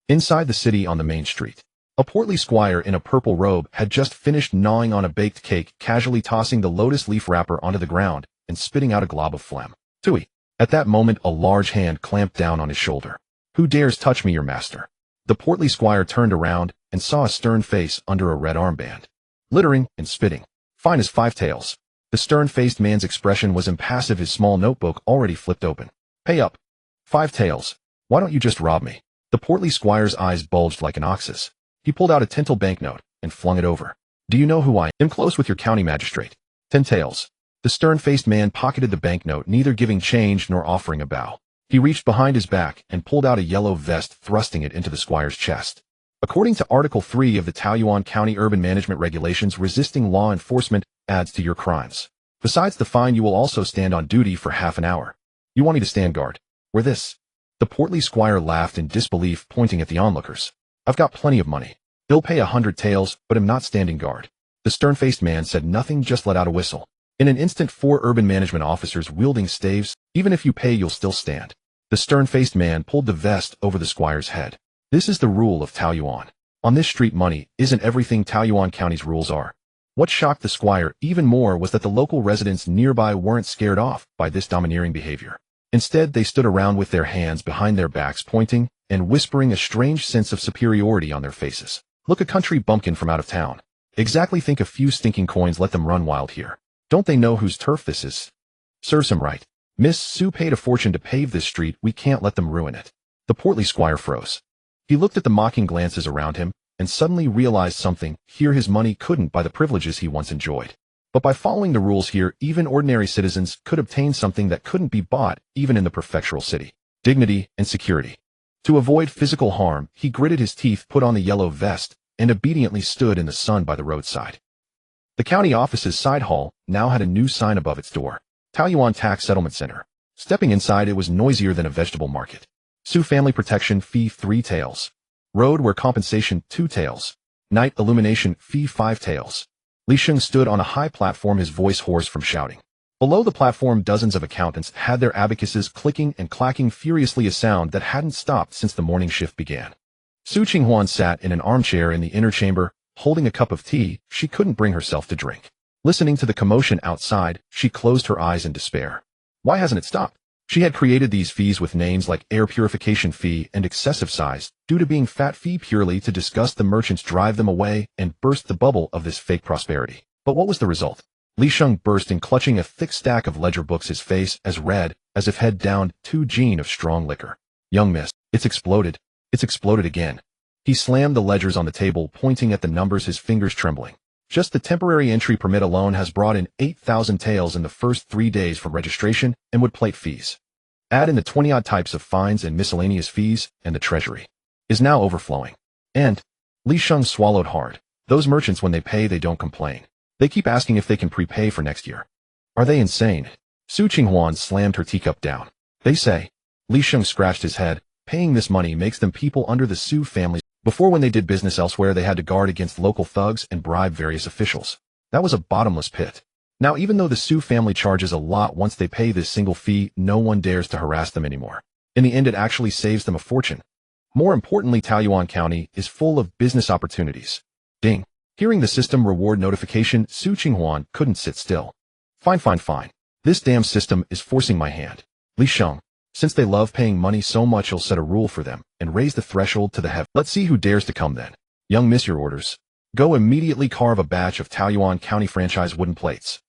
Inside the city on the main street, a portly squire in a purple robe had just finished gnawing on a baked cake, casually tossing the lotus leaf wrapper onto the ground and spitting out a glob of phlegm. Tui. At that moment, a large hand clamped down on his shoulder. Who dares touch me, your master? The portly squire turned around and saw a stern face under a red armband. Littering and spitting. Fine as 5 taels. The stern-faced man's expression was impassive, his small notebook already flipped open. Pay up. 5 taels. Why don't you just rob me? The portly squire's eyes bulged like an ox's. He pulled out a tintal banknote and flung it over. Do you know who I am? Close with your county magistrate. 10 taels. The stern-faced man pocketed the banknote, neither giving change nor offering a bow. He reached behind his back and pulled out a yellow vest, thrusting it into the squire's chest. According to Article 3 of the Taoyuan County Urban Management Regulations, resisting law enforcement adds to your crimes. Besides the fine, you will also stand on duty for half an hour. You want me to stand guard? Where this? The portly squire laughed in disbelief, pointing at the onlookers. I've got plenty of money. He'll pay 100 taels, but am not standing guard. The stern-faced man said nothing, just let out a whistle. In an instant, 4 urban management officers wielding staves. Even if you pay, you'll still stand. The stern-faced man pulled the vest over the squire's head. This is the rule of Taoyuan. On this street, money isn't everything Taoyuan County's rules are. What shocked the squire even more was that the local residents nearby weren't scared off by this domineering behavior. Instead, they stood around with their hands behind their backs, pointing and whispering, a strange sense of superiority on their faces. Look, a country bumpkin from out of town. Exactly, think a few stinking coins let them run wild here. Don't they know whose turf this is? Serves him right. Miss Sue paid a fortune to pave this street, we can't let them ruin it. The portly squire froze. He looked at the mocking glances around him and suddenly realized something. Here his money couldn't buy the privileges he once enjoyed. But by following the rules here, even ordinary citizens could obtain something that couldn't be bought even in the prefectural city. Dignity and security. To avoid physical harm, he gritted his teeth, put on the yellow vest, and obediently stood in the sun by the roadside. The county office's side hall now had a new sign above its door. Taoyuan Tax Settlement Center. Stepping inside, it was noisier than a vegetable market. Sioux Family Protection fee 3 taels. Road where compensation 2 taels. Night illumination fee 5 taels. Li Sheng stood on a high platform, his voice hoarse from shouting. Below the platform, dozens of accountants had their abacuses clicking and clacking furiously, a sound that hadn't stopped since the morning shift began. Su Qinghuan sat in an armchair in the inner chamber, holding a cup of tea she couldn't bring herself to drink. Listening to the commotion outside, she closed her eyes in despair. Why hasn't it stopped? She had created these fees with names like air purification fee and excessive size, due to being fat fee, purely to disgust the merchants, drive them away, and burst the bubble of this fake prosperity. But what was the result? Li Sheng burst in, clutching a thick stack of ledger books, his face as red as if head downed 2 gin of strong liquor. Young miss, it's exploded. It's exploded again. He slammed the ledgers on the table, pointing at the numbers, his fingers trembling. Just the temporary entry permit alone has brought in 8,000 taels in the first 3 days from registration and wood plate fees. Add in the 20-odd types of fines and miscellaneous fees, and the treasury is now overflowing. And Li Sheng swallowed hard. Those merchants, when they pay, they don't complain. They keep asking if they can prepay for next year. Are they insane? Su Qinghuan slammed her teacup down. They say. Li Sheng scratched his head. Paying this money makes them people under the Su family. Before, when they did business elsewhere, they had to guard against local thugs and bribe various officials. That was a bottomless pit. Now, even though the Su family charges a lot, once they pay this single fee, no one dares to harass them anymore. In the end, it actually saves them a fortune. More importantly, Taoyuan County is full of business opportunities. Ding. Hearing the system reward notification, Su Qinghuan couldn't sit still. Fine. This damn system is forcing my hand. Li Sheng, since they love paying money so much, he'll set a rule for them and raise the threshold to the heaven. Let's see who dares to come then. Young miss, your orders. Go immediately carve a batch of Taoyuan County franchise wooden plates.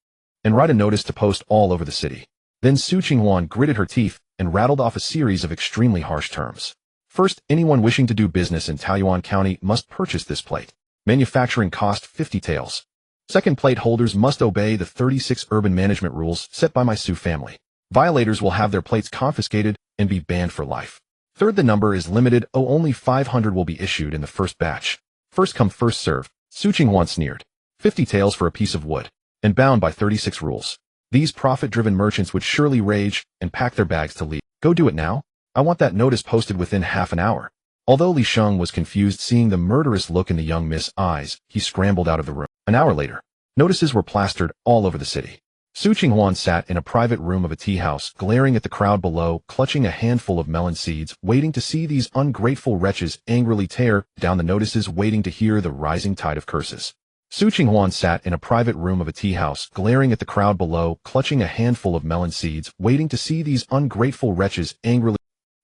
And write a notice to post all over the city. Then Su Qinghuan gritted her teeth and rattled off a series of extremely harsh terms. First, anyone wishing to do business in Taoyuan County must purchase this plate. Manufacturing cost 50 taels. Second, plate holders must obey the 36 urban management rules set by my Su family. Violators will have their plates confiscated and be banned for life. Third, the number is limited. Only 500 will be issued in the first batch. First come, first served. Su Qinghuan sneered. 50 taels for a piece of wood, and bound by 36 rules. These profit-driven merchants would surely rage and pack their bags to leave. Go do it now. I want that notice posted within half an hour. Although Li Sheng was confused seeing the murderous look in the young Miss' eyes, he scrambled out of the room. An hour later, notices were plastered all over the city. Su Qinghuan sat in a private room of a tea house, glaring at the crowd below, clutching a handful of melon seeds, waiting to see these ungrateful wretches angrily tear down the notices, waiting to hear the rising tide of curses. Su Qinghuan sat in a private room of a tea house, glaring at the crowd below, clutching a handful of melon seeds, waiting to see these ungrateful wretches angrily.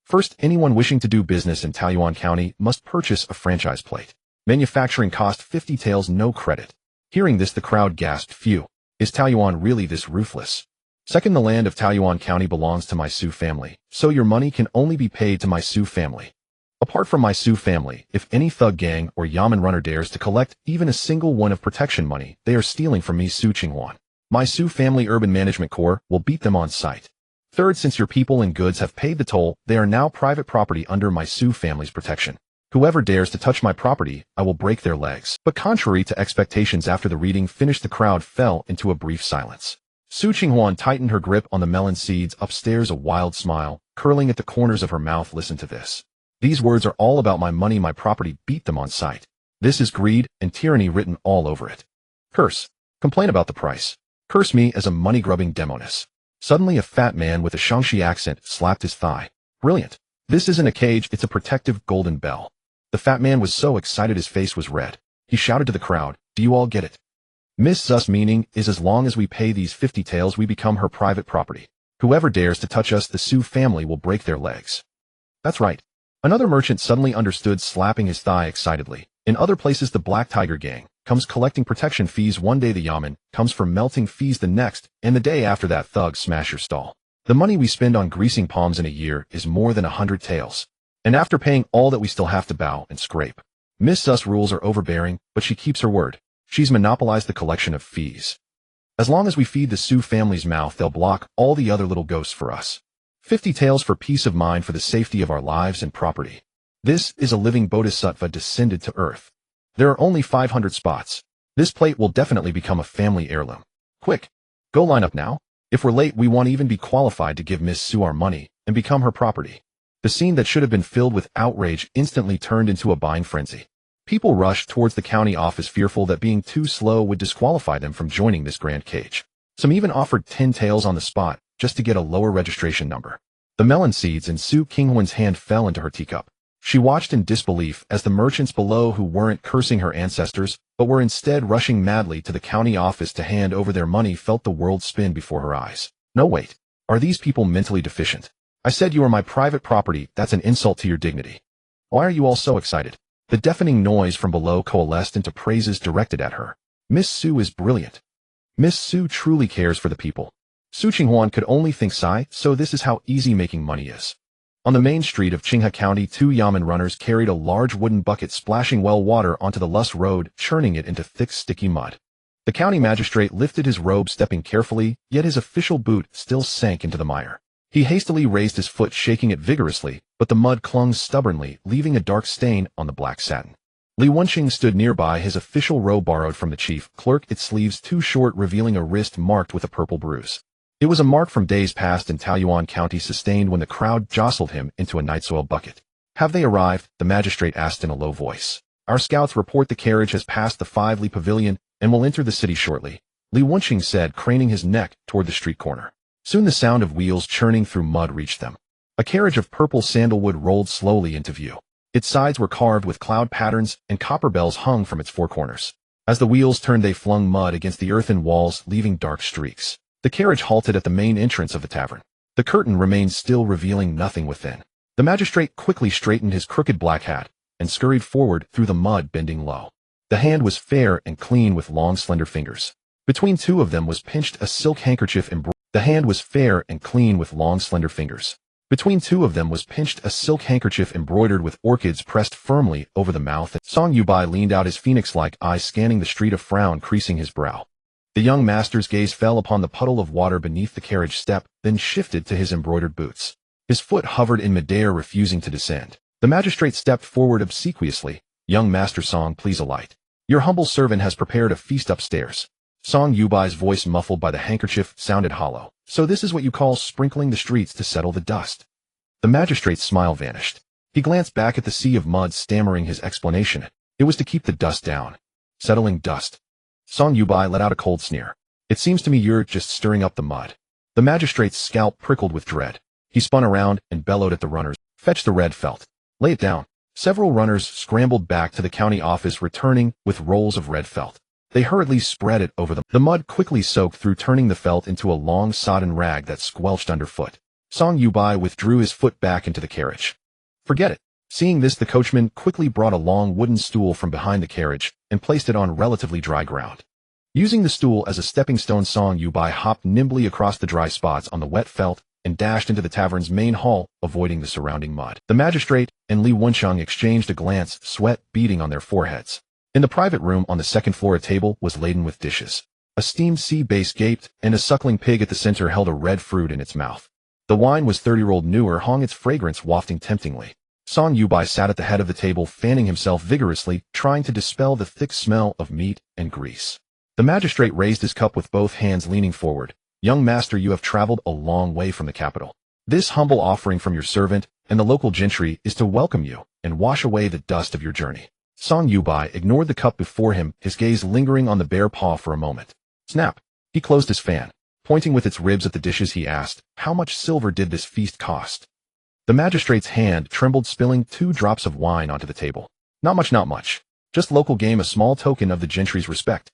First, anyone wishing to do business in Taoyuan County must purchase a franchise plate. Manufacturing cost 50 taels, no credit. Hearing this, the crowd gasped. Phew. Is Taoyuan really this ruthless? Second, the land of Taoyuan County belongs to my Su family, so your money can only be paid to my Su family. Apart from my Su family, if any thug gang or yamen runner dares to collect even a single one of protection money, they are stealing from me, Su Qinghuan. My Su family urban management corps will beat them on sight. Third, since your people and goods have paid the toll, they are now private property under my Su family's protection. Whoever dares to touch my property, I will break their legs. But contrary to expectations, after the reading finished, the crowd fell into a brief silence. Su Qinghuan tightened her grip on the melon seeds. Upstairs, a wild smile, curling at the corners of her mouth. Listen to this. These words are all about my money, my property. Beat them on sight. This is greed and tyranny written all over it. Curse. Complain about the price. Curse me as a money-grubbing demoness. Suddenly, a fat man with a Shaanxi accent slapped his thigh. Brilliant. This isn't a cage, it's a protective golden bell. The fat man was so excited his face was red. He shouted to the crowd, do you all get it? Miss Sus meaning is as long as we pay these 50 taels, we become her private property. Whoever dares to touch us, the Su family will break their legs. That's right. Another merchant suddenly understood, slapping his thigh excitedly. In other places, the Black Tiger gang comes collecting protection fees one day, the yamen comes for melting fees the next, and the day after that, thugs smash your stall. The money we spend on greasing palms in a year is more than 100 taels. And after paying all that, we still have to bow and scrape. Miss Sus rules are overbearing, but she keeps her word. She's monopolized the collection of fees. As long as we feed the Su family's mouth, they'll block all the other little ghosts for us. 50 taels for peace of mind, for the safety of our lives and property. This is a living bodhisattva descended to earth. There are only 500 spots. This plate will definitely become a family heirloom. Quick, go line up now. If we're late, we won't even be qualified to give Miss Su our money and become her property. The scene that should have been filled with outrage instantly turned into a buying frenzy. People rushed towards the county office, fearful that being too slow would disqualify them from joining this grand cage. Some even offered 10 taels on the spot just to get a lower registration number. The melon seeds in Su Qinghuan's hand fell into her teacup. She watched in disbelief as the merchants below, who weren't cursing her ancestors, but were instead rushing madly to the county office to hand over their money, felt the world spin before her eyes. No, wait. Are these people mentally deficient? I said you are my private property. That's an insult to your dignity. Why are you all so excited? The deafening noise from below coalesced into praises directed at her. Miss Su is brilliant. Miss Su truly cares for the people. Su Qinghuan could only think sigh, so this is how easy making money is. On the main street of Qinghe County, 2 yamen runners carried a large wooden bucket, splashing well water onto the loose road, churning it into thick, sticky mud. The county magistrate lifted his robe, stepping carefully, yet his official boot still sank into the mire. He hastily raised his foot, shaking it vigorously, but the mud clung stubbornly, leaving a dark stain on the black satin. Li Wenqing stood nearby, his official robe borrowed from the chief clerk, its sleeves too short, revealing a wrist marked with a purple bruise. It was a mark from days past in Taoyuan County, sustained when the crowd jostled him into a night soil bucket. Have they arrived? The magistrate asked in a low voice. Our scouts report the carriage has passed the 5 Li Pavilion and will enter the city shortly, Li Wenqing said, craning his neck toward the street corner. Soon the sound of wheels churning through mud reached them. A carriage of purple sandalwood rolled slowly into view. Its sides were carved with cloud patterns, and copper bells hung from its 4 corners. As the wheels turned, they flung mud against the earthen walls, leaving dark streaks. The carriage halted at the main entrance of the tavern. The curtain remained still, revealing nothing within. The magistrate quickly straightened his crooked black hat and scurried forward through the mud, bending low. The hand was fair and clean, with long, slender fingers. Between 2 of them was pinched a silk handkerchief embroidered. The hand was fair and clean with long slender fingers. Between two of them was pinched a silk handkerchief embroidered with orchids pressed firmly over the mouth, and Song Youde leaned out his phoenix-like eyes scanning the street, a frown creasing his brow. The young master's gaze fell upon the puddle of water beneath the carriage step, then shifted to his embroidered boots. His foot hovered in midair, refusing to descend. The magistrate stepped forward obsequiously. "Young Master Song, please alight. Your humble servant has prepared a feast upstairs." Song Youde's voice, muffled by the handkerchief, sounded hollow. "So this is what you call sprinkling the streets to settle the dust?" The magistrate's smile vanished. He glanced back at the sea of mud, stammering his explanation. "It was to keep the dust down." "Settling dust?" Song Youde let out a cold sneer. "It seems to me you're just stirring up the mud." The magistrate's scalp prickled with dread. He spun around and bellowed at the runners. "Fetch the red felt. Lay it down." Several runners scrambled back to the county office, returning with rolls of red felt. They hurriedly spread it over them. The mud quickly soaked through, turning the felt into a long sodden rag that squelched underfoot. Song Youde withdrew his foot back into the carriage. "Forget it." Seeing this, the coachman quickly brought a long wooden stool from behind the carriage and placed it on relatively dry ground. Using the stool as a stepping stone, Song Youde hopped nimbly across the dry spots on the wet felt and dashed into the tavern's main hall, avoiding the surrounding mud. The magistrate and Li Wensheng exchanged a glance, sweat beading on their foreheads. In the private room on the second floor, a table was laden with dishes. A steamed sea bass gaped, and a suckling pig at the center held a red fruit in its mouth. The wine was 30-year-old newer, hung its fragrance wafting temptingly. Song Youde sat at the head of the table, fanning himself vigorously, trying to dispel the thick smell of meat and grease. The magistrate raised his cup with both hands, leaning forward. "Young master, you have traveled a long way from the capital. This humble offering from your servant and the local gentry is to welcome you and wash away the dust of your journey." Song Youde ignored the cup before him, his gaze lingering on the bare paw for a moment. Snap! He closed his fan. Pointing with its ribs at the dishes, he asked, "How much silver did this feast cost?" The magistrate's hand trembled, spilling 2 drops of wine onto the table. Not much. Just local game, a small token of the gentry's respect.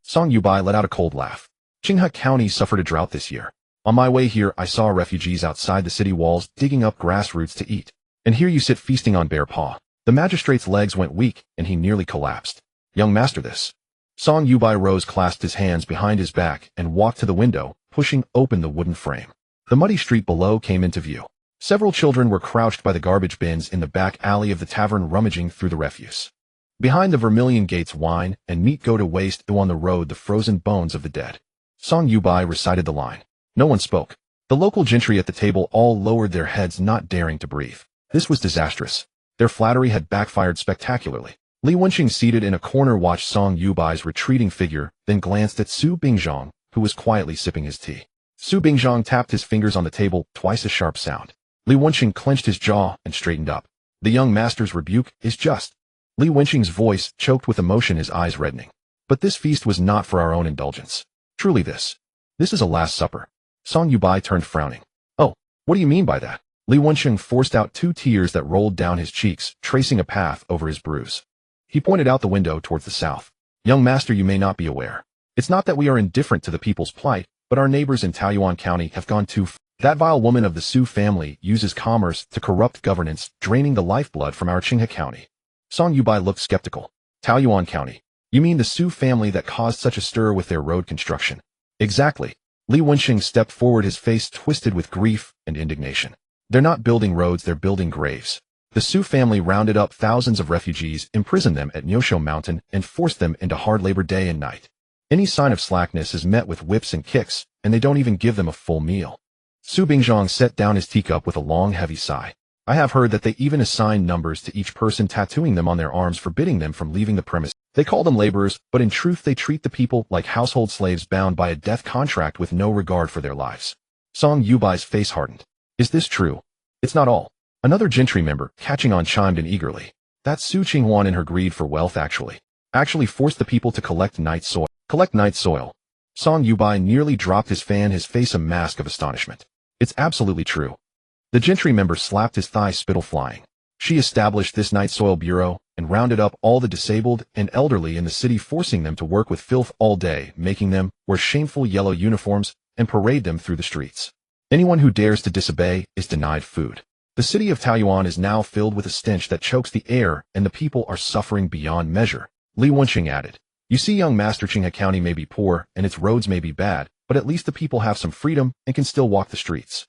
Song Youde let out a cold laugh. "Qinghuan County suffered a drought this year. On my way here, I saw refugees outside the city walls digging up grass roots to eat. And here you sit feasting on bare paw." The magistrate's legs went weak, and he nearly collapsed. "Young master, this." Song Youde rose, clasped his hands behind his back, and walked to the window, pushing open the wooden frame. The muddy street below came into view. Several children were crouched by the garbage bins in the back alley of the tavern, rummaging through the refuse. Behind the vermilion gates, wine and meat go to waste, though on the road the frozen bones of the dead. Song Youde recited the line. No one spoke. The local gentry at the table all lowered their heads, not daring to breathe. This was disastrous. Their flattery had backfired spectacularly. Li Wensheng, seated in a corner, watched Song Youde's retreating figure, then glanced at Su Bingzhong, who was quietly sipping his tea. Su Bingzhong tapped his fingers on the table, twice a sharp sound. Li Wensheng clenched his jaw and straightened up. "The young master's rebuke is just." Li Wensheng's voice choked with emotion, his eyes reddening. "But this feast was not for our own indulgence. Truly this is a last supper." Song Youde turned, frowning. "Oh, what do you mean by that?" Li Wensheng forced out 2 tears that rolled down his cheeks, tracing a path over his bruise. He pointed out the window towards the south. "Young master, you may not be aware. It's not that we are indifferent to the people's plight, but our neighbors in Taoyuan County have gone too far. That vile woman of the Su family uses commerce to corrupt governance, draining the lifeblood from our Qinghuan County." Song Youde looked skeptical. "Taoyuan County? You mean the Su family that caused such a stir with their road construction?" "Exactly." Li Wensheng stepped forward, his face twisted with grief and indignation. "They're not building roads, they're building graves. The Su family rounded up thousands of refugees, imprisoned them at Nyosho Mountain, and forced them into hard labor day and night. Any sign of slackness is met with whips and kicks, and they don't even give them a full meal." Su Bingzhong set down his teacup with a long, heavy sigh. "I have heard that they even assign numbers to each person, tattooing them on their arms, forbidding them from leaving the premise. They call them laborers, but in truth they treat the people like household slaves bound by a death contract with no regard for their lives." Song Youde's face hardened. "Is this true?" "It's not all." Another gentry member, catching on, chimed in eagerly. "That's Su Qinghuan in her greed for wealth actually forced the people to collect night soil." "Collect night soil." Song Youde nearly dropped his fan, his face a mask of astonishment. "It's absolutely true." The gentry member slapped his thigh, spittle flying. "She established this night soil bureau and rounded up all the disabled and elderly in the city, forcing them to work with filth all day, making them wear shameful yellow uniforms and parade them through the streets. Anyone who dares to disobey is denied food. The city of Taoyuan is now filled with a stench that chokes the air, and the people are suffering beyond measure." Li Wensheng added, "You see, young master, Qinghuan County may be poor and its roads may be bad, but at least the people have some freedom and can still walk the streets.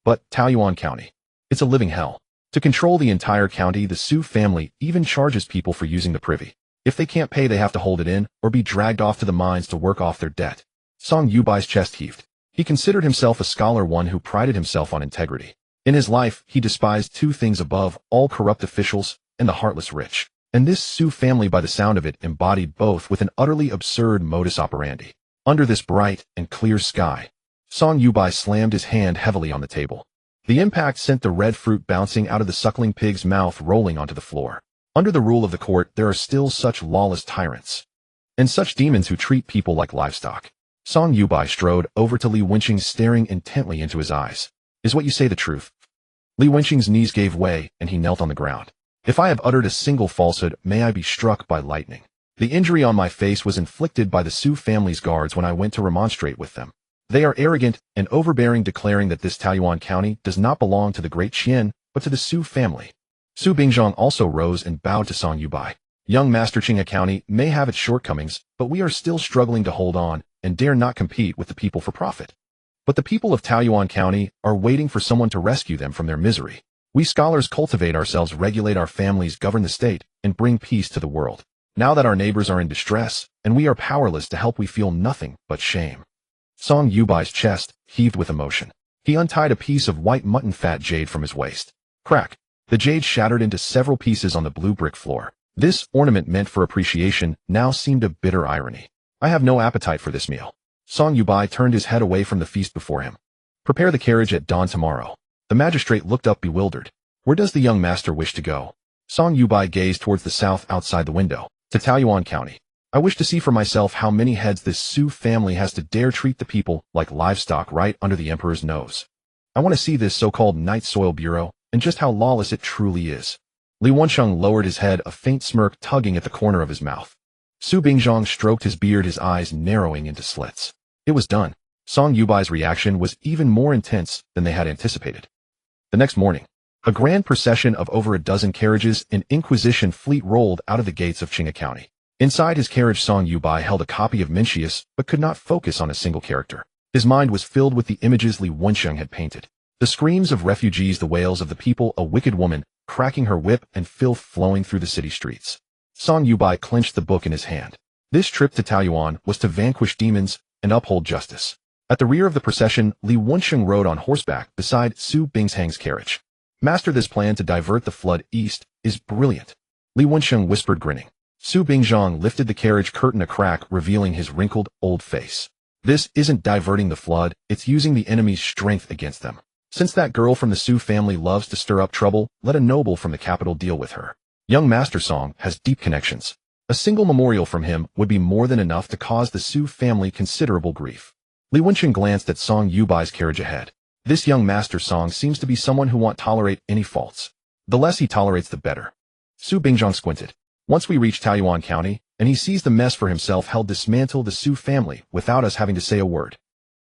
But Taoyuan County. It's a living hell. To control the entire county, the Su family even charges people for using the privy. If they can't pay, they have to hold it in or be dragged off to the mines to work off their debt. Song Yubai's chest heaved. He considered himself a scholar, one who prided himself on integrity. In his life, he despised two things above all: corrupt officials and the heartless rich. And this Su family, by the sound of it, embodied both with an utterly absurd modus operandi. Under this bright and clear sky, Song Yubai slammed his hand heavily on the table. The impact sent the red fruit bouncing out of the suckling pig's mouth, rolling onto the floor. Under the rule of the court, there are still such lawless tyrants and such demons who treat people like livestock. Song Yubai strode over to Li Wenqing, staring intently into his eyes. Is what you say the truth? Li Wenqing's knees gave way, and he knelt on the ground. If I have uttered a single falsehood, may I be struck by lightning. The injury on my face was inflicted by the Su family's guards when I went to remonstrate with them. They are arrogant and overbearing, declaring that this Taoyuan County does not belong to the great Qian, but to the Su family. Su Bingzhong also rose and bowed to Song Yubai. Young Master, Qinghuan County may have its shortcomings, but we are still struggling to hold on and dare not compete with the people for profit. But the people of Taoyuan County are waiting for someone to rescue them from their misery. We scholars cultivate ourselves, regulate our families, govern the state, and bring peace to the world. Now that our neighbors are in distress, and we are powerless to help, we feel nothing but shame. Song Yubai's chest heaved with emotion. He untied a piece of white mutton fat jade from his waist. Crack! The jade shattered into several pieces on the blue brick floor. This ornament, meant for appreciation, now seemed a bitter irony. I have no appetite for this meal. Song Yubai turned his head away from the feast before him. Prepare the carriage at dawn tomorrow. The magistrate looked up, bewildered. Where does the young master wish to go? Song Yubai gazed towards the south outside the window. To Taoyuan County. I wish to see for myself how many heads this Su family has to dare treat the people like livestock right under the emperor's nose. I want to see this so-called Night Soil Bureau and just how lawless it truly is. Li Wenqing lowered his head, a faint smirk tugging at the corner of his mouth. Su Bingzhong stroked his beard, his eyes narrowing into slits. It was done. Song Yubai's reaction was even more intense than they had anticipated. The next morning, a grand procession of over a dozen carriages and Inquisition fleet rolled out of the gates of Qinghuan County. Inside his carriage, Song Yubai held a copy of Mencius, but could not focus on a single character. His mind was filled with the images Li Wenqing had painted. The screams of refugees, the wails of the people, a wicked woman cracking her whip, and filth flowing through the city streets. Song Yubai clenched the book in his hand. This trip to Taoyuan was to vanquish demons and uphold justice. At the rear of the procession, Li Wenqing rode on horseback beside Su Bingzhang's carriage. Master, this plan to divert the flood east is brilliant. Li Wenqing whispered, grinning. Su Bingzhang lifted the carriage curtain a crack, revealing his wrinkled, old face. This isn't diverting the flood, it's using the enemy's strength against them. Since that girl from the Su family loves to stir up trouble, let a noble from the capital deal with her. Young Master Song has deep connections. A single memorial from him would be more than enough to cause the Su family considerable grief. Li Wenqing glanced at Song Yubai's carriage ahead. This young Master Song seems to be someone who won't tolerate any faults. The less he tolerates, the better. Su Bingzhang squinted. Once we reach Taoyuan County, and he sees the mess for himself, he'll dismantle the Su family without us having to say a word.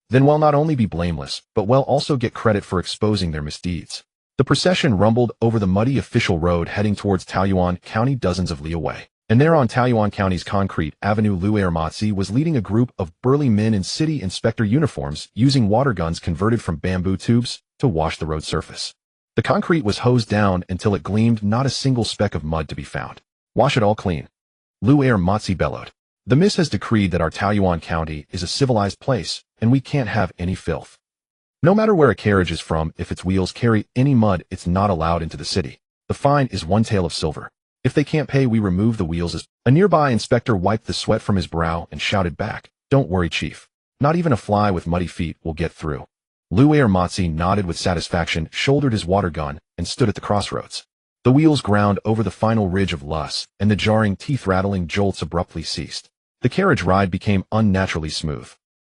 Then we'll not only be blameless, but we'll also get credit for exposing their misdeeds. The procession rumbled over the muddy official road heading towards Taoyuan County, dozens of li away. And there on Taoyuan County's concrete avenue, Lu Ermatzi was leading a group of burly men in city inspector uniforms, using water guns converted from bamboo tubes to wash the road surface. The concrete was hosed down until it gleamed, not a single speck of mud to be found. Wash it all clean. Lu Ermatzi bellowed. The Miss has decreed that our Taoyuan County is a civilized place, and we can't have any filth. No matter where a carriage is from, if its wheels carry any mud, it's not allowed into the city. The fine is 1 tael of silver. If they can't pay, we remove the wheels. A nearby inspector wiped the sweat from his brow and shouted back, "Don't worry, Chief. Not even a fly with muddy feet will get through." Lu Ermatzi nodded with satisfaction, shouldered his water gun, and stood at the crossroads. The wheels ground over the final ridge of Lus, and the jarring, teeth-rattling jolts abruptly ceased. The carriage ride became unnaturally smooth.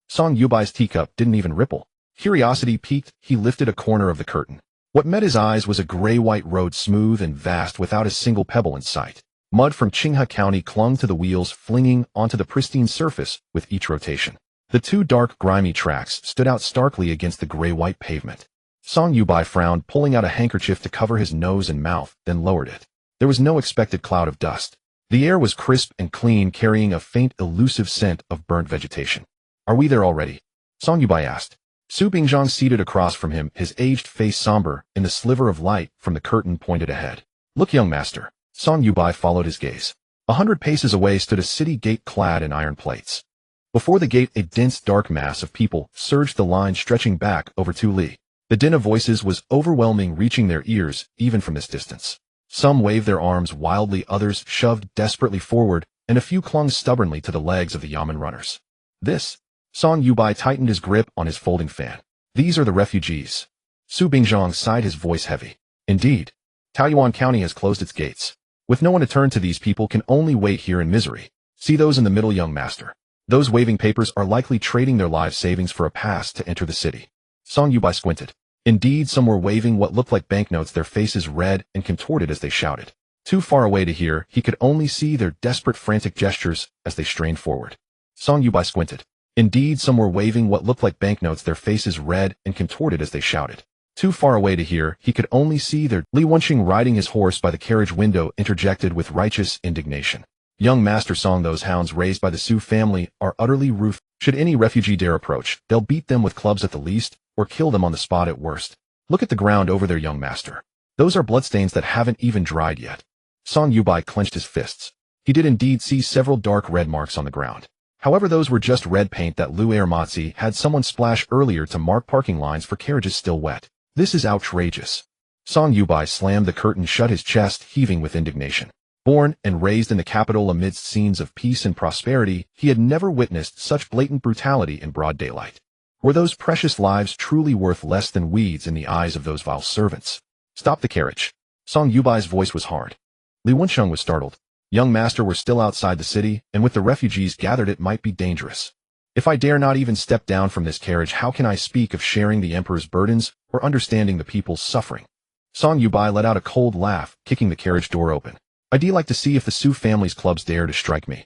Song Yubai's teacup didn't even ripple. Curiosity piqued, he lifted a corner of the curtain. What met his eyes was a gray-white road, smooth and vast, without a single pebble in sight. Mud from Qinghuan County clung to the wheels, flinging onto the pristine surface with each rotation. The 2 dark, grimy tracks stood out starkly against the gray-white pavement. Song Yubai frowned, pulling out a handkerchief to cover his nose and mouth, then lowered it. There was no expected cloud of dust. The air was crisp and clean, carrying a faint, elusive scent of burnt vegetation. Are we there already? Song Yubai asked. Su Bingzhang seated across from him, his aged face somber in the sliver of light from the curtain pointed ahead. Look, young master. Song Yubai followed his gaze. 100 paces away stood a city gate clad in iron plates. Before the gate, a dense dark mass of people surged, the line stretching back over 2 li. The din of voices was overwhelming, reaching their ears even from this distance. Some waved their arms wildly, others shoved desperately forward, and a few clung stubbornly to the legs of the yamen runners. This. Song Yubai tightened his grip on his folding fan. These are the refugees. Su Bingzhang sighed, his voice heavy. Indeed. Taoyuan County has closed its gates. With no one to turn to, these people can only wait here in misery. See those in the middle, young master. Those waving papers are likely trading their life savings for a pass to enter the city. Song Yubai squinted. Indeed, some were waving what looked like banknotes, their faces red and contorted as they shouted. Too far away to hear, he could only see their desperate, frantic gestures as they strained forward. Song Yubai squinted. Indeed, some were waving what looked like banknotes, their faces red and contorted as they shouted. Too far away to hear, he could only see their Li Wenqing riding his horse by the carriage window interjected with righteous indignation. Young Master Song, those hounds raised by the Su family are utterly ruthless. Should any refugee dare approach, they'll beat them with clubs at the least, or kill them on the spot at worst. Look at the ground over there, young master. Those are bloodstains that haven't even dried yet. Song Yubai clenched his fists. He did indeed see several dark red marks on the ground. However, those were just red paint that Lu Ermatzi had someone splash earlier to mark parking lines for carriages still wet. This is outrageous. Song Yubai slammed the curtain shut, his chest heaving with indignation. Born and raised in the capital amidst scenes of peace and prosperity, he had never witnessed such blatant brutality in broad daylight. Were those precious lives truly worth less than weeds in the eyes of those vile servants? Stop the carriage. Song Yubai's voice was hard. Li Wensheng was startled. Young master, we're still outside the city, and with the refugees gathered it might be dangerous. If I dare not even step down from this carriage, how can I speak of sharing the emperor's burdens or understanding the people's suffering? Song Yubai let out a cold laugh, kicking the carriage door open. I'd like to see if the Su family's clubs dare to strike me.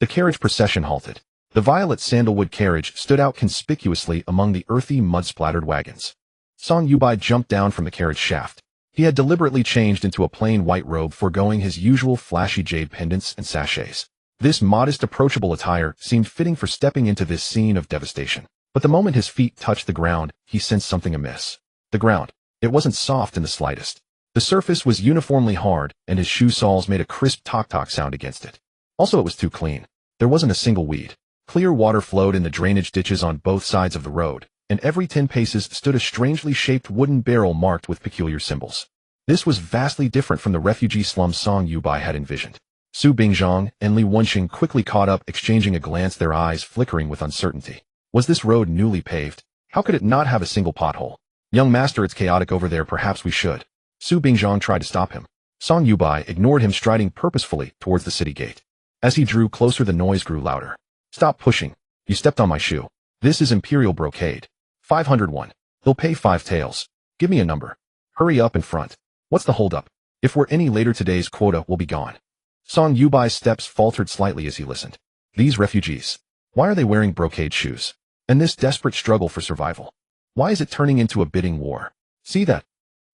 The carriage procession halted. The violet sandalwood carriage stood out conspicuously among the earthy, mud-splattered wagons. Song Yubai jumped down from the carriage shaft. He had deliberately changed into a plain white robe, foregoing his usual flashy jade pendants and sachets. This modest, approachable attire seemed fitting for stepping into this scene of devastation. But the moment his feet touched the ground, he sensed something amiss. The ground. It wasn't soft in the slightest. The surface was uniformly hard, and his shoe soles made a crisp tock-tock sound against it. Also, it was too clean. There wasn't a single weed. Clear water flowed in the drainage ditches on both sides of the road, and every 10 paces stood a strangely shaped wooden barrel marked with peculiar symbols. This was vastly different from the refugee slum Song Yubai had envisioned. Su Bingzhang and Li Wenqing quickly caught up, exchanging a glance, their eyes flickering with uncertainty. Was this road newly paved? How could it not have a single pothole? Young master, it's chaotic over there, perhaps we should. Su Bingzhang tried to stop him. Song Yubai ignored him, striding purposefully towards the city gate. As he drew closer, the noise grew louder. Stop pushing. You stepped on my shoe. This is imperial brocade. 501. He'll pay 5 taels. Give me a number. Hurry up in front. What's the holdup? If we're any later, today's quota will be gone. Song Yubai's steps faltered slightly as he listened. These refugees. Why are they wearing brocade shoes? And this desperate struggle for survival. Why is it turning into a bidding war? See that?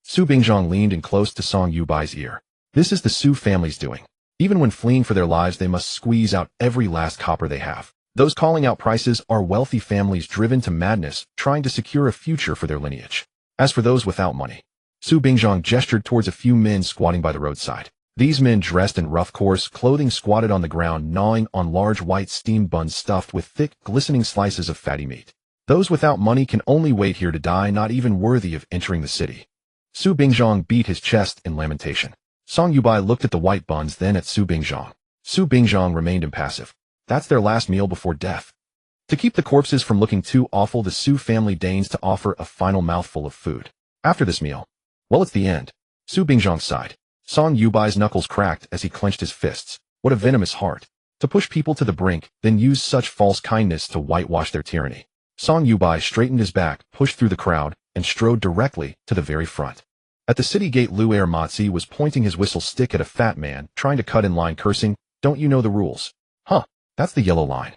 Su Bingzhang leaned in close to Song Yubai's ear. This is the Su family's doing. Even when fleeing for their lives, they must squeeze out every last copper they have. Those calling out prices are wealthy families driven to madness, trying to secure a future for their lineage. As for those without money, Su Bingzhang gestured towards a few men squatting by the roadside. These men, dressed in rough, coarse clothing, squatted on the ground, gnawing on large white steamed buns stuffed with thick, glistening slices of fatty meat. Those without money can only wait here to die, not even worthy of entering the city. Su Bingzhang beat his chest in lamentation. Song Yubai looked at the white buns, then at Su Bingzhang. Su Bingzhang remained impassive. That's their last meal before death. To keep the corpses from looking too awful, the Su family deigns to offer a final mouthful of food. After this meal, well, it's the end. Su Bingzhang sighed. Song Yubai's knuckles cracked as he clenched his fists. What a venomous heart. To push people to the brink, then use such false kindness to whitewash their tyranny. Song Yubai straightened his back, pushed through the crowd, and strode directly to the very front. At the city gate, Lu Ermatzi was pointing his whistle stick at a fat man, trying to cut in line, cursing, "Don't you know the rules? Huh, that's the yellow line.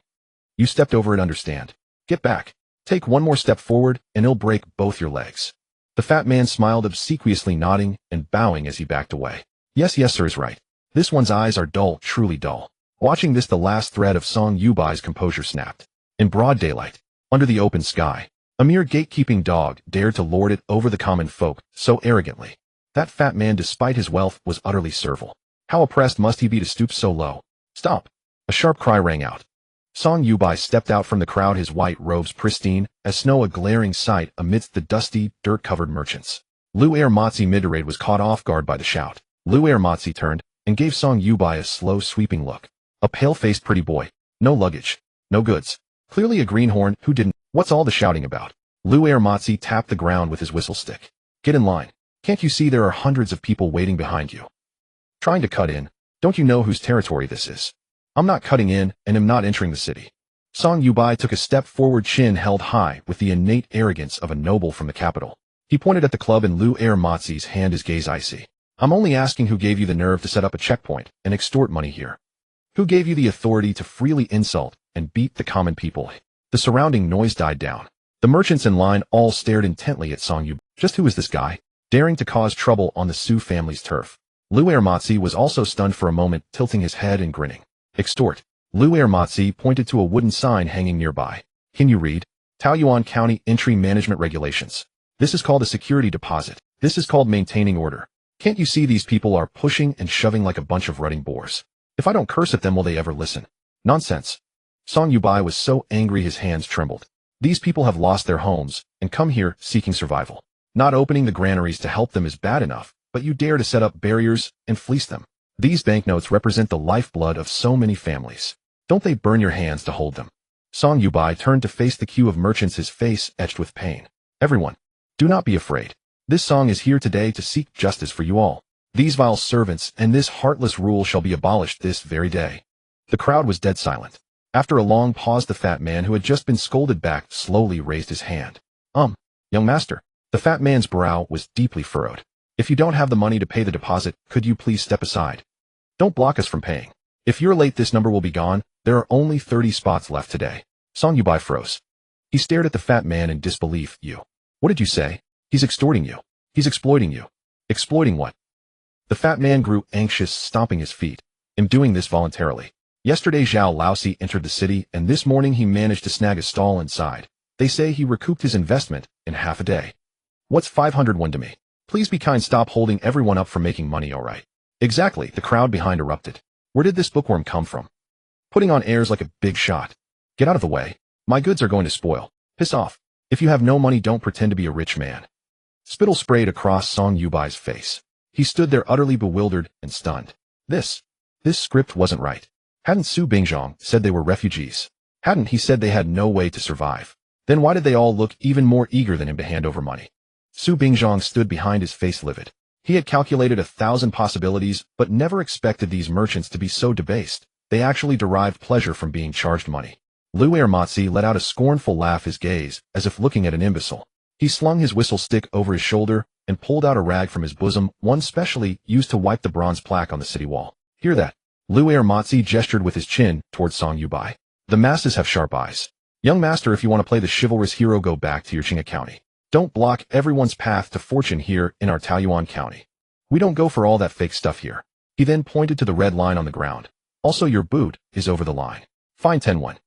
You stepped over it, understand? Get back. Take one more step forward, and it'll break both your legs." The fat man smiled, obsequiously nodding and bowing as he backed away. Yes, sir is right. This one's eyes are dull, truly dull. Watching this, the last thread of Song Yubai's composure snapped. In broad daylight, under the open sky. A mere gatekeeping dog dared to lord it over the common folk so arrogantly. That fat man, despite his wealth, was utterly servile. How oppressed must he be to stoop so low? Stop! A sharp cry rang out. Song Youde stepped out from the crowd, his white robes pristine as snow, a glaring sight amidst the dusty, dirt-covered merchants. Lu'er Matzi Midraid was caught off guard by the shout. Lu'er Matzi turned and gave Song Youde a slow, sweeping look. A pale-faced pretty boy. No luggage. No goods. Clearly a greenhorn who didn't. What's all the shouting about? Lu'er Matzi tapped the ground with his whistle stick. Get in line. Can't you see there are hundreds of people waiting behind you? Trying to cut in. Don't you know whose territory this is? I'm not cutting in and am not entering the city. Song Youde took a step forward, chin held high with the innate arrogance of a noble from the capital. He pointed at the club in Lu'er Matzi's hand, his gaze icy. I'm only asking who gave you the nerve to set up a checkpoint and extort money here? Who gave you the authority to freely insult and beat the common people? The surrounding noise died down. The merchants in line all stared intently at Song Youde. Just who is this guy, daring to cause trouble on the Su family's turf? Lu'er Matzi was also stunned for a moment, tilting his head and grinning. Extort. Lu'er Matzi pointed to a wooden sign hanging nearby. Can you read? Taoyuan County Entry Management Regulations. This is called a security deposit. This is called maintaining order. Can't you see these people are pushing and shoving like a bunch of rutting boars? If I don't curse at them, will they ever listen? Nonsense. Song Youde was so angry his hands trembled. These people have lost their homes and come here seeking survival. Not opening the granaries to help them is bad enough, but you dare to set up barriers and fleece them. These banknotes represent the lifeblood of so many families. Don't they burn your hands to hold them? Song Youde turned to face the queue of merchants, his face etched with pain. Everyone, do not be afraid. This song is here today to seek justice for you all. These vile servants and this heartless rule shall be abolished this very day. The crowd was dead silent. After a long pause, the fat man who had just been scolded back slowly raised his hand. Young master. The fat man's brow was deeply furrowed. If you don't have the money to pay the deposit, could you please step aside? Don't block us from paying. If you're late, this number will be gone. There are only 30 spots left today. Song Youde froze. He stared at the fat man in disbelief. You. What did you say? He's extorting you. He's exploiting you. Exploiting what? The fat man grew anxious, stomping his feet. I'm doing this voluntarily. Yesterday Zhao Laosi entered the city, and this morning he managed to snag a stall inside. They say he recouped his investment in half a day. What's 501 to me? Please be kind, stop holding everyone up for making money, all right? Exactly, the crowd behind erupted. Where did this bookworm come from? Putting on airs like a big shot. Get out of the way. My goods are going to spoil. Piss off. If you have no money, don't pretend to be a rich man. Spittle sprayed across Song Youde's face. He stood there utterly bewildered and stunned. This script wasn't right. Hadn't Su Bingzhong said they were refugees? Hadn't he said they had no way to survive? Then why did they all look even more eager than him to hand over money? Su Bingzhong stood behind, his face livid. He had calculated 1,000 possibilities, but never expected these merchants to be so debased. They actually derived pleasure from being charged money. Lu'er Matzi let out a scornful laugh, his gaze as if looking at an imbecile. He slung his whistle stick over his shoulder and pulled out a rag from his bosom, one specially used to wipe the bronze plaque on the city wall. Hear that? Lu'er Matzi gestured with his chin towards Song Youde. The masses have sharp eyes. Young master, if you want to play the chivalrous hero, go back to your Qinghuan County. Don't block everyone's path to fortune here in our Taoyuan County. We don't go for all that fake stuff here. He then pointed to the red line on the ground. Also, your boot is over the line. Fine 10-1.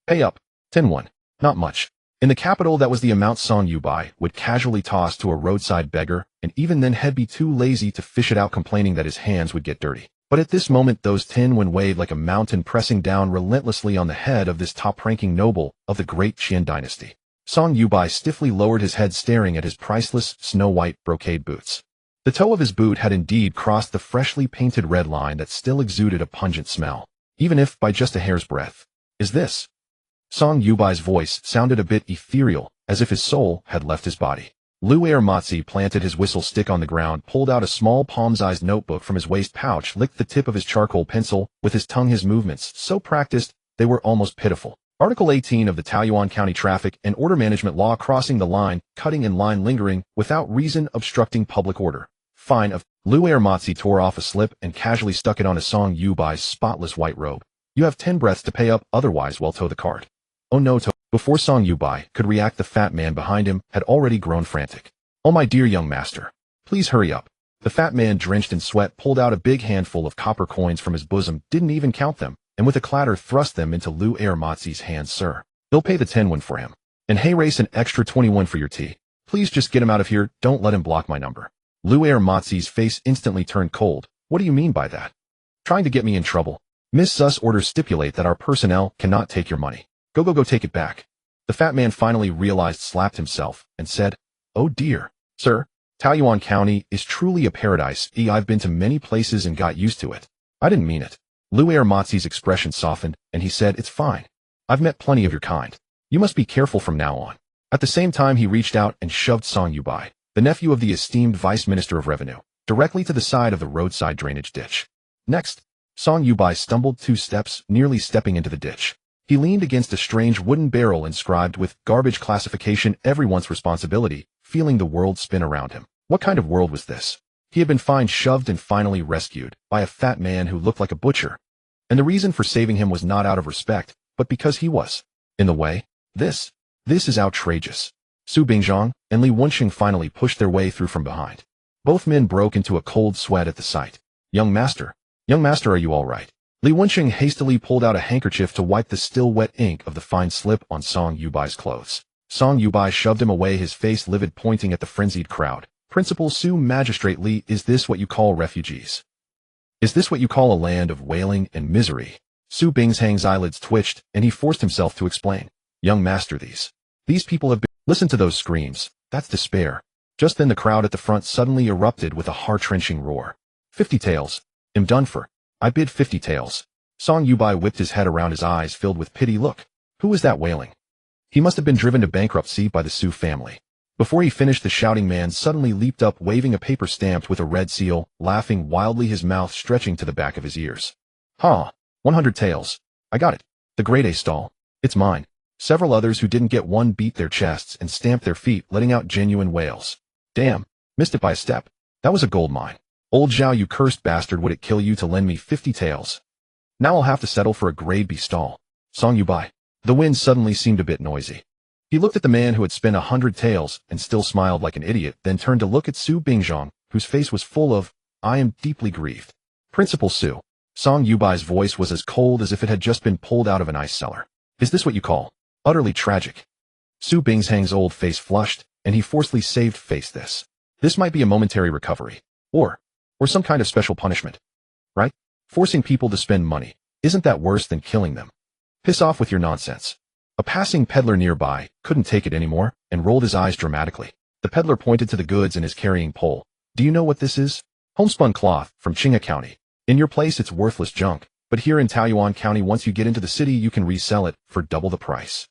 Pay up. 10-1. Not much. In the capital, that was the amount Song Youde would casually toss to a roadside beggar, and even then he'd be too lazy to fish it out, complaining that his hands would get dirty. But at this moment, those 10-1 weighed like a mountain, pressing down relentlessly on the head of this top-ranking noble of the great Qian dynasty. Song Youde stiffly lowered his head, staring at his priceless, snow-white brocade boots. The toe of his boot had indeed crossed the freshly painted red line that still exuded a pungent smell, even if by just a hair's breadth. Is this? Song Youde's voice sounded a bit ethereal, as if his soul had left his body. Lu'er Matzi planted his whistle stick on the ground, pulled out a small palm-sized notebook from his waist pouch, licked the tip of his charcoal pencil with his tongue, his movements so practiced they were almost pitiful. Article 18 of the Taoyuan County Traffic and Order Management Law: crossing the line, cutting in line, lingering, without reason, obstructing public order. Fine of. Lu'er Matzi tore off a slip and casually stuck it on Song Youde's spotless white robe. You have 10 breaths to pay up, otherwise we'll tow the cart. Oh no, tow. Before Song Youde could react, the fat man behind him had already grown frantic. Oh my dear young master. Please hurry up. The fat man, drenched in sweat, pulled out a big handful of copper coins from his bosom, didn't even count them, and with a clatter thrust them into Lu'er Matzi's hands. Sir, they'll pay the 10-1 for him. And hey, race an extra 21 for your tea. Please just get him out of here, don't let him block my number. Luer Mozi's face instantly turned cold. What do you mean by that? Trying to get me in trouble? Miss Sus orders stipulate that our personnel cannot take your money. Go take it back. The fat man finally realized, slapped himself, and said, oh dear, sir, Taoyuan County is truly a paradise. I've been to many places and got used to it. I didn't mean it. Luer Mozi's expression softened, and he said, it's fine. I've met plenty of your kind. You must be careful from now on. At the same time, he reached out and shoved Song Yubai, the nephew of the esteemed Vice Minister of Revenue, directly to the side of the roadside drainage ditch. Next, Song Yubai stumbled 2 steps, nearly stepping into the ditch. He leaned against a strange wooden barrel inscribed with garbage classification, everyone's responsibility, feeling the world spin around him. What kind of world was this? He had been fined, shoved, and finally rescued by a fat man who looked like a butcher. And the reason for saving him was not out of respect, but because he was in the way. This is outrageous. Su Bingzhong and Li Wenxing finally pushed their way through from behind. Both men broke into a cold sweat at the sight. Young master, are you all right? Li Wenxing hastily pulled out a handkerchief to wipe the still wet ink of the fine slip on Song Yubai's clothes. Song Yubai shoved him away, his face livid, pointing at the frenzied crowd. Principal Su, Magistrate Li, is this what you call refugees? Is this what you call a land of wailing and misery? Su Bingzhang's eyelids twitched, and he forced himself to explain. Young master, these people have been— Listen to those screams. That's despair. Just then the crowd at the front suddenly erupted with a heart-wrenching roar. 50 taels. I'm done for. I bid 50 taels. Song Yubai whipped his head around, his eyes filled with pity. Look, who is that wailing? He must have been driven to bankruptcy by the Su family. Before he finished, the shouting man suddenly leaped up, waving a paper stamped with a red seal, laughing wildly, his mouth stretching to the back of his ears. 100 taels. I got it. The grade A stall. It's mine. Several others who didn't get one beat their chests and stamped their feet, letting out genuine wails. Damn, missed it by a step. That was a gold mine. Old Zhao, you cursed bastard, would it kill you to lend me 50 taels? Now I'll have to settle for a grade B stall. Song Yubai. The wind suddenly seemed a bit noisy. He looked at the man who had spent 100 taels and still smiled like an idiot, then turned to look at Su Bingzhong, whose face was full of, I am deeply grieved. Principal Su. Song Yubai's voice was as cold as if it had just been pulled out of an ice cellar. Is this what you call utterly tragic? Su Bingzhang's old face flushed, and he forcefully saved face. This might be a momentary recovery. Or some kind of special punishment. Right? Forcing people to spend money. Isn't that worse than killing them? Piss off with your nonsense. A passing peddler nearby couldn't take it anymore and rolled his eyes dramatically. The peddler pointed to the goods in his carrying pole. Do you know what this is? Homespun cloth from Qinghuan County. In your place it's worthless junk, but here in Taoyuan County, once you get into the city, you can resell it for double the price.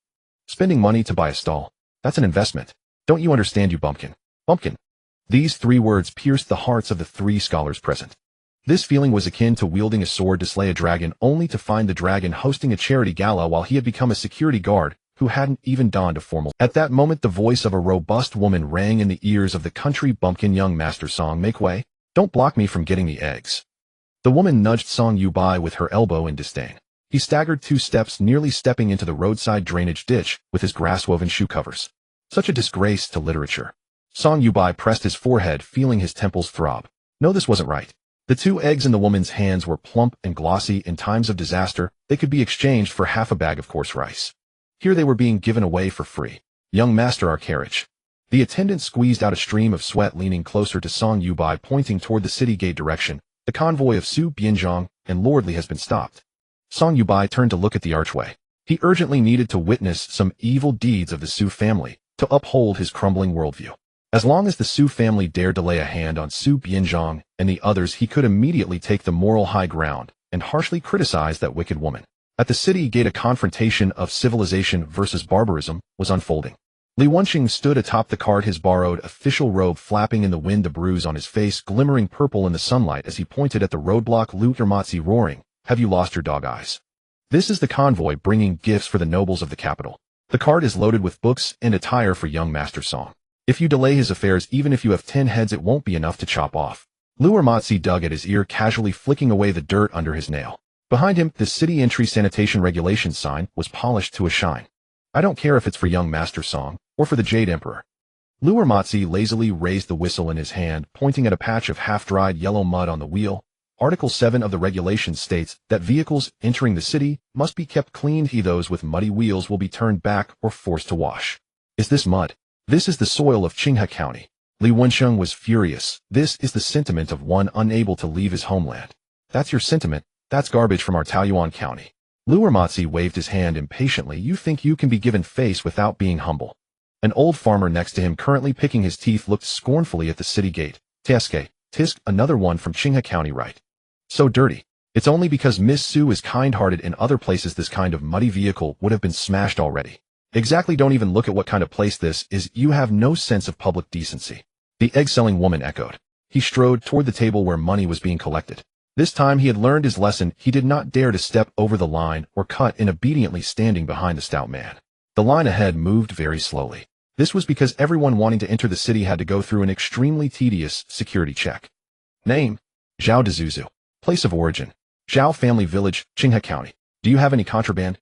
Spending money to buy a stall. That's an investment. Don't you understand, you bumpkin? Bumpkin. These 3 words pierced the hearts of the 3 scholars present. This feeling was akin to wielding a sword to slay a dragon, only to find the dragon hosting a charity gala while he had become a security guard who hadn't even donned a formal. At that moment, the voice of a robust woman rang in the ears of the country bumpkin. Young master Song, make way. Don't block me from getting the eggs. The woman nudged Song Yubai with her elbow in disdain. He staggered 2 steps, nearly stepping into the roadside drainage ditch with his grass-woven shoe covers. Such a disgrace to literature. Song Yubai pressed his forehead, feeling his temples throb. No, this wasn't right. The 2 eggs in the woman's hands were plump and glossy. In times of disaster, they could be exchanged for half a bag of coarse rice. Here they were being given away for free. Young master, our carriage. The attendant squeezed out a stream of sweat, leaning closer to Song Yubai, pointing toward the city gate direction. The convoy of Su Bingzhang and Lord Li has been stopped. Song Yubai turned to look at the archway. He urgently needed to witness some evil deeds of the Su family to uphold his crumbling worldview. As long as the Su family dared to lay a hand on Su Bingzhang and the others, he could immediately take the moral high ground and harshly criticize that wicked woman. At the city gate, a confrontation of civilization versus barbarism was unfolding. Li Wenxing stood atop the cart, his borrowed official robe flapping in the wind, a bruise on his face glimmering purple in the sunlight as he pointed at the roadblock. Luer Mozi roaring, have you lost your dog eyes? This is the convoy bringing gifts for the nobles of the capital. The cart is loaded with books and attire for young Master Song. If you delay his affairs, even if you have 10 heads, it won't be enough to chop off. Luer Mozi dug at his ear, casually flicking away the dirt under his nail. Behind him, the city entry sanitation regulations sign was polished to a shine. I don't care if it's for young Master Song or for the Jade Emperor. Luer Mozi lazily raised the whistle in his hand, pointing at a patch of half-dried yellow mud on the wheel. Article 7 of the regulations states that vehicles entering the city must be kept clean. Those with muddy wheels will be turned back or forced to wash. Is this mud? This is the soil of Qinghuan County. Li Wensheng was furious. This is the sentiment of one unable to leave his homeland. That's your sentiment? That's garbage from our Taoyuan County. Lu Ermatzi waved his hand impatiently. You think you can be given face without being humble? An old farmer next to him, currently picking his teeth, looked scornfully at the city gate. Tieske, tisk, another one from Qinghuan County, right? So dirty. It's only because Miss Su is kind-hearted. In other places this kind of muddy vehicle would have been smashed already. Exactly, don't even look at what kind of place this is. You have no sense of public decency. The egg-selling woman echoed. He strode toward the table where money was being collected. This time he had learned his lesson. He did not dare to step over the line or cut in, obediently standing behind the stout man. The line ahead moved very slowly. This was because everyone wanting to enter the city had to go through an extremely tedious security check. Name: Zhao Dezuzu. Place of origin: Zhao family village, Qinghuan County. Do you have any contraband?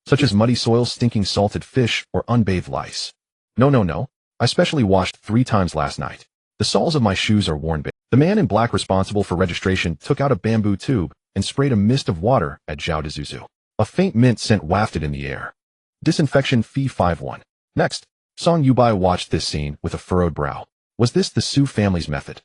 Such as muddy soil, stinking salted fish, or unbathed lice? No. I specially washed 3 times last night. The soles of my shoes are worn bare. The man in black responsible for registration took out a bamboo tube and sprayed a mist of water at Zhao Dezuzu. A faint mint scent wafted in the air. Disinfection fee 5-1. Next, Song Yubai watched this scene with a furrowed brow. Was this the Su family's method?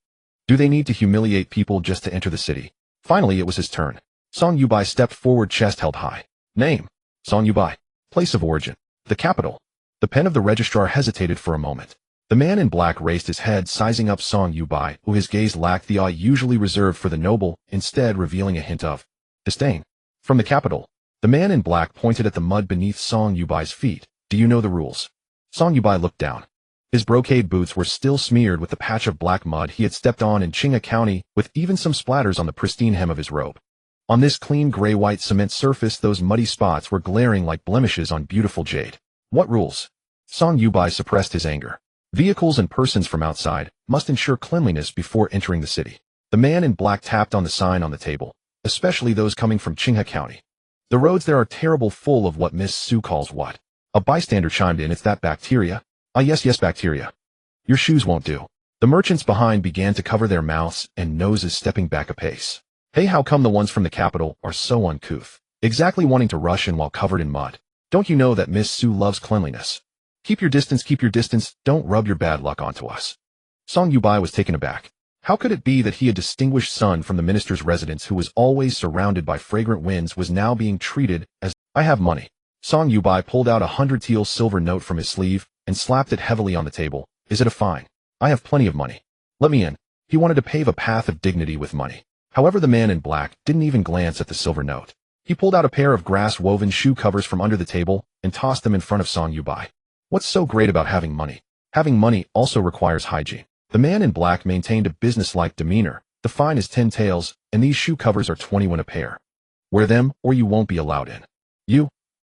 Do they need to humiliate people just to enter the city? Finally, it was his turn. Song Yubai stepped forward, chest held high. Name: Song Yubai. Place of origin: the capital. The pen of the registrar hesitated for a moment. The man in black raised his head, sizing up Song Yubai, who his gaze lacked the awe usually reserved for the noble, instead revealing a hint of disdain. From the capital. The man in black pointed at the mud beneath Song Yubai's feet. Do you know the rules? Song Yubai looked down. His brocade boots were still smeared with the patch of black mud he had stepped on in Qinghuan County, with even some splatters on the pristine hem of his robe. On this clean gray-white cement surface, those muddy spots were glaring like blemishes on beautiful jade. What rules? Song Yubai suppressed his anger. Vehicles and persons from outside must ensure cleanliness before entering the city. The man in black tapped on the sign on the table, especially those coming from Qinghuan County. The roads there are terrible, full of what Miss Su calls what? A bystander chimed in. It's that bacteria. Ah, yes, bacteria. Your shoes won't do. The merchants behind began to cover their mouths and noses, stepping back a pace. Hey, how come the ones from the capital are so uncouth? Exactly, wanting to rush in while covered in mud. Don't you know that Miss Su loves cleanliness? Keep your distance, don't rub your bad luck onto us. Song Yubai was taken aback. How could it be that he, a distinguished son from the minister's residence who was always surrounded by fragrant winds, was now being treated as, I have money. Song Yubai pulled out a 100 teal silver note from his sleeve and slapped it heavily on the table. Is it a fine? I have plenty of money. Let me in. He wanted to pave a path of dignity with money. However, the man in black didn't even glance at the silver note. He pulled out a pair of grass-woven shoe covers from under the table and tossed them in front of Song Yubai. What's so great about having money? Having money also requires hygiene. The man in black maintained a businesslike demeanor. The fine is 10 taels, and these shoe covers are 21 a pair. Wear them, or you won't be allowed in. You?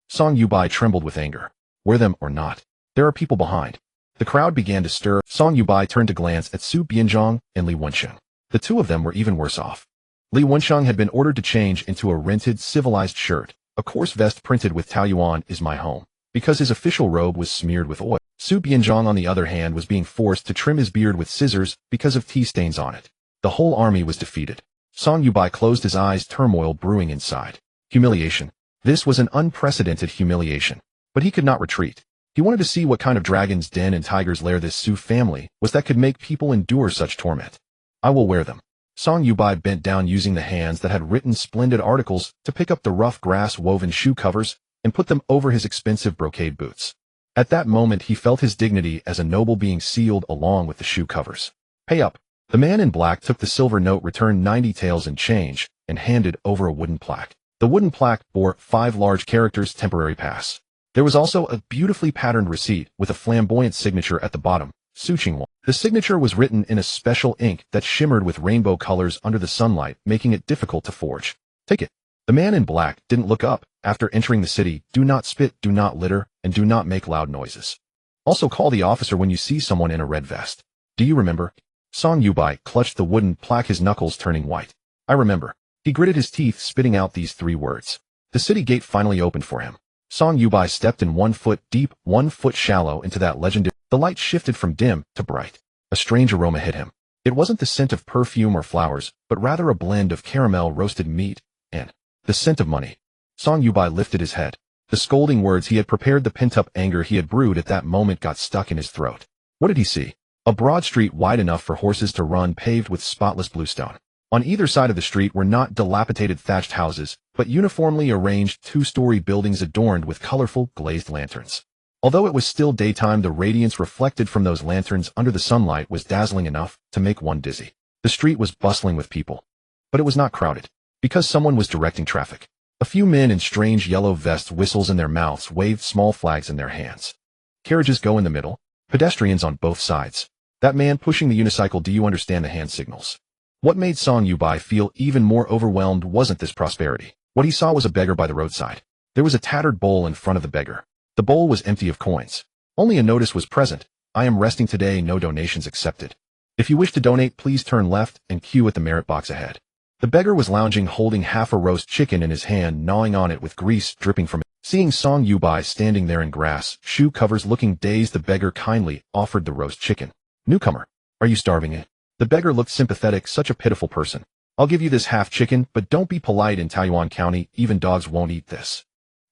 Song Yubai trembled with anger. Wear them or not. There are people behind. The crowd began to stir. Song Yubai turned to glance at Su Bianzhong and Li Wensheng. The two of them were even worse off. Li Wensheng had been ordered to change into a rented, civilized shirt, a coarse vest printed with Taoyuan is my home, because his official robe was smeared with oil. Su Bianzhong, on the other hand, was being forced to trim his beard with scissors because of tea stains on it. The whole army was defeated. Song Yubai closed his eyes, turmoil brewing inside. Humiliation. This was an unprecedented humiliation. But he could not retreat. He wanted to see what kind of dragon's den and tiger's lair this Su family was that could make people endure such torment. I will wear them. Song Yubai bent down, using the hands that had written splendid articles to pick up the rough grass-woven shoe covers and put them over his expensive brocade boots. At that moment he felt his dignity as a noble being sealed along with the shoe covers. Pay up. The man in black took the silver note, returned 90 taels in change, and handed over a wooden plaque. The wooden plaque bore 5 large characters: temporary pass. There was also a beautifully patterned receipt with a flamboyant signature at the bottom, Su Qinghuan. The signature was written in a special ink that shimmered with rainbow colors under the sunlight, making it difficult to forge. Take it. The man in black didn't look up. After entering the city, do not spit, do not litter, and do not make loud noises. Also call the officer when you see someone in a red vest. Do you remember? Song Yubai clutched the wooden plaque, his knuckles turning white. I remember. He gritted his teeth, spitting out these 3 words. The city gate finally opened for him. Song Yubai stepped in 1 foot deep, 1 foot shallow into that legendary. The light shifted from dim to bright. A strange aroma hit him. It wasn't the scent of perfume or flowers, but rather a blend of caramel, roasted meat, and the scent of money. Song Yubai lifted his head. The scolding words he had prepared, the pent-up anger he had brewed at that moment got stuck in his throat. What did he see? A broad street wide enough for horses to run, paved with spotless bluestone. On either side of the street were not dilapidated thatched houses, but uniformly arranged two-story buildings adorned with colorful, glazed lanterns. Although it was still daytime, the radiance reflected from those lanterns under the sunlight was dazzling enough to make one dizzy. The street was bustling with people. But it was not crowded, because someone was directing traffic. A few men in strange yellow vests, whistles in their mouths, waved small flags in their hands. Carriages go in the middle, pedestrians on both sides. That man pushing the unicycle, do you understand the hand signals? What made Song Youde feel even more overwhelmed wasn't this prosperity. What he saw was a beggar by the roadside. There was a tattered bowl in front of the beggar. The bowl was empty of coins. Only a notice was present. I am resting today, no donations accepted. If you wish to donate, please turn left and queue at the merit box ahead. The beggar was lounging, holding half a roast chicken in his hand, gnawing on it with grease dripping from it. Seeing Song Youde standing there in grass, shoe covers, looking dazed, the beggar kindly offered the roast chicken. Newcomer, are you starving? The beggar looked sympathetic, such a pitiful person. I'll give you this half chicken, but don't be polite in Taoyuan County, even dogs won't eat this.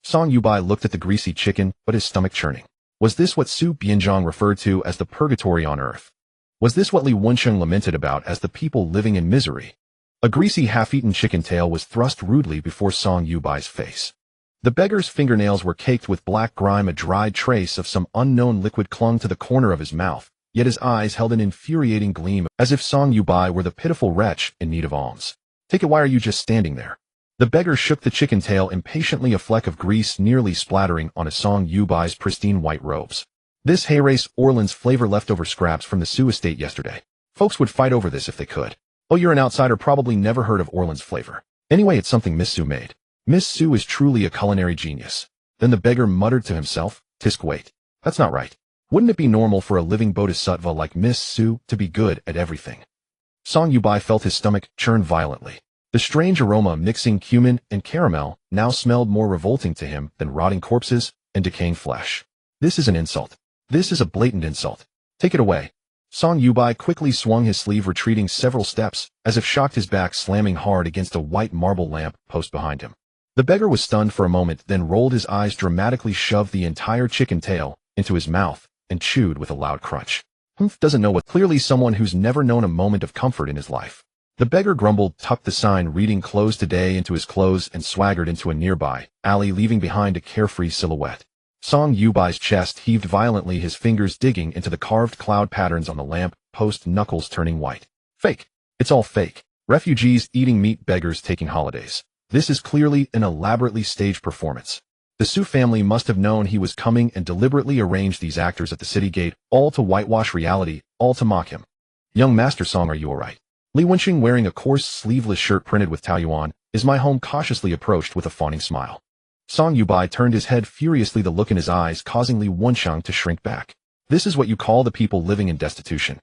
Song Youde looked at the greasy chicken, but his stomach churning. Was this what Su Bianzhong referred to as the purgatory on earth? Was this what Li Wensheng lamented about as the people living in misery? A greasy half-eaten chicken tail was thrust rudely before Song Yude's face. The beggar's fingernails were caked with black grime, a dried trace of some unknown liquid clung to the corner of his mouth, yet his eyes held an infuriating gleam, as if Song Youde were the pitiful wretch in need of alms. Take it, why are you just standing there? The beggar shook the chicken tail impatiently, a fleck of grease nearly splattering on Song Yude's pristine white robes. This Hayrace Orleans flavor, leftover scraps from the Sioux estate yesterday. Folks would fight over this if they could. Oh, you're an outsider, probably never heard of Orleans flavor. Anyway, it's something Miss Sioux made. Miss Sioux is truly a culinary genius. Then the beggar muttered to himself, Tisk, wait. That's not right. Wouldn't it be normal for a living bodhisattva like Miss Sioux to be good at everything? Song Youde felt his stomach churn violently. The strange aroma mixing cumin and caramel now smelled more revolting to him than rotting corpses and decaying flesh. This is an insult. This is a blatant insult. Take it away. Song Youde quickly swung his sleeve, retreating several steps, as if shocked, his back slamming hard against a white marble lamp post behind him. The beggar was stunned for a moment, then rolled his eyes dramatically, shoved the entire chicken tail into his mouth, and chewed with a loud crunch. Doesn't know what. Clearly someone who's never known a moment of comfort in his life. The beggar grumbled, tucked the sign reading "Closed today" into his clothes, and swaggered into a nearby alley, leaving behind a carefree silhouette. Song Yude's chest heaved violently, his fingers digging into the carved cloud patterns on the lamp post, knuckles turning white. Fake. It's all fake. Refugees eating meat, beggars taking holidays. This is clearly an elaborately staged performance. The Sioux family must have known he was coming and deliberately arranged these actors at the city gate, all to whitewash reality, all to mock him. Young Master Song, are you alright? Li Wensheng, wearing a coarse sleeveless shirt printed with Taoyuan, is my home, cautiously approached with a fawning smile. Song Youde turned his head furiously, the look in his eyes causing Li Wensheng to shrink back. This is what you call the people living in destitution.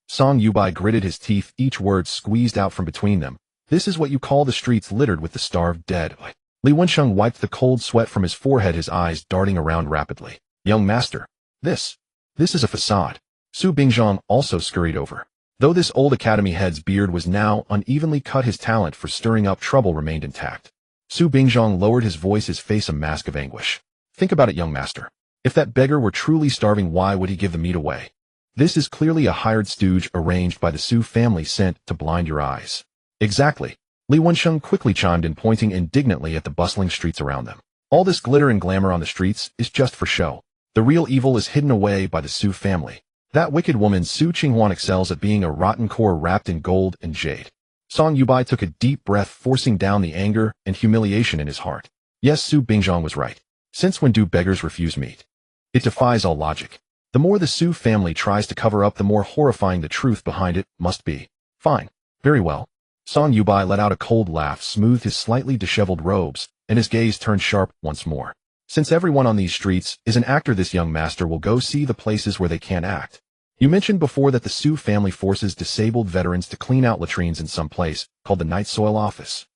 Song Youde gritted his teeth, each word squeezed out from between them. This is what you call the streets littered with the starved dead. Li Wensheng wiped the cold sweat from his forehead, his eyes darting around rapidly. Young master. This is a facade. Su Bianzhong also scurried over. Though this old academy head's beard was now unevenly cut, his talent for stirring up trouble remained intact. Su Bianzhong lowered his voice, his face a mask of anguish. Think about it, young master. If that beggar were truly starving, why would he give the meat away? This is clearly a hired stooge arranged by the Sioux family, sent to blind your eyes. Exactly. Li Wensheng quickly chimed in, pointing indignantly at the bustling streets around them. All this glitter and glamour on the streets is just for show. The real evil is hidden away by the Sioux family. That wicked woman Su Qinghuan excels at being a rotten core wrapped in gold and jade. Song Youde took a deep breath, forcing down the anger and humiliation in his heart. Yes, Su Bianzhong was right. Since when do beggars refuse meat? It defies all logic. The more the Sioux family tries to cover up, the more horrifying the truth behind it must be. Fine. Very well. Song Youde let out a cold laugh, smoothed his slightly disheveled robes, and his gaze turned sharp once more. Since everyone on these streets is an actor, this young master will go see the places where they can't act. You mentioned before that the Sioux family forces disabled veterans to clean out latrines in some place called the Night Soil Office.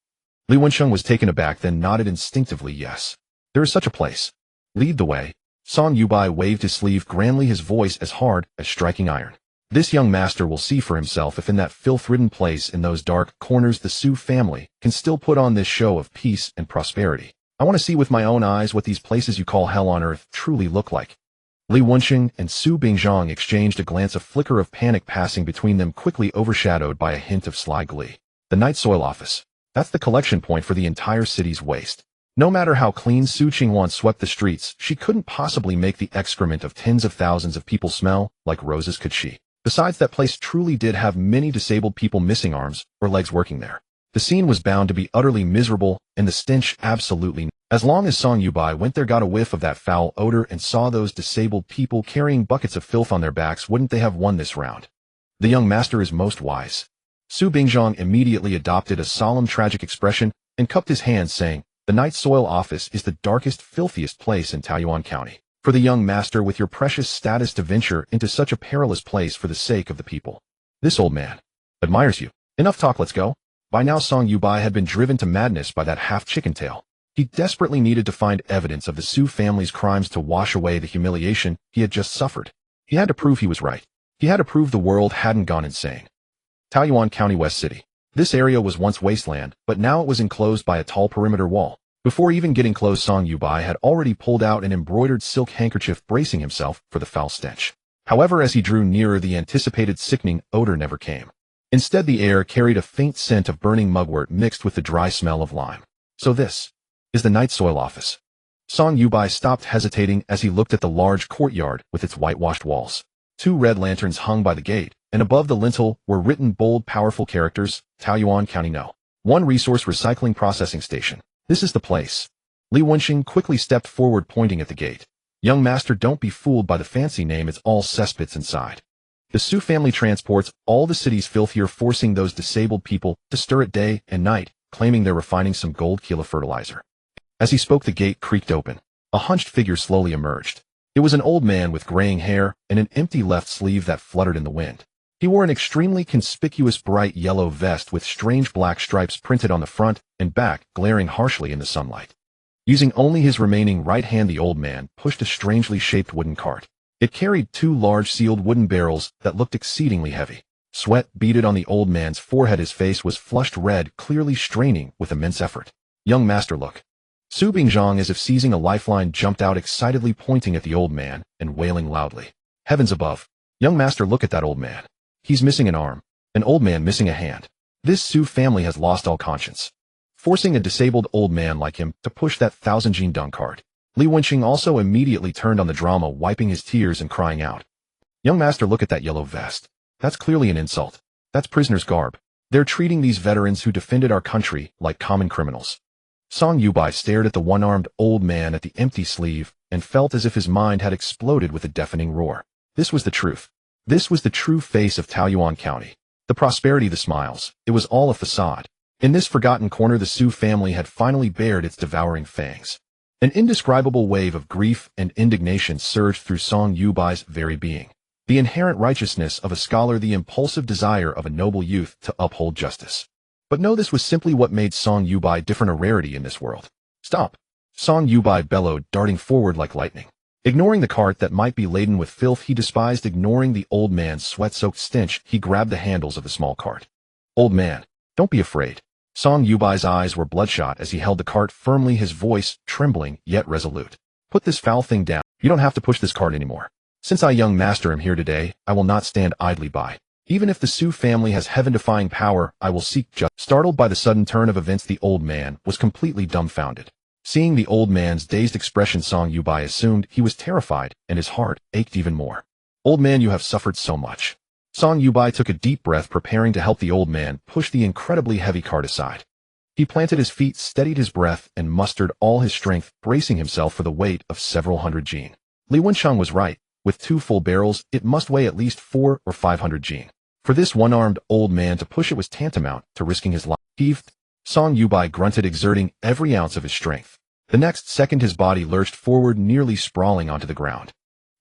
Li Wensheng was taken aback, then nodded instinctively. Yes. There is such a place. Lead the way. Song Youde waved his sleeve grandly, his voice as hard as striking iron. This young master will see for himself if in that filth-ridden place in those dark corners the Sioux family can still put on this show of peace and prosperity. I want to see with my own eyes what these places you call hell on earth truly look like. Li Wenqing and Su Bingzhang exchanged a glance, a flicker of panic passing between them, quickly overshadowed by a hint of sly glee. The night soil office. That's the collection point for the entire city's waste. No matter how clean Su Qinghuan swept the streets, she couldn't possibly make the excrement of tens of thousands of people smell like roses, could she? Besides, that place truly did have many disabled people missing arms or legs working there. The scene was bound to be utterly miserable, and the stench absolutely. As long as Song Yubai went there, got a whiff of that foul odor, and saw those disabled people carrying buckets of filth on their backs, wouldn't they have won this round? The young master is most wise. Su Bingzhang immediately adopted a solemn, tragic expression and cupped his hands, saying, "The night soil office is the darkest, filthiest place in Taoyuan County. For the young master with your precious status to venture into such a perilous place for the sake of the people. This old man admires you. Enough talk, let's go." By now Song Yubai had been driven to madness by that half-chicken tail. He desperately needed to find evidence of the Su family's crimes to wash away the humiliation he had just suffered. He had to prove he was right. He had to prove the world hadn't gone insane. Taoyuan County, West City. This area was once wasteland, but now it was enclosed by a tall perimeter wall. Before even getting close, Song Yubai had already pulled out an embroidered silk handkerchief, bracing himself for the foul stench. However, as he drew nearer, the anticipated sickening odor never came. Instead, the air carried a faint scent of burning mugwort mixed with the dry smell of lime. So this is the night soil office. Song Yubai stopped, hesitating as he looked at the large courtyard with its whitewashed walls. 2 red lanterns hung by the gate, and above the lintel were written bold, powerful characters, Taoyuan County No. 1 Resource Recycling Processing Station. This is the place. Li Wenqing quickly stepped forward, pointing at the gate. "Young master, don't be fooled by the fancy name, it's all cesspits inside. The Su family transports all the city's filth here, forcing those disabled people to stir it day and night, claiming they're refining some gold kilo fertilizer." As he spoke, the gate creaked open. A hunched figure slowly emerged. It was an old man with graying hair and an empty left sleeve that fluttered in the wind. He wore an extremely conspicuous bright yellow vest with strange black stripes printed on the front and back, glaring harshly in the sunlight. Using only his remaining right hand, the old man pushed a strangely shaped wooden cart. It carried 2 large sealed wooden barrels that looked exceedingly heavy. Sweat beaded on the old man's forehead. His face was flushed red, clearly straining with immense effort. "Young master, look." Su Bingzhang, as if seizing a lifeline, jumped out excitedly, pointing at the old man and wailing loudly. "Heavens above! Young master, look at that old man. He's missing an arm. An old man missing a hand. This Su family has lost all conscience. Forcing a disabled old man like him to push that 1,000 dung cart." Li Wenqing also immediately turned on the drama, wiping his tears and crying out, "Young master, look at that yellow vest. That's clearly an insult. That's prisoner's garb. They're treating these veterans who defended our country like common criminals." Song Yubai stared at the one-armed old man at the empty sleeve and felt as if his mind had exploded with a deafening roar. This was the truth. This was the true face of Taoyuan County. The prosperity, the smiles, it was all a facade. In this forgotten corner, the Su family had finally bared its devouring fangs. An indescribable wave of grief and indignation surged through Song Yubai's very being. The inherent righteousness of a scholar, the impulsive desire of a noble youth to uphold justice. But no, this was simply what made Song Yubai different, a rarity in this world. "Stop!" Song Yubai bellowed, darting forward like lightning. Ignoring the cart that might be laden with filth he despised, ignoring the old man's sweat-soaked stench, he grabbed the handles of the small cart. "Old man, don't be afraid." Song Yubai's eyes were bloodshot as he held the cart firmly, his voice trembling yet resolute. "Put this foul thing down. You don't have to push this cart anymore. Since I, young master, am here today, I will not stand idly by. Even if the Su family has heaven-defying power, I will seek justice." Startled by the sudden turn of events, the old man was completely dumbfounded. Seeing the old man's dazed expression, Song Yubai assumed he was terrified, and his heart ached even more. "Old man, you have suffered so much." Song Yubai took a deep breath, preparing to help the old man push the incredibly heavy cart aside. He planted his feet, steadied his breath, and mustered all his strength, bracing himself for the weight of several hundred jin. Li Wenqing was right. With 2 full barrels, it must weigh at least 400 or 500 jin. For this one-armed old man to push it was tantamount to risking his life. "Heaved." Song Yubai grunted, exerting every ounce of his strength. The next second his body lurched forward, nearly sprawling onto the ground.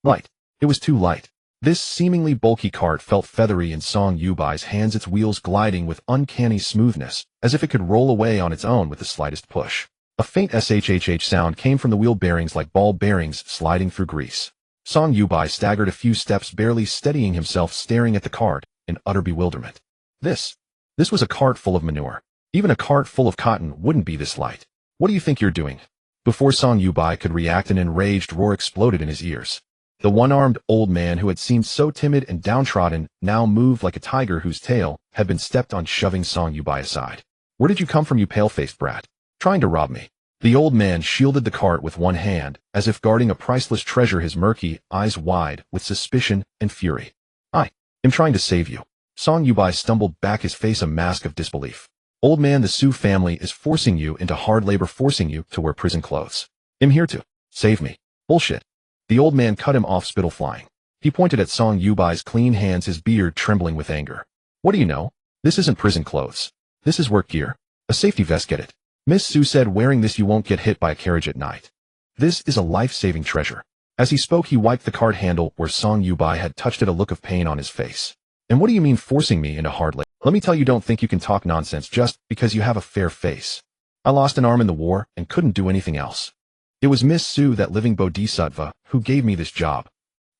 Light. It was too light. This seemingly bulky cart felt feathery in Song Yubai's hands, its wheels gliding with uncanny smoothness, as if it could roll away on its own with the slightest push. A faint shhh sound came from the wheel bearings, like ball bearings sliding through grease. Song Yubai staggered a few steps, barely steadying himself, staring at the cart in utter bewilderment. This was a cart full of manure. Even a cart full of cotton wouldn't be this light. "What do you think you're doing?" Before Song Yubai could react, an enraged roar exploded in his ears. The one-armed old man who had seemed so timid and downtrodden now moved like a tiger whose tail had been stepped on, shoving Song Yubai aside. "Where did you come from, you pale-faced brat? Trying to rob me?" The old man shielded the cart with one hand, as if guarding a priceless treasure, his murky eyes wide with suspicion and fury. "I am trying to save you." Song Yubai stumbled back, his face a mask of disbelief. "Old man, the Su family is forcing you into hard labor, forcing you to wear prison clothes. I'm here to save me." "Bullshit." The old man cut him off, spittle flying. He pointed at Song Yubai's clean hands, his beard trembling with anger. "What do you know? This isn't prison clothes. This is work gear. A safety vest, get it? Miss Su said wearing this you won't get hit by a carriage at night. This is a life-saving treasure." As he spoke, he wiped the cart handle where Song Yubai had touched it, a look of pain on his face. "And what do you mean forcing me into hard labor? Let me tell you, don't think you can talk nonsense just because you have a fair face. I lost an arm in the war and couldn't do anything else. It was Miss Su, that living bodhisattva, who gave me this job.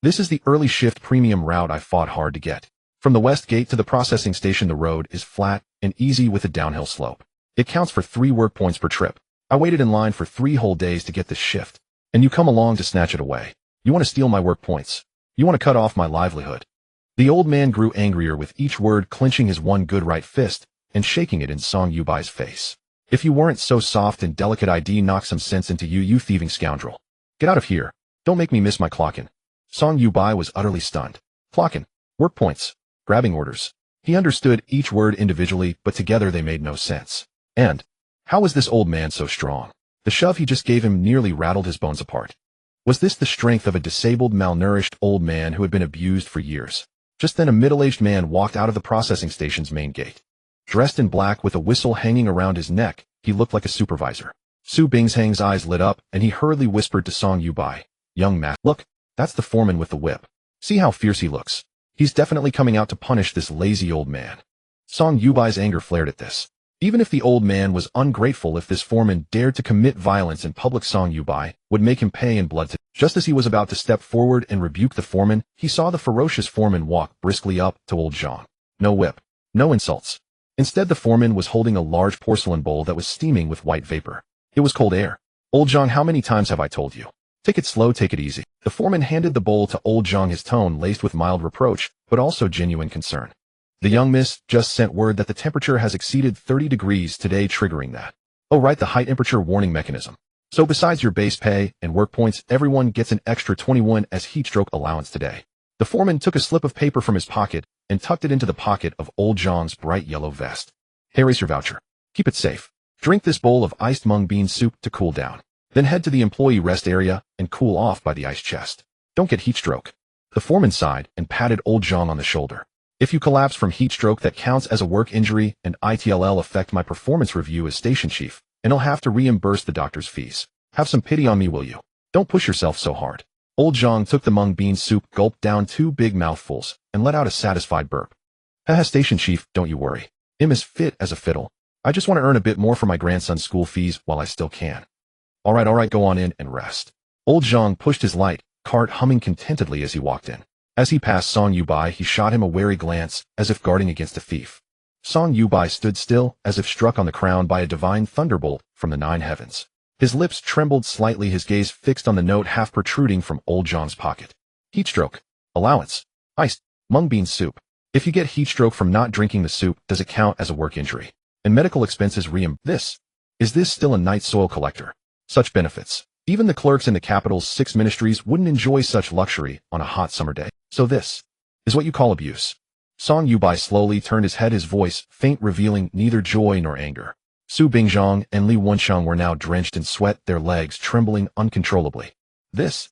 This is the early shift premium route I fought hard to get. From the west gate to the processing station, the road is flat and easy with a downhill slope. It counts for 3 work points per trip. I waited in line for 3 whole days to get this shift. And you come along to snatch it away. You want to steal my work points. You want to cut off my livelihood." The old man grew angrier with each word, clenching his one good right fist and shaking it in Song Yubai's face. "If you weren't so soft and delicate, I'd knock some sense into you, you thieving scoundrel. Get out of here. Don't make me miss my clockin'." Song Yubai was utterly stunned. Clockin', work points, grabbing orders. He understood each word individually, but together they made no sense. And how was this old man so strong? The shove he just gave him nearly rattled his bones apart. Was this the strength of a disabled, malnourished old man who had been abused for years? Just then a middle-aged man walked out of the processing station's main gate. Dressed in black with a whistle hanging around his neck, he looked like a supervisor. Su Bingshang's eyes lit up, and he hurriedly whispered to Song Yubai, "Young man, look, that's the foreman with the whip. See how fierce he looks? He's definitely coming out to punish this lazy old man." Song Yubai's anger flared at this. Even if the old man was ungrateful, if this foreman dared to commit violence in public, Song Yubai would make him pay in blood. Just as he was about to step forward and rebuke the foreman, he saw the ferocious foreman walk briskly up to old Zhang. No whip, no insults. Instead, the foreman was holding a large porcelain bowl that was steaming with white vapor. It was cold air. "Old Zhang, how many times have I told you? Take it slow, take it easy." The foreman handed the bowl to old Zhang, his tone laced with mild reproach, but also genuine concern. "The young miss just sent word that the temperature has exceeded 30 degrees today, triggering that. Oh right, the high temperature warning mechanism. So besides your base pay and work points, everyone gets an extra 21 as heatstroke allowance today." The foreman took a slip of paper from his pocket and tucked it into the pocket of old Zhang's bright yellow vest. "Here is your voucher. Keep it safe. Drink this bowl of iced mung bean soup to cool down. Then head to the employee rest area and cool off by the ice chest. Don't get heatstroke." The foreman sighed and patted old Zhang on the shoulder. "If you collapse from heatstroke, that counts as a work injury, and it'll affect my performance review as station chief, and I'll have to reimburse the doctor's fees. Have some pity on me, will you? Don't push yourself so hard." Old Zhang took the mung bean soup, gulped down 2 big mouthfuls, and let out a satisfied burp. "Haha, station chief, don't you worry. I'm as fit as a fiddle. I just want to earn a bit more for my grandson's school fees while I still can." All right, go on in and rest." Old Zhang pushed his light cart, humming contentedly as he walked in. As he passed Song Yubai, he shot him a wary glance, as if guarding against a thief. Song Yubai stood still, as if struck on the crown by a divine thunderbolt from the 9 heavens. His lips trembled slightly, his gaze fixed on the note half protruding from old Zhang's pocket. "Heatstroke. Allowance. Iced mung bean soup. If you get heatstroke from not drinking the soup, does it count as a work injury? And medical expenses reimbursed. Is this still a night soil collector? Such benefits. Even the clerks in the capital's 6 ministries wouldn't enjoy such luxury on a hot summer day. So this is what you call abuse." Song Yubai slowly turned his head, his voice faint, revealing neither joy nor anger. Su Bingzhang and Li Wensheng were now drenched in sweat, their legs trembling uncontrollably. This,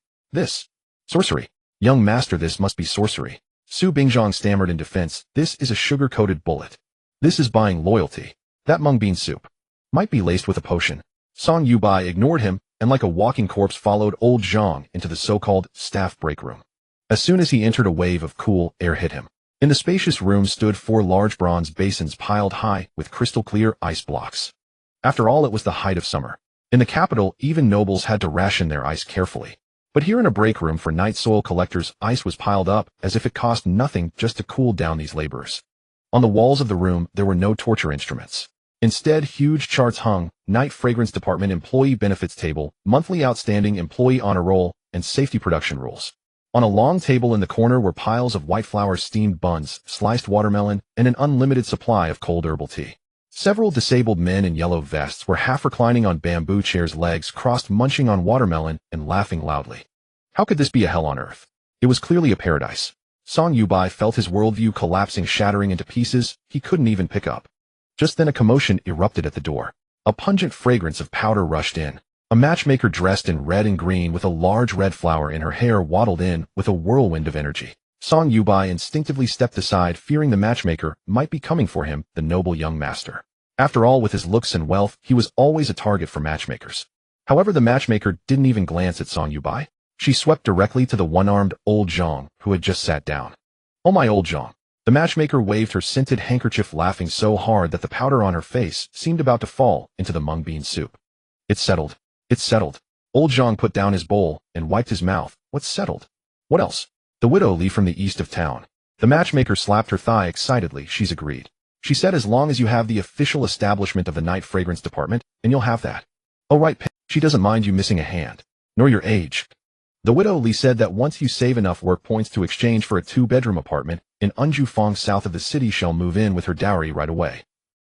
sorcery. Young master, this must be sorcery." Su Bingzhang stammered in defense. "This is a sugar-coated bullet. This is buying loyalty. That mung bean soup might be laced with a potion." Song Yubai ignored him, and like a walking corpse followed old Zhang into the so-called staff break room. As soon as he entered, a wave of cool air hit him. In the spacious room stood 4 large bronze basins piled high with crystal-clear ice blocks. After all, it was the height of summer. In the capital, even nobles had to ration their ice carefully. But here in a break room for night soil collectors, ice was piled up as if it cost nothing just to cool down these laborers. On the walls of the room, there were no torture instruments. Instead, huge charts hung: night fragrance department employee benefits table, monthly outstanding employee honor roll, and safety production rules. On a long table in the corner were piles of white flour steamed buns, sliced watermelon, and an unlimited supply of cold herbal tea. Several disabled men in yellow vests were half reclining on bamboo chairs, legs crossed, munching on watermelon and laughing loudly. How could this be a hell on earth? It was clearly a paradise. Song Youde felt his worldview collapsing, shattering into pieces he couldn't even pick up. Just then a commotion erupted at the door. A pungent fragrance of powder rushed in. A matchmaker dressed in red and green with a large red flower in her hair waddled in with a whirlwind of energy. Song Youde instinctively stepped aside, fearing the matchmaker might be coming for him, the noble young master. After all, with his looks and wealth, he was always a target for matchmakers. However, the matchmaker didn't even glance at Song Youde. She swept directly to the one-armed old Zhang, who had just sat down. "Oh, my old Zhang." The matchmaker waved her scented handkerchief, laughing so hard that the powder on her face seemed about to fall into the mung bean soup. "It's settled. It's settled." Old Zhang put down his bowl and wiped his mouth. "What's settled? What else?" "The widow Li from the east of town." The matchmaker slapped her thigh excitedly. "She's agreed. She said as long as you have the official establishment of the night fragrance department, and you'll have that. Oh right, she doesn't mind you missing a hand. Nor your age." The widow Li said that once you save enough work points to exchange for a 2-bedroom apartment in Unjufang south of the city, she'll move in with her dowry right away.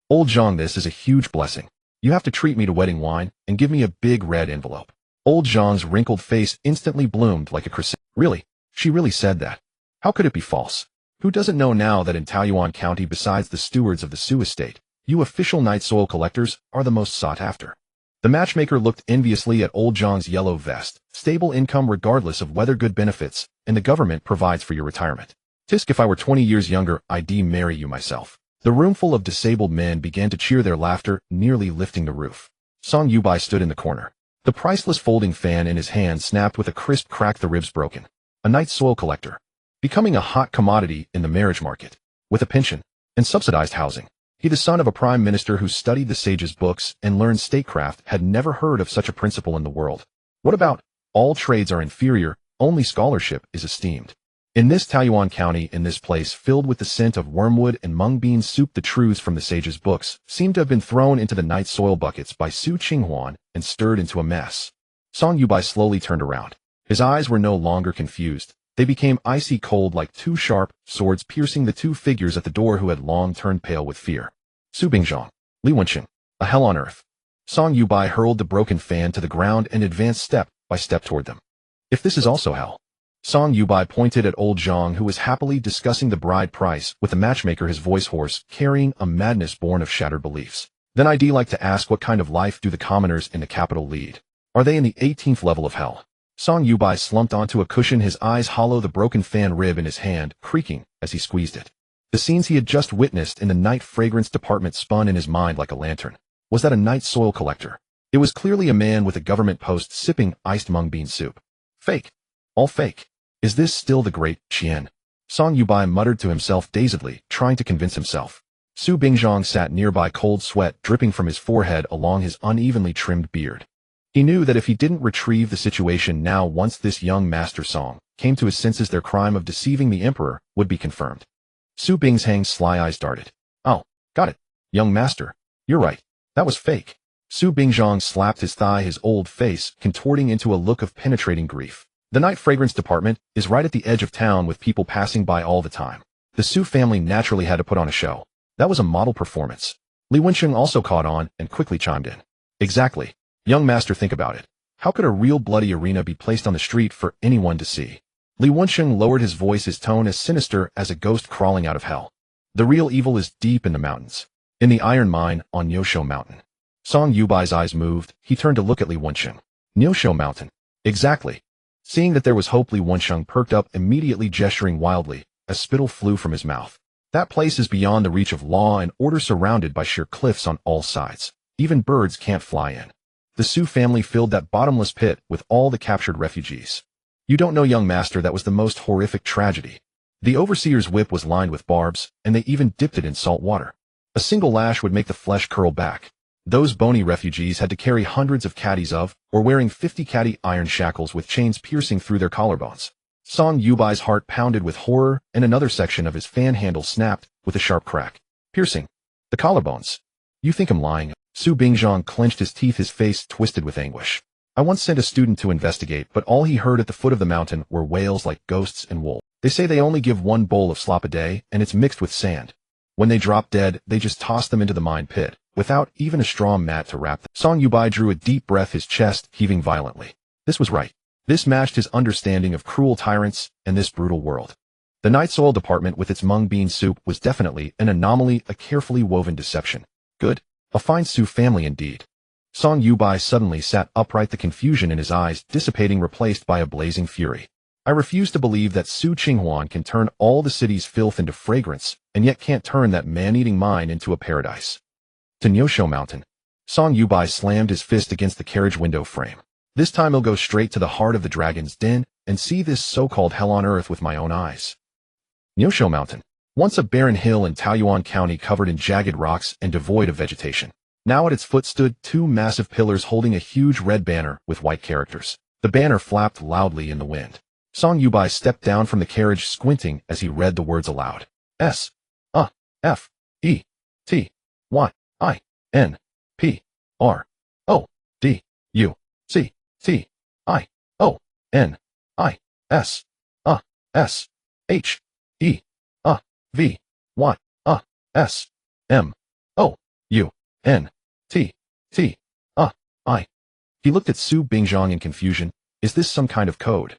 "Old Zhang, this is a huge blessing. You have to treat me to wedding wine and give me a big red envelope." Old Zhang's wrinkled face instantly bloomed like a chrysanthemum. Really? She really said that? How could it be false? Who doesn't know now that in Taoyuan County, besides the stewards of the Sioux estate, you official night soil collectors are the most sought after? The matchmaker looked enviously at old Zhang's yellow vest. "Stable income regardless of weather, good benefits, and the government provides for your retirement. Tisk, if I were 20 years younger, I'd marry you myself." The roomful of disabled men began to cheer, their laughter nearly lifting the roof. Song Youde stood in the corner. The priceless folding fan in his hand snapped with a crisp crack, the ribs broken. A night soil collector. Becoming a hot commodity in the marriage market. With a pension and subsidized housing. He, the son of a prime minister who studied the sage's books and learned statecraft, had never heard of such a principle in the world. What about all trades are inferior, only scholarship is esteemed? In this Taoyuan County, in this place filled with the scent of wormwood and mung bean soup, the truths from the sage's books seemed to have been thrown into the night soil buckets by Su Qinghuan and stirred into a mess. Song Youde slowly turned around. His eyes were no longer confused. They became icy cold, like two sharp swords piercing the two figures at the door who had long turned pale with fear. Su Bingzhang, Li Wenqing, a hell on earth. Song Youde hurled the broken fan to the ground and advanced step by step toward them. "If this is also hell." Song Youde pointed at old Zhang, who was happily discussing the bride price with the matchmaker, his voice hoarse, carrying a madness born of shattered beliefs. "Then I'd like to ask, what kind of life do the commoners in the capital lead? Are they in the 18th level of hell?" Song Youde slumped onto a cushion, his eyes hollow, the broken fan rib in his hand creaking as he squeezed it. The scenes he had just witnessed in the night fragrance department spun in his mind like a lantern. Was that a night soil collector? It was clearly a man with a government post sipping iced mung bean soup. Fake. All fake. Is this still the great Qian? Song Youde muttered to himself dazedly, trying to convince himself. Su Bingzhang sat nearby, cold sweat dripping from his forehead along his unevenly trimmed beard. He knew that if he didn't retrieve the situation now, once this young master Song came to his senses, their crime of deceiving the emperor would be confirmed. Su Bingzhang's sly eyes darted. "Oh, got it. Young master. You're right. That was fake." Su Bingzhang slapped his thigh, his old face contorting into a look of penetrating grief. "The night fragrance department is right at the edge of town, with people passing by all the time. The Su family naturally had to put on a show. That was a model performance." Li Wenqing also caught on and quickly chimed in. "Exactly. Young master, think about it. How could a real bloody arena be placed on the street for anyone to see?" Li Wenqing lowered his voice, his tone as sinister as a ghost crawling out of hell. "The real evil is deep in the mountains. In the iron mine on Nyosho Mountain." Song Youde's eyes moved. He turned to look at Li Wenqing. "Nyosho Mountain." "Exactly." Seeing that there was hope, Li Wenqing perked up, immediately gesturing wildly, as spittle flew from his mouth. "That place is beyond the reach of law and order, surrounded by sheer cliffs on all sides. Even birds can't fly in. The Su family filled that bottomless pit with all the captured refugees. You don't know, young master, that was the most horrific tragedy. The overseer's whip was lined with barbs, and they even dipped it in salt water. A single lash would make the flesh curl back. Those bony refugees had to carry hundreds of caddies of, or wearing 50 caddy iron shackles with chains piercing through their collarbones." Song Youde's heart pounded with horror, and another section of his fan handle snapped with a sharp crack. "Piercing the collarbones. You think I'm lying? Su Bingzhang clenched his teeth, his face twisted with anguish. I once sent a student to investigate, but all he heard at the foot of the mountain were wails like ghosts and wolves. They say they only give one bowl of slop a day, and it's mixed with sand. When they drop dead, they just toss them into the mine pit, without even a straw mat to wrap them. Song Yubai drew a deep breath, his chest heaving violently. This was right. This matched his understanding of cruel tyrants and this brutal world. The night soil department with its mung bean soup was definitely an anomaly, a carefully woven deception. Good. A fine Su family indeed. Song Yubai suddenly sat upright, the confusion in his eyes dissipating, replaced by a blazing fury. I refuse to believe that Su Qinghuan can turn all the city's filth into fragrance, and yet can't turn that man-eating mine into a paradise. To Nyosho Mountain. Song Yubai slammed his fist against the carriage window frame. This time I'll go straight to the heart of the dragon's den and see this so-called hell on earth with my own eyes. Nyosho Mountain. Once a barren hill in Taoyuan County covered in jagged rocks and devoid of vegetation. Now at its foot stood two massive pillars holding a huge red banner with white characters. The banner flapped loudly in the wind. Song Yubai stepped down from the carriage, squinting as he read the words aloud. S. F. E. T. Y. I. N. P. R. O. D. U. C. T. I. O. N. I. S. S. H. E. V. Y. S. M. O. U. N. T. T. I. He looked at Su Bingzhang in confusion. Is this some kind of code?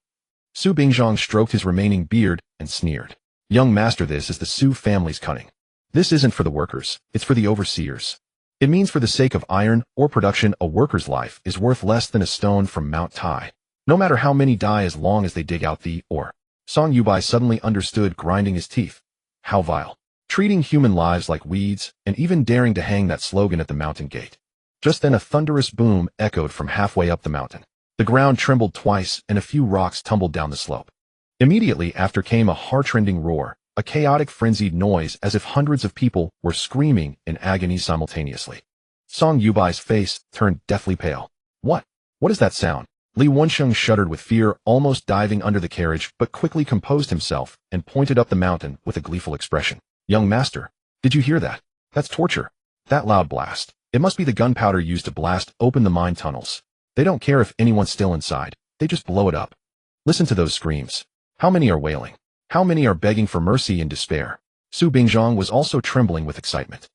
Su Bingzhang stroked his remaining beard and sneered. Young master, this is the Su family's cunning. This isn't for the workers, it's for the overseers. It means for the sake of iron or production, a worker's life is worth less than a stone from Mount Tai. No matter how many die, as long as they dig out the ore. Song Yubai suddenly understood, grinding his teeth. How vile. Treating human lives like weeds, and even daring to hang that slogan at the mountain gate. Just then a thunderous boom echoed from halfway up the mountain. The ground trembled twice, and a few rocks tumbled down the slope. Immediately after came a heart-rending roar, a chaotic, frenzied noise as if hundreds of people were screaming in agony simultaneously. Song Yubai's face turned deathly pale. What? What is that sound? Li Wensheng shuddered with fear, almost diving under the carriage, but quickly composed himself and pointed up the mountain with a gleeful expression. Young master, did you hear that? That's torture. That loud blast. It must be the gunpowder used to blast open the mine tunnels. They don't care if anyone's still inside. They just blow it up. Listen to those screams. How many are wailing? How many are begging for mercy in despair? Su Bingzhang was also trembling with excitement.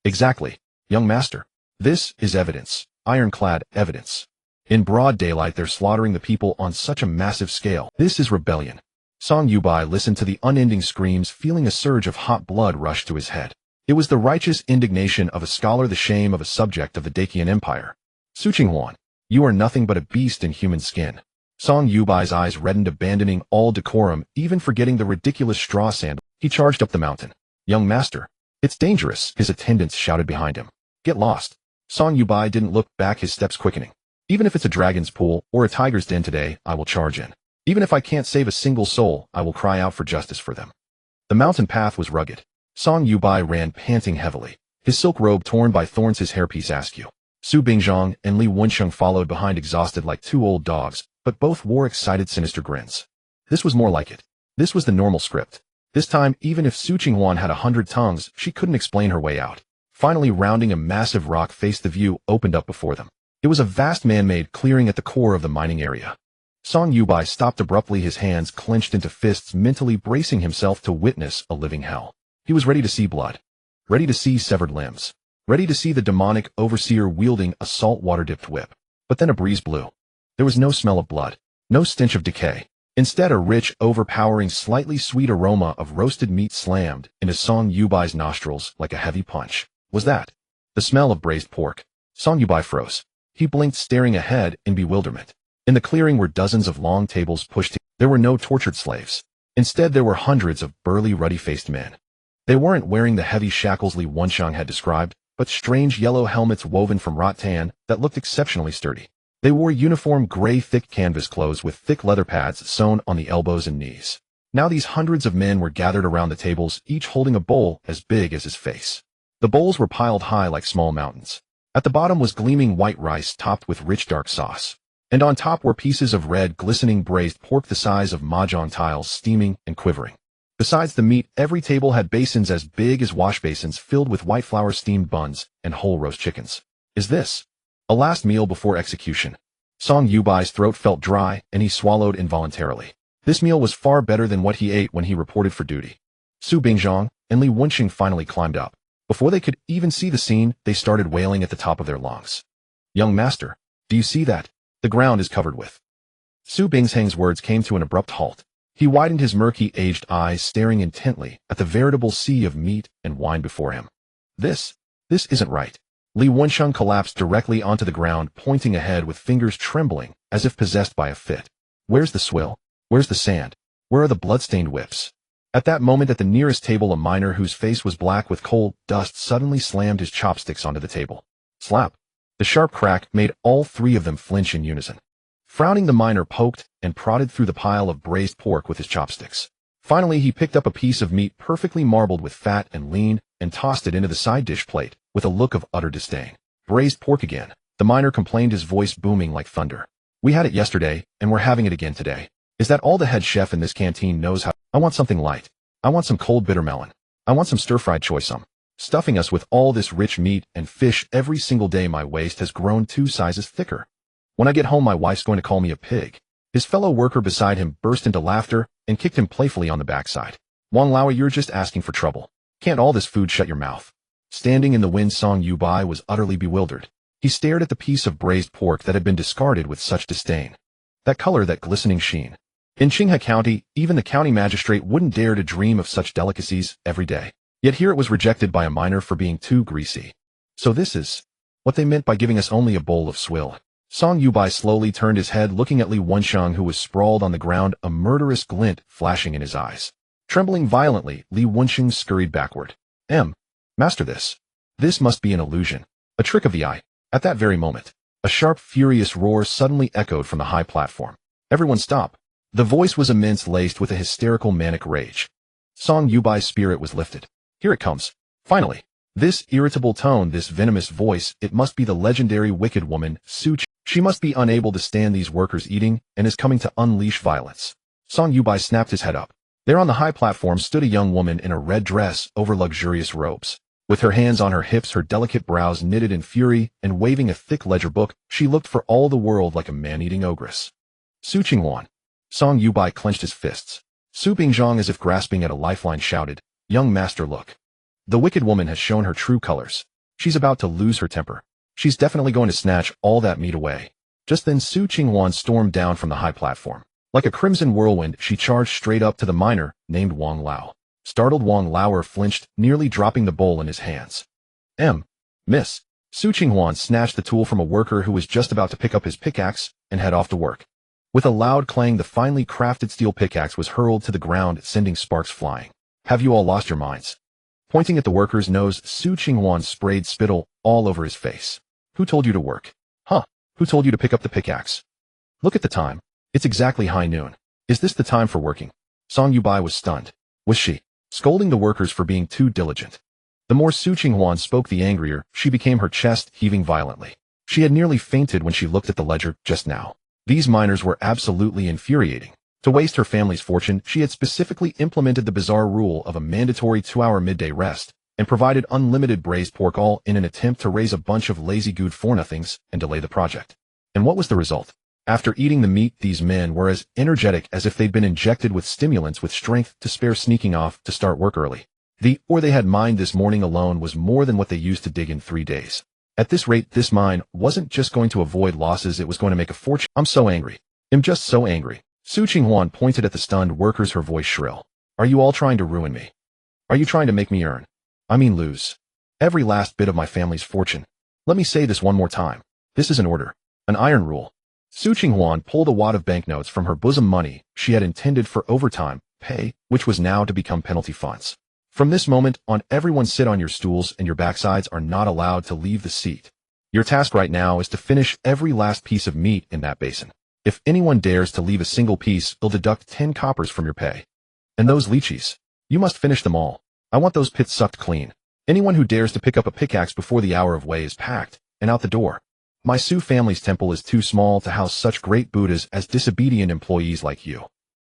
Exactly, young master. This is evidence. Ironclad evidence. In broad daylight they're slaughtering the people on such a massive scale. This is rebellion. Song Yubai listened to the unending screams, feeling a surge of hot blood rush to his head. It was the righteous indignation of a scholar, the shame of a subject of the Dacian Empire. Su Qinghuan, you are nothing but a beast in human skin. Song Yubai's eyes reddened, abandoning all decorum, even forgetting the ridiculous straw sandal. He charged up the mountain. Young master, it's dangerous, his attendants shouted behind him. Get lost. Song Yubai didn't look back, his steps quickening. Even if it's a dragon's pool or a tiger's den today, I will charge in. Even if I can't save a single soul, I will cry out for justice for them. The mountain path was rugged. Song Yubai ran, panting heavily, his silk robe torn by thorns, his hairpiece askew. Su Bingzhang and Li Wensheng followed behind, exhausted like two old dogs, but both wore excited, sinister grins. This was more like it. This was the normal script. This time, even if Su Qinghuan had 100 tongues, she couldn't explain her way out. Finally, rounding a massive rock face, the view opened up before them. It was a vast man-made clearing at the core of the mining area. Song Yubai stopped abruptly, his hands clenched into fists, mentally bracing himself to witness a living hell. He was ready to see blood. Ready to see severed limbs. Ready to see the demonic overseer wielding a salt water-dipped whip. But then a breeze blew. There was no smell of blood, no stench of decay. Instead, a rich, overpowering, slightly sweet aroma of roasted meat slammed into Song Yubai's nostrils like a heavy punch. Was that the smell of braised pork? Song Yubai froze. He blinked, staring ahead in bewilderment. In the clearing were dozens of long tables pushed. There were no tortured slaves. Instead, there were hundreds of burly, ruddy-faced men. They weren't wearing the heavy shackles Li Wensheng had described, but strange yellow helmets woven from rattan that looked exceptionally sturdy. They wore uniform gray thick canvas clothes with thick leather pads sewn on the elbows and knees. Now these hundreds of men were gathered around the tables, each holding a bowl as big as his face. The bowls were piled high like small mountains. At the bottom was gleaming white rice topped with rich dark sauce. And on top were pieces of red, glistening braised pork the size of mahjong tiles, steaming and quivering. Besides the meat, every table had basins as big as wash basins filled with white flour steamed buns and whole roast chickens. Is this a last meal before execution? Song Yubai's throat felt dry, and he swallowed involuntarily. This meal was far better than what he ate when he reported for duty. Su Bingzhang and Li Wenxing finally climbed up. Before they could even see the scene, they started wailing at the top of their lungs. Young master, do you see that? The ground is covered with. Su Bingzhang's words came to an abrupt halt. He widened his murky, aged eyes, staring intently at the veritable sea of meat and wine before him. This isn't right. Li Wenxing collapsed directly onto the ground, pointing ahead with fingers trembling as if possessed by a fit. Where's the swill? Where's the sand? Where are the blood-stained whips? At that moment at the nearest table, a miner whose face was black with coal dust suddenly slammed his chopsticks onto the table. Slap! The sharp crack made all three of them flinch in unison. Frowning, the miner poked and prodded through the pile of braised pork with his chopsticks. Finally, he picked up a piece of meat perfectly marbled with fat and lean and tossed it into the side dish plate with a look of utter disdain. Braised pork again, the miner complained, his voice booming like thunder. We had it yesterday, and we're having it again today. Is that all the head chef in this canteen knows how? I want something light. I want some cold bitter melon. I want some stir-fried choy sum. Stuffing us with all this rich meat and fish every single day, my waist has grown 2 sizes thicker. When I get home, my wife's going to call me a pig. His fellow worker beside him burst into laughter and kicked him playfully on the backside. Wang Lao, you're just asking for trouble. Can't all this food shut your mouth? Standing in the wind, Song Yubai was utterly bewildered. He stared at the piece of braised pork that had been discarded with such disdain. That color, that glistening sheen. In Qinghuan County, even the county magistrate wouldn't dare to dream of such delicacies every day. Yet here it was rejected by a miner for being too greasy. So this is what they meant by giving us only a bowl of swill. Song Yubai slowly turned his head, looking at Li Wenxing, who was sprawled on the ground, a murderous glint flashing in his eyes. Trembling violently, Li Wenxing scurried backward. Master, this must be an illusion. A trick of the eye. At that very moment, a sharp, furious roar suddenly echoed from the high platform. Everyone stop. The voice was immense, laced with a hysterical, manic rage. Song Yubai's spirit was lifted. Here it comes. Finally. This irritable tone, this venomous voice, it must be the legendary wicked woman, Su Qi. She must be unable to stand these workers eating and is coming to unleash violence. Song Yubai snapped his head up. There on the high platform stood a young woman in a red dress over luxurious robes. With her hands on her hips, her delicate brows knitted in fury, and waving a thick ledger book, she looked for all the world like a man-eating ogress. Su Qinghuan. Song Yubai clenched his fists. Su Bingzhang, as if grasping at a lifeline, shouted, Young master, look. The wicked woman has shown her true colors. She's about to lose her temper. She's definitely going to snatch all that meat away. Just then Su Qinghuan stormed down from the high platform. Like a crimson whirlwind, she charged straight up to the miner, named Wang Lao. Startled, Wang Lao flinched, nearly dropping the bowl in his hands. Miss. Su Qinghuan snatched the tool from a worker who was just about to pick up his pickaxe and head off to work. With a loud clang, the finely crafted steel pickaxe was hurled to the ground, sending sparks flying. Have you all lost your minds? Pointing at the worker's nose, Su Qinghuan sprayed spittle all over his face. Who told you to work? Who told you to pick up the pickaxe? Look at the time. It's exactly high noon. Is this the time for working? Song Yubai was stunned. Was she scolding the workers for being too diligent? The more Su Qinghuan spoke, the angrier she became, her chest heaving violently. She had nearly fainted when she looked at the ledger just now. These miners were absolutely infuriating. To waste her family's fortune, she had specifically implemented the bizarre rule of a mandatory 2-hour midday rest, and provided unlimited braised pork, all in an attempt to raise a bunch of lazy good for nothings and delay the project. And what was the result? After eating the meat, these men were as energetic as if they'd been injected with stimulants with strength to spare, sneaking off to start work early. The ore they had mined this morning alone was more than what they used to dig in 3 days. At this rate, this mine wasn't just going to avoid losses, it was going to make a fortune. I'm so angry. I'm just so angry. Su Qinghuan pointed at the stunned workers, her voice shrill. Are you all trying to ruin me? Are you trying to make me lose every last bit of my family's fortune? Let me say this one more time. This is an order. An iron rule. Su Qinghuan pulled a wad of banknotes from her bosom, money she had intended for overtime pay, which was now to become penalty funds. From this moment on, everyone sit on your stools and your backsides are not allowed to leave the seat. Your task right now is to finish every last piece of meat in that basin. If anyone dares to leave a single piece, they'll deduct 10 coppers from your pay. And those lychees, you must finish them all. I want those pits sucked clean. Anyone who dares to pick up a pickaxe before the hour of weigh is packed and out the door. My Su family's temple is too small to house such great Buddhas as disobedient employees like you.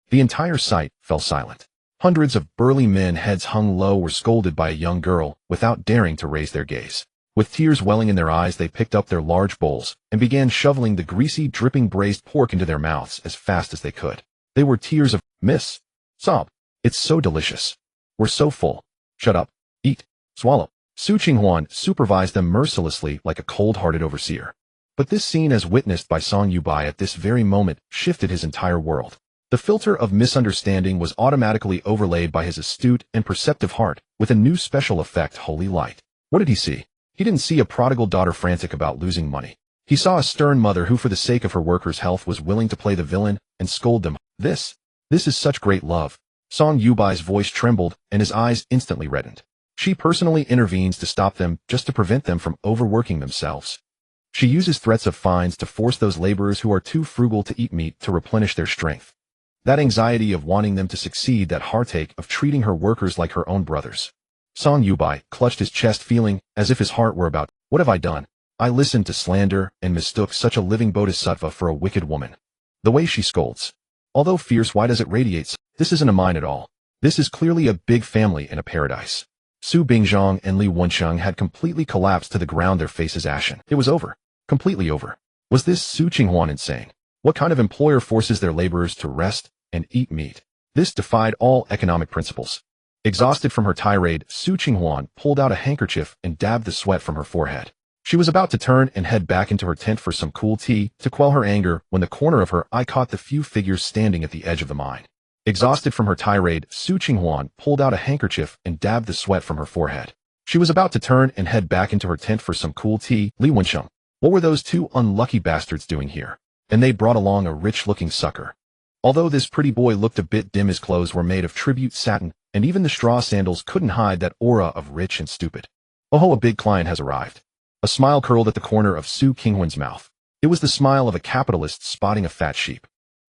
The entire site fell silent. Hundreds of burly men, heads hung low, were scolded by a young girl without daring to raise their gaze. With tears welling in their eyes, they picked up their large bowls and began shoveling the greasy, dripping braised pork into their mouths as fast as they could. They were tears of "Miss, sob. It's so delicious. We're so full. Shut up. Eat. Swallow." Su Qinghuan supervised them mercilessly like a cold-hearted overseer. But this scene, as witnessed by Song Youbai at this very moment, shifted his entire world. The filter of misunderstanding was automatically overlaid by his astute and perceptive heart with a new special effect, holy light. What did he see? He didn't see a prodigal daughter frantic about losing money. He saw a stern mother who, for the sake of her workers' health, was willing to play the villain and scold them. This is such great love. Song Yubai's voice trembled and his eyes instantly reddened. She personally intervenes to stop them, just to prevent them from overworking themselves. She uses threats of fines to force those laborers who are too frugal to eat meat to replenish their strength. That anxiety of wanting them to succeed, that heartache of treating her workers like her own brothers. Song Youbai clutched his chest, feeling as if his heart were about, what have I done? I listened to slander and mistook such a living bodhisattva for a wicked woman. The way she scolds. Although fierce, why does it radiate? This isn't a mine at all. This is clearly a big family in a paradise. Su Bingzhang and Li Wensheng had completely collapsed to the ground, their faces ashen. It was over. Completely over. Was this Su Qinghuan insane? What kind of employer forces their laborers to rest and eat meat? This defied all economic principles. Exhausted from her tirade, Su Qinghuan pulled out a handkerchief and dabbed the sweat from her forehead. She was about to turn and head back into her tent for some cool tea to quell her anger when the corner of her eye caught the few figures standing at the edge of the mine. Exhausted from her tirade, Su Qinghuan pulled out a handkerchief and dabbed the sweat from her forehead. She was about to turn and head back into her tent for some cool tea. Li Wensheng. What were those two unlucky bastards doing here? And they brought along a rich-looking sucker. Although this pretty boy looked a bit dim, his clothes were made of tribute satin, and even the straw sandals couldn't hide that aura of rich and stupid. Oh, a big client has arrived. A smile curled at the corner of Su Qinghuan's mouth. It was the smile of a capitalist spotting a fat sheep.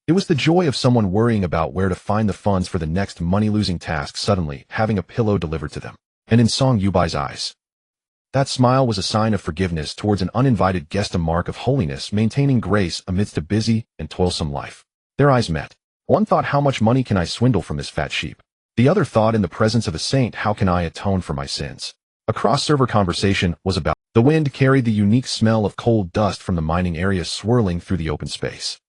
It was the joy of someone worrying about where to find the funds for the next money-losing task, suddenly having a pillow delivered to them. And in Song Yubai's eyes, that smile was a sign of forgiveness towards an uninvited guest, a mark of holiness, maintaining grace amidst a busy and toilsome life. Their eyes met. One thought, how much money can I swindle from this fat sheep? The other thought, in the presence of a saint, how can I atone for my sins? A cross-server conversation was about. The wind carried the unique smell of coal dust from the mining area swirling through the open space.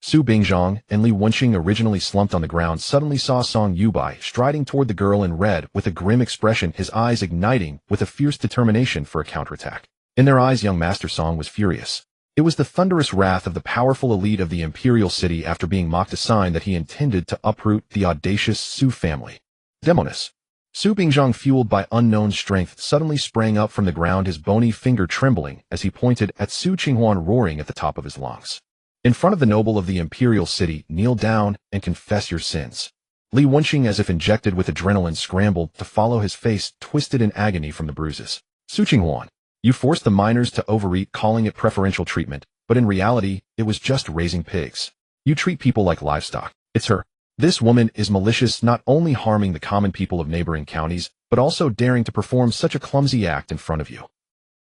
Su Bingzhang and Li Wensheng, originally slumped on the ground, suddenly saw Song Youbai striding toward the girl in red with a grim expression, his eyes igniting with a fierce determination for a counterattack. In their eyes, young Master Song was furious. It was the thunderous wrath of the powerful elite of the imperial city after being mocked, a sign that he intended to uproot the audacious Su family. Demoness. Su Bingzhang, fueled by unknown strength, suddenly sprang up from the ground, his bony finger trembling as he pointed at Su Qinghuan, roaring at the top of his lungs. In front of the noble of the imperial city, kneel down and confess your sins. Li Wensheng, as if injected with adrenaline, scrambled to follow, his face twisted in agony from the bruises. Su Qinghuan, you forced the miners to overeat, calling it preferential treatment, but in reality, it was just raising pigs. You treat people like livestock. It's her. This woman is malicious, not only harming the common people of neighboring counties, but also daring to perform such a clumsy act in front of you.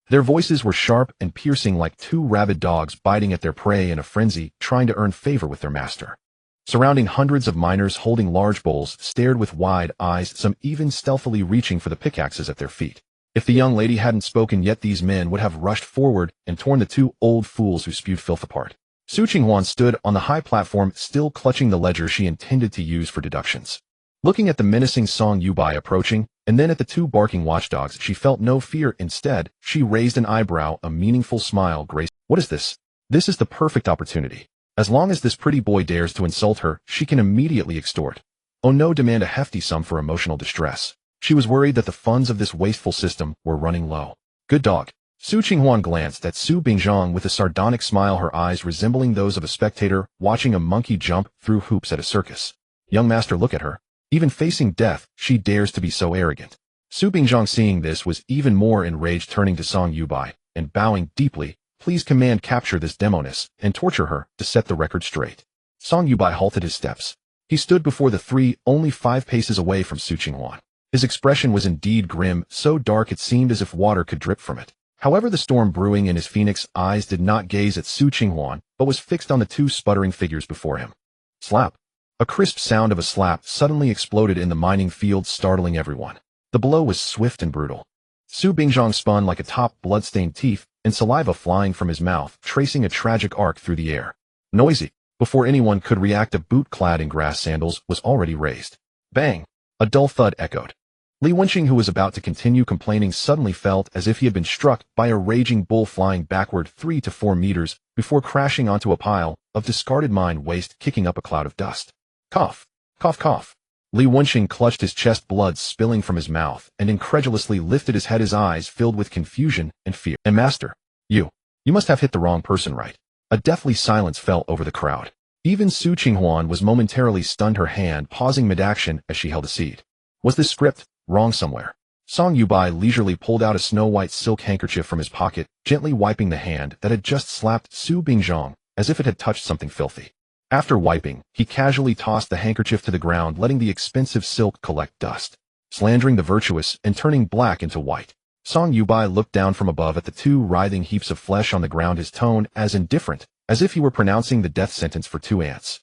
Their voices were sharp and piercing, like two rabid dogs biting at their prey in a frenzy, trying to earn favor with their master. Surrounding, hundreds of miners holding large bowls stared with wide eyes, some even stealthily reaching for the pickaxes at their feet. If the young lady hadn't spoken yet, these men would have rushed forward and torn the two old fools who spewed filth apart. Su Qinghuan stood on the high platform, still clutching the ledger she intended to use for deductions. Looking at the menacing Song Youbai approaching, and then at the two barking watchdogs, she felt no fear. Instead, she raised an eyebrow, a meaningful smile graced. What is this? This is the perfect opportunity. As long as this pretty boy dares to insult her, she can immediately extort. Oh no, demand a hefty sum for emotional distress. She was worried that the funds of this wasteful system were running low. Good dog. Su Qinghuan glanced at Su Bingzhang with a sardonic smile, her eyes resembling those of a spectator watching a monkey jump through hoops at a circus. Young master, look at her. Even facing death, she dares to be so arrogant. Su Bingzhang, seeing this, was even more enraged, turning to Song Youbai and bowing deeply. Please command capture this demoness and torture her to set the record straight. Song Youbai halted his steps. He stood before the three, only 5 paces away from Su Qinghuan. His expression was indeed grim, so dark it seemed as if water could drip from it. However, the storm brewing in his phoenix eyes did not gaze at Su Qinghuan, but was fixed on the two sputtering figures before him. Slap. A crisp sound of a slap suddenly exploded in the mining field, startling everyone. The blow was swift and brutal. Su Bingzhong spun like a top, blood-stained teeth, and saliva flying from his mouth, tracing a tragic arc through the air. Noisy. Before anyone could react, a boot clad in grass sandals was already raised. Bang! A dull thud echoed. Li Wenqing, who was about to continue complaining, suddenly felt as if he had been struck by a raging bull flying backward 3 to 4 meters before crashing onto a pile of discarded mine waste, kicking up a cloud of dust. Cough! Cough! Cough! Li Wenqing clutched his chest, blood spilling from his mouth, and incredulously lifted his head, his eyes filled with confusion and fear. And master, you must have hit the wrong person, right? A deathly silence fell over the crowd. Even Su Qinghuan was momentarily stunned, her hand pausing mid-action as she held a seed. Was this script wrong somewhere? Song Youde leisurely pulled out a snow-white silk handkerchief from his pocket, gently wiping the hand that had just slapped Su Bingzhong as if it had touched something filthy. After wiping, he casually tossed the handkerchief to the ground, letting the expensive silk collect dust, slandering the virtuous and turning black into white. Song Youde looked down from above at the 2 writhing heaps of flesh on the ground, his tone as indifferent as if he were pronouncing the death sentence for 2 ants.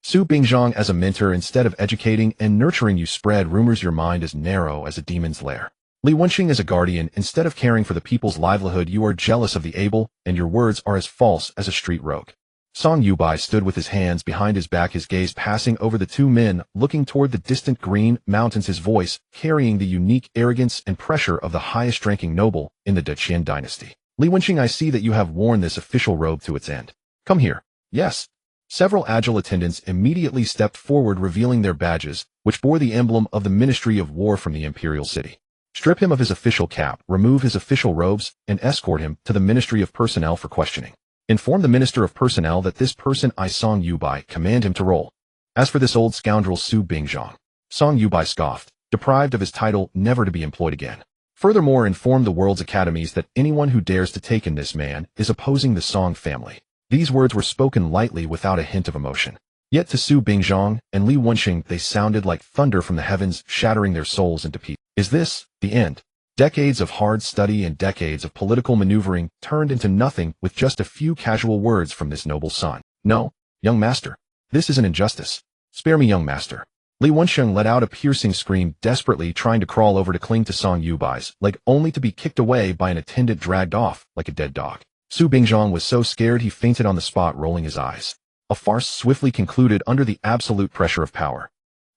Su Bingzhong, as a mentor, instead of educating and nurturing you, spread rumors. Your mind is narrow as a demon's lair. Li Wenqing, as a guardian, instead of caring for the people's livelihood, you are jealous of the able, and your words are as false as a street rogue. Song Youde stood with his hands behind his back, his gaze passing over the 2 men, looking toward the distant green mountains, his voice carrying the unique arrogance and pressure of the highest-ranking noble in the Qian dynasty. Li Wenqing, I see that you have worn this official robe to its end. Come here. Yes. Several agile attendants immediately stepped forward, revealing their badges, which bore the emblem of the Ministry of War from the imperial city. Strip him of his official cap, remove his official robes, and escort him to the Ministry of Personnel for questioning. Inform the Minister of Personnel that this person I Song Youde command him to roll. As for this old scoundrel Su Bingzhong, Song Youde scoffed, deprived of his title, never to be employed again. Furthermore, inform the world's academies that anyone who dares to take in this man is opposing the Song family. These words were spoken lightly, without a hint of emotion. Yet to Su Bingzhong and Li Wenqing they sounded like thunder from the heavens, shattering their souls into pieces. Is this the end? Decades of hard study and decades of political maneuvering turned into nothing with just a few casual words from this noble son. No, young master. This is an injustice. Spare me, young master. Li Wenqing let out a piercing scream, desperately trying to crawl over to cling to Song Youde's leg, only to be kicked away by an attendant, dragged off like a dead dog. Su Bingzhong was so scared he fainted on the spot, rolling his eyes. A farce swiftly concluded under the absolute pressure of power.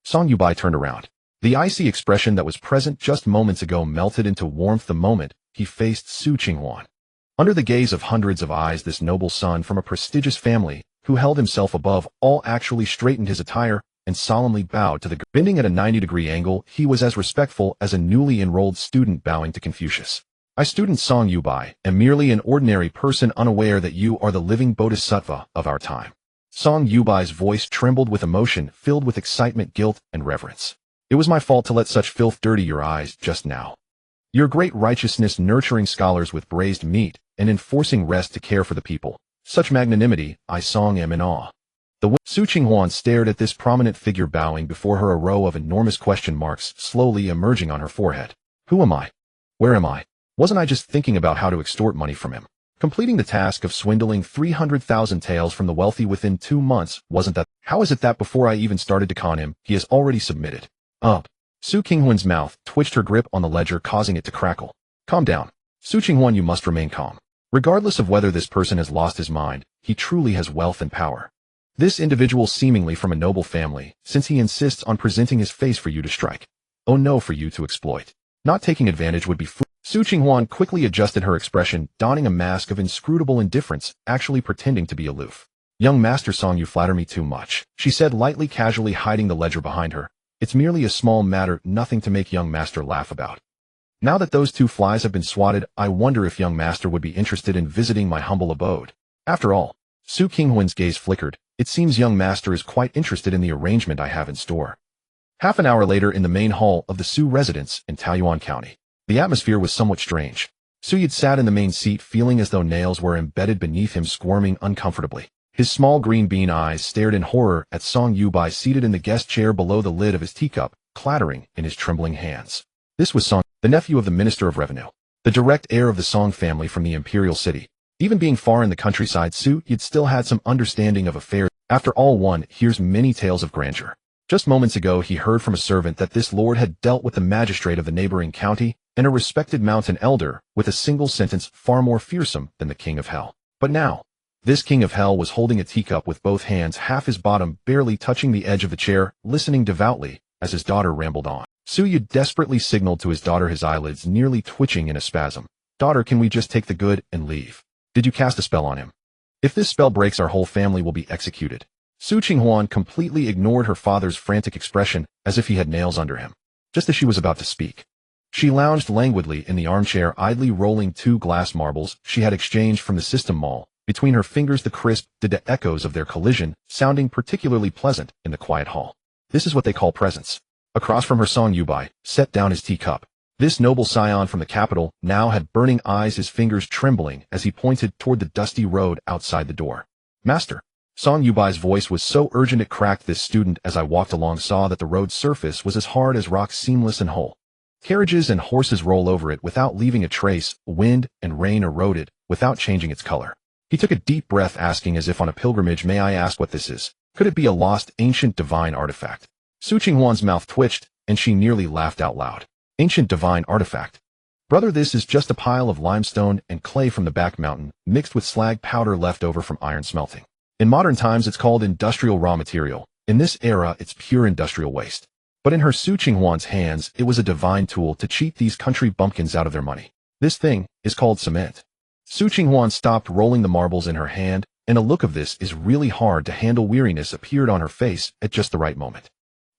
Song Youde turned around. The icy expression that was present just moments ago melted into warmth the moment he faced Su Qinghuan. Under the gaze of hundreds of eyes, this noble son from a prestigious family, who held himself above all, actually straightened his attire and solemnly bowed to the ground. Bending at a 90-degree angle, he was as respectful as a newly enrolled student bowing to Confucius. I, student Song Youde, am merely an ordinary person, unaware that you are the living bodhisattva of our time. Song Youde's voice trembled with emotion, filled with excitement, guilt, and reverence. It was my fault to let such filth dirty your eyes just now. Your great righteousness, nurturing scholars with braised meat and enforcing rest to care for the people. Such magnanimity, I Song am in awe. Su Qinghuan stared at this prominent figure bowing before her, a row of enormous question marks slowly emerging on her forehead. Who am I? Where am I? Wasn't I just thinking about how to extort money from him? Completing the task of swindling 300,000 taels from the wealthy within 2 months, wasn't that? How is it that before I even started to con him, he has already submitted? Su Qinghuan's mouth twitched, her grip on the ledger causing it to crackle. Calm down. Su Qinghuan, you must remain calm. Regardless of whether this person has lost his mind, he truly has wealth and power. This individual seemingly from a noble family, since he insists on presenting his face for you to strike. Oh no, for you to exploit. Not taking advantage would be foolish. Su Qinghuan quickly adjusted her expression, donning a mask of inscrutable indifference, actually pretending to be aloof. Young Master Song, you flatter me too much, she said lightly, casually hiding the ledger behind her. It's merely a small matter, nothing to make young master laugh about. Now that those 2 flies have been swatted, I wonder if young master would be interested in visiting my humble abode. After all, Su Qinghuan's gaze flickered. It seems young master is quite interested in the arrangement I have in store. Half an hour later, in the main hall of the Su residence in Taoyuan County, the atmosphere was somewhat strange. Su Youde sat in the main seat, feeling as though nails were embedded beneath him, squirming uncomfortably. His small green bean eyes stared in horror at Song Youde seated in the guest chair below the lid of his teacup, clattering in his trembling hands. This was Song, the nephew of the Minister of Revenue, the direct heir of the Song family from the imperial city. Even being far in the countryside, Su Youde still had some understanding of affairs. After all, one hears many tales of grandeur. Just moments ago he heard from a servant that this lord had dealt with the magistrate of the neighboring county and a respected mountain elder with a single sentence far more fearsome than the king of hell. But now, this king of hell was holding a teacup with both hands, half his bottom barely touching the edge of the chair, listening devoutly as his daughter rambled on. Youde desperately signaled to his daughter, his eyelids nearly twitching in a spasm. Daughter, can we just take the good and leave? Did you cast a spell on him? If this spell breaks, our whole family will be executed. Qinghuan completely ignored her father's frantic expression as if he had nails under him. Just as she was about to speak, she lounged languidly in the armchair, idly rolling 2 glass marbles she had exchanged from the system mall. Between her fingers, the crisp, echoes of their collision, sounding particularly pleasant in the quiet hall. This is what they call presence. Across from her, Youde set down his teacup. This noble scion from the capital now had burning eyes, his fingers trembling as he pointed toward the dusty road outside the door. Master. Youde's voice was so urgent it cracked. This student, as I walked along, saw that the road's surface was as hard as rock, seamless and whole. Carriages and horses roll over it without leaving a trace. Wind and rain erode it without changing its color. He took a deep breath, asking as if on a pilgrimage, may I ask what this is? Could it be a lost, ancient, divine artifact? Qinghuan's mouth twitched, and she nearly laughed out loud. Ancient divine artifact. Brother, this is just a pile of limestone and clay from the back mountain, mixed with slag powder left over from iron smelting. In modern times, it's called industrial raw material. In this era, it's pure industrial waste. But in her Qinghuan's hands, it was a divine tool to cheat these country bumpkins out of their money. This thing is called cement. Qinghuan stopped rolling the marbles in her hand, and a look of this is really hard to handle weariness appeared on her face at just the right moment.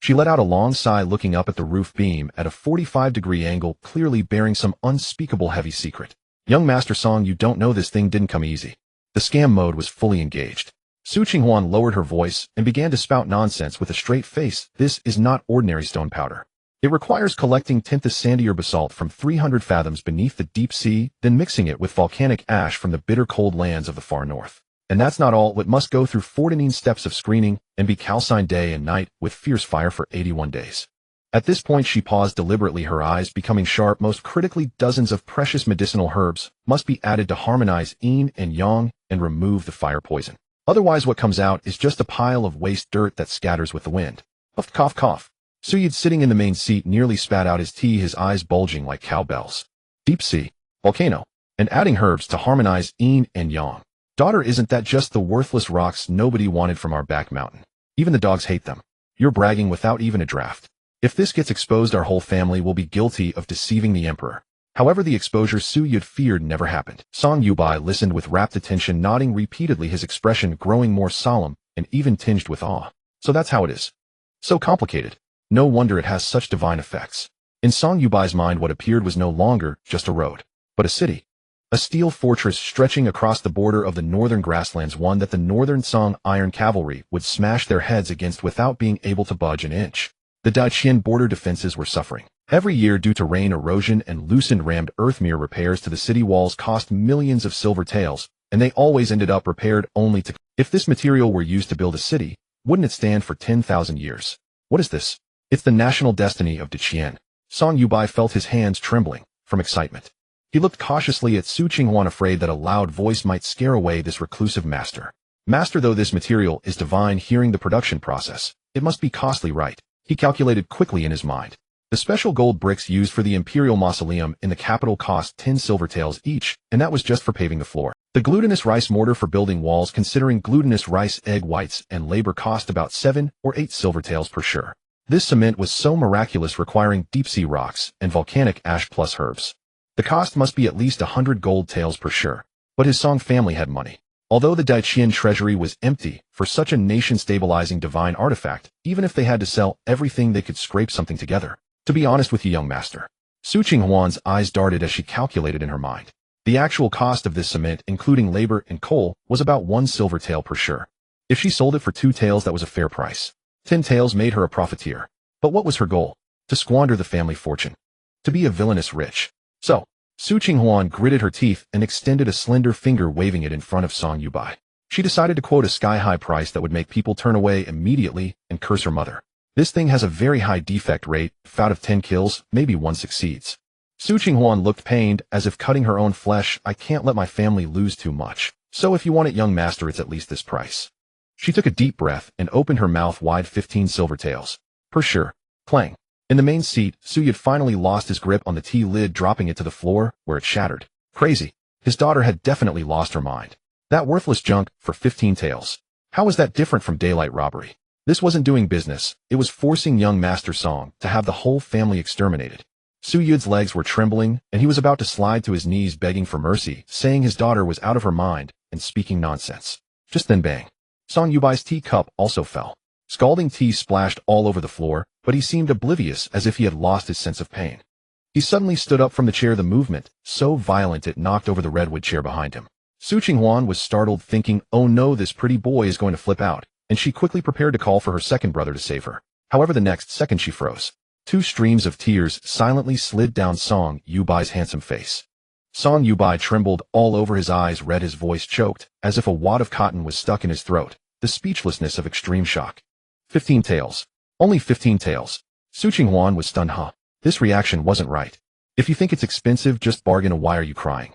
She let out a long sigh, looking up at the roof beam at a 45-degree angle, clearly bearing some unspeakable heavy secret. Young Master Song, you don't know this thing didn't come easy. The scam mode was fully engaged. Qinghuan lowered her voice and began to spout nonsense with a straight face. This is not ordinary stone powder. It requires collecting the sandier basalt from 300 fathoms beneath the deep sea, then mixing it with volcanic ash from the bitter cold lands of the far north. And that's not all. It must go through 14 steps of screening and be calcined day and night with fierce fire for 81 days. At this point she paused deliberately, her eyes becoming sharp. Most critically, dozens of precious medicinal herbs must be added to harmonize yin and yang and remove the fire poison. Otherwise what comes out is just a pile of waste dirt that scatters with the wind. Puff, cough, cough. Youde, sitting in the main seat, nearly spat out his tea, his eyes bulging like cowbells. Deep sea, volcano, and adding herbs to harmonize yin and yang. Daughter, isn't that just the worthless rocks nobody wanted from our back mountain? Even the dogs hate them. You're bragging without even a draft. If this gets exposed, our whole family will be guilty of deceiving the emperor. However, the exposure Youde feared never happened. Youde listened with rapt attention, nodding repeatedly, his expression growing more solemn and even tinged with awe. So that's how it is. So complicated. No wonder it has such divine effects. In Yude's mind, what appeared was no longer just a road, but a city. A steel fortress stretching across the border of the northern grasslands, one that the northern Song iron cavalry would smash their heads against without being able to budge an inch. The Daiqian border defenses were suffering. Every year, due to rain, erosion, and loosened rammed earthmere, repairs to the city walls cost millions of silver taels, and they always ended up repaired only to... If this material were used to build a city, wouldn't it stand for 10,000 years? What is this? It's the national destiny of Daiqian. Yude felt his hands trembling from excitement. He looked cautiously at Qinghuan, afraid that a loud voice might scare away this reclusive master. Master, though this material is divine, hearing the production process, it must be costly, right? He calculated quickly in his mind. The special gold bricks used for the imperial mausoleum in the capital cost 10 silver taels each, and that was just for paving the floor. The glutinous rice mortar for building walls, considering glutinous rice egg whites and labor, cost about 7 or 8 silver taels per sure. This cement was so miraculous, requiring deep-sea rocks and volcanic ash plus herbs. The cost must be at least 100 gold taels per sure. But his Song family had money. Although the Daiqian treasury was empty, for such a nation-stabilizing divine artifact, even if they had to sell everything, they could scrape something together. To be honest with you, young master. Qinghuan's eyes darted as she calculated in her mind. The actual cost of this cement, including labor and coal, was about 1 silver tael per sure. If she sold it for 2 taels, that was a fair price. 10 taels made her a profiteer. But what was her goal? To squander the family fortune. To be a villainous rich. So, Qinghuan gritted her teeth and extended a slender finger, waving it in front of Yude. She decided to quote a sky-high price that would make people turn away immediately and curse her mother. This thing has a very high defect rate. If out of 10 kills, maybe 1 succeeds. Qinghuan looked pained, as if cutting her own flesh. I can't let my family lose too much. So if you want it, young master, it's at least this price. She took a deep breath and opened her mouth wide. 15 silver taels. Per sure. Clang. In the main seat, Youde finally lost his grip on the tea lid, dropping it to the floor, where it shattered. Crazy. His daughter had definitely lost her mind. That worthless junk for 15 taels. How was that different from daylight robbery? This wasn't doing business, it was forcing young Master Song to have the whole family exterminated. Youde's legs were trembling, and he was about to slide to his knees begging for mercy, saying his daughter was out of her mind and speaking nonsense. Just then bang. Song Yubai's tea cup also fell. Scalding tea splashed all over the floor, but he seemed oblivious, as if he had lost his sense of pain. He suddenly stood up from the chair, the movement so violent it knocked over the redwood chair behind him. Qinghuan was startled, thinking, oh no, this pretty boy is going to flip out, and she quickly prepared to call for her second brother to save her. However, the next second she froze. 2 streams of tears silently slid down Song Yubai's handsome face. Song Yubai trembled all over, his eyes red, his voice choked, as if a wad of cotton was stuck in his throat, the speechlessness of extreme shock. 15 taels. Only 15 taels. Qinghuan was stunned. This reaction wasn't right. If you think it's expensive, just bargain. Why are you crying?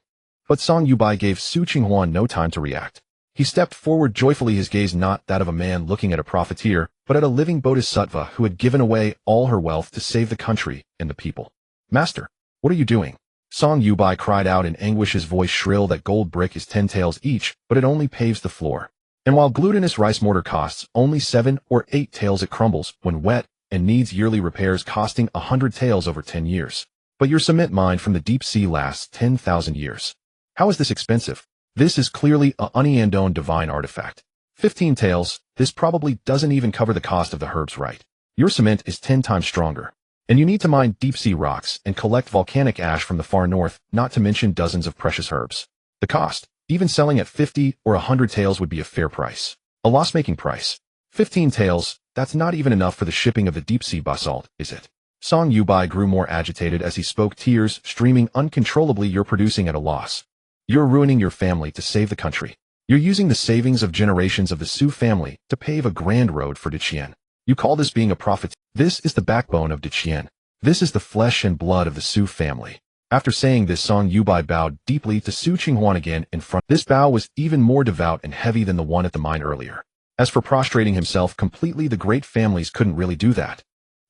But Song Yubai gave Qinghuan no time to react. He stepped forward joyfully, his gaze not that of a man looking at a profiteer, but at a living bodhisattva who had given away all her wealth to save the country and the people. Master, what are you doing? Song Yubai cried out in anguish, his voice shrill. That gold brick is 10 taels each, but it only paves the floor. And while glutinous rice mortar costs only 7 or 8 taels, it crumbles when wet and needs yearly repairs, costing 100 taels over 10 years. But your cement mine from the deep sea lasts 10,000 years. How is this expensive? This is clearly a Uniandone divine artifact. 15 taels, this probably doesn't even cover the cost of the herbs, right? Your cement is 10 times stronger. And you need to mine deep-sea rocks and collect volcanic ash from the far north, not to mention dozens of precious herbs. The cost, even selling at 50 or 100 taels, would be a fair price. A loss-making price. 15 taels, that's not even enough for the shipping of the deep-sea basalt, is it? Song Yubai grew more agitated as he spoke, tears streaming uncontrollably. You're producing at a loss. You're ruining your family to save the country. You're using the savings of generations of the Su family to pave a grand road for Deqian. You call this being a prophet? This is the backbone of Deqian. This is the flesh and blood of the Su family. After saying this, Song Yubai bowed deeply to Qinghuan again in front. This bow was even more devout and heavy than the one at the mine earlier. As for prostrating himself completely, the great families couldn't really do that.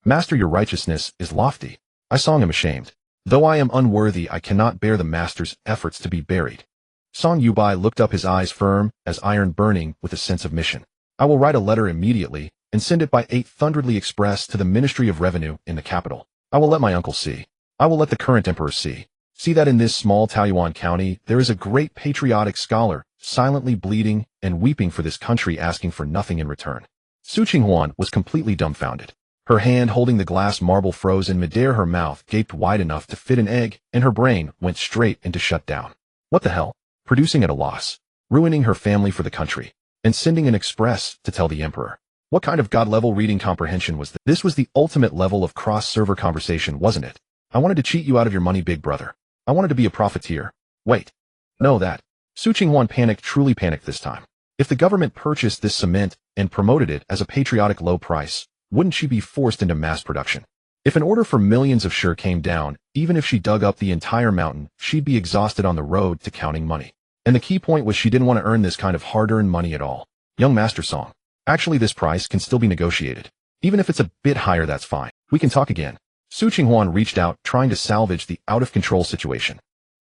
Master, your righteousness is lofty. I Song am ashamed. Though I am unworthy, I cannot bear the master's efforts to be buried. Song Yubai looked up, his eyes firm as iron, burning with a sense of mission. I will write a letter immediately and send it by 8thunderedly express to the Ministry of Revenue in the capital. I will let my uncle see. I will let the current emperor see. See that in this small Taoyuan county there is a great patriotic scholar, silently bleeding and weeping for this country, asking for nothing in return. Qinghuan was completely dumbfounded. Her hand holding the glass marble froze in midair, her mouth gaped wide enough to fit an egg, and her brain went straight into shutdown. What the hell? Producing at a loss. Ruining her family for the country. And sending an express to tell the emperor. What kind of god-level reading comprehension was this? This was the ultimate level of cross-server conversation, wasn't it? I wanted to cheat you out of your money, big brother. I wanted to be a profiteer. Wait. No, that. Qinghuan panicked, truly panicked this time. If the government purchased this cement and promoted it as a patriotic low price, wouldn't she be forced into mass production? If an order for millions of sure came down, even if she dug up the entire mountain, she'd be exhausted on the road to counting money. And the key point was she didn't want to earn this kind of hard-earned money at all. Young Master Song. Actually, this price can still be negotiated. Even if it's a bit higher, that's fine. We can talk again. Qinghuan reached out, trying to salvage the out-of-control situation.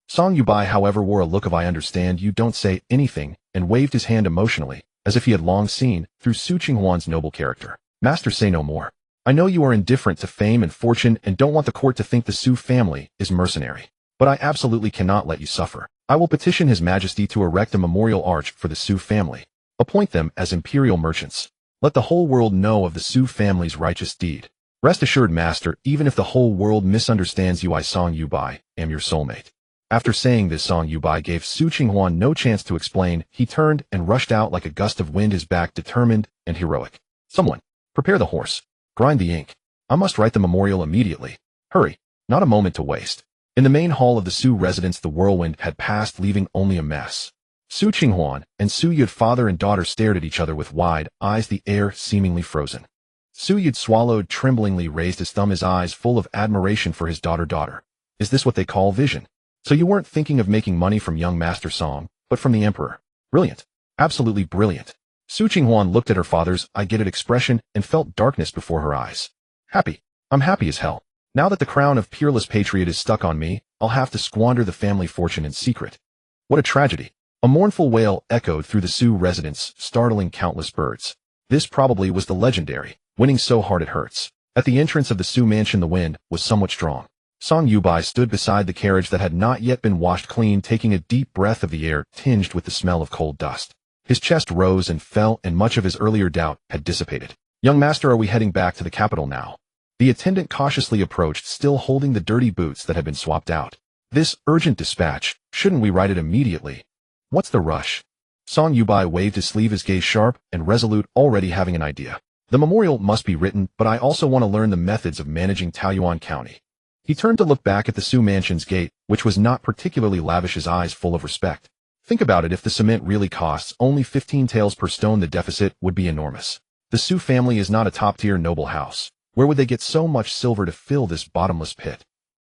Song Yubai, however, wore a look of I understand you, don't say anything, and waved his hand emotionally, as if he had long seen through Qinghuan's noble character. Master, say no more. I know you are indifferent to fame and fortune and don't want the court to think the Su family is mercenary. But I absolutely cannot let you suffer. I will petition His Majesty to erect a memorial arch for the Su family. Appoint them as imperial merchants. Let the whole world know of the Su family's righteous deed. Rest assured, Master, even if the whole world misunderstands you, I Song Yubai am your soulmate. After saying this, Song Yubai gave Qinghuan no chance to explain. He turned and rushed out like a gust of wind, his back determined and heroic. Someone, prepare the horse. Grind the ink. I must write the memorial immediately. Hurry, not a moment to waste. In the main hall of the Su residence, the whirlwind had passed, leaving only a mess. Qinghuan and Youde, father and daughter, stared at each other with wide eyes, the air seemingly frozen. Youde swallowed, tremblingly raised his thumb, his eyes full of admiration for his daughter. Is this what they call vision? So you weren't thinking of making money from young Master Song, but from the emperor. Brilliant. Absolutely brilliant. Su Qinghuan looked at her father's I get it expression and felt darkness before her eyes. Happy. I'm happy as hell. Now that the crown of peerless patriot is stuck on me, I'll have to squander the family fortune in secret. What a tragedy. A mournful wail echoed through the Su residence, startling countless birds. This probably was the legendary, winning so hard it hurts. At the entrance of the Su mansion the wind was somewhat strong. Song Youde stood beside the carriage that had not yet been washed clean, taking a deep breath of the air tinged with the smell of cold dust. His chest rose and fell, and much of his earlier doubt had dissipated. Young master, are we heading back to the capital now? The attendant cautiously approached, still holding the dirty boots that had been swapped out. This urgent dispatch, shouldn't we write it immediately? What's the rush? Song Youde waved his sleeve, his gaze sharp and resolute, already having an idea. The memorial must be written, but I also want to learn the methods of managing Taoyuan County. He turned to look back at the Su mansion's gate, which was not particularly lavish, his eyes full of respect. Think about it, if the cement really costs only 15 taels per stone, the deficit would be enormous. The Su family is not a top-tier noble house. Where would they get so much silver to fill this bottomless pit?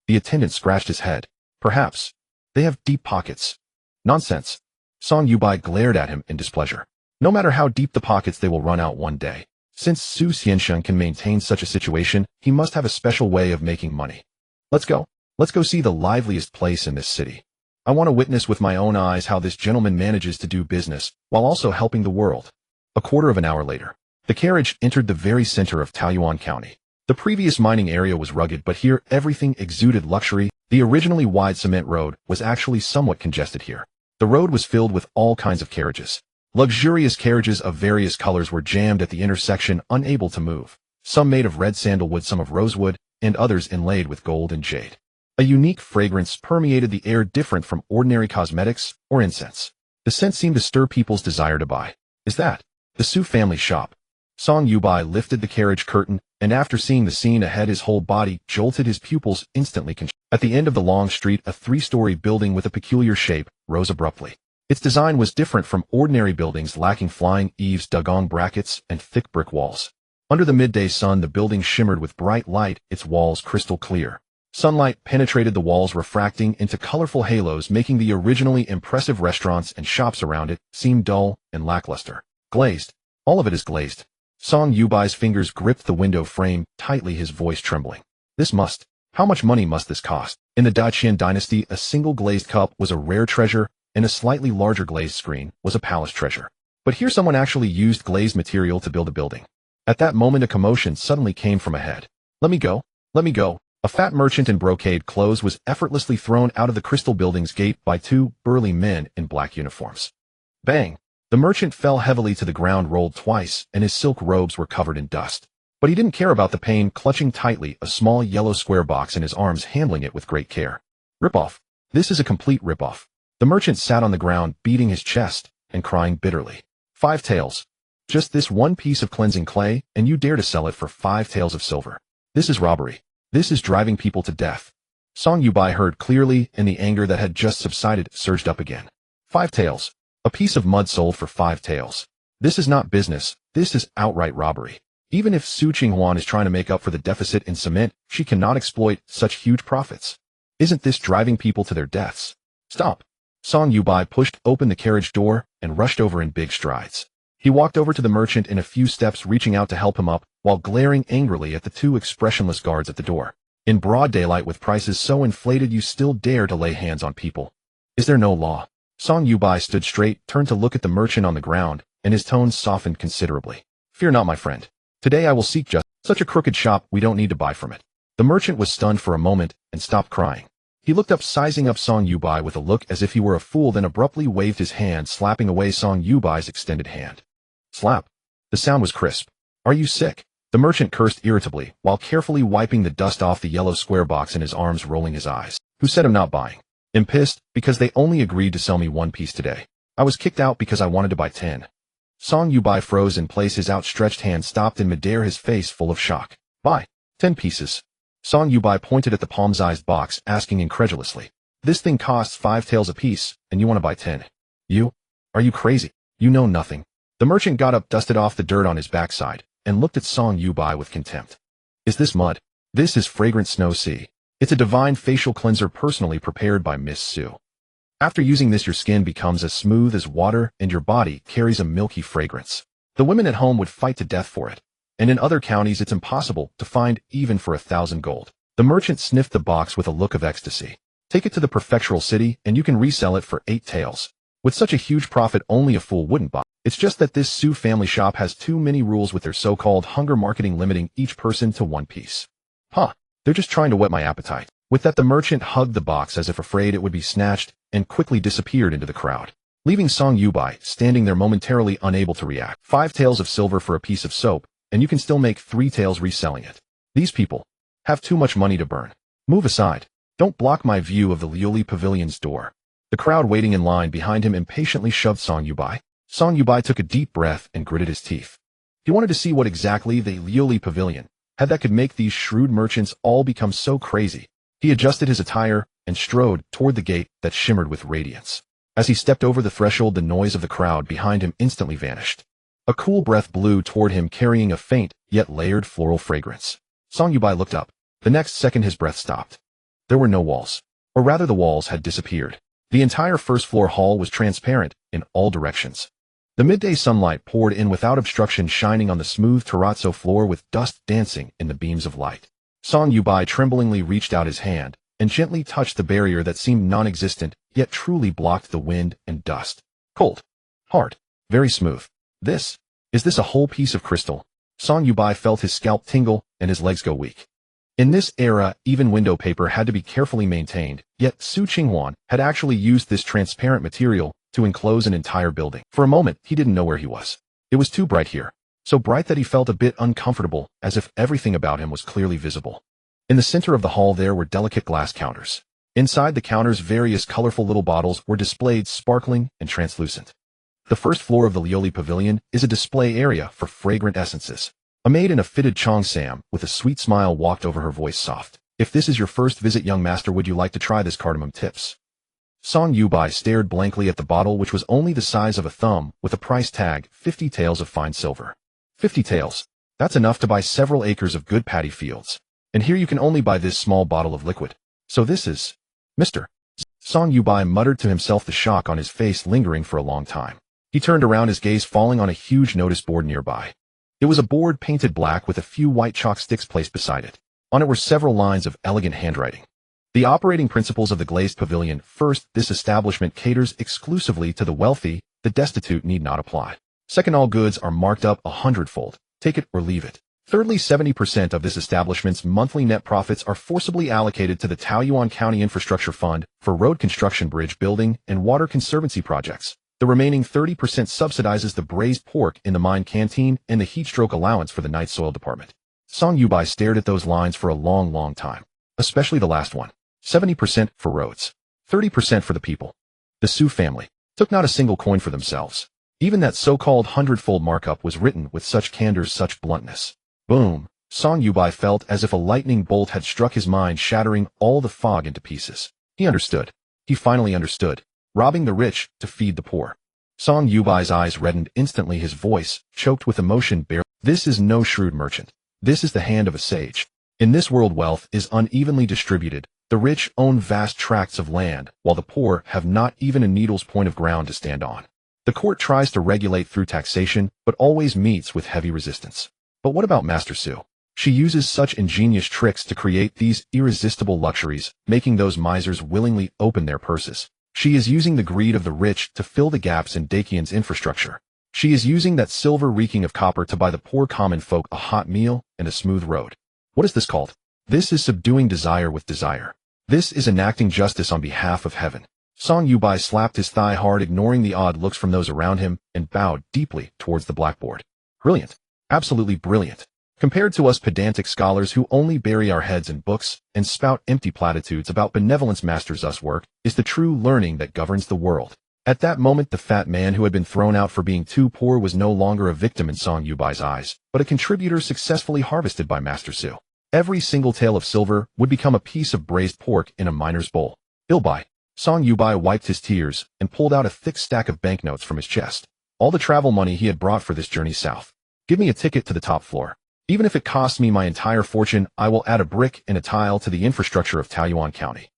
The attendant scratched his head. Perhaps. They have deep pockets. Nonsense. Song Youde glared at him in displeasure. No matter how deep the pockets, they will run out one day. Since Su Xiansheng can maintain such a situation, he must have a special way of making money. Let's go. Let's go see the liveliest place in this city. I want to witness with my own eyes how this gentleman manages to do business, while also helping the world. A quarter of an hour later, the carriage entered the very center of Taoyuan County. The previous mining area was rugged, but here everything exuded luxury. The originally wide cement road was actually somewhat congested here. The road was filled with all kinds of carriages. Luxurious carriages of various colors were jammed at the intersection, unable to move. Some made of red sandalwood, some of rosewood, and others inlaid with gold and jade. A unique fragrance permeated the air, different from ordinary cosmetics or incense. The scent seemed to stir people's desire to buy. Is that the Su family shop? Song Youde lifted the carriage curtain, and after seeing the scene ahead, his whole body jolted, his pupils instantly contracted. At the end of the long street, a three-story building with a peculiar shape rose abruptly. Its design was different from ordinary buildings, lacking flying eaves, dugong brackets, and thick brick walls. Under the midday sun, the building shimmered with bright light, its walls crystal clear. Sunlight penetrated the walls, refracting into colorful halos, making the originally impressive restaurants and shops around it seem dull and lackluster. Glazed. All of it is glazed. Song Youde's fingers gripped the window frame tightly, his voice trembling. How much money must this cost? In the Daqian dynasty, a single glazed cup was a rare treasure, and a slightly larger glazed screen was a palace treasure. But here someone actually used glazed material to build a building. At that moment, a commotion suddenly came from ahead. Let me go. Let me go. A fat merchant in brocade clothes was effortlessly thrown out of the crystal building's gate by two burly men in black uniforms. Bang! The merchant fell heavily to the ground, rolled twice, and his silk robes were covered in dust. But he didn't care about the pain, clutching tightly a small yellow square box in his arms, handling it with great care. Rip-off. This is a complete rip-off. The merchant sat on the ground, beating his chest and crying bitterly. 5 taels. Just this one piece of cleansing clay, and you dare to sell it for 5 taels of silver. This is robbery. This is driving people to death. Song Youde heard clearly, and the anger that had just subsided surged up again. 5 taels. A piece of mud sold for 5 taels. This is not business, this is outright robbery. Even if Su Qinghuan is trying to make up for the deficit in cement, she cannot exploit such huge profits. Isn't this driving people to their deaths? Stop. Song Youde pushed open the carriage door and rushed over in big strides. He walked over to the merchant in a few steps, reaching out to help him up, while glaring angrily at the two expressionless guards at the door. In broad daylight, with prices so inflated, you still dare to lay hands on people. Is there no law? Song Youde stood straight, turned to look at the merchant on the ground, and his tone softened considerably. Fear not, my friend. Today I will seek justice. Such a crooked shop, we don't need to buy from it. The merchant was stunned for a moment and stopped crying. He looked up, sizing up Song Youde with a look as if he were a fool, then abruptly waved his hand, slapping away Song Yude's extended hand. Slap. The sound was crisp. Are you sick? The merchant cursed irritably, while carefully wiping the dust off the yellow square box in his arms, rolling his eyes. Who said I'm not buying? I'm pissed, because they only agreed to sell me 1 piece today. I was kicked out because I wanted to buy 10. Song Youde froze in place, his outstretched hand stopped in midair, his face full of shock. Buy 10 pieces. Song Youde pointed at the palm-sized box, asking incredulously. This thing costs 5 taels apiece, and you want to buy 10? Are you crazy? You know nothing. The merchant got up, dusted off the dirt on his backside, and looked at Song Youde with contempt. Is this mud? This is fragrant snow sea. It's a divine facial cleanser personally prepared by Miss Su. After using this, your skin becomes as smooth as water and your body carries a milky fragrance. The women at home would fight to death for it, and in other counties it's impossible to find even for 1,000 gold. The merchant sniffed the box with a look of ecstasy. Take it to the prefectural city and you can resell it for 8 taels. With such a huge profit, only a fool wouldn't buy. It's just that this Su family shop has too many rules with their so-called hunger marketing, limiting each person to 1 piece. Huh, they're just trying to whet my appetite. With that, the merchant hugged the box as if afraid it would be snatched and quickly disappeared into the crowd, leaving Song Youde standing there momentarily unable to react. 5 taels of silver for a piece of soap, and you can still make 3 taels reselling it. These people have too much money to burn. Move aside. Don't block my view of the Youde pavilion's door. The crowd waiting in line behind him impatiently shoved Song Youde. Song Youde took a deep breath and gritted his teeth. He wanted to see what exactly the Youde pavilion had that could make these shrewd merchants all become so crazy. He adjusted his attire and strode toward the gate that shimmered with radiance. As he stepped over the threshold, the noise of the crowd behind him instantly vanished. A cool breath blew toward him, carrying a faint yet layered floral fragrance. Song Youde looked up. The next second his breath stopped. There were no walls. Or rather, the walls had disappeared. The entire first-floor hall was transparent in all directions. The midday sunlight poured in without obstruction, shining on the smooth terrazzo floor with dust dancing in the beams of light. Song Youde tremblingly reached out his hand and gently touched the barrier that seemed non-existent, yet truly blocked the wind and dust. Cold. Hard. Very smooth. Is this a whole piece of crystal? Song Youde felt his scalp tingle and his legs go weak. In this era, even window paper had to be carefully maintained, yet Su Qinghuan had actually used this transparent material to enclose an entire building. For a moment, he didn't know where he was. It was too bright here. So bright that he felt a bit uncomfortable, as if everything about him was clearly visible. In the center of the hall there were delicate glass counters. Inside the counters, various colorful little bottles were displayed, sparkling and translucent. The first floor of the Youde pavilion is a display area for fragrant essences. A maid in a fitted cheongsam with a sweet smile walked over, her voice soft. If this is your first visit, young master, would you like to try this cardamom tips? Song Youde stared blankly at the bottle, which was only the size of a thumb, with a price tag, 50 taels of fine silver. 50 taels. That's enough to buy several acres of good paddy fields. And here you can only buy this small bottle of liquid. So this is... Mr. Song Youde muttered to himself, the shock on his face lingering for a long time. He turned around, his gaze falling on a huge notice board nearby. It was a board painted black with a few white chalk sticks placed beside it. On it were several lines of elegant handwriting. The operating principles of the glazed pavilion. First, this establishment caters exclusively to the wealthy. The destitute need not apply. Second, all goods are marked up 100-fold. Take it or leave it. Thirdly, 70% of this establishment's monthly net profits are forcibly allocated to the Taoyuan County Infrastructure Fund for road construction, bridge building, and water conservancy projects. The remaining 30% subsidizes the braised pork in the mine canteen and the heatstroke allowance for the night soil department. Song Youde stared at those lines for a long time, especially the last one. 70% for roads, 30% for the people. The Su family took not a single coin for themselves. Even that so-called 100-fold markup was written with such candor, such bluntness. Boom! Song Youde felt as if a lightning bolt had struck his mind, shattering all the fog into pieces. He understood. He finally understood. Robbing the rich to feed the poor. Song Youde's eyes reddened instantly, his voice choked with emotion. This is no shrewd merchant. This is the hand of a sage. In this world, wealth is unevenly distributed. The rich own vast tracts of land, while the poor have not even a needle's point of ground to stand on. The court tries to regulate through taxation, but always meets with heavy resistance. But what about Master Su? She uses such ingenious tricks to create these irresistible luxuries, making those misers willingly open their purses. She is using the greed of the rich to fill the gaps in Dakian's infrastructure. She is using that silver reeking of copper to buy the poor common folk a hot meal and a smooth road. What is this called? This is subduing desire with desire. This is enacting justice on behalf of heaven. Song Youde slapped his thigh hard, ignoring the odd looks from those around him, and bowed deeply towards the blackboard. Brilliant. Absolutely brilliant. Compared to us pedantic scholars who only bury our heads in books and spout empty platitudes about benevolence, Master Zu's work is the true learning that governs the world. At that moment, the fat man who had been thrown out for being too poor was no longer a victim in Song Youde's eyes, but a contributor successfully harvested by Master Su. Every single tael of silver would become a piece of braised pork in a miner's bowl. Bilbai. Song Youde wiped his tears and pulled out a thick stack of banknotes from his chest. All the travel money he had brought for this journey south. Give me a ticket to the top floor. Even if it costs me my entire fortune, I will add a brick and a tile to the infrastructure of Taoyuan County.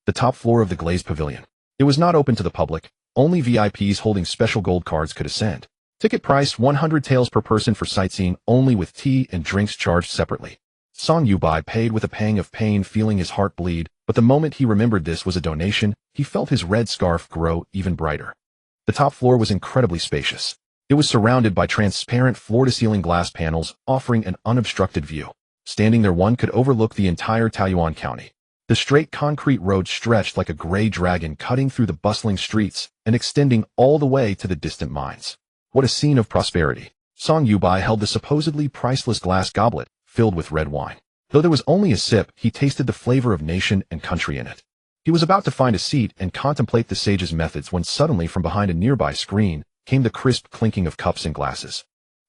The top floor of the glazed pavilion. It was not open to the public. Only VIPs holding special gold cards could ascend. Ticket price 100 taels per person for sightseeing, only with tea and drinks charged separately. Song Youde paid with a pang of pain, feeling his heart bleed, but the moment he remembered this was a donation, he felt his red scarf grow even brighter. The top floor was incredibly spacious. It was surrounded by transparent floor-to-ceiling glass panels, offering an unobstructed view. Standing there, one could overlook the entire Taoyuan County. The straight concrete road stretched like a gray dragon, cutting through the bustling streets and extending all the way to the distant mines. What a scene of prosperity. Song Youde held the supposedly priceless glass goblet, filled with red wine. Though there was only a sip, he tasted the flavor of nation and country in it. He was about to find a seat and contemplate the sage's methods when suddenly from behind a nearby screen came the crisp clinking of cups and glasses.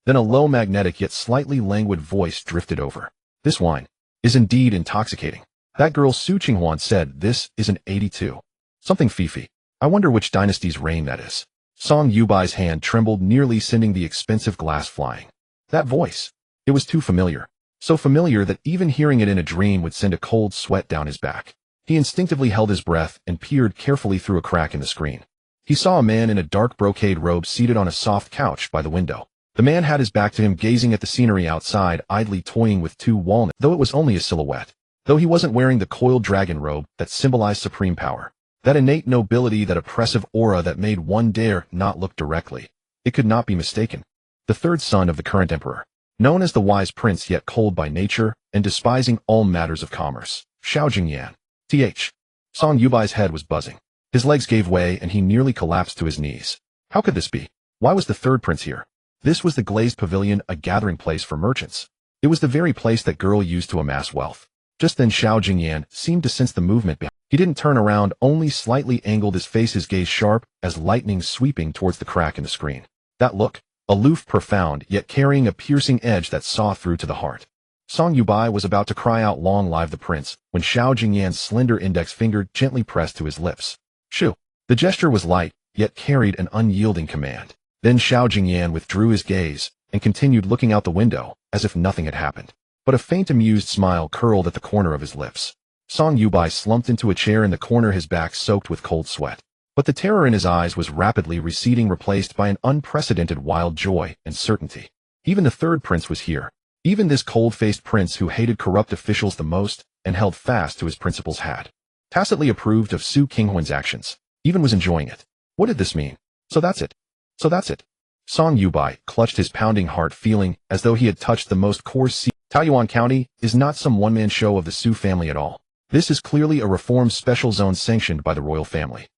Then a low, magnetic yet slightly languid voice drifted over. "This wine is indeed intoxicating." That girl Su Qinghuan said, "This is an 82. Something fifi. I wonder which dynasty's reign that is." Song Youde's hand trembled, nearly sending the expensive glass flying. That voice. It was too familiar. So familiar that even hearing it in a dream would send a cold sweat down his back. He instinctively held his breath and peered carefully through a crack in the screen. He saw a man in a dark brocade robe seated on a soft couch by the window. The man had his back to him, gazing at the scenery outside, idly toying with two walnuts, though it was only a silhouette. Though he wasn't wearing the coiled dragon robe that symbolized supreme power. That innate nobility, that oppressive aura that made one dare not look directly. It could not be mistaken. The third son of the current emperor. Known as the wise prince, yet cold by nature and despising all matters of commerce. Xiaojingyan. Song Youde's head was buzzing. His legs gave way and he nearly collapsed to his knees. How could this be? Why was the third prince here? This was the glazed pavilion, a gathering place for merchants. It was the very place that girl used to amass wealth. Just then Xiaojingyan seemed to sense the movement behind. He didn't turn around, only slightly angled his face, his gaze sharp as lightning sweeping towards the crack in the screen. That look, aloof, profound, yet carrying a piercing edge that saw through to the heart. Song Youde was about to cry out, "Long live the prince," when Xiaojingyan's slender index finger gently pressed to his lips. Shoo! The gesture was light, yet carried an unyielding command. Then Xiaojingyan withdrew his gaze and continued looking out the window, as if nothing had happened. But a faint amused smile curled at the corner of his lips. Song Youde slumped into a chair in the corner, his back soaked with cold sweat. But the terror in his eyes was rapidly receding, replaced by an unprecedented wild joy and certainty. Even the third prince was here. Even this cold-faced prince who hated corrupt officials the most and held fast to his principles had tacitly approved of Su Qinghuan's actions, even was enjoying it. What did this mean? So that's it. Song Youde clutched his pounding heart, feeling as though he had touched the most coarse sea. Taoyuan County is not some one-man show of the Su family at all. This is clearly a reformed special zone sanctioned by the royal family.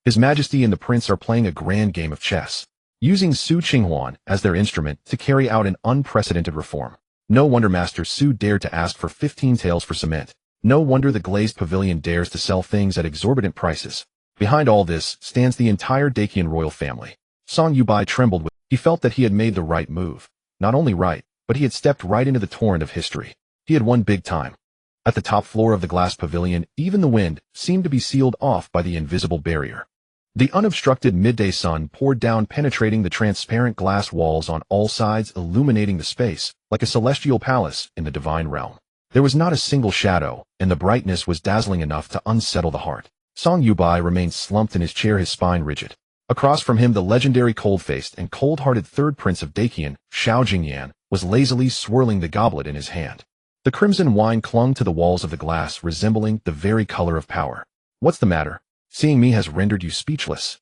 His Majesty and the prince are playing a grand game of chess, using Su Qinghuan as their instrument to carry out an unprecedented reform. No wonder Master Su dared to ask for 15 taels for cement. No wonder the glazed pavilion dares to sell things at exorbitant prices. Behind all this stands the entire Dacian royal family. Song Youde trembled with. He felt that he had made the right move. Not only right, but he had stepped right into the torrent of history. He had won big time. At the top floor of the glass pavilion, even the wind seemed to be sealed off by the invisible barrier. The unobstructed midday sun poured down, penetrating the transparent glass walls on all sides, illuminating the space like a celestial palace in the divine realm. There was not a single shadow, and the brightness was dazzling enough to unsettle the heart. Song Youde remained slumped in his chair, his spine rigid. Across from him, the legendary cold-faced and cold-hearted third prince of Dacian, Xiaojingyan, was lazily swirling the goblet in his hand. The crimson wine clung to the walls of the glass, resembling the very color of power. "What's the matter? Seeing me has rendered you speechless?"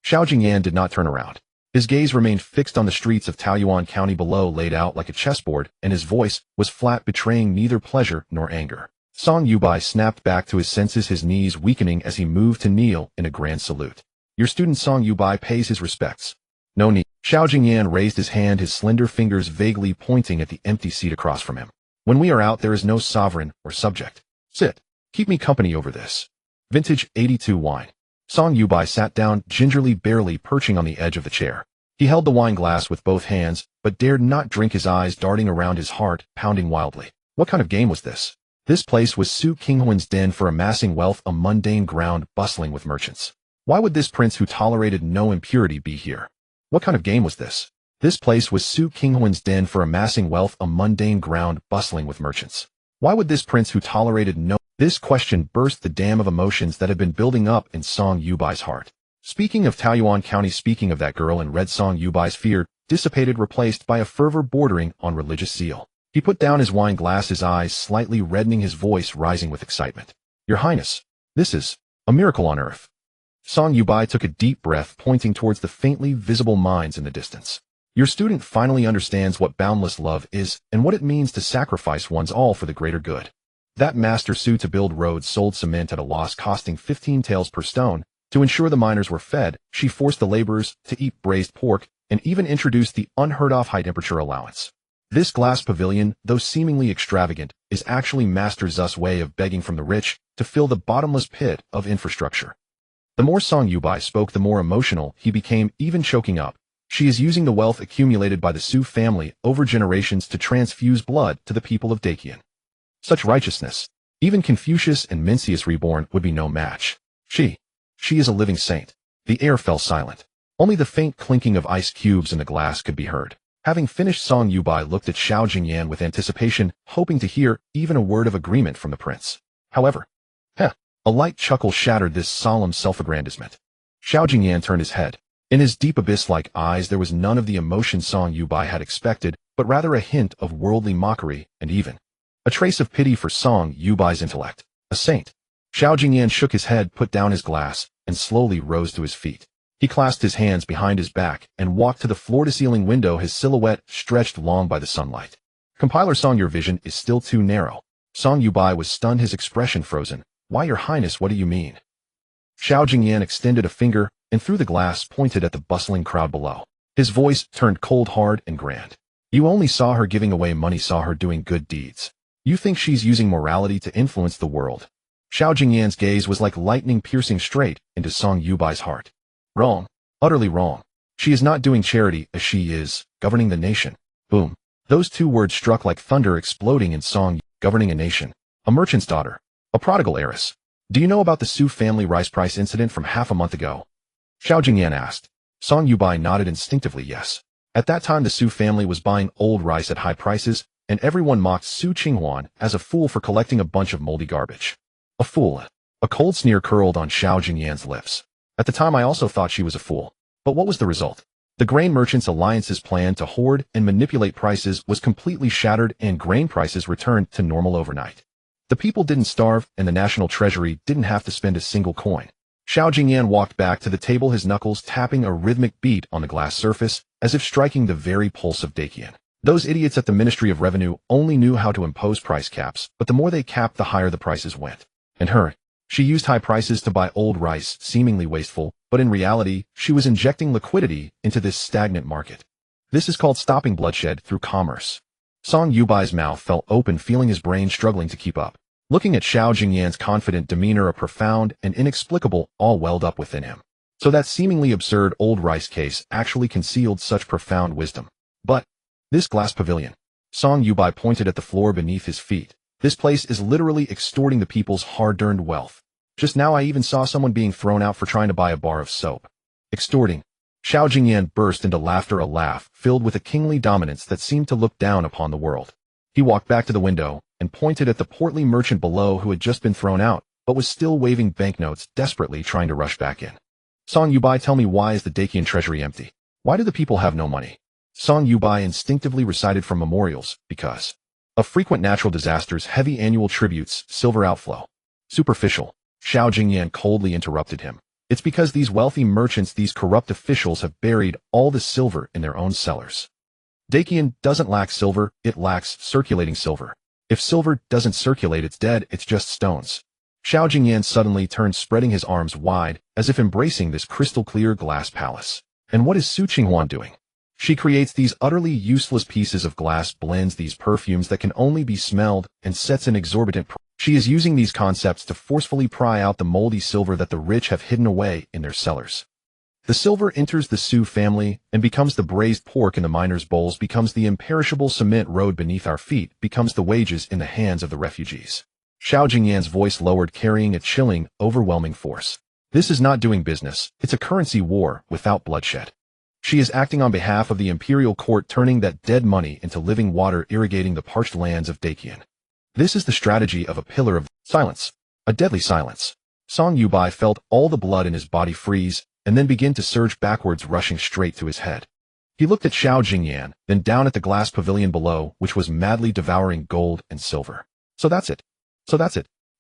Xiaojingyan did not turn around. His gaze remained fixed on the streets of Taoyuan County below, laid out like a chessboard, and his voice was flat, betraying neither pleasure nor anger. Song Youde snapped back to his senses, his knees weakening as he moved to kneel in a grand salute. "Your student Song Youde pays his respects." "No need." Xiaojingyan raised his hand, his slender fingers vaguely pointing at the empty seat across from him. "When we are out, there is no sovereign or subject. Sit. Keep me company over this vintage 82 wine." Song Youde sat down, gingerly, barely perching on the edge of the chair. He held the wine glass with both hands, but dared not drink, his eyes darting around, his heart pounding wildly. What kind of game was this? This place was Su Qinghuan's den for amassing wealth, a mundane ground bustling with merchants. Why would this prince who tolerated no impurity be here? What kind of game was this? This place was Su Qinghuan's den for amassing wealth, a mundane ground bustling with merchants. Why would this prince who tolerated no This question burst the dam of emotions that had been building up in Song Yubai's heart. Speaking of Taoyuan County, speaking of that girl in red, Song Yubai's fear dissipated, replaced by a fervor bordering on religious zeal. He put down his wine glass, his eyes slightly reddening, his voice rising with excitement. Your Highness, this is a miracle on earth. Song Yubai took a deep breath, pointing towards the faintly visible mines in the distance. Your student finally understands what boundless love is and what it means to sacrifice one's all for the greater good. That master Su to build roads sold cement at a loss, costing 15 taels per stone. To ensure the miners were fed, she forced the laborers to eat braised pork and even introduced the unheard-of high-temperature allowance. This glass pavilion, though seemingly extravagant, is actually Master Zu's way of begging from the rich to fill the bottomless pit of infrastructure. The more Song Yubai spoke, the more emotional he became, even choking up. She is using the wealth accumulated by the Su family over generations to transfuse blood to the people of Dakian. Such righteousness, even Confucius and Mencius Reborn would be no match. She is a living saint. The air fell silent. Only the faint clinking of ice cubes in the glass could be heard. Having finished, Song Yubai looked at Xiao Jingyan with anticipation, hoping to hear even a word of agreement from the prince. However, a light chuckle shattered this solemn self-aggrandizement. Xiao Jingyan turned his head. In his deep abyss-like eyes there was none of the emotion Song Yubai had expected, but rather a hint of worldly mockery and even a trace of pity for Song Yubai's intellect. A saint. Xiao Jingyan shook his head, put down his glass, and slowly rose to his feet. He clasped his hands behind his back and walked to the floor-to-ceiling window, his silhouette stretched long by the sunlight. Compiler Song, your vision is still too narrow. Song Yubai was stunned, his expression frozen. Why, your highness, what do you mean? Xiao Jingyan extended a finger and through the glass pointed at the bustling crowd below. His voice turned cold, hard, and grand. You only saw her giving away money, saw her doing good deeds. You think she's using morality to influence the world. Xiao Jingyan's gaze was like lightning piercing straight into Song Yubai's heart. Wrong. Utterly wrong. She is not doing charity, as she is governing the nation. Boom. Those two words struck like thunder, exploding in Song. Governing a nation. A merchant's daughter. A prodigal heiress. Do you know about the Su family rice price incident from half a month ago? Xiao Jingyan asked. Song Yubai nodded instinctively yes. At that time the Su family was buying old rice at high prices, and everyone mocked Su Qinghuan as a fool for collecting a bunch of moldy garbage. A fool. A cold sneer curled on Xiao Jingyan's lips. At the time I also thought she was a fool. But what was the result? The Grain Merchants Alliance's plan to hoard and manipulate prices was completely shattered, and grain prices returned to normal overnight. The people didn't starve, and the national treasury didn't have to spend a single coin. Xiao Jingyan walked back to the table, his knuckles tapping a rhythmic beat on the glass surface, as if striking the very pulse of Dakian. Those idiots at the Ministry of Revenue only knew how to impose price caps, but the more they capped, the higher the prices went. And she used high prices to buy old rice, seemingly wasteful, but in reality, she was injecting liquidity into this stagnant market. This is called stopping bloodshed through commerce. Song Yubai's mouth fell open, feeling his brain struggling to keep up. Looking at Xiao Jingyan's confident demeanor, a profound and inexplicable awe welled up within him. So that seemingly absurd old rice case actually concealed such profound wisdom. But this glass pavilion. Song Yubai pointed at the floor beneath his feet. This place is literally extorting the people's hard-earned wealth. Just now I even saw someone being thrown out for trying to buy a bar of soap. Extorting. Xiao Jingyan burst into laughter, a laugh filled with a kingly dominance that seemed to look down upon the world. He walked back to the window and pointed at the portly merchant below who had just been thrown out, but was still waving banknotes, desperately trying to rush back in. Song Yubai, tell me, why is the Dakian treasury empty? Why do the people have no money? Song Yubai instinctively recited from memorials, because of frequent natural disasters, heavy annual tributes, silver outflow. Superficial. Xiao Jingyan coldly interrupted him. It's because these wealthy merchants, these corrupt officials, have buried all the silver in their own cellars. Dakian doesn't lack silver, it lacks circulating silver. If silver doesn't circulate, it's dead, it's just stones. Xiao Jingyan suddenly turned, spreading his arms wide, as if embracing this crystal-clear glass palace. And what is Su Qinghuan doing? She creates these utterly useless pieces of glass, blends these perfumes that can only be smelled, and sets an exorbitant price. She is using these concepts to forcefully pry out the moldy silver that the rich have hidden away in their cellars. The silver enters the Su family and becomes the braised pork in the miners' bowls, becomes the imperishable cement road beneath our feet, becomes the wages in the hands of the refugees. Xiao Jingyan's voice lowered, carrying a chilling, overwhelming force. This is not doing business, it's a currency war without bloodshed. She is acting on behalf of the imperial court, turning that dead money into living water, irrigating the parched lands of Dakian. This is the strategy of a pillar of silence. A deadly silence. Song Youde felt all the blood in his body freeze, and then begin to surge backwards, rushing straight to his head. He looked at Xiao Jingyan, then down at the glass pavilion below, which was madly devouring gold and silver. So that's it.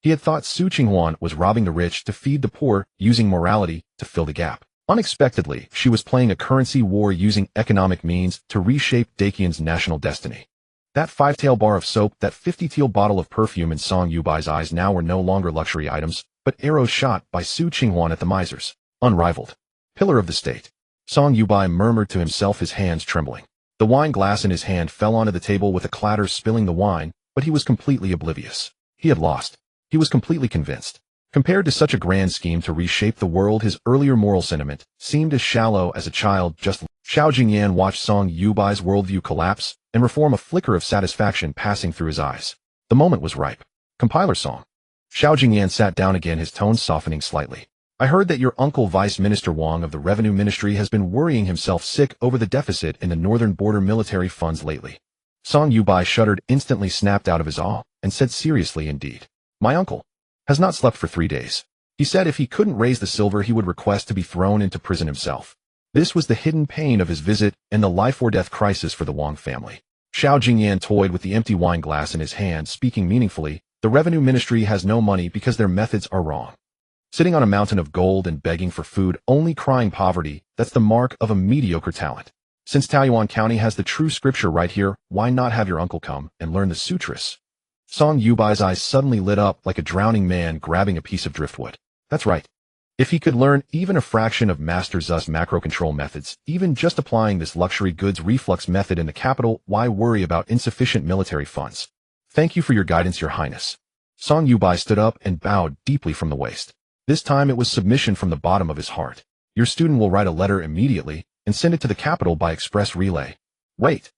He had thought Su Qinghuan was robbing the rich to feed the poor, using morality to fill the gap. Unexpectedly, she was playing a currency war using economic means to reshape Daqian's national destiny. That 5-tael bar of soap, that 50-tael bottle of perfume in Song Yude's eyes now were no longer luxury items, but arrows shot by Su Qinghuan at the misers. Unrivaled. Pillar of the state. Song Yude murmured to himself, his hands trembling. The wine glass in his hand fell onto the table with a clatter, spilling the wine, but he was completely oblivious. He had lost. He was completely convinced. Compared to such a grand scheme to reshape the world, his earlier moral sentiment seemed as shallow as a child. Just Xiao Jingyan watched Song Yude's worldview collapse and reform, a flicker of satisfaction passing through his eyes. The moment was ripe. Compiler song. Xiao Jingyan sat down again, his tone softening slightly. I heard that your uncle Vice Minister Wang of the Revenue Ministry has been worrying himself sick over the deficit in the northern border military funds lately. Song Yude shuddered, instantly snapped out of his awe, and said seriously, indeed. My uncle has not slept for 3 days. He said if he couldn't raise the silver, he would request to be thrown into prison himself. This was the hidden pain of his visit and the life-or-death crisis for the Wang family. Xiao Jingyan toyed with the empty wine glass in his hand, speaking meaningfully. The Revenue Ministry has no money because their methods are wrong. Sitting on a mountain of gold and begging for food, only crying poverty, that's the mark of a mediocre talent. Since Taoyuan County has the true scripture right here, why not have your uncle come and learn the sutras? Song Yude's eyes suddenly lit up like a drowning man grabbing a piece of driftwood. That's right. If he could learn even a fraction of Master Zu's macro control methods, even just applying this luxury goods reflux method in the capital, why worry about insufficient military funds? Thank you for your guidance, Your Highness. Song Yude stood up and bowed deeply from the waist. This time it was submission from the bottom of his heart. Your student will write a letter immediately and send it to the capital by express relay. Wait.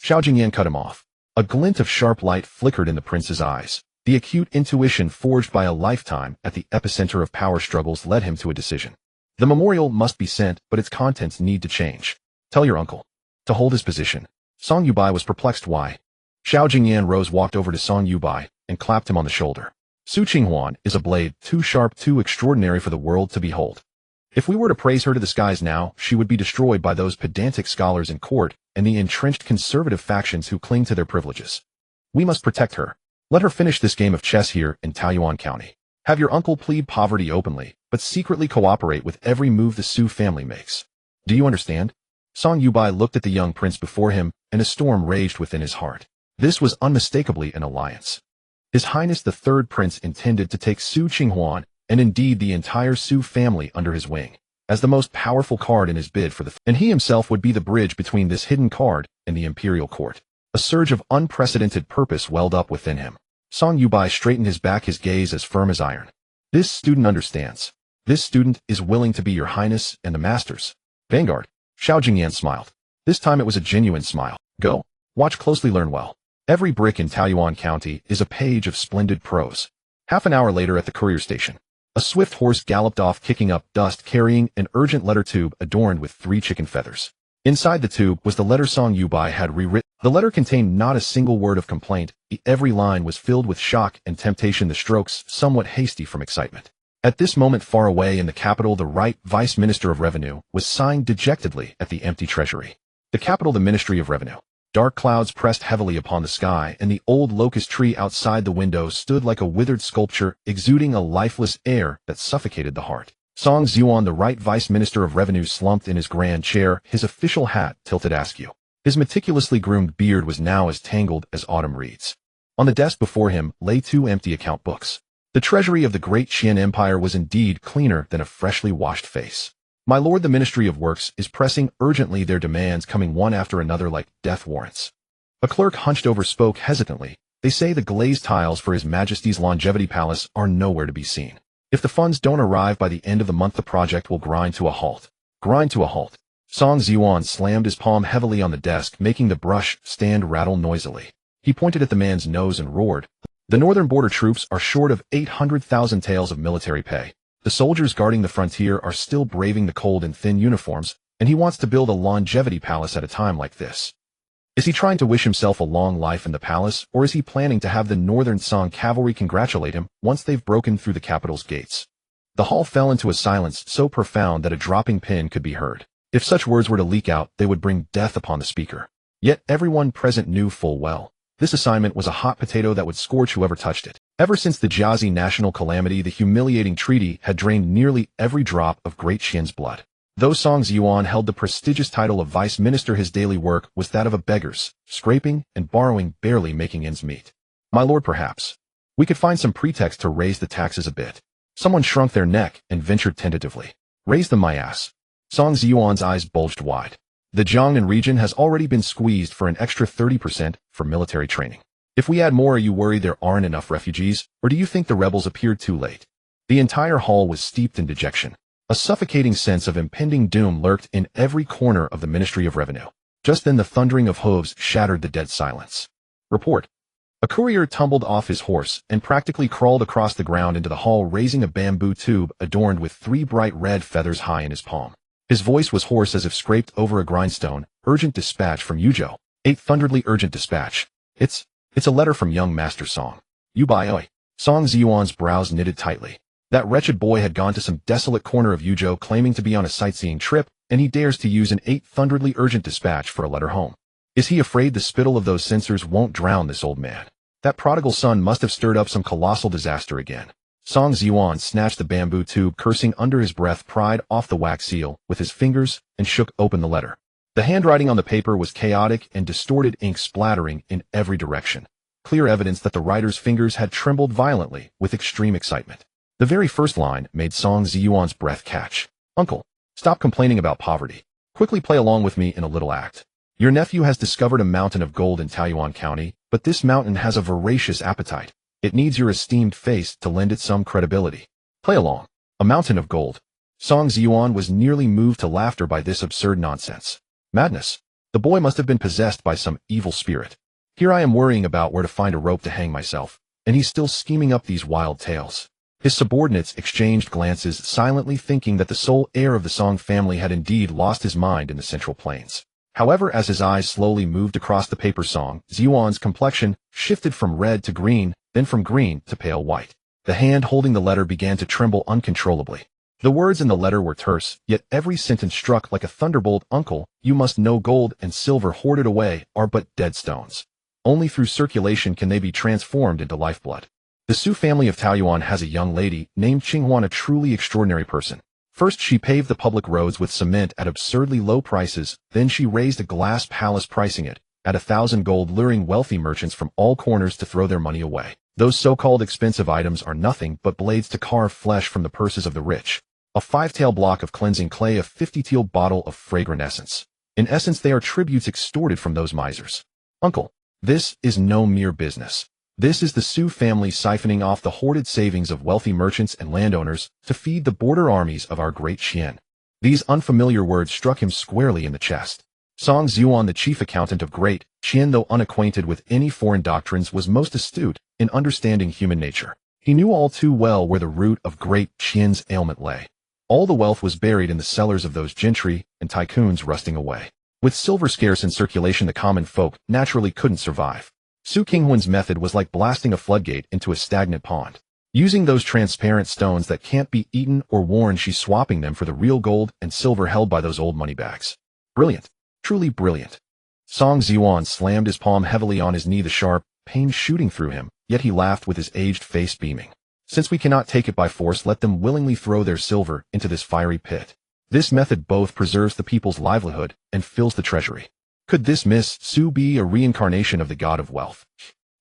Xiao Jingyan cut him off. A glint of sharp light flickered in the prince's eyes. The acute intuition forged by a lifetime at the epicenter of power struggles led him to a decision. The memorial must be sent, but its contents need to change. Tell your uncle to hold his position. Song Yude was perplexed why. Xiao Jingyan rose, walked over to Song Yude, and clapped him on the shoulder. Su Qinghuan is a blade too sharp, too extraordinary for the world to behold. If we were to praise her to the skies now, she would be destroyed by those pedantic scholars in court and the entrenched conservative factions who cling to their privileges. We must protect her. Let her finish this game of chess here in Taoyuan County. Have your uncle plead poverty openly, but secretly cooperate with every move the Su family makes. Do you understand? Song Yude looked at the young prince before him, and a storm raged within his heart. This was unmistakably an alliance. His Highness the Third Prince intended to take Su Qinghuan, and indeed the entire Su family, under his wing, as the most powerful card in his bid for and he himself would be the bridge between this hidden card and the imperial court. A surge of unprecedented purpose welled up within him. Song Yude straightened his back, his gaze as firm as iron. This student understands. This student is willing to be your Highness and the Master's vanguard. Xiao Jingyan smiled. This time it was a genuine smile. Go. Watch closely, learn well. Every brick in Taoyuan County is a page of splendid prose. Half an hour later at the courier station, a swift horse galloped off, kicking up dust, carrying an urgent letter tube adorned with 3 chicken feathers. Inside the tube was the letter Song Yude had rewritten. The letter contained not a single word of complaint. Every line was filled with shock and temptation, the strokes somewhat hasty from excitement. At this moment, far away in the capital, the right Vice Minister of Revenue was sighing dejectedly at the empty treasury. The capital, the Ministry of Revenue. Dark clouds pressed heavily upon the sky, and the old locust tree outside the window stood like a withered sculpture, exuding a lifeless air that suffocated the heart. Song Xuan, the right Vice Minister of Revenue, slumped in his grand chair, his official hat tilted askew. His meticulously groomed beard was now as tangled as autumn reeds. On the desk before him lay 2 empty account books. The treasury of the great Qian Empire was indeed cleaner than a freshly washed face. My lord, the Ministry of Works is pressing urgently, their demands coming one after another like death warrants. A clerk hunched over spoke hesitantly. They say the glazed tiles for His Majesty's Longevity Palace are nowhere to be seen. If the funds don't arrive by the end of the month, the project will grind to a halt. Grind to a halt. Song Xuan slammed his palm heavily on the desk, making the brush stand rattle noisily. He pointed at the man's nose and roared. The northern border troops are short of 800,000 taels of military pay. The soldiers guarding the frontier are still braving the cold in thin uniforms, and he wants to build a longevity palace at a time like this. Is he trying to wish himself a long life in the palace, or is he planning to have the northern Song cavalry congratulate him once they've broken through the capital's gates? The hall fell into a silence so profound that a dropping pin could be heard. If such words were to leak out, they would bring death upon the speaker. Yet everyone present knew full well this assignment was a hot potato that would scorch whoever touched it. Ever since the Jiazi national calamity, the humiliating treaty had drained nearly every drop of Great Qian's blood. Though Song Qinghuan held the prestigious title of vice minister, his daily work was that of a beggar's, scraping and borrowing, barely making ends meet. My lord, perhaps we could find some pretext to raise the taxes a bit. Someone shrunk their neck and ventured tentatively. Raise them, my ass. Song Qinghuan's eyes bulged wide. The Jiangnan region has already been squeezed for an extra 30% for military training. If we add more, are you worried there aren't enough refugees, or do you think the rebels appeared too late? The entire hall was steeped in dejection. A suffocating sense of impending doom lurked in every corner of the Ministry of Revenue. Just then the thundering of hooves shattered the dead silence. Report. A courier tumbled off his horse and practically crawled across the ground into the hall, raising a bamboo tube adorned with 3 bright red feathers high in his palm. His voice was hoarse as if scraped over a grindstone. Urgent dispatch from Youde. 8 thunderedly urgent dispatch. It's a letter from young Master Song. Youde. Song Qinghuan's brows knitted tightly. That wretched boy had gone to some desolate corner of Youde claiming to be on a sightseeing trip, and he dares to use an 8 thunderedly urgent dispatch for a letter home. Is he afraid the spittle of those censors won't drown this old man? That prodigal son must have stirred up some colossal disaster again. Song Qinghuan snatched the bamboo tube, cursing under his breath, pried off the wax seal with his fingers, and shook open the letter. The handwriting on the paper was chaotic and distorted, ink splattering in every direction. Clear evidence that the writer's fingers had trembled violently with extreme excitement. The very first line made Song Qinghuan's breath catch. Uncle, stop complaining about poverty. Quickly play along with me in a little act. Your nephew has discovered a mountain of gold in Taoyuan County, but this mountain has a voracious appetite. It needs your esteemed face to lend it some credibility. Play along. A mountain of gold. Song Qinghuan was nearly moved to laughter by this absurd nonsense. Madness. The boy must have been possessed by some evil spirit. Here I am worrying about where to find a rope to hang myself, and he's still scheming up these wild tales. His subordinates exchanged glances, silently thinking that the sole heir of the Song family had indeed lost his mind in the Central Plains. However, as his eyes slowly moved across the paper, Song Qinghuan's complexion shifted from red to green, then from green to pale white. The hand holding the letter began to tremble uncontrollably. The words in the letter were terse, yet every sentence struck like a thunderbolt. Uncle, you must know gold and silver hoarded away are but dead stones. Only through circulation can they be transformed into lifeblood. The Su family of Taoyuan has a young lady named Qinghuan, a truly extraordinary person. First, she paved the public roads with cement at absurdly low prices, then she raised a glass palace pricing it at 1,000 gold, luring wealthy merchants from all corners to throw their money away. Those so-called expensive items are nothing but blades to carve flesh from the purses of the rich. A 5-tael block of cleansing clay, a 50-tael bottle of fragrant essence. In essence, they are tributes extorted from those misers. Uncle, this is no mere business. This is the Su family siphoning off the hoarded savings of wealthy merchants and landowners to feed the border armies of our great Qian. These unfamiliar words struck him squarely in the chest. Song Qinghuan, the chief accountant of Great Qian, though unacquainted with any foreign doctrines, was most astute in understanding human nature. He knew all too well where the root of Great Qian's ailment lay. All the wealth was buried in the cellars of those gentry and tycoons rusting away. With silver scarce in circulation, the common folk naturally couldn't survive. Su Qinghuan's method was like blasting a floodgate into a stagnant pond. Using those transparent stones that can't be eaten or worn, she's swapping them for the real gold and silver held by those old money bags. Brilliant. Truly brilliant. Song Qinghuan slammed his palm heavily on his knee, the sharp pain shooting through him, yet he laughed with his aged face beaming. Since we cannot take it by force, let them willingly throw their silver into this fiery pit. This method both preserves the people's livelihood and fills the treasury. Could this Miss Su be a reincarnation of the god of wealth?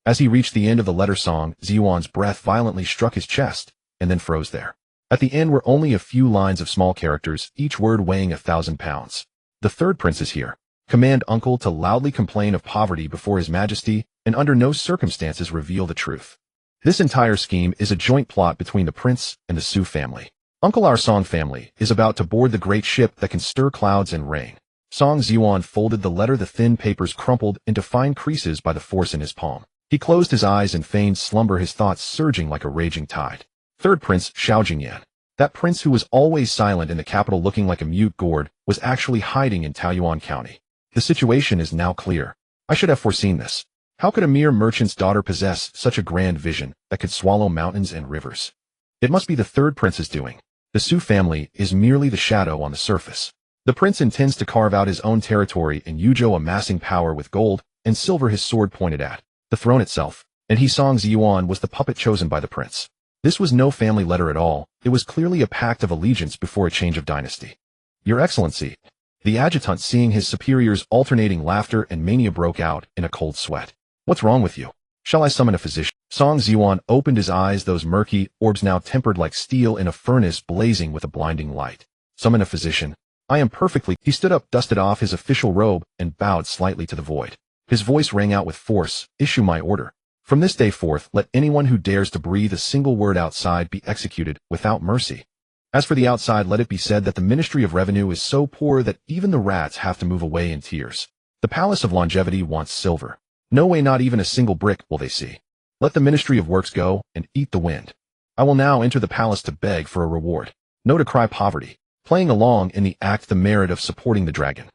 As he reached the end of the letter, Song Qinghuan's breath violently struck his chest and then froze there. At the end were only a few lines of small characters, each word weighing 1,000 pounds. The third prince is here. Command uncle to loudly complain of poverty before his majesty and under no circumstances reveal the truth. This entire scheme is a joint plot between the prince and the Su family. Uncle, our Song family is about to board the great ship that can stir clouds and rain. Song Qinghuan folded the letter, the thin papers crumpled into fine creases by the force in his palm. He closed his eyes and feigned slumber, his thoughts surging like a raging tide. Third Prince Xiao Jingyan. That prince who was always silent in the capital looking like a mute gourd was actually hiding in Taoyuan County. The situation is now clear. I should have foreseen this. How could a mere merchant's daughter possess such a grand vision that could swallow mountains and rivers? It must be the third prince's doing. The Su family is merely the shadow on the surface. The prince intends to carve out his own territory in Youde, amassing power with gold and silver, his sword pointed at the throne itself, and Qinghuan was the puppet chosen by the prince. This was no family letter at all, it was clearly a pact of allegiance before a change of dynasty. Your Excellency. The adjutant, seeing his superior's alternating laughter and mania, broke out in a cold sweat. What's wrong with you? Shall I summon a physician? Qinghuan opened his eyes, those murky orbs now tempered like steel in a furnace blazing with a blinding light. Summon a physician? I am perfectly— He stood up, dusted off his official robe, and bowed slightly to the void. His voice rang out with force. Issue my order. From this day forth, let anyone who dares to breathe a single word outside be executed without mercy. As for the outside, let it be said that the Ministry of Revenue is so poor that even the rats have to move away in tears. The Palace of Longevity wants silver. No way, not even a single brick will they see. Let the Ministry of Works go and eat the wind. I will now enter the palace to beg for a reward. No to cry poverty. Playing along in the act the merit of supporting the dragon.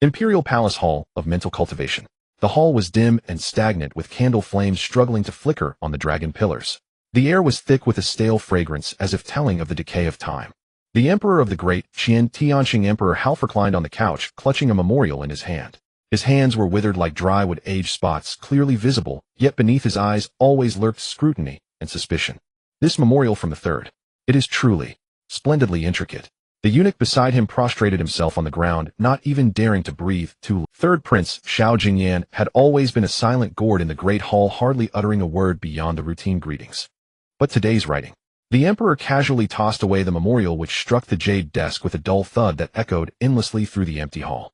Imperial Palace Hall of Mental Cultivation. The hall was dim and stagnant, with candle flames struggling to flicker on the dragon pillars. The air was thick with a stale fragrance, as if telling of the decay of time. The Emperor of the Great, Tianqing Emperor Half reclined on the couch, clutching a memorial in his hand. His hands were withered like dry wood, age spots clearly visible, yet beneath his eyes always lurked scrutiny and suspicion. This memorial from the third. It is truly, splendidly intricate. The eunuch beside him prostrated himself on the ground, not even daring to breathe. Third Prince Shao Jingyan had always been a silent gourd in the great hall, hardly uttering a word beyond the routine greetings. But today's writing. The emperor casually tossed away the memorial, which struck the jade desk with a dull thud that echoed endlessly through the empty hall.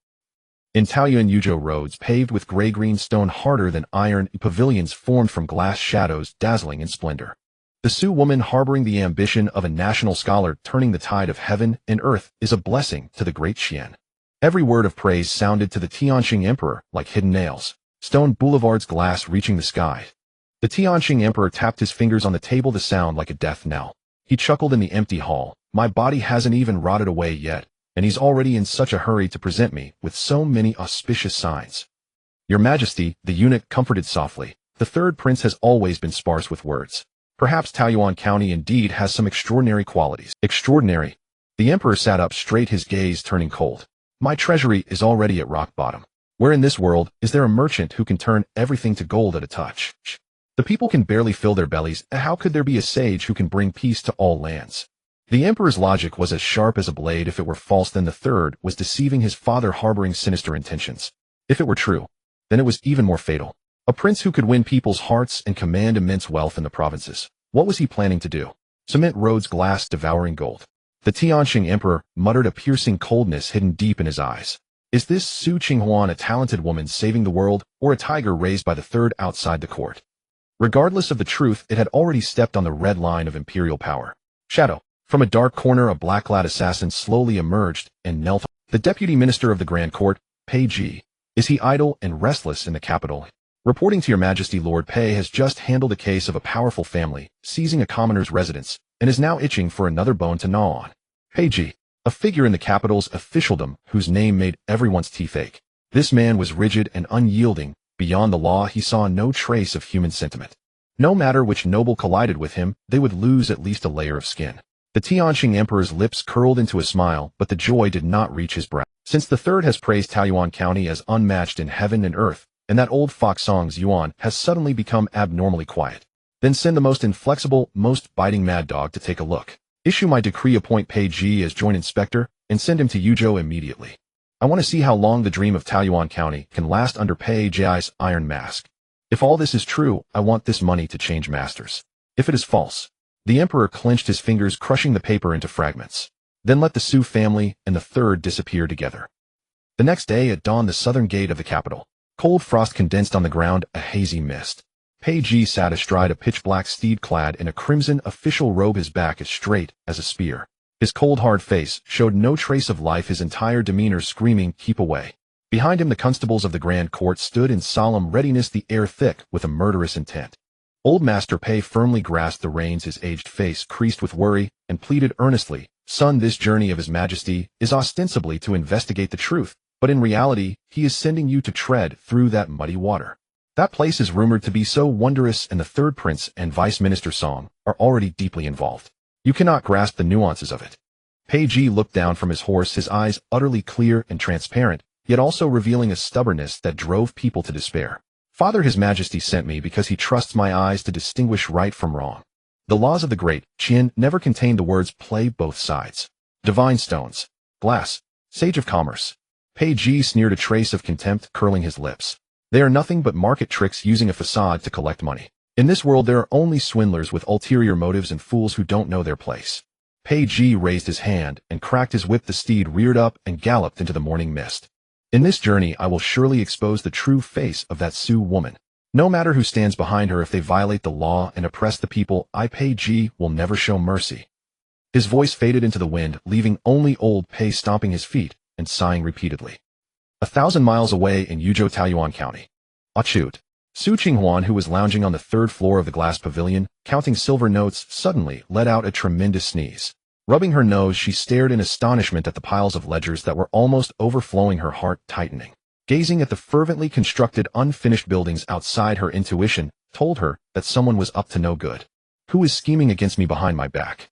In Taoyuan Youde roads paved with gray-green stone harder than iron, pavilions formed from glass shadows dazzling in splendor. The Su woman, harboring the ambition of a national scholar, turning the tide of heaven and earth, is a blessing to the great Qian. Every word of praise sounded to the Tianqing emperor like hidden nails. Stone boulevards, glass reaching the sky. The Tianqing emperor tapped his fingers on the table, the sound like a death knell. He chuckled in the empty hall. My body hasn't even rotted away yet, and he's already in such a hurry to present me with so many auspicious signs. Your Majesty, the eunuch comforted softly. The third prince has always been sparse with words. Perhaps Taoyuan County indeed has some extraordinary qualities. Extraordinary? The emperor sat up straight, his gaze turning cold. My treasury is already at rock bottom. Where in this world is there a merchant who can turn everything to gold at a touch? The people can barely fill their bellies. How could there be a sage who can bring peace to all lands? The emperor's logic was as sharp as a blade. If it were false, then the third was deceiving his father, harboring sinister intentions. If it were true, then it was even more fatal. A prince who could win people's hearts and command immense wealth in the provinces. What was he planning to do? Cement roads, glass devouring gold. The Tianqing emperor muttered, a piercing coldness hidden deep in his eyes. Is this Su Qinghuan a talented woman saving the world, or a tiger raised by the third outside the court? Regardless of the truth, it had already stepped on the red line of imperial power. Shadow. From a dark corner, a black-clad assassin slowly emerged and knelt. The deputy minister of the Grand Court, Pei Ji. Is he idle and restless in the capital? Reporting to your Majesty, Lord Pei has just handled a case of a powerful family, seizing a commoner's residence, and is now itching for another bone to gnaw on. Pei Ji. A figure in the capital's officialdom whose name made everyone's teeth ache. This man was rigid and unyielding. Beyond the law, he saw no trace of human sentiment. No matter which noble collided with him, they would lose at least a layer of skin. The Tianqing emperor's lips curled into a smile, but the joy did not reach his brow. Since the third has praised Taoyuan County as unmatched in heaven and earth, and that old fox Qinghuan has suddenly become abnormally quiet, then send the most inflexible, most biting mad dog to take a look. Issue my decree, appoint Pei Ji as joint inspector, and send him to Youde immediately. I want to see how long the dream of Taoyuan County can last under Pei Ji's iron mask. If all this is true, I want this money to change masters. If it is false, the emperor clenched his fingers, crushing the paper into fragments. Then let the Su family and the third disappear together. The next day at dawn, the southern gate of the capital. Cold frost condensed on the ground, a hazy mist. Pei Ji sat astride a pitch-black steed clad in a crimson official robe, his back as straight as a spear. His cold, hard face showed no trace of life, his entire demeanor screaming, keep away. Behind him, the constables of the Grand Court stood in solemn readiness, the air thick with a murderous intent. Old Master Pei firmly grasped the reins, his aged face creased with worry, and pleaded earnestly, Son, this journey of His Majesty is ostensibly to investigate the truth, but in reality, he is sending you to tread through that muddy water. That place is rumored to be so wondrous, and the third prince and vice minister Song are already deeply involved. You cannot grasp the nuances of it. Pei Ji looked down from his horse, his eyes utterly clear and transparent, yet also revealing a stubbornness that drove people to despair. Father, His Majesty sent me because he trusts my eyes to distinguish right from wrong. The laws of the great Qin never contained the words play both sides. Divine stones. Glass. Sage of commerce. Pei Ji sneered, a trace of contempt curling his lips. They are nothing but market tricks using a facade to collect money. In this world there are only swindlers with ulterior motives and fools who don't know their place. Pei Ji raised his hand and cracked his whip. The steed reared up and galloped into the morning mist. In this journey I will surely expose the true face of that Sioux woman. No matter who stands behind her, if they violate the law and oppress the people, I, Pei Ji, will never show mercy. His voice faded into the wind, leaving only old Pei stomping his feet and sighing repeatedly. 1,000 miles away in Youde, Taiyuan County. Achut. Su Qinghuan, who was lounging on the third floor of the glass pavilion, counting silver notes, suddenly let out a tremendous sneeze. Rubbing her nose, she stared in astonishment at the piles of ledgers that were almost overflowing, her heart tightening. Gazing at the fervently constructed, unfinished buildings outside, her intuition told her that someone was up to no good. Who is scheming against me behind my back?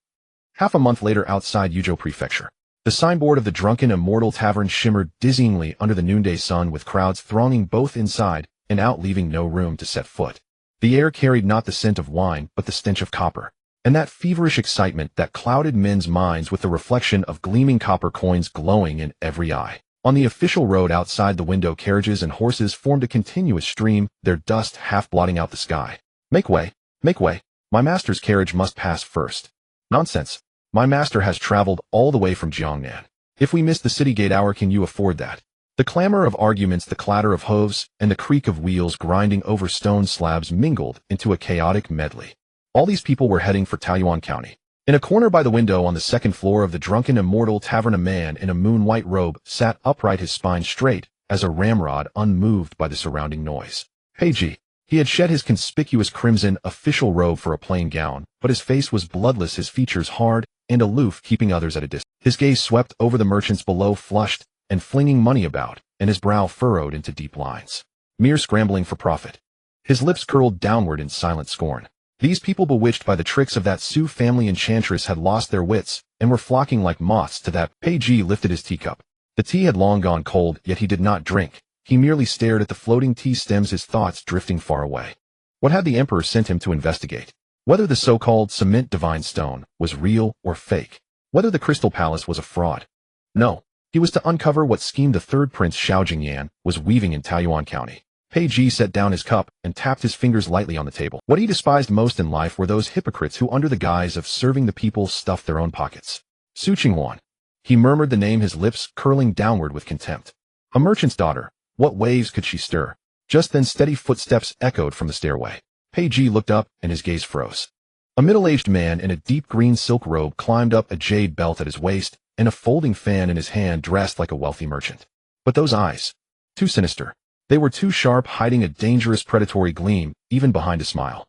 Half a month later, outside Youde Prefecture. The signboard of the Drunken Immortal Tavern shimmered dizzyingly under the noonday sun, with crowds thronging both inside and out, leaving no room to set foot. The air carried not the scent of wine, but the stench of copper, and that feverish excitement that clouded men's minds with the reflection of gleaming copper coins glowing in every eye. On the official road outside the window, carriages and horses formed a continuous stream, their dust half blotting out the sky. Make way, make way. My master's carriage must pass first. Nonsense. My master has traveled all the way from Jiangnan. If we miss the city gate hour, can you afford that? The clamor of arguments, the clatter of hooves, and the creak of wheels grinding over stone slabs mingled into a chaotic medley. All these people were heading for Taiyuan County. In a corner by the window on the second floor of the Drunken Immortal Tavern, a man in a moon-white robe sat upright, his spine straight as a ramrod, unmoved by the surrounding noise. Pei Ji. He had shed his conspicuous crimson official robe for a plain gown, but his face was bloodless, his features hard and aloof, keeping others at a distance. His gaze swept over the merchants below, flushed and flinging money about, and his brow furrowed into deep lines. Mere scrambling for profit. His lips curled downward in silent scorn. These people, bewitched by the tricks of that Sioux family enchantress, had lost their wits and were flocking like moths to that. Pei Ji lifted his teacup. The tea had long gone cold, yet he did not drink. He merely stared at the floating tea stems, his thoughts drifting far away. What had the emperor sent him to investigate? Whether the so-called cement divine stone was real or fake. Whether the crystal palace was a fraud. No. He was to uncover what scheme the third prince Xiao Jingyan was weaving in Taiyuan County. Pei Ji set down his cup and tapped his fingers lightly on the table. What he despised most in life were those hypocrites who, under the guise of serving the people, stuffed their own pockets. Su Qinghuan. He murmured the name, his lips curling downward with contempt. A merchant's daughter. What waves could she stir? Just then steady footsteps echoed from the stairway. Pei Ji looked up and his gaze froze. A middle-aged man in a deep green silk robe climbed up, a jade belt at his waist and a folding fan in his hand, dressed like a wealthy merchant. But those eyes. Too sinister. They were too sharp, hiding a dangerous predatory gleam, even behind a smile.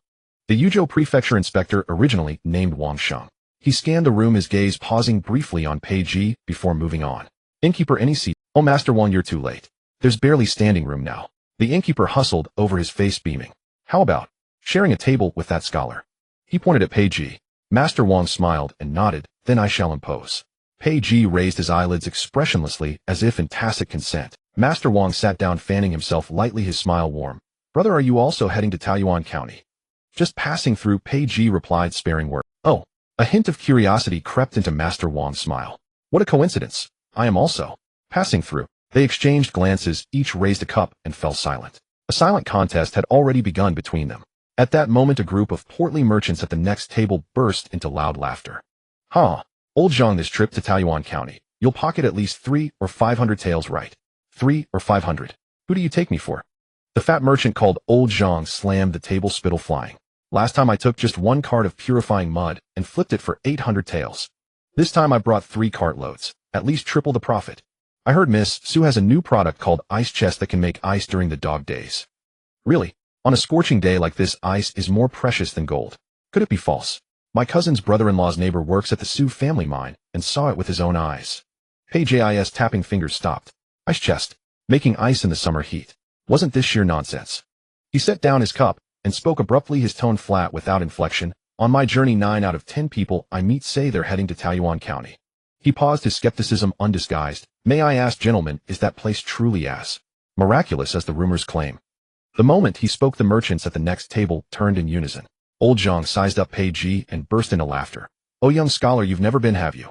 The Youde Prefecture inspector, originally named Wang Sheng. He scanned the room, his gaze pausing briefly on Pei Ji before moving on. Innkeeper, any seat? Oh, Master Wang, you're too late. There's barely standing room now. The innkeeper hustled over, his face beaming. How about sharing a table with that scholar? He pointed at Pei Ji. Master Wang smiled and nodded. Then I shall impose. Pei Ji raised his eyelids expressionlessly, as if in tacit consent. Master Wang sat down, fanning himself lightly, his smile warm. Brother, are you also heading to Taiyuan County? Just passing through, Pei Ji replied, sparing words. Oh. A hint of curiosity crept into Master Wang's smile. What a coincidence. I am also passing through. They exchanged glances, each raised a cup and fell silent. A silent contest had already begun between them. At that moment, a group of portly merchants at the next table burst into loud laughter. Huh. Old Zhang, this trip to Taiyuan County, you'll pocket at least 300 or 500 taels, right? 300 or 500. Who do you take me for? The fat merchant called Old Zhang slammed the table, spittle flying. Last time I took just 1 cart of purifying mud and flipped it for 800 taels. This time I brought 3 cartloads, at least triple the profit. I heard Miss Sue has a new product called Ice Chest that can make ice during the dog days. Really? On a scorching day like this, ice is more precious than gold. Could it be false? My cousin's brother-in-law's neighbor works at the Sue family mine and saw it with his own eyes. Pei Ji's tapping fingers stopped. Ice chest. Making ice in the summer heat. Wasn't this sheer nonsense? He set down his cup and spoke abruptly, his tone flat without inflection. On my journey, 9 out of 10 people I meet say they're heading to Taiyuan County. He paused, his skepticism undisguised. May I ask, gentlemen, is that place truly as miraculous as the rumors claim? The moment he spoke, the merchants at the next table turned in unison. Old Zhang sized up Pei Ji and burst into laughter. Oh, young scholar, you've never been, have you?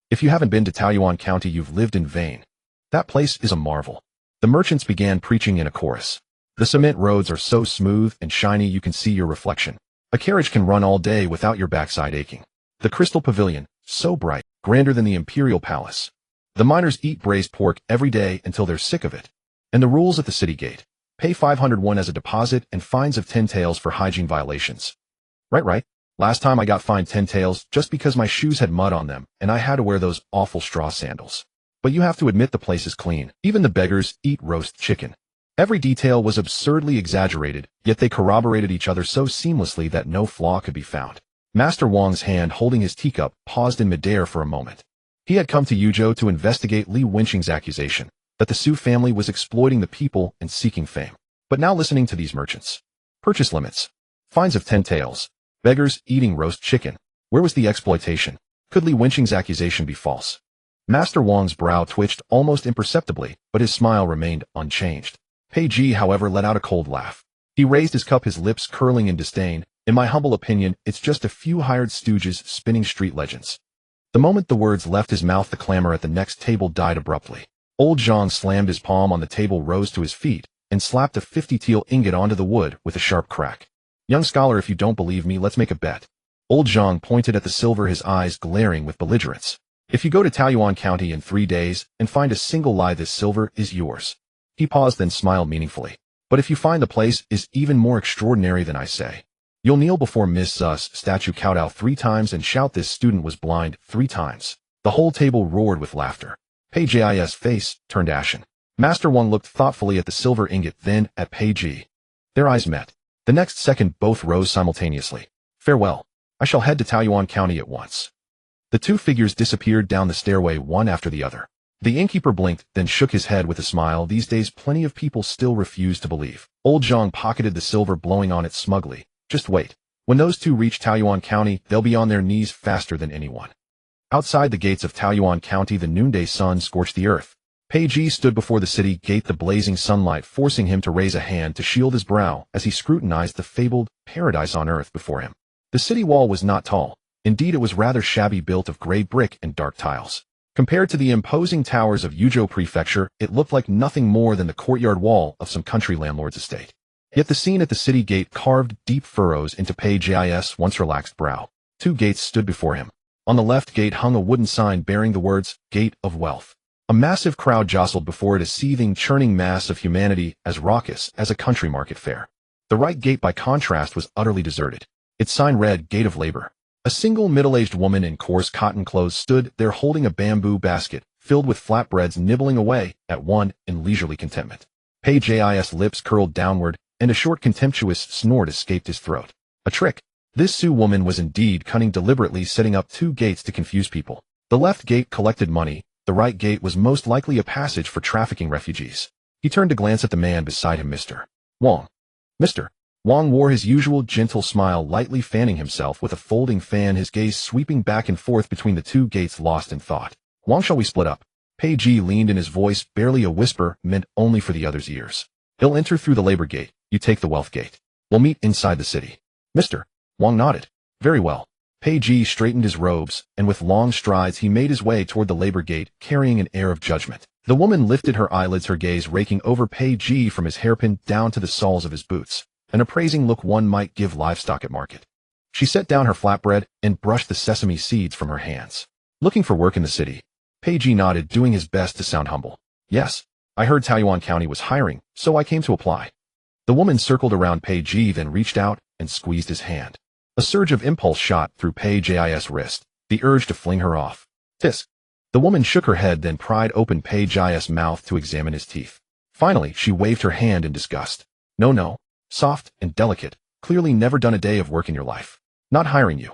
If you haven't been to Taiyuan County, you've lived in vain. That place is a marvel. The merchants began preaching in a chorus. The cement roads are so smooth and shiny you can see your reflection. A carriage can run all day without your backside aching. The crystal pavilion, so bright, grander than the imperial palace. The miners eat braised pork every day until they're sick of it. And the rules at the city gate. Pay 501 as a deposit and fines of 10 taels for hygiene violations. Right. Last time I got fined 10 taels just because my shoes had mud on them and I had to wear those awful straw sandals. But you have to admit the place is clean. Even the beggars eat roast chicken. Every detail was absurdly exaggerated, yet they corroborated each other so seamlessly that no flaw could be found. Master Wang's hand holding his teacup paused in midair for a moment. He had come to Youde to investigate Li Wenqing's accusation that the Su family was exploiting the people and seeking fame. But now listening to these merchants. Purchase limits. Fines of 10 taels. Beggars eating roast chicken. Where was the exploitation? Could Li Wenqing's accusation be false? Master Wang's brow twitched almost imperceptibly, but his smile remained unchanged. Pei Ji, however, let out a cold laugh. He raised his cup, his lips curling in disdain. In my humble opinion, it's just a few hired stooges spinning street legends. The moment the words left his mouth, the clamor at the next table died abruptly. Old Zhang slammed his palm on the table, rose to his feet, and slapped a 50 tael ingot onto the wood with a sharp crack. Young scholar, if you don't believe me, let's make a bet. Old Zhang pointed at the silver, his eyes glaring with belligerence. If you go to Taiyuan County in 3 days and find a single lie, this silver is yours. He paused, then smiled meaningfully. But if you find the place is even more extraordinary than I say, you'll kneel before Miss Sus statue, kowtow 3 times, and shout, this student was blind 3 times. The whole table roared with laughter. Pei Ji's face turned ashen. Master Wang looked thoughtfully at the silver ingot, then at Pei Ji. Their eyes met. The next second both rose simultaneously. Farewell. I shall head to Taiyuan County at once. The 2 figures disappeared down the stairway one after the other. The innkeeper blinked, then shook his head with a smile. These days plenty of people still refuse to believe. Old Zhang pocketed the silver, blowing on it smugly. Just wait. When those 2 reach Taiyuan County, they'll be on their knees faster than anyone. Outside the gates of Taiyuan County, the noonday sun scorched the earth. Pei Ji stood before the city gate, the blazing sunlight forcing him to raise a hand to shield his brow as he scrutinized the fabled paradise on earth before him. The city wall was not tall. Indeed, it was rather shabby, built of gray brick and dark tiles. Compared to the imposing towers of Youde Prefecture, it looked like nothing more than the courtyard wall of some country landlord's estate. Yet the scene at the city gate carved deep furrows into Pei Ji's once relaxed brow. 2 gates stood before him. On the left gate hung a wooden sign bearing the words, Gate of Wealth. A massive crowd jostled before it, a seething, churning mass of humanity as raucous as a country market fair. The right gate, by contrast, was utterly deserted. Its sign read, Gate of Labor. A single middle-aged woman in coarse cotton clothes stood there holding a bamboo basket filled with flatbreads, nibbling away at one in leisurely contentment. Pei Ji's lips curled downward, and a short contemptuous snort escaped his throat. A trick. This Sioux woman was indeed cunning, deliberately setting up 2 gates to confuse people. The left gate collected money. The right gate was most likely a passage for trafficking refugees. He turned to glance at the man beside him, Mr. Wang. Mr. Wang wore his usual gentle smile, lightly fanning himself with a folding fan, his gaze sweeping back and forth between the 2 gates, lost in thought. Wang, shall we split up? Pei Ji leaned in, his voice barely a whisper, meant only for the other's ears. He'll enter through the labor gate. You take the wealth gate. We'll meet inside the city. Mr. Wang nodded. Very well. Pei Ji straightened his robes, and with long strides he made his way toward the labor gate, carrying an air of judgment. The woman lifted her eyelids, her gaze raking over Pei Ji from his hairpin down to the soles of his boots, an appraising look one might give livestock at market. She set down her flatbread and brushed the sesame seeds from her hands. Looking for work in the city? Pei Ji nodded, doing his best to sound humble. Yes, I heard Taiyuan County was hiring, so I came to apply. The woman circled around Pei Ji, then reached out and squeezed his hand. A surge of impulse shot through Pei Ji's wrist, the urge to fling her off. Tisk. The woman shook her head, then pried open Pei Ji's mouth to examine his teeth. Finally, she waved her hand in disgust. No. Soft and delicate, clearly never done a day of work in your life. Not hiring you.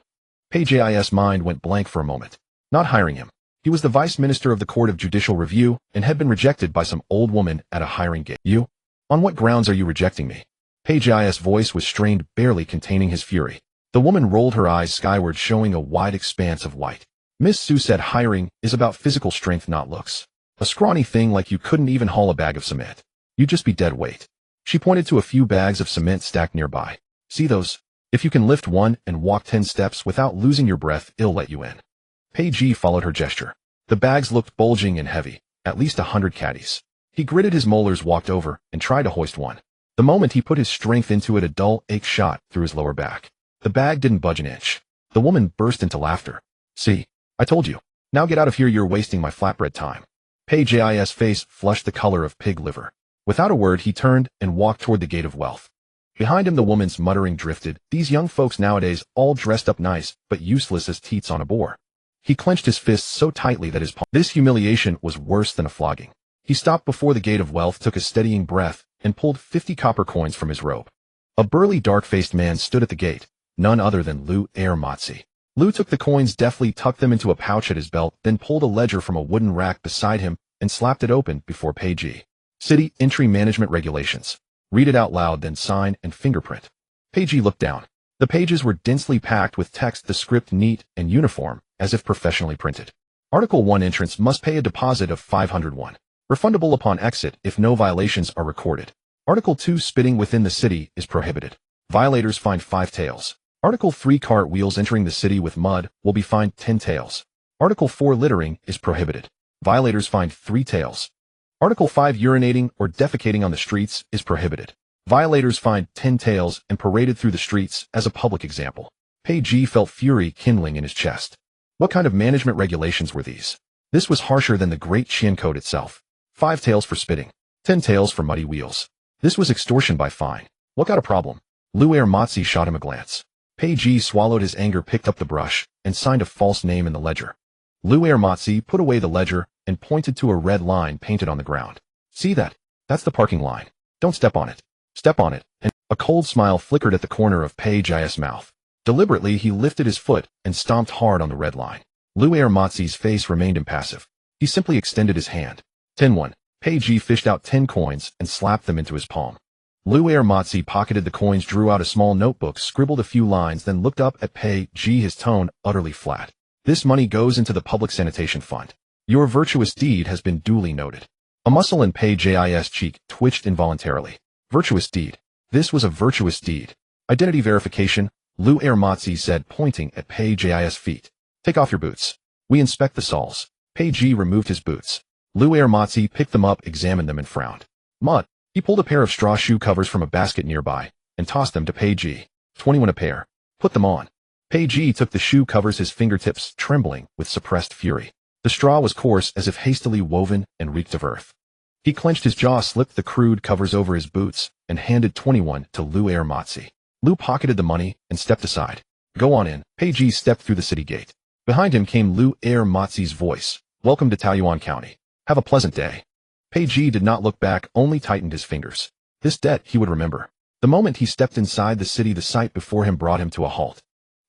Pei Ji's mind went blank for a moment. Not hiring him. He was the vice minister of the Court of Judicial Review and had been rejected by some old woman at a hiring gate. You? On what grounds are you rejecting me? Page's voice was strained, barely containing his fury. The woman rolled her eyes skyward, showing a wide expanse of white. Miss Sue said hiring is about physical strength, not looks. A scrawny thing like you couldn't even haul a bag of cement. You'd just be dead weight. She pointed to a few bags of cement stacked nearby. See those? If you can lift one and walk 10 steps without losing your breath, it'll let you in. Page followed her gesture. The bags looked bulging and heavy, at least 100 caddies. He gritted his molars, walked over, and tried to hoist one. The moment he put his strength into it, a dull ache shot through his lower back. The bag didn't budge an inch. The woman burst into laughter. See? I told you. Now get out of here, you're wasting my flatbread time. Page's face flushed the color of pig liver. Without a word, he turned and walked toward the gate of wealth. Behind him, the woman's muttering drifted. These young folks nowadays, all dressed up nice, but useless as teats on a boar. He clenched his fists so tightly that his palm. This humiliation was worse than a flogging. He stopped before the gate of wealth, took a steadying breath, and pulled 50 copper coins from his robe. A burly, dark-faced man stood at the gate, none other than Lou Matsi. Lou took the coins deftly, tucked them into a pouch at his belt, then pulled a ledger from a wooden rack beside him and slapped it open before Page. City Entry Management Regulations. Read it out loud, then sign and fingerprint. Page looked down. The pages were densely packed with text, the script neat and uniform, as if professionally printed. Article 1, entrance must pay a deposit of 501. Refundable upon exit if no violations are recorded. Article 2, spitting within the city is prohibited. Violators fined 5 taels. Article 3, cartwheels entering the city with mud will be fined 10 taels. Article 4, littering is prohibited. Violators fined 3 taels. Article 5, urinating or defecating on the streets is prohibited. Violators fined 10 taels and paraded through the streets as a public example. Page felt fury kindling in his chest. What kind of management regulations were these? This was harsher than the Great Qian Code itself. 5 taels for spitting. 10 taels for muddy wheels. This was extortion by fine. What got a problem? Lou Matsi shot him a glance. Page swallowed his anger, picked up the brush, and signed a false name in the ledger. Lou Matsi put away the ledger and pointed to a red line painted on the ground. See that? That's the parking line. Don't step on it. Step on it. And a cold smile flickered at the corner of Page's mouth. Deliberately, he lifted his foot and stomped hard on the red line. Lou Matsi's face remained impassive. He simply extended his hand. 10-1. Page fished out 10 coins and slapped them into his palm. Lou Matsi pocketed the coins, drew out a small notebook, scribbled a few lines, then looked up at Page, his tone utterly flat. This money goes into the public sanitation fund. Your virtuous deed has been duly noted. A muscle in Page's cheek twitched involuntarily. Virtuous deed. This was a virtuous deed. Identity verification, Lou Matsi said, pointing at Page's feet. Take off your boots. We inspect the soles. Page removed his boots. Lou Matsi picked them up, examined them, and frowned. Mud. He pulled a pair of straw shoe covers from a basket nearby and tossed them to Page. 21 a pair. Put them on. Page took the shoe covers, his fingertips trembling with suppressed fury. The straw was coarse, as if hastily woven, and reeked of earth. He clenched his jaw, slipped the crude covers over his boots, and handed 21 to Lou Matsi. Lou pocketed the money and stepped aside. Go on in. Page stepped through the city gate. Behind him came Lou Matsi's voice. Welcome to Taoyuan County. Have a pleasant day. Page did not look back, only tightened his fingers. This debt he would remember. The moment he stepped inside the city, the sight before him brought him to a halt.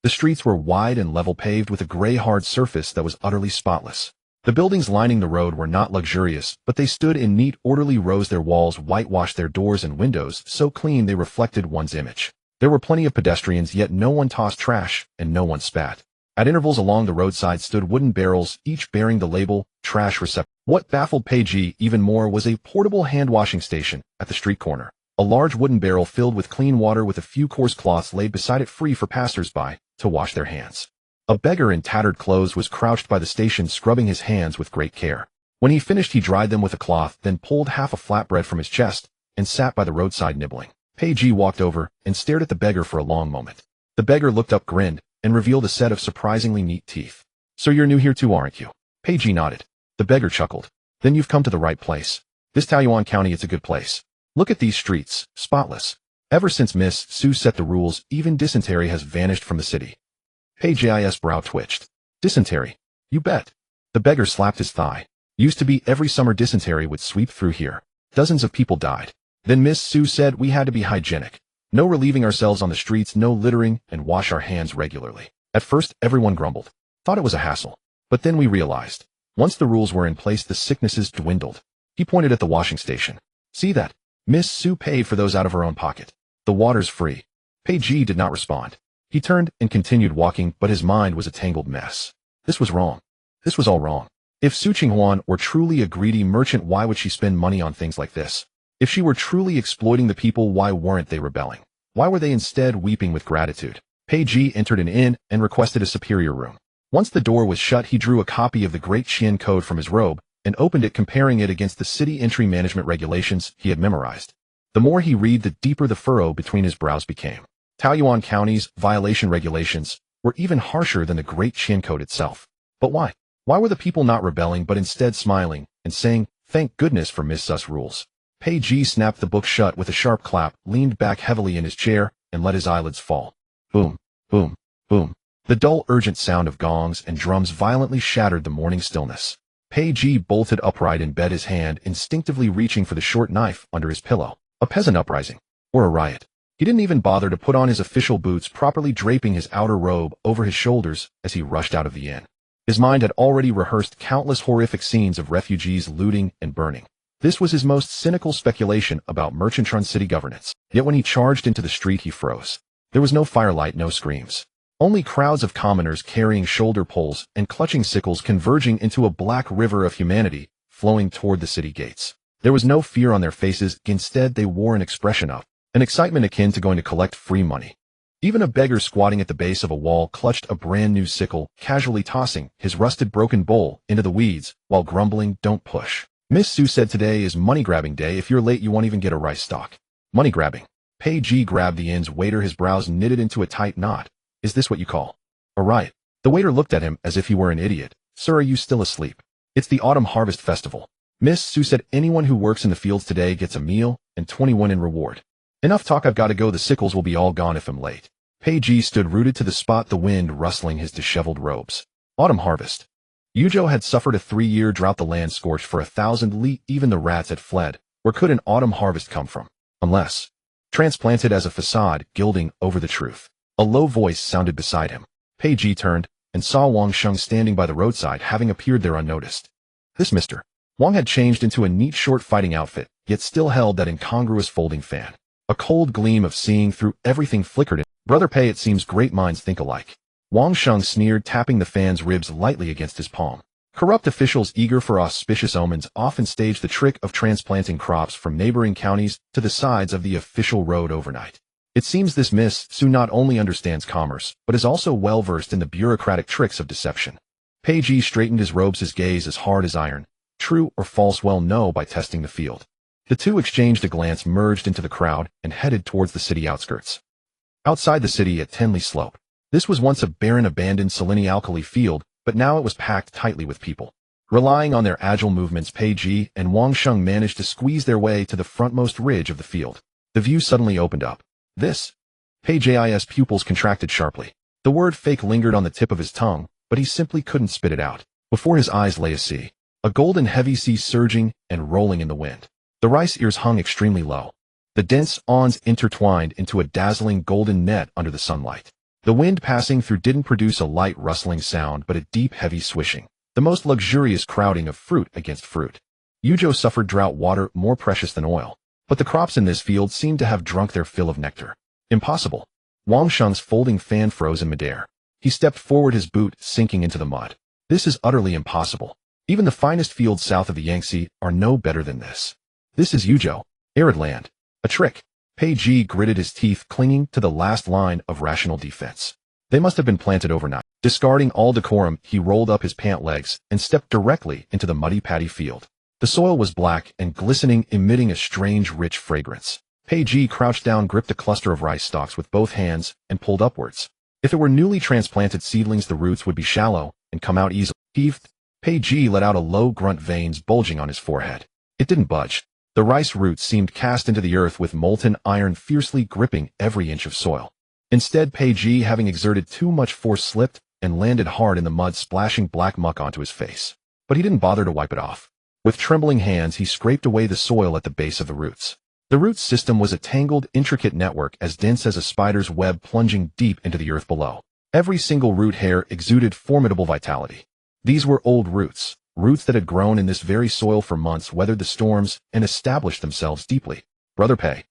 The streets were wide and level, paved with a gray hard surface that was utterly spotless. The buildings lining the road were not luxurious, but they stood in neat, orderly rows, their walls whitewashed, their doors and windows so clean they reflected one's image. There were plenty of pedestrians, yet no one tossed trash and no one spat. At intervals along the roadside stood wooden barrels, each bearing the label, trash receptacle. What baffled Page even more was a portable hand-washing station at the street corner. A large wooden barrel filled with clean water with a few coarse cloths laid beside it, free for passers-by to wash their hands. A beggar in tattered clothes was crouched by the station, scrubbing his hands with great care. When he finished, he dried them with a cloth, then pulled half a flatbread from his chest and sat by the roadside nibbling. Page walked over and stared at the beggar for a long moment. The beggar looked up, grinned, and revealed a set of surprisingly neat teeth. So you're new here too, aren't you? Page nodded. The beggar chuckled. Then you've come to the right place. This Taoyuan County, it's a good place. Look at these streets, spotless. Ever since Miss Sue set the rules, even dysentery has vanished from the city. Page's brow twitched. Dysentery? You bet. The beggar slapped his thigh. Used to be every summer dysentery would sweep through here. Dozens of people died. Then Miss Sue said we had to be hygienic. No relieving ourselves on the streets, no littering, and wash our hands regularly. At first, everyone grumbled. Thought it was a hassle. But then we realized. Once the rules were in place, the sicknesses dwindled. He pointed at the washing station. See that? Miss Sue paid for those out of her own pocket. The water's free. Pei did not respond. He turned and continued walking, but his mind was a tangled mess. This was wrong. This was all wrong. If Su Qinghuan were truly a greedy merchant, why would she spend money on things like this? If she were truly exploiting the people, why weren't they rebelling? Why were they instead weeping with gratitude? Pei entered an inn and requested a superior room. Once the door was shut, he drew a copy of the Great Qian Code from his robe and opened it, comparing it against the city entry management regulations he had memorized. The more he read, the deeper the furrow between his brows became. Taoyuan County's violation regulations were even harsher than the Great Qian Code itself. But why? Why were the people not rebelling but instead smiling and saying, "Thank goodness for Miss Sus rules"? Pei snapped the book shut with a sharp clap, leaned back heavily in his chair, and let his eyelids fall. Boom, boom, boom. The dull, urgent sound of gongs and drums violently shattered the morning stillness. Pei bolted upright in bed, his hand instinctively reaching for the short knife under his pillow. A peasant uprising. Or a riot. He didn't even bother to put on his official boots, properly draping his outer robe over his shoulders as he rushed out of the inn. His mind had already rehearsed countless horrific scenes of refugees looting and burning. This was his most cynical speculation about Merchantron city governance. Yet when he charged into the street, he froze. There was no firelight, no screams. Only crowds of commoners carrying shoulder poles and clutching sickles converging into a black river of humanity flowing toward the city gates. There was no fear on their faces. Instead, they wore an expression of an excitement akin to going to collect free money. Even a beggar squatting at the base of a wall clutched a brand new sickle, casually tossing his rusted broken bowl into the weeds while grumbling, "Don't push." Miss Sue said today is money-grabbing day. If you're late, you won't even get a rice stalk. Money-grabbing. Pei grabbed the inn's waiter, his brows knitted into a tight knot. Is this what you call a riot? The waiter looked at him as if he were an idiot. Sir, are you still asleep? It's the autumn harvest festival. Miss Sue said anyone who works in the fields today gets a meal and 21 in reward. Enough talk, I've got to go. The sickles will be all gone if I'm late. Pei stood rooted to the spot, the wind rustling his disheveled robes. Autumn harvest. Youde had suffered a 3-year drought, the land scorched for 1,000 li. Even the rats had fled. Where could an autumn harvest come from? Unless transplanted as a facade, gilding over the truth. A low voice sounded beside him. Pei turned and saw Wang Sheng standing by the roadside, having appeared there unnoticed. This Mr. Wang had changed into a neat short fighting outfit, yet still held that incongruous folding fan. A cold gleam of seeing through everything flickered in. Brother Pei, it seems great minds think alike. Wang Sheng sneered, tapping the fan's ribs lightly against his palm. Corrupt officials eager for auspicious omens often staged the trick of transplanting crops from neighboring counties to the sides of the official road overnight. It seems this Miss Sue not only understands commerce, but is also well-versed in the bureaucratic tricks of deception. Pei straightened his robes, his gaze as hard as iron. True or false? Well, no, by testing the field. The two exchanged a glance, merged into the crowd, and headed towards the city outskirts. Outside the city at Tenley Slope. This was once a barren, abandoned selenialkali field, but now it was packed tightly with people. Relying on their agile movements, Pei and Wang Sheng managed to squeeze their way to the frontmost ridge of the field. The view suddenly opened up. This? Pei's pupils contracted sharply. The word fake lingered on the tip of his tongue, but he simply couldn't spit it out. Before his eyes lay a sea. A golden heavy sea surging and rolling in the wind. The rice ears hung extremely low. The dense awns intertwined into a dazzling golden net under the sunlight. The wind passing through didn't produce a light rustling sound, but a deep, heavy swishing. The most luxurious crowding of fruit against fruit. Youde suffered drought, water more precious than oil. But the crops in this field seemed to have drunk their fill of nectar. Impossible. Wang Sheng's folding fan froze in midair. He stepped forward, his boot sinking into the mud. This is utterly impossible. Even the finest fields south of the Yangtze are no better than this. This is Youde, arid land. A trick. Pei gritted his teeth, clinging to the last line of rational defense. They must have been planted overnight. Discarding all decorum, he rolled up his pant legs and stepped directly into the muddy paddy field. The soil was black and glistening, emitting a strange, rich fragrance. Pei crouched down, gripped a cluster of rice stalks with both hands, and pulled upwards. If it were newly transplanted seedlings, the roots would be shallow and come out easily. Heaved. Pei let out a low grunt, veins bulging on his forehead. It didn't budge. The rice roots seemed cast into the earth with molten iron fiercely gripping every inch of soil. Instead, Pei having exerted too much force, slipped and landed hard in the mud, splashing black muck onto his face. But he didn't bother to wipe it off. With trembling hands, he scraped away the soil at the base of the roots. The root system was a tangled, intricate network as dense as a spider's web, plunging deep into the earth below. Every single root hair exuded formidable vitality. These were old roots, Roots that had grown in this very soil for months weathered the storms and established themselves deeply. Brother Pei.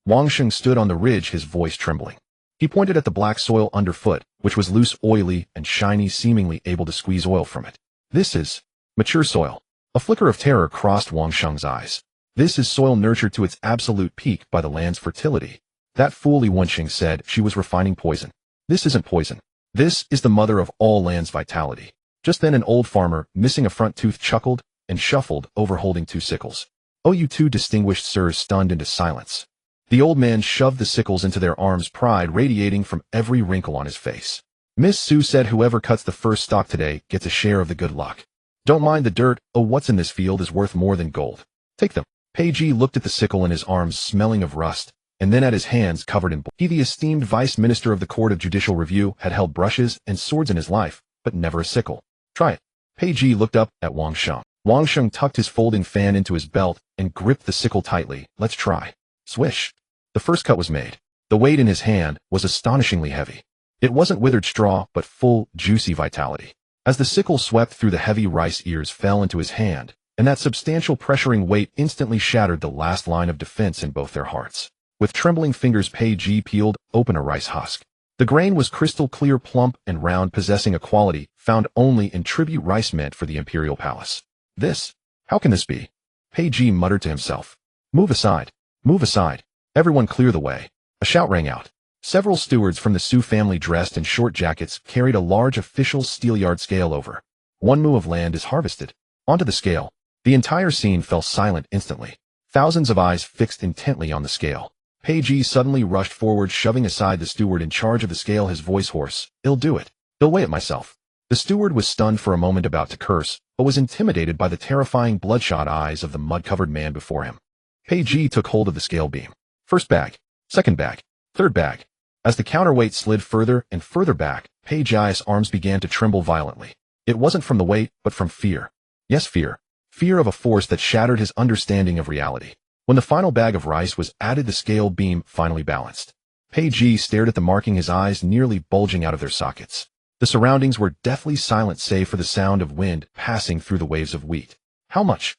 Wang Sheng stood on the ridge, his voice trembling. He pointed at the black soil underfoot, which was loose, oily, and shiny, seemingly able to squeeze oil from it. This is mature soil. A flicker of terror crossed Wang Sheng's eyes. This is soil nurtured to its absolute peak by the land's fertility. That fool Li Wenxing said she was refining poison. This isn't poison. This is the mother of all land's vitality. Just then an old farmer, missing a front tooth, chuckled and shuffled over holding 2 sickles. Oh, you 2 distinguished sirs, stunned into silence. The old man shoved the sickles into their arms, pride radiating from every wrinkle on his face. Miss Su said whoever cuts the first stalk today gets a share of the good luck. Don't mind the dirt. Oh, what's in this field is worth more than gold. Take them. Pei Ji looked at the sickle in his arms, smelling of rust, and then at his hands covered in blood. He, the esteemed vice minister of the Court of Judicial Review, had held brushes and swords in his life, but never a sickle. Try it. Pei Ji looked up at Wang Sheng. Wang Sheng tucked his folding fan into his belt and gripped the sickle tightly. Let's try. Swish. The first cut was made. The weight in his hand was astonishingly heavy. It wasn't withered straw, but full, juicy vitality. As the sickle swept through, the heavy rice ears fell into his hand, and that substantial pressuring weight instantly shattered the last line of defense in both their hearts. With trembling fingers, Pei Ji peeled open a rice husk. The grain was crystal clear, plump, and round, possessing a quality found only in tribute rice meant for the imperial palace. This? How can this be? Pei Ji muttered to himself. Move aside. Move aside. Everyone clear the way. A shout rang out. Several stewards from the Su family, dressed in short jackets, carried a large official steelyard scale over. 1 mu of land is harvested. Onto the scale. The entire scene fell silent instantly. Thousands of eyes fixed intently on the scale. Pei Ji suddenly rushed forward, shoving aside the steward in charge of the scale, his voice hoarse. I'll do it. I'll weigh it myself. The steward was stunned for a moment, about to curse, but was intimidated by the terrifying bloodshot eyes of the mud-covered man before him. Pei Ji took hold of the scale beam. First bag. Second bag. Third bag. As the counterweight slid further and further back, Pei Ji's arms began to tremble violently. It wasn't from the weight, but from fear. Yes, fear. Fear of a force that shattered his understanding of reality. When the final bag of rice was added, the scale beam finally balanced. Pei Ji stared at the marking, his eyes nearly bulging out of their sockets. The surroundings were deathly silent save for the sound of wind passing through the waves of wheat. How much?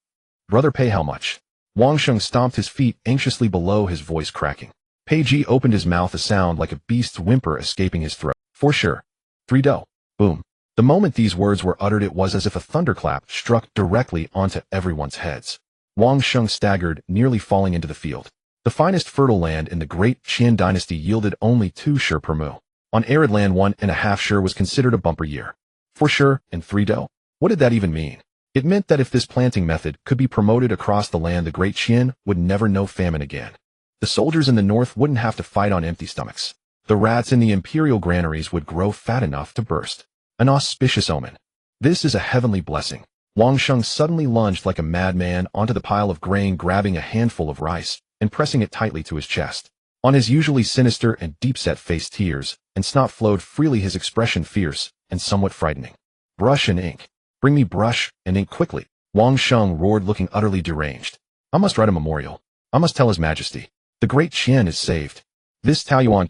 Brother Pei, how much? Wang Sheng stomped his feet anxiously below, his voice cracking. Pei Ji opened his mouth, a sound like a beast's whimper escaping his throat. For sure. 3 dough. Boom. The moment these words were uttered, it was as if a thunderclap struck directly onto everyone's heads. Wang Sheng staggered, nearly falling into the field. The finest fertile land in the great Qin dynasty yielded only 2 shur per mu. On arid land, 1.5 shur was considered a bumper year. 4 shur and 3 dough. What did that even mean? It meant that if this planting method could be promoted across the land, the great Qin would never know famine again. The soldiers in the north wouldn't have to fight on empty stomachs. The rats in the imperial granaries would grow fat enough to burst. An auspicious omen. This is a heavenly blessing. Wang Sheng suddenly lunged like a madman onto the pile of grain, grabbing a handful of rice and pressing it tightly to his chest. On his usually sinister and deep-set face, tears and snot flowed freely, his expression fierce and somewhat frightening. Brush and ink. Bring me brush and ink quickly. Wang Sheng roared, looking utterly deranged. I must write a memorial. I must tell His Majesty. The great Qin is saved. This Taoyuan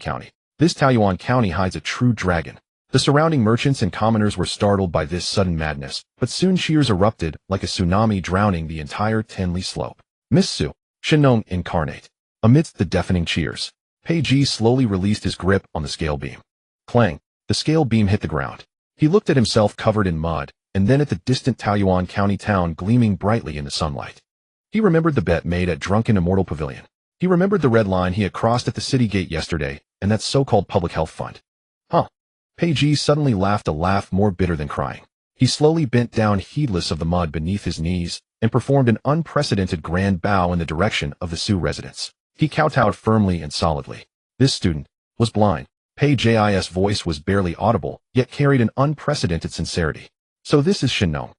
County hides a true dragon. The surrounding merchants and commoners were startled by this sudden madness, but soon cheers erupted like a tsunami, drowning the entire Tenli slope. Miss Su, Shinong incarnate. Amidst the deafening cheers, Pei Ji slowly released his grip on the scale beam. Clang! The scale beam hit the ground. He looked at himself covered in mud, and then at the distant Taoyuan County town gleaming brightly in the sunlight. He remembered the bet made at Drunken Immortal Pavilion. He remembered the red line he had crossed at the city gate yesterday, and that so-called public health fund. Huh. Pei Ji suddenly laughed, a laugh more bitter than crying. He slowly bent down, heedless of the mud beneath his knees, and performed an unprecedented grand bow in the direction of the Su residence. He kowtowed firmly and solidly. This student was blind. Pei Ji's voice was barely audible, yet carried an unprecedented sincerity. So this is Shinong.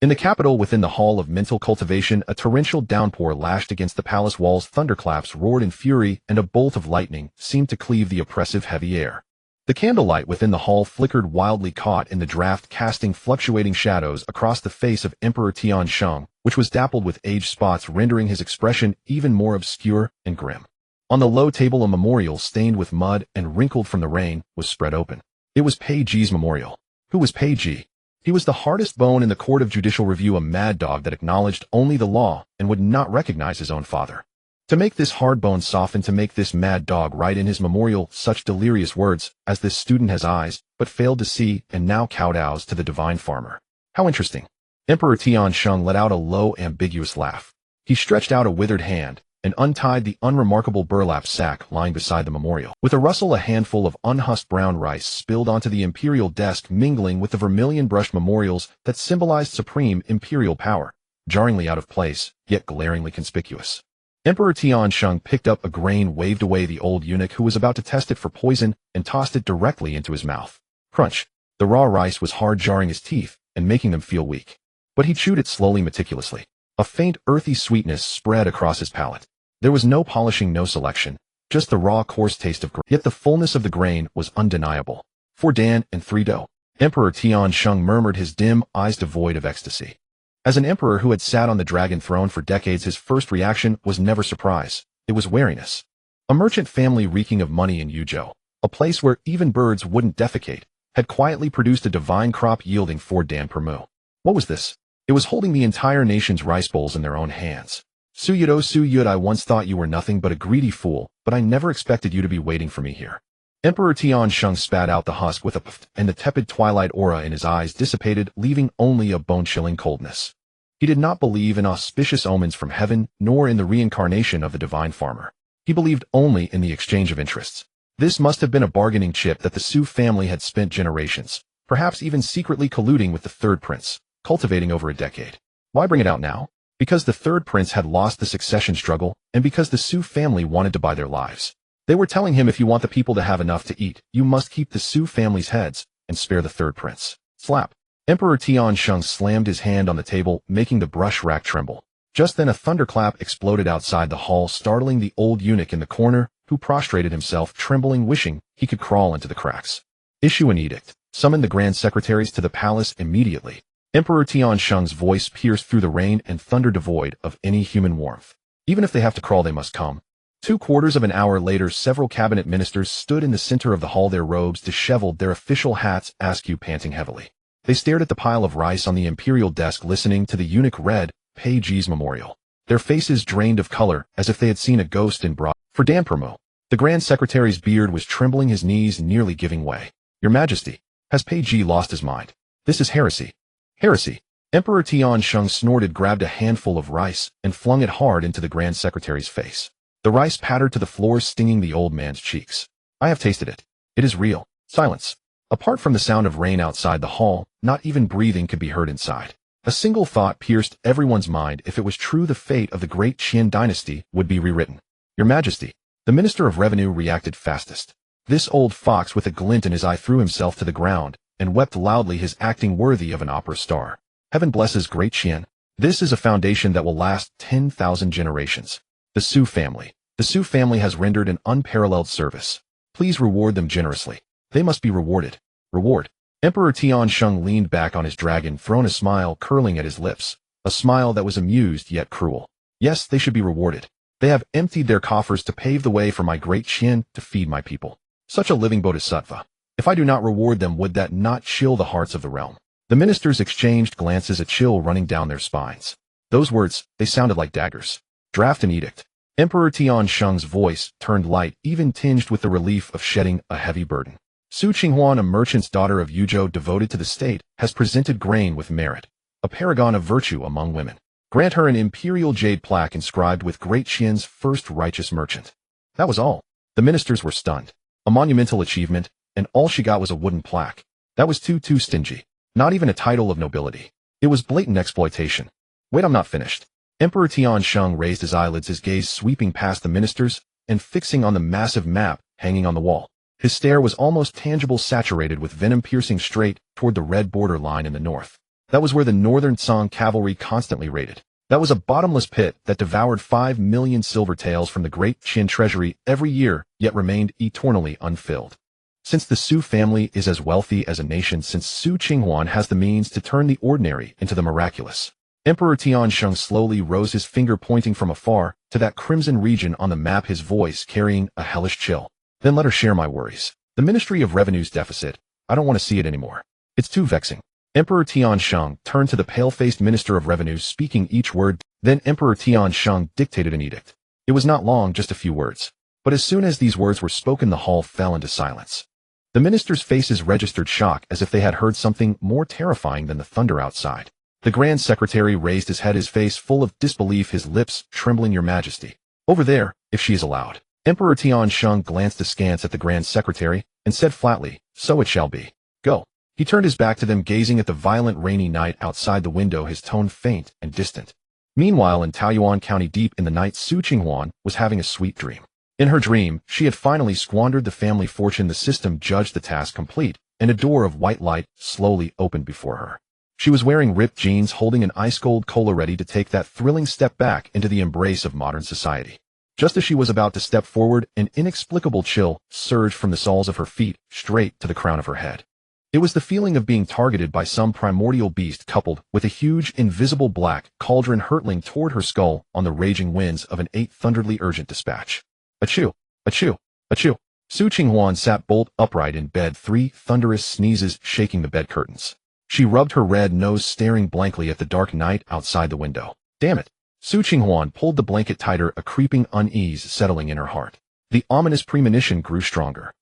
In the capital, within the Hall of Mental Cultivation, a torrential downpour lashed against the palace walls, thunderclaps roared in fury, and a bolt of lightning seemed to cleave the oppressive heavy air. The candlelight within the hall flickered wildly, caught in the draft, casting fluctuating shadows across the face of Emperor Tiansheng, which was dappled with age spots, rendering his expression even more obscure and grim. On the low table, a memorial stained with mud and wrinkled from the rain was spread open. It was Pei Ji's memorial. Who was Pei Ji? He was the hardest bone in the court of judicial review, a mad dog that acknowledged only the law and would not recognize his own father. To make this hard bone soften, to make this mad dog write in his memorial such delirious words as this student has eyes, but failed to see, and now kowtows to the divine farmer. How interesting. Emperor Tiansheng let out a low, ambiguous laugh. He stretched out a withered hand and untied the unremarkable burlap sack lying beside the memorial. With a rustle, a handful of unhusked brown rice spilled onto the imperial desk, mingling with the vermilion-brushed memorials that symbolized supreme imperial power, jarringly out of place, yet glaringly conspicuous. Emperor Tiansheng picked up a grain, waved away the old eunuch who was about to test it for poison, and tossed it directly into his mouth. Crunch. The raw rice was hard, jarring his teeth and making them feel weak. But he chewed it slowly, meticulously. A faint, earthy sweetness spread across his palate. There was no polishing, no selection, just the raw, coarse taste of grain. Yet the fullness of the grain was undeniable. 4 dan and 3 dough. Emperor Tiansheng murmured, his dim eyes devoid of ecstasy. As an emperor who had sat on the dragon throne for decades, his first reaction was never surprise. It was wariness. A merchant family reeking of money in Youde, a place where even birds wouldn't defecate, had quietly produced a divine crop yielding 4 dan per mu. What was this? It was holding the entire nation's rice bowls in their own hands. Youde, I once thought you were nothing but a greedy fool, but I never expected you to be waiting for me here. Emperor Tiansheng spat out the husk with a puff, and the tepid twilight aura in his eyes dissipated, leaving only a bone-chilling coldness. He did not believe in auspicious omens from heaven, nor in the reincarnation of the divine farmer. He believed only in the exchange of interests. This must have been a bargaining chip that the Su family had spent generations, perhaps even secretly colluding with the third prince, cultivating over a decade. Why bring it out now? Because the third prince had lost the succession struggle, and because the Su family wanted to buy their lives. They were telling him, if you want the people to have enough to eat, you must keep the Su family's heads and spare the third prince. Slap. Emperor Tiansheng slammed his hand on the table, making the brush rack tremble. Just then a thunderclap exploded outside the hall, startling the old eunuch in the corner, who prostrated himself, trembling, wishing he could crawl into the cracks. Issue an edict. Summon the grand secretaries to the palace immediately. Emperor Tiansheng's voice pierced through the rain and thunder, devoid of any human warmth. Even if they have to crawl, they must come. 2/4 of an hour later, several cabinet ministers stood in the center of the hall, their robes disheveled, their official hats askew, panting heavily. They stared at the pile of rice on the imperial desk, listening to the eunuch read Peiji's memorial. Their faces drained of color, as if they had seen a ghost in broad. For dan per mu. The grand secretary's beard was trembling, his knees nearly giving way. Your Majesty, has Peiji lost his mind? This is heresy. Heresy. Emperor Tiansheng snorted, grabbed a handful of rice, and flung it hard into the grand secretary's face. The rice pattered to the floor, stinging the old man's cheeks. I have tasted it. It is real. Silence. Apart from the sound of rain outside the hall, not even breathing could be heard inside. A single thought pierced everyone's mind: if it was true, the fate of the great Qin dynasty would be rewritten. Your Majesty. The Minister of Revenue reacted fastest. This old fox with a glint in his eye threw himself to the ground and wept loudly, his acting worthy of an opera star. Heaven blesses great Qin. This is a foundation that will last 10,000 generations. The Su family. The Su family has rendered an unparalleled service. Please reward them generously. They must be rewarded. Reward. Emperor Tiansheng leaned back on his dragon throne, a smile curling at his lips, a smile that was amused yet cruel. Yes, they should be rewarded. They have emptied their coffers to pave the way for my great Qin to feed my people. Such a living bodhisattva. If I do not reward them, would that not chill the hearts of the realm? The ministers exchanged glances, a chill running down their spines. Those words, they sounded like daggers. Draft an edict. Emperor Tiansheng's voice turned light, even tinged with the relief of shedding a heavy burden. Su Qinghuan, a merchant's daughter of Youde, devoted to the state, has presented grain with merit, a paragon of virtue among women. Grant her an imperial jade plaque inscribed with great Qin's first righteous merchant. That was all. The ministers were stunned. A monumental achievement, and all she got was a wooden plaque. That was too stingy. Not even a title of nobility. It was blatant exploitation. Wait, I'm not finished. Emperor Tiansheng raised his eyelids, his gaze sweeping past the ministers and fixing on the massive map hanging on the wall. His stare was almost tangible, saturated with venom, piercing straight toward the red border line in the north. That was where the northern Song cavalry constantly raided. That was a bottomless pit that devoured 5 million silver taels from the great Qin treasury every year, yet remained eternally unfilled. Since the Su family is as wealthy as a nation, since Su Qinghuan has the means to turn the ordinary into the miraculous. Emperor Tiansheng slowly rose, his finger pointing from afar to that crimson region on the map, his voice carrying a hellish chill. Then let her share my worries. The Ministry of Revenue's deficit. I don't want to see it anymore. It's too vexing. Emperor Tiansheng turned to the pale-faced Minister of Revenue, speaking each word. Then Emperor Tiansheng dictated an edict. It was not long, just a few words. But as soon as these words were spoken, the hall fell into silence. The ministers' faces registered shock, as if they had heard something more terrifying than the thunder outside. The Grand Secretary raised his head, his face full of disbelief, his lips trembling. Your Majesty. Over there, if she is allowed. Emperor Tiansheng glanced askance at the Grand Secretary and said flatly, so it shall be. Go. He turned his back to them, gazing at the violent rainy night outside the window, his tone faint and distant. Meanwhile, in Taoyuan County, deep in the night, Su Qinghuan was having a sweet dream. In her dream, she had finally squandered the family fortune. The system judged the task complete, and a door of white light slowly opened before her. She was wearing ripped jeans, holding an ice-cold cola, ready to take that thrilling step back into the embrace of modern society. Just as she was about to step forward, an inexplicable chill surged from the soles of her feet straight to the crown of her head. It was the feeling of being targeted by some primordial beast, coupled with a huge, invisible black cauldron hurtling toward her skull on the raging winds of an thunderedly urgent dispatch. Achoo! Achoo! Achoo! Su Qinghuan sat bolt upright in bed, 3 thunderous sneezes shaking the bed curtains. She rubbed her red nose, staring blankly at the dark night outside the window. Damn it! Su Qinghuan pulled the blanket tighter, a creeping unease settling in her heart. The ominous premonition grew stronger.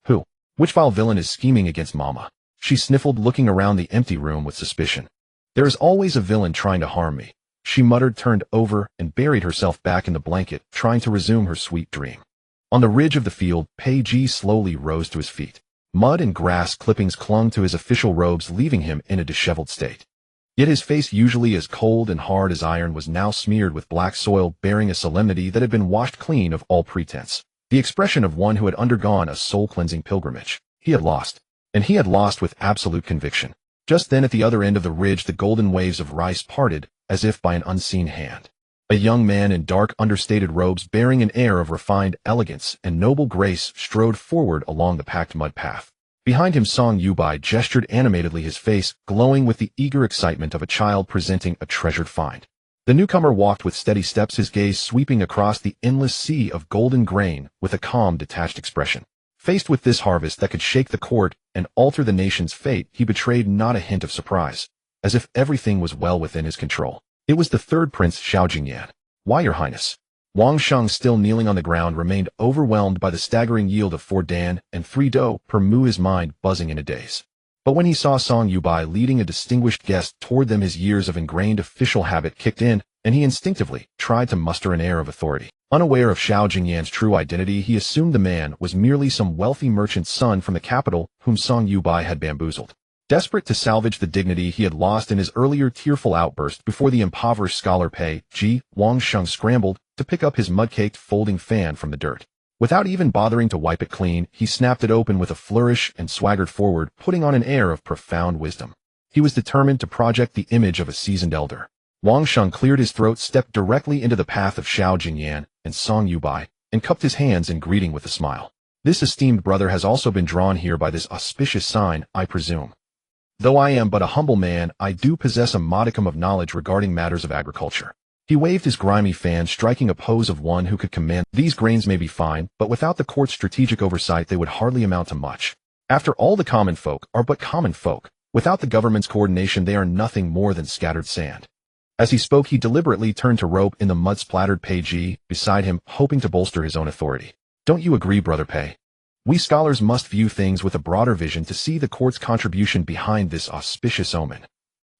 Who? Which vile villain is scheming against Mama? She sniffled, looking around the empty room with suspicion. There is always a villain trying to harm me, she muttered, turned over and buried herself back in the blanket, trying to resume her sweet dream. On the ridge of the field, Pei Ji slowly rose to his feet. Mud and grass clippings clung to his official robes, leaving him in a disheveled state. Yet his face, usually as cold and hard as iron, was now smeared with black soil, bearing a solemnity that had been washed clean of all pretense. The expression of one who had undergone a soul-cleansing pilgrimage. He had lost. And he had lost with absolute conviction. Just then, at the other end of the ridge, the golden waves of rice parted, as if by an unseen hand. A young man in dark, understated robes, bearing an air of refined elegance and noble grace, strode forward along the packed mud path. Behind him, Song Youde gestured animatedly, his face glowing with the eager excitement of a child presenting a treasured find. The newcomer walked with steady steps, his gaze sweeping across the endless sea of golden grain with a calm, detached expression. Faced with this harvest that could shake the court and alter the nation's fate, he betrayed not a hint of surprise, as if everything was well within his control. It was the third Prince, Xiao Jingyan. Why, Your Highness? Wang Sheng, still kneeling on the ground, remained overwhelmed by the staggering yield of 4 dan and 3 do per mu, his mind buzzing in a daze. But when he saw Song Youde leading a distinguished guest toward them, his years of ingrained official habit kicked in, and he instinctively tried to muster an air of authority. Unaware of Xiao Jingyan's true identity, he assumed the man was merely some wealthy merchant's son from the capital whom Song Youde had bamboozled. Desperate to salvage the dignity he had lost in his earlier tearful outburst before the impoverished scholar Pei Ji, Wang Sheng scrambled to pick up his mud-caked folding fan from the dirt. Without even bothering to wipe it clean, he snapped it open with a flourish and swaggered forward, putting on an air of profound wisdom. He was determined to project the image of a seasoned elder. Wang Sheng cleared his throat, stepped directly into the path of Xiao Jingyan and Song Youde, and cupped his hands in greeting with a smile. This esteemed brother has also been drawn here by this auspicious sign, I presume. Though I am but a humble man, I do possess a modicum of knowledge regarding matters of agriculture. He waved his grimy fan, striking a pose of one who could command. These grains may be fine, but without the court's strategic oversight they would hardly amount to much. After all, the common folk are but common folk. Without the government's coordination they are nothing more than scattered sand. As he spoke, he deliberately turned to rope in the mud-splattered Pei Ji beside him, hoping to bolster his own authority. Don't you agree, Brother Pei? We scholars must view things with a broader vision to see the court's contribution behind this auspicious omen.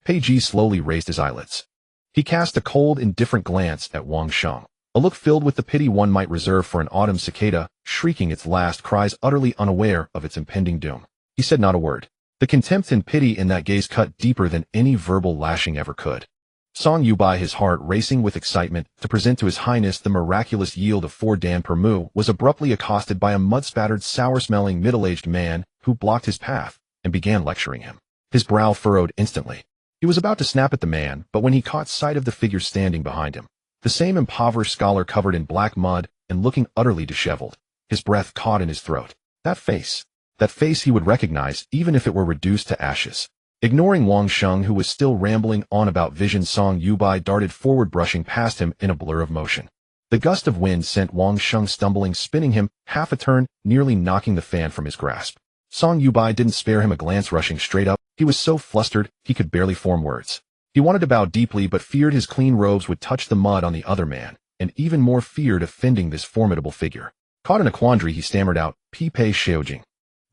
Pei Ji slowly raised his eyelids. He cast a cold, indifferent glance at Wang Sheng, a look filled with the pity one might reserve for an autumn cicada, shrieking its last cries, utterly unaware of its impending doom. He said not a word. The contempt and pity in that gaze cut deeper than any verbal lashing ever could. Song Youde, his heart racing with excitement to present to His Highness the miraculous yield of 4 dan per mu, was abruptly accosted by a mud-spattered, sour-smelling, middle-aged man who blocked his path and began lecturing him. His brow furrowed instantly. He was about to snap at the man, but when he caught sight of the figure standing behind him, the same impoverished scholar covered in black mud and looking utterly disheveled, his breath caught in his throat. That face he would recognize even if it were reduced to ashes. Ignoring Wang Sheng, who was still rambling on about vision, Song Youde darted forward, brushing past him in a blur of motion. The gust of wind sent Wang Sheng stumbling, spinning him half a turn, nearly knocking the fan from his grasp. Song Yubai didn't spare him a glance. Rushing straight up, he was so flustered he could barely form words. He wanted to bow deeply but feared his clean robes would touch the mud on the other man, and even more feared offending this formidable figure. Caught in a quandary, he stammered out, "Pi Pei Xiaojing.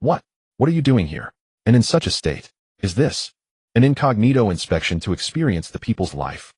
What? What are you doing here? And in such a state? Is this an incognito inspection to experience the people's life?"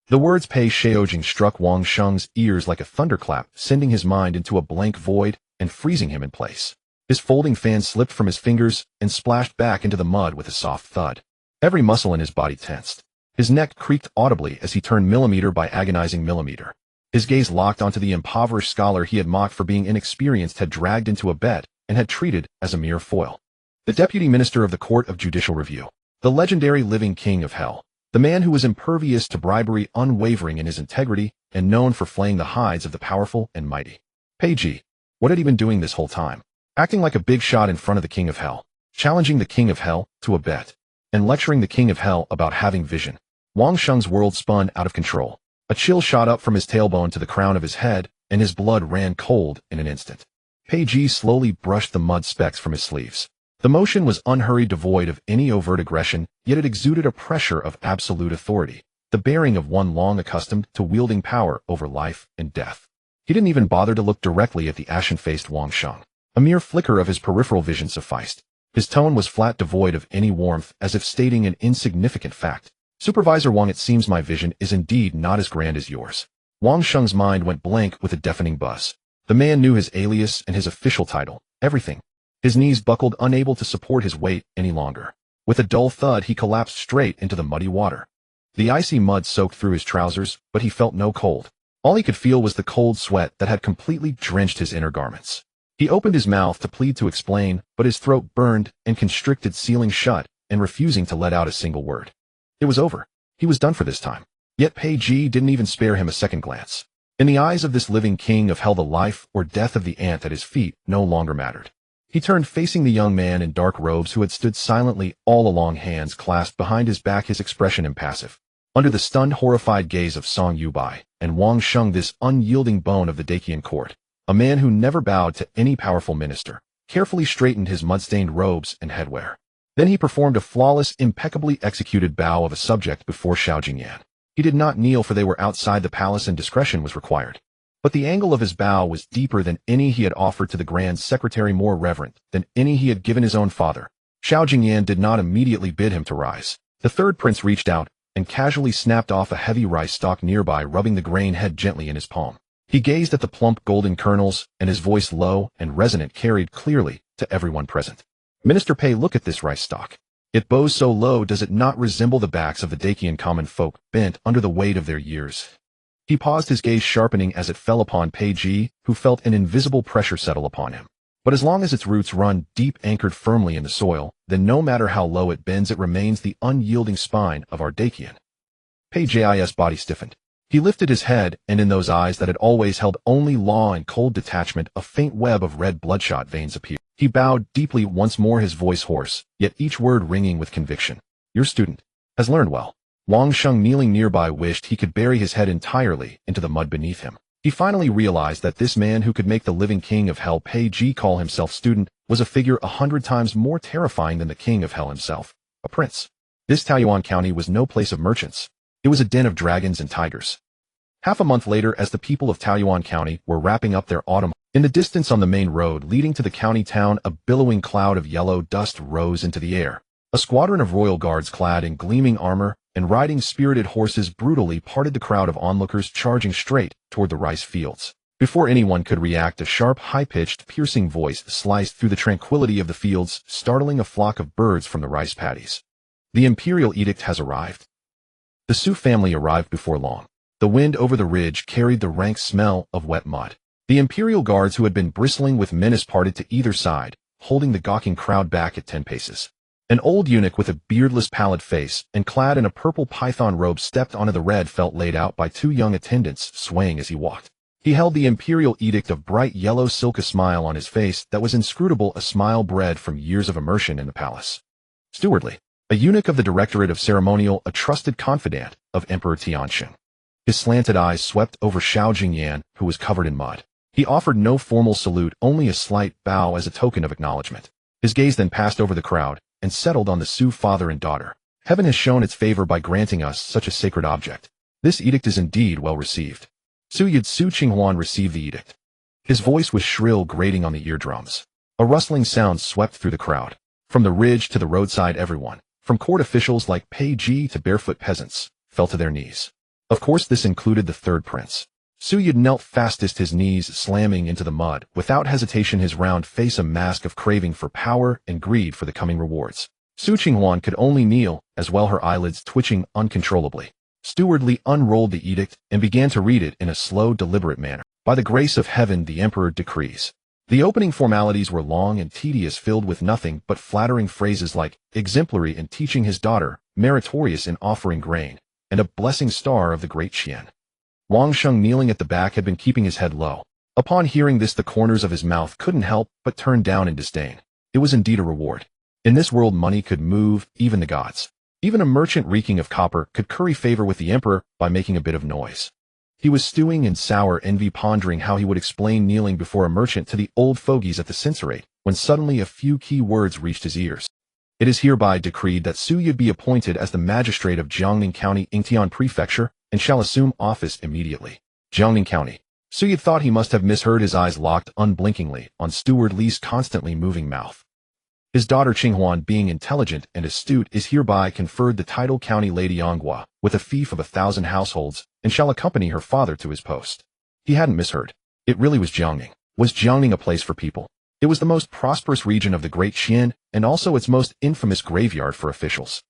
The words Pei Xiaojing struck Wang Sheng's ears like a thunderclap, sending his mind into a blank void and freezing him in place. His folding fan slipped from his fingers and splashed back into the mud with a soft thud. Every muscle in his body tensed. His neck creaked audibly as he turned millimeter by agonizing millimeter. His gaze locked onto the impoverished scholar he had mocked for being inexperienced, had dragged into a bed, and had treated as a mere foil. The deputy minister of the Court of Judicial Review. The legendary living king of hell. The man who was impervious to bribery, unwavering in his integrity, and known for flaying the hides of the powerful and mighty. Pei Ji. What had he been doing this whole time? Acting like a big shot in front of the king of hell. Challenging the king of hell to a bet. And lecturing the king of hell about having vision. Wang Sheng's world spun out of control. A chill shot up from his tailbone to the crown of his head, and his blood ran cold in an instant. Pei Ji slowly brushed the mud specks from his sleeves. The motion was unhurried, devoid of any overt aggression, yet it exuded a pressure of absolute authority, the bearing of one long accustomed to wielding power over life and death. He didn't even bother to look directly at the ashen-faced Wang Sheng. A mere flicker of his peripheral vision sufficed. His tone was flat, devoid of any warmth, as if stating an insignificant fact. "Supervisor Wang, it seems my vision is indeed not as grand as yours." Wang Sheng's mind went blank with a deafening buzz. The man knew his alias and his official title, everything. His knees buckled, unable to support his weight any longer. With a dull thud, he collapsed straight into the muddy water. The icy mud soaked through his trousers, but he felt no cold. All he could feel was the cold sweat that had completely drenched his inner garments. He opened his mouth to plead, to explain, but his throat burned and constricted, sealing shut and refusing to let out a single word. It was over. He was done for this time. Yet Pei Ji didn't even spare him a second glance. In the eyes of this living king of hell, the life or death of the ant at his feet no longer mattered. He turned, facing the young man in dark robes who had stood silently all along, hands clasped behind his back, his expression impassive. Under the stunned, horrified gaze of Song Yubai and Wang Sheng, this unyielding bone of the Daqian court, a man who never bowed to any powerful minister, carefully straightened his mud-stained robes and headwear. Then he performed a flawless, impeccably executed bow of a subject before Xiao Jingyan. He did not kneel, for they were outside the palace and discretion was required. But the angle of his bow was deeper than any he had offered to the Grand Secretary, more reverent than any he had given his own father. Xiao Jingyan did not immediately bid him to rise. The third prince reached out and casually snapped off a heavy rice stalk nearby, rubbing the grain head gently in his palm. He gazed at the plump golden kernels, and his voice, low and resonant, carried clearly to everyone present. "Minister Pei, look at this rice stalk. It bows so low, does it not resemble the backs of the Daqian common folk, bent under the weight of their years?" He paused, his gaze sharpening as it fell upon Pei Ji, who felt an invisible pressure settle upon him. But as long as its roots run deep, anchored firmly in the soil, then no matter how low it bends, it remains the unyielding spine of our Daqian. Pei Ji's body stiffened. He lifted his head, and in those eyes that had always held only law and cold detachment, a faint web of red bloodshot veins appeared. He bowed deeply once more, his voice hoarse, yet each word ringing with conviction. "Your student has learned well." Wang Sheng, kneeling nearby, wished he could bury his head entirely into the mud beneath him. He finally realized that this man who could make the living king of hell, Pei Ji, call himself student was a figure 100 times more terrifying than the king of hell himself, a prince. This Taoyuan County was no place of merchants. It was a den of dragons and tigers. Half a month later, as the people of Taoyuan County were wrapping up their autumn, in the distance on the main road leading to the county town, a billowing cloud of yellow dust rose into the air. A squadron of royal guards clad in gleaming armor and riding spirited horses brutally parted the crowd of onlookers, charging straight toward the rice fields. Before anyone could react, a sharp, high-pitched, piercing voice sliced through the tranquility of the fields, startling a flock of birds from the rice paddies. "The imperial edict has arrived." The Su family arrived before long. The wind over the ridge carried the rank smell of wet mud. The imperial guards, who had been bristling with menace, parted to either side, holding the gawking crowd back at 10 paces. An old eunuch with a beardless, pallid face and clad in a purple python robe stepped onto the red felt laid out by 2 young attendants, swaying as he walked. He held the imperial edict of bright yellow silk, a smile on his face that was inscrutable, a smile bred from years of immersion in the palace. Stewardly, a eunuch of the Directorate of Ceremonial, a trusted confidant of Emperor Tianxing. His slanted eyes swept over Xiao Jingyan, who was covered in mud. He offered no formal salute, only a slight bow as a token of acknowledgement. His gaze then passed over the crowd and settled on the Su father and daughter. Heaven has shown its favor by granting us such a sacred object. This edict is indeed well received. Su Qinghuan received the edict. His voice was shrill, grating on the eardrums. A rustling sound swept through the crowd. From the ridge to the roadside, everyone, from court officials like Pei Ji to barefoot peasants, fell to their knees. Of course, this included the third prince. Su Youde knelt fastest, his knees slamming into the mud. Without hesitation, his round face a mask of craving for power and greed for the coming rewards. Su Qinghuan could only kneel, as well, her eyelids twitching uncontrollably. Stewardly unrolled the edict and began to read it in a slow, deliberate manner. By the grace of heaven, the emperor decrees. The opening formalities were long and tedious, filled with nothing but flattering phrases like exemplary in teaching his daughter, meritorious in offering grain, and a blessing star of the great Qian. Wang Sheng, kneeling at the back, had been keeping his head low. Upon hearing this, the corners of his mouth couldn't help but turn down in disdain. It was indeed a reward. In this world, money could move even the gods. Even a merchant reeking of copper could curry favor with the emperor by making a bit of noise. He was stewing in sour envy, pondering how he would explain kneeling before a merchant to the old fogies at the censorate, when suddenly a few key words reached his ears. It is hereby decreed that Su Youde be appointed as the magistrate of Jiangning County, Yingtian Prefecture, and shall assume office immediately. Jiangning County. Su Youde thought he must have misheard, his eyes locked unblinkingly on Steward Li's constantly moving mouth. His daughter Qinghuan, being intelligent and astute, is hereby conferred the title County Lady Anghua, with a fief of 1,000 households, and shall accompany her father to his post. He hadn't misheard. It really was Jiangning. Was Jiangning a place for people? It was the most prosperous region of the Great Qian, and also its most infamous graveyard for officials.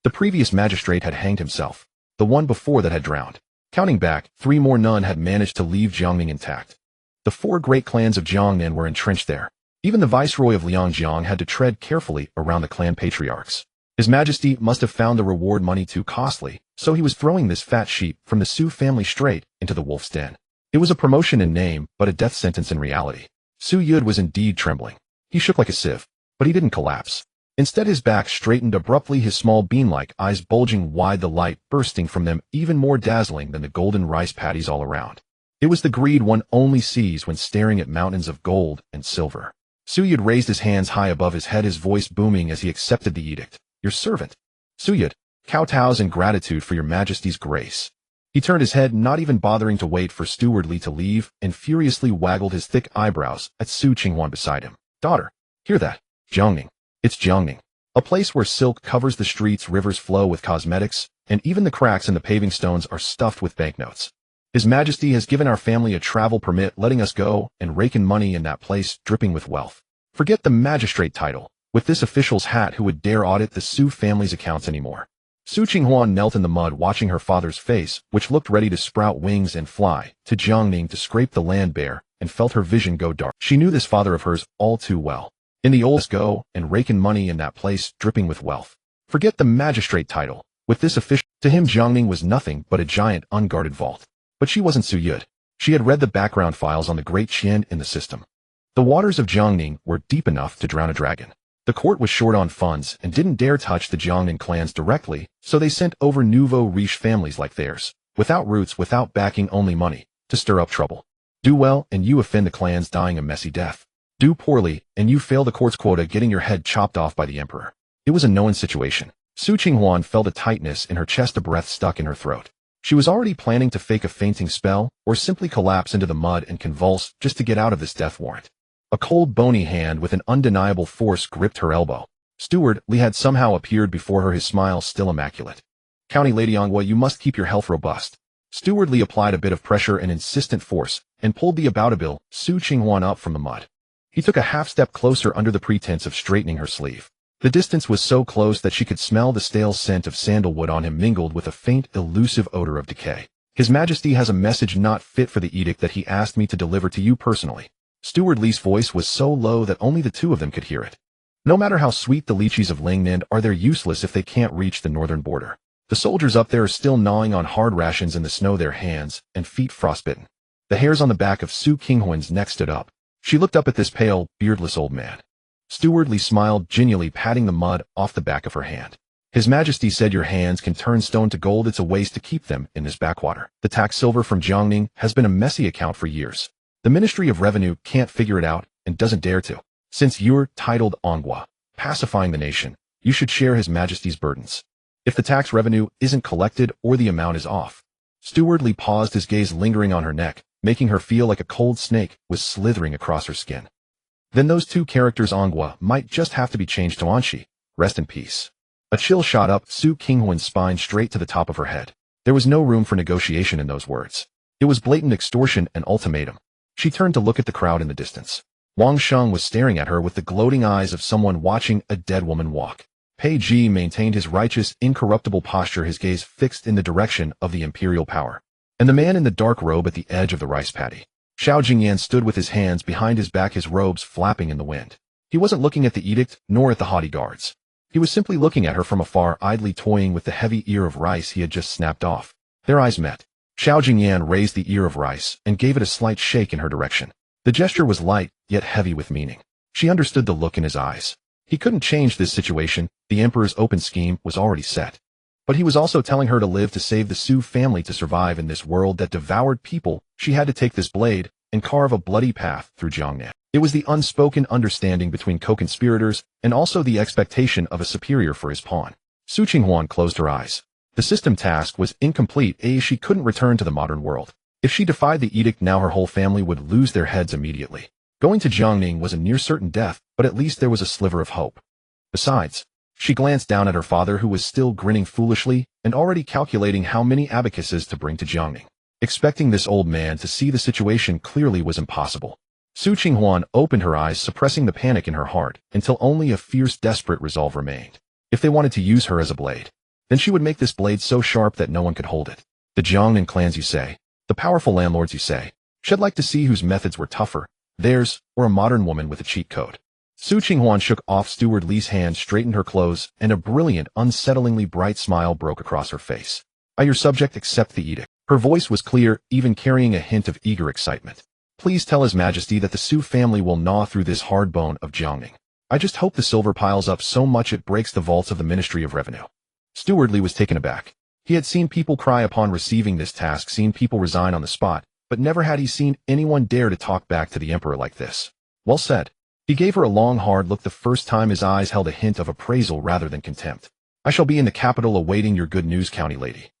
The previous magistrate had hanged himself. The one before that had drowned. Counting back, 3 more, none had managed to leave Jiangning intact. The 4 great clans of Jiangnan were entrenched there. Even the viceroy of Liangjiang had to tread carefully around the clan patriarchs. His Majesty must have found the reward money too costly, so he was throwing this fat sheep from the Su family straight into the wolf's den. It was a promotion in name, but a death sentence in reality. Su Youde was indeed trembling. He shook like a sieve, but he didn't collapse. Instead, his back straightened abruptly, his small bean-like eyes bulging wide, the light bursting from them even more dazzling than the golden rice paddies all around. It was the greed one only sees when staring at mountains of gold and silver. Su Youde raised his hands high above his head, his voice booming as he accepted the edict. Your servant. Su Youde, kowtows in gratitude for your Majesty's grace. He turned his head, not even bothering to wait for Steward Li to leave, and furiously waggled his thick eyebrows at Su Qinghuan beside him. Daughter, hear that? Jiangning. It's Jiangning. A place where silk covers the streets, rivers flow with cosmetics, and even the cracks in the paving stones are stuffed with banknotes. His Majesty has given our family a travel permit, letting us go and rake in money in that place, dripping with wealth. Forget the magistrate title, with this official's hat, who would dare audit the Su family's accounts anymore. Su Qinghuan knelt in the mud, watching her father's face, which looked ready to sprout wings and fly to Jiangning to scrape the land bare, and felt her vision go dark. She knew this father of hers all too well. In the old go and rake in money in that place, dripping with wealth. Forget the magistrate title, with this official. To him, Jiangning was nothing but a giant unguarded vault. But she wasn't Su Youde. She had read the background files on the Great Qian in the system. The waters of Jiangning were deep enough to drown a dragon. The court was short on funds and didn't dare touch the Jiangnan clans directly, so they sent over nouveau riche families like theirs, without roots, without backing, only money, to stir up trouble. Do well, and you offend the clans, dying a messy death. Do poorly, and you fail the court's quota, getting your head chopped off by the emperor. It was a no-win situation. Su Qinghuan felt a tightness in her chest, a breath stuck in her throat. She was already planning to fake a fainting spell, or simply collapse into the mud and convulse just to get out of this death warrant. A cold, bony hand with an undeniable force gripped her elbow. Steward Li had somehow appeared before her, his smile still immaculate. County Lady Anghua, you must keep your health robust. Steward Li applied a bit of pressure and insistent force, and pulled the aboutable Su Qinghuan up from the mud. He took a half-step closer under the pretense of straightening her sleeve. The distance was so close that she could smell the stale scent of sandalwood on him, mingled with a faint, elusive odor of decay. His Majesty has a message not fit for the edict that he asked me to deliver to you personally. Steward Li's voice was so low that only the two of them could hear it. No matter how sweet the lychees of Lingnan are, they're useless if they can't reach the northern border. The soldiers up there are still gnawing on hard rations in the snow, their hands and feet frostbitten. The hairs on the back of Su Qinghuan's neck stood up. She looked up at this pale, beardless old man. Steward Li smiled genially, patting the mud off the back of her hand. His Majesty said your hands can turn stone to gold. It's a waste to keep them in this backwater. The tax silver from Jiangning has been a messy account for years. The Ministry of Revenue can't figure it out and doesn't dare to. Since you're titled Ongwa, pacifying the nation, you should share His Majesty's burdens. If the tax revenue isn't collected or the amount is off. Stewardly paused, his gaze lingering on her neck, making her feel like a cold snake was slithering across her skin. Then those two characters Ongwa might just have to be changed to Anshi. Rest in peace. A chill shot up Su Qinghuan's spine straight to the top of her head. There was no room for negotiation in those words. It was blatant extortion and ultimatum. She turned to look at the crowd in the distance. Wang Sheng was staring at her with the gloating eyes of someone watching a dead woman walk. Pei Ji maintained his righteous, incorruptible posture, his gaze fixed in the direction of the imperial power. And the man in the dark robe at the edge of the rice paddy. Xiao Jingyan stood with his hands behind his back, his robes flapping in the wind. He wasn't looking at the edict, nor at the haughty guards. He was simply looking at her from afar, idly toying with the heavy ear of rice he had just snapped off. Their eyes met. Xiao Jingyan raised the ear of rice and gave it a slight shake in her direction. The gesture was light, yet heavy with meaning. She understood the look in his eyes. He couldn't change this situation, the emperor's open scheme was already set. But he was also telling her to live to save the Su family, to survive in this world that devoured people. She had to take this blade and carve a bloody path through Jiangnan. It was the unspoken understanding between co-conspirators and also the expectation of a superior for his pawn. Su Qinghuan closed her eyes. The system task was incomplete, she couldn't return to the modern world. If she defied the edict now, her whole family would lose their heads immediately. Going to Jiangning was a near certain death, but at least there was a sliver of hope. Besides, she glanced down at her father, who was still grinning foolishly and already calculating how many abacuses to bring to Jiangning. Expecting this old man to see the situation clearly was impossible. Su Qinghuan opened her eyes, suppressing the panic in her heart, until only a fierce, desperate resolve remained. If they wanted to use her as a blade, then she would make this blade so sharp that no one could hold it. The Jiangnan clans, you say? The powerful landlords, you say? She'd like to see whose methods were tougher, theirs or a modern woman with a cheat code. Su Qinghuan shook off Steward Li's hand, straightened her clothes, and a brilliant, unsettlingly bright smile broke across her face. I, your subject, accept the edict. Her voice was clear, even carrying a hint of eager excitement. Please tell His Majesty that the Su family will gnaw through this hard bone of Jiangning. I just hope the silver piles up so much it breaks the vaults of the Ministry of Revenue. Steward Li was taken aback. He had seen people cry upon receiving this task, seen people resign on the spot, but never had he seen anyone dare to talk back to the emperor like this. Well said. He gave her a long, hard look, the first time his eyes held a hint of appraisal rather than contempt. I shall be in the capital awaiting your good news, county lady.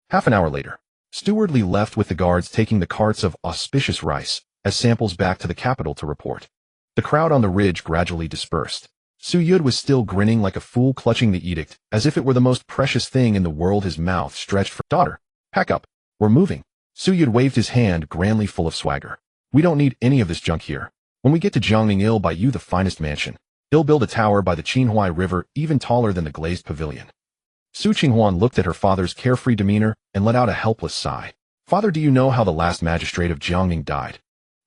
Half an hour later, Steward Li left with the guards, taking the carts of auspicious rice as samples back to the capital to report. The crowd on the ridge gradually dispersed. Su Youde was still grinning like a fool, clutching the edict as if it were the most precious thing in the world, his mouth stretched for, daughter, pack up. We're moving. Su Youde waved his hand, grandly full of swagger. We don't need any of this junk here. When we get to Jiangning, I'll buy you the finest mansion. I'll build a tower by the Qinghuan River even taller than the glazed pavilion. Su Qinghuan looked at her father's carefree demeanor and let out a helpless sigh. Father, do you know how the last magistrate of Jiangning died?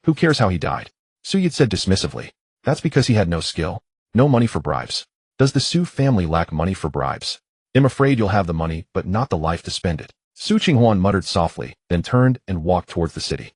Who cares how he died? Su Youde said dismissively. That's because he had no skill, no money for bribes. Does the Su family lack money for bribes? I'm afraid you'll have the money, but not the life to spend it. Su Qinghuan muttered softly, then turned and walked towards the city.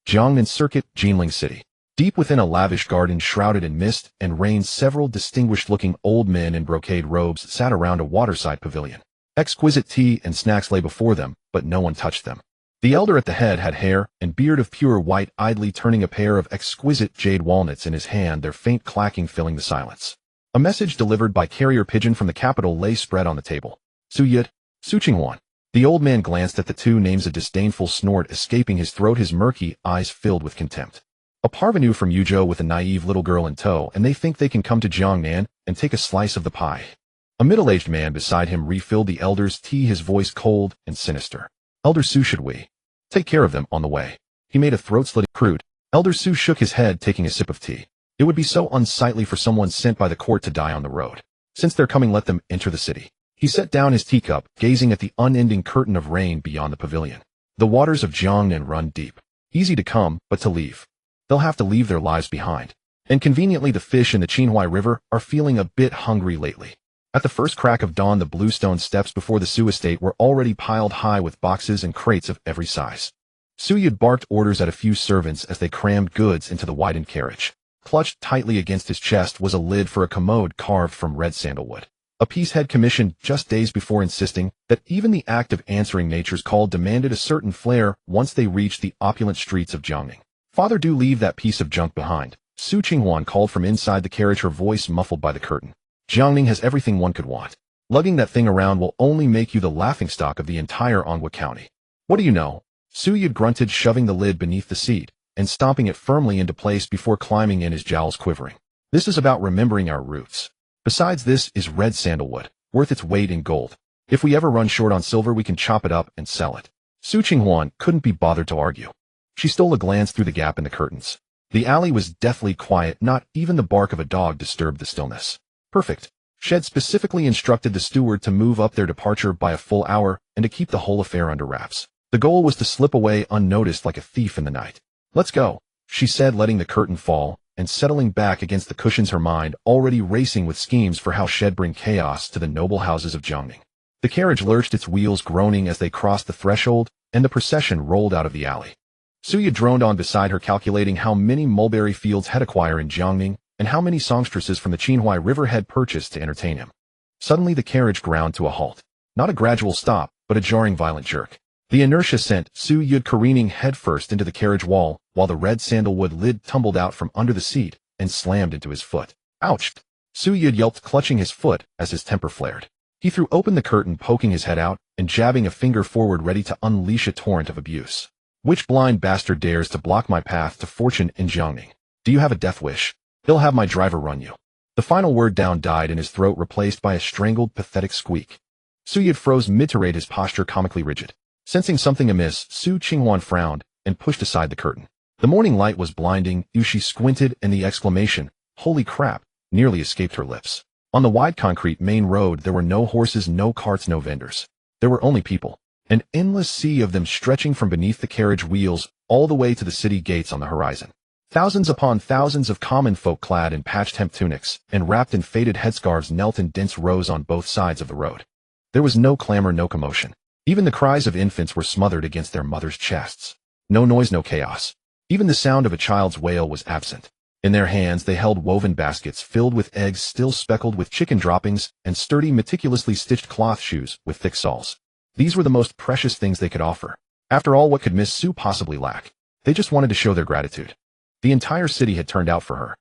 Jiangnan Circuit, Jinling City. Deep within a lavish garden shrouded in mist and rain, several distinguished-looking old men in brocade robes sat around a waterside pavilion. Exquisite tea and snacks lay before them, but no one touched them. The elder at the head had hair and beard of pure white, idly turning a pair of exquisite jade walnuts in his hand, their faint clacking filling the silence. A message delivered by carrier pigeon from the capital lay spread on the table. Su Youde, Su Qinghuan. The old man glanced at the two names, a disdainful snort escaping his throat, his murky eyes filled with contempt. A parvenu from Yuzhou with a naive little girl in tow, and they think they can come to Jiangnan and take a slice of the pie. A middle-aged man beside him refilled the elder's tea, his voice cold and sinister. Elder Su, should we take care of them on the way? He made a throat-slitting crude. Elder Su shook his head, taking a sip of tea. It would be so unsightly for someone sent by the court to die on the road. Since they're coming, let them enter the city. He set down his teacup, gazing at the unending curtain of rain beyond the pavilion. The waters of Jiangnan run deep. Easy to come, but to leave. They'll have to leave their lives behind. And conveniently, the fish in the Qinghuan River are feeling a bit hungry lately. At the first crack of dawn, the bluestone steps before the Su estate were already piled high with boxes and crates of every size. Su Youde barked orders at a few servants as they crammed goods into the widened carriage. Clutched tightly against his chest was a lid for a commode carved from red sandalwood. A piece had commissioned just days before, insisting that even the act of answering nature's call demanded a certain flair once they reached the opulent streets of Jiangning. Father, do leave that piece of junk behind. Su Qinghuan called from inside the carriage, her voice muffled by the curtain. Jiangning has everything one could want. Lugging that thing around will only make you the laughingstock of the entire Anhua County. What do you know? Su Youde grunted, shoving the lid beneath the seat and stomping it firmly into place before climbing in, his jowls quivering. This is about remembering our roots. Besides, this is red sandalwood, worth its weight in gold. If we ever run short on silver, we can chop it up and sell it. Su Qinghuan couldn't be bothered to argue. She stole a glance through the gap in the curtains. The alley was deathly quiet, not even the bark of a dog disturbed the stillness. Perfect. Shed specifically instructed the steward to move up their departure by a full hour and to keep the whole affair under wraps. The goal was to slip away unnoticed like a thief in the night. Let's go, she said, letting the curtain fall and settling back against the cushions, her mind already racing with schemes for how she'd bring chaos to the noble houses of Jiangning. The carriage lurched, its wheels groaning as they crossed the threshold, and the procession rolled out of the alley. Su Youde droned on beside her, calculating how many mulberry fields had acquired in Jiangning and how many songstresses from the Qinghuan River had purchased to entertain him. Suddenly the carriage ground to a halt. Not a gradual stop, but a jarring, violent jerk. The inertia sent Su Youde careening headfirst into the carriage wall, while the red sandalwood lid tumbled out from under the seat and slammed into his foot. Ouch! Su Youde yelped, clutching his foot as his temper flared. He threw open the curtain, poking his head out and jabbing a finger forward, ready to unleash a torrent of abuse. Which blind bastard dares to block my path to fortune in Jiangning? Do you have a death wish? He'll have my driver run you. The final word down died in his throat, replaced by a strangled, pathetic squeak. Su Youde froze mid-tirade, his posture comically rigid. Sensing something amiss, Su Qinghuan frowned and pushed aside the curtain. The morning light was blinding. She squinted, and the exclamation, "Holy crap," nearly escaped her lips. On the wide concrete main road, there were no horses, no carts, no vendors. There were only people. An endless sea of them stretching from beneath the carriage wheels all the way to the city gates on the horizon. Thousands upon thousands of common folk clad in patched hemp tunics and wrapped in faded headscarves knelt in dense rows on both sides of the road. There was no clamor, no commotion. Even the cries of infants were smothered against their mothers' chests. No noise, no chaos. Even the sound of a child's wail was absent. In their hands they held woven baskets filled with eggs still speckled with chicken droppings and sturdy, meticulously stitched cloth shoes with thick soles. These were the most precious things they could offer. After all, what could Miss Su possibly lack? They just wanted to show their gratitude. The entire city had turned out for her.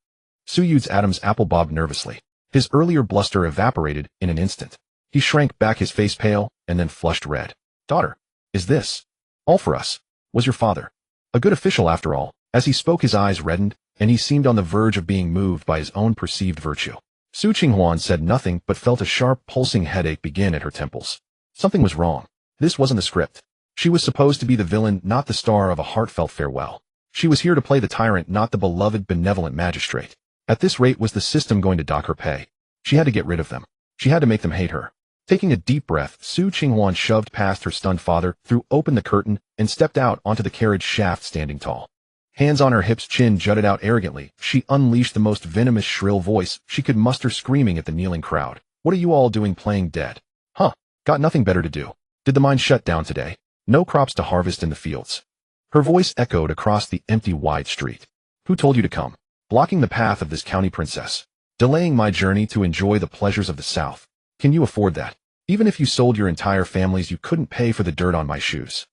Su Youde's Adam's apple bobbed nervously. His earlier bluster evaporated in an instant. He shrank back, his face pale, and then flushed red. "Daughter, is this all for us? Was your father a good official after all?" As he spoke, his eyes reddened, and he seemed on the verge of being moved by his own perceived virtue. Su Qinghuan said nothing, but felt a sharp, pulsing headache begin at her temples. Something was wrong. This wasn't the script. She was supposed to be the villain, not the star of a heartfelt farewell. She was here to play the tyrant, not the beloved, benevolent magistrate. At this rate, was the system going to dock her pay? She had to get rid of them. She had to make them hate her. Taking a deep breath, Su Qinghuan shoved past her stunned father, threw open the curtain, and stepped out onto the carriage shaft, standing tall. Hands on her hips, chin jutted out arrogantly, she unleashed the most venomous, shrill voice she could muster, screaming at the kneeling crowd. "What are you all doing playing dead? Huh? Got nothing better to do? Did the mine shut down today? No crops to harvest in the fields?" Her voice echoed across the empty, wide street. "Who told you to come? Blocking the path of this county princess. Delaying my journey to enjoy the pleasures of the South. Can you afford that? Even if you sold your entire families, you couldn't pay for the dirt on my shoes."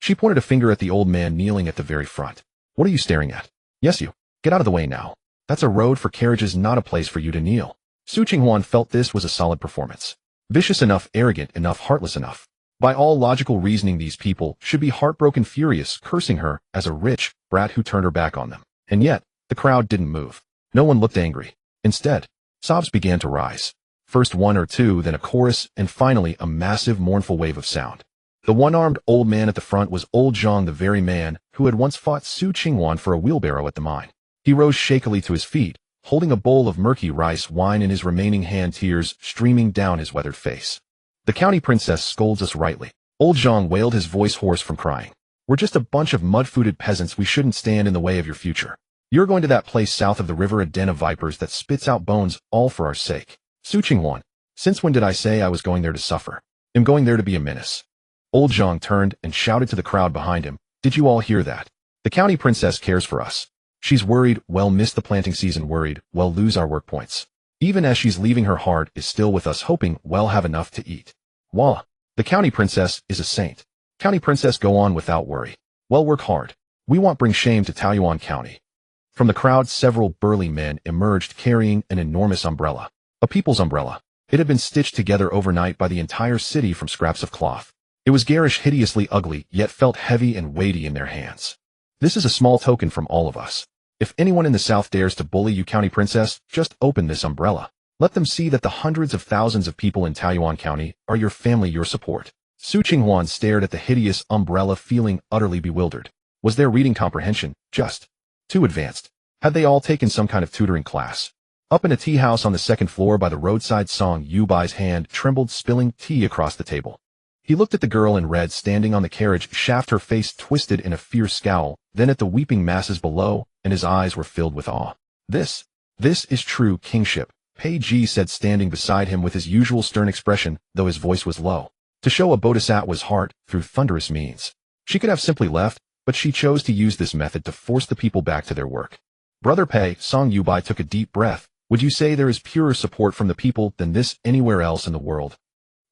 She pointed a finger at the old man kneeling at the very front. "What are you staring at? Yes, you. Get out of the way now. That's a road for carriages, not a place for you to kneel." Su Qinghuan felt this was a solid performance. Vicious enough, arrogant enough, heartless enough. By all logical reasoning, these people should be heartbroken, furious, cursing her as a rich brat who turned her back on them. And yet, the crowd didn't move. No one looked angry. Instead, sobs began to rise. First one or two, then a chorus, and finally a massive, mournful wave of sound. The one-armed old man at the front was old Zhang, the very man who had once fought Su Qinghuan for a wheelbarrow at the mine. He rose shakily to his feet, holding a bowl of murky rice wine in his remaining hand, tears streaming down his weathered face. "The county princess scolds us rightly." Old Zhang wailed, his voice hoarse from crying. "We're just a bunch of mud-footed peasants. We shouldn't stand in the way of your future. You're going to that place south of the river, a den of vipers that spits out bones, all for our sake." "Su Qinghuan, since when did I say I was going there to suffer? I'm going there to be a menace." Old Zhang turned and shouted to the crowd behind him, "Did you all hear that? The county princess cares for us. She's worried we'll miss the planting season, worried we'll lose our work points. Even as she's leaving, her heart is still with us, hoping we'll have enough to eat. Voila. The county princess is a saint. County princess, go on without worry. Well, work hard. We won't bring shame to Taoyuan County." From the crowd, several burly men emerged carrying an enormous umbrella. A people's umbrella. It had been stitched together overnight by the entire city from scraps of cloth. It was garish, hideously ugly, yet felt heavy and weighty in their hands. This is a small token from all of us. If anyone in the South dares to bully you, County Princess, just open this umbrella. Let them see that the hundreds of thousands of people in Taoyuan County are your family, your support. Su Qinghuan stared at the hideous umbrella, feeling utterly bewildered. Was their reading comprehension just too advanced? Had they all taken some kind of tutoring class? Up in a tea house on the second floor by the roadside, Youde's hand trembled, spilling tea across the table. He looked at the girl in red standing on the carriage shaft, her face twisted in a fierce scowl, then at the weeping masses below, and his eyes were filled with awe. This is true kingship, Pei Ji said, standing beside him with his usual stern expression, though his voice was low. To show a bodhisattva's heart through thunderous means. She could have simply left, but she chose to use this method to force the people back to their work. Brother Pei, Song Youde took a deep breath. Would you say there is purer support from the people than this anywhere else in the world?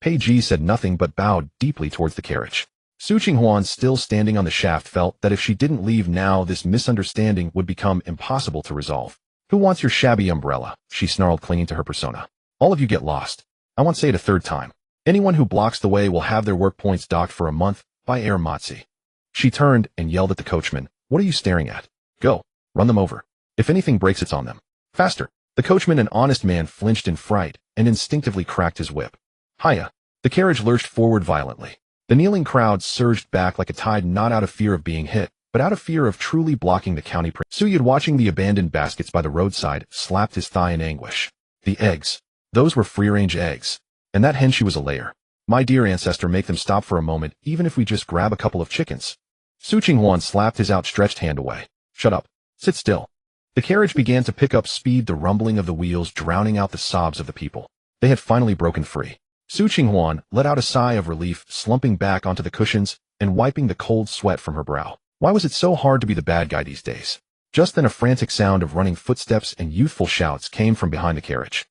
Pei Ji said nothing but bowed deeply towards the carriage. Su Qinghuan, still standing on the shaft, felt that if she didn't leave now, this misunderstanding would become impossible to resolve. Who wants your shabby umbrella? She snarled, clinging to her persona. All of you get lost. I won't say it a third time. Anyone who blocks the way will have their work points docked for a month by Air Motzi. She turned and yelled at the coachman. What are you staring at? Go. Run them over. If anything breaks, it's on them. Faster. The coachman, an honest man, flinched in fright and instinctively cracked his whip. Hiya. The carriage lurched forward violently. The kneeling crowd surged back like a tide, not out of fear of being hit, but out of fear of truly blocking the county prince. Su Youde, watching the abandoned baskets by the roadside, slapped his thigh in anguish. The eggs. Those were free-range eggs. And that hen, she was a layer. My dear ancestor, make them stop for a moment, even if we just grab a couple of chickens. Su Qinghuan slapped his outstretched hand away. Shut up. Sit still. The carriage began to pick up speed, the rumbling of the wheels drowning out the sobs of the people. They had finally broken free. Su Qinghuan let out a sigh of relief, slumping back onto the cushions and wiping the cold sweat from her brow. Why was it so hard to be the bad guy these days? Just then a frantic sound of running footsteps and youthful shouts came from behind the carriage.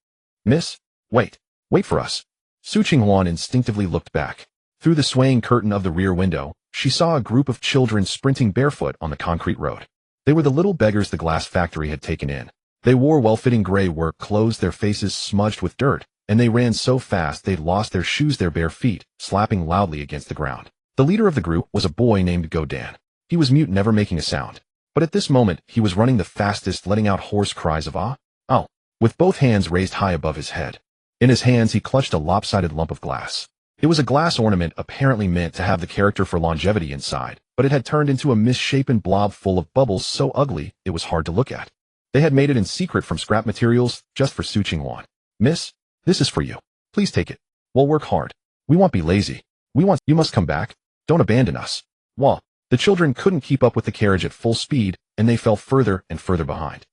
Miss? Wait for us. Su Qinghuan instinctively looked back. Through the swaying curtain of the rear window, she saw a group of children sprinting barefoot on the concrete road. They were the little beggars the glass factory had taken in. They wore well-fitting gray work clothes, their faces smudged with dirt, and they ran so fast they'd lost their shoes, their bare feet slapping loudly against the ground. The leader of the group was a boy named Youde. He was mute, never making a sound. But at this moment, he was running the fastest, letting out hoarse cries of ah, ow, with both hands raised high above his head. In his hands, he clutched a lopsided lump of glass. It was a glass ornament apparently meant to have the character for longevity inside, but it had turned into a misshapen blob full of bubbles so ugly it was hard to look at. They had made it in secret from scrap materials just for Su Qinghuan. Miss, this is for you. Please take it. We'll work hard. We won't be lazy. You must come back. Don't abandon us. Wah. The children couldn't keep up with the carriage at full speed, and they fell further and further behind.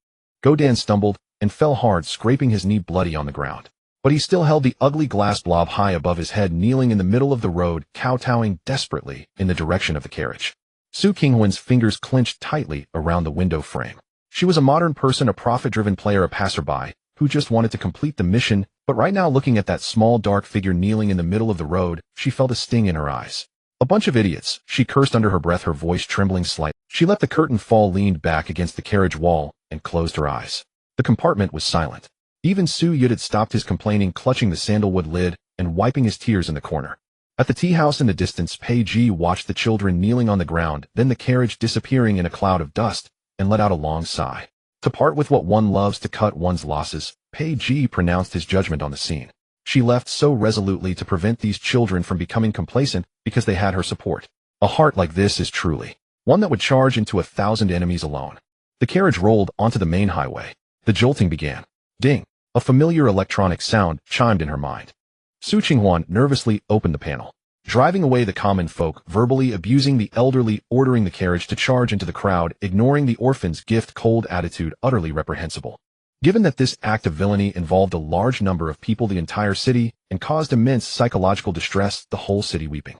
Youde stumbled and fell hard, scraping his knee bloody on the ground. But he still held the ugly glass blob high above his head, kneeling in the middle of the road, kowtowing desperately in the direction of the carriage. Su Qinghuan's fingers clenched tightly around the window frame. She was a modern person, a profit-driven player, a passerby, who just wanted to complete the mission, but right now, looking at that small dark figure kneeling in the middle of the road, she felt a sting in her eyes. A bunch of idiots, she cursed under her breath, her voice trembling slightly. She let the curtain fall, leaned back against the carriage wall, and closed her eyes. The compartment was silent. Even Su Youde had stopped his complaining, clutching the sandalwood lid and wiping his tears in the corner. At the tea house in the distance, Pei Ji watched the children kneeling on the ground, then the carriage disappearing in a cloud of dust, and let out a long sigh. To part with what one loves, to cut one's losses, Pei Ji pronounced his judgment on the scene. She left so resolutely to prevent these children from becoming complacent because they had her support. A heart like this is truly one that would charge into 1,000 enemies alone. The carriage rolled onto the main highway. The jolting began. Ding! A familiar electronic sound chimed in her mind. Su Qinghuan nervously opened the panel. Driving away the common folk, verbally abusing the elderly, ordering the carriage to charge into the crowd, ignoring the orphans' gift, cold attitude, utterly reprehensible. Given that this act of villainy involved a large number of people, the entire city, and caused immense psychological distress, the whole city weeping.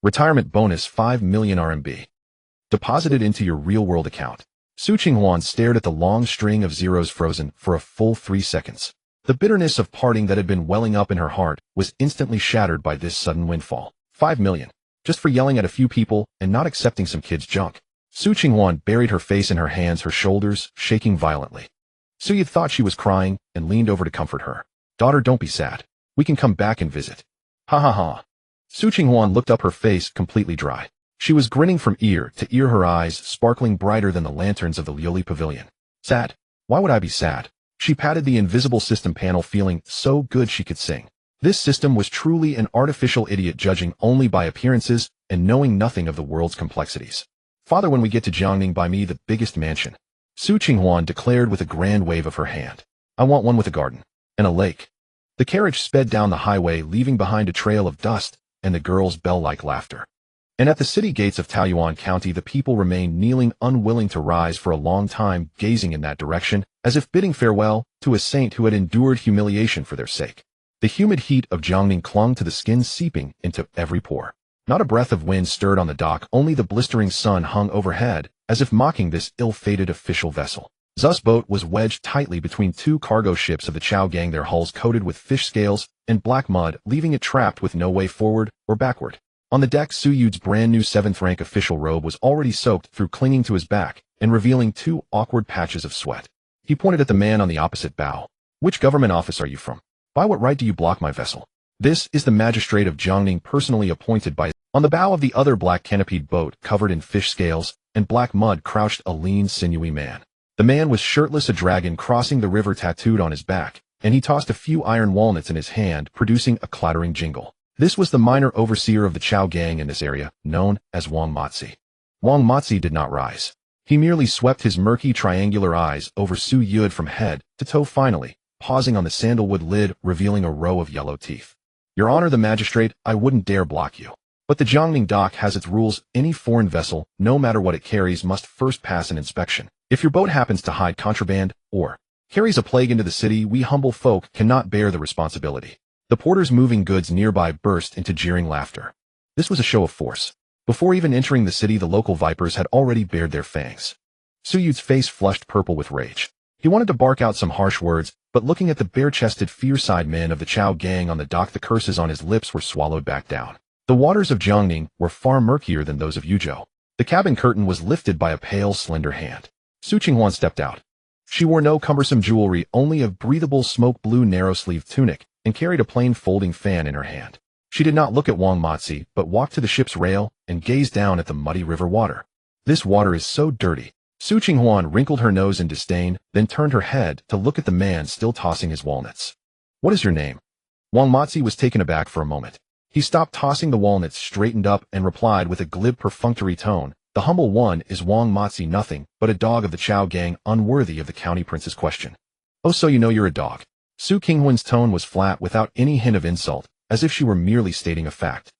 Retirement bonus 5 million RMB. Deposited into your real-world account. Su Qinghuan stared at the long string of zeros frozen for a full 3 seconds. The bitterness of parting that had been welling up in her heart was instantly shattered by this sudden windfall. 5 million. Just for yelling at a few people and not accepting some kid's junk. Su Qinghuan buried her face in her hands, her shoulders shaking violently. Su Youde thought she was crying and leaned over to comfort her. Daughter, don't be sad. We can come back and visit. Ha ha ha. Su Qinghuan looked up, her face completely dry. She was grinning from ear to ear, her eyes sparkling brighter than the lanterns of the Liuli pavilion. Sad? Why would I be sad? She patted the invisible system panel, feeling so good she could sing. This system was truly an artificial idiot, judging only by appearances and knowing nothing of the world's complexities. Father, when we get to Jiangning, buy me the biggest mansion, Su Qinghuan declared with a grand wave of her hand. I want one with a garden and a lake. The carriage sped down the highway, leaving behind a trail of dust and the girl's bell-like laughter. And at the city gates of Taoyuan County, the people remained kneeling, unwilling to rise for a long time, gazing in that direction, as if bidding farewell to a saint who had endured humiliation for their sake. The humid heat of Jiangning clung to the skin, seeping into every pore. Not a breath of wind stirred on the dock, only the blistering sun hung overhead, as if mocking this ill-fated official vessel. Zu's boat was wedged tightly between two cargo ships of the Chow gang, their hulls coated with fish scales and black mud, leaving it trapped with no way forward or backward. On the deck, Su Youde's brand new 7th-rank official robe was already soaked through, clinging to his back and revealing 2 awkward patches of sweat. He pointed at the man on the opposite bow. Which government office are you from? By what right do you block my vessel? This is the magistrate of Jiangning, personally appointed by. On the bow of the other black canopied boat, covered in fish scales and black mud, crouched a lean, sinewy man. The man was shirtless, a dragon crossing the river tattooed on his back, and he tossed a few iron walnuts in his hand, producing a clattering jingle. This was the minor overseer of the Chow gang in this area, known as Wang Matzi. Wang Matzi did not rise. He merely swept his murky, triangular eyes over Su Youde from head to toe, finally pausing on the sandalwood lid, revealing a row of yellow teeth. Your Honor, the magistrate, I wouldn't dare block you. But the Jiangning dock has its rules. Any foreign vessel, no matter what it carries, must first pass an inspection. If your boat happens to hide contraband or carries a plague into the city, we humble folk cannot bear the responsibility. The porters moving goods nearby burst into jeering laughter. This was a show of force. Before even entering the city, the local vipers had already bared their fangs. Su Youde's face flushed purple with rage. He wanted to bark out some harsh words, but looking at the bare-chested, fierce-eyed men of the Chow gang on the dock, the curses on his lips were swallowed back down. The waters of Jiangning were far murkier than those of Youde. The cabin curtain was lifted by a pale, slender hand. Su Qinghuan stepped out. She wore no cumbersome jewelry, only a breathable smoke-blue narrow-sleeved tunic, and carried a plain folding fan in her hand. She did not look at Wang Matzi, but walked to the ship's rail and gazed down at the muddy river water. This water is so dirty. Su Qinghuan wrinkled her nose in disdain, then turned her head to look at the man still tossing his walnuts. What is your name? Wang Matzi was taken aback for a moment. He stopped tossing the walnuts, straightened up, and replied with a glib, perfunctory tone. The humble one is Wang Matzi, nothing but a dog of the Chow gang, unworthy of the county prince's question. Oh, so you know you're a dog. Su Qinghuan's tone was flat, without any hint of insult, as if she were merely stating a fact.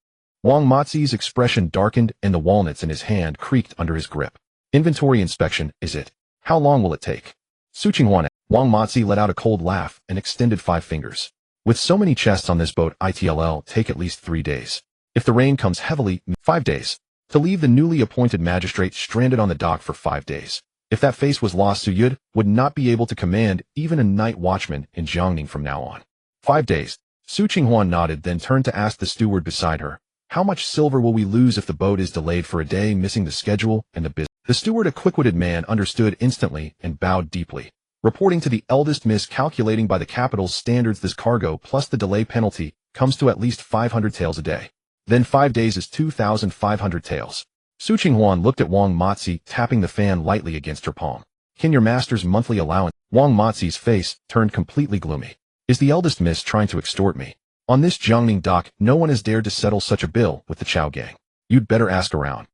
Wang Matzi's expression darkened, and the walnuts in his hand creaked under his grip. Inventory inspection, is it? How long will it take? Su Qinghuan. Wang Matzi let out a cold laugh and extended 5 fingers. With so many chests on this boat, it'll take at least 3 days. If the rain comes heavily, 5 days. To leave the newly appointed magistrate stranded on the dock for 5 days. If that face was lost, Su Youde would not be able to command even a night watchman in Jiangning from now on. 5 days. Su Qinghuan nodded, then turned to ask the steward beside her, how much silver will we lose if the boat is delayed for a day, missing the schedule and the business? The steward, a quick-witted man, understood instantly and bowed deeply. Reporting to the eldest miss, calculating by the capital's standards, this cargo plus the delay penalty comes to at least 500 taels a day. Then 5 days is 2,500 taels. Su Qinghuan looked at Wang Matzi, tapping the fan lightly against her palm. Can your master's monthly allowance? Wang Matzi's face turned completely gloomy. Is the eldest miss trying to extort me? On this Jiangning dock, no one has dared to settle such a bill with the Chow gang. You'd better ask around.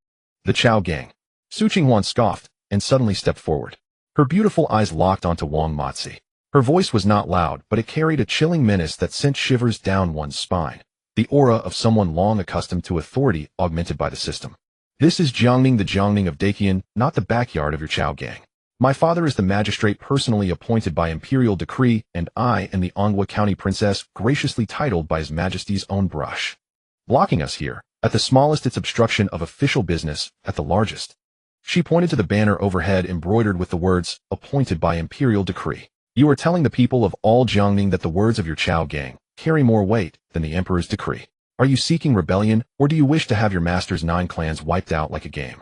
The Chow gang. Su Qinghuan scoffed and suddenly stepped forward. Her beautiful eyes locked onto Wang Matzi. Her voice was not loud, but it carried a chilling menace that sent shivers down one's spine. The aura of someone long accustomed to authority, augmented by the system. This is Jiangning, the Jiangning of Daqian, not the backyard of your Chow gang. My father is the magistrate personally appointed by imperial decree, and I am the Anghua County princess, graciously titled by His Majesty's own brush. Blocking us here, at the smallest it's obstruction of official business, at the largest. She pointed to the banner overhead embroidered with the words, appointed by imperial decree. You are telling the people of all Jiangning that the words of your Chow gang carry more weight than the emperor's decree. Are you seeking rebellion, or do you wish to have your master's 9 clans wiped out like a game?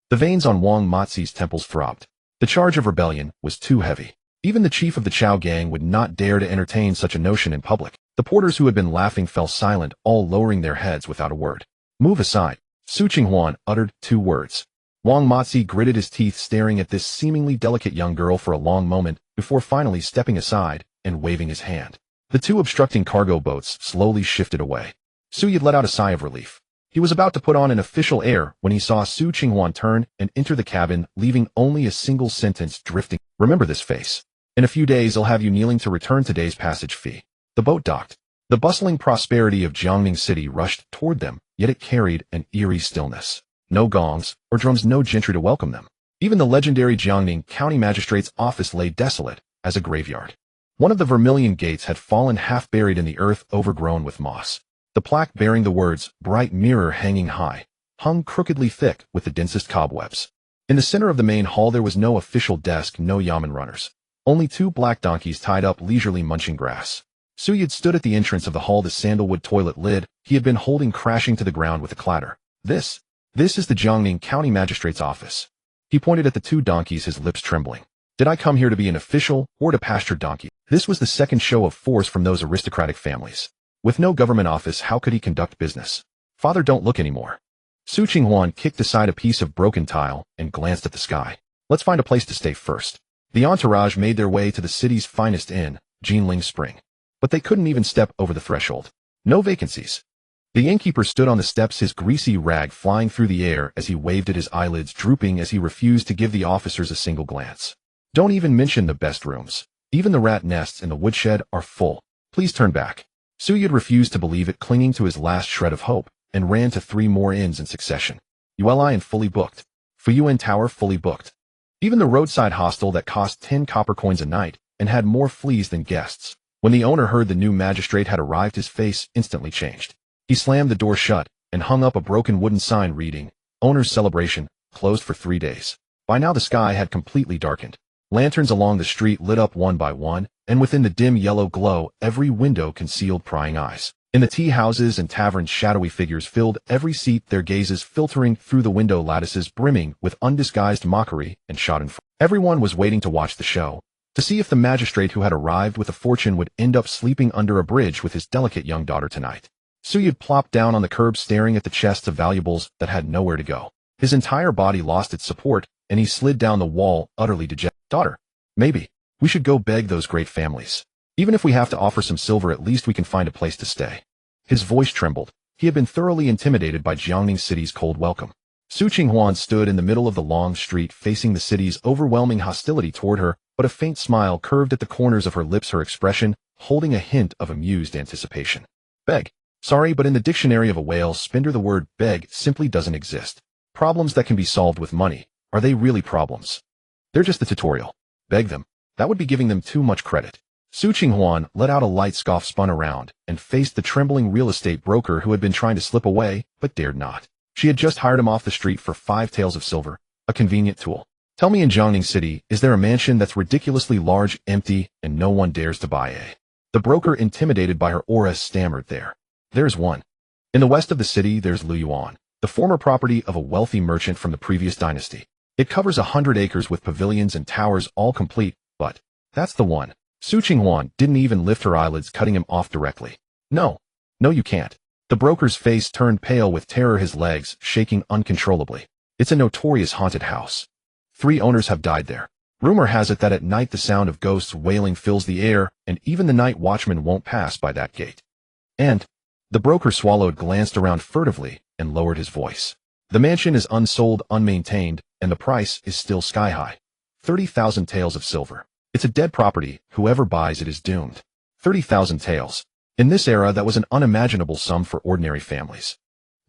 The veins on Wang Mozi's temples throbbed. The charge of rebellion was too heavy. Even the chief of the Chow gang would not dare to entertain such a notion in public. The porters who had been laughing fell silent, all lowering their heads without a word. Move aside. Su Qinghuan uttered 2 words. Wang Mozi gritted his teeth, staring at this seemingly delicate young girl for a long moment before finally stepping aside and waving his hand. The 2 obstructing cargo boats slowly shifted away. Su Youde let out a sigh of relief. He was about to put on an official air when he saw Su Qinghuan turn and enter the cabin, leaving only a single sentence drifting. Remember this face. In a few days I'll have you kneeling to return today's passage fee. The boat docked. The bustling prosperity of Jiangning City rushed toward them, yet it carried an eerie stillness. No gongs or drums, no gentry to welcome them. Even the legendary Jiangning County Magistrate's office lay desolate as a graveyard. One of the vermilion gates had fallen, half buried in the earth, overgrown with moss. The plaque bearing the words, "Bright Mirror Hanging High," hung crookedly thick with the densest cobwebs. In the center of the main hall there was no official desk, no yamen runners. Only 2 black donkeys tied up, leisurely munching grass. Su Youde stood at the entrance of the hall, the sandalwood toilet lid he had been holding crashing to the ground with a clatter. This is the Jiangning County Magistrate's office. He pointed at the 2 donkeys, his lips trembling. Did I come here to be an official or to pasture donkey? This was the second show of force from those aristocratic families. With no government office, how could he conduct business? Father, don't look anymore. Su Qinghuan kicked aside a piece of broken tile and glanced at the sky. Let's find a place to stay first. The entourage made their way to the city's finest inn, Jinling Spring. But they couldn't even step over the threshold. No vacancies. The innkeeper stood on the steps, his greasy rag flying through the air as he waved it, his eyelids drooping as he refused to give the officers a single glance. Don't even mention the best rooms. Even the rat nests in the woodshed are full. Please turn back. Su Youde refused to believe it, clinging to his last shred of hope, and ran to 3 more inns in succession. Yuan fully booked. Fuyuan Tower fully booked. Even the roadside hostel that cost 10 copper coins a night and had more fleas than guests. When the owner heard the new magistrate had arrived, his face instantly changed. He slammed the door shut and hung up a broken wooden sign reading, "Owner's Celebration, closed for 3 days." By now the sky had completely darkened. Lanterns along the street lit up one by one, and within the dim yellow glow, every window concealed prying eyes. In the tea houses and taverns, shadowy figures filled every seat, their gazes filtering through the window lattices, brimming with undisguised mockery and schadenfreude. Everyone was waiting to watch the show, to see if the magistrate who had arrived with a fortune would end up sleeping under a bridge with his delicate young daughter tonight. Su Youde plopped down on the curb, staring at the chests of valuables that had nowhere to go. His entire body lost its support, and he slid down the wall, utterly dejected. Daughter, maybe we should go beg those great families. Even if we have to offer some silver, at least we can find a place to stay. His voice trembled. He had been thoroughly intimidated by Jiangning City's cold welcome. Su Qinghuan stood in the middle of the long street, facing the city's overwhelming hostility toward her, but a faint smile curved at the corners of her lips, her expression holding a hint of amused anticipation. Beg. Sorry, but in the dictionary of a whale spinner the word beg simply doesn't exist. Problems that can be solved with money, are they really problems? They're just the tutorial. Beg them. That would be giving them too much credit. Su Qinghuan let out a light scoff, spun around, and faced the trembling real estate broker who had been trying to slip away, but dared not. She had just hired him off the street for 5 taels of silver, a convenient tool. Tell me, in Jiangning City, is there a mansion that's ridiculously large, empty, and no one dares to buy it? The broker, intimidated by her aura, stammered. There's one. In the west of the city, there's Luyuan, the former property of a wealthy merchant from the previous dynasty. It covers 100 acres with pavilions and towers all complete, but that's the one. Su Qinghuan didn't even lift her eyelids, cutting him off directly. No, you can't. The broker's face turned pale with terror, his legs shaking uncontrollably. It's a notorious haunted house. 3 owners have died there. Rumor has it that at night the sound of ghosts wailing fills the air, and even the night watchman won't pass by that gate. And the broker swallowed, glanced around furtively, and lowered his voice. The mansion is unsold, unmaintained, and the price is still sky high. 30,000 taels of silver. It's a dead property. Whoever buys it is doomed. 30,000 taels. In this era, that was an unimaginable sum for ordinary families.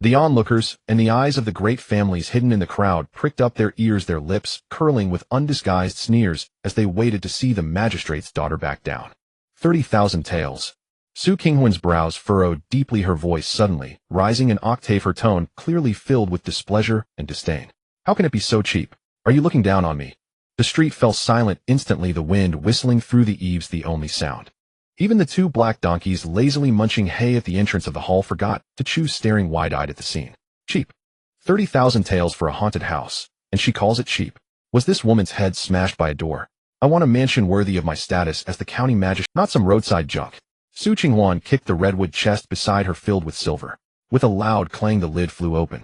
The onlookers, and the eyes of the great families hidden in the crowd, pricked up their ears, their lips curling with undisguised sneers as they waited to see the magistrate's daughter back down. 30,000 taels. Su Qinghuan's brows furrowed deeply, her voice suddenly rising an octave, her tone clearly filled with displeasure and disdain. How can it be so cheap? Are you looking down on me? The street fell silent instantly, the wind whistling through the eaves the only sound. Even the 2 black donkeys lazily munching hay at the entrance of the hall forgot to choose, staring wide-eyed at the scene. Cheap. 30,000 taels for a haunted house. and she calls it cheap. Was this woman's head smashed by a door? I want a mansion worthy of my status as the county magistrate, not some roadside junk. Su Qinghuan kicked the redwood chest beside her filled with silver. With a loud clang the lid flew open.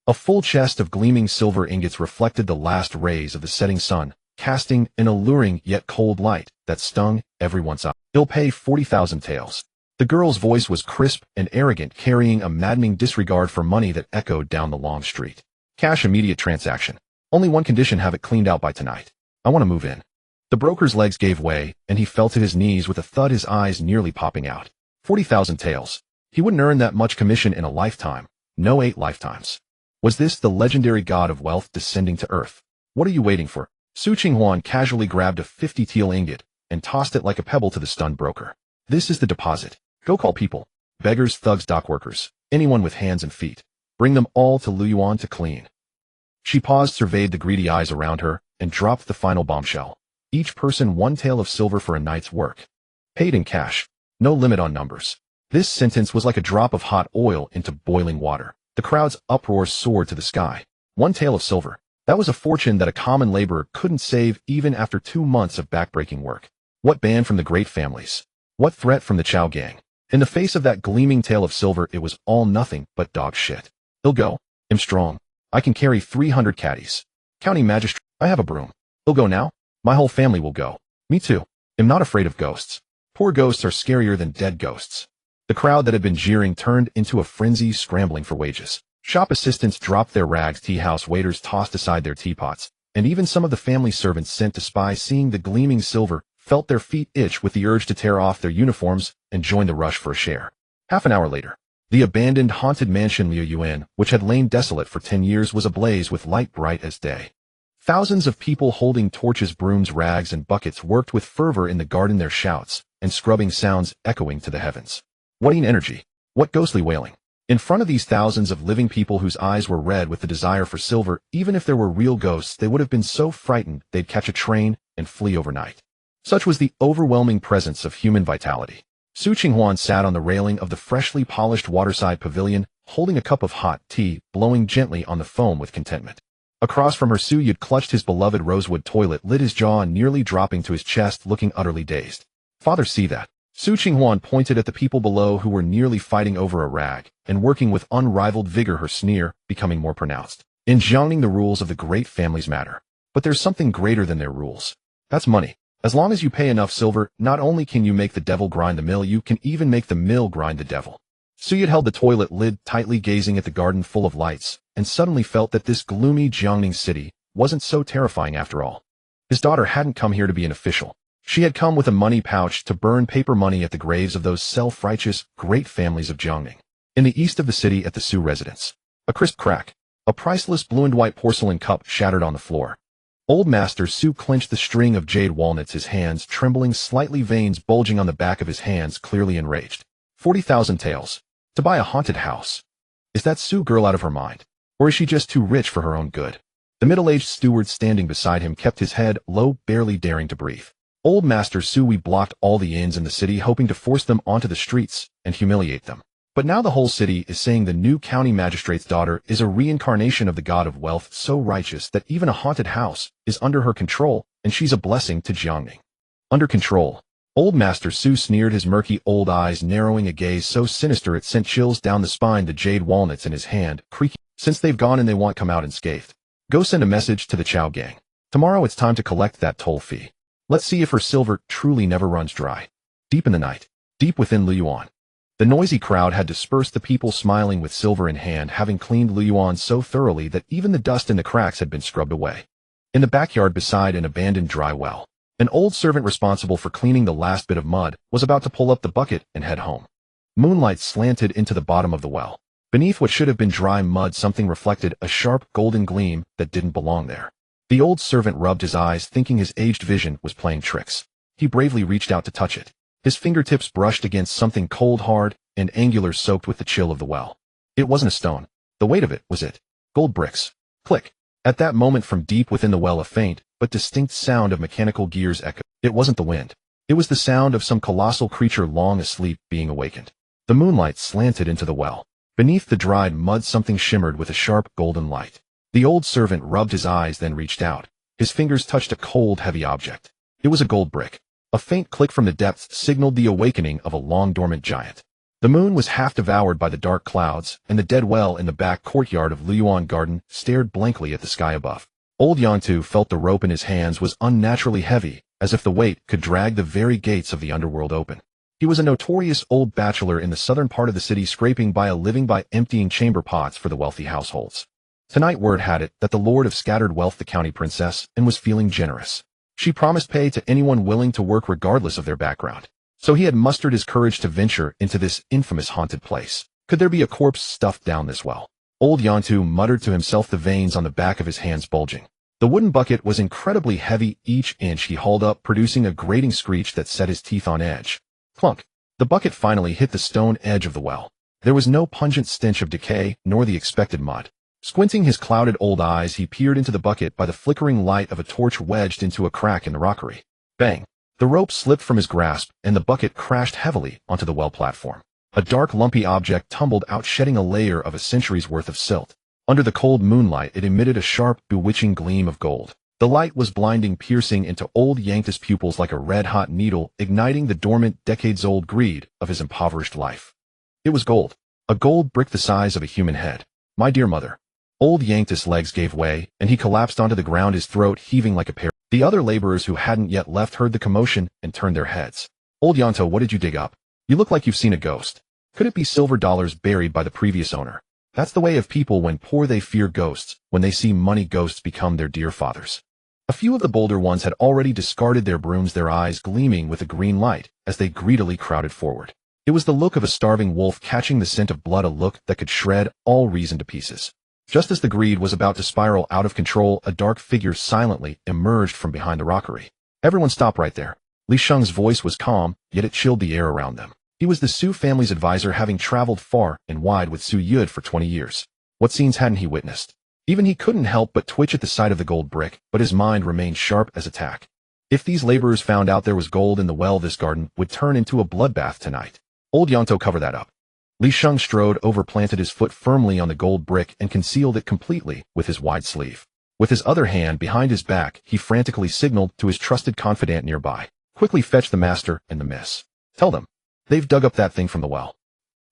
A full chest of gleaming silver ingots reflected the last rays of the setting sun, casting an alluring yet cold light that stung everyone's eye. He'll pay 40,000 taels. The girl's voice was crisp and arrogant, carrying a maddening disregard for money that echoed down the long street. Cash immediate transaction. Only one condition, have it cleaned out by tonight. I want to move in. The broker's legs gave way, and he fell to his knees with a thud, his eyes nearly popping out. 40,000 taels. He wouldn't earn that much commission in a lifetime. No 8 lifetimes. Was this the legendary god of wealth descending to earth? What are you waiting for? Su Qinghuan casually grabbed a 50 tael ingot and tossed it like a pebble to the stunned broker. This is the deposit. Go call people. Beggars, thugs, dock workers. Anyone with hands and feet. Bring them all to Luyuan to clean. She paused, surveyed the greedy eyes around her, and dropped the final bombshell. Each person 1 tael of silver for a night's work. Paid in cash. No limit on numbers. This sentence was like a drop of hot oil into boiling water. The crowd's uproar soared to the sky. 1 tael of silver. That was a fortune that a common laborer couldn't save even after 2 months of backbreaking work. What ban from the great families? What threat from the Chow gang? In the face of that gleaming tael of silver, it was all nothing but dog shit. He'll go. I'm strong. I can carry 300 caddies. County magistrate, I have a broom. He'll go now? My whole family will go. Me too. I'm not afraid of ghosts. Poor ghosts are scarier than dead ghosts. The crowd that had been jeering turned into a frenzy, scrambling for wages. Shop assistants dropped their rags, tea house waiters tossed aside their teapots, and even some of the family servants sent to spy, seeing the gleaming silver, felt their feet itch with the urge to tear off their uniforms and join the rush for a share. Half an hour later, the abandoned haunted mansion Youde, which had lain desolate for 10 years, was ablaze with light bright as day. Thousands of people holding torches, brooms, rags, and buckets worked with fervor in the garden, their shouts and scrubbing sounds echoing to the heavens. What energy! What ghostly wailing! In front of these thousands of living people whose eyes were red with the desire for silver, even if there were real ghosts, they would have been so frightened they'd catch a train and flee overnight. Such was the overwhelming presence of human vitality. Su Qinghuan sat on the railing of the freshly polished waterside pavilion, holding a cup of hot tea, blowing gently on the foam with contentment. Across from her, Youde clutched his beloved rosewood toilet lid, his jaw nearly dropping to his chest, looking utterly dazed. Father, see that? Su Qinghuan pointed at the people below who were nearly fighting over a rag and working with unrivaled vigor, her sneer becoming more pronounced. In Jiangning, the rules of the great families matter. But there's something greater than their rules. That's money. As long as you pay enough silver, not only can you make the devil grind the mill, you can even make the mill grind the devil. Youde held the toilet lid tightly, gazing at the garden full of lights, and suddenly felt that this gloomy Jiangning city wasn't so terrifying after all. His daughter hadn't come here to be an official. She had come with a money pouch to burn paper money at the graves of those self-righteous, great families of Jiangning. In the east of the city, at the Su residence, a crisp crack, a priceless blue and white porcelain cup shattered on the floor. Old Master Su clenched the string of jade walnuts, his hands trembling slightly, veins bulging on the back of his hands, clearly enraged. 40,000 taels. To buy a haunted house. Is that Su girl out of her mind? Or is she just too rich for her own good? The middle-aged steward standing beside him kept his head low, barely daring to breathe. Old Master Su, we blocked all the inns in the city, hoping to force them onto the streets and humiliate them. But now the whole city is saying the new county magistrate's daughter is a reincarnation of the god of wealth, so righteous that even a haunted house is under her control, and she's a blessing to Jiangning. Under control. Old Master Su sneered, his murky old eyes narrowing, a gaze so sinister it sent chills down the spine, the jade walnuts in his hand creaking. Since they've gone and they won't come out unscathed. Go send a message to the Chow gang. Tomorrow it's time to collect that toll fee. Let's see if her silver truly never runs dry. Deep in the night, deep within Luyuan, the noisy crowd had dispersed, the people smiling with silver in hand, having cleaned Luyuan so thoroughly that even the dust in the cracks had been scrubbed away. In the backyard beside an abandoned dry well, an old servant responsible for cleaning the last bit of mud was about to pull up the bucket and head home. Moonlight slanted into the bottom of the well. Beneath what should have been dry mud, something reflected a sharp golden gleam that didn't belong there. The old servant rubbed his eyes, thinking his aged vision was playing tricks. He bravely reached out to touch it. His fingertips brushed against something cold, hard, and angular, soaked with the chill of the well. It wasn't a stone. The weight of it was it. Gold bricks. Click. At that moment, from deep within the well, a faint but distinct sound of mechanical gears echoed. It wasn't the wind. It was the sound of some colossal creature long asleep being awakened. The moonlight slanted into the well. Beneath the dried mud, something shimmered with a sharp golden light. The old servant rubbed his eyes, then reached out. His fingers touched a cold, heavy object. It was a gold brick. A faint click from the depths signaled the awakening of a long-dormant giant. The moon was half devoured by the dark clouds, and the dead well in the back courtyard of Liyuan Garden stared blankly at the sky above. Old Youde felt the rope in his hands was unnaturally heavy, as if the weight could drag the very gates of the underworld open. He was a notorious old bachelor in the southern part of the city, scraping by a living by emptying chamber pots for the wealthy households. Tonight word had it that the lord of scattered wealth, the county princess, and was feeling generous. She promised pay to anyone willing to work regardless of their background. So he had mustered his courage to venture into this infamous haunted place. Could there be a corpse stuffed down this well? Old Youde muttered to himself, the veins on the back of his hands bulging. The wooden bucket was incredibly heavy. Each inch he hauled up, producing a grating screech that set his teeth on edge. Clunk! The bucket finally hit the stone edge of the well. There was no pungent stench of decay, nor the expected mud. Squinting his clouded old eyes, he peered into the bucket by the flickering light of a torch wedged into a crack in the rockery. Bang! The rope slipped from his grasp, and the bucket crashed heavily onto the well platform. A dark, lumpy object tumbled out, shedding a layer of a century's worth of silt. Under the cold moonlight, it emitted a sharp, bewitching gleam of gold. The light was blinding, piercing into old Youde's pupils like a red-hot needle, igniting the dormant, decades-old greed of his impoverished life. It was gold. A gold brick the size of a human head. My dear mother. Old Youde's legs gave way, and he collapsed onto the ground, his throat heaving like a pear. The other laborers who hadn't yet left heard the commotion and turned their heads. Old Youde, what did you dig up? You look like you've seen a ghost. Could it be silver dollars buried by the previous owner? That's the way of people when poor. They fear ghosts. When they see money, ghosts become their dear fathers. A few of the bolder ones had already discarded their brooms, their eyes gleaming with a green light as they greedily crowded forward. It was the look of a starving wolf catching the scent of blood, a look that could shred all reason to pieces. Just as the greed was about to spiral out of control, a dark figure silently emerged from behind the rockery. Everyone stop right there. Li Sheng's voice was calm, yet it chilled the air around them. He was the Su family's advisor, having traveled far and wide with Su Youde for 20 years. What scenes hadn't he witnessed? Even he couldn't help but twitch at the sight of the gold brick, but his mind remained sharp as a tack. If these laborers found out there was gold in the well, this garden would turn into a bloodbath tonight. Old Youde, cover that up. Li Sheng strode over, planted his foot firmly on the gold brick, and concealed it completely with his wide sleeve. With his other hand behind his back, he frantically signaled to his trusted confidant nearby. Quickly fetch the master and the miss. Tell them. They've dug up that thing from the well.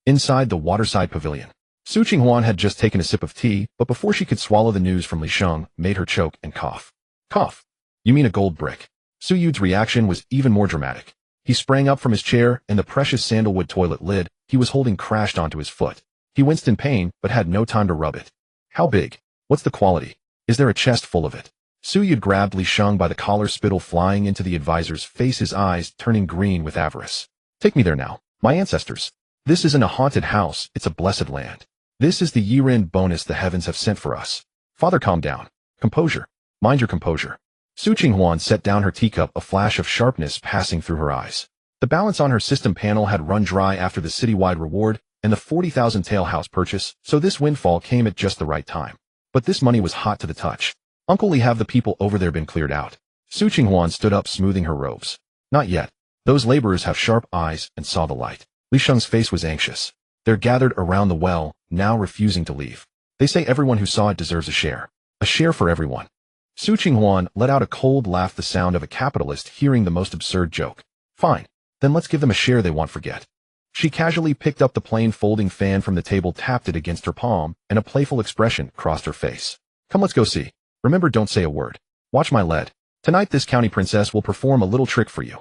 Inside the waterside pavilion, Su Qinghuan had just taken a sip of tea, but before she could swallow, the news from Li Sheng made her choke and cough. Cough. You mean a gold brick? Su Yude's reaction was even more dramatic. He sprang up from his chair, and the precious sandalwood toilet lid he was holding crashed onto his foot. He winced in pain, but had no time to rub it. How big? What's the quality? Is there a chest full of it? Su Yude grabbed Li Sheng by the collar, spittle flying into the advisor's face, his eyes turning green with avarice. Take me there now. My ancestors. This isn't a haunted house, it's a blessed land. This is the year-end bonus the heavens have sent for us. Father, calm down. Composure. Mind your composure. Su Qinghuan set down her teacup, a flash of sharpness passing through her eyes. The balance on her system panel had run dry after the citywide reward and the 40,000 tael house purchase, so this windfall came at just the right time. But this money was hot to the touch. Uncle Li, have the people over there been cleared out? Su Qinghuan stood up, smoothing her robes. Not yet. Those laborers have sharp eyes and saw the light. Li Sheng's face was anxious. They're gathered around the well, now refusing to leave. They say everyone who saw it deserves a share. A share for everyone. Su Qinghuan let out a cold laugh, the sound of a capitalist hearing the most absurd joke. Fine. Then let's give them a share they won't forget. She casually picked up the plain folding fan from the table, tapped it against her palm, and a playful expression crossed her face. Come, let's go see. Remember, don't say a word. Watch my lead. Tonight this county princess will perform a little trick for you.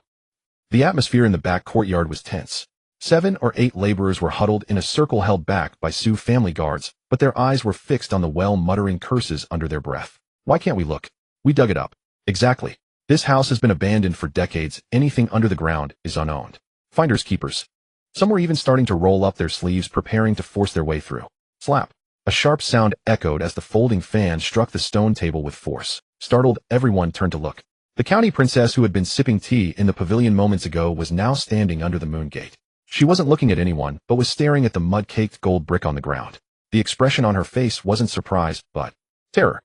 The atmosphere in the back courtyard was tense. 7 or 8 laborers were huddled in a circle, held back by Su family guards, but their eyes were fixed on the well, muttering curses under their breath. Why can't we look? We dug it up. Exactly. This house has been abandoned for decades. Anything under the ground is unowned. Finders keepers. Some were even starting to roll up their sleeves, preparing to force their way through. Slap. A sharp sound echoed as the folding fan struck the stone table with force. Startled, everyone turned to look. The county princess, who had been sipping tea in the pavilion moments ago, was now standing under the moon gate. She wasn't looking at anyone, but was staring at the mud-caked gold brick on the ground. The expression on her face wasn't surprise, but terror.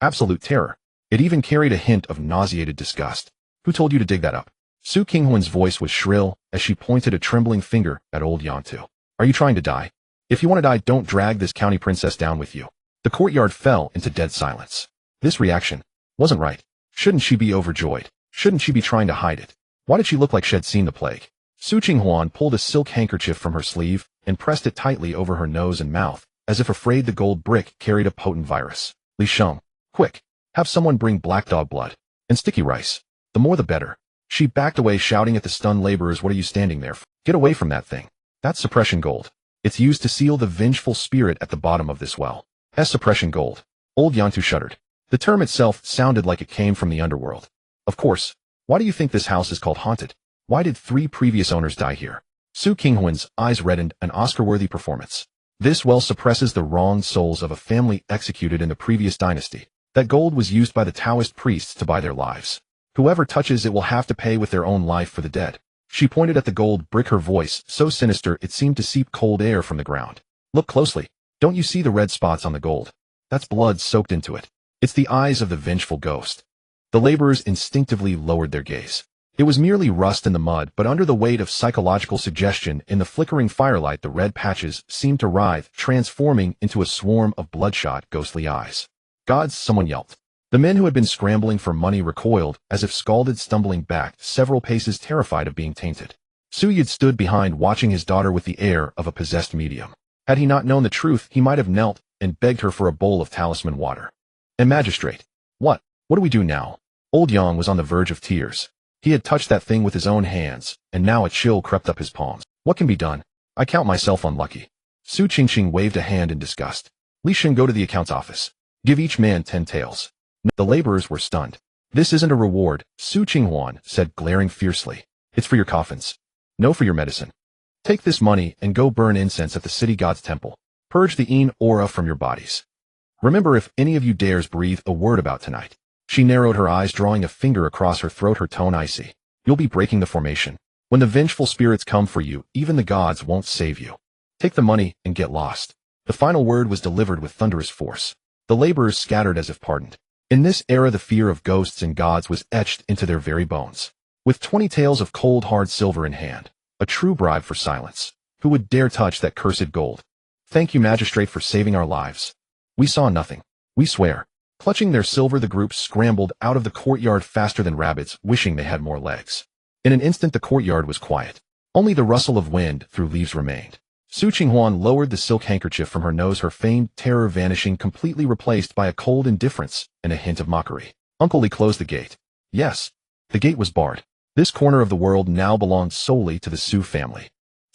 Absolute terror. It even carried a hint of nauseated disgust. Who told you to dig that up? Su Qinghuan's voice was shrill as she pointed a trembling finger at old Youde. Are you trying to die? If you want to die, don't drag this county princess down with you. The courtyard fell into dead silence. This reaction wasn't right. Shouldn't she be overjoyed? Shouldn't she be trying to hide it? Why did she look like she'd seen the plague? Qinghuan pulled a silk handkerchief from her sleeve and pressed it tightly over her nose and mouth, as if afraid the gold brick carried a potent virus. Li Sheng, quick, have someone bring black dog blood and sticky rice. The more the better. She backed away, shouting at the stunned laborers, what are you standing there for? Get away from that thing. That's suppression gold. It's used to seal the vengeful spirit at the bottom of this well. As suppression gold. Old Yantu shuddered. The term itself sounded like it came from the underworld. Of course. Why do you think this house is called haunted? Why did 3 previous owners die here? Qinghuan's eyes reddened, an Oscar-worthy performance. This well suppresses the wronged souls of a family executed in the previous dynasty. That gold was used by the Taoist priests to buy their lives. Whoever touches it will have to pay with their own life for the dead. She pointed at the gold brick, her voice so sinister it seemed to seep cold air from the ground. Look closely. Don't you see the red spots on the gold? That's blood soaked into it. It's the eyes of the vengeful ghost. The laborers instinctively lowered their gaze. It was merely rust in the mud, but under the weight of psychological suggestion in the flickering firelight, the red patches seemed to writhe, transforming into a swarm of bloodshot, ghostly eyes. Gods, someone yelped. The men who had been scrambling for money recoiled, as if scalded, stumbling back several paces, terrified of being tainted. Youde stood behind, watching his daughter with the air of a possessed medium. Had he not known the truth, he might have knelt and begged her for a bowl of talisman water. And magistrate, what do we do now? Old Yang was on the verge of tears. He had touched that thing with his own hands, and now a chill crept up his palms. What can be done? I count myself unlucky. Su Qingqing waved a hand in disgust. Li Shen, go to the accounts office. Give each man 10 taels. The laborers were stunned. This isn't a reward, Su Qinghuan said, glaring fiercely. It's for your coffins. No, for your medicine. Take this money and go burn incense at the city god's temple. Purge the Yin aura from your bodies. Remember, if any of you dares breathe a word about tonight. She narrowed her eyes, drawing a finger across her throat, her tone icy. You'll be breaking the formation. When the vengeful spirits come for you, even the gods won't save you. Take the money and get lost. The final word was delivered with thunderous force. The laborers scattered as if pardoned. In this era, the fear of ghosts and gods was etched into their very bones. With 20 taels of cold hard silver in hand, a true bribe for silence. Who would dare touch that cursed gold? Thank you, magistrate, for saving our lives. We saw nothing. We swear. Clutching their silver, the group scrambled out of the courtyard faster than rabbits, wishing they had more legs. In an instant, the courtyard was quiet. Only the rustle of wind through leaves remained. Qinghuan lowered the silk handkerchief from her nose, her famed terror vanishing, completely replaced by a cold indifference and a hint of mockery. Uncle Li closed the gate. Yes, the gate was barred. This corner of the world now belonged solely to the Su family.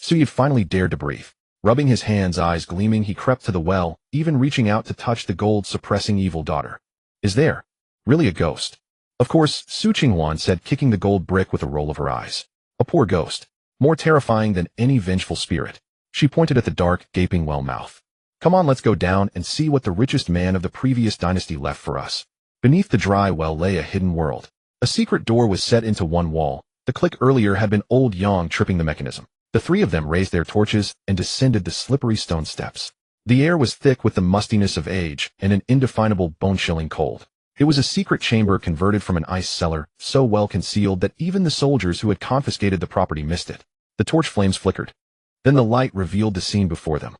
Youde finally dared to breathe. Rubbing his hands, eyes gleaming, he crept to the well, even reaching out to touch the gold-suppressing evil daughter. Is there really a ghost? Of course, Qinghuan said, kicking the gold brick with a roll of her eyes. A poor ghost. More terrifying than any vengeful spirit. She pointed at the dark, gaping well mouth. Come on, let's go down and see what the richest man of the previous dynasty left for us. Beneath the dry well lay a hidden world. A secret door was set into one wall. The click earlier had been old Yang tripping the mechanism. The 3 of them raised their torches and descended the slippery stone steps. The air was thick with the mustiness of age and an indefinable bone-chilling cold. It was a secret chamber converted from an ice cellar, so well concealed that even the soldiers who had confiscated the property missed it. The torch flames flickered. Then the light revealed the scene before them.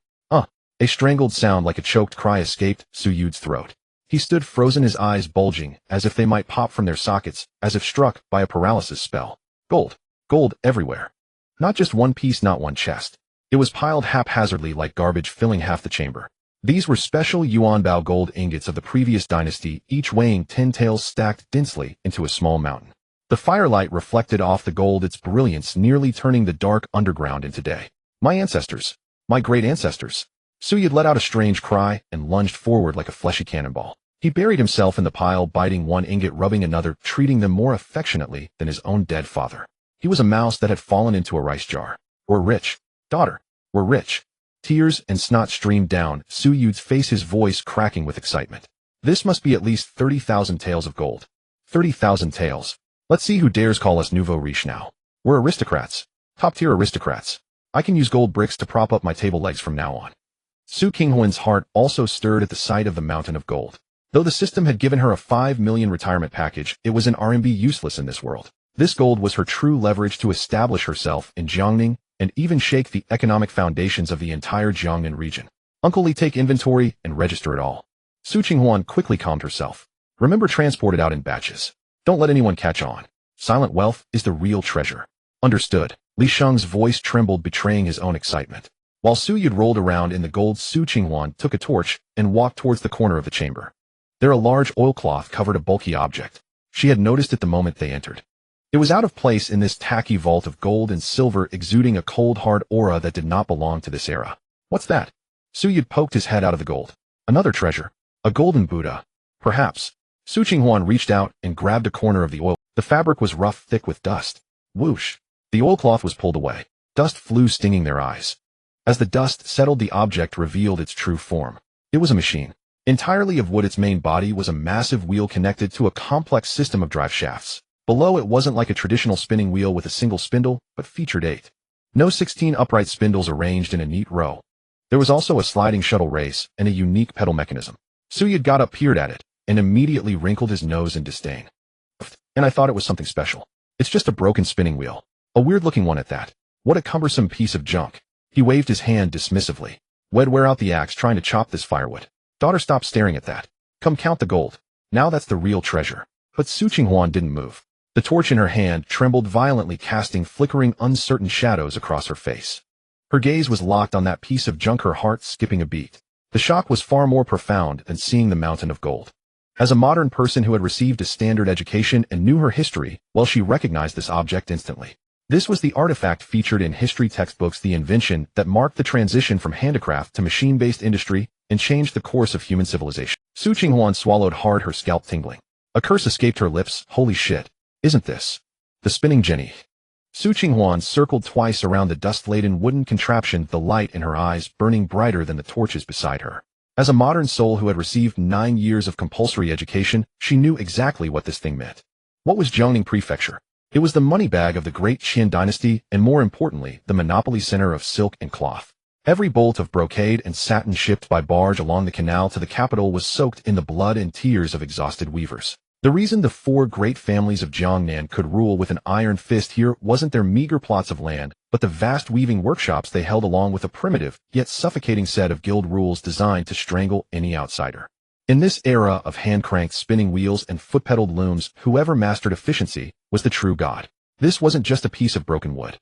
A strangled sound like a choked cry escaped Youde's throat. He stood frozen, his eyes bulging, as if they might pop from their sockets, as if struck by a paralysis spell. Gold. Gold everywhere. Not just one piece, not one chest. It was piled haphazardly like garbage, filling half the chamber. These were special yuanbao gold ingots of the previous dynasty, each weighing 10 taels, stacked densely into a small mountain. The firelight reflected off the gold, its brilliance nearly turning the dark underground into day. My ancestors. My great ancestors. Youde let out a strange cry and lunged forward like a fleshy cannonball. He buried himself in the pile, biting one ingot, rubbing another, treating them more affectionately than his own dead father. He was a mouse that had fallen into a rice jar. We're rich. Daughter. We're rich. Tears and snot streamed down Youde's face, his voice cracking with excitement. This must be at least 30,000 taels of gold. 30,000 taels. Let's see who dares call us nouveau riche now. We're aristocrats. Top-tier aristocrats. I can use gold bricks to prop up my table legs from now on. Qinghuan's heart also stirred at the sight of the mountain of gold. Though the system had given her a 5 million retirement package, it was an RMB useless in this world. This gold was her true leverage to establish herself in Jiangning and even shake the economic foundations of the entire Jiangnan region. Uncle Li, take inventory and register it all. Su Qinghuan quickly calmed herself. Remember, transport it out in batches. Don't let anyone catch on. Silent wealth is the real treasure. Understood. Li Sheng's voice trembled, betraying his own excitement. While Su Youde rolled around in the gold, Su Qinghuan took a torch and walked towards the corner of the chamber. There a large oilcloth covered a bulky object. She had noticed it the moment they entered. It was out of place in this tacky vault of gold and silver, exuding a cold, hard aura that did not belong to this era. What's that? Su Youde poked his head out of the gold. Another treasure. A golden Buddha. Perhaps. Su Qinghuan reached out and grabbed a corner of the oil. The fabric was rough, thick with dust. Whoosh. The oilcloth was pulled away. Dust flew, stinging their eyes. As the dust settled, the object revealed its true form. It was a machine. Entirely of wood, its main body was a massive wheel connected to a complex system of drive shafts. Below, it wasn't like a traditional spinning wheel with a single spindle, but featured 8. No 16 upright spindles arranged in a neat row. There was also a sliding shuttle race and a unique pedal mechanism. Su Youde got up, peered at it, and immediately wrinkled his nose in disdain. And I thought it was something special. It's just a broken spinning wheel. A weird-looking one at that. What a cumbersome piece of junk. He waved his hand dismissively. We'd wear out the axe trying to chop this firewood. Daughter, stop staring at that. Come count the gold. Now that's the real treasure. But Su Qinghuan didn't move. The torch in her hand trembled violently, casting flickering, uncertain shadows across her face. Her gaze was locked on that piece of junk, her heart skipping a beat. The shock was far more profound than seeing the mountain of gold. As a modern person who had received a standard education and knew her history, well, she recognized this object instantly. This was the artifact featured in history textbooks, the invention that marked the transition from handicraft to machine-based industry and changed the course of human civilization. Su Qinghuan swallowed hard, her scalp tingling. A curse escaped her lips. Holy shit. Isn't this the spinning jenny? Su Qinghuan circled twice around the dust-laden wooden contraption, the light in her eyes burning brighter than the torches beside her. As a modern soul who had received 9 years of compulsory education, she knew exactly what this thing meant. What was Jiangning Prefecture? It was the money bag of the great Qin dynasty, and more importantly, the monopoly center of silk and cloth. Every bolt of brocade and satin shipped by barge along the canal to the capital was soaked in the blood and tears of exhausted weavers. The reason the 4 great families of Jiangnan could rule with an iron fist here wasn't their meager plots of land, but the vast weaving workshops they held, along with a primitive, yet suffocating set of guild rules designed to strangle any outsider. In this era of hand-cranked spinning wheels and foot-pedaled looms, whoever mastered efficiency was the true god. This wasn't just a piece of broken wood.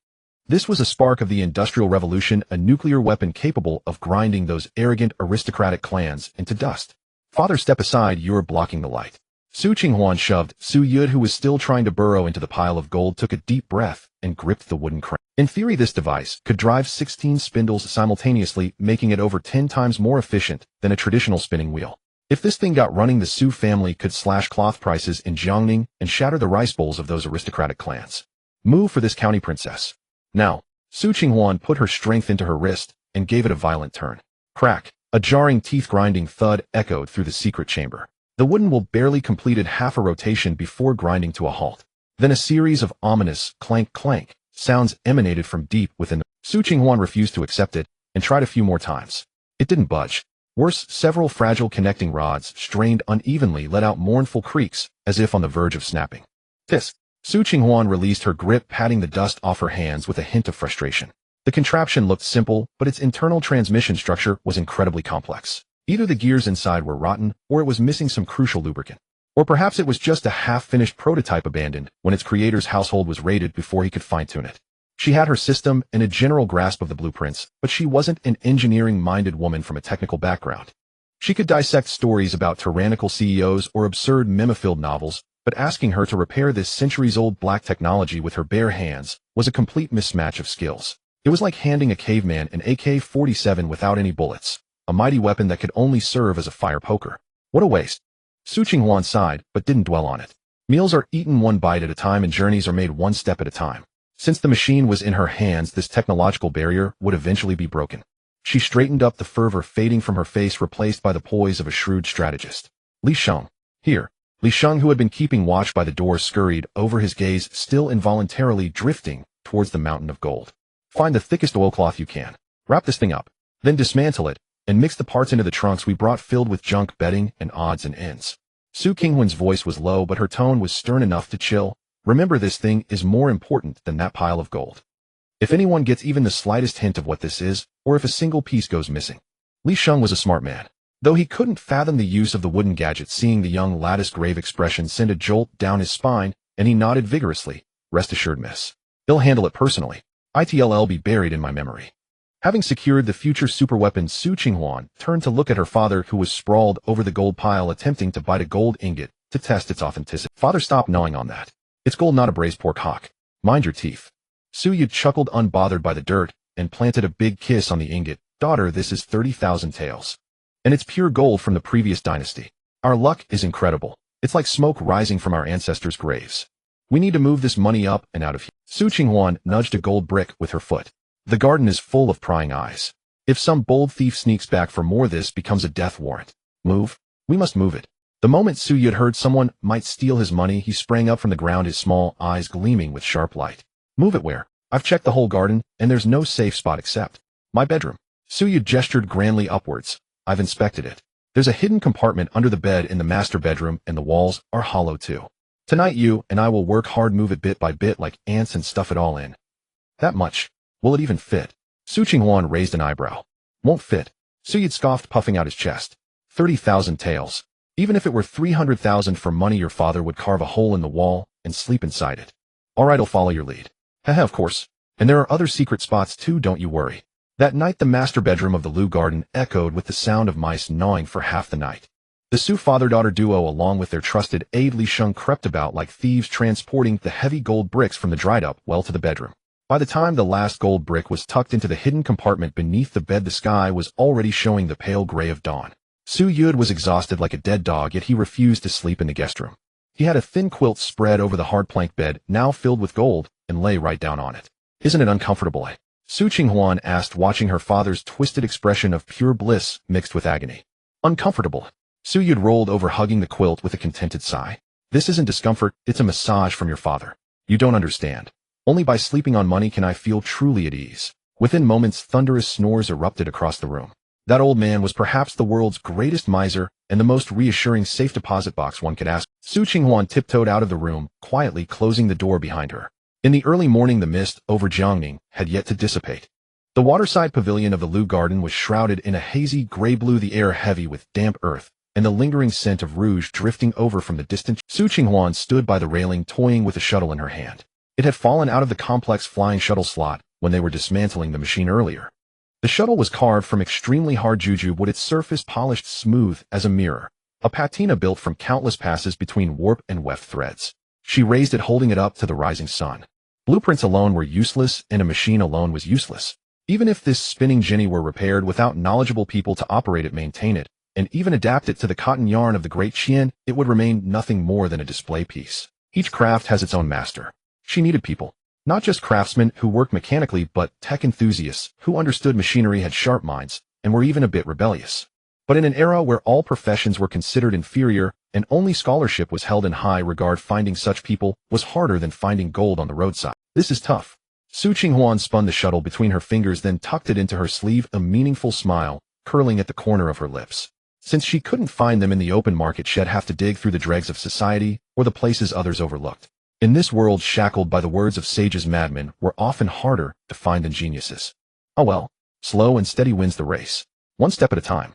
This was a spark of the Industrial Revolution, a nuclear weapon capable of grinding those arrogant aristocratic clans into dust. Father, step aside, you're blocking the light. Su Qinghuan shoved. Su Youde, who was still trying to burrow into the pile of gold, took a deep breath and gripped the wooden crank. In theory, this device could drive 16 spindles simultaneously, making it over 10 times more efficient than a traditional spinning wheel. If this thing got running, the Su family could slash cloth prices in Jiangning and shatter the rice bowls of those aristocratic clans. Move for this county princess. Now. Su Qinghuan put her strength into her wrist and gave it a violent turn. Crack. A jarring, teeth-grinding thud echoed through the secret chamber. The wooden wool barely completed half a rotation before grinding to a halt. Then a series of ominous clank-clank sounds emanated from deep within. Su Qinghuan refused to accept it and tried a few more times. It didn't budge. Worse, several fragile connecting rods, strained unevenly, let out mournful creaks, as if on the verge of snapping. Tisk. Su Qinghuan released her grip, patting the dust off her hands with a hint of frustration. The contraption looked simple, but its internal transmission structure was incredibly complex. Either the gears inside were rotten, or it was missing some crucial lubricant. Or perhaps it was just a half-finished prototype abandoned when its creator's household was raided before he could fine-tune it. She had her system and a general grasp of the blueprints, but she wasn't an engineering-minded woman from a technical background. She could dissect stories about tyrannical CEOs or absurd meme-filled novels, but asking her to repair this centuries-old black technology with her bare hands was a complete mismatch of skills. It was like handing a caveman an AK-47 without any bullets, a mighty weapon that could only serve as a fire poker. What a waste. Su Qinghuan sighed, but didn't dwell on it. Meals are eaten one bite at a time and journeys are made one step at a time. Since the machine was in her hands, this technological barrier would eventually be broken. She straightened up, the fervor fading from her face, replaced by the poise of a shrewd strategist. Li Sheng. Here. Li Sheng, who had been keeping watch by the door, scurried over, his gaze still involuntarily drifting towards the mountain of gold. Find the thickest oilcloth you can. Wrap this thing up. Then dismantle it, and mix the parts into the trunks we brought filled with junk bedding and odds and ends. Su Qinghuan's voice was low, but her tone was stern enough to chill. Remember, this thing is more important than that pile of gold. If anyone gets even the slightest hint of what this is, or if a single piece goes missing. Li Sheng was a smart man. Though he couldn't fathom the use of the wooden gadget, seeing the young lattice grave expression sent a jolt down his spine, and he nodded vigorously. Rest assured, miss. He'll handle it personally. It'll be buried in my memory. Having secured the future superweapon, Su Qinghuan turned to look at her father, who was sprawled over the gold pile attempting to bite a gold ingot to test its authenticity. Father, stop gnawing on that. It's gold, not a braised pork hock. Mind your teeth. Youde chuckled, unbothered by the dirt, and planted a big kiss on the ingot. Daughter, this is 30,000 taels. And it's pure gold from the previous dynasty. Our luck is incredible. It's like smoke rising from our ancestors' graves. We need to move this money up and out of here. Su Qinghuan nudged a gold brick with her foot. The garden is full of prying eyes. If some bold thief sneaks back for more, this becomes a death warrant. Move? We must move it. The moment Youde heard someone might steal his money, he sprang up from the ground, his small eyes gleaming with sharp light. Move it where? I've checked the whole garden, and there's no safe spot except my bedroom. Youde gestured grandly upwards. I've inspected it. There's a hidden compartment under the bed in the master bedroom, and the walls are hollow too. Tonight you and I will work hard, move it bit by bit like ants, and stuff it all in. That much? Will it even fit? Su Qinghuan raised an eyebrow. Won't fit. Youde scoffed, puffing out his chest. 30,000 taels. Even if it were 300,000 for money, your father would carve a hole in the wall and sleep inside it. All right, I'll follow your lead. Haha, of course. And there are other secret spots too, don't you worry. That night the master bedroom of the Lu garden echoed with the sound of mice gnawing for half the night. The Su father-daughter duo, along with their trusted aide Li Sheng, crept about like thieves, transporting the heavy gold bricks from the dried-up well to the bedroom. By the time the last gold brick was tucked into the hidden compartment beneath the bed, the sky was already showing the pale gray of dawn. Youde was exhausted like a dead dog, yet he refused to sleep in the guest room. He had a thin quilt spread over the hard plank bed, now filled with gold, and lay right down on it. Isn't it uncomfortable, eh? Su Qinghuan asked, watching her father's twisted expression of pure bliss mixed with agony. Uncomfortable. Youde rolled over, hugging the quilt with a contented sigh. This isn't discomfort, it's a massage from your father. You don't understand. Only by sleeping on money can I feel truly at ease. Within moments, thunderous snores erupted across the room. That old man was perhaps the world's greatest miser, and the most reassuring safe deposit box one could ask. Su Qinghuan tiptoed out of the room, quietly closing the door behind her. In the early morning, the mist over Jiangning had yet to dissipate. The waterside pavilion of the Lu garden was shrouded in a hazy gray-blue, the air heavy with damp earth, and the lingering scent of rouge drifting over from the distant. Su Qinghuan stood by the railing, toying with a shuttle in her hand. It had fallen out of the complex flying shuttle slot when they were dismantling the machine earlier. The shuttle was carved from extremely hard jujube wood, its surface polished smooth as a mirror, a patina built from countless passes between warp and weft threads. She raised it, holding it up to the rising sun. Blueprints alone were useless, and a machine alone was useless. Even if this spinning jenny were repaired without knowledgeable people to operate it, maintain it, and even adapt it to the cotton yarn of the great Qian, it would remain nothing more than a display piece. Each craft has its own master. She needed people. Not just craftsmen who worked mechanically, but tech enthusiasts who understood machinery, had sharp minds, and were even a bit rebellious. But in an era where all professions were considered inferior and only scholarship was held in high regard, finding such people was harder than finding gold on the roadside. This is tough. Su Qinghuan spun the shuttle between her fingers, then tucked it into her sleeve, a meaningful smile curling at the corner of her lips. Since she couldn't find them in the open market, she'd have to dig through the dregs of society or the places others overlooked. In this world shackled by the words of sages, madmen were often harder to find than geniuses. Oh well, slow and steady wins the race. One step at a time.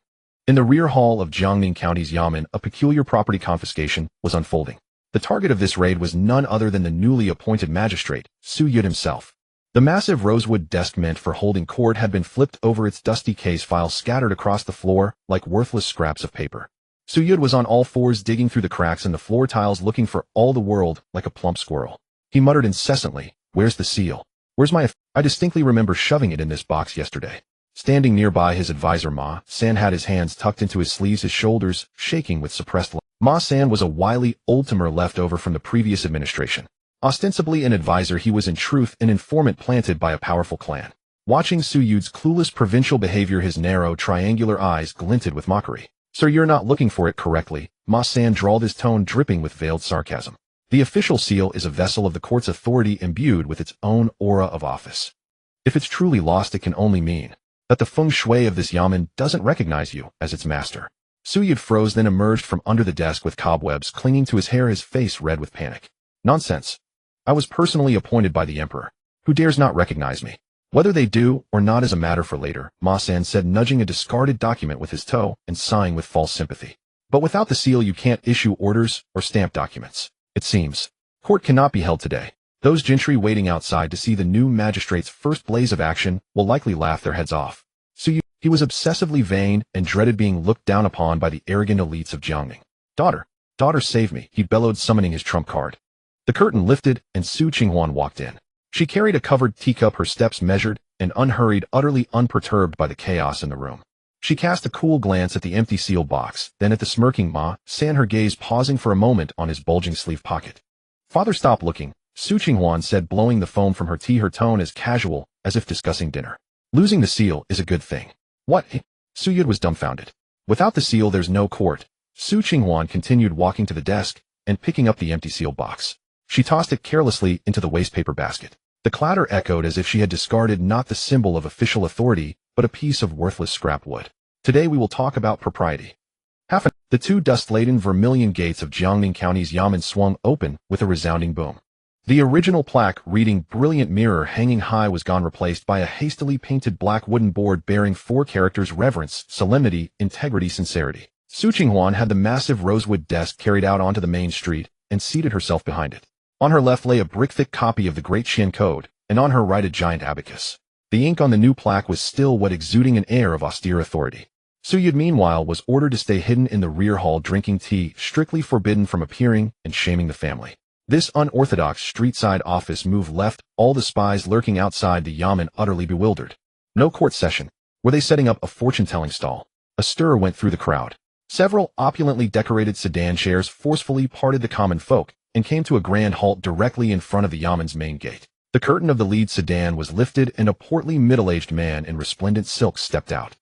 In the rear hall of Jiangning County's Yamen, a peculiar property confiscation was unfolding. The target of this raid was none other than the newly appointed magistrate, Youde himself. The massive rosewood desk meant for holding court had been flipped over, its dusty case files scattered across the floor like worthless scraps of paper. Youde was on all fours, digging through the cracks in the floor tiles, looking for all the world like a plump squirrel. He muttered incessantly, "Where's the seal? Where's my I distinctly remember shoving it in this box yesterday." Standing nearby, his advisor Ma San had his hands tucked into his sleeves, his shoulders shaking with suppressed laughter. Ma San was a wily old-timer left over from the previous administration. Ostensibly an advisor, he was in truth an informant planted by a powerful clan. Watching Youde's clueless provincial behavior, his narrow, triangular eyes glinted with mockery. "Sir, you're not looking for it correctly," Ma San drawled, his tone dripping with veiled sarcasm. "The official seal is a vessel of the court's authority, imbued with its own aura of office. If it's truly lost, it can only mean that the feng shui of this yamen doesn't recognize you as its master." Youde froze, then emerged from under the desk with cobwebs clinging to his hair, his face red with panic. "Nonsense. I was personally appointed by the emperor. Who dares not recognize me? Whether they do or not is a matter for later, Ma-san said, nudging a discarded document with his toe and sighing with false sympathy. But without the seal you can't issue orders or stamp documents. It seems. Court cannot be held today. Those gentry waiting outside to see the new magistrate's first blaze of action will likely laugh their heads off. So he was obsessively vain and dreaded being looked down upon by the arrogant elites of Jiangning. Daughter, save me, he bellowed, summoning his trump card. The curtain lifted and Su Qinghuan walked in. She carried a covered teacup, her steps measured and unhurried, utterly unperturbed by the chaos in the room. She cast a cool glance at the empty seal box, then at the smirking Ma-san, her gaze pausing for a moment on his bulging sleeve pocket. Father, stop looking, Su Qinghuan said, blowing the foam from her tea, her tone as casual as if discussing dinner. Losing the seal is a good thing. What? Youde was dumbfounded. Without the seal there's no court. Su Qinghuan continued, walking to the desk and picking up the empty seal box. She tossed it carelessly into the wastepaper basket. The clatter echoed as if she had discarded not the symbol of official authority, but a piece of worthless scrap wood. Today we will talk about propriety. The two dust-laden vermilion gates of Jiangning County's Yamen swung open with a resounding boom. The original plaque reading "Brilliant Mirror" hanging high was gone, replaced by a hastily painted black wooden board bearing 4 characters: reverence, solemnity, integrity, sincerity. Su Qinghuan had the massive rosewood desk carried out onto the main street and seated herself behind it. On her left lay a brick-thick copy of the Great Qian Code, and on her right a giant abacus. The ink on the new plaque was still wet, exuding an air of austere authority. Youde, meanwhile, was ordered to stay hidden in the rear hall drinking tea, strictly forbidden from appearing and shaming the family. This unorthodox street-side office move left all the spies lurking outside the Yamen utterly bewildered. No court session. Were they setting up a fortune-telling stall? A stir went through the crowd. Several opulently decorated sedan chairs forcefully parted the common folk and came to a grand halt directly in front of the Yamen's main gate. The curtain of the lead sedan was lifted and a portly middle-aged man in resplendent silks stepped out.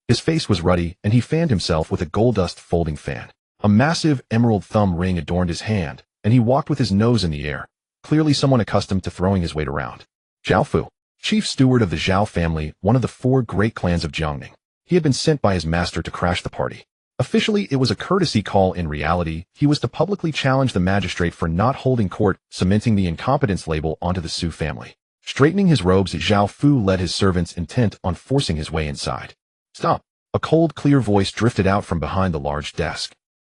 His face was ruddy, and he fanned himself with a gold dust folding fan. A massive emerald thumb ring adorned his hand, and he walked with his nose in the air, clearly someone accustomed to throwing his weight around. Zhao Fu, chief steward of the Zhao family, one of the 4 great clans of Jiangning. He had been sent by his master to crash the party. Officially, it was a courtesy call. In reality, he was to publicly challenge the magistrate for not holding court, cementing the incompetence label onto the Su family. Straightening his robes, Zhao Fu led his servants, intent on forcing his way inside. Stop! A cold, clear voice drifted out from behind the large desk.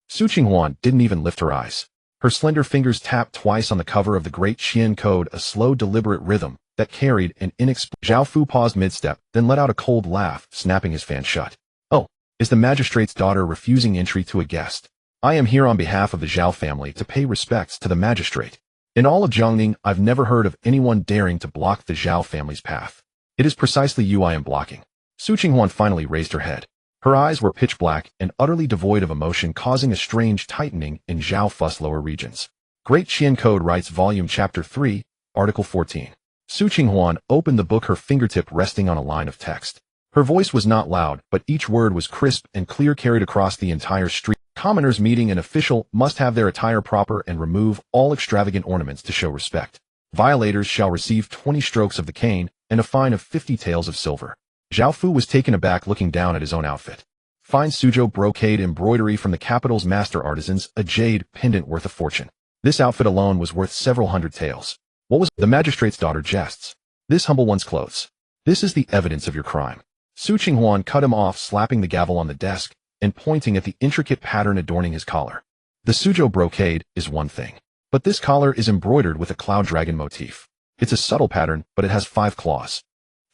Su Qinghuan didn't even lift her eyes. Her slender fingers tapped twice on the cover of the Great Qian Code, a slow, deliberate rhythm that carried an Zhao Fu paused mid-step, then let out a cold laugh, snapping his fan shut. Oh, is the magistrate's daughter refusing entry to a guest? I am here on behalf of the Zhao family to pay respects to the magistrate. In all of Jiangning, I've never heard of anyone daring to block the Zhao family's path. It is precisely you I am blocking. Su Qinghuan finally raised her head. Her eyes were pitch black and utterly devoid of emotion, causing a strange tightening in Zhao Fu's lower regions. Great Qian Code writes, Volume Chapter 3, Article 14. Su Qinghuan opened the book, her fingertip resting on a line of text. Her voice was not loud, but each word was crisp and clear, carried across the entire street. Commoners meeting an official must have their attire proper and remove all extravagant ornaments to show respect. Violators shall receive 20 strokes of the cane and a fine of 50 taels of silver. Zhao Fu was taken aback, looking down at his own outfit. Fine Suzhou brocade embroidery from the capital's master artisans, a jade pendant worth a fortune. This outfit alone was worth several hundred taels. What was the magistrate's daughter jests? This humble one's clothes. This is the evidence of your crime. Su Qinghuan cut him off, slapping the gavel on the desk and pointing at the intricate pattern adorning his collar. The Suzhou brocade is one thing, but this collar is embroidered with a cloud dragon motif. It's a subtle pattern, but it has 5 claws.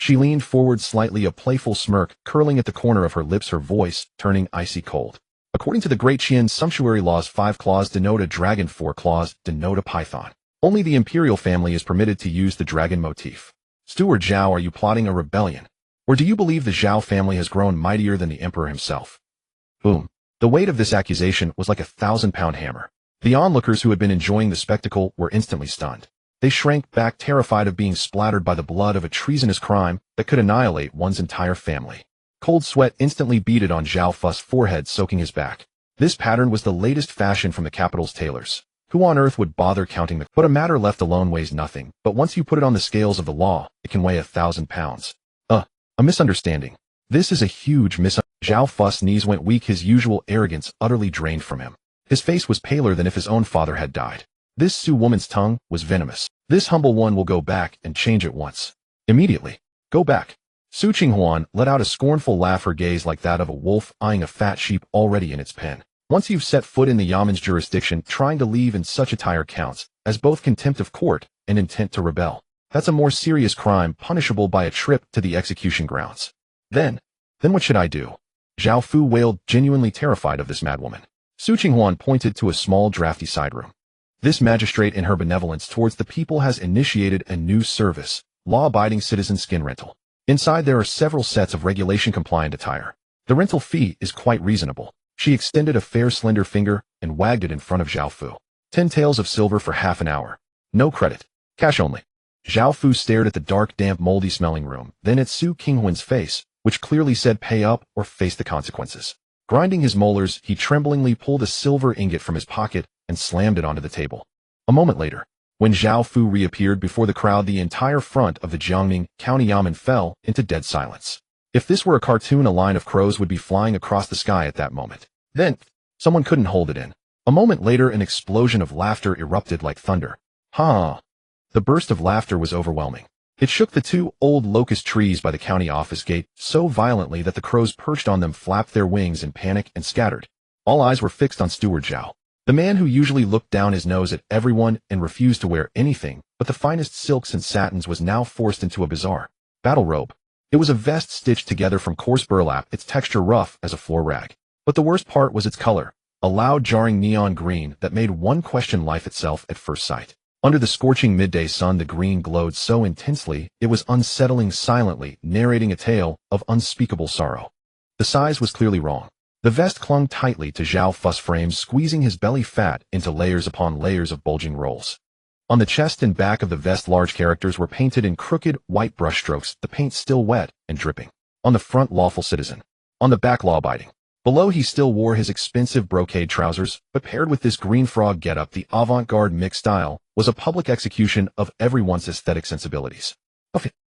She leaned forward slightly, a playful smirk curling at the corner of her lips, her voice turning icy cold. According to the Great Qian sumptuary laws, 5 claws denote a dragon, 4 claws denote a python. Only the imperial family is permitted to use the dragon motif. Steward Zhao, are you plotting a rebellion? Or do you believe the Zhao family has grown mightier than the emperor himself? Boom. The weight of this accusation was like a 1,000-pound hammer. The onlookers who had been enjoying the spectacle were instantly stunned. They shrank back, terrified of being splattered by the blood of a treasonous crime that could annihilate one's entire family. Cold sweat instantly beaded on Zhao Fu's forehead, soaking his back. This pattern was the latest fashion from the capital's tailors. Who on earth would bother counting but a matter left alone weighs nothing, but once you put it on the scales of the law, it can weigh 1,000 pounds. A misunderstanding. This is a huge misunderstanding. Zhao Fu's knees went weak, his usual arrogance utterly drained from him. His face was paler than if his own father had died. This Su woman's tongue was venomous. This humble one will go back and change at once. Immediately. Go back. Su Qinghuan let out a scornful laugh, her gaze like that of a wolf eyeing a fat sheep already in its pen. Once you've set foot in the Yaman's jurisdiction, trying to leave in such attire counts as both contempt of court and intent to rebel. That's a more serious crime, punishable by a trip to the execution grounds. Then what should I do? Zhao Fu wailed, genuinely terrified of this madwoman. Su Qinghuan pointed to a small drafty side room. This magistrate in her benevolence towards the people has initiated a new service, law-abiding citizen skin rental. Inside there are several sets of regulation-compliant attire. The rental fee is quite reasonable. She extended a fair slender finger and wagged it in front of Zhao Fu. 10 taels of silver for half an hour. No credit. Cash only. Zhao Fu stared at the dark, damp, moldy-smelling room, then at Su Qinghuan's face, which clearly said pay up or face the consequences. Grinding his molars, he tremblingly pulled a silver ingot from his pocket and slammed it onto the table. A moment later, when Zhao Fu reappeared before the crowd, the entire front of the Jiangning County Yamen fell into dead silence. If this were a cartoon, a line of crows would be flying across the sky at that moment. Then, someone couldn't hold it in. A moment later, an explosion of laughter erupted like thunder. Ha! The burst of laughter was overwhelming. It shook the 2 old locust trees by the county office gate so violently that the crows perched on them flapped their wings in panic and scattered. All eyes were fixed on Steward Zhao, the man who usually looked down his nose at everyone and refused to wear anything but the finest silks and satins, was now forced into a bizarre battle robe. It was a vest stitched together from coarse burlap, its texture rough as a floor rag. But the worst part was its color, a loud, jarring neon green that made one question life itself at first sight. Under the scorching midday sun, the green glowed so intensely it was unsettling, silently narrating a tale of unspeakable sorrow. The size was clearly wrong. The vest clung tightly to Zhao Fu's frame, squeezing his belly fat into layers upon layers of bulging rolls. On the chest and back of the vest, large characters were painted in crooked, white brushstrokes, the paint still wet and dripping. On the front, lawful citizen. On the back, law-abiding. Below, he still wore his expensive brocade trousers, but paired with this green frog getup, the avant-garde mixed style was a public execution of everyone's aesthetic sensibilities.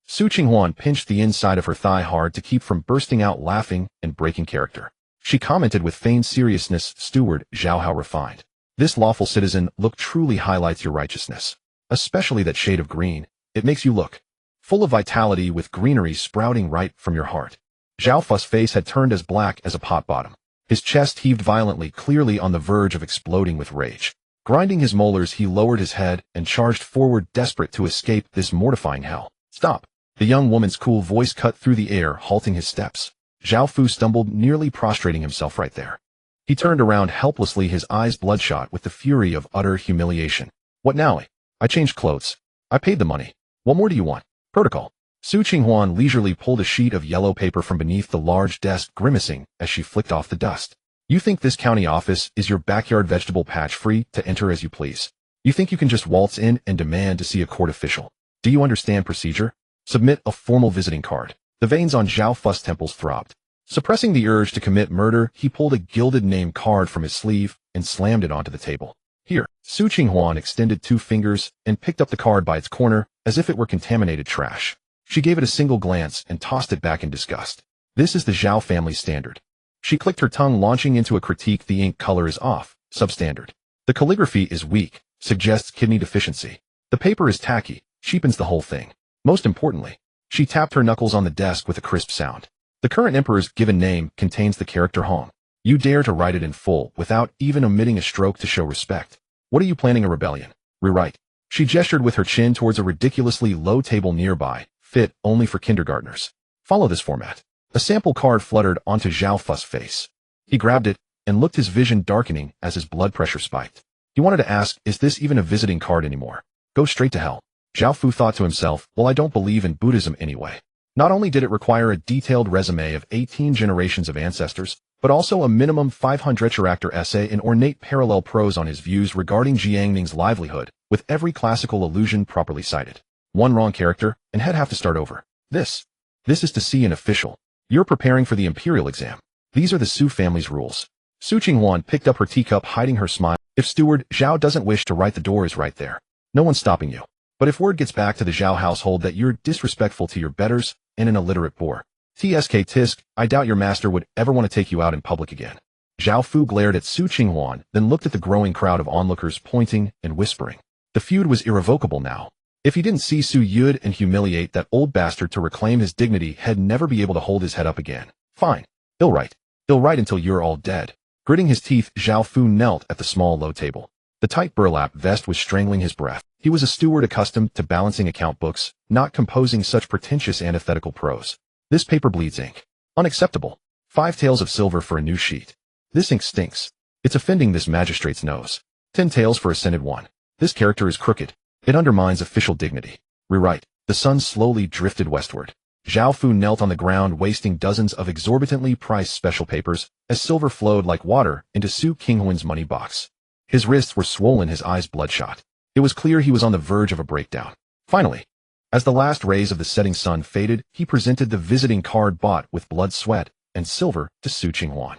Su Qinghuan pinched the inside of her thigh hard to keep from bursting out laughing and breaking character. She commented with feigned seriousness, "Steward Zhao, how refined. This lawful citizen look truly highlights your righteousness. Especially that shade of green. It makes you look full of vitality, with greenery sprouting right from your heart." Zhao Fu's face had turned as black as a pot bottom. His chest heaved violently, clearly on the verge of exploding with rage. Grinding his molars, he lowered his head and charged forward, desperate to escape this mortifying hell. "Stop!" The young woman's cool voice cut through the air, halting his steps. Zhao Fu stumbled, nearly prostrating himself right there. He turned around helplessly, his eyes bloodshot with the fury of utter humiliation. "What now? I changed clothes. I paid the money. What more do you want?" "Protocol." Su Qinghuan leisurely pulled a sheet of yellow paper from beneath the large desk, grimacing as she flicked off the dust. "You think this county office is your backyard vegetable patch, free to enter as you please? You think you can just waltz in and demand to see a court official? Do you understand procedure? Submit a formal visiting card." The veins on Zhao Fu's temples throbbed. Suppressing the urge to commit murder, he pulled a gilded name card from his sleeve and slammed it onto the table. "Here." Su Qinghuan extended 2 fingers and picked up the card by its corner as if it were contaminated trash. She gave it a single glance and tossed it back in disgust. "This is the Zhao family standard." She clicked her tongue, launching into a critique. "The ink color is off, substandard. The calligraphy is weak, suggests kidney deficiency. The paper is tacky, cheapens the whole thing. Most importantly," she tapped her knuckles on the desk with a crisp sound, "the current emperor's given name contains the character Hong. You dare to write it in full without even omitting a stroke to show respect. What are you planning, a rebellion? Rewrite." She gestured with her chin towards a ridiculously low table nearby, fit only for kindergartners. "Follow this format." A sample card fluttered onto Zhao Fu's face. He grabbed it and looked, his vision darkening as his blood pressure spiked. He wanted to ask, is this even a visiting card anymore? Go straight to hell. Zhao Fu thought to himself, well, I don't believe in Buddhism anyway. Not only did it require a detailed resume of 18 generations of ancestors, but also a minimum 500 character essay in ornate parallel prose on his views regarding Jiangning's livelihood, with every classical allusion properly cited. One wrong character, and he'd have to start over. This is to see an official. You're preparing for the imperial exam. These are the Su family's rules. Su Qinghuan picked up her teacup, hiding her smile. If Steward Zhao doesn't wish to write, the door is right there. No one's stopping you. But if word gets back to the Zhao household that you're disrespectful to your betters and an illiterate boor, tisk, I doubt your master would ever want to take you out in public again. Zhao Fu glared at Su Qinghuan, then looked at the growing crowd of onlookers, pointing and whispering. The feud was irrevocable now. If he didn't see Youde and humiliate that old bastard to reclaim his dignity, he'd never be able to hold his head up again. Fine. He'll write. He'll write until you're all dead. Gritting his teeth, Zhao Fu knelt at the small low table. The tight burlap vest was strangling his breath. He was a steward accustomed to balancing account books, not composing such pretentious antithetical prose. This paper bleeds ink. Unacceptable. 5 taels of silver for a new sheet. This ink stinks. It's offending this magistrate's nose. 10 taels for a scented one. This character is crooked. It undermines official dignity. Rewrite. The sun slowly drifted westward. Zhao Fu knelt on the ground, wasting dozens of exorbitantly priced special papers, as silver flowed like water into Qinghuan's money box. His wrists were swollen, his eyes bloodshot. It was clear he was on the verge of a breakdown. Finally, as the last rays of the setting sun faded, he presented the visiting card bought with blood, sweat, and silver to Qinghuan.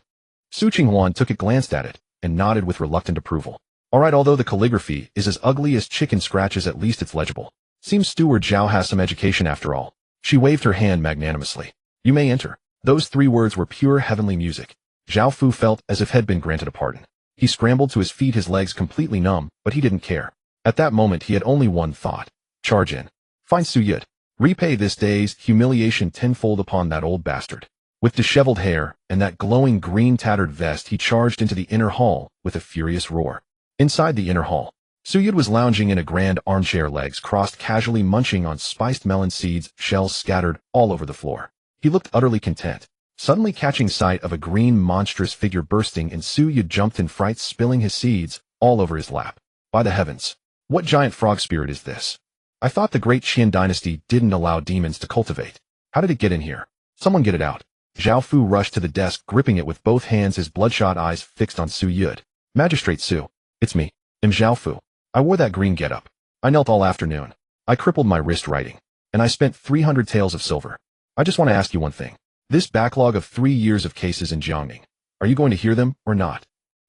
Qinghuan took it, glanced at it, and nodded with reluctant approval. All right, although the calligraphy is as ugly as chicken scratches, at least it's legible. Seems Steward Zhao has some education after all. She waved her hand magnanimously. You may enter. Those 3 words were pure heavenly music. Zhao Fu felt as if had been granted a pardon. He scrambled to his feet, his legs completely numb, but he didn't care. At that moment he had only one thought. Charge in. Find Youde. Repay this day's humiliation tenfold upon that old bastard. With disheveled hair and that glowing green tattered vest, he charged into the inner hall with a furious roar. Inside the inner hall, Youde was lounging in a grand armchair, legs crossed, casually munching on spiced melon seeds, shells scattered all over the floor. He looked utterly content. Suddenly catching sight of a green monstrous figure bursting in, Youde jumped in fright, spilling his seeds all over his lap. By the heavens! What giant frog spirit is this? I thought the great Qian dynasty didn't allow demons to cultivate. How did it get in here? Someone get it out. Zhao Fu rushed to the desk, gripping it with both hands, his bloodshot eyes fixed on Youde. Magistrate Su. It's me. I'm Zhao Fu. I wore that green getup. I knelt all afternoon. I crippled my wrist writing. And I spent 300 taels of silver. I just want to ask you one thing. This backlog of 3 years of cases in Jiangning. Are you going to hear them or not?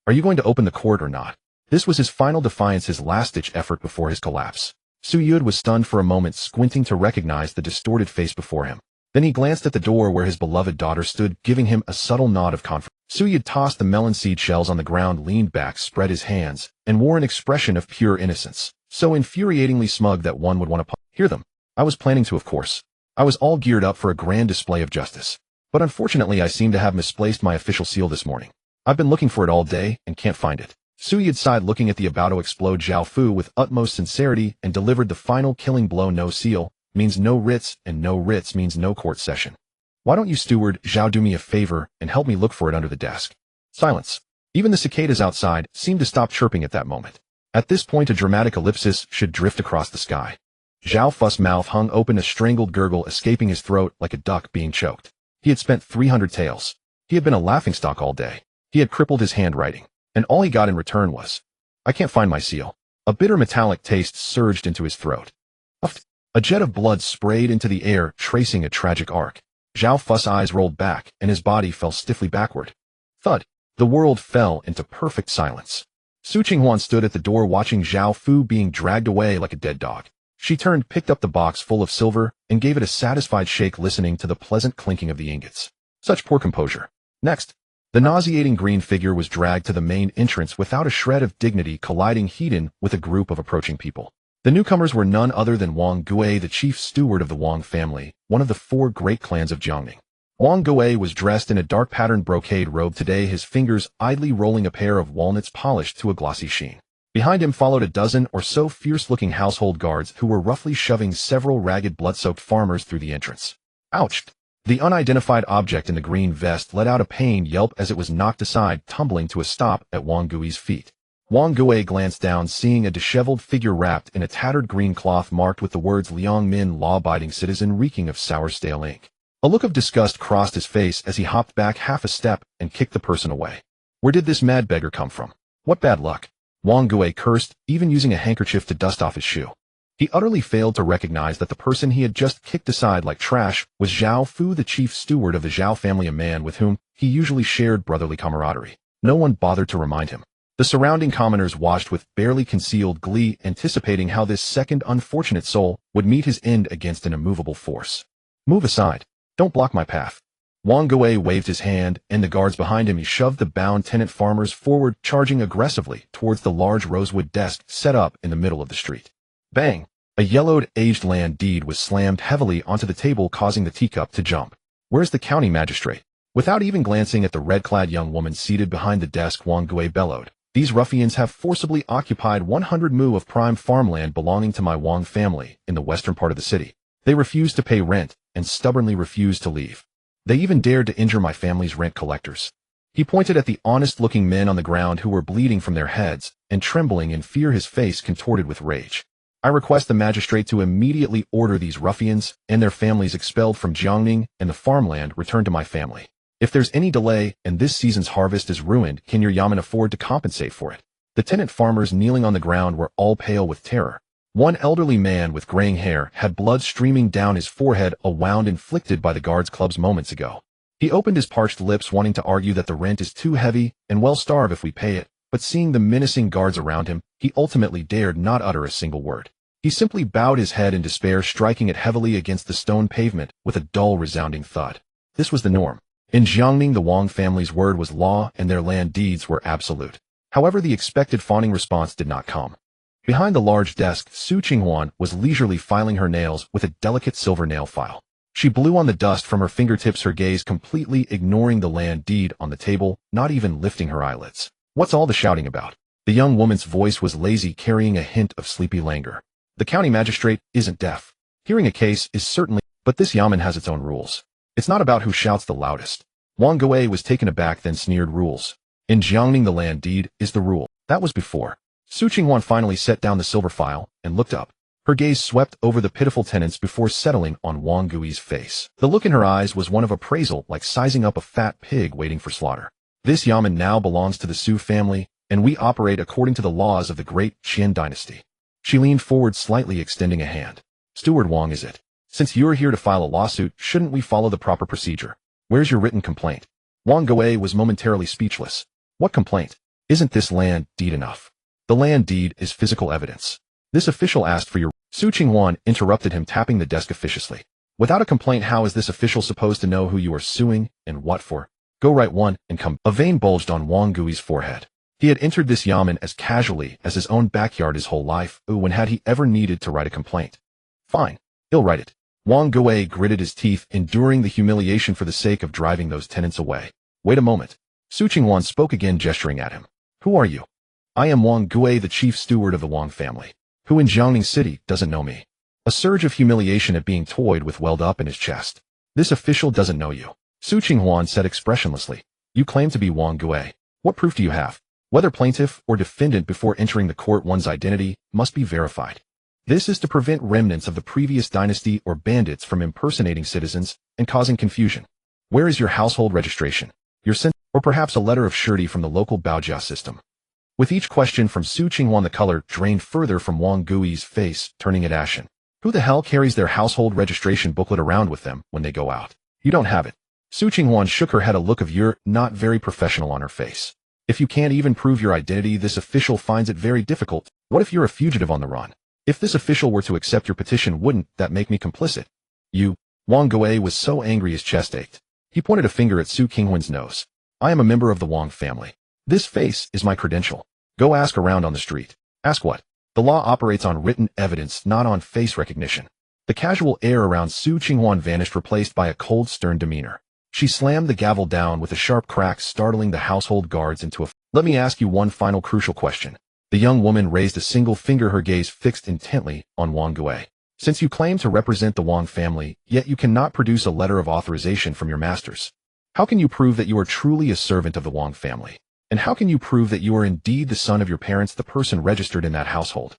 Are you going to open the court or not? This was his final defiance, his last-ditch effort before his collapse. Youde was stunned for a moment, squinting to recognize the distorted face before him. Then he glanced at the door where his beloved daughter stood, giving him a subtle nod of confirmation. Youde tossed the melon seed shells on the ground, leaned back, spread his hands, and wore an expression of pure innocence, so infuriatingly smug that one would want to hear them. I was planning to, of course. I was all geared up for a grand display of justice. But unfortunately I seem to have misplaced my official seal this morning. I've been looking for it all day and can't find it. Youde sighed, looking at the about to explode Zhao Fu with utmost sincerity, and delivered the final killing blow. No seal means no writs, and no writs means no court session. Why don't you, Steward Zhao, do me a favor and help me look for it under the desk? Silence. Even the cicadas outside seemed to stop chirping at that moment. At this point a dramatic ellipsis should drift across the sky. Zhao Fu's mouth hung open, a strangled gurgle escaping his throat like a duck being choked. He had spent 300 taels. He had been a laughingstock all day. He had crippled his handwriting. And all he got in return was, I can't find my seal. A bitter metallic taste surged into his throat. A jet of blood sprayed into the air, tracing a tragic arc. Zhao Fu's eyes rolled back, and his body fell stiffly backward. Thud. The world fell into perfect silence. Qinghuan stood at the door, watching Zhao Fu being dragged away like a dead dog. She turned, picked up the box full of silver, and gave it a satisfied shake, listening to the pleasant clinking of the ingots. Such poor composure. Next, the nauseating green figure was dragged to the main entrance without a shred of dignity, colliding head-on with a group of approaching people. The newcomers were none other than Wang Gui, the chief steward of the Wang family, one of the 4 great clans of Jiangning. Wang Gui was dressed in a dark patterned brocade robe today, his fingers idly rolling a pair of walnuts polished to a glossy sheen. Behind him followed a dozen or so fierce-looking household guards who were roughly shoving several ragged, blood-soaked farmers through the entrance. Ouch! The unidentified object in the green vest let out a pained yelp as it was knocked aside, tumbling to a stop at Wang Gui's feet. Wang Gui glanced down, seeing a disheveled figure wrapped in a tattered green cloth marked with the words Liang Min, law-abiding citizen, reeking of sour stale ink. A look of disgust crossed his face as he hopped back half a step and kicked the person away. Where did this mad beggar come from? What bad luck! Wang Gui cursed, even using a handkerchief to dust off his shoe. He utterly failed to recognize that the person he had just kicked aside like trash was Zhao Fu, the chief steward of the Zhao family, a man with whom he usually shared brotherly camaraderie. No one bothered to remind him. The surrounding commoners watched with barely concealed glee, anticipating how this second unfortunate soul would meet his end against an immovable force. Move aside. Don't block my path. Wang Gui waved his hand, and the guards behind him, he shoved the bound tenant farmers forward, charging aggressively towards the large rosewood desk set up in the middle of the street. Bang! A yellowed, aged land deed was slammed heavily onto the table, causing the teacup to jump. Where's the county magistrate? Without even glancing at the red-clad young woman seated behind the desk, Wang Gui bellowed. These ruffians have forcibly occupied 100 mu of prime farmland belonging to my Wang family in the western part of the city. They refuse to pay rent and stubbornly refuse to leave. They even dared to injure my family's rent collectors. He pointed at the honest-looking men on the ground who were bleeding from their heads and trembling in fear, his face contorted with rage. I request the magistrate to immediately order these ruffians and their families expelled from Jiangning and the farmland returned to my family. If there's any delay and this season's harvest is ruined, can your yamen afford to compensate for it? The tenant farmers kneeling on the ground were all pale with terror. One elderly man with graying hair had blood streaming down his forehead, a wound inflicted by the guards' clubs moments ago. He opened his parched lips, wanting to argue that the rent is too heavy and we'll starve if we pay it, but seeing the menacing guards around him, he ultimately dared not utter a single word. He simply bowed his head in despair, striking it heavily against the stone pavement with a dull, resounding thud. This was the norm. In Jiangning, the Wang family's word was law and their land deeds were absolute. However, the expected fawning response did not come. Behind the large desk, Qinghuan was leisurely filing her nails with a delicate silver nail file. She blew on the dust from her fingertips, her gaze completely ignoring the land deed on the table, not even lifting her eyelids. What's all the shouting about? The young woman's voice was lazy, carrying a hint of sleepy languor. The county magistrate isn't deaf. Hearing a case is certainly, but this yamen has its own rules. It's not about who shouts the loudest. Wang Gui was taken aback, then sneered. Rules? In Jiangning, the land deed is the rule. That was before. Qinghuan finally set down the silver file and looked up. Her gaze swept over the pitiful tenants before settling on Wang Gui's face. The look in her eyes was one of appraisal, like sizing up a fat pig waiting for slaughter. This yamen now belongs to the Su family, and we operate according to the laws of the great Qin dynasty. She leaned forward slightly, extending a hand. Steward Wang, is it? Since you're here to file a lawsuit, shouldn't we follow the proper procedure? Where's your written complaint? Wang Gui was momentarily speechless. What complaint? Isn't this land deed enough? The land deed is physical evidence. This official asked for your... Qinghuan interrupted him, tapping the desk officiously. Without a complaint, how is this official supposed to know who you are suing and what for? Go write one and come. A vein bulged on Wang Gui's forehead. He had entered this yamen as casually as his own backyard his whole life. When had he ever needed to write a complaint? Fine. He'll write it. Wang Gui gritted his teeth, enduring the humiliation for the sake of driving those tenants away. Wait a moment. Qinghuan spoke again, gesturing at him. Who are you? I am Wang Gui, the chief steward of the Wang family. Who in Jiangning City doesn't know me? A surge of humiliation at being toyed with welled up in his chest. This official doesn't know you. Qinghuan said expressionlessly. You claim to be Wang Gui. What proof do you have? Whether plaintiff or defendant, before entering the court, one's identity must be verified. This is to prevent remnants of the previous dynasty or bandits from impersonating citizens and causing confusion. Where is your household registration? Your or perhaps a letter of surety from the local Baojia system? With each question from Qinghuan, the color drained further from Wang Gui's face, turning it ashen. Who the hell carries their household registration booklet around with them when they go out? You don't have it. Qinghuan shook her head, a look of "you're not very professional" on her face. If you can't even prove your identity, this official finds it very difficult. What if you're a fugitive on the run? If this official were to accept your petition, wouldn't that make me complicit? You. Wang Gui was so angry his chest ached. He pointed a finger at Qinghuan's nose. I am a member of the Wang family. This face is my credential. Go ask around on the street. Ask what? The law operates on written evidence, not on face recognition. The casual air around Qinghuan vanished, replaced by a cold, stern demeanor. She slammed the gavel down with a sharp crack, startling the household guards into a... Let me ask you one final crucial question. The young woman raised a single finger, her gaze fixed intently on Wang Gui. Since you claim to represent the Wang family, yet you cannot produce a letter of authorization from your masters, how can you prove that you are truly a servant of the Wang family? And how can you prove that you are indeed the son of your parents, the person registered in that household?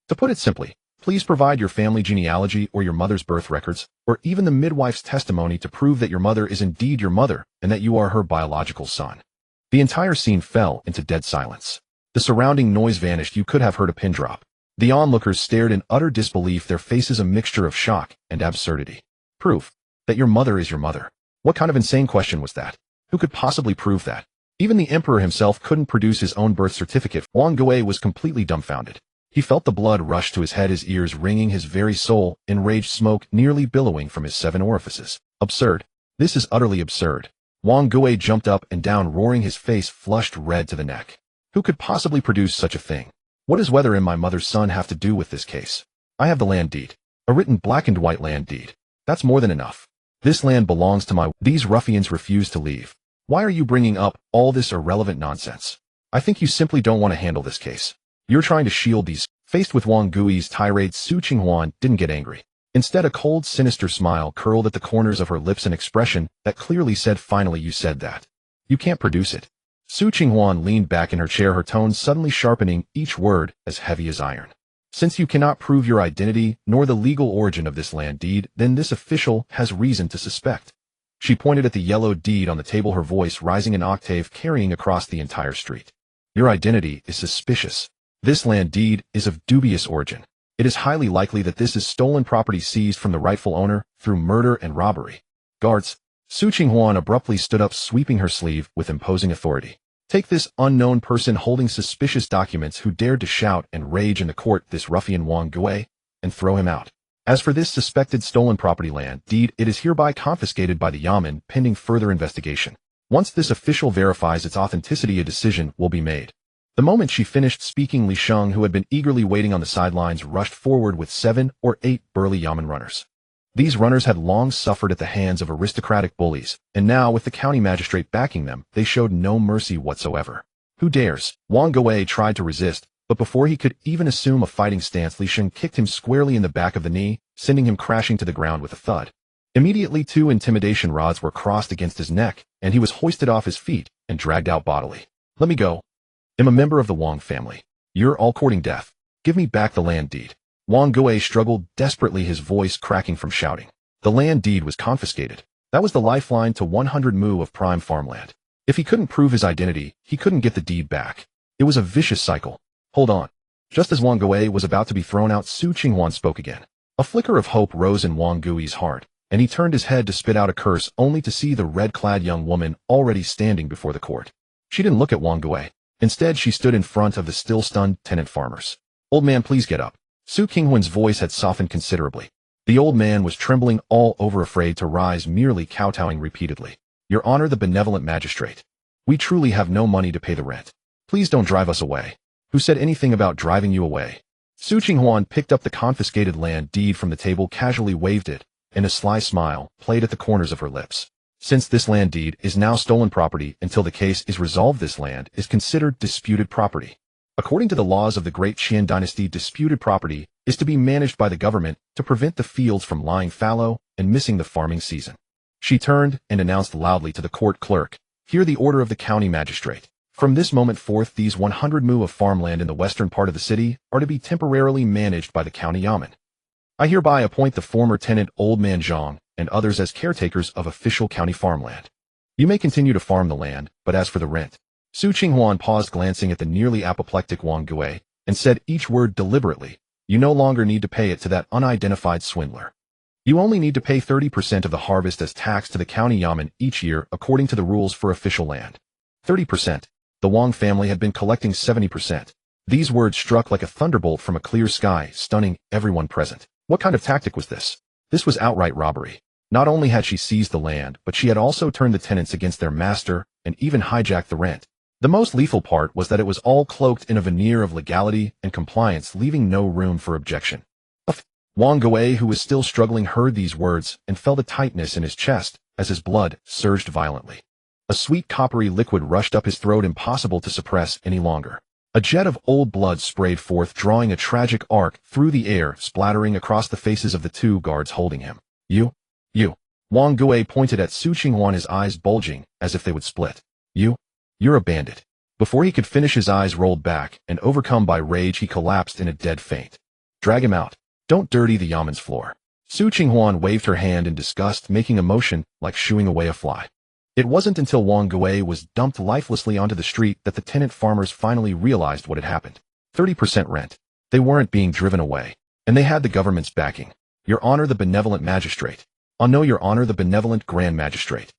To put it simply, please provide your family genealogy or your mother's birth records, or even the midwife's testimony to prove that your mother is indeed your mother and that you are her biological son. The entire scene fell into dead silence. The surrounding noise vanished. You could have heard a pin drop. The onlookers stared in utter disbelief, their faces a mixture of shock and absurdity. Proof that your mother is your mother. What kind of insane question was that? Who could possibly prove that? Even the emperor himself couldn't produce his own birth certificate. Wang Gui was completely dumbfounded. He felt the blood rush to his head, his ears ringing, his very soul, enraged, smoke nearly billowing from his 7 orifices. Absurd. This is utterly absurd. Wang Gui jumped up and down, roaring, his face flushed red to the neck. Who could possibly produce such a thing? What does "whether am my mother's son" have to do with this case? I have the land deed. A written black and white land deed. That's more than enough. This land belongs to my— These ruffians refuse to leave. Why are you bringing up all this irrelevant nonsense? I think you simply don't want to handle this case. You're trying to shield these— Faced with Wang Gui's tirade, Su Qinghuan didn't get angry. Instead, a cold, sinister smile curled at the corners of her lips, an expression that clearly said, "Finally you said that. You can't produce it." Su Qinghuan leaned back in her chair, her tone suddenly sharpening, each word as heavy as iron. "Since you cannot prove your identity nor the legal origin of this land deed, then this official has reason to suspect." She pointed at the yellow deed on the table, her voice rising an octave, carrying across the entire street. "Your identity is suspicious. This land deed is of dubious origin. It is highly likely that this is stolen property seized from the rightful owner through murder and robbery." "Guards!" Su Qinghuan abruptly stood up, sweeping her sleeve with imposing authority. "Take this unknown person holding suspicious documents who dared to shout and rage in the court, this ruffian Wang Gui, and throw him out. As for this suspected stolen property land deed, it is hereby confiscated by the Yamen pending further investigation. Once this official verifies its authenticity, a decision will be made." The moment she finished speaking, Li Sheng, who had been eagerly waiting on the sidelines, rushed forward with 7 or 8 burly Yamen runners. These runners had long suffered at the hands of aristocratic bullies, and now, with the county magistrate backing them, they showed no mercy whatsoever. "Who dares?" Wang Gui tried to resist, but before he could even assume a fighting stance, Li Sheng kicked him squarely in the back of the knee, sending him crashing to the ground with a thud. Immediately, 2 intimidation rods were crossed against his neck, and he was hoisted off his feet and dragged out bodily. "Let me go. I'm a member of the Wang family. You're all courting death. Give me back the land deed." Wang Gui struggled desperately, his voice cracking from shouting. The land deed was confiscated. That was the lifeline to 100 mu of prime farmland. If he couldn't prove his identity, he couldn't get the deed back. It was a vicious cycle. "Hold on." Just as Wang Gui was about to be thrown out, Su Qinghuan spoke again. A flicker of hope rose in Wang Gui's heart, and he turned his head to spit out a curse, only to see the red-clad young woman already standing before the court. She didn't look at Wang Gui. Instead, she stood in front of the still stunned tenant farmers. "Old man, please get up." Su Qinghuan's voice had softened considerably. The old man was trembling all over, afraid to rise, merely kowtowing repeatedly. "Your Honor, the benevolent magistrate. We truly have no money to pay the rent. Please don't drive us away." "Who said anything about driving you away?" Su Qinghuan picked up the confiscated land deed from the table, casually waved it, and a sly smile played at the corners of her lips. "Since this land deed is now stolen property, until the case is resolved, this land is considered disputed property. According to the laws of the Great Qian dynasty, disputed property is to be managed by the government to prevent the fields from lying fallow and missing the farming season." She turned and announced loudly to the court clerk, "Hear the order of the county magistrate. From this moment forth, these 100 mu of farmland in the western part of the city are to be temporarily managed by the county Yamen. I hereby appoint the former tenant, Old Man Zhang, and others as caretakers of official county farmland. You may continue to farm the land, but as for the rent..." Su Qinghuan paused, glancing at the nearly apoplectic Wang Gui, and said each word deliberately. "You no longer need to pay it to that unidentified swindler. You only need to pay 30% of the harvest as tax to the county Yamen each year, according to the rules for official land." 30%. The Wang family had been collecting 70%. These words struck like a thunderbolt from a clear sky, stunning everyone present. What kind of tactic was this? This was outright robbery. Not only had she seized the land, but she had also turned the tenants against their master and even hijacked the rent. The most lethal part was that it was all cloaked in a veneer of legality and compliance, leaving no room for objection. Wang Gui, who was still struggling, heard these words and felt a tightness in his chest as his blood surged violently. A sweet coppery liquid rushed up his throat, impossible to suppress any longer. A jet of old blood sprayed forth, drawing a tragic arc through the air, splattering across the faces of the 2 guards holding him. You. Wang Gui pointed at Su Qinghuan, his eyes bulging as if they would split. You're a bandit." Before he could finish, his eyes rolled back, and overcome by rage, he collapsed in a dead faint. "Drag him out. Don't dirty the Yamen's floor." Su Qinghuan waved her hand in disgust, making a motion like shooing away a fly. It wasn't until Wang Gui was dumped lifelessly onto the street that the tenant farmers finally realized what had happened. 30% rent. They weren't being driven away. And they had the government's backing. "Your Honor, the benevolent magistrate." "Oh no, Your Honor, the benevolent grand magistrate."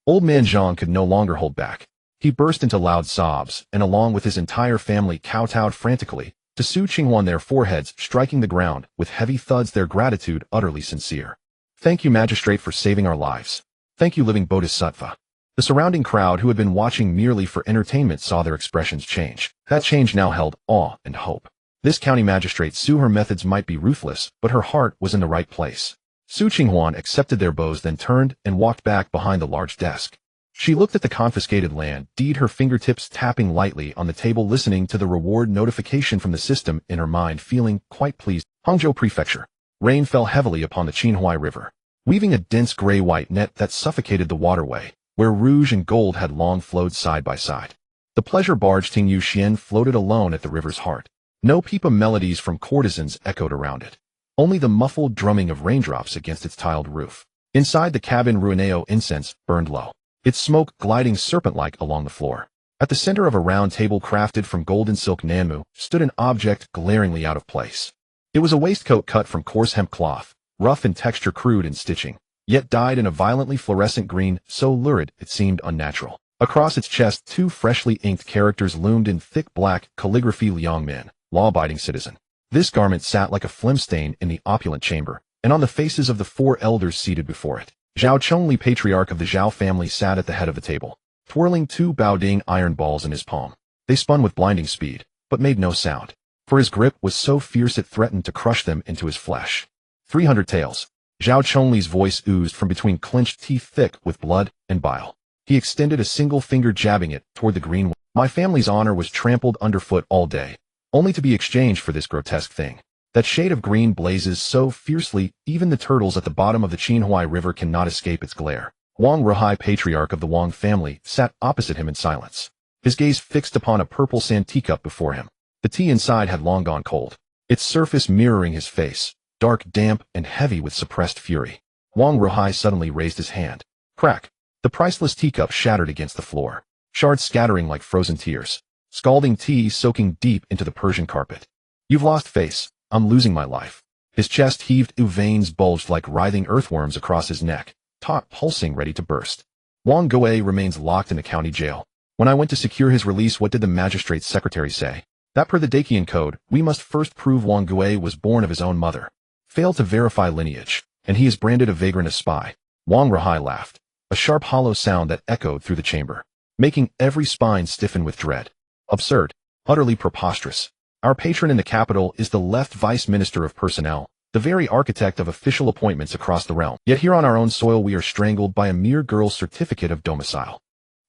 Old Man Zhang could no longer hold back. He burst into loud sobs, and along with his entire family kowtowed frantically to Su Qinghuan, their foreheads striking the ground with heavy thuds, their gratitude utterly sincere. "Thank you, magistrate, for saving our lives. Thank you, living bodhisattva." The surrounding crowd, who had been watching merely for entertainment, saw their expressions change. That change now held awe and hope. This county magistrate Su, her methods might be ruthless, but her heart was in the right place. Su Qinghuan accepted their bows, then turned and walked back behind the large desk. She looked at the confiscated land deed, her fingertips tapping lightly on the table, listening to the reward notification from the system in her mind, feeling quite pleased. Hangzhou Prefecture. Rain fell heavily upon the Qinghuan River, weaving a dense gray-white net that suffocated the waterway, where rouge and gold had long flowed side by side. The pleasure barge Tingyu floated alone at the river's heart. No pipa melodies from courtesans echoed around it, only the muffled drumming of raindrops against its tiled roof. Inside the cabin, Ruineo incense burned low, its smoke gliding serpent-like along the floor. At the center of a round table crafted from golden silk nanmu stood an object glaringly out of place. It was a waistcoat cut from coarse hemp cloth, rough in texture, crude in stitching, yet dyed in a violently fluorescent green, so lurid it seemed unnatural. Across its chest, 2 freshly inked characters loomed in thick black calligraphy: Liangmin, law-abiding citizen. This garment sat like a phlegm stain in the opulent chamber, and on the faces of the 4 elders seated before it. Zhao Chongli, patriarch of the Zhao family, sat at the head of the table, twirling 2 Baoding iron balls in his palm. They spun with blinding speed, but made no sound, for his grip was so fierce it threatened to crush them into his flesh. 300 taels. Zhao Chongli's voice oozed from between clenched teeth thick with blood and bile. He extended a single finger, jabbing it toward the green. My family's honor was trampled underfoot all day, only to be exchanged for this grotesque thing. That shade of green blazes so fiercely, even the turtles at the bottom of the Qinghuan River cannot escape its glare. Wang Ruhai, patriarch of the Wang family, sat opposite him in silence, his gaze fixed upon a purple sand teacup before him. The tea inside had long gone cold, its surface mirroring his face, dark, damp, and heavy with suppressed fury. Wang Ruhai suddenly raised his hand. Crack! The priceless teacup shattered against the floor, shards scattering like frozen tears, scalding tea soaking deep into the Persian carpet. You've lost face. I'm losing my life. His chest heaved, veins bulged like writhing earthworms across his neck, taut, pulsing, ready to burst. Wang Gui remains locked in the county jail. When I went to secure his release, what did the magistrate's secretary say? That per the Dacian code, we must first prove Wang Gui was born of his own mother. Fail to verify lineage, and he is branded a vagrant, a spy. Wang Ruhai laughed, a sharp hollow sound that echoed through the chamber, making every spine stiffen with dread. Absurd. Utterly preposterous. Our patron in the capital is the left vice minister of personnel, the very architect of official appointments across the realm. Yet here on our own soil we are strangled by a mere girl's certificate of domicile.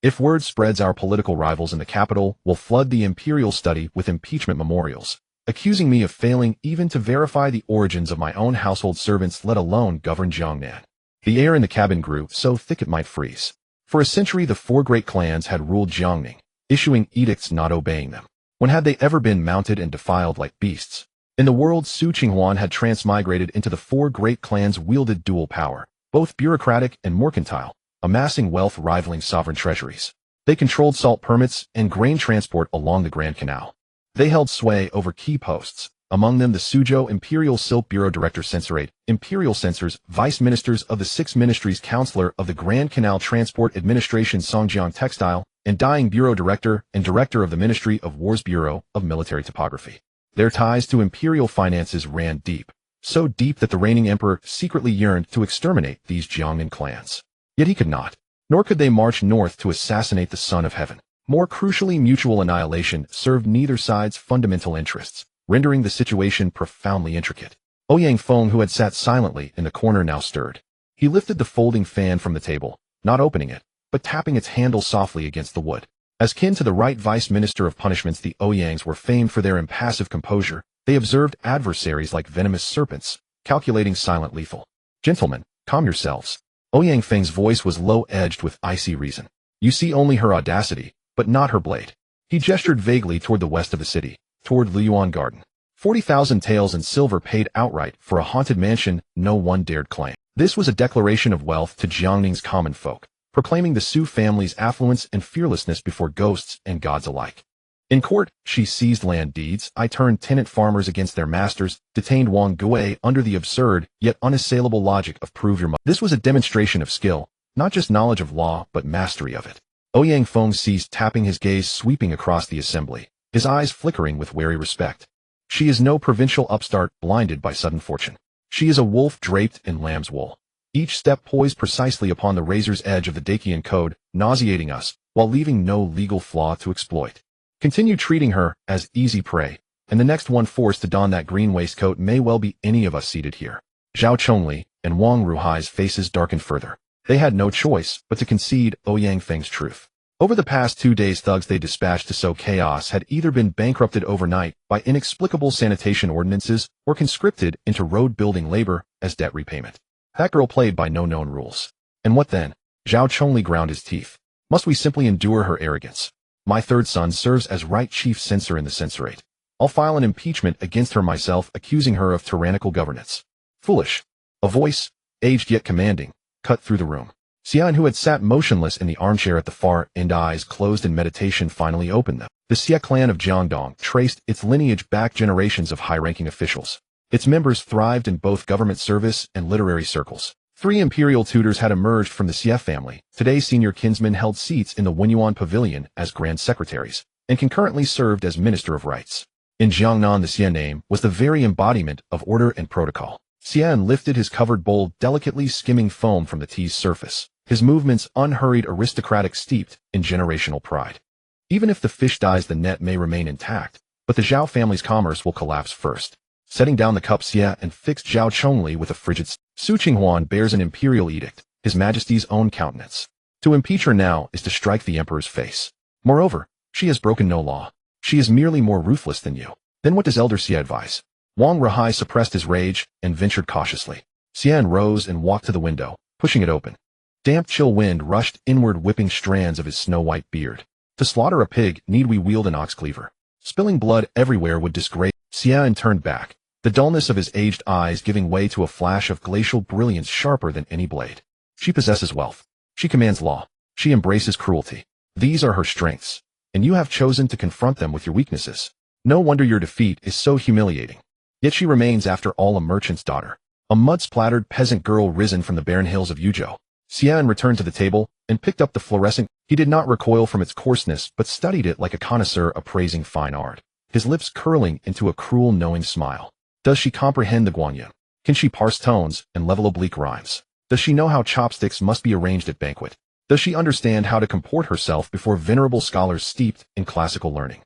If word spreads, our political rivals in the capital will flood the imperial study with impeachment memorials, accusing me of failing even to verify the origins of my own household servants, let alone govern Jiangnan. The air in the cabin grew so thick it might freeze. For a century the 4 great clans had ruled Jiangning, issuing edicts, not obeying them. When had they ever been mounted and defiled like beasts? In the world, Su Qinghuan had transmigrated into the 4 great clans, wielded dual power, both bureaucratic and mercantile, amassing wealth rivaling sovereign treasuries. They controlled salt permits and grain transport along the Grand Canal. They held sway over key posts, among them the Suzhou Imperial Silk Bureau Director, Censorate, Imperial Censors, Vice Ministers of the 6 Ministries, Counselor of the Grand Canal Transport Administration, Songjiang Textile, and Dyeing Bureau Director and Director of the Ministry of War's Bureau of Military Topography. Their ties to imperial finances ran deep, so deep that the reigning emperor secretly yearned to exterminate these Jiangnan clans. Yet he could not, nor could they march north to assassinate the Son of Heaven. More crucially, mutual annihilation served neither side's fundamental interests, rendering the situation profoundly intricate. Ouyang Feng, who had sat silently in the corner, now stirred. He lifted the folding fan from the table, not opening it, but tapping its handle softly against the wood. As kin to the right vice minister of punishments, the Ouyangs were famed for their impassive composure. They observed adversaries like venomous serpents, calculating, silent, lethal. Gentlemen, calm yourselves. Ouyang Feng's voice was low-edged with icy reason. You see only her audacity, but not her blade. He gestured vaguely toward the west of the city, toward Liyuan Garden. 40,000 taels in silver paid outright for a haunted mansion no one dared claim. This was a declaration of wealth to Jiangning's common folk, proclaiming the Su family's affluence and fearlessness before ghosts and gods alike. In court, she seized land deeds, I turned tenant farmers against their masters, detained Wang Gui under the absurd yet unassailable logic of prove your mother. This was a demonstration of skill, not just knowledge of law, but mastery of it. Ouyang Feng ceased, tapping, his gaze sweeping across the assembly, his eyes flickering with wary respect. She is no provincial upstart blinded by sudden fortune. She is a wolf draped in lamb's wool, each step poised precisely upon the razor's edge of the Dacian code, nauseating us, while leaving no legal flaw to exploit. Continue treating her as easy prey, and the next one forced to don that green waistcoat may well be any of us seated here. Zhao Chongli and Wang Ruhai's faces darkened further. They had no choice but to concede Ouyang Feng's truth. Over the past 2 days, thugs they dispatched to sow chaos had either been bankrupted overnight by inexplicable sanitation ordinances or conscripted into road-building labor as debt repayment. That girl played by no known rules. And what then? Zhao Chongli ground his teeth. Must we simply endure her arrogance? My third son serves as right chief censor in the censorate. I'll file an impeachment against her myself, accusing her of tyrannical governance. Foolish. A voice, aged yet commanding, cut through the room. Xian, who had sat motionless in the armchair at the far end, eyes closed in meditation, finally opened them. The Xie clan of Jiangdong traced its lineage back generations of high-ranking officials. Its members thrived in both government service and literary circles. 3 imperial tutors had emerged from the Xie family. Today's senior kinsmen held seats in the Wenyuan Pavilion as grand secretaries, and concurrently served as minister of rights. In Jiangnan, the Xie name was the very embodiment of order and protocol. Xian lifted his covered bowl, delicately skimming foam from the tea's surface, his movements unhurried, aristocratic, steeped in generational pride. Even if the fish dies, the net may remain intact, but the Zhao family's commerce will collapse first. Setting down the cup, Xie and fixed Zhao Chongli with a frigid Su Qinghuan bears an imperial edict, His Majesty's own countenance. To impeach her now is to strike the emperor's face. Moreover, she has broken no law. She is merely more ruthless than you. Then what does Elder Xie advise? Wang Ruhai suppressed his rage and ventured cautiously. Xian rose and walked to the window, pushing it open. Damp, chill wind rushed inward, whipping strands of his snow-white beard. To slaughter a pig, need we wield an ox cleaver? Spilling blood everywhere would disgrace. Xian turned back, the dullness of his aged eyes giving way to a flash of glacial brilliance sharper than any blade. She possesses wealth. She commands law. She embraces cruelty. These are her strengths, and you have chosen to confront them with your weaknesses. No wonder your defeat is so humiliating. Yet she remains, after all, a merchant's daughter, a mud-splattered peasant girl risen from the barren hills of Youde. Xian returned to the table and picked up the fluorescent. He did not recoil from its coarseness, but studied it like a connoisseur appraising fine art, his lips curling into a cruel, knowing smile. Does she comprehend the Guanyin? Can she parse tones and level oblique rhymes? Does she know how chopsticks must be arranged at banquet? Does she understand how to comport herself before venerable scholars steeped in classical learning?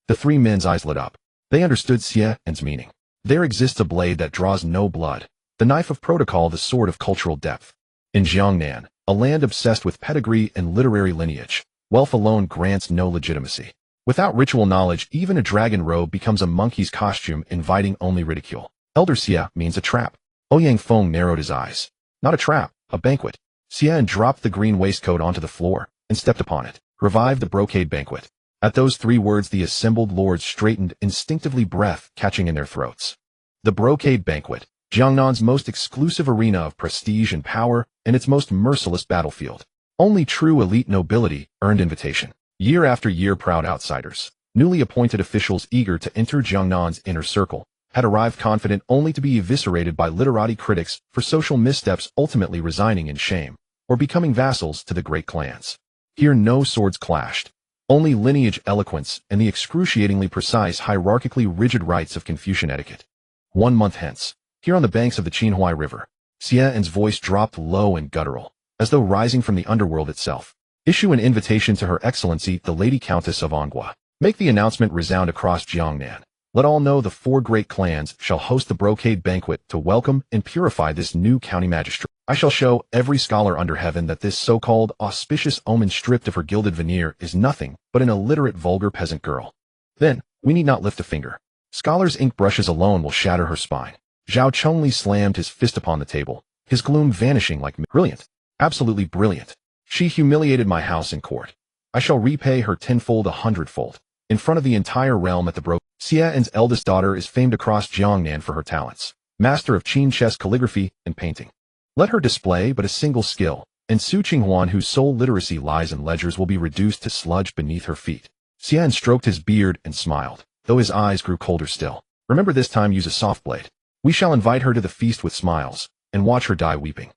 The 3 men's eyes lit up. They understood Xian's meaning. There exists a blade that draws no blood, the knife of protocol, the sword of cultural depth. In Jiangnan, a land obsessed with pedigree and literary lineage, wealth alone grants no legitimacy. Without ritual knowledge, even a dragon robe becomes a monkey's costume, inviting only ridicule. Elder Xie means a trap. Ouyang Feng narrowed his eyes. Not a trap, a banquet. Xian dropped the green waistcoat onto the floor and stepped upon it. Revive the brocade banquet. At those 3 words, the assembled lords straightened instinctively, breath catching in their throats. The brocade banquet, Jiangnan's most exclusive arena of prestige and power, and its most merciless battlefield. Only true elite nobility earned invitation. Year after year, proud outsiders, newly appointed officials eager to enter Jiangnan's inner circle, had arrived confident only to be eviscerated by literati critics for social missteps, ultimately resigning in shame, or becoming vassals to the great clans. Here no swords clashed. Only lineage eloquence and the excruciatingly precise, hierarchically rigid rites of Confucian etiquette. 1 month hence, here on the banks of the Qinghuan River, Xian's voice dropped low and guttural, as though rising from the underworld itself. Issue an invitation to Her Excellency, the Lady Countess of Anghua. Make the announcement resound across Jiangnan. Let all know the 4 great clans shall host the brocade banquet to welcome and purify this new county magistrate. I shall show every scholar under heaven that this so-called auspicious omen, stripped of her gilded veneer, is nothing but an illiterate, vulgar peasant girl. Then, we need not lift a finger. Scholars' ink brushes alone will shatter her spine. Zhao Chongli slammed his fist upon the table, his gloom vanishing like brilliant. Absolutely brilliant. She humiliated my house in court. I shall repay her tenfold, 100-fold. In front of the entire realm at the Xian's eldest daughter is famed across Jiangnan for her talents, master of Qin chess, calligraphy, and painting. Let her display but a single skill, and Su Qinghuan, whose sole literacy lies in ledgers, will be reduced to sludge beneath her feet. Xian stroked his beard and smiled, though his eyes grew colder still. Remember, this time use a soft blade. We shall invite her to the feast with smiles, and watch her die weeping.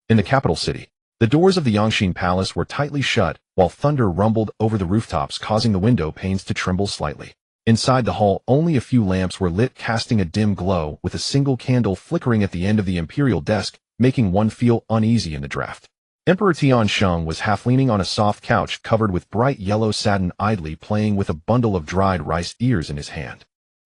In the capital city, the doors of the Yangxin Palace were tightly shut, while thunder rumbled over the rooftops, causing the window panes to tremble slightly. Inside the hall, only a few lamps were lit, casting a dim glow, with a single candle flickering at the end of the imperial desk, making one feel uneasy in the draft. Emperor Tiansheng was half leaning on a soft couch covered with bright yellow satin, idly playing with a bundle of dried rice ears in his hand.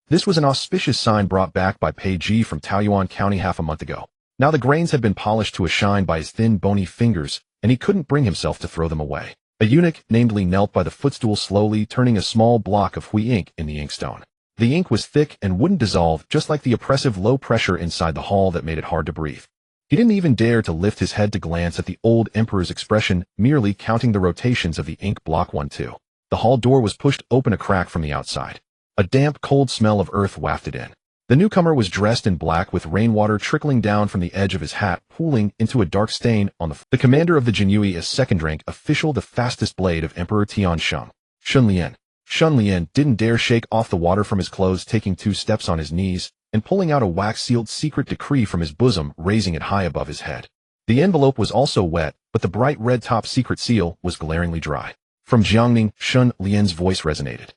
This was an auspicious sign brought back by Pei Ji from Taoyuan County half a month ago. Now the grains had been polished to a shine by his thin, bony fingers, and he couldn't bring himself to throw them away. A eunuch named Li knelt by the footstool slowly turning a small block of hui ink in the inkstone. The ink was thick and wouldn't dissolve, just like the oppressive low pressure inside the hall that made it hard to breathe. He didn't even dare to lift his head to glance at the old emperor's expression, merely counting the rotations of the ink block 1-2. The hall door was pushed open a crack from the outside. A damp, cold smell of earth wafted in. The newcomer was dressed in black with rainwater trickling down from the edge of his hat, pooling into a dark stain on the floor. The commander of the Jinyui is second rank official, the fastest blade of Emperor Tiansheng. Shun Lian. Shun Lian didn't dare shake off the water from his clothes, taking 2 steps on his knees and pulling out a wax-sealed secret decree from his bosom, raising it high above his head. The envelope was also wet, but the bright red top secret seal was glaringly dry. From Jiangning, Shun Lian's voice resonated.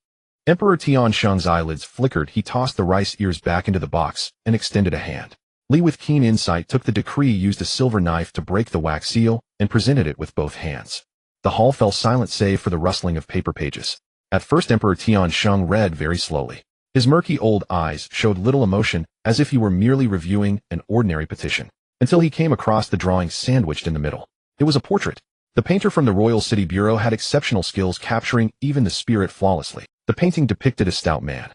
Emperor Tiansheng's eyelids flickered. He tossed the rice ears back into the box and extended a hand. Li, with keen insight, took the decree, used a silver knife to break the wax seal, and presented it with both hands. The hall fell silent save for the rustling of paper pages. At first Emperor Tiansheng read very slowly. His murky old eyes showed little emotion, as if he were merely reviewing an ordinary petition, until he came across the drawing sandwiched in the middle. It was a portrait. The painter from the Royal City Bureau had exceptional skills, capturing even the spirit flawlessly. The painting depicted a stout man.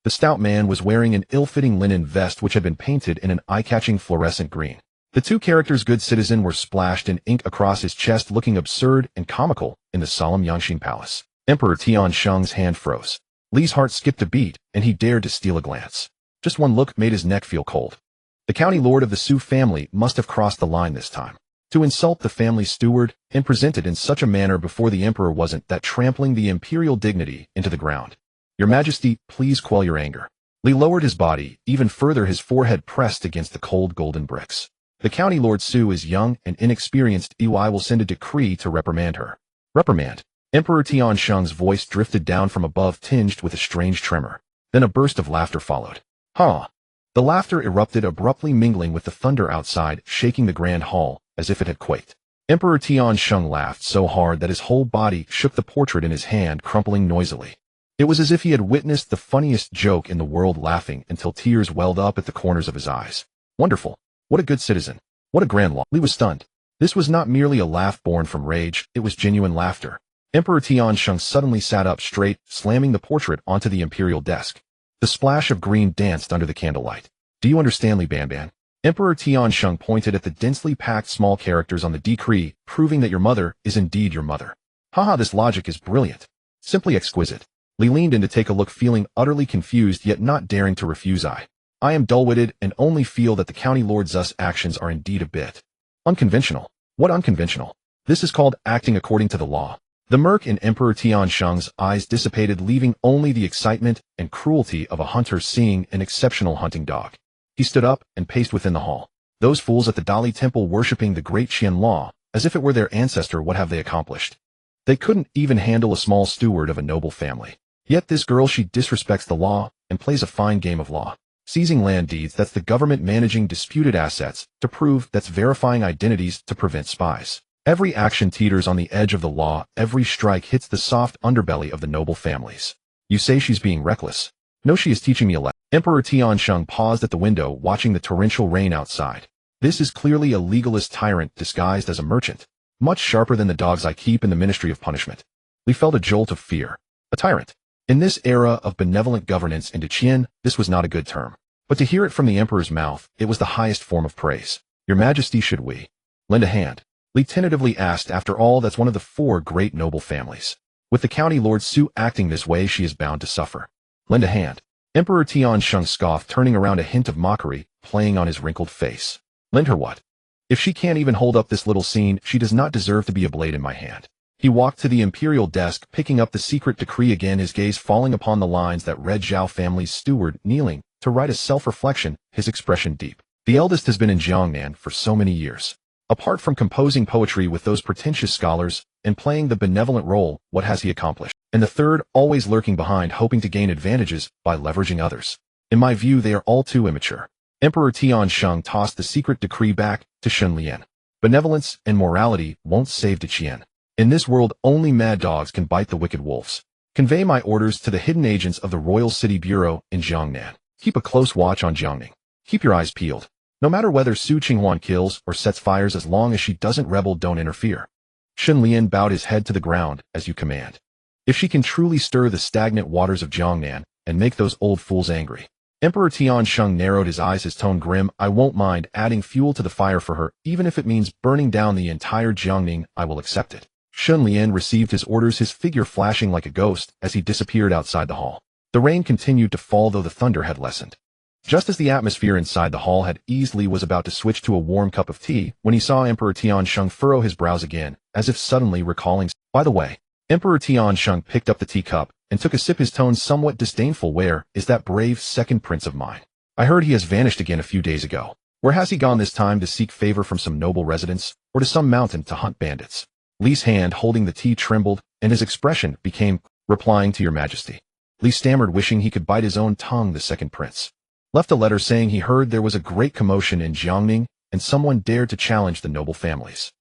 The stout man was wearing an ill-fitting linen vest which had been painted in an eye-catching fluorescent green. The 2 characters "Good Citizen" were splashed in ink across his chest, looking absurd and comical in the solemn Yangxin Palace. Emperor Tiansheng's hand froze. Li's heart skipped a beat, and he dared to steal a glance. Just one look made his neck feel cold. The county lord of the Su family must have crossed the line this time. To insult the family steward and present it in such a manner before the emperor wasn't that trampling the imperial dignity into the ground. Your Majesty, please quell your anger. Li lowered his body even further, his forehead pressed against the cold golden bricks. The county lord Su is young and inexperienced. I will send a decree to reprimand her. Reprimand. Emperor Tiansheng's voice drifted down from above, tinged with a strange tremor. Then a burst of laughter followed. Ha! The laughter erupted abruptly, mingling with the thunder outside, shaking the grand hall as if it had quaked. Emperor Tiansheng laughed so hard that his whole body shook, the portrait in his hand crumpling noisily. It was as if he had witnessed the funniest joke in the world, laughing until tears welled up at the corners of his eyes. Wonderful. What a good citizen. What a grand law. Li was stunned. This was not merely a laugh born from rage, it was genuine laughter. Emperor Tiansheng suddenly sat up straight, slamming the portrait onto the imperial desk. The splash of green danced under the candlelight. Do you understand, Li Banban? Emperor Tiansheng pointed at the densely packed small characters on the decree, proving that your mother is indeed your mother. Haha, this logic is brilliant. Simply exquisite. Li leaned in to take a look, feeling utterly confused yet not daring to refuse. I am dull-witted and only feel that the county lord Zu's actions are indeed a bit unconventional. What unconventional? This is called acting according to the law. The murk in Emperor Tiansheng's eyes dissipated, leaving only the excitement and cruelty of a hunter seeing an exceptional hunting dog. He stood up and paced within the hall. Those fools at the Dali temple worshipping the great Qian law, as if it were their ancestor, what have they accomplished? They couldn't even handle a small steward of a noble family. Yet this girl, she disrespects the law and plays a fine game of law. Seizing land deeds, that's the government; managing disputed assets to prove, that's verifying identities to prevent spies. Every action teeters on the edge of the law, every strike hits the soft underbelly of the noble families. You say she's being reckless? No, she is teaching me a lesson. Emperor Tiansheng paused at the window, watching the torrential rain outside. This is clearly a legalist tyrant disguised as a merchant, much sharper than the dogs I keep in the Ministry of Punishment. Li felt a jolt of fear. A tyrant. In this era of benevolent governance into Qian, this was not a good term. But to hear it from the emperor's mouth, it was the highest form of praise. Your Majesty, should we lend a hand? Li tentatively asked. After all, that's one of the 4 great noble families. With the county lord Su acting this way, she is bound to suffer. Lend a hand. Emperor Tiansheng scoffed, turning around, a hint of mockery playing on his wrinkled face. Lend her what? If she can't even hold up this little scene, she does not deserve to be a blade in my hand. He walked to the imperial desk, picking up the secret decree again, his gaze falling upon the lines that read Zhao family's steward kneeling to write a self-reflection, his expression deep. The eldest has been in Jiangnan for so many years. Apart from composing poetry with those pretentious scholars and playing the benevolent role, what has he accomplished? And the third, always lurking behind, hoping to gain advantages by leveraging others. In my view, they are all too immature. Emperor Tiansheng tossed the secret decree back to Shun Lian. Benevolence and morality won't save Qian. In this world, only mad dogs can bite the wicked wolves. Convey my orders to the hidden agents of the Royal City Bureau in Jiangnan. Keep a close watch on Jiangning. Keep your eyes peeled. No matter whether Su Qinghuan kills or sets fires, as long as she doesn't rebel, don't interfere. Shun Lian bowed his head to the ground. As you command. If she can truly stir the stagnant waters of Jiangnan and make those old fools angry. Emperor Tiansheng narrowed his eyes, his tone grim. I won't mind adding fuel to the fire for her, even if it means burning down the entire Jiangning. I will accept it. Shun Lian received his orders, his figure flashing like a ghost as he disappeared outside the hall. The rain continued to fall, though the thunder had lessened. Just as the atmosphere inside the hall had eased, Li was about to switch to a warm cup of tea when he saw Emperor Tiansheng furrow his brows again, as if suddenly recalling. By the way, Emperor Tiansheng picked up the teacup and took a sip, his tone somewhat disdainful. Where is that brave second prince of mine? I heard he has vanished again a few days ago. Where has he gone this time? To seek favor from some noble residents, or to some mountain to hunt bandits? Li's hand holding the tea trembled, and his expression became, replying to your majesty. Li stammered, wishing he could bite his own tongue. The second prince left a letter saying he heard there was a great commotion in Jiangning, and someone dared to challenge the noble families.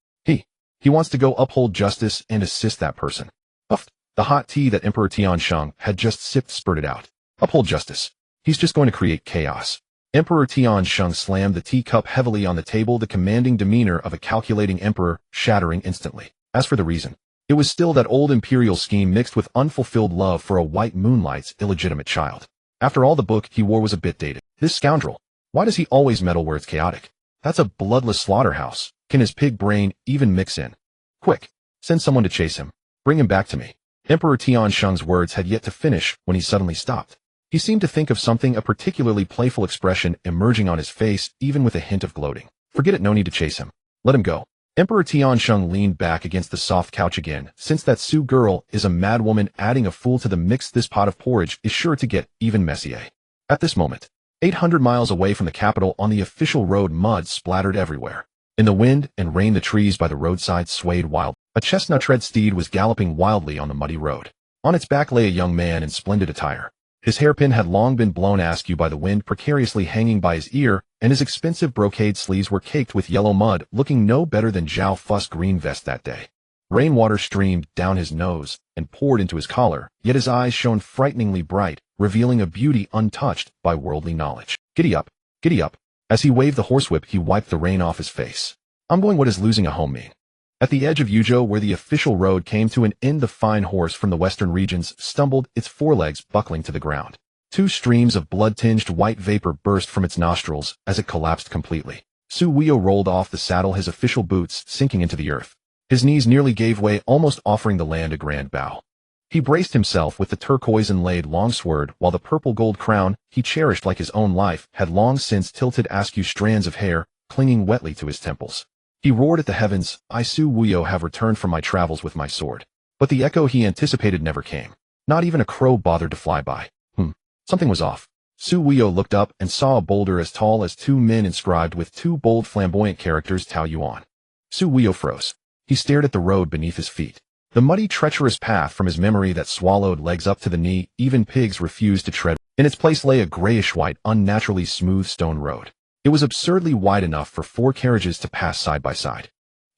He wants to go uphold justice and assist that person. Puffed. The hot tea that Emperor Tiansheng had just sipped spurted out. Uphold justice. He's just going to create chaos. Emperor Tiansheng slammed the teacup heavily on the table, the commanding demeanor of a calculating emperor shattering instantly. As for the reason, it was still that old imperial scheme mixed with unfulfilled love for a white moonlight's illegitimate child. After all, the book he wore was a bit dated. This scoundrel. Why does he always meddle where it's chaotic? That's a bloodless slaughterhouse. Can his pig brain even mix in? Quick, send someone to chase him. Bring him back to me. Emperor Tiansheng's words had yet to finish when he suddenly stopped. He seemed to think of something, a particularly playful expression emerging on his face, even with a hint of gloating. Forget it, no need to chase him. Let him go. Emperor Tiansheng leaned back against the soft couch again. Since that Su girl is a madwoman, adding a fool to the mix, this pot of porridge is sure to get even messier. At this moment, 800 miles away from the capital on the official road, mud splattered everywhere. In the wind and rain, the trees by the roadside swayed wild. A chestnut-red steed was galloping wildly on the muddy road. On its back lay a young man in splendid attire. His hairpin had long been blown askew by the wind, precariously hanging by his ear, and his expensive brocade sleeves were caked with yellow mud, looking no better than Zhao Fu's green vest that day. Rainwater streamed down his nose and poured into his collar, yet his eyes shone frighteningly bright, revealing a beauty untouched by worldly knowledge. Giddy up, giddy up. As he waved the horsewhip, he wiped the rain off his face. I'm going. What does losing a home mean? At the edge of Youde, where the official road came to an end, the fine horse from the western regions stumbled, its forelegs buckling to the ground. 2 streams of blood-tinged white vapor burst from its nostrils as it collapsed completely. Su Wio rolled off the saddle, his official boots sinking into the earth. His knees nearly gave way, almost offering the land a grand bow. He braced himself with the turquoise-inlaid longsword, while the purple-gold crown he cherished like his own life had long since tilted askew strands of hair, clinging wetly to his temples. He roared at the heavens, I Su Wuyo have returned from my travels with my sword. But the echo he anticipated never came. Not even a crow bothered to fly by. Something was off. Su Wuyo looked up and saw a boulder as tall as 2 men inscribed with 2 bold flamboyant characters, Tao Yuan. Su Wuyo froze. He stared at the road beneath his feet. The muddy, treacherous path from his memory that swallowed legs up to the knee, even pigs refused to tread. In its place lay a grayish-white, unnaturally smooth stone road. It was absurdly wide enough for 4 carriages to pass side by side.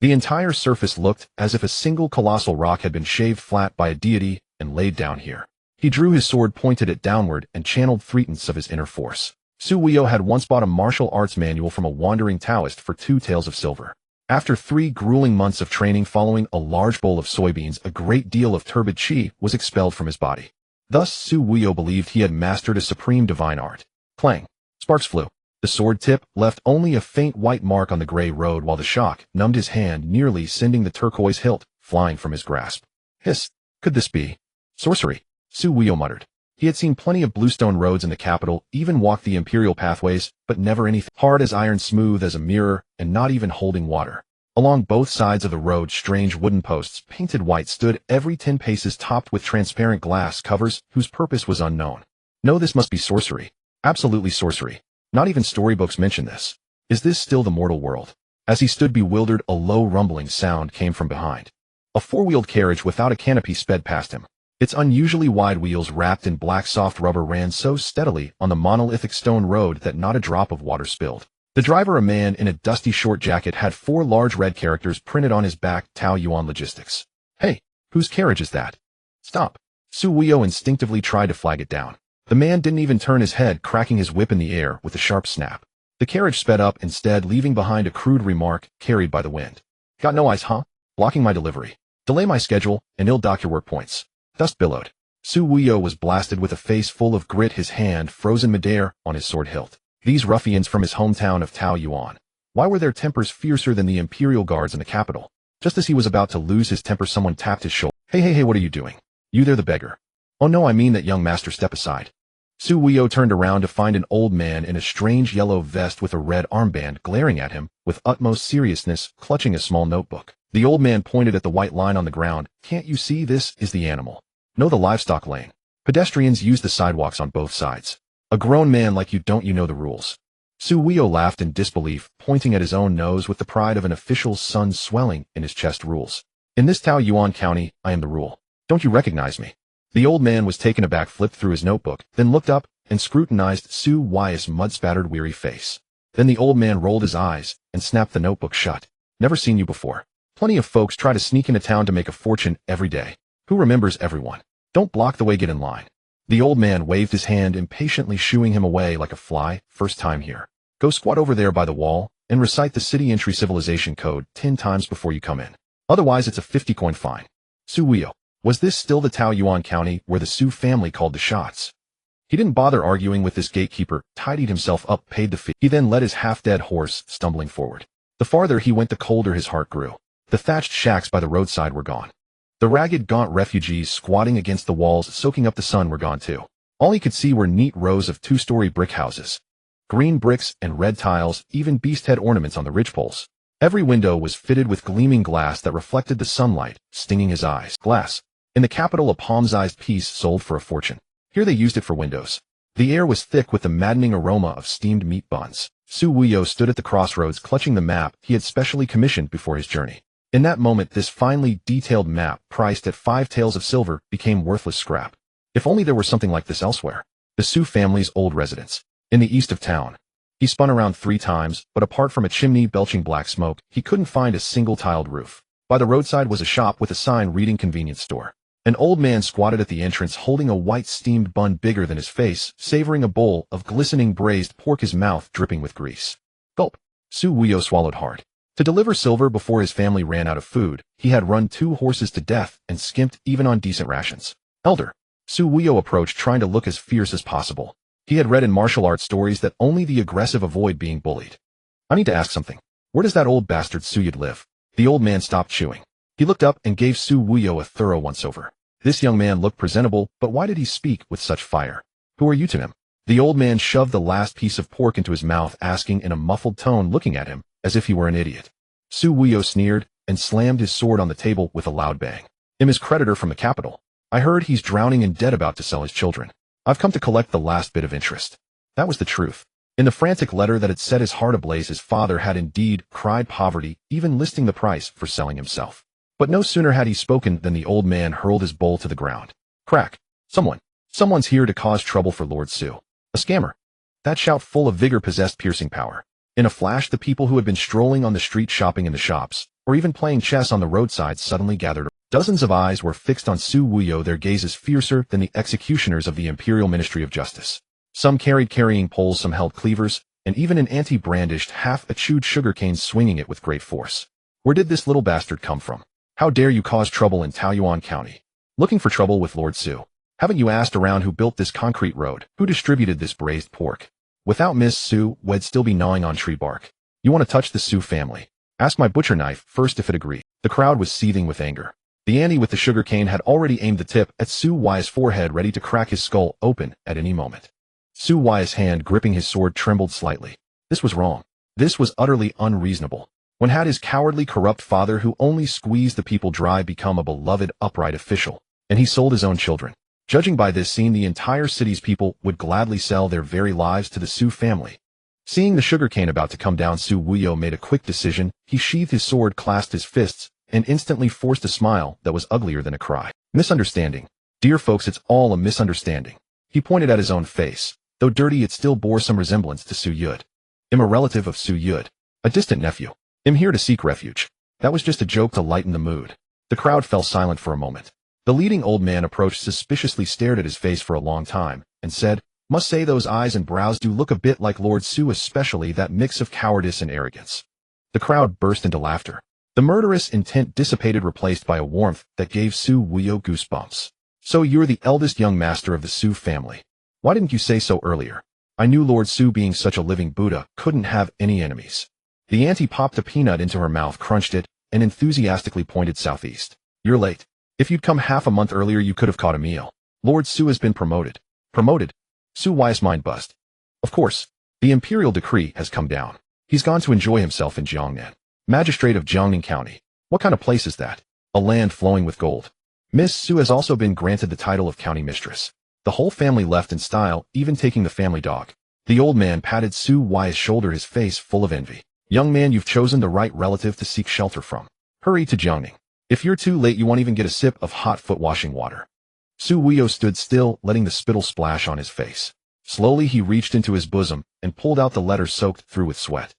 The entire surface looked as if a single colossal rock had been shaved flat by a deity and laid down here. He drew his sword, pointed it downward, and channeled 3/10 of his inner force. Su Wuyo had once bought a martial arts manual from a wandering Taoist for 2 taels of silver. After 3 grueling months of training following a large bowl of soybeans, a great deal of turbid qi was expelled from his body. Thus Su Wuyo believed he had mastered a supreme divine art. Clang. Sparks flew. The sword tip left only a faint white mark on the gray road, while the shock numbed his hand, nearly sending the turquoise hilt flying from his grasp. Hiss. Could this be sorcery? Su Wuyo muttered. He had seen plenty of bluestone roads in the capital, even walked the imperial pathways, but never anything hard as iron, smooth as a mirror, and not even holding water. Along both sides of the road, strange wooden posts, painted white, stood every 10 paces, topped with transparent glass covers whose purpose was unknown. No, this must be sorcery. Absolutely sorcery. Not even storybooks mention this. Is this still the mortal world? As he stood bewildered, a low rumbling sound came from behind. A 4-wheeled carriage without a canopy sped past him. Its unusually wide wheels, wrapped in black soft rubber, ran so steadily on the monolithic stone road that not a drop of water spilled. The driver, a man in a dusty short jacket, had 4 large red characters printed on his back, Tao Yuan Logistics. Hey, whose carriage is that? Stop. Su Wuyo instinctively tried to flag it down. The man didn't even turn his head, cracking his whip in the air with a sharp snap. The carriage sped up instead, leaving behind a crude remark carried by the wind. Got no eyes, huh? Blocking my delivery. Delay my schedule, and ill dock your work points. Dust billowed. Su Wuyo was blasted with a face full of grit, his hand frozen midair on his sword hilt. These ruffians from his hometown of Taoyuan. Why were their tempers fiercer than the imperial guards in the capital? Just as he was about to lose his temper, someone tapped his shoulder. Hey, what are you doing? You there, the beggar. Oh no, I mean that, young master, step aside. Su Wuyo turned around to find an old man in a strange yellow vest with a red armband glaring at him with utmost seriousness, clutching a small notebook. The old man pointed at the white line on the ground. Can't you see this is the animal? No, the livestock lane. Pedestrians use the sidewalks on both sides. A grown man like you, don't you know the rules? Su Wuyo laughed in disbelief, pointing at his own nose with the pride of an official's son swelling in his chest. Rules. In this Taoyuan county, I am the rule. Don't you recognize me? The old man was taken aback, flipped through his notebook, then looked up and scrutinized Su Wuyo's mud-spattered, weary face. Then the old man rolled his eyes and snapped the notebook shut. Never seen you before. Plenty of folks try to sneak into town to make a fortune every day. Who remembers everyone? Don't block the way, get in line. The old man waved his hand, impatiently shooing him away like a fly. First time here. Go squat over there by the wall and recite the city entry civilization code 10 times before you come in. Otherwise it's a 50-coin fine. Su Wuyo. Was this still the Taoyuan county where the Su family called the shots? He didn't bother arguing with this gatekeeper, tidied himself up, paid the fee. He then led his half-dead horse stumbling forward. The farther he went, the colder his heart grew. The thatched shacks by the roadside were gone. The ragged, gaunt refugees squatting against the walls, soaking up the sun, were gone too. All he could see were neat rows of two-story brick houses. Green bricks and red tiles, even beast-head ornaments on the ridgepoles. Every window was fitted with gleaming glass that reflected the sunlight, stinging his eyes. Glass. In the capital, a palm-sized piece sold for a fortune. Here they used it for windows. The air was thick with the maddening aroma of steamed meat buns. Su Wuyo stood at the crossroads, clutching the map he had specially commissioned before his journey. In that moment, this finely detailed map, priced at 5 taels of silver, became worthless scrap. If only there were something like this elsewhere. The Su family's old residence, in the east of town. He spun around 3 times, but apart from a chimney belching black smoke, he couldn't find a single tiled roof. By the roadside was a shop with a sign reading convenience store. An old man squatted at the entrance, holding a white steamed bun bigger than his face, savoring a bowl of glistening braised pork, his mouth dripping with grease. Gulp. Su Wuyo swallowed hard. To deliver silver before his family ran out of food, he had run 2 horses to death and skimped even on decent rations. Elder. Su Wuyo approached, trying to look as fierce as possible. He had read in martial arts stories that only the aggressive avoid being bullied. I need to ask something. Where does that old bastard Youde live? The old man stopped chewing. He looked up and gave Su Wuyo a thorough once-over. This young man looked presentable, but why did he speak with such fire? Who are you to him? The old man shoved the last piece of pork into his mouth, asking in a muffled tone, looking at him as if he were an idiot. Su Wuyo sneered and slammed his sword on the table with a loud bang. I'm his creditor from the capital. I heard he's drowning in debt, about to sell his children. I've come to collect the last bit of interest. That was the truth. In the frantic letter that had set his heart ablaze, his father had indeed cried poverty, even listing the price for selling himself. But no sooner had he spoken than the old man hurled his bowl to the ground. Crack. Someone's here to cause trouble for Lord Su. A scammer. That shout, full of vigor, possessed piercing power. In a flash, the people who had been strolling on the street, shopping in the shops, or even playing chess on the roadside suddenly gathered. Dozens of eyes were fixed on Su Wuyo, their gazes fiercer than the executioners of the Imperial Ministry of Justice. Some carried carrying poles, some held cleavers, and even an auntie brandished half a chewed sugarcane, swinging it with great force. Where did this little bastard come from? How dare you cause trouble in Taoyuan County? Looking for trouble with Lord Su? Haven't you asked around who built this concrete road? Who distributed this braised pork? Without Miss Su, we'd still be gnawing on tree bark. You want to touch the Su family? Ask my butcher knife first if it agreed. The crowd was seething with anger. The auntie with the sugarcane had already aimed the tip at Su Wuyo's forehead, ready to crack his skull open at any moment. Su Wuyo's hand gripping his sword trembled slightly. This was wrong. This was utterly unreasonable. When had his cowardly, corrupt father, who only squeezed the people dry, become a beloved, upright official? And he sold his own children. Judging by this scene, the entire city's people would gladly sell their very lives to the Su family. Seeing the sugarcane about to come down, Su Wuyo made a quick decision. He sheathed his sword, clasped his fists, and instantly forced a smile that was uglier than a cry. Misunderstanding. Dear folks, it's all a misunderstanding. He pointed at his own face. Though dirty, it still bore some resemblance to Su Youde. I'm a relative of Su Youde, a distant nephew. I'm here to seek refuge. That was just a joke to lighten the mood. The crowd fell silent for a moment. The leading old man approached suspiciously, stared at his face for a long time, and said, "Must say those eyes and brows do look a bit like Lord Su, especially that mix of cowardice and arrogance." The crowd burst into laughter. The murderous intent dissipated, replaced by a warmth that gave Su Wuyo goosebumps. "So you're the eldest young master of the Su family. Why didn't you say so earlier? I knew Lord Su, being such a living Buddha, couldn't have any enemies." The auntie popped a peanut into her mouth, crunched it, and enthusiastically pointed southeast. "You're late. If you'd come half a month earlier, you could have caught a meal. Lord Su has been promoted." "Promoted?" Su Wuyo's mind buzzed. "Of course. The imperial decree has come down. He's gone to enjoy himself in Jiangnan. Magistrate of Jiangnan County. What kind of place is that? A land flowing with gold. Miss Su has also been granted the title of county mistress. The whole family left in style, even taking the family dog." The old man patted Su Wuyo's shoulder, his face full of envy. "Young man, you've chosen the right relative to seek shelter from. Hurry to Jiangnan. If you're too late, you won't even get a sip of hot foot-washing water." Su Wuyo stood still, letting the spittle splash on his face. Slowly he reached into his bosom and pulled out the letter soaked through with sweat.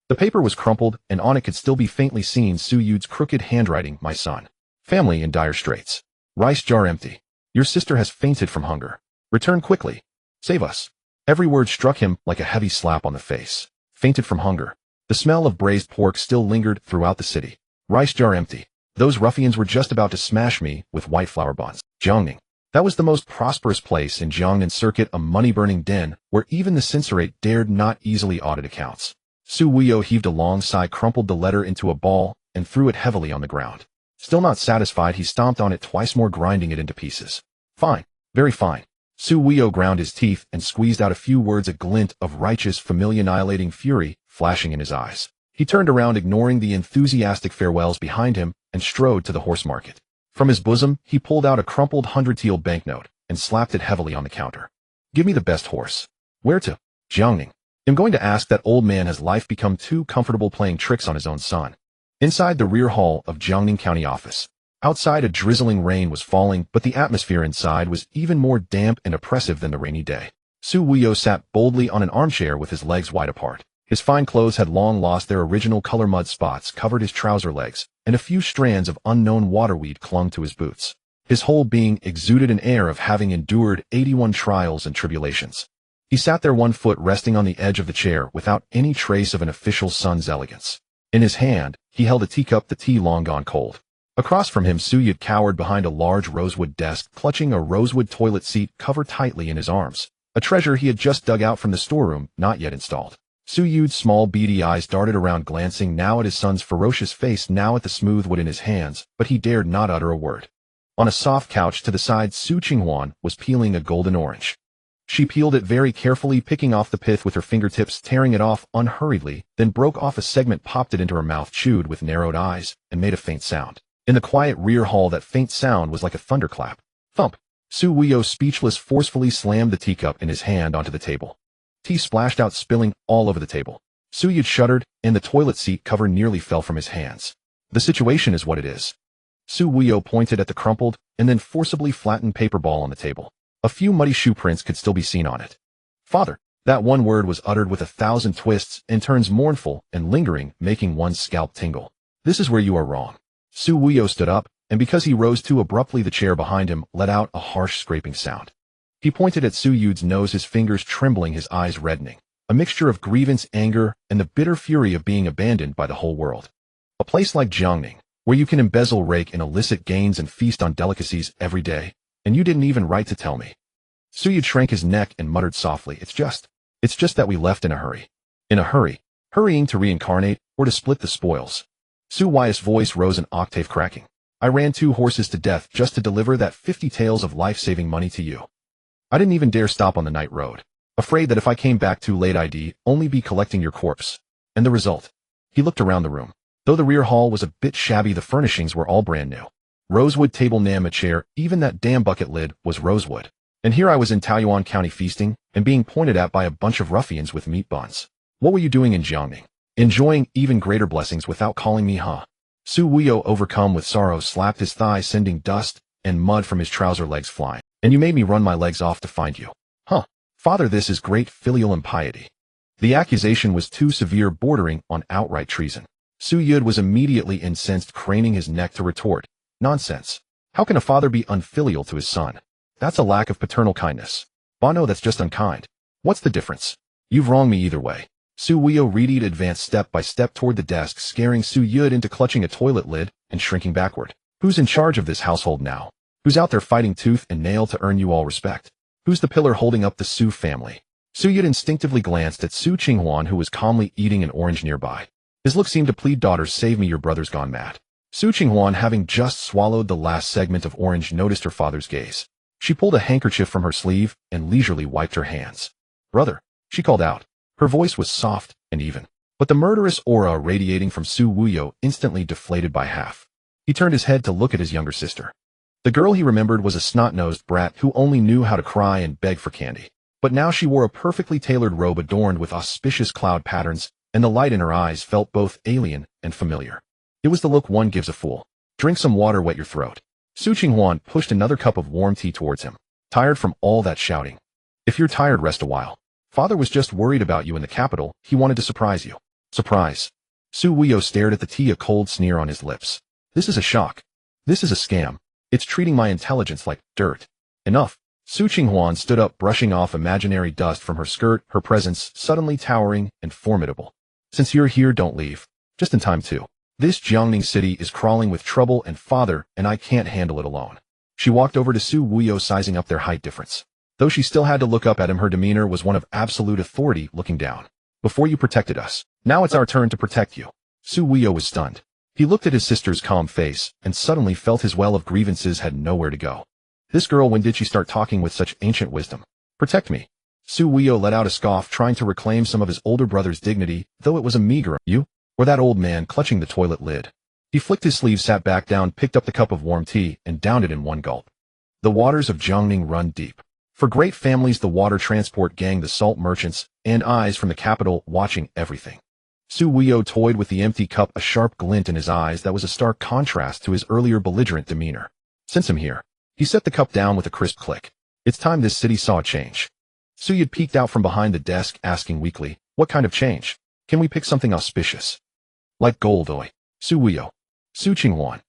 The paper was crumpled, and on it could still be faintly seen Su Yude's crooked handwriting. "My son. Family in dire straits. Rice jar empty. Your sister has fainted from hunger. Return quickly. Save us." Every word struck him like a heavy slap on the face. Fainted from hunger. The smell of braised pork still lingered throughout the city. Rice jar empty. Those ruffians were just about to smash me with white flour buns. Jiangnan. That was the most prosperous place in Jiangnan Circuit, a money-burning den where even the censorate dared not easily audit accounts. Su Wuyo heaved a long sigh, crumpled the letter into a ball, and threw it heavily on the ground. Still not satisfied, he stomped on it twice more, grinding it into pieces. "Fine. Very fine." Su Wuyo ground his teeth and squeezed out a few words, a glint of righteous, familiar, annihilating fury flashing in his eyes. He turned around, ignoring the enthusiastic farewells behind him, and strode to the horse market. From his bosom, he pulled out a crumpled 100 banknote and slapped it heavily on the counter. "Give me the best horse." "Where to?" "Jiangnan. I'm going to ask that old man, has life become too comfortable playing tricks on his own son?" Inside the rear hall of Jiangnan County office. Outside, a drizzling rain was falling, but the atmosphere inside was even more damp and oppressive than the rainy day. Su Wuyo sat boldly on an armchair with his legs wide apart. His fine clothes had long lost their original color. Mud spots covered his trouser legs, and a few strands of unknown waterweed clung to his boots. His whole being exuded an air of having endured 81 trials and tribulations. He sat there, one foot resting on the edge of the chair, without any trace of an official son's elegance. In his hand, he held a teacup, the tea long gone cold. Across from him, Su Yude cowered behind a large rosewood desk, clutching a rosewood toilet seat cover tightly in his arms, a treasure he had just dug out from the storeroom, not yet installed. Su Yude's small beady eyes darted around, glancing now at his son's ferocious face, now at the smooth wood in his hands, but he dared not utter a word. On a soft couch to the side, Qinghuan was peeling a golden orange. She peeled it very carefully, picking off the pith with her fingertips, tearing it off unhurriedly, then broke off a segment, popped it into her mouth, chewed with narrowed eyes, and made a faint sound. In the quiet rear hall, that faint sound was like a thunderclap. Thump! Su Wuyo, speechless, forcefully slammed the teacup in his hand onto the table. Tea splashed out, spilling all over the table. Su Yude shuddered, and the toilet seat cover nearly fell from his hands. "The situation is what it is." Su Wuyo pointed at the crumpled and then forcibly flattened paper ball on the table. A few muddy shoe prints could still be seen on it. "Father." That one word was uttered with 1,000 twists and turns, mournful and lingering, making one's scalp tingle. "This is where you are wrong." Su Wuyo stood up, and because he rose too abruptly, the chair behind him let out a harsh scraping sound. He pointed at Su Yude's nose, his fingers trembling, his eyes reddening. A mixture of grievance, anger, and the bitter fury of being abandoned by the whole world. "A place like Jiangnan, where you can embezzle, rake in illicit gains, and feast on delicacies every day, and you didn't even write to tell me." Su Yude shrank his neck and muttered softly, It's just that we left in a hurry." "In a hurry? Hurrying to reincarnate, or to split the spoils?" Su Wuyo's voice rose an octave, cracking. "I ran 2 horses to death just to deliver that 50 taels of life-saving money to you. I didn't even dare stop on the night road, afraid that if I came back too late, I'd only be collecting your corpse. And the result?" He looked around the room. Though the rear hall was a bit shabby, the furnishings were all brand new. Rosewood table, a chair, even that damn bucket lid was rosewood. And here I was in Taoyuan County feasting, and being pointed at by a bunch of ruffians with meat buns. What were you doing in Jiangnan? Enjoying even greater blessings without calling me, huh? Su Wuyo, overcome with sorrow, slapped his thigh, sending dust and mud from his trouser legs flying. "And you made me run my legs off to find you. Huh? Father, this is great filial impiety." The accusation was too severe, bordering on outright treason. Su Yude was immediately incensed, craning his neck to retort. "Nonsense. How can a father be unfilial to his son? That's a lack of paternal kindness. Bah no, that's just unkind. What's the difference? You've wronged me either way. Su Wuyo advanced step by step toward the desk, scaring Su Youde into clutching a toilet lid and shrinking backward. Who's in charge of this household now? Who's out there fighting tooth and nail to earn you all respect? Who's the pillar holding up the Su family? Su Youde instinctively glanced at Su Qinghuan, who was calmly eating an orange nearby. His look seemed to plead, "Daughter, save me, your brother's gone mad." Su Qinghuan, having just swallowed the last segment of orange, noticed her father's gaze. She pulled a handkerchief from her sleeve and leisurely wiped her hands. "Brother," she called out. Her voice was soft and even, but the murderous aura radiating from Su Wuyo instantly deflated by half. He turned his head to look at his younger sister. The girl he remembered was a snot-nosed brat who only knew how to cry and beg for candy. But now she wore a perfectly tailored robe adorned with auspicious cloud patterns, and the light in her eyes felt both alien and familiar. It was the look one gives a fool. "Drink some water, wet your throat." Su Qinghuan pushed another cup of warm tea towards him. "Tired from all that shouting? If you're tired, rest a while. Father was just worried about you in the capital. He wanted to surprise you." "Surprise?" Su Wuyo stared at the tea, a cold sneer on his lips. "This is a shock. This is a scam. It's treating my intelligence like dirt." "Enough." Su Qinghuan stood up, brushing off imaginary dust from her skirt, her presence suddenly towering and formidable. "Since you're here, don't leave. Just in time, too. This Jiangning city is crawling with trouble and father, and I can't handle it alone." She walked over to Su Wuyo, sizing up their height difference. Though she still had to look up at him, her demeanor was one of absolute authority, looking down. "Before you protected us. Now it's our turn to protect you." Su Wuyo was stunned. He looked at his sister's calm face and suddenly felt his well of grievances had nowhere to go. This girl, when did she start talking with such ancient wisdom? "Protect me." Su Wuyo let out a scoff, trying to reclaim some of his older brother's dignity, though it was a meager "you?" Or that old man clutching the toilet lid. He flicked his sleeve, sat back down, picked up the cup of warm tea, and downed it in one gulp. The waters of Jiangning run deep. For great families, the water transport gang, the salt merchants, and eyes from the capital watching everything. Su Wuyo toyed with the empty cup, a sharp glint in his eyes that was a stark contrast to his earlier belligerent demeanor. "Since I'm here." He set the cup down with a crisp click. "It's time this city saw a change." Su Youde peeked out from behind the desk, asking weakly, "What kind of change? Can we pick something auspicious?" "Like gold, oi." Su Wuyo. Su Qinghuan.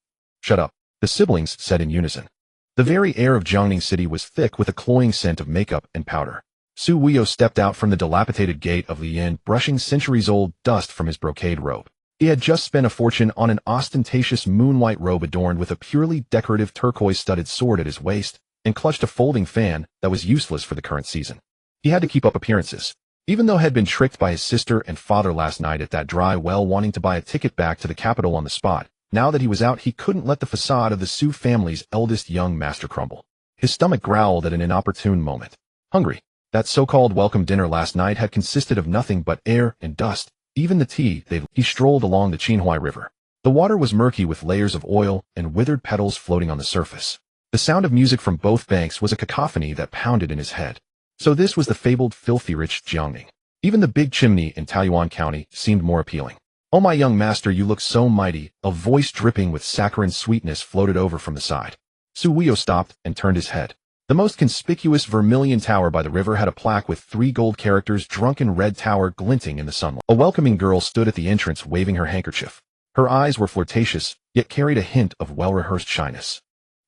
"Shut up," the siblings said in unison. The very air of Jiangning City was thick with a cloying scent of makeup and powder. Su Wuyo stepped out from the dilapidated gate of Lian, brushing centuries-old dust from his brocade robe. He had just spent a fortune on an ostentatious moon-white robe adorned with a purely decorative turquoise-studded sword at his waist, and clutched a folding fan that was useless for the current season. He had to keep up appearances. Even though he had been tricked by his sister and father last night at that dry well, wanting to buy a ticket back to the capital on the spot, now that he was out, he couldn't let the facade of the Su family's eldest young master crumble. His stomach growled at an inopportune moment. Hungry. That so-called welcome dinner last night had consisted of nothing but air and dust, even the tea He strolled along the Qinghuan River. The water was murky with layers of oil and withered petals floating on the surface. The sound of music from both banks was a cacophony that pounded in his head. So this was the fabled filthy rich Jiangning. Even the big chimney in Taoyuan County seemed more appealing. "Oh, my young master, you look so mighty," a voice dripping with saccharine sweetness floated over from the side. Su Wuyo stopped and turned his head. The most conspicuous vermilion tower by the river had a plaque with 3 gold characters, "Drunken Red Tower," glinting in the sunlight. A welcoming girl stood at the entrance, waving her handkerchief. Her eyes were flirtatious, yet carried a hint of well-rehearsed shyness.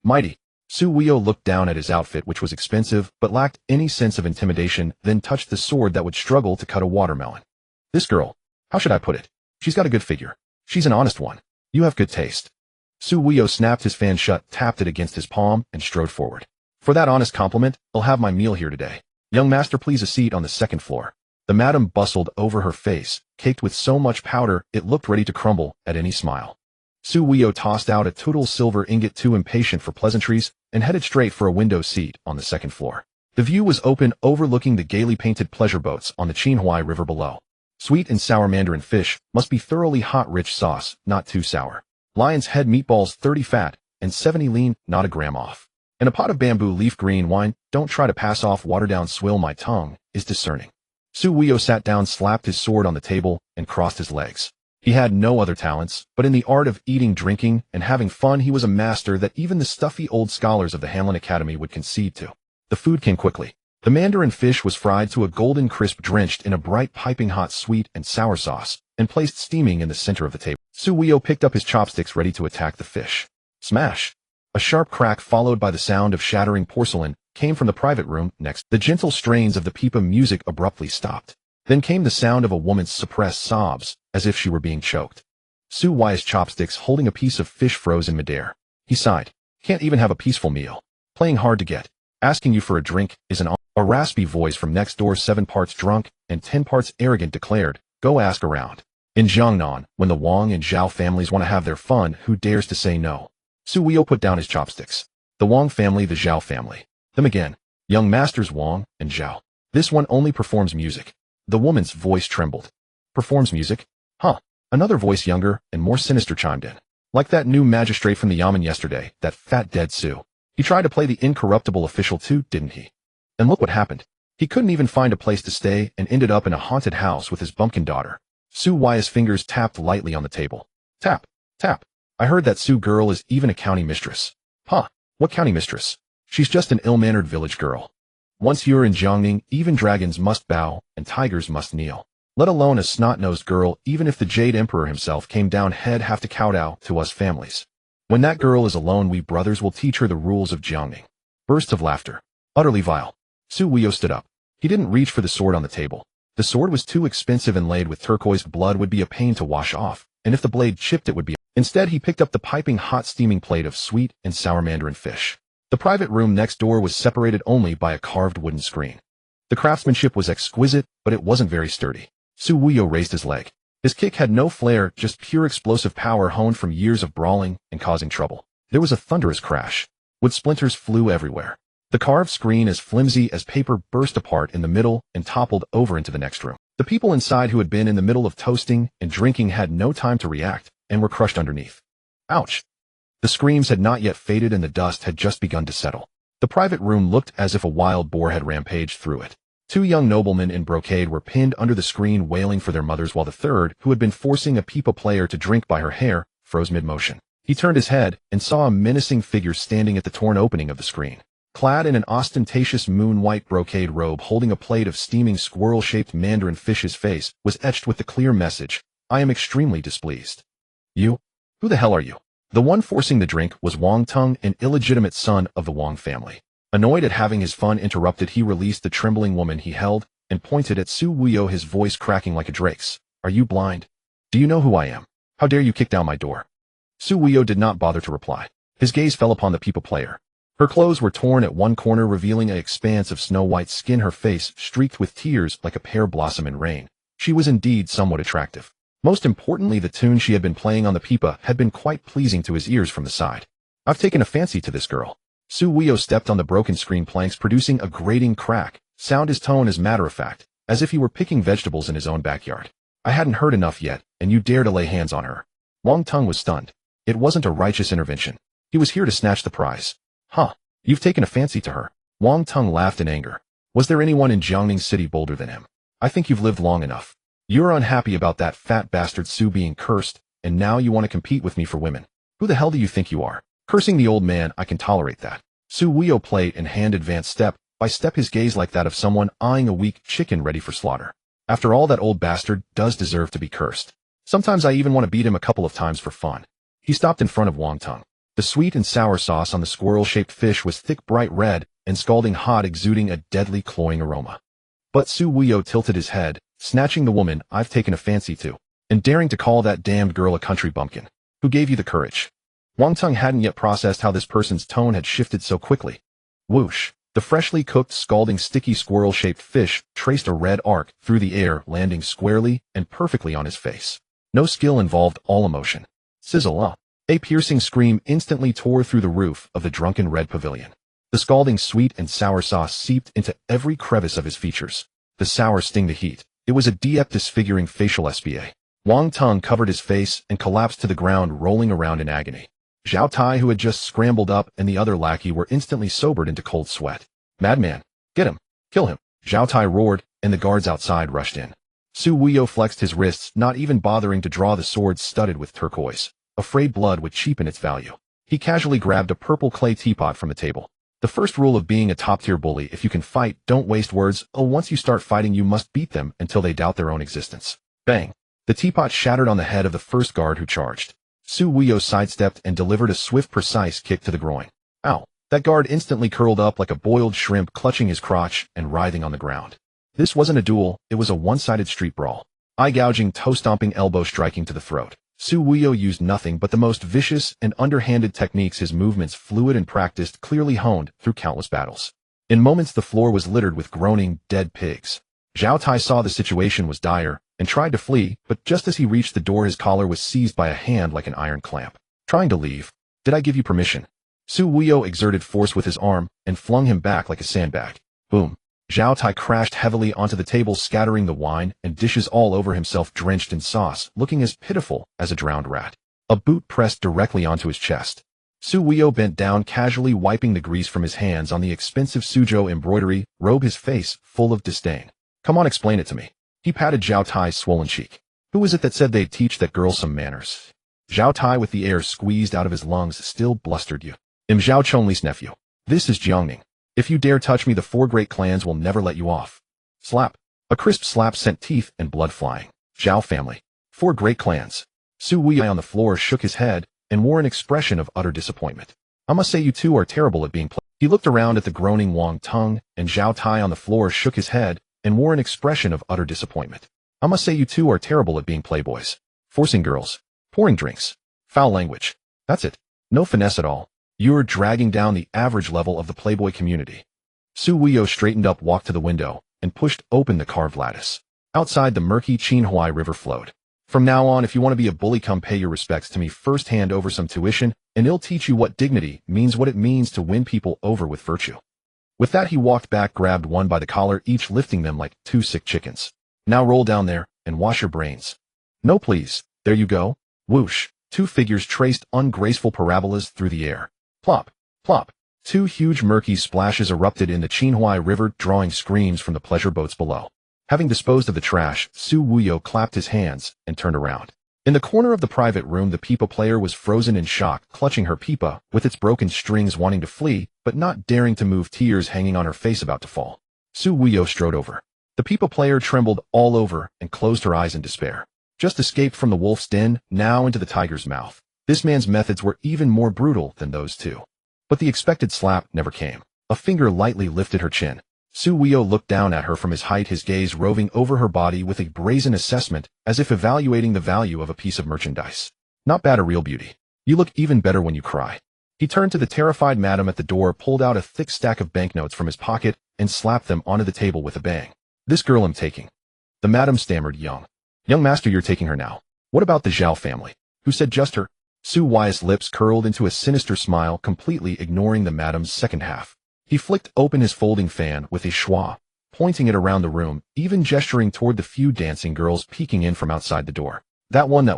"Mighty." Su Wuyo looked down at his outfit, which was expensive, but lacked any sense of intimidation, then touched the sword that would struggle to cut a watermelon. "This girl, how should I put it? She's got a good figure. She's an honest one. You have good taste." Su Wuyo snapped his fan shut, tapped it against his palm, and strode forward. "For that honest compliment, I'll have my meal here today. Young master, please a seat on the second floor." The madam bustled over, her face, caked with so much powder it looked ready to crumble at any smile. Su Wuyo tossed out a total silver ingot, too impatient for pleasantries, and headed straight for a window seat on the second floor. The view was open, overlooking the gaily painted pleasure boats on the Qinghuan River below. Sweet and sour mandarin fish must be thoroughly hot, rich sauce, not too sour. Lion's head meatballs, 30 fat, and 70 lean, not a gram off. And a pot of bamboo leaf green wine, don't try to pass off, watered-down swill, my tongue is discerning. Su Wuyo sat down, slapped his sword on the table, and crossed his legs. He had no other talents, but in the art of eating, drinking, and having fun he was a master that even the stuffy old scholars of the Hanlin Academy would concede to. The food came quickly. The mandarin fish was fried to a golden crisp, drenched in a bright piping hot sweet and sour sauce, and placed steaming in the center of the table. Su Wuyo picked up his chopsticks, ready to attack the fish. Smash! A A sharp crack followed by the sound of shattering porcelain came from the private room next. The gentle strains of the pipa music abruptly stopped. Then came the sound of a woman's suppressed sobs, as if she were being choked. Su Wei's chopsticks holding a piece of fish froze in midair. He sighed. Can't even have a peaceful meal. Playing hard to get. Asking you for a drink is an A raspy voice from next door, 7 parts drunk and 10 parts arrogant, declared, Go ask around. In Jiangnan, when the Wang and Zhao families want to have their fun, who dares to say no? Su Weiyo put down his chopsticks. The Wang family, the Zhao family. Them again. Young masters Wang and Zhao. This one only performs music. The woman's voice trembled. Performs music? Huh. Another voice, younger and more sinister, chimed in. Like that new magistrate from the Yamen yesterday, that fat dead Su. He tried to play the incorruptible official too, didn't he? And look what happened. He couldn't even find a place to stay and ended up in a haunted house with his bumpkin daughter. Su Wei's fingers tapped lightly on the table. Tap, tap. I heard that Su girl is even a county mistress. Huh, what county mistress? She's just an ill-mannered village girl. Once you're in Jiangning, even dragons must bow and tigers must kneel. Let alone a snot-nosed girl. Even if the Jade Emperor himself came down, he'd have to kowtow to us families. When that girl is alone, we brothers will teach her the rules of Jiangning. Bursts of laughter. Utterly vile. Su Weiyo stood up. He didn't reach for the sword on the table. The sword was too expensive and laid with turquoise blood would be a pain to wash off, and if the blade chipped it would be. Instead, he picked up the piping hot steaming plate of sweet and sour mandarin fish. The private room next door was separated only by a carved wooden screen. The craftsmanship was exquisite, but it wasn't very sturdy. Su Weiyo raised his leg. His kick had no flair, just pure explosive power honed from years of brawling and causing trouble. There was a thunderous crash. Wood splinters flew everywhere. The carved screen, as flimsy as paper, burst apart in the middle and toppled over into the next room. The people inside, who had been in the middle of toasting and drinking, had no time to react and were crushed underneath. Ouch! The screams had not yet faded and the dust had just begun to settle. The private room looked as if a wild boar had rampaged through it. 2 young noblemen in brocade were pinned under the screen wailing for their mothers, while the third, who had been forcing a pipa player to drink by her hair, froze mid-motion. He turned his head and saw a menacing figure standing at the torn opening of the screen. Clad in an ostentatious moon-white brocade robe holding a plate of steaming squirrel-shaped mandarin fish, his face was etched with the clear message, I am extremely displeased. You? Who the hell are you? The one forcing the drink was Wang Tung, an illegitimate son of the Wang family. Annoyed at having his fun interrupted, he released the trembling woman he held and pointed at Su Weiyo, his voice cracking like a drake's. Are you blind? Do you know who I am? How dare you kick down my door? Su Weiyo did not bother to reply. His gaze fell upon the pipa player. Her clothes were torn at one corner, revealing an expanse of snow-white skin, her face streaked with tears like a pear blossom in rain. She was indeed somewhat attractive. Most importantly, the tune she had been playing on the pipa had been quite pleasing to his ears from the side. I've taken a fancy to this girl. Su Weiyo stepped on the broken screen planks, producing a grating crack, sound his tone as matter-of-fact, as if he were picking vegetables in his own backyard. I hadn't heard enough yet, and you dare to lay hands on her. Wang Tung was stunned. It wasn't a righteous intervention. He was here to snatch the prize. Huh, you've taken a fancy to her. Wang Tung laughed in anger. Was there anyone in Jiangning City bolder than him? I think you've lived long enough. You're unhappy about that fat bastard Su being cursed, and now you want to compete with me for women. Who the hell do you think you are? Cursing the old man, I can tolerate that. Su Weiyo played in hand advanced step by step, his gaze like that of someone eyeing a weak chicken ready for slaughter. After all, that old bastard does deserve to be cursed. Sometimes I even want to beat him a couple of times for fun. He stopped in front of Wang Tung. The sweet and sour sauce on the squirrel-shaped fish was thick, bright red, and scalding hot, exuding a deadly cloying aroma. But Su Weiyo tilted his head, snatching the woman I've taken a fancy to, and daring to call that damned girl a country bumpkin. Who gave you the courage? Wang Tung hadn't yet processed how this person's tone had shifted so quickly. Whoosh! The freshly cooked, scalding, sticky squirrel-shaped fish traced a red arc through the air, landing squarely and perfectly on his face. No skill involved, all emotion. Sizzle! A piercing scream instantly tore through the roof of the drunken red pavilion. The scalding sweet and sour sauce seeped into every crevice of his features. The sour sting, the heat. It was a disfiguring facial SPA. Wang Tung covered his face and collapsed to the ground, rolling around in agony. Zhao Tai, who had just scrambled up, and the other lackey were instantly sobered into cold sweat. Madman! Get him! Kill him! Zhao Tai roared, and the guards outside rushed in. Su Weiyo flexed his wrists, not even bothering to draw the sword studded with turquoise, afraid blood would cheapen its value. He casually grabbed a purple clay teapot from the table. The first rule of being a top-tier bully: if you can fight, don't waste words. Once you start fighting, you must beat them until they doubt their own existence. Bang! The teapot shattered on the head of the first guard who charged. Su Wuyo sidestepped and delivered a swift, precise kick to the groin. Ow! That guard instantly curled up like a boiled shrimp, clutching his crotch and writhing on the ground. This wasn't a duel, it was a one-sided street brawl. Eye-gouging, toe-stomping, elbow striking to the throat. Su Wuyo used nothing but the most vicious and underhanded techniques, his movements fluid and practiced, clearly honed through countless battles. In moments the floor was littered with groaning, dead pigs. Zhao Tai saw the situation was dire and tried to flee, but just as he reached the door his collar was seized by a hand like an iron clamp. Trying to leave. Did I give you permission? Su Wuyo exerted force with his arm and flung him back like a sandbag. Boom. Zhao Tai crashed heavily onto the table, scattering the wine and dishes all over himself, drenched in sauce, looking as pitiful as a drowned rat. A boot pressed directly onto his chest. Su Wuyo bent down, casually wiping the grease from his hands on the expensive Suzhou embroidery robe, his face full of disdain. Come on, explain it to me. He patted Zhao Tai's swollen cheek. Who is it that said they'd teach that girl some manners? Zhao Tai, with the air squeezed out of his lungs, still blustered. You. I'm Zhao Chongli's nephew. This is Jiangning. If you dare touch me, the 4 great clans will never let you off. Slap. A crisp slap sent teeth and blood flying. Zhao family. 4 great clans. Su Wuyo on the floor shook his head and wore an expression of utter disappointment. I must say you two are terrible at being played. He looked around at the groaning Wang Tung, and Zhao Tai on the floor shook his head and wore an expression of utter disappointment. I must say you two are terrible at being playboys. Forcing girls. Pouring drinks. Foul language. That's it. No finesse at all. You're dragging down the average level of the playboy community. Su Wuyo straightened up, walked to the window, and pushed open the carved lattice. Outside, the murky Qinghuan River flowed. From now on, if you want to be a bully, come pay your respects to me first, hand over some tuition, and it'll teach you what dignity means, what it means to win people over with virtue. With that, he walked back, grabbed one by the collar, each lifting them like 2 sick chickens. Now roll down there and wash your brains. No, please. There you go. Whoosh. 2 figures traced ungraceful parabolas through the air. Plop, plop. 2 huge murky splashes erupted in the Qinghuan River, drawing screams from the pleasure boats below. Having disposed of the trash, Su Wuyo clapped his hands and turned around. In the corner of the private room, the pipa player was frozen in shock, clutching her pipa with its broken strings, wanting to flee, but not daring to move, tears hanging on her face, about to fall. Su Wuyo strode over. The pipa player trembled all over and closed her eyes in despair. Just escaped from the wolf's den, now into the tiger's mouth. This man's methods were even more brutal than those 2. But the expected slap never came. A finger lightly lifted her chin. Su Wuyo looked down at her from his height, his gaze roving over her body with a brazen assessment, as if evaluating the value of a piece of merchandise. Not bad, a real beauty. You look even better when you cry. He turned to the terrified madam at the door, pulled out a thick stack of banknotes from his pocket, and slapped them onto the table with a bang. This girl I'm taking. The madam stammered. Young master, you're taking her now. What about the Zhao family? Who said just her? Su Wuyo's lips curled into a sinister smile, completely ignoring the madam's second half. He flicked open his folding fan with a schwa, pointing it around the room, even gesturing toward the few dancing girls peeking in from outside the door. That one,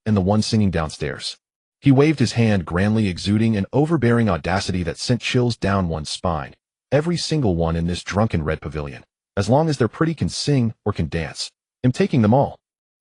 and the one singing downstairs. He waved his hand grandly, exuding an overbearing audacity that sent chills down one's spine. Every single one in this drunken red pavilion. As long as they're pretty, can sing, or can dance. I'm taking them all.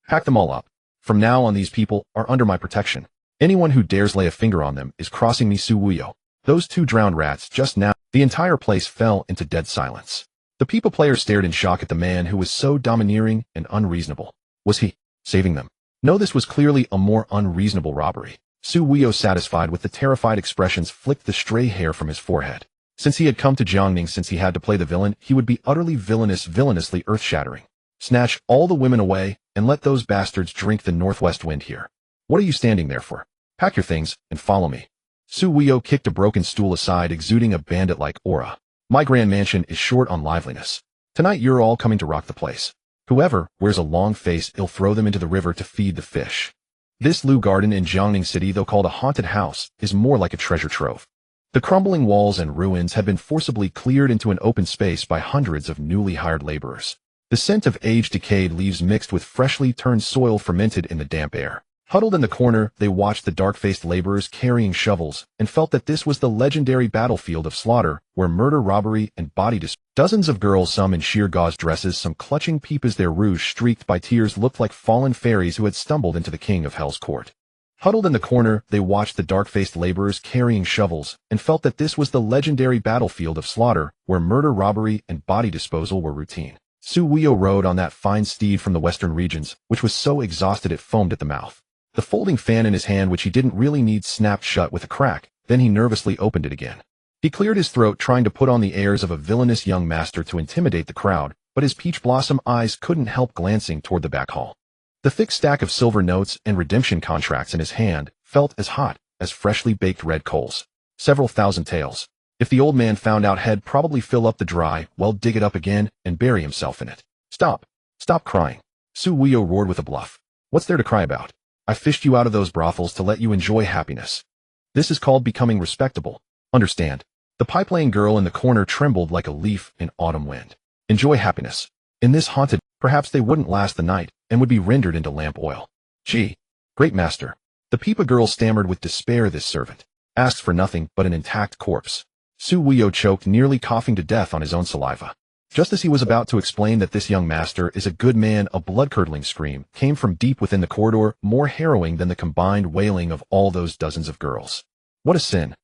Pack them all up. From now on, these people are under my protection. Anyone who dares lay a finger on them is crossing me. Su Wuyo. Those 2 drowned rats just now. The entire place fell into dead silence. The pipa player stared in shock at the man who was so domineering and unreasonable. Was he saving them? No, this was clearly a more unreasonable robbery. Su Wuyo, satisfied with the terrified expressions, flicked the stray hair from his forehead. Since he had come to Jiangning, since he had to play the villain, he would be utterly villainously earth-shattering. Snatch all the women away and let those bastards drink the northwest wind here. What are you standing there for? Pack your things and follow me. Su Wuyo kicked a broken stool aside, exuding a bandit-like aura. My grand mansion is short on liveliness. Tonight you're all coming to rock the place. Whoever wears a long face, I'll throw them into the river to feed the fish. This Lu garden in Jiangning City, though called a haunted house, is more like a treasure trove. The crumbling walls and ruins have been forcibly cleared into an open space by hundreds of newly hired laborers. The scent of aged, decayed leaves mixed with freshly turned soil fermented in the damp air. Huddled in the corner, they watched the dark-faced laborers carrying shovels and felt that this was the legendary battlefield of slaughter, where murder, robbery, and body disposal. Dozens of girls, some in sheer gauze dresses, some clutching pipas, their rouge streaked by tears, looked like fallen fairies who had stumbled into the king of hell's court. Huddled in the corner, they watched the dark-faced laborers carrying shovels and felt that this was the legendary battlefield of slaughter, where murder, robbery, and body disposal were routine. Su Wuyo rode on that fine steed from the western regions, which was so exhausted it foamed at the mouth. The folding fan in his hand, which he didn't really need, snapped shut with a crack. Then he nervously opened it again. He cleared his throat, trying to put on the airs of a villainous young master to intimidate the crowd, but his peach blossom eyes couldn't help glancing toward the back hall. The thick stack of silver notes and redemption contracts in his hand felt as hot as freshly baked red coals. Several thousand taels. If the old man found out, he'd probably fill up the dry well, dig it up again, and bury himself in it. Stop. Stop crying. Su Wuyo roared with a bluff. What's there to cry about? I fished you out of those brothels to let you enjoy happiness. This is called becoming respectable. Understand? The pipe-laying girl in the corner trembled like a leaf in autumn wind. Enjoy happiness. In this haunted, perhaps they wouldn't last the night and would be rendered into lamp oil. Gee, great master. The Peepa girl stammered with despair. This servant asked for nothing but an intact corpse. Su Wuyo choked, nearly coughing to death on his own saliva. Just as he was about to explain that this young master is a good man, a blood-curdling scream came from deep within the corridor, more harrowing than the combined wailing of all those dozens of girls. What a sin.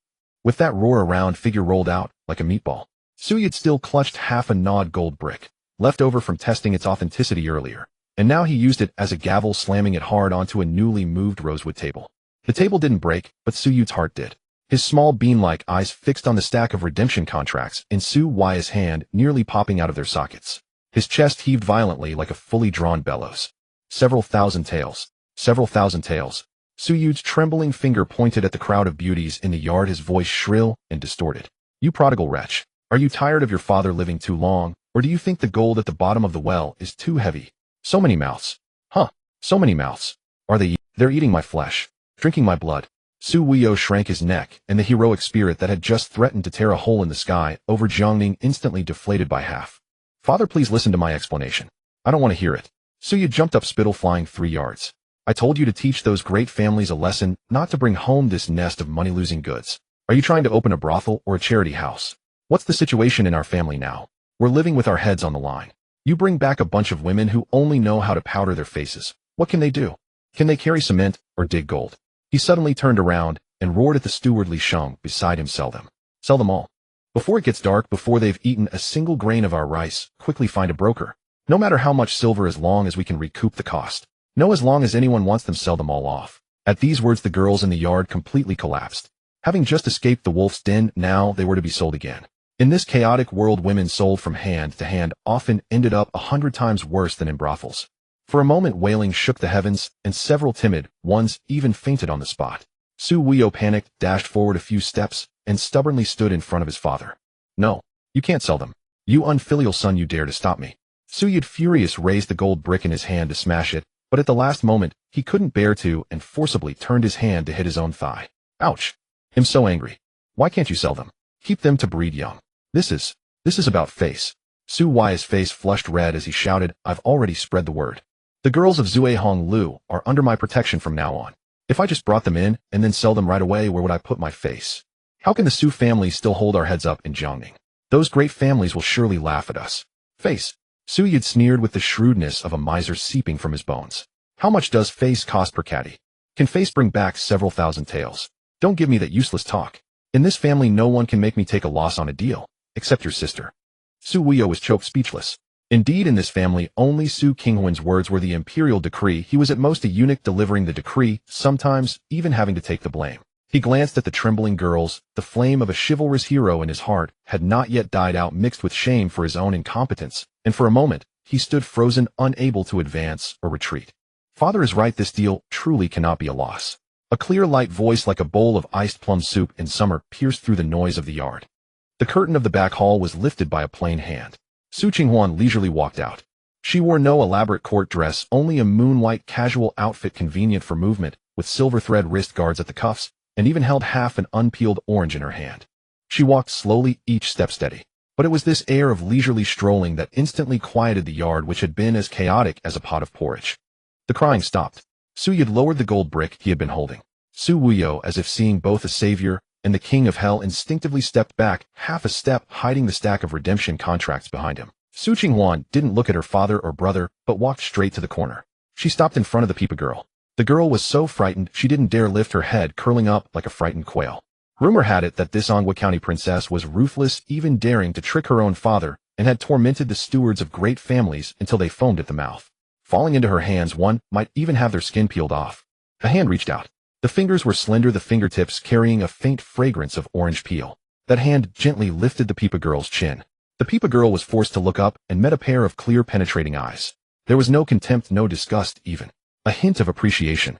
With that roar, a round figure rolled out, like a meatball. Su Youde still clutched half a gnawed gold brick, left over from testing its authenticity earlier, and now he used it as a gavel, slamming it hard onto a newly moved rosewood table. The table didn't break, but Su Yude's heart did. His small bean-like eyes fixed on the stack of redemption contracts in Su Yude's hand, nearly popping out of their sockets. His chest heaved violently like a fully drawn bellows. Several thousand taels. Several thousand taels. Su Yude's trembling finger pointed at the crowd of beauties in the yard, his voice shrill and distorted. You prodigal wretch. Are you tired of your father living too long, or do you think the gold at the bottom of the well is too heavy? So many mouths. Huh. So many mouths. They're eating my flesh, drinking my blood. Su Wuyo shrank his neck, and the heroic spirit that had just threatened to tear a hole in the sky over Jiangning instantly deflated by half. Father, please listen to my explanation. I don't want to hear it. Su Yude jumped up, spittle flying 3 yards. I told you to teach those great families a lesson, not to bring home this nest of money-losing goods. Are you trying to open a brothel or a charity house? What's the situation in our family now? We're living with our heads on the line. You bring back a bunch of women who only know how to powder their faces. What can they do? Can they carry cement or dig gold? He suddenly turned around and roared at the steward Li Sheng beside him. Sell them. Sell them all. Before it gets dark, before they've eaten a single grain of our rice, quickly find a broker. No matter how much silver, as long as we can recoup the cost. No, as long as anyone wants them, sell them all off. At these words, the girls in the yard completely collapsed. Having just escaped the wolf's den, now they were to be sold again. In this chaotic world, women sold from hand to hand often ended up 100 times worse than in brothels. For a moment, wailing shook the heavens, and several timid ones even fainted on the spot. Su Wuyo panicked, dashed forward a few steps, and stubbornly stood in front of his father. No, you can't sell them. You unfilial son, you dare to stop me. Su Yude, furious, raised the gold brick in his hand to smash it, but at the last moment, he couldn't bear to and forcibly turned his hand to hit his own thigh. Ouch! I'm so angry. Why can't you sell them? Keep them to breed young. This is about face. Su Yude's face flushed red as he shouted, I've already spread the word. The girls of Zue Honglu are under my protection from now on. If I just brought them in and then sell them right away, where would I put my face? How can the Su family still hold our heads up in Jiangning? Those great families will surely laugh at us. Face. Su Yude sneered with the shrewdness of a miser seeping from his bones. How much does face cost per caddy? Can face bring back several thousand taels? Don't give me that useless talk. In this family, no one can make me take a loss on a deal, except your sister. Su Wuyo was choked speechless. Indeed, in this family, only Su Qinghuan's words were the imperial decree. He was at most a eunuch delivering the decree, sometimes even having to take the blame. He glanced at the trembling girls. The flame of a chivalrous hero in his heart had not yet died out, mixed with shame for his own incompetence, and for a moment, he stood frozen, unable to advance or retreat. Father is right, this deal truly cannot be a loss. A clear, light voice like a bowl of iced plum soup in summer pierced through the noise of the yard. The curtain of the back hall was lifted by a plain hand. Su Qinghuan leisurely walked out. She wore no elaborate court dress, only a moon-white casual outfit convenient for movement, with silver thread wrist guards at the cuffs, and even held half an unpeeled orange in her hand. She walked slowly, each step steady. But it was this air of leisurely strolling that instantly quieted the yard, which had been as chaotic as a pot of porridge. The crying stopped. Su Yude lowered the gold brick he had been holding. Su Wuyo, as if seeing both a savior and the king of hell, instinctively stepped back, half a step, hiding the stack of redemption contracts behind him. Su Qinghuan didn't look at her father or brother, but walked straight to the corner. She stopped in front of the Peepa girl. The girl was so frightened she didn't dare lift her head, curling up like a frightened quail. Rumor had it that this Anghua County princess was ruthless, even daring to trick her own father, and had tormented the stewards of great families until they foamed at the mouth. Falling into her hands, one might even have their skin peeled off. A hand reached out. The fingers were slender, the fingertips carrying a faint fragrance of orange peel. That hand gently lifted the Peepa girl's chin. The Peepa girl was forced to look up and met a pair of clear, penetrating eyes. There was no contempt, no disgust even. A hint of appreciation.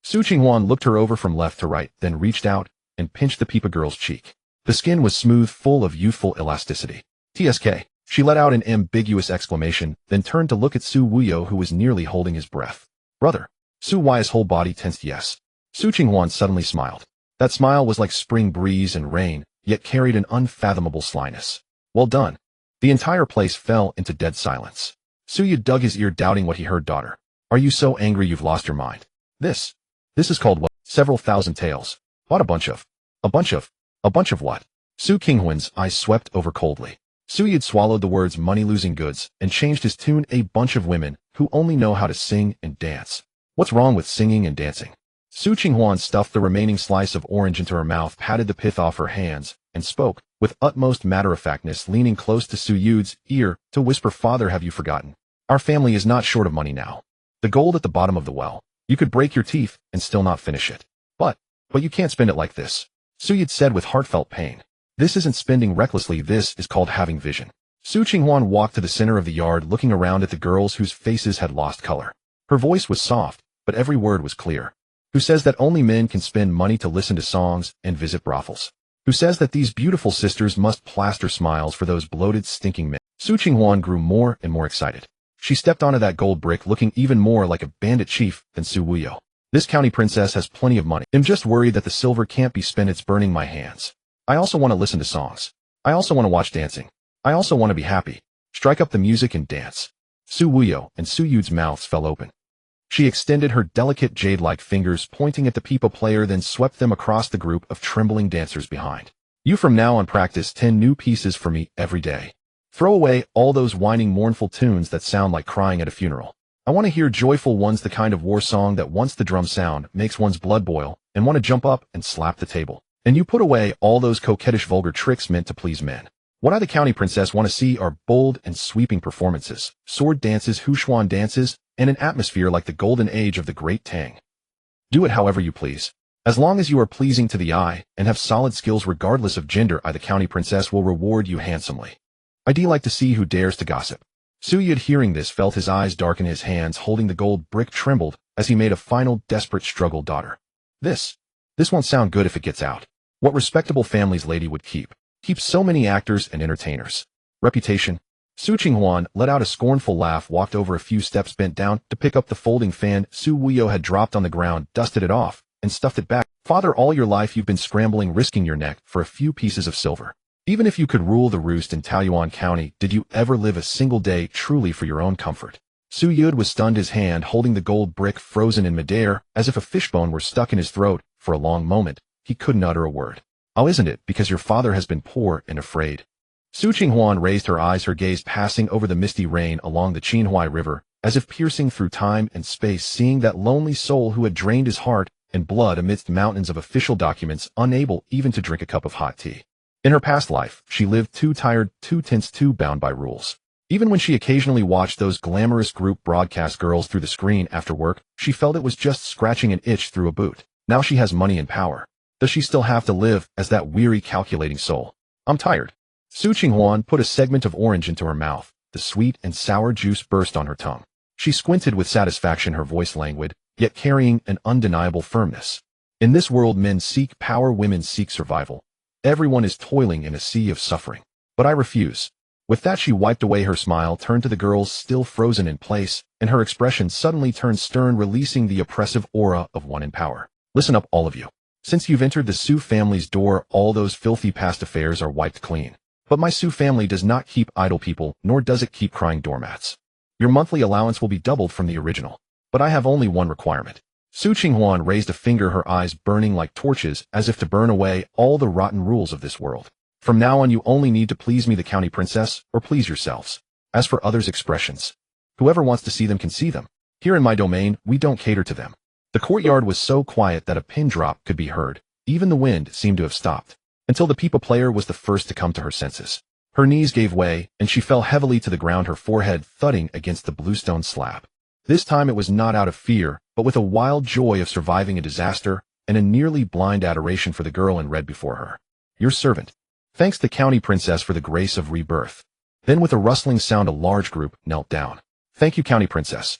Qinghuan looked her over from left to right, then reached out and pinched the Peepa girl's cheek. The skin was smooth, full of youthful elasticity. "TSK." She let out an ambiguous exclamation, then turned to look at Su Wuyo, who was nearly holding his breath. "Brother." Su Wei's whole body tensed. "Yes." Qinghuan suddenly smiled. That smile was like spring breeze and rain, yet carried an unfathomable slyness. "Well done." The entire place fell into dead silence. Youde dug his ear, doubting what he heard. "Daughter, are you so angry you've lost your mind? This is called what? Several thousand tales. What a bunch of what?" Qinghuan's eyes swept over coldly. Youde swallowed the words money-losing goods and changed his tune. "A bunch of women who only know how to sing and dance. What's wrong with singing and dancing?" Qinghuan stuffed the remaining slice of orange into her mouth, patted the pith off her hands, and spoke, with utmost matter-of-factness, leaning close to Yude's ear to whisper, "Father, have you forgotten? Our family is not short of money now. The gold at the bottom of the well. You could break your teeth and still not finish it. But you can't spend it like this." Yude said with heartfelt pain. "This isn't spending recklessly, this is called having vision." Qinghuan walked to the center of the yard, looking around at the girls whose faces had lost color. Her voice was soft, but every word was clear. "Who says that only men can spend money to listen to songs and visit brothels? Who says that these beautiful sisters must plaster smiles for those bloated, stinking men?" Qinghuan grew more and more excited. She stepped onto that gold brick, looking even more like a bandit chief than Su Wuyo. "This county princess has plenty of money. I'm just worried that the silver can't be spent. It's burning my hands. I also want to listen to songs. I also want to watch dancing. I also want to be happy. Strike up the music and dance." Su Wuyo and Yude's mouths fell open. She extended her delicate jade-like fingers, pointing at the Peepa player, then swept them across the group of trembling dancers behind. "You from now on practice 10 new pieces for me every day. Throw away all those whining, mournful tunes that sound like crying at a funeral. I want to hear joyful ones, the kind of war song that once the drum sound makes one's blood boil and want to jump up and slap the table. And you put away all those coquettish, vulgar tricks meant to please men. What I, the county princess, want to see are bold and sweeping performances, sword dances, Huchuan dances, and an atmosphere like the golden age of the Great Tang. Do it however you please. As long as you are pleasing to the eye and have solid skills regardless of gender, I, the county princess, will reward you handsomely. I'd like to see who dares to gossip." Yude, hearing this, felt his eyes darken. His hands holding the gold brick trembled as he made a final desperate struggle. "Daughter, this won't sound good if it gets out. What respectable families lady would keep so many actors and entertainers? Reputation?" Qinghuan let out a scornful laugh, walked over a few steps, bent down to pick up the folding fan Su Wuyo had dropped on the ground, dusted it off, and stuffed it back. "Father, all your life you've been scrambling, risking your neck for a few pieces of silver. Even if you could rule the roost in Taoyuan County, did you ever live a single day truly for your own comfort?" Yude was stunned, his hand holding the gold brick frozen in midair, as if a fishbone were stuck in his throat. For a long moment, he couldn't utter a word. "Oh, isn't it because your father has been poor and afraid?" Qinghuan raised her eyes, her gaze passing over the misty rain along the Qinghuan River, as if piercing through time and space, seeing that lonely soul who had drained his heart and blood amidst mountains of official documents, unable even to drink a cup of hot tea. In her past life, she lived too tired, too tense, too bound by rules. Even when she occasionally watched those glamorous group broadcast girls through the screen after work, she felt it was just scratching an itch through a boot. Now she has money and power. Does she still have to live as that weary, calculating soul? "I'm tired." Qinghuan put a segment of orange into her mouth. The sweet and sour juice burst on her tongue. She squinted with satisfaction, her voice languid, yet carrying an undeniable firmness. "In this world, men seek power, women seek survival. Everyone is toiling in a sea of suffering. But I refuse." With that, she wiped away her smile, turned to the girls still frozen in place, and her expression suddenly turned stern, releasing the oppressive aura of one in power. "Listen up, all of you. Since you've entered the Su family's door, all those filthy past affairs are wiped clean. But my Su family does not keep idle people, nor does it keep crying doormats. Your monthly allowance will be doubled from the original. But I have only one requirement." Qinghuan raised a finger, her eyes burning like torches, as if to burn away all the rotten rules of this world. "From now on, you only need to please me, the county princess, or please yourselves. As for others' expressions, whoever wants to see them can see them. Here in my domain, we don't cater to them." The courtyard was so quiet that a pin drop could be heard. Even the wind seemed to have stopped, until the Peepa player was the first to come to her senses. Her knees gave way, and she fell heavily to the ground, her forehead thudding against the bluestone slab. This time it was not out of fear, but but with a wild joy of surviving a disaster and a nearly blind adoration for the girl in red before her. Your servant. Thanks the county princess for the grace of rebirth. Then with a rustling sound a large group knelt down. Thank you, county princess.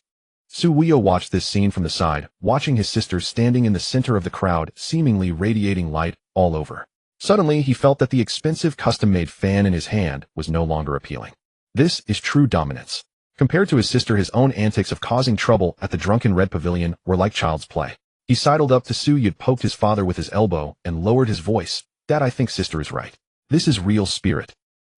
Su Weo watched this scene from the side, watching his sister standing in the center of the crowd, seemingly radiating light all over. Suddenly, he felt that the expensive custom-made fan in his hand was no longer appealing. This is true dominance. Compared to his sister, his own antics of causing trouble at the drunken red pavilion were like child's play. He sidled up to Su Youde, poked his father with his elbow, and lowered his voice. Dad, I think sister is right. This is real spirit.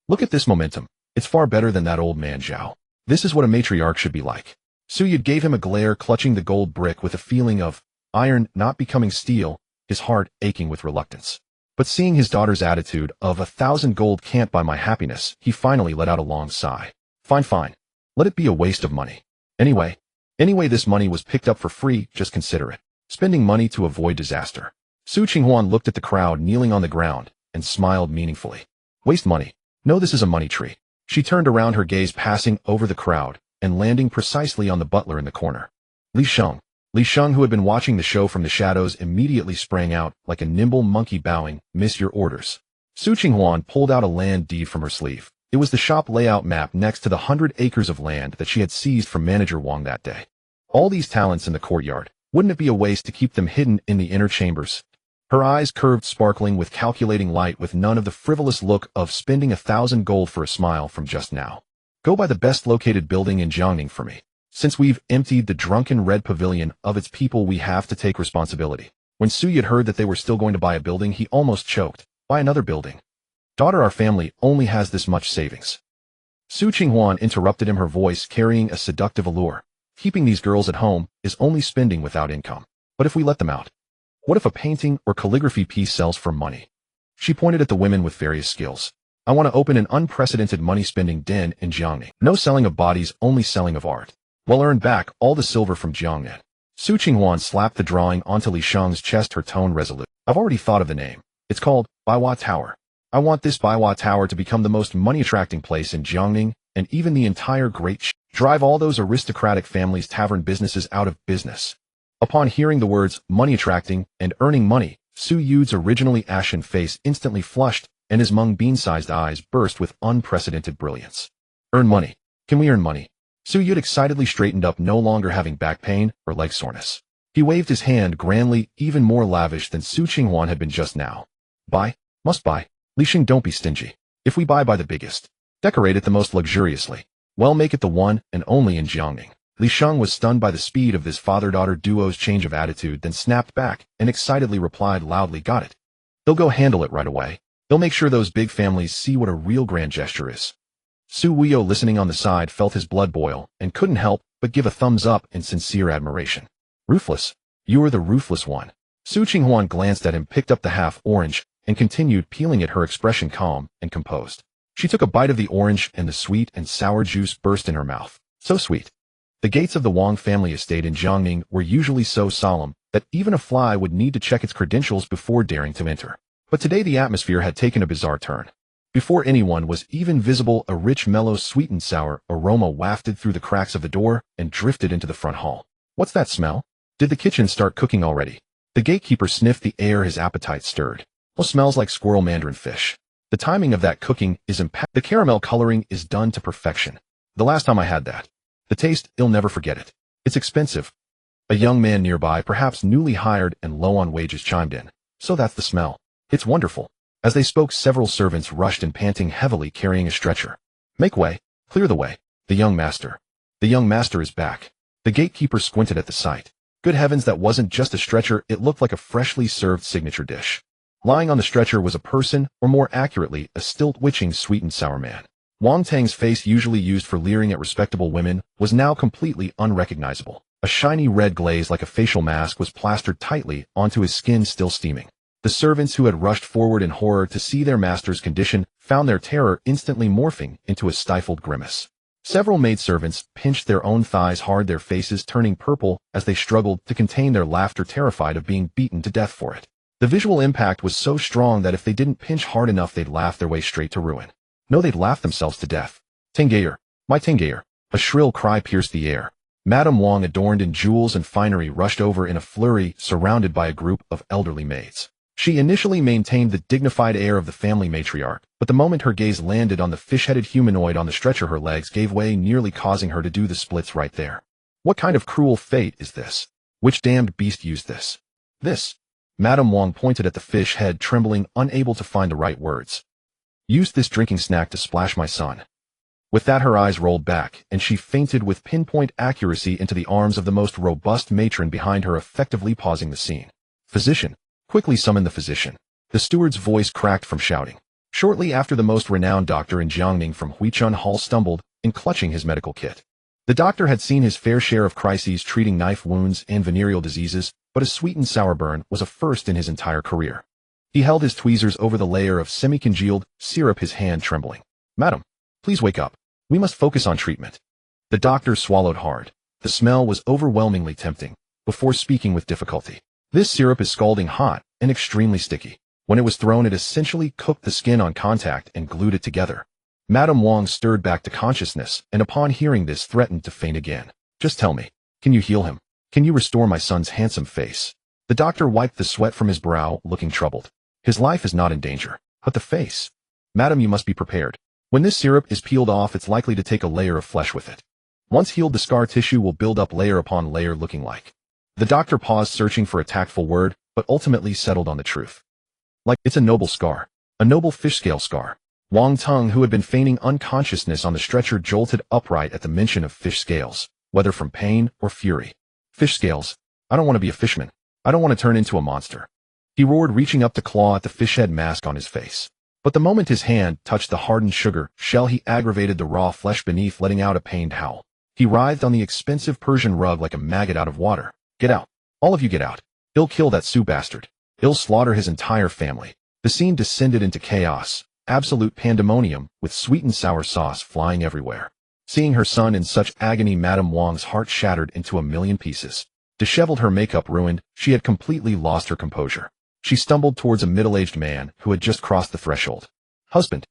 Look at this momentum. It's far better than that old man Zhao. This is what a matriarch should be like. Su Youde gave him a glare, clutching the gold brick with a feeling of iron not becoming steel, his heart aching with reluctance. But seeing his daughter's attitude of 1,000 gold can't buy my happiness, he finally let out a long sigh. Fine. Let it be a waste of money. Anyway, this money was picked up for free, just consider it. Spending money to avoid disaster. Su Qinghuan looked at the crowd kneeling on the ground and smiled meaningfully. Waste money. No, this is a money tree. She turned around, her gaze passing over the crowd and landing precisely on the butler in the corner. Li Sheng, who had been watching the show from the shadows, immediately sprang out like a nimble monkey, bowing. Miss, your orders. Su Qinghuan pulled out a land deed from her sleeve. It was the shop layout map next to the 100 acres of land that she had seized from manager Wang that day. All these talents in the courtyard. Wouldn't it be a waste to keep them hidden in the inner chambers? Her eyes curved, sparkling with calculating light, with none of the frivolous look of spending 1,000 gold for a smile from just now. Go buy the best located building in Jiangning for me. Since we've emptied the drunken red pavilion of its people, we have to take responsibility. When Su Youde heard that they were still going to buy a building, he almost choked. Buy another building. Daughter, our family only has this much savings. Su Qinghuan interrupted him, her voice carrying a seductive allure. Keeping these girls at home is only spending without income. But if we let them out? What if a painting or calligraphy piece sells for money? She pointed at the women with various skills. I want to open an unprecedented money-spending den in Jiangning. No selling of bodies, only selling of art. We'll earn back all the silver from Jiangnan. Su Qinghuan slapped the drawing onto Li Sheng's chest, her tone resolute. I've already thought of the name. It's called Baiwa Tower. I want this Baiwa Tower to become the most money-attracting place in Jiangning and even the entire Great Drive all those aristocratic families' tavern businesses out of business. Upon hearing the words money-attracting and earning money, Su Youde's originally ashen face instantly flushed, and his mung bean-sized eyes burst with unprecedented brilliance. Earn money. Can we earn money? Su Youde excitedly straightened up, no longer having back pain or leg soreness. He waved his hand grandly, even more lavish than Su Qinghuan had been just now. Buy? Must buy. Li Sheng, don't be stingy. If we buy the biggest, decorate it the most luxuriously. Well, make it the one and only in Jiangning. Li Sheng was stunned by the speed of this father-daughter duo's change of attitude, then snapped back and excitedly replied loudly, got it. They'll go handle it right away. They'll make sure those big families see what a real grand gesture is. Su Weo, listening on the side, felt his blood boil and couldn't help but give a thumbs up in sincere admiration. Ruthless. You are the ruthless one. Su Qinghuan glanced at him, picked up the half-orange, and continued peeling it, her expression calm and composed. She took a bite of the orange, and the sweet and sour juice burst in her mouth. So sweet. The gates of the Wang family estate in Jiangning were usually so solemn that even a fly would need to check its credentials before daring to enter. But today the atmosphere had taken a bizarre turn. Before anyone was even visible, a rich, mellow, sweet and sour aroma wafted through the cracks of the door and drifted into the front hall. What's that smell? Did the kitchen start cooking already? The gatekeeper sniffed the air, his appetite stirred. Oh, smells like squirrel mandarin fish. The timing of that cooking is the caramel coloring is done to perfection. The last time I had that. The taste, you'll never forget it. It's expensive. A young man nearby, perhaps newly hired and low on wages, chimed in. So that's the smell. It's wonderful. As they spoke, several servants rushed in, panting heavily, carrying a stretcher. Make way. Clear the way. The young master. The young master is back. The gatekeeper squinted at the sight. Good heavens, that wasn't just a stretcher, it looked like a freshly served signature dish. Lying on the stretcher was a person, or more accurately, a stilt-witching sweet and sour man. Wang Tang's face, usually used for leering at respectable women, was now completely unrecognizable. A shiny red glaze like a facial mask was plastered tightly onto his skin, still steaming. The servants, who had rushed forward in horror to see their master's condition, found their terror instantly morphing into a stifled grimace. Several maidservants pinched their own thighs hard, their faces turning purple as they struggled to contain their laughter, terrified of being beaten to death for it. The visual impact was so strong that if they didn't pinch hard enough, they'd laugh their way straight to ruin. No, they'd laugh themselves to death. Tengayer, my Tengayer! A shrill cry pierced the air. Madame Wang, adorned in jewels and finery, rushed over in a flurry, surrounded by a group of elderly maids. She initially maintained the dignified air of the family matriarch, but the moment her gaze landed on the fish-headed humanoid on the stretcher, her legs gave way, nearly causing her to do the splits right there. What kind of cruel fate is this? Which damned beast used this? This. Madame Wang pointed at the fish head, trembling, unable to find the right words. Used this drinking snack to splash my son. With that, her eyes rolled back, and she fainted with pinpoint accuracy into the arms of the most robust matron behind her, effectively pausing the scene. Physician. Quickly summon the physician. The steward's voice cracked from shouting. Shortly after, the most renowned doctor in Jiangning from Huichun Hall stumbled, in clutching his medical kit. The doctor had seen his fair share of crises treating knife wounds and venereal diseases, but a sweet and sour burn was a first in his entire career. He held his tweezers over the layer of semi-congealed syrup, his hand trembling. Madam, please wake up. We must focus on treatment. The doctor swallowed hard. The smell was overwhelmingly tempting. Before speaking with difficulty. This syrup is scalding hot and extremely sticky. When it was thrown, it essentially cooked the skin on contact and glued it together. Madame Wang stirred back to consciousness, and upon hearing this, threatened to faint again. Just tell me, can you heal him? Can you restore my son's handsome face? The doctor wiped the sweat from his brow, looking troubled. His life is not in danger, but the face. Madam, you must be prepared. When this syrup is peeled off, it's likely to take a layer of flesh with it. Once healed, the scar tissue will build up layer upon layer, looking like. The doctor paused, searching for a tactful word, but ultimately settled on the truth. Like, it's a noble scar. A noble fish scale scar. Wang Tung, who had been feigning unconsciousness on the stretcher, jolted upright at the mention of fish scales, whether from pain or fury. Fish scales. I don't want to be a fishman. I don't want to turn into a monster. He roared, reaching up to claw at the fish head mask on his face. But the moment his hand touched the hardened sugar shell, he aggravated the raw flesh beneath, letting out a pained howl. He writhed on the expensive Persian rug like a maggot out of water. Get out. All of you get out. He'll kill that Sioux bastard. He'll slaughter his entire family. The scene descended into chaos, absolute pandemonium, with sweet and sour sauce flying everywhere. Seeing her son in such agony, Madame Wang's heart shattered into a million pieces. Disheveled, her makeup ruined, she had completely lost her composure. She stumbled towards a middle-aged man who had just crossed the threshold. Husband,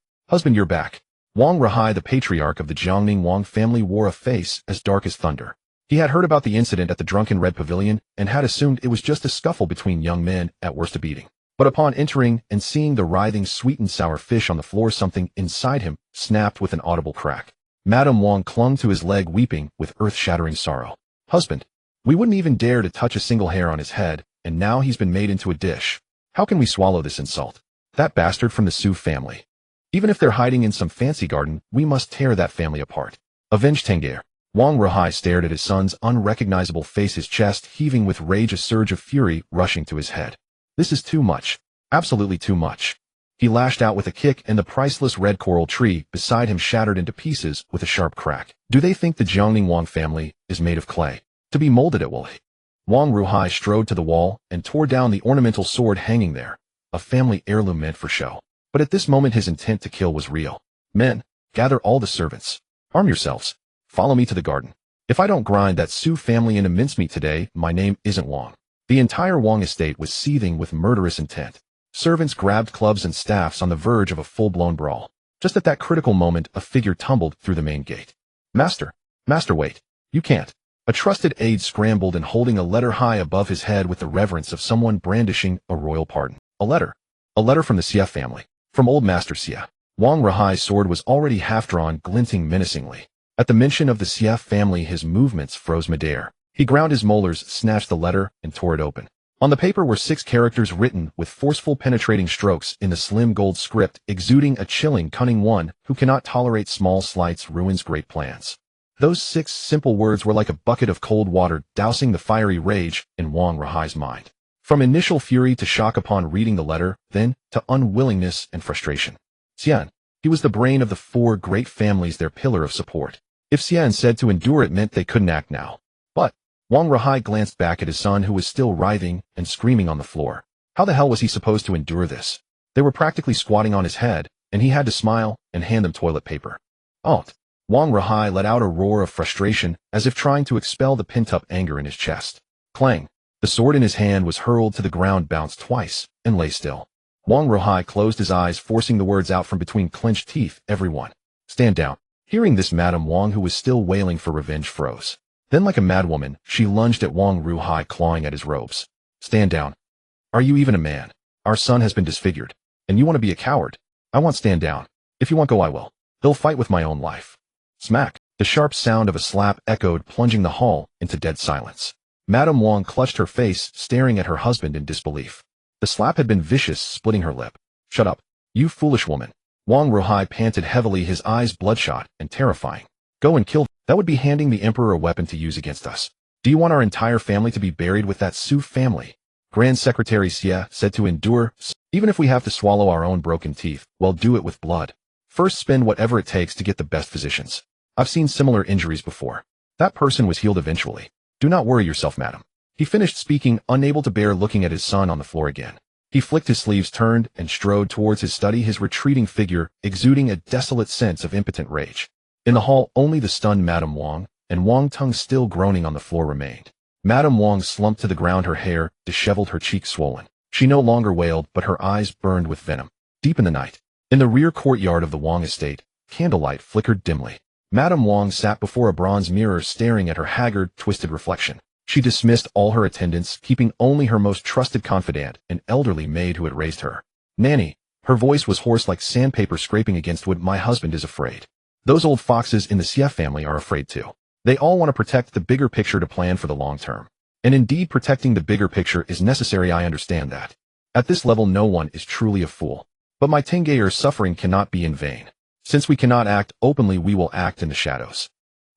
you're back. Wang Rahai, the patriarch of the Jiangning Wang family, wore a face as dark as thunder. He had heard about the incident at the Drunken Red Pavilion and had assumed it was just a scuffle between young men, at worst a beating. But upon entering and seeing the writhing sweet and sour fish on the floor, something inside him snapped with an audible crack. Madame Wang clung to his leg, weeping with earth-shattering sorrow. Husband, we wouldn't even dare to touch a single hair on his head, and now he's been made into a dish. How can we swallow this insult? That bastard from the Sioux family. Even if they're hiding in some fancy garden, we must tear that family apart. Avenge Tengair. Wang Rahai stared at his son's unrecognizable face, his chest heaving with rage, a surge of fury rushing to his head. This is too much. Absolutely too much. He lashed out with a kick, and the priceless red coral tree beside him shattered into pieces with a sharp crack. Do they think the Jiangning Wang family is made of clay? To be molded at will? Wang Ruhai strode to the wall and tore down the ornamental sword hanging there, a family heirloom meant for show. But at this moment his intent to kill was real. Men, gather all the servants. Arm yourselves. Follow me to the garden. If I don't grind that Sioux family into mincemeat today, my name isn't Wang. The entire Wang estate was seething with murderous intent. Servants grabbed clubs and staffs on the verge of a full-blown brawl. Just at that critical moment, a figure tumbled through the main gate. Master, wait. You can't. A trusted aide scrambled and holding a letter high above his head with the reverence of someone brandishing a royal pardon. A letter from the Xia family. From old Master Xia. Wang Rahai's sword was already half-drawn, glinting menacingly. At the mention of the Xia family, his movements froze midair. He ground his molars, snatched the letter, and tore it open. On the paper were 6 characters written with forceful, penetrating strokes in the slim gold script, exuding a chilling, cunning one who cannot tolerate small slights ruins great plans. Those 6 simple words were like a bucket of cold water, dousing the fiery rage in Wang Rahai's mind. From initial fury to shock upon reading the letter, then to unwillingness and frustration. Xian. He was the brain of the 4 great families, their pillar of support. If Xian said to endure, it meant they couldn't act now. But Wang Rahai glanced back at his son, who was still writhing and screaming on the floor. How the hell was he supposed to endure this? They were practically squatting on his head, and he had to smile and hand them toilet paper. Alt. Wang Rahai let out a roar of frustration, as if trying to expel the pent-up anger in his chest. Clang! The sword in his hand was hurled to the ground, bounced twice, and lay still. Wang Rahai closed his eyes, forcing the words out from between clenched teeth. Everyone, stand down. Hearing this, Madame Wang, who was still wailing for revenge, froze. Then like a madwoman, she lunged at Wang Ruhai, clawing at his robes. Stand down. Are you even a man? Our son has been disfigured. And you want to be a coward? I want stand down. If you want go I will. They'll fight with my own life. Smack. The sharp sound of a slap echoed, plunging the hall into dead silence. Madame Wang clutched her face, staring at her husband in disbelief. The slap had been vicious, splitting her lip. Shut up. You foolish woman. Wang Ruhai panted heavily, his eyes bloodshot and terrifying. Go and kill them. That would be handing the emperor a weapon to use against us. Do you want our entire family to be buried with that Su family? Grand Secretary Xie said to endure, even if we have to swallow our own broken teeth, well, do it with blood. First spend whatever it takes to get the best physicians. I've seen similar injuries before. That person was healed eventually. Do not worry yourself, madam. He finished speaking, unable to bear looking at his son on the floor again. He flicked his sleeves, turned, and strode towards his study, his retreating figure exuding a desolate sense of impotent rage. In the hall, only the stunned Madame Wang and Wang Tung still groaning on the floor remained. Madame Wang slumped to the ground, her hair disheveled, her cheeks swollen. She no longer wailed, but her eyes burned with venom. Deep in the night, in the rear courtyard of the Wang estate, candlelight flickered dimly. Madame Wang sat before a bronze mirror, staring at her haggard, twisted reflection. She dismissed all her attendants, keeping only her most trusted confidant, an elderly maid who had raised her. Nanny. Her voice was hoarse like sandpaper scraping against wood. My husband is afraid. Those old foxes in the Xie family are afraid too. They all want to protect the bigger picture, to plan for the long term. And indeed, protecting the bigger picture is necessary, I understand that. At this level no one is truly a fool. But my Tengeir's suffering cannot be in vain. Since we cannot act openly, we will act in the shadows.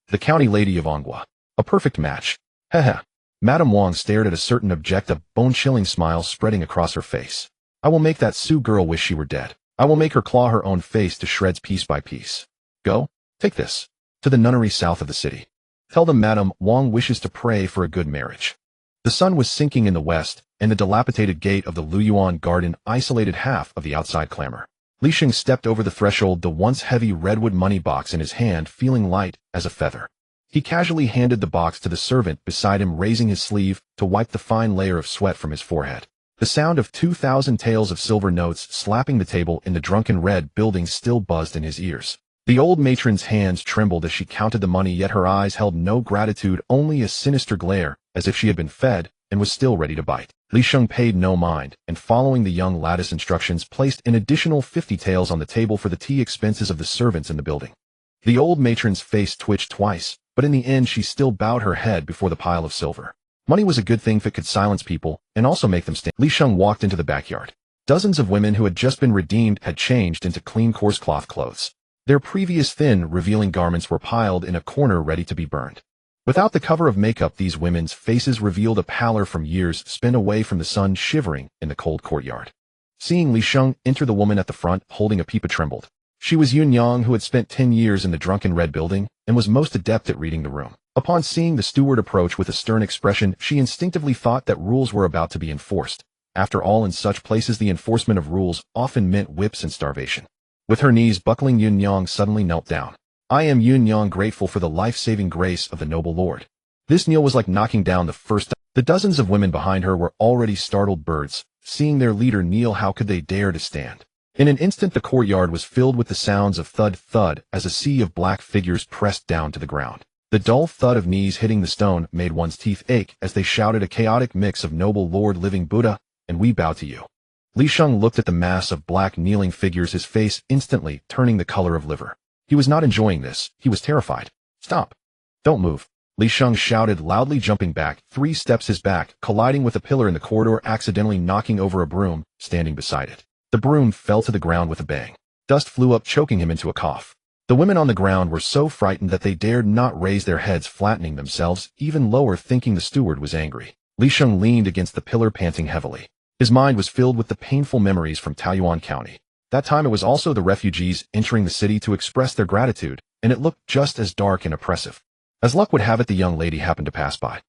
The county lady of Anghua. A perfect match. Heh. Madame Wang stared at a certain object, a bone-chilling smile spreading across her face. I will make that Su girl wish she were dead. I will make her claw her own face to shreds piece by piece. Go, take this. To the nunnery south of the city. Tell them Madame Wang wishes to pray for a good marriage. The sun was sinking in the west, and the dilapidated gate of the Luyuan garden isolated half of the outside clamor. Li Sheng stepped over the threshold, the once heavy redwood money box in his hand feeling light as a feather. He casually handed the box to the servant beside him, raising his sleeve to wipe the fine layer of sweat from his forehead. The sound of 2,000 taels of silver notes slapping the table in the drunken red building still buzzed in his ears. The old matron's hands trembled as she counted the money, yet her eyes held no gratitude, only a sinister glare, as if she had been fed and was still ready to bite. Li Sheng paid no mind, and following the young lattice instructions, placed an additional 50 taels on the table for the tea expenses of the servants in the building. The old matron's face twitched twice, but in the end she still bowed her head before the pile of silver. Money was a good thing if it could silence people and also make them stand. Li Sheng walked into the backyard. Dozens of women who had just been redeemed had changed into clean coarse cloth clothes. Their previous thin, revealing garments were piled in a corner ready to be burned. Without the cover of makeup, these women's faces revealed a pallor from years spent away from the sun, shivering in the cold courtyard. Seeing Li Sheng enter, the woman at the front, holding a pipa, trembled. She was Yun Yang, who had spent 10 years in the drunken red building and was most adept at reading the room. Upon seeing the steward approach with a stern expression, she instinctively thought that rules were about to be enforced. After all, in such places the enforcement of rules often meant whips and starvation. With her knees buckling, Yun Yang suddenly knelt down. I am Yun Yang, grateful for the life-saving grace of the noble lord. This kneel was like knocking down the first. The dozens of women behind her were already startled birds. Seeing their leader kneel, how could they dare to stand? In an instant the courtyard was filled with the sounds of thud-thud as a sea of black figures pressed down to the ground. The dull thud of knees hitting the stone made one's teeth ache as they shouted a chaotic mix of noble lord, living Buddha, and we bow to you. Li Sheng looked at the mass of black kneeling figures, his face instantly turning the color of liver. He was not enjoying this, he was terrified. Stop. Don't move. Li Sheng shouted loudly, jumping back 3 steps, his back colliding with a pillar in the corridor, accidentally knocking over a broom standing beside it. The broom fell to the ground with a bang. Dust flew up, choking him into a cough. The women on the ground were so frightened that they dared not raise their heads, flattening themselves even lower, thinking the steward was angry. Li Sheng leaned against the pillar, panting heavily. His mind was filled with the painful memories from Taoyuan County. That time it was also the refugees entering the city to express their gratitude, and it looked just as dark and oppressive. As luck would have it, the young lady happened to pass by.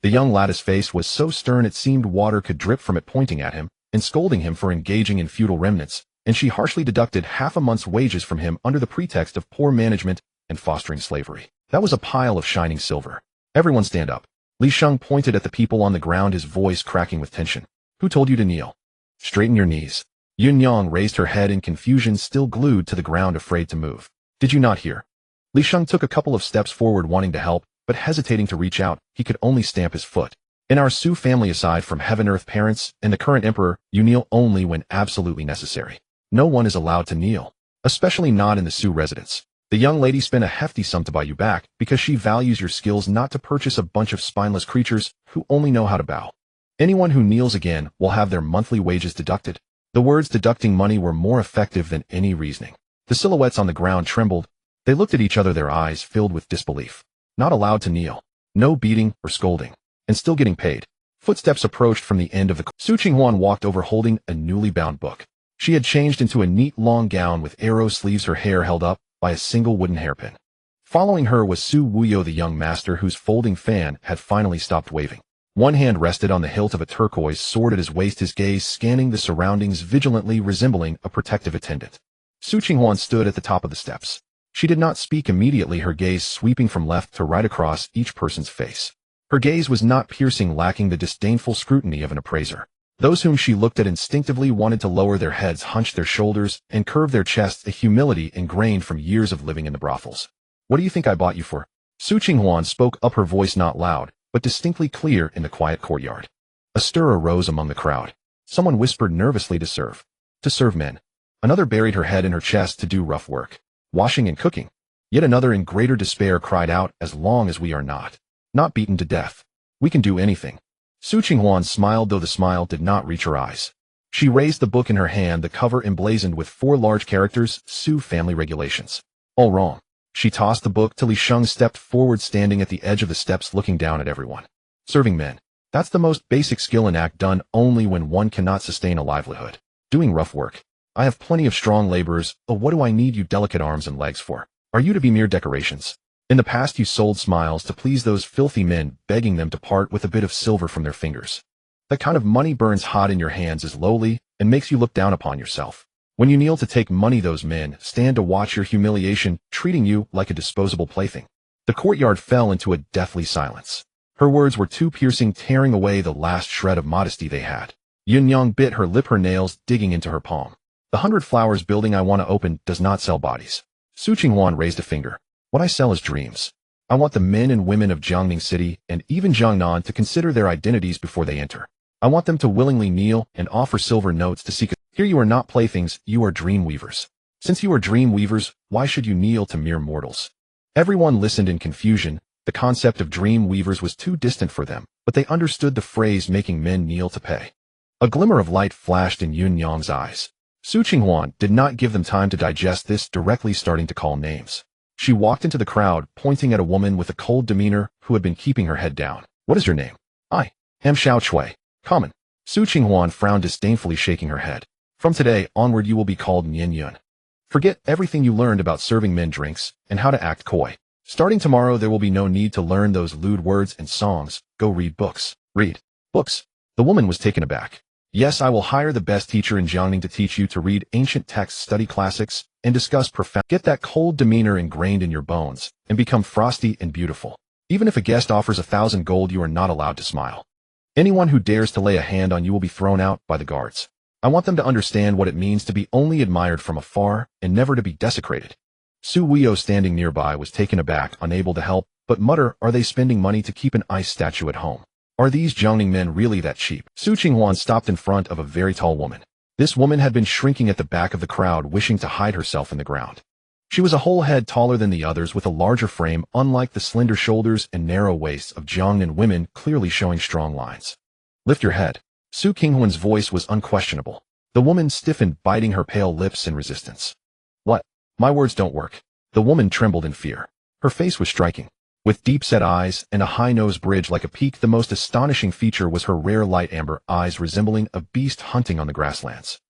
The young lad's face was so stern it seemed water could drip from it, pointing at him and scolding him for engaging in feudal remnants, and she harshly deducted half a month's wages from him under the pretext of poor management and fostering slavery. That was a pile of shining silver. Everyone stand up. Li Sheng pointed at the people on the ground, his voice cracking with tension. Who told you to kneel? Straighten your knees. Yun Yang raised her head in confusion, still glued to the ground, afraid to move. Did you not hear? Li Sheng took a couple of steps forward, wanting to help, but hesitating to reach out, he could only stamp his foot. In our Su family, aside from heaven-earth parents and the current emperor, you kneel only when absolutely necessary. No one is allowed to kneel, especially not in the Su residence. The young lady spent a hefty sum to buy you back because she values your skills, not to purchase a bunch of spineless creatures who only know how to bow. Anyone who kneels again will have their monthly wages deducted. The words deducting money were more effective than any reasoning. The silhouettes on the ground trembled. They looked at each other, their eyes filled with disbelief. Not allowed to kneel. No beating or scolding. And still getting paid. Footsteps approached from the end of the Su Qinghuan walked over holding a newly bound book. She had changed into a neat long gown with arrow sleeves, her hair held up by a single wooden hairpin. Following her was Su Wuyo, the young master whose folding fan had finally stopped waving. One hand rested on the hilt of a turquoise sword at his waist, his gaze scanning the surroundings vigilantly, resembling a protective attendant. Su Qinghuan stood at the top of the steps. She did not speak immediately, her gaze sweeping from left to right across each person's face. Her gaze was not piercing, lacking the disdainful scrutiny of an appraiser. Those whom she looked at instinctively wanted to lower their heads, hunch their shoulders, and curve their chests, a humility ingrained from years of living in the brothels. What do you think I bought you for? Su Qinghuan spoke up, her voice not loud, but distinctly clear in the quiet courtyard. A stir arose among the crowd. Someone whispered nervously, to serve. To serve men. Another buried her head in her chest, to do rough work. Washing and cooking. Yet another in greater despair cried out, as long as we are not beaten to death, we can do anything. Su Qinghuan smiled, though the smile did not reach her eyes. She raised the book in her hand, the cover emblazoned with 4 large characters, Su family regulations. All wrong. She tossed the book. Li Sheng stepped forward, standing at the edge of the steps, looking down at everyone. Serving men. That's the most basic skill, an act done only when one cannot sustain a livelihood. Doing rough work. I have plenty of strong laborers, but what do I need you delicate arms and legs for? Are you to be mere decorations? In the past you sold smiles to please those filthy men, begging them to part with a bit of silver from their fingers. That kind of money burns hot in your hands, is lowly, and makes you look down upon yourself. When you kneel to take money, those men stand to watch your humiliation, treating you like a disposable plaything. The courtyard fell into a deathly silence. Her words were too piercing, tearing away the last shred of modesty they had. Yunyang bit her lip, her nails digging into her palm. The 100 Flowers building I want to open does not sell bodies. Su Qinghuan raised a finger. What I sell is dreams. I want the men and women of Jiangning City and even Jiangnan to consider their identities before they enter. I want them to willingly kneel and offer silver notes to seek. Here you are not playthings, you are dream weavers. Since you are dream weavers, why should you kneel to mere mortals? Everyone listened in confusion. The concept of dream weavers was too distant for them, but they understood the phrase making men kneel to pay. A glimmer of light flashed in Yunyang's eyes. Su Qinghuan did not give them time to digest this, directly starting to call names. She walked into the crowd, pointing at a woman with a cold demeanor who had been keeping her head down. What is your name? I am Xiao Chui. Common. Su Qinghuan frowned disdainfully, shaking her head. From today onward you will be called Nian Yun. Forget everything you learned about serving men drinks and how to act coy. Starting tomorrow there will be no need to learn those lewd words and songs. Go read books. Read books. The woman was taken aback. Yes, I will hire the best teacher in Jiangning to teach you to read ancient texts, study classics, and discuss profound. Get that cold demeanor ingrained in your bones and become frosty and beautiful. Even if a guest offers 1,000 gold, you are not allowed to smile. Anyone who dares to lay a hand on you will be thrown out by the guards. I want them to understand what it means to be only admired from afar and never to be desecrated. Su Wuyo, standing nearby, was taken aback, unable to help but mutter, are they spending money to keep an ice statue at home? Are these Jiangning men really that cheap? Su Qinghuan stopped in front of a very tall woman. This woman had been shrinking at the back of the crowd, wishing to hide herself in the ground. She was a whole head taller than the others, with a larger frame, unlike the slender shoulders and narrow waists of Jiangnan women, clearly showing strong lines. Lift your head. Su Qinghuan's voice was unquestionable. The woman stiffened, biting her pale lips in resistance. What? My words don't work. The woman trembled in fear. Her face was striking. With deep-set eyes and a high nose bridge like a peak, the most astonishing feature was her rare light amber eyes, resembling a beast hunting on the grasslands.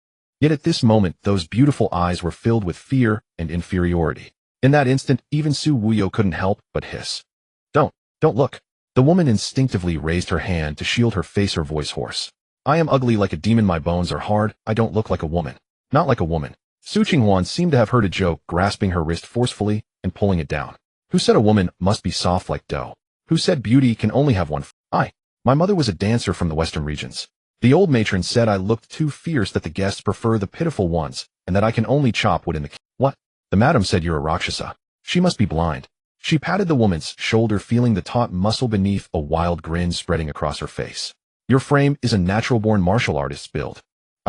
Yet at this moment, those beautiful eyes were filled with fear and inferiority. In that instant, even Su Wuyo couldn't help but hiss. Don't look. The woman instinctively raised her hand to shield her face, her voice hoarse. I am ugly like a demon, my bones are hard, I don't look like a woman. Not like a woman. Su Qinghuan seemed to have heard a joke, grasping her wrist forcefully and pulling it down. Who said a woman must be soft like dough? Who said beauty can only have one? My mother was a dancer from the western regions. The old matron said I looked too fierce, that the guests prefer the pitiful ones, and that I can only chop wood in the What? The madam said you're a Rakshasa. She must be blind. She patted the woman's shoulder, feeling the taut muscle beneath, a wild grin spreading across her face. Your frame is a natural-born martial artist's build.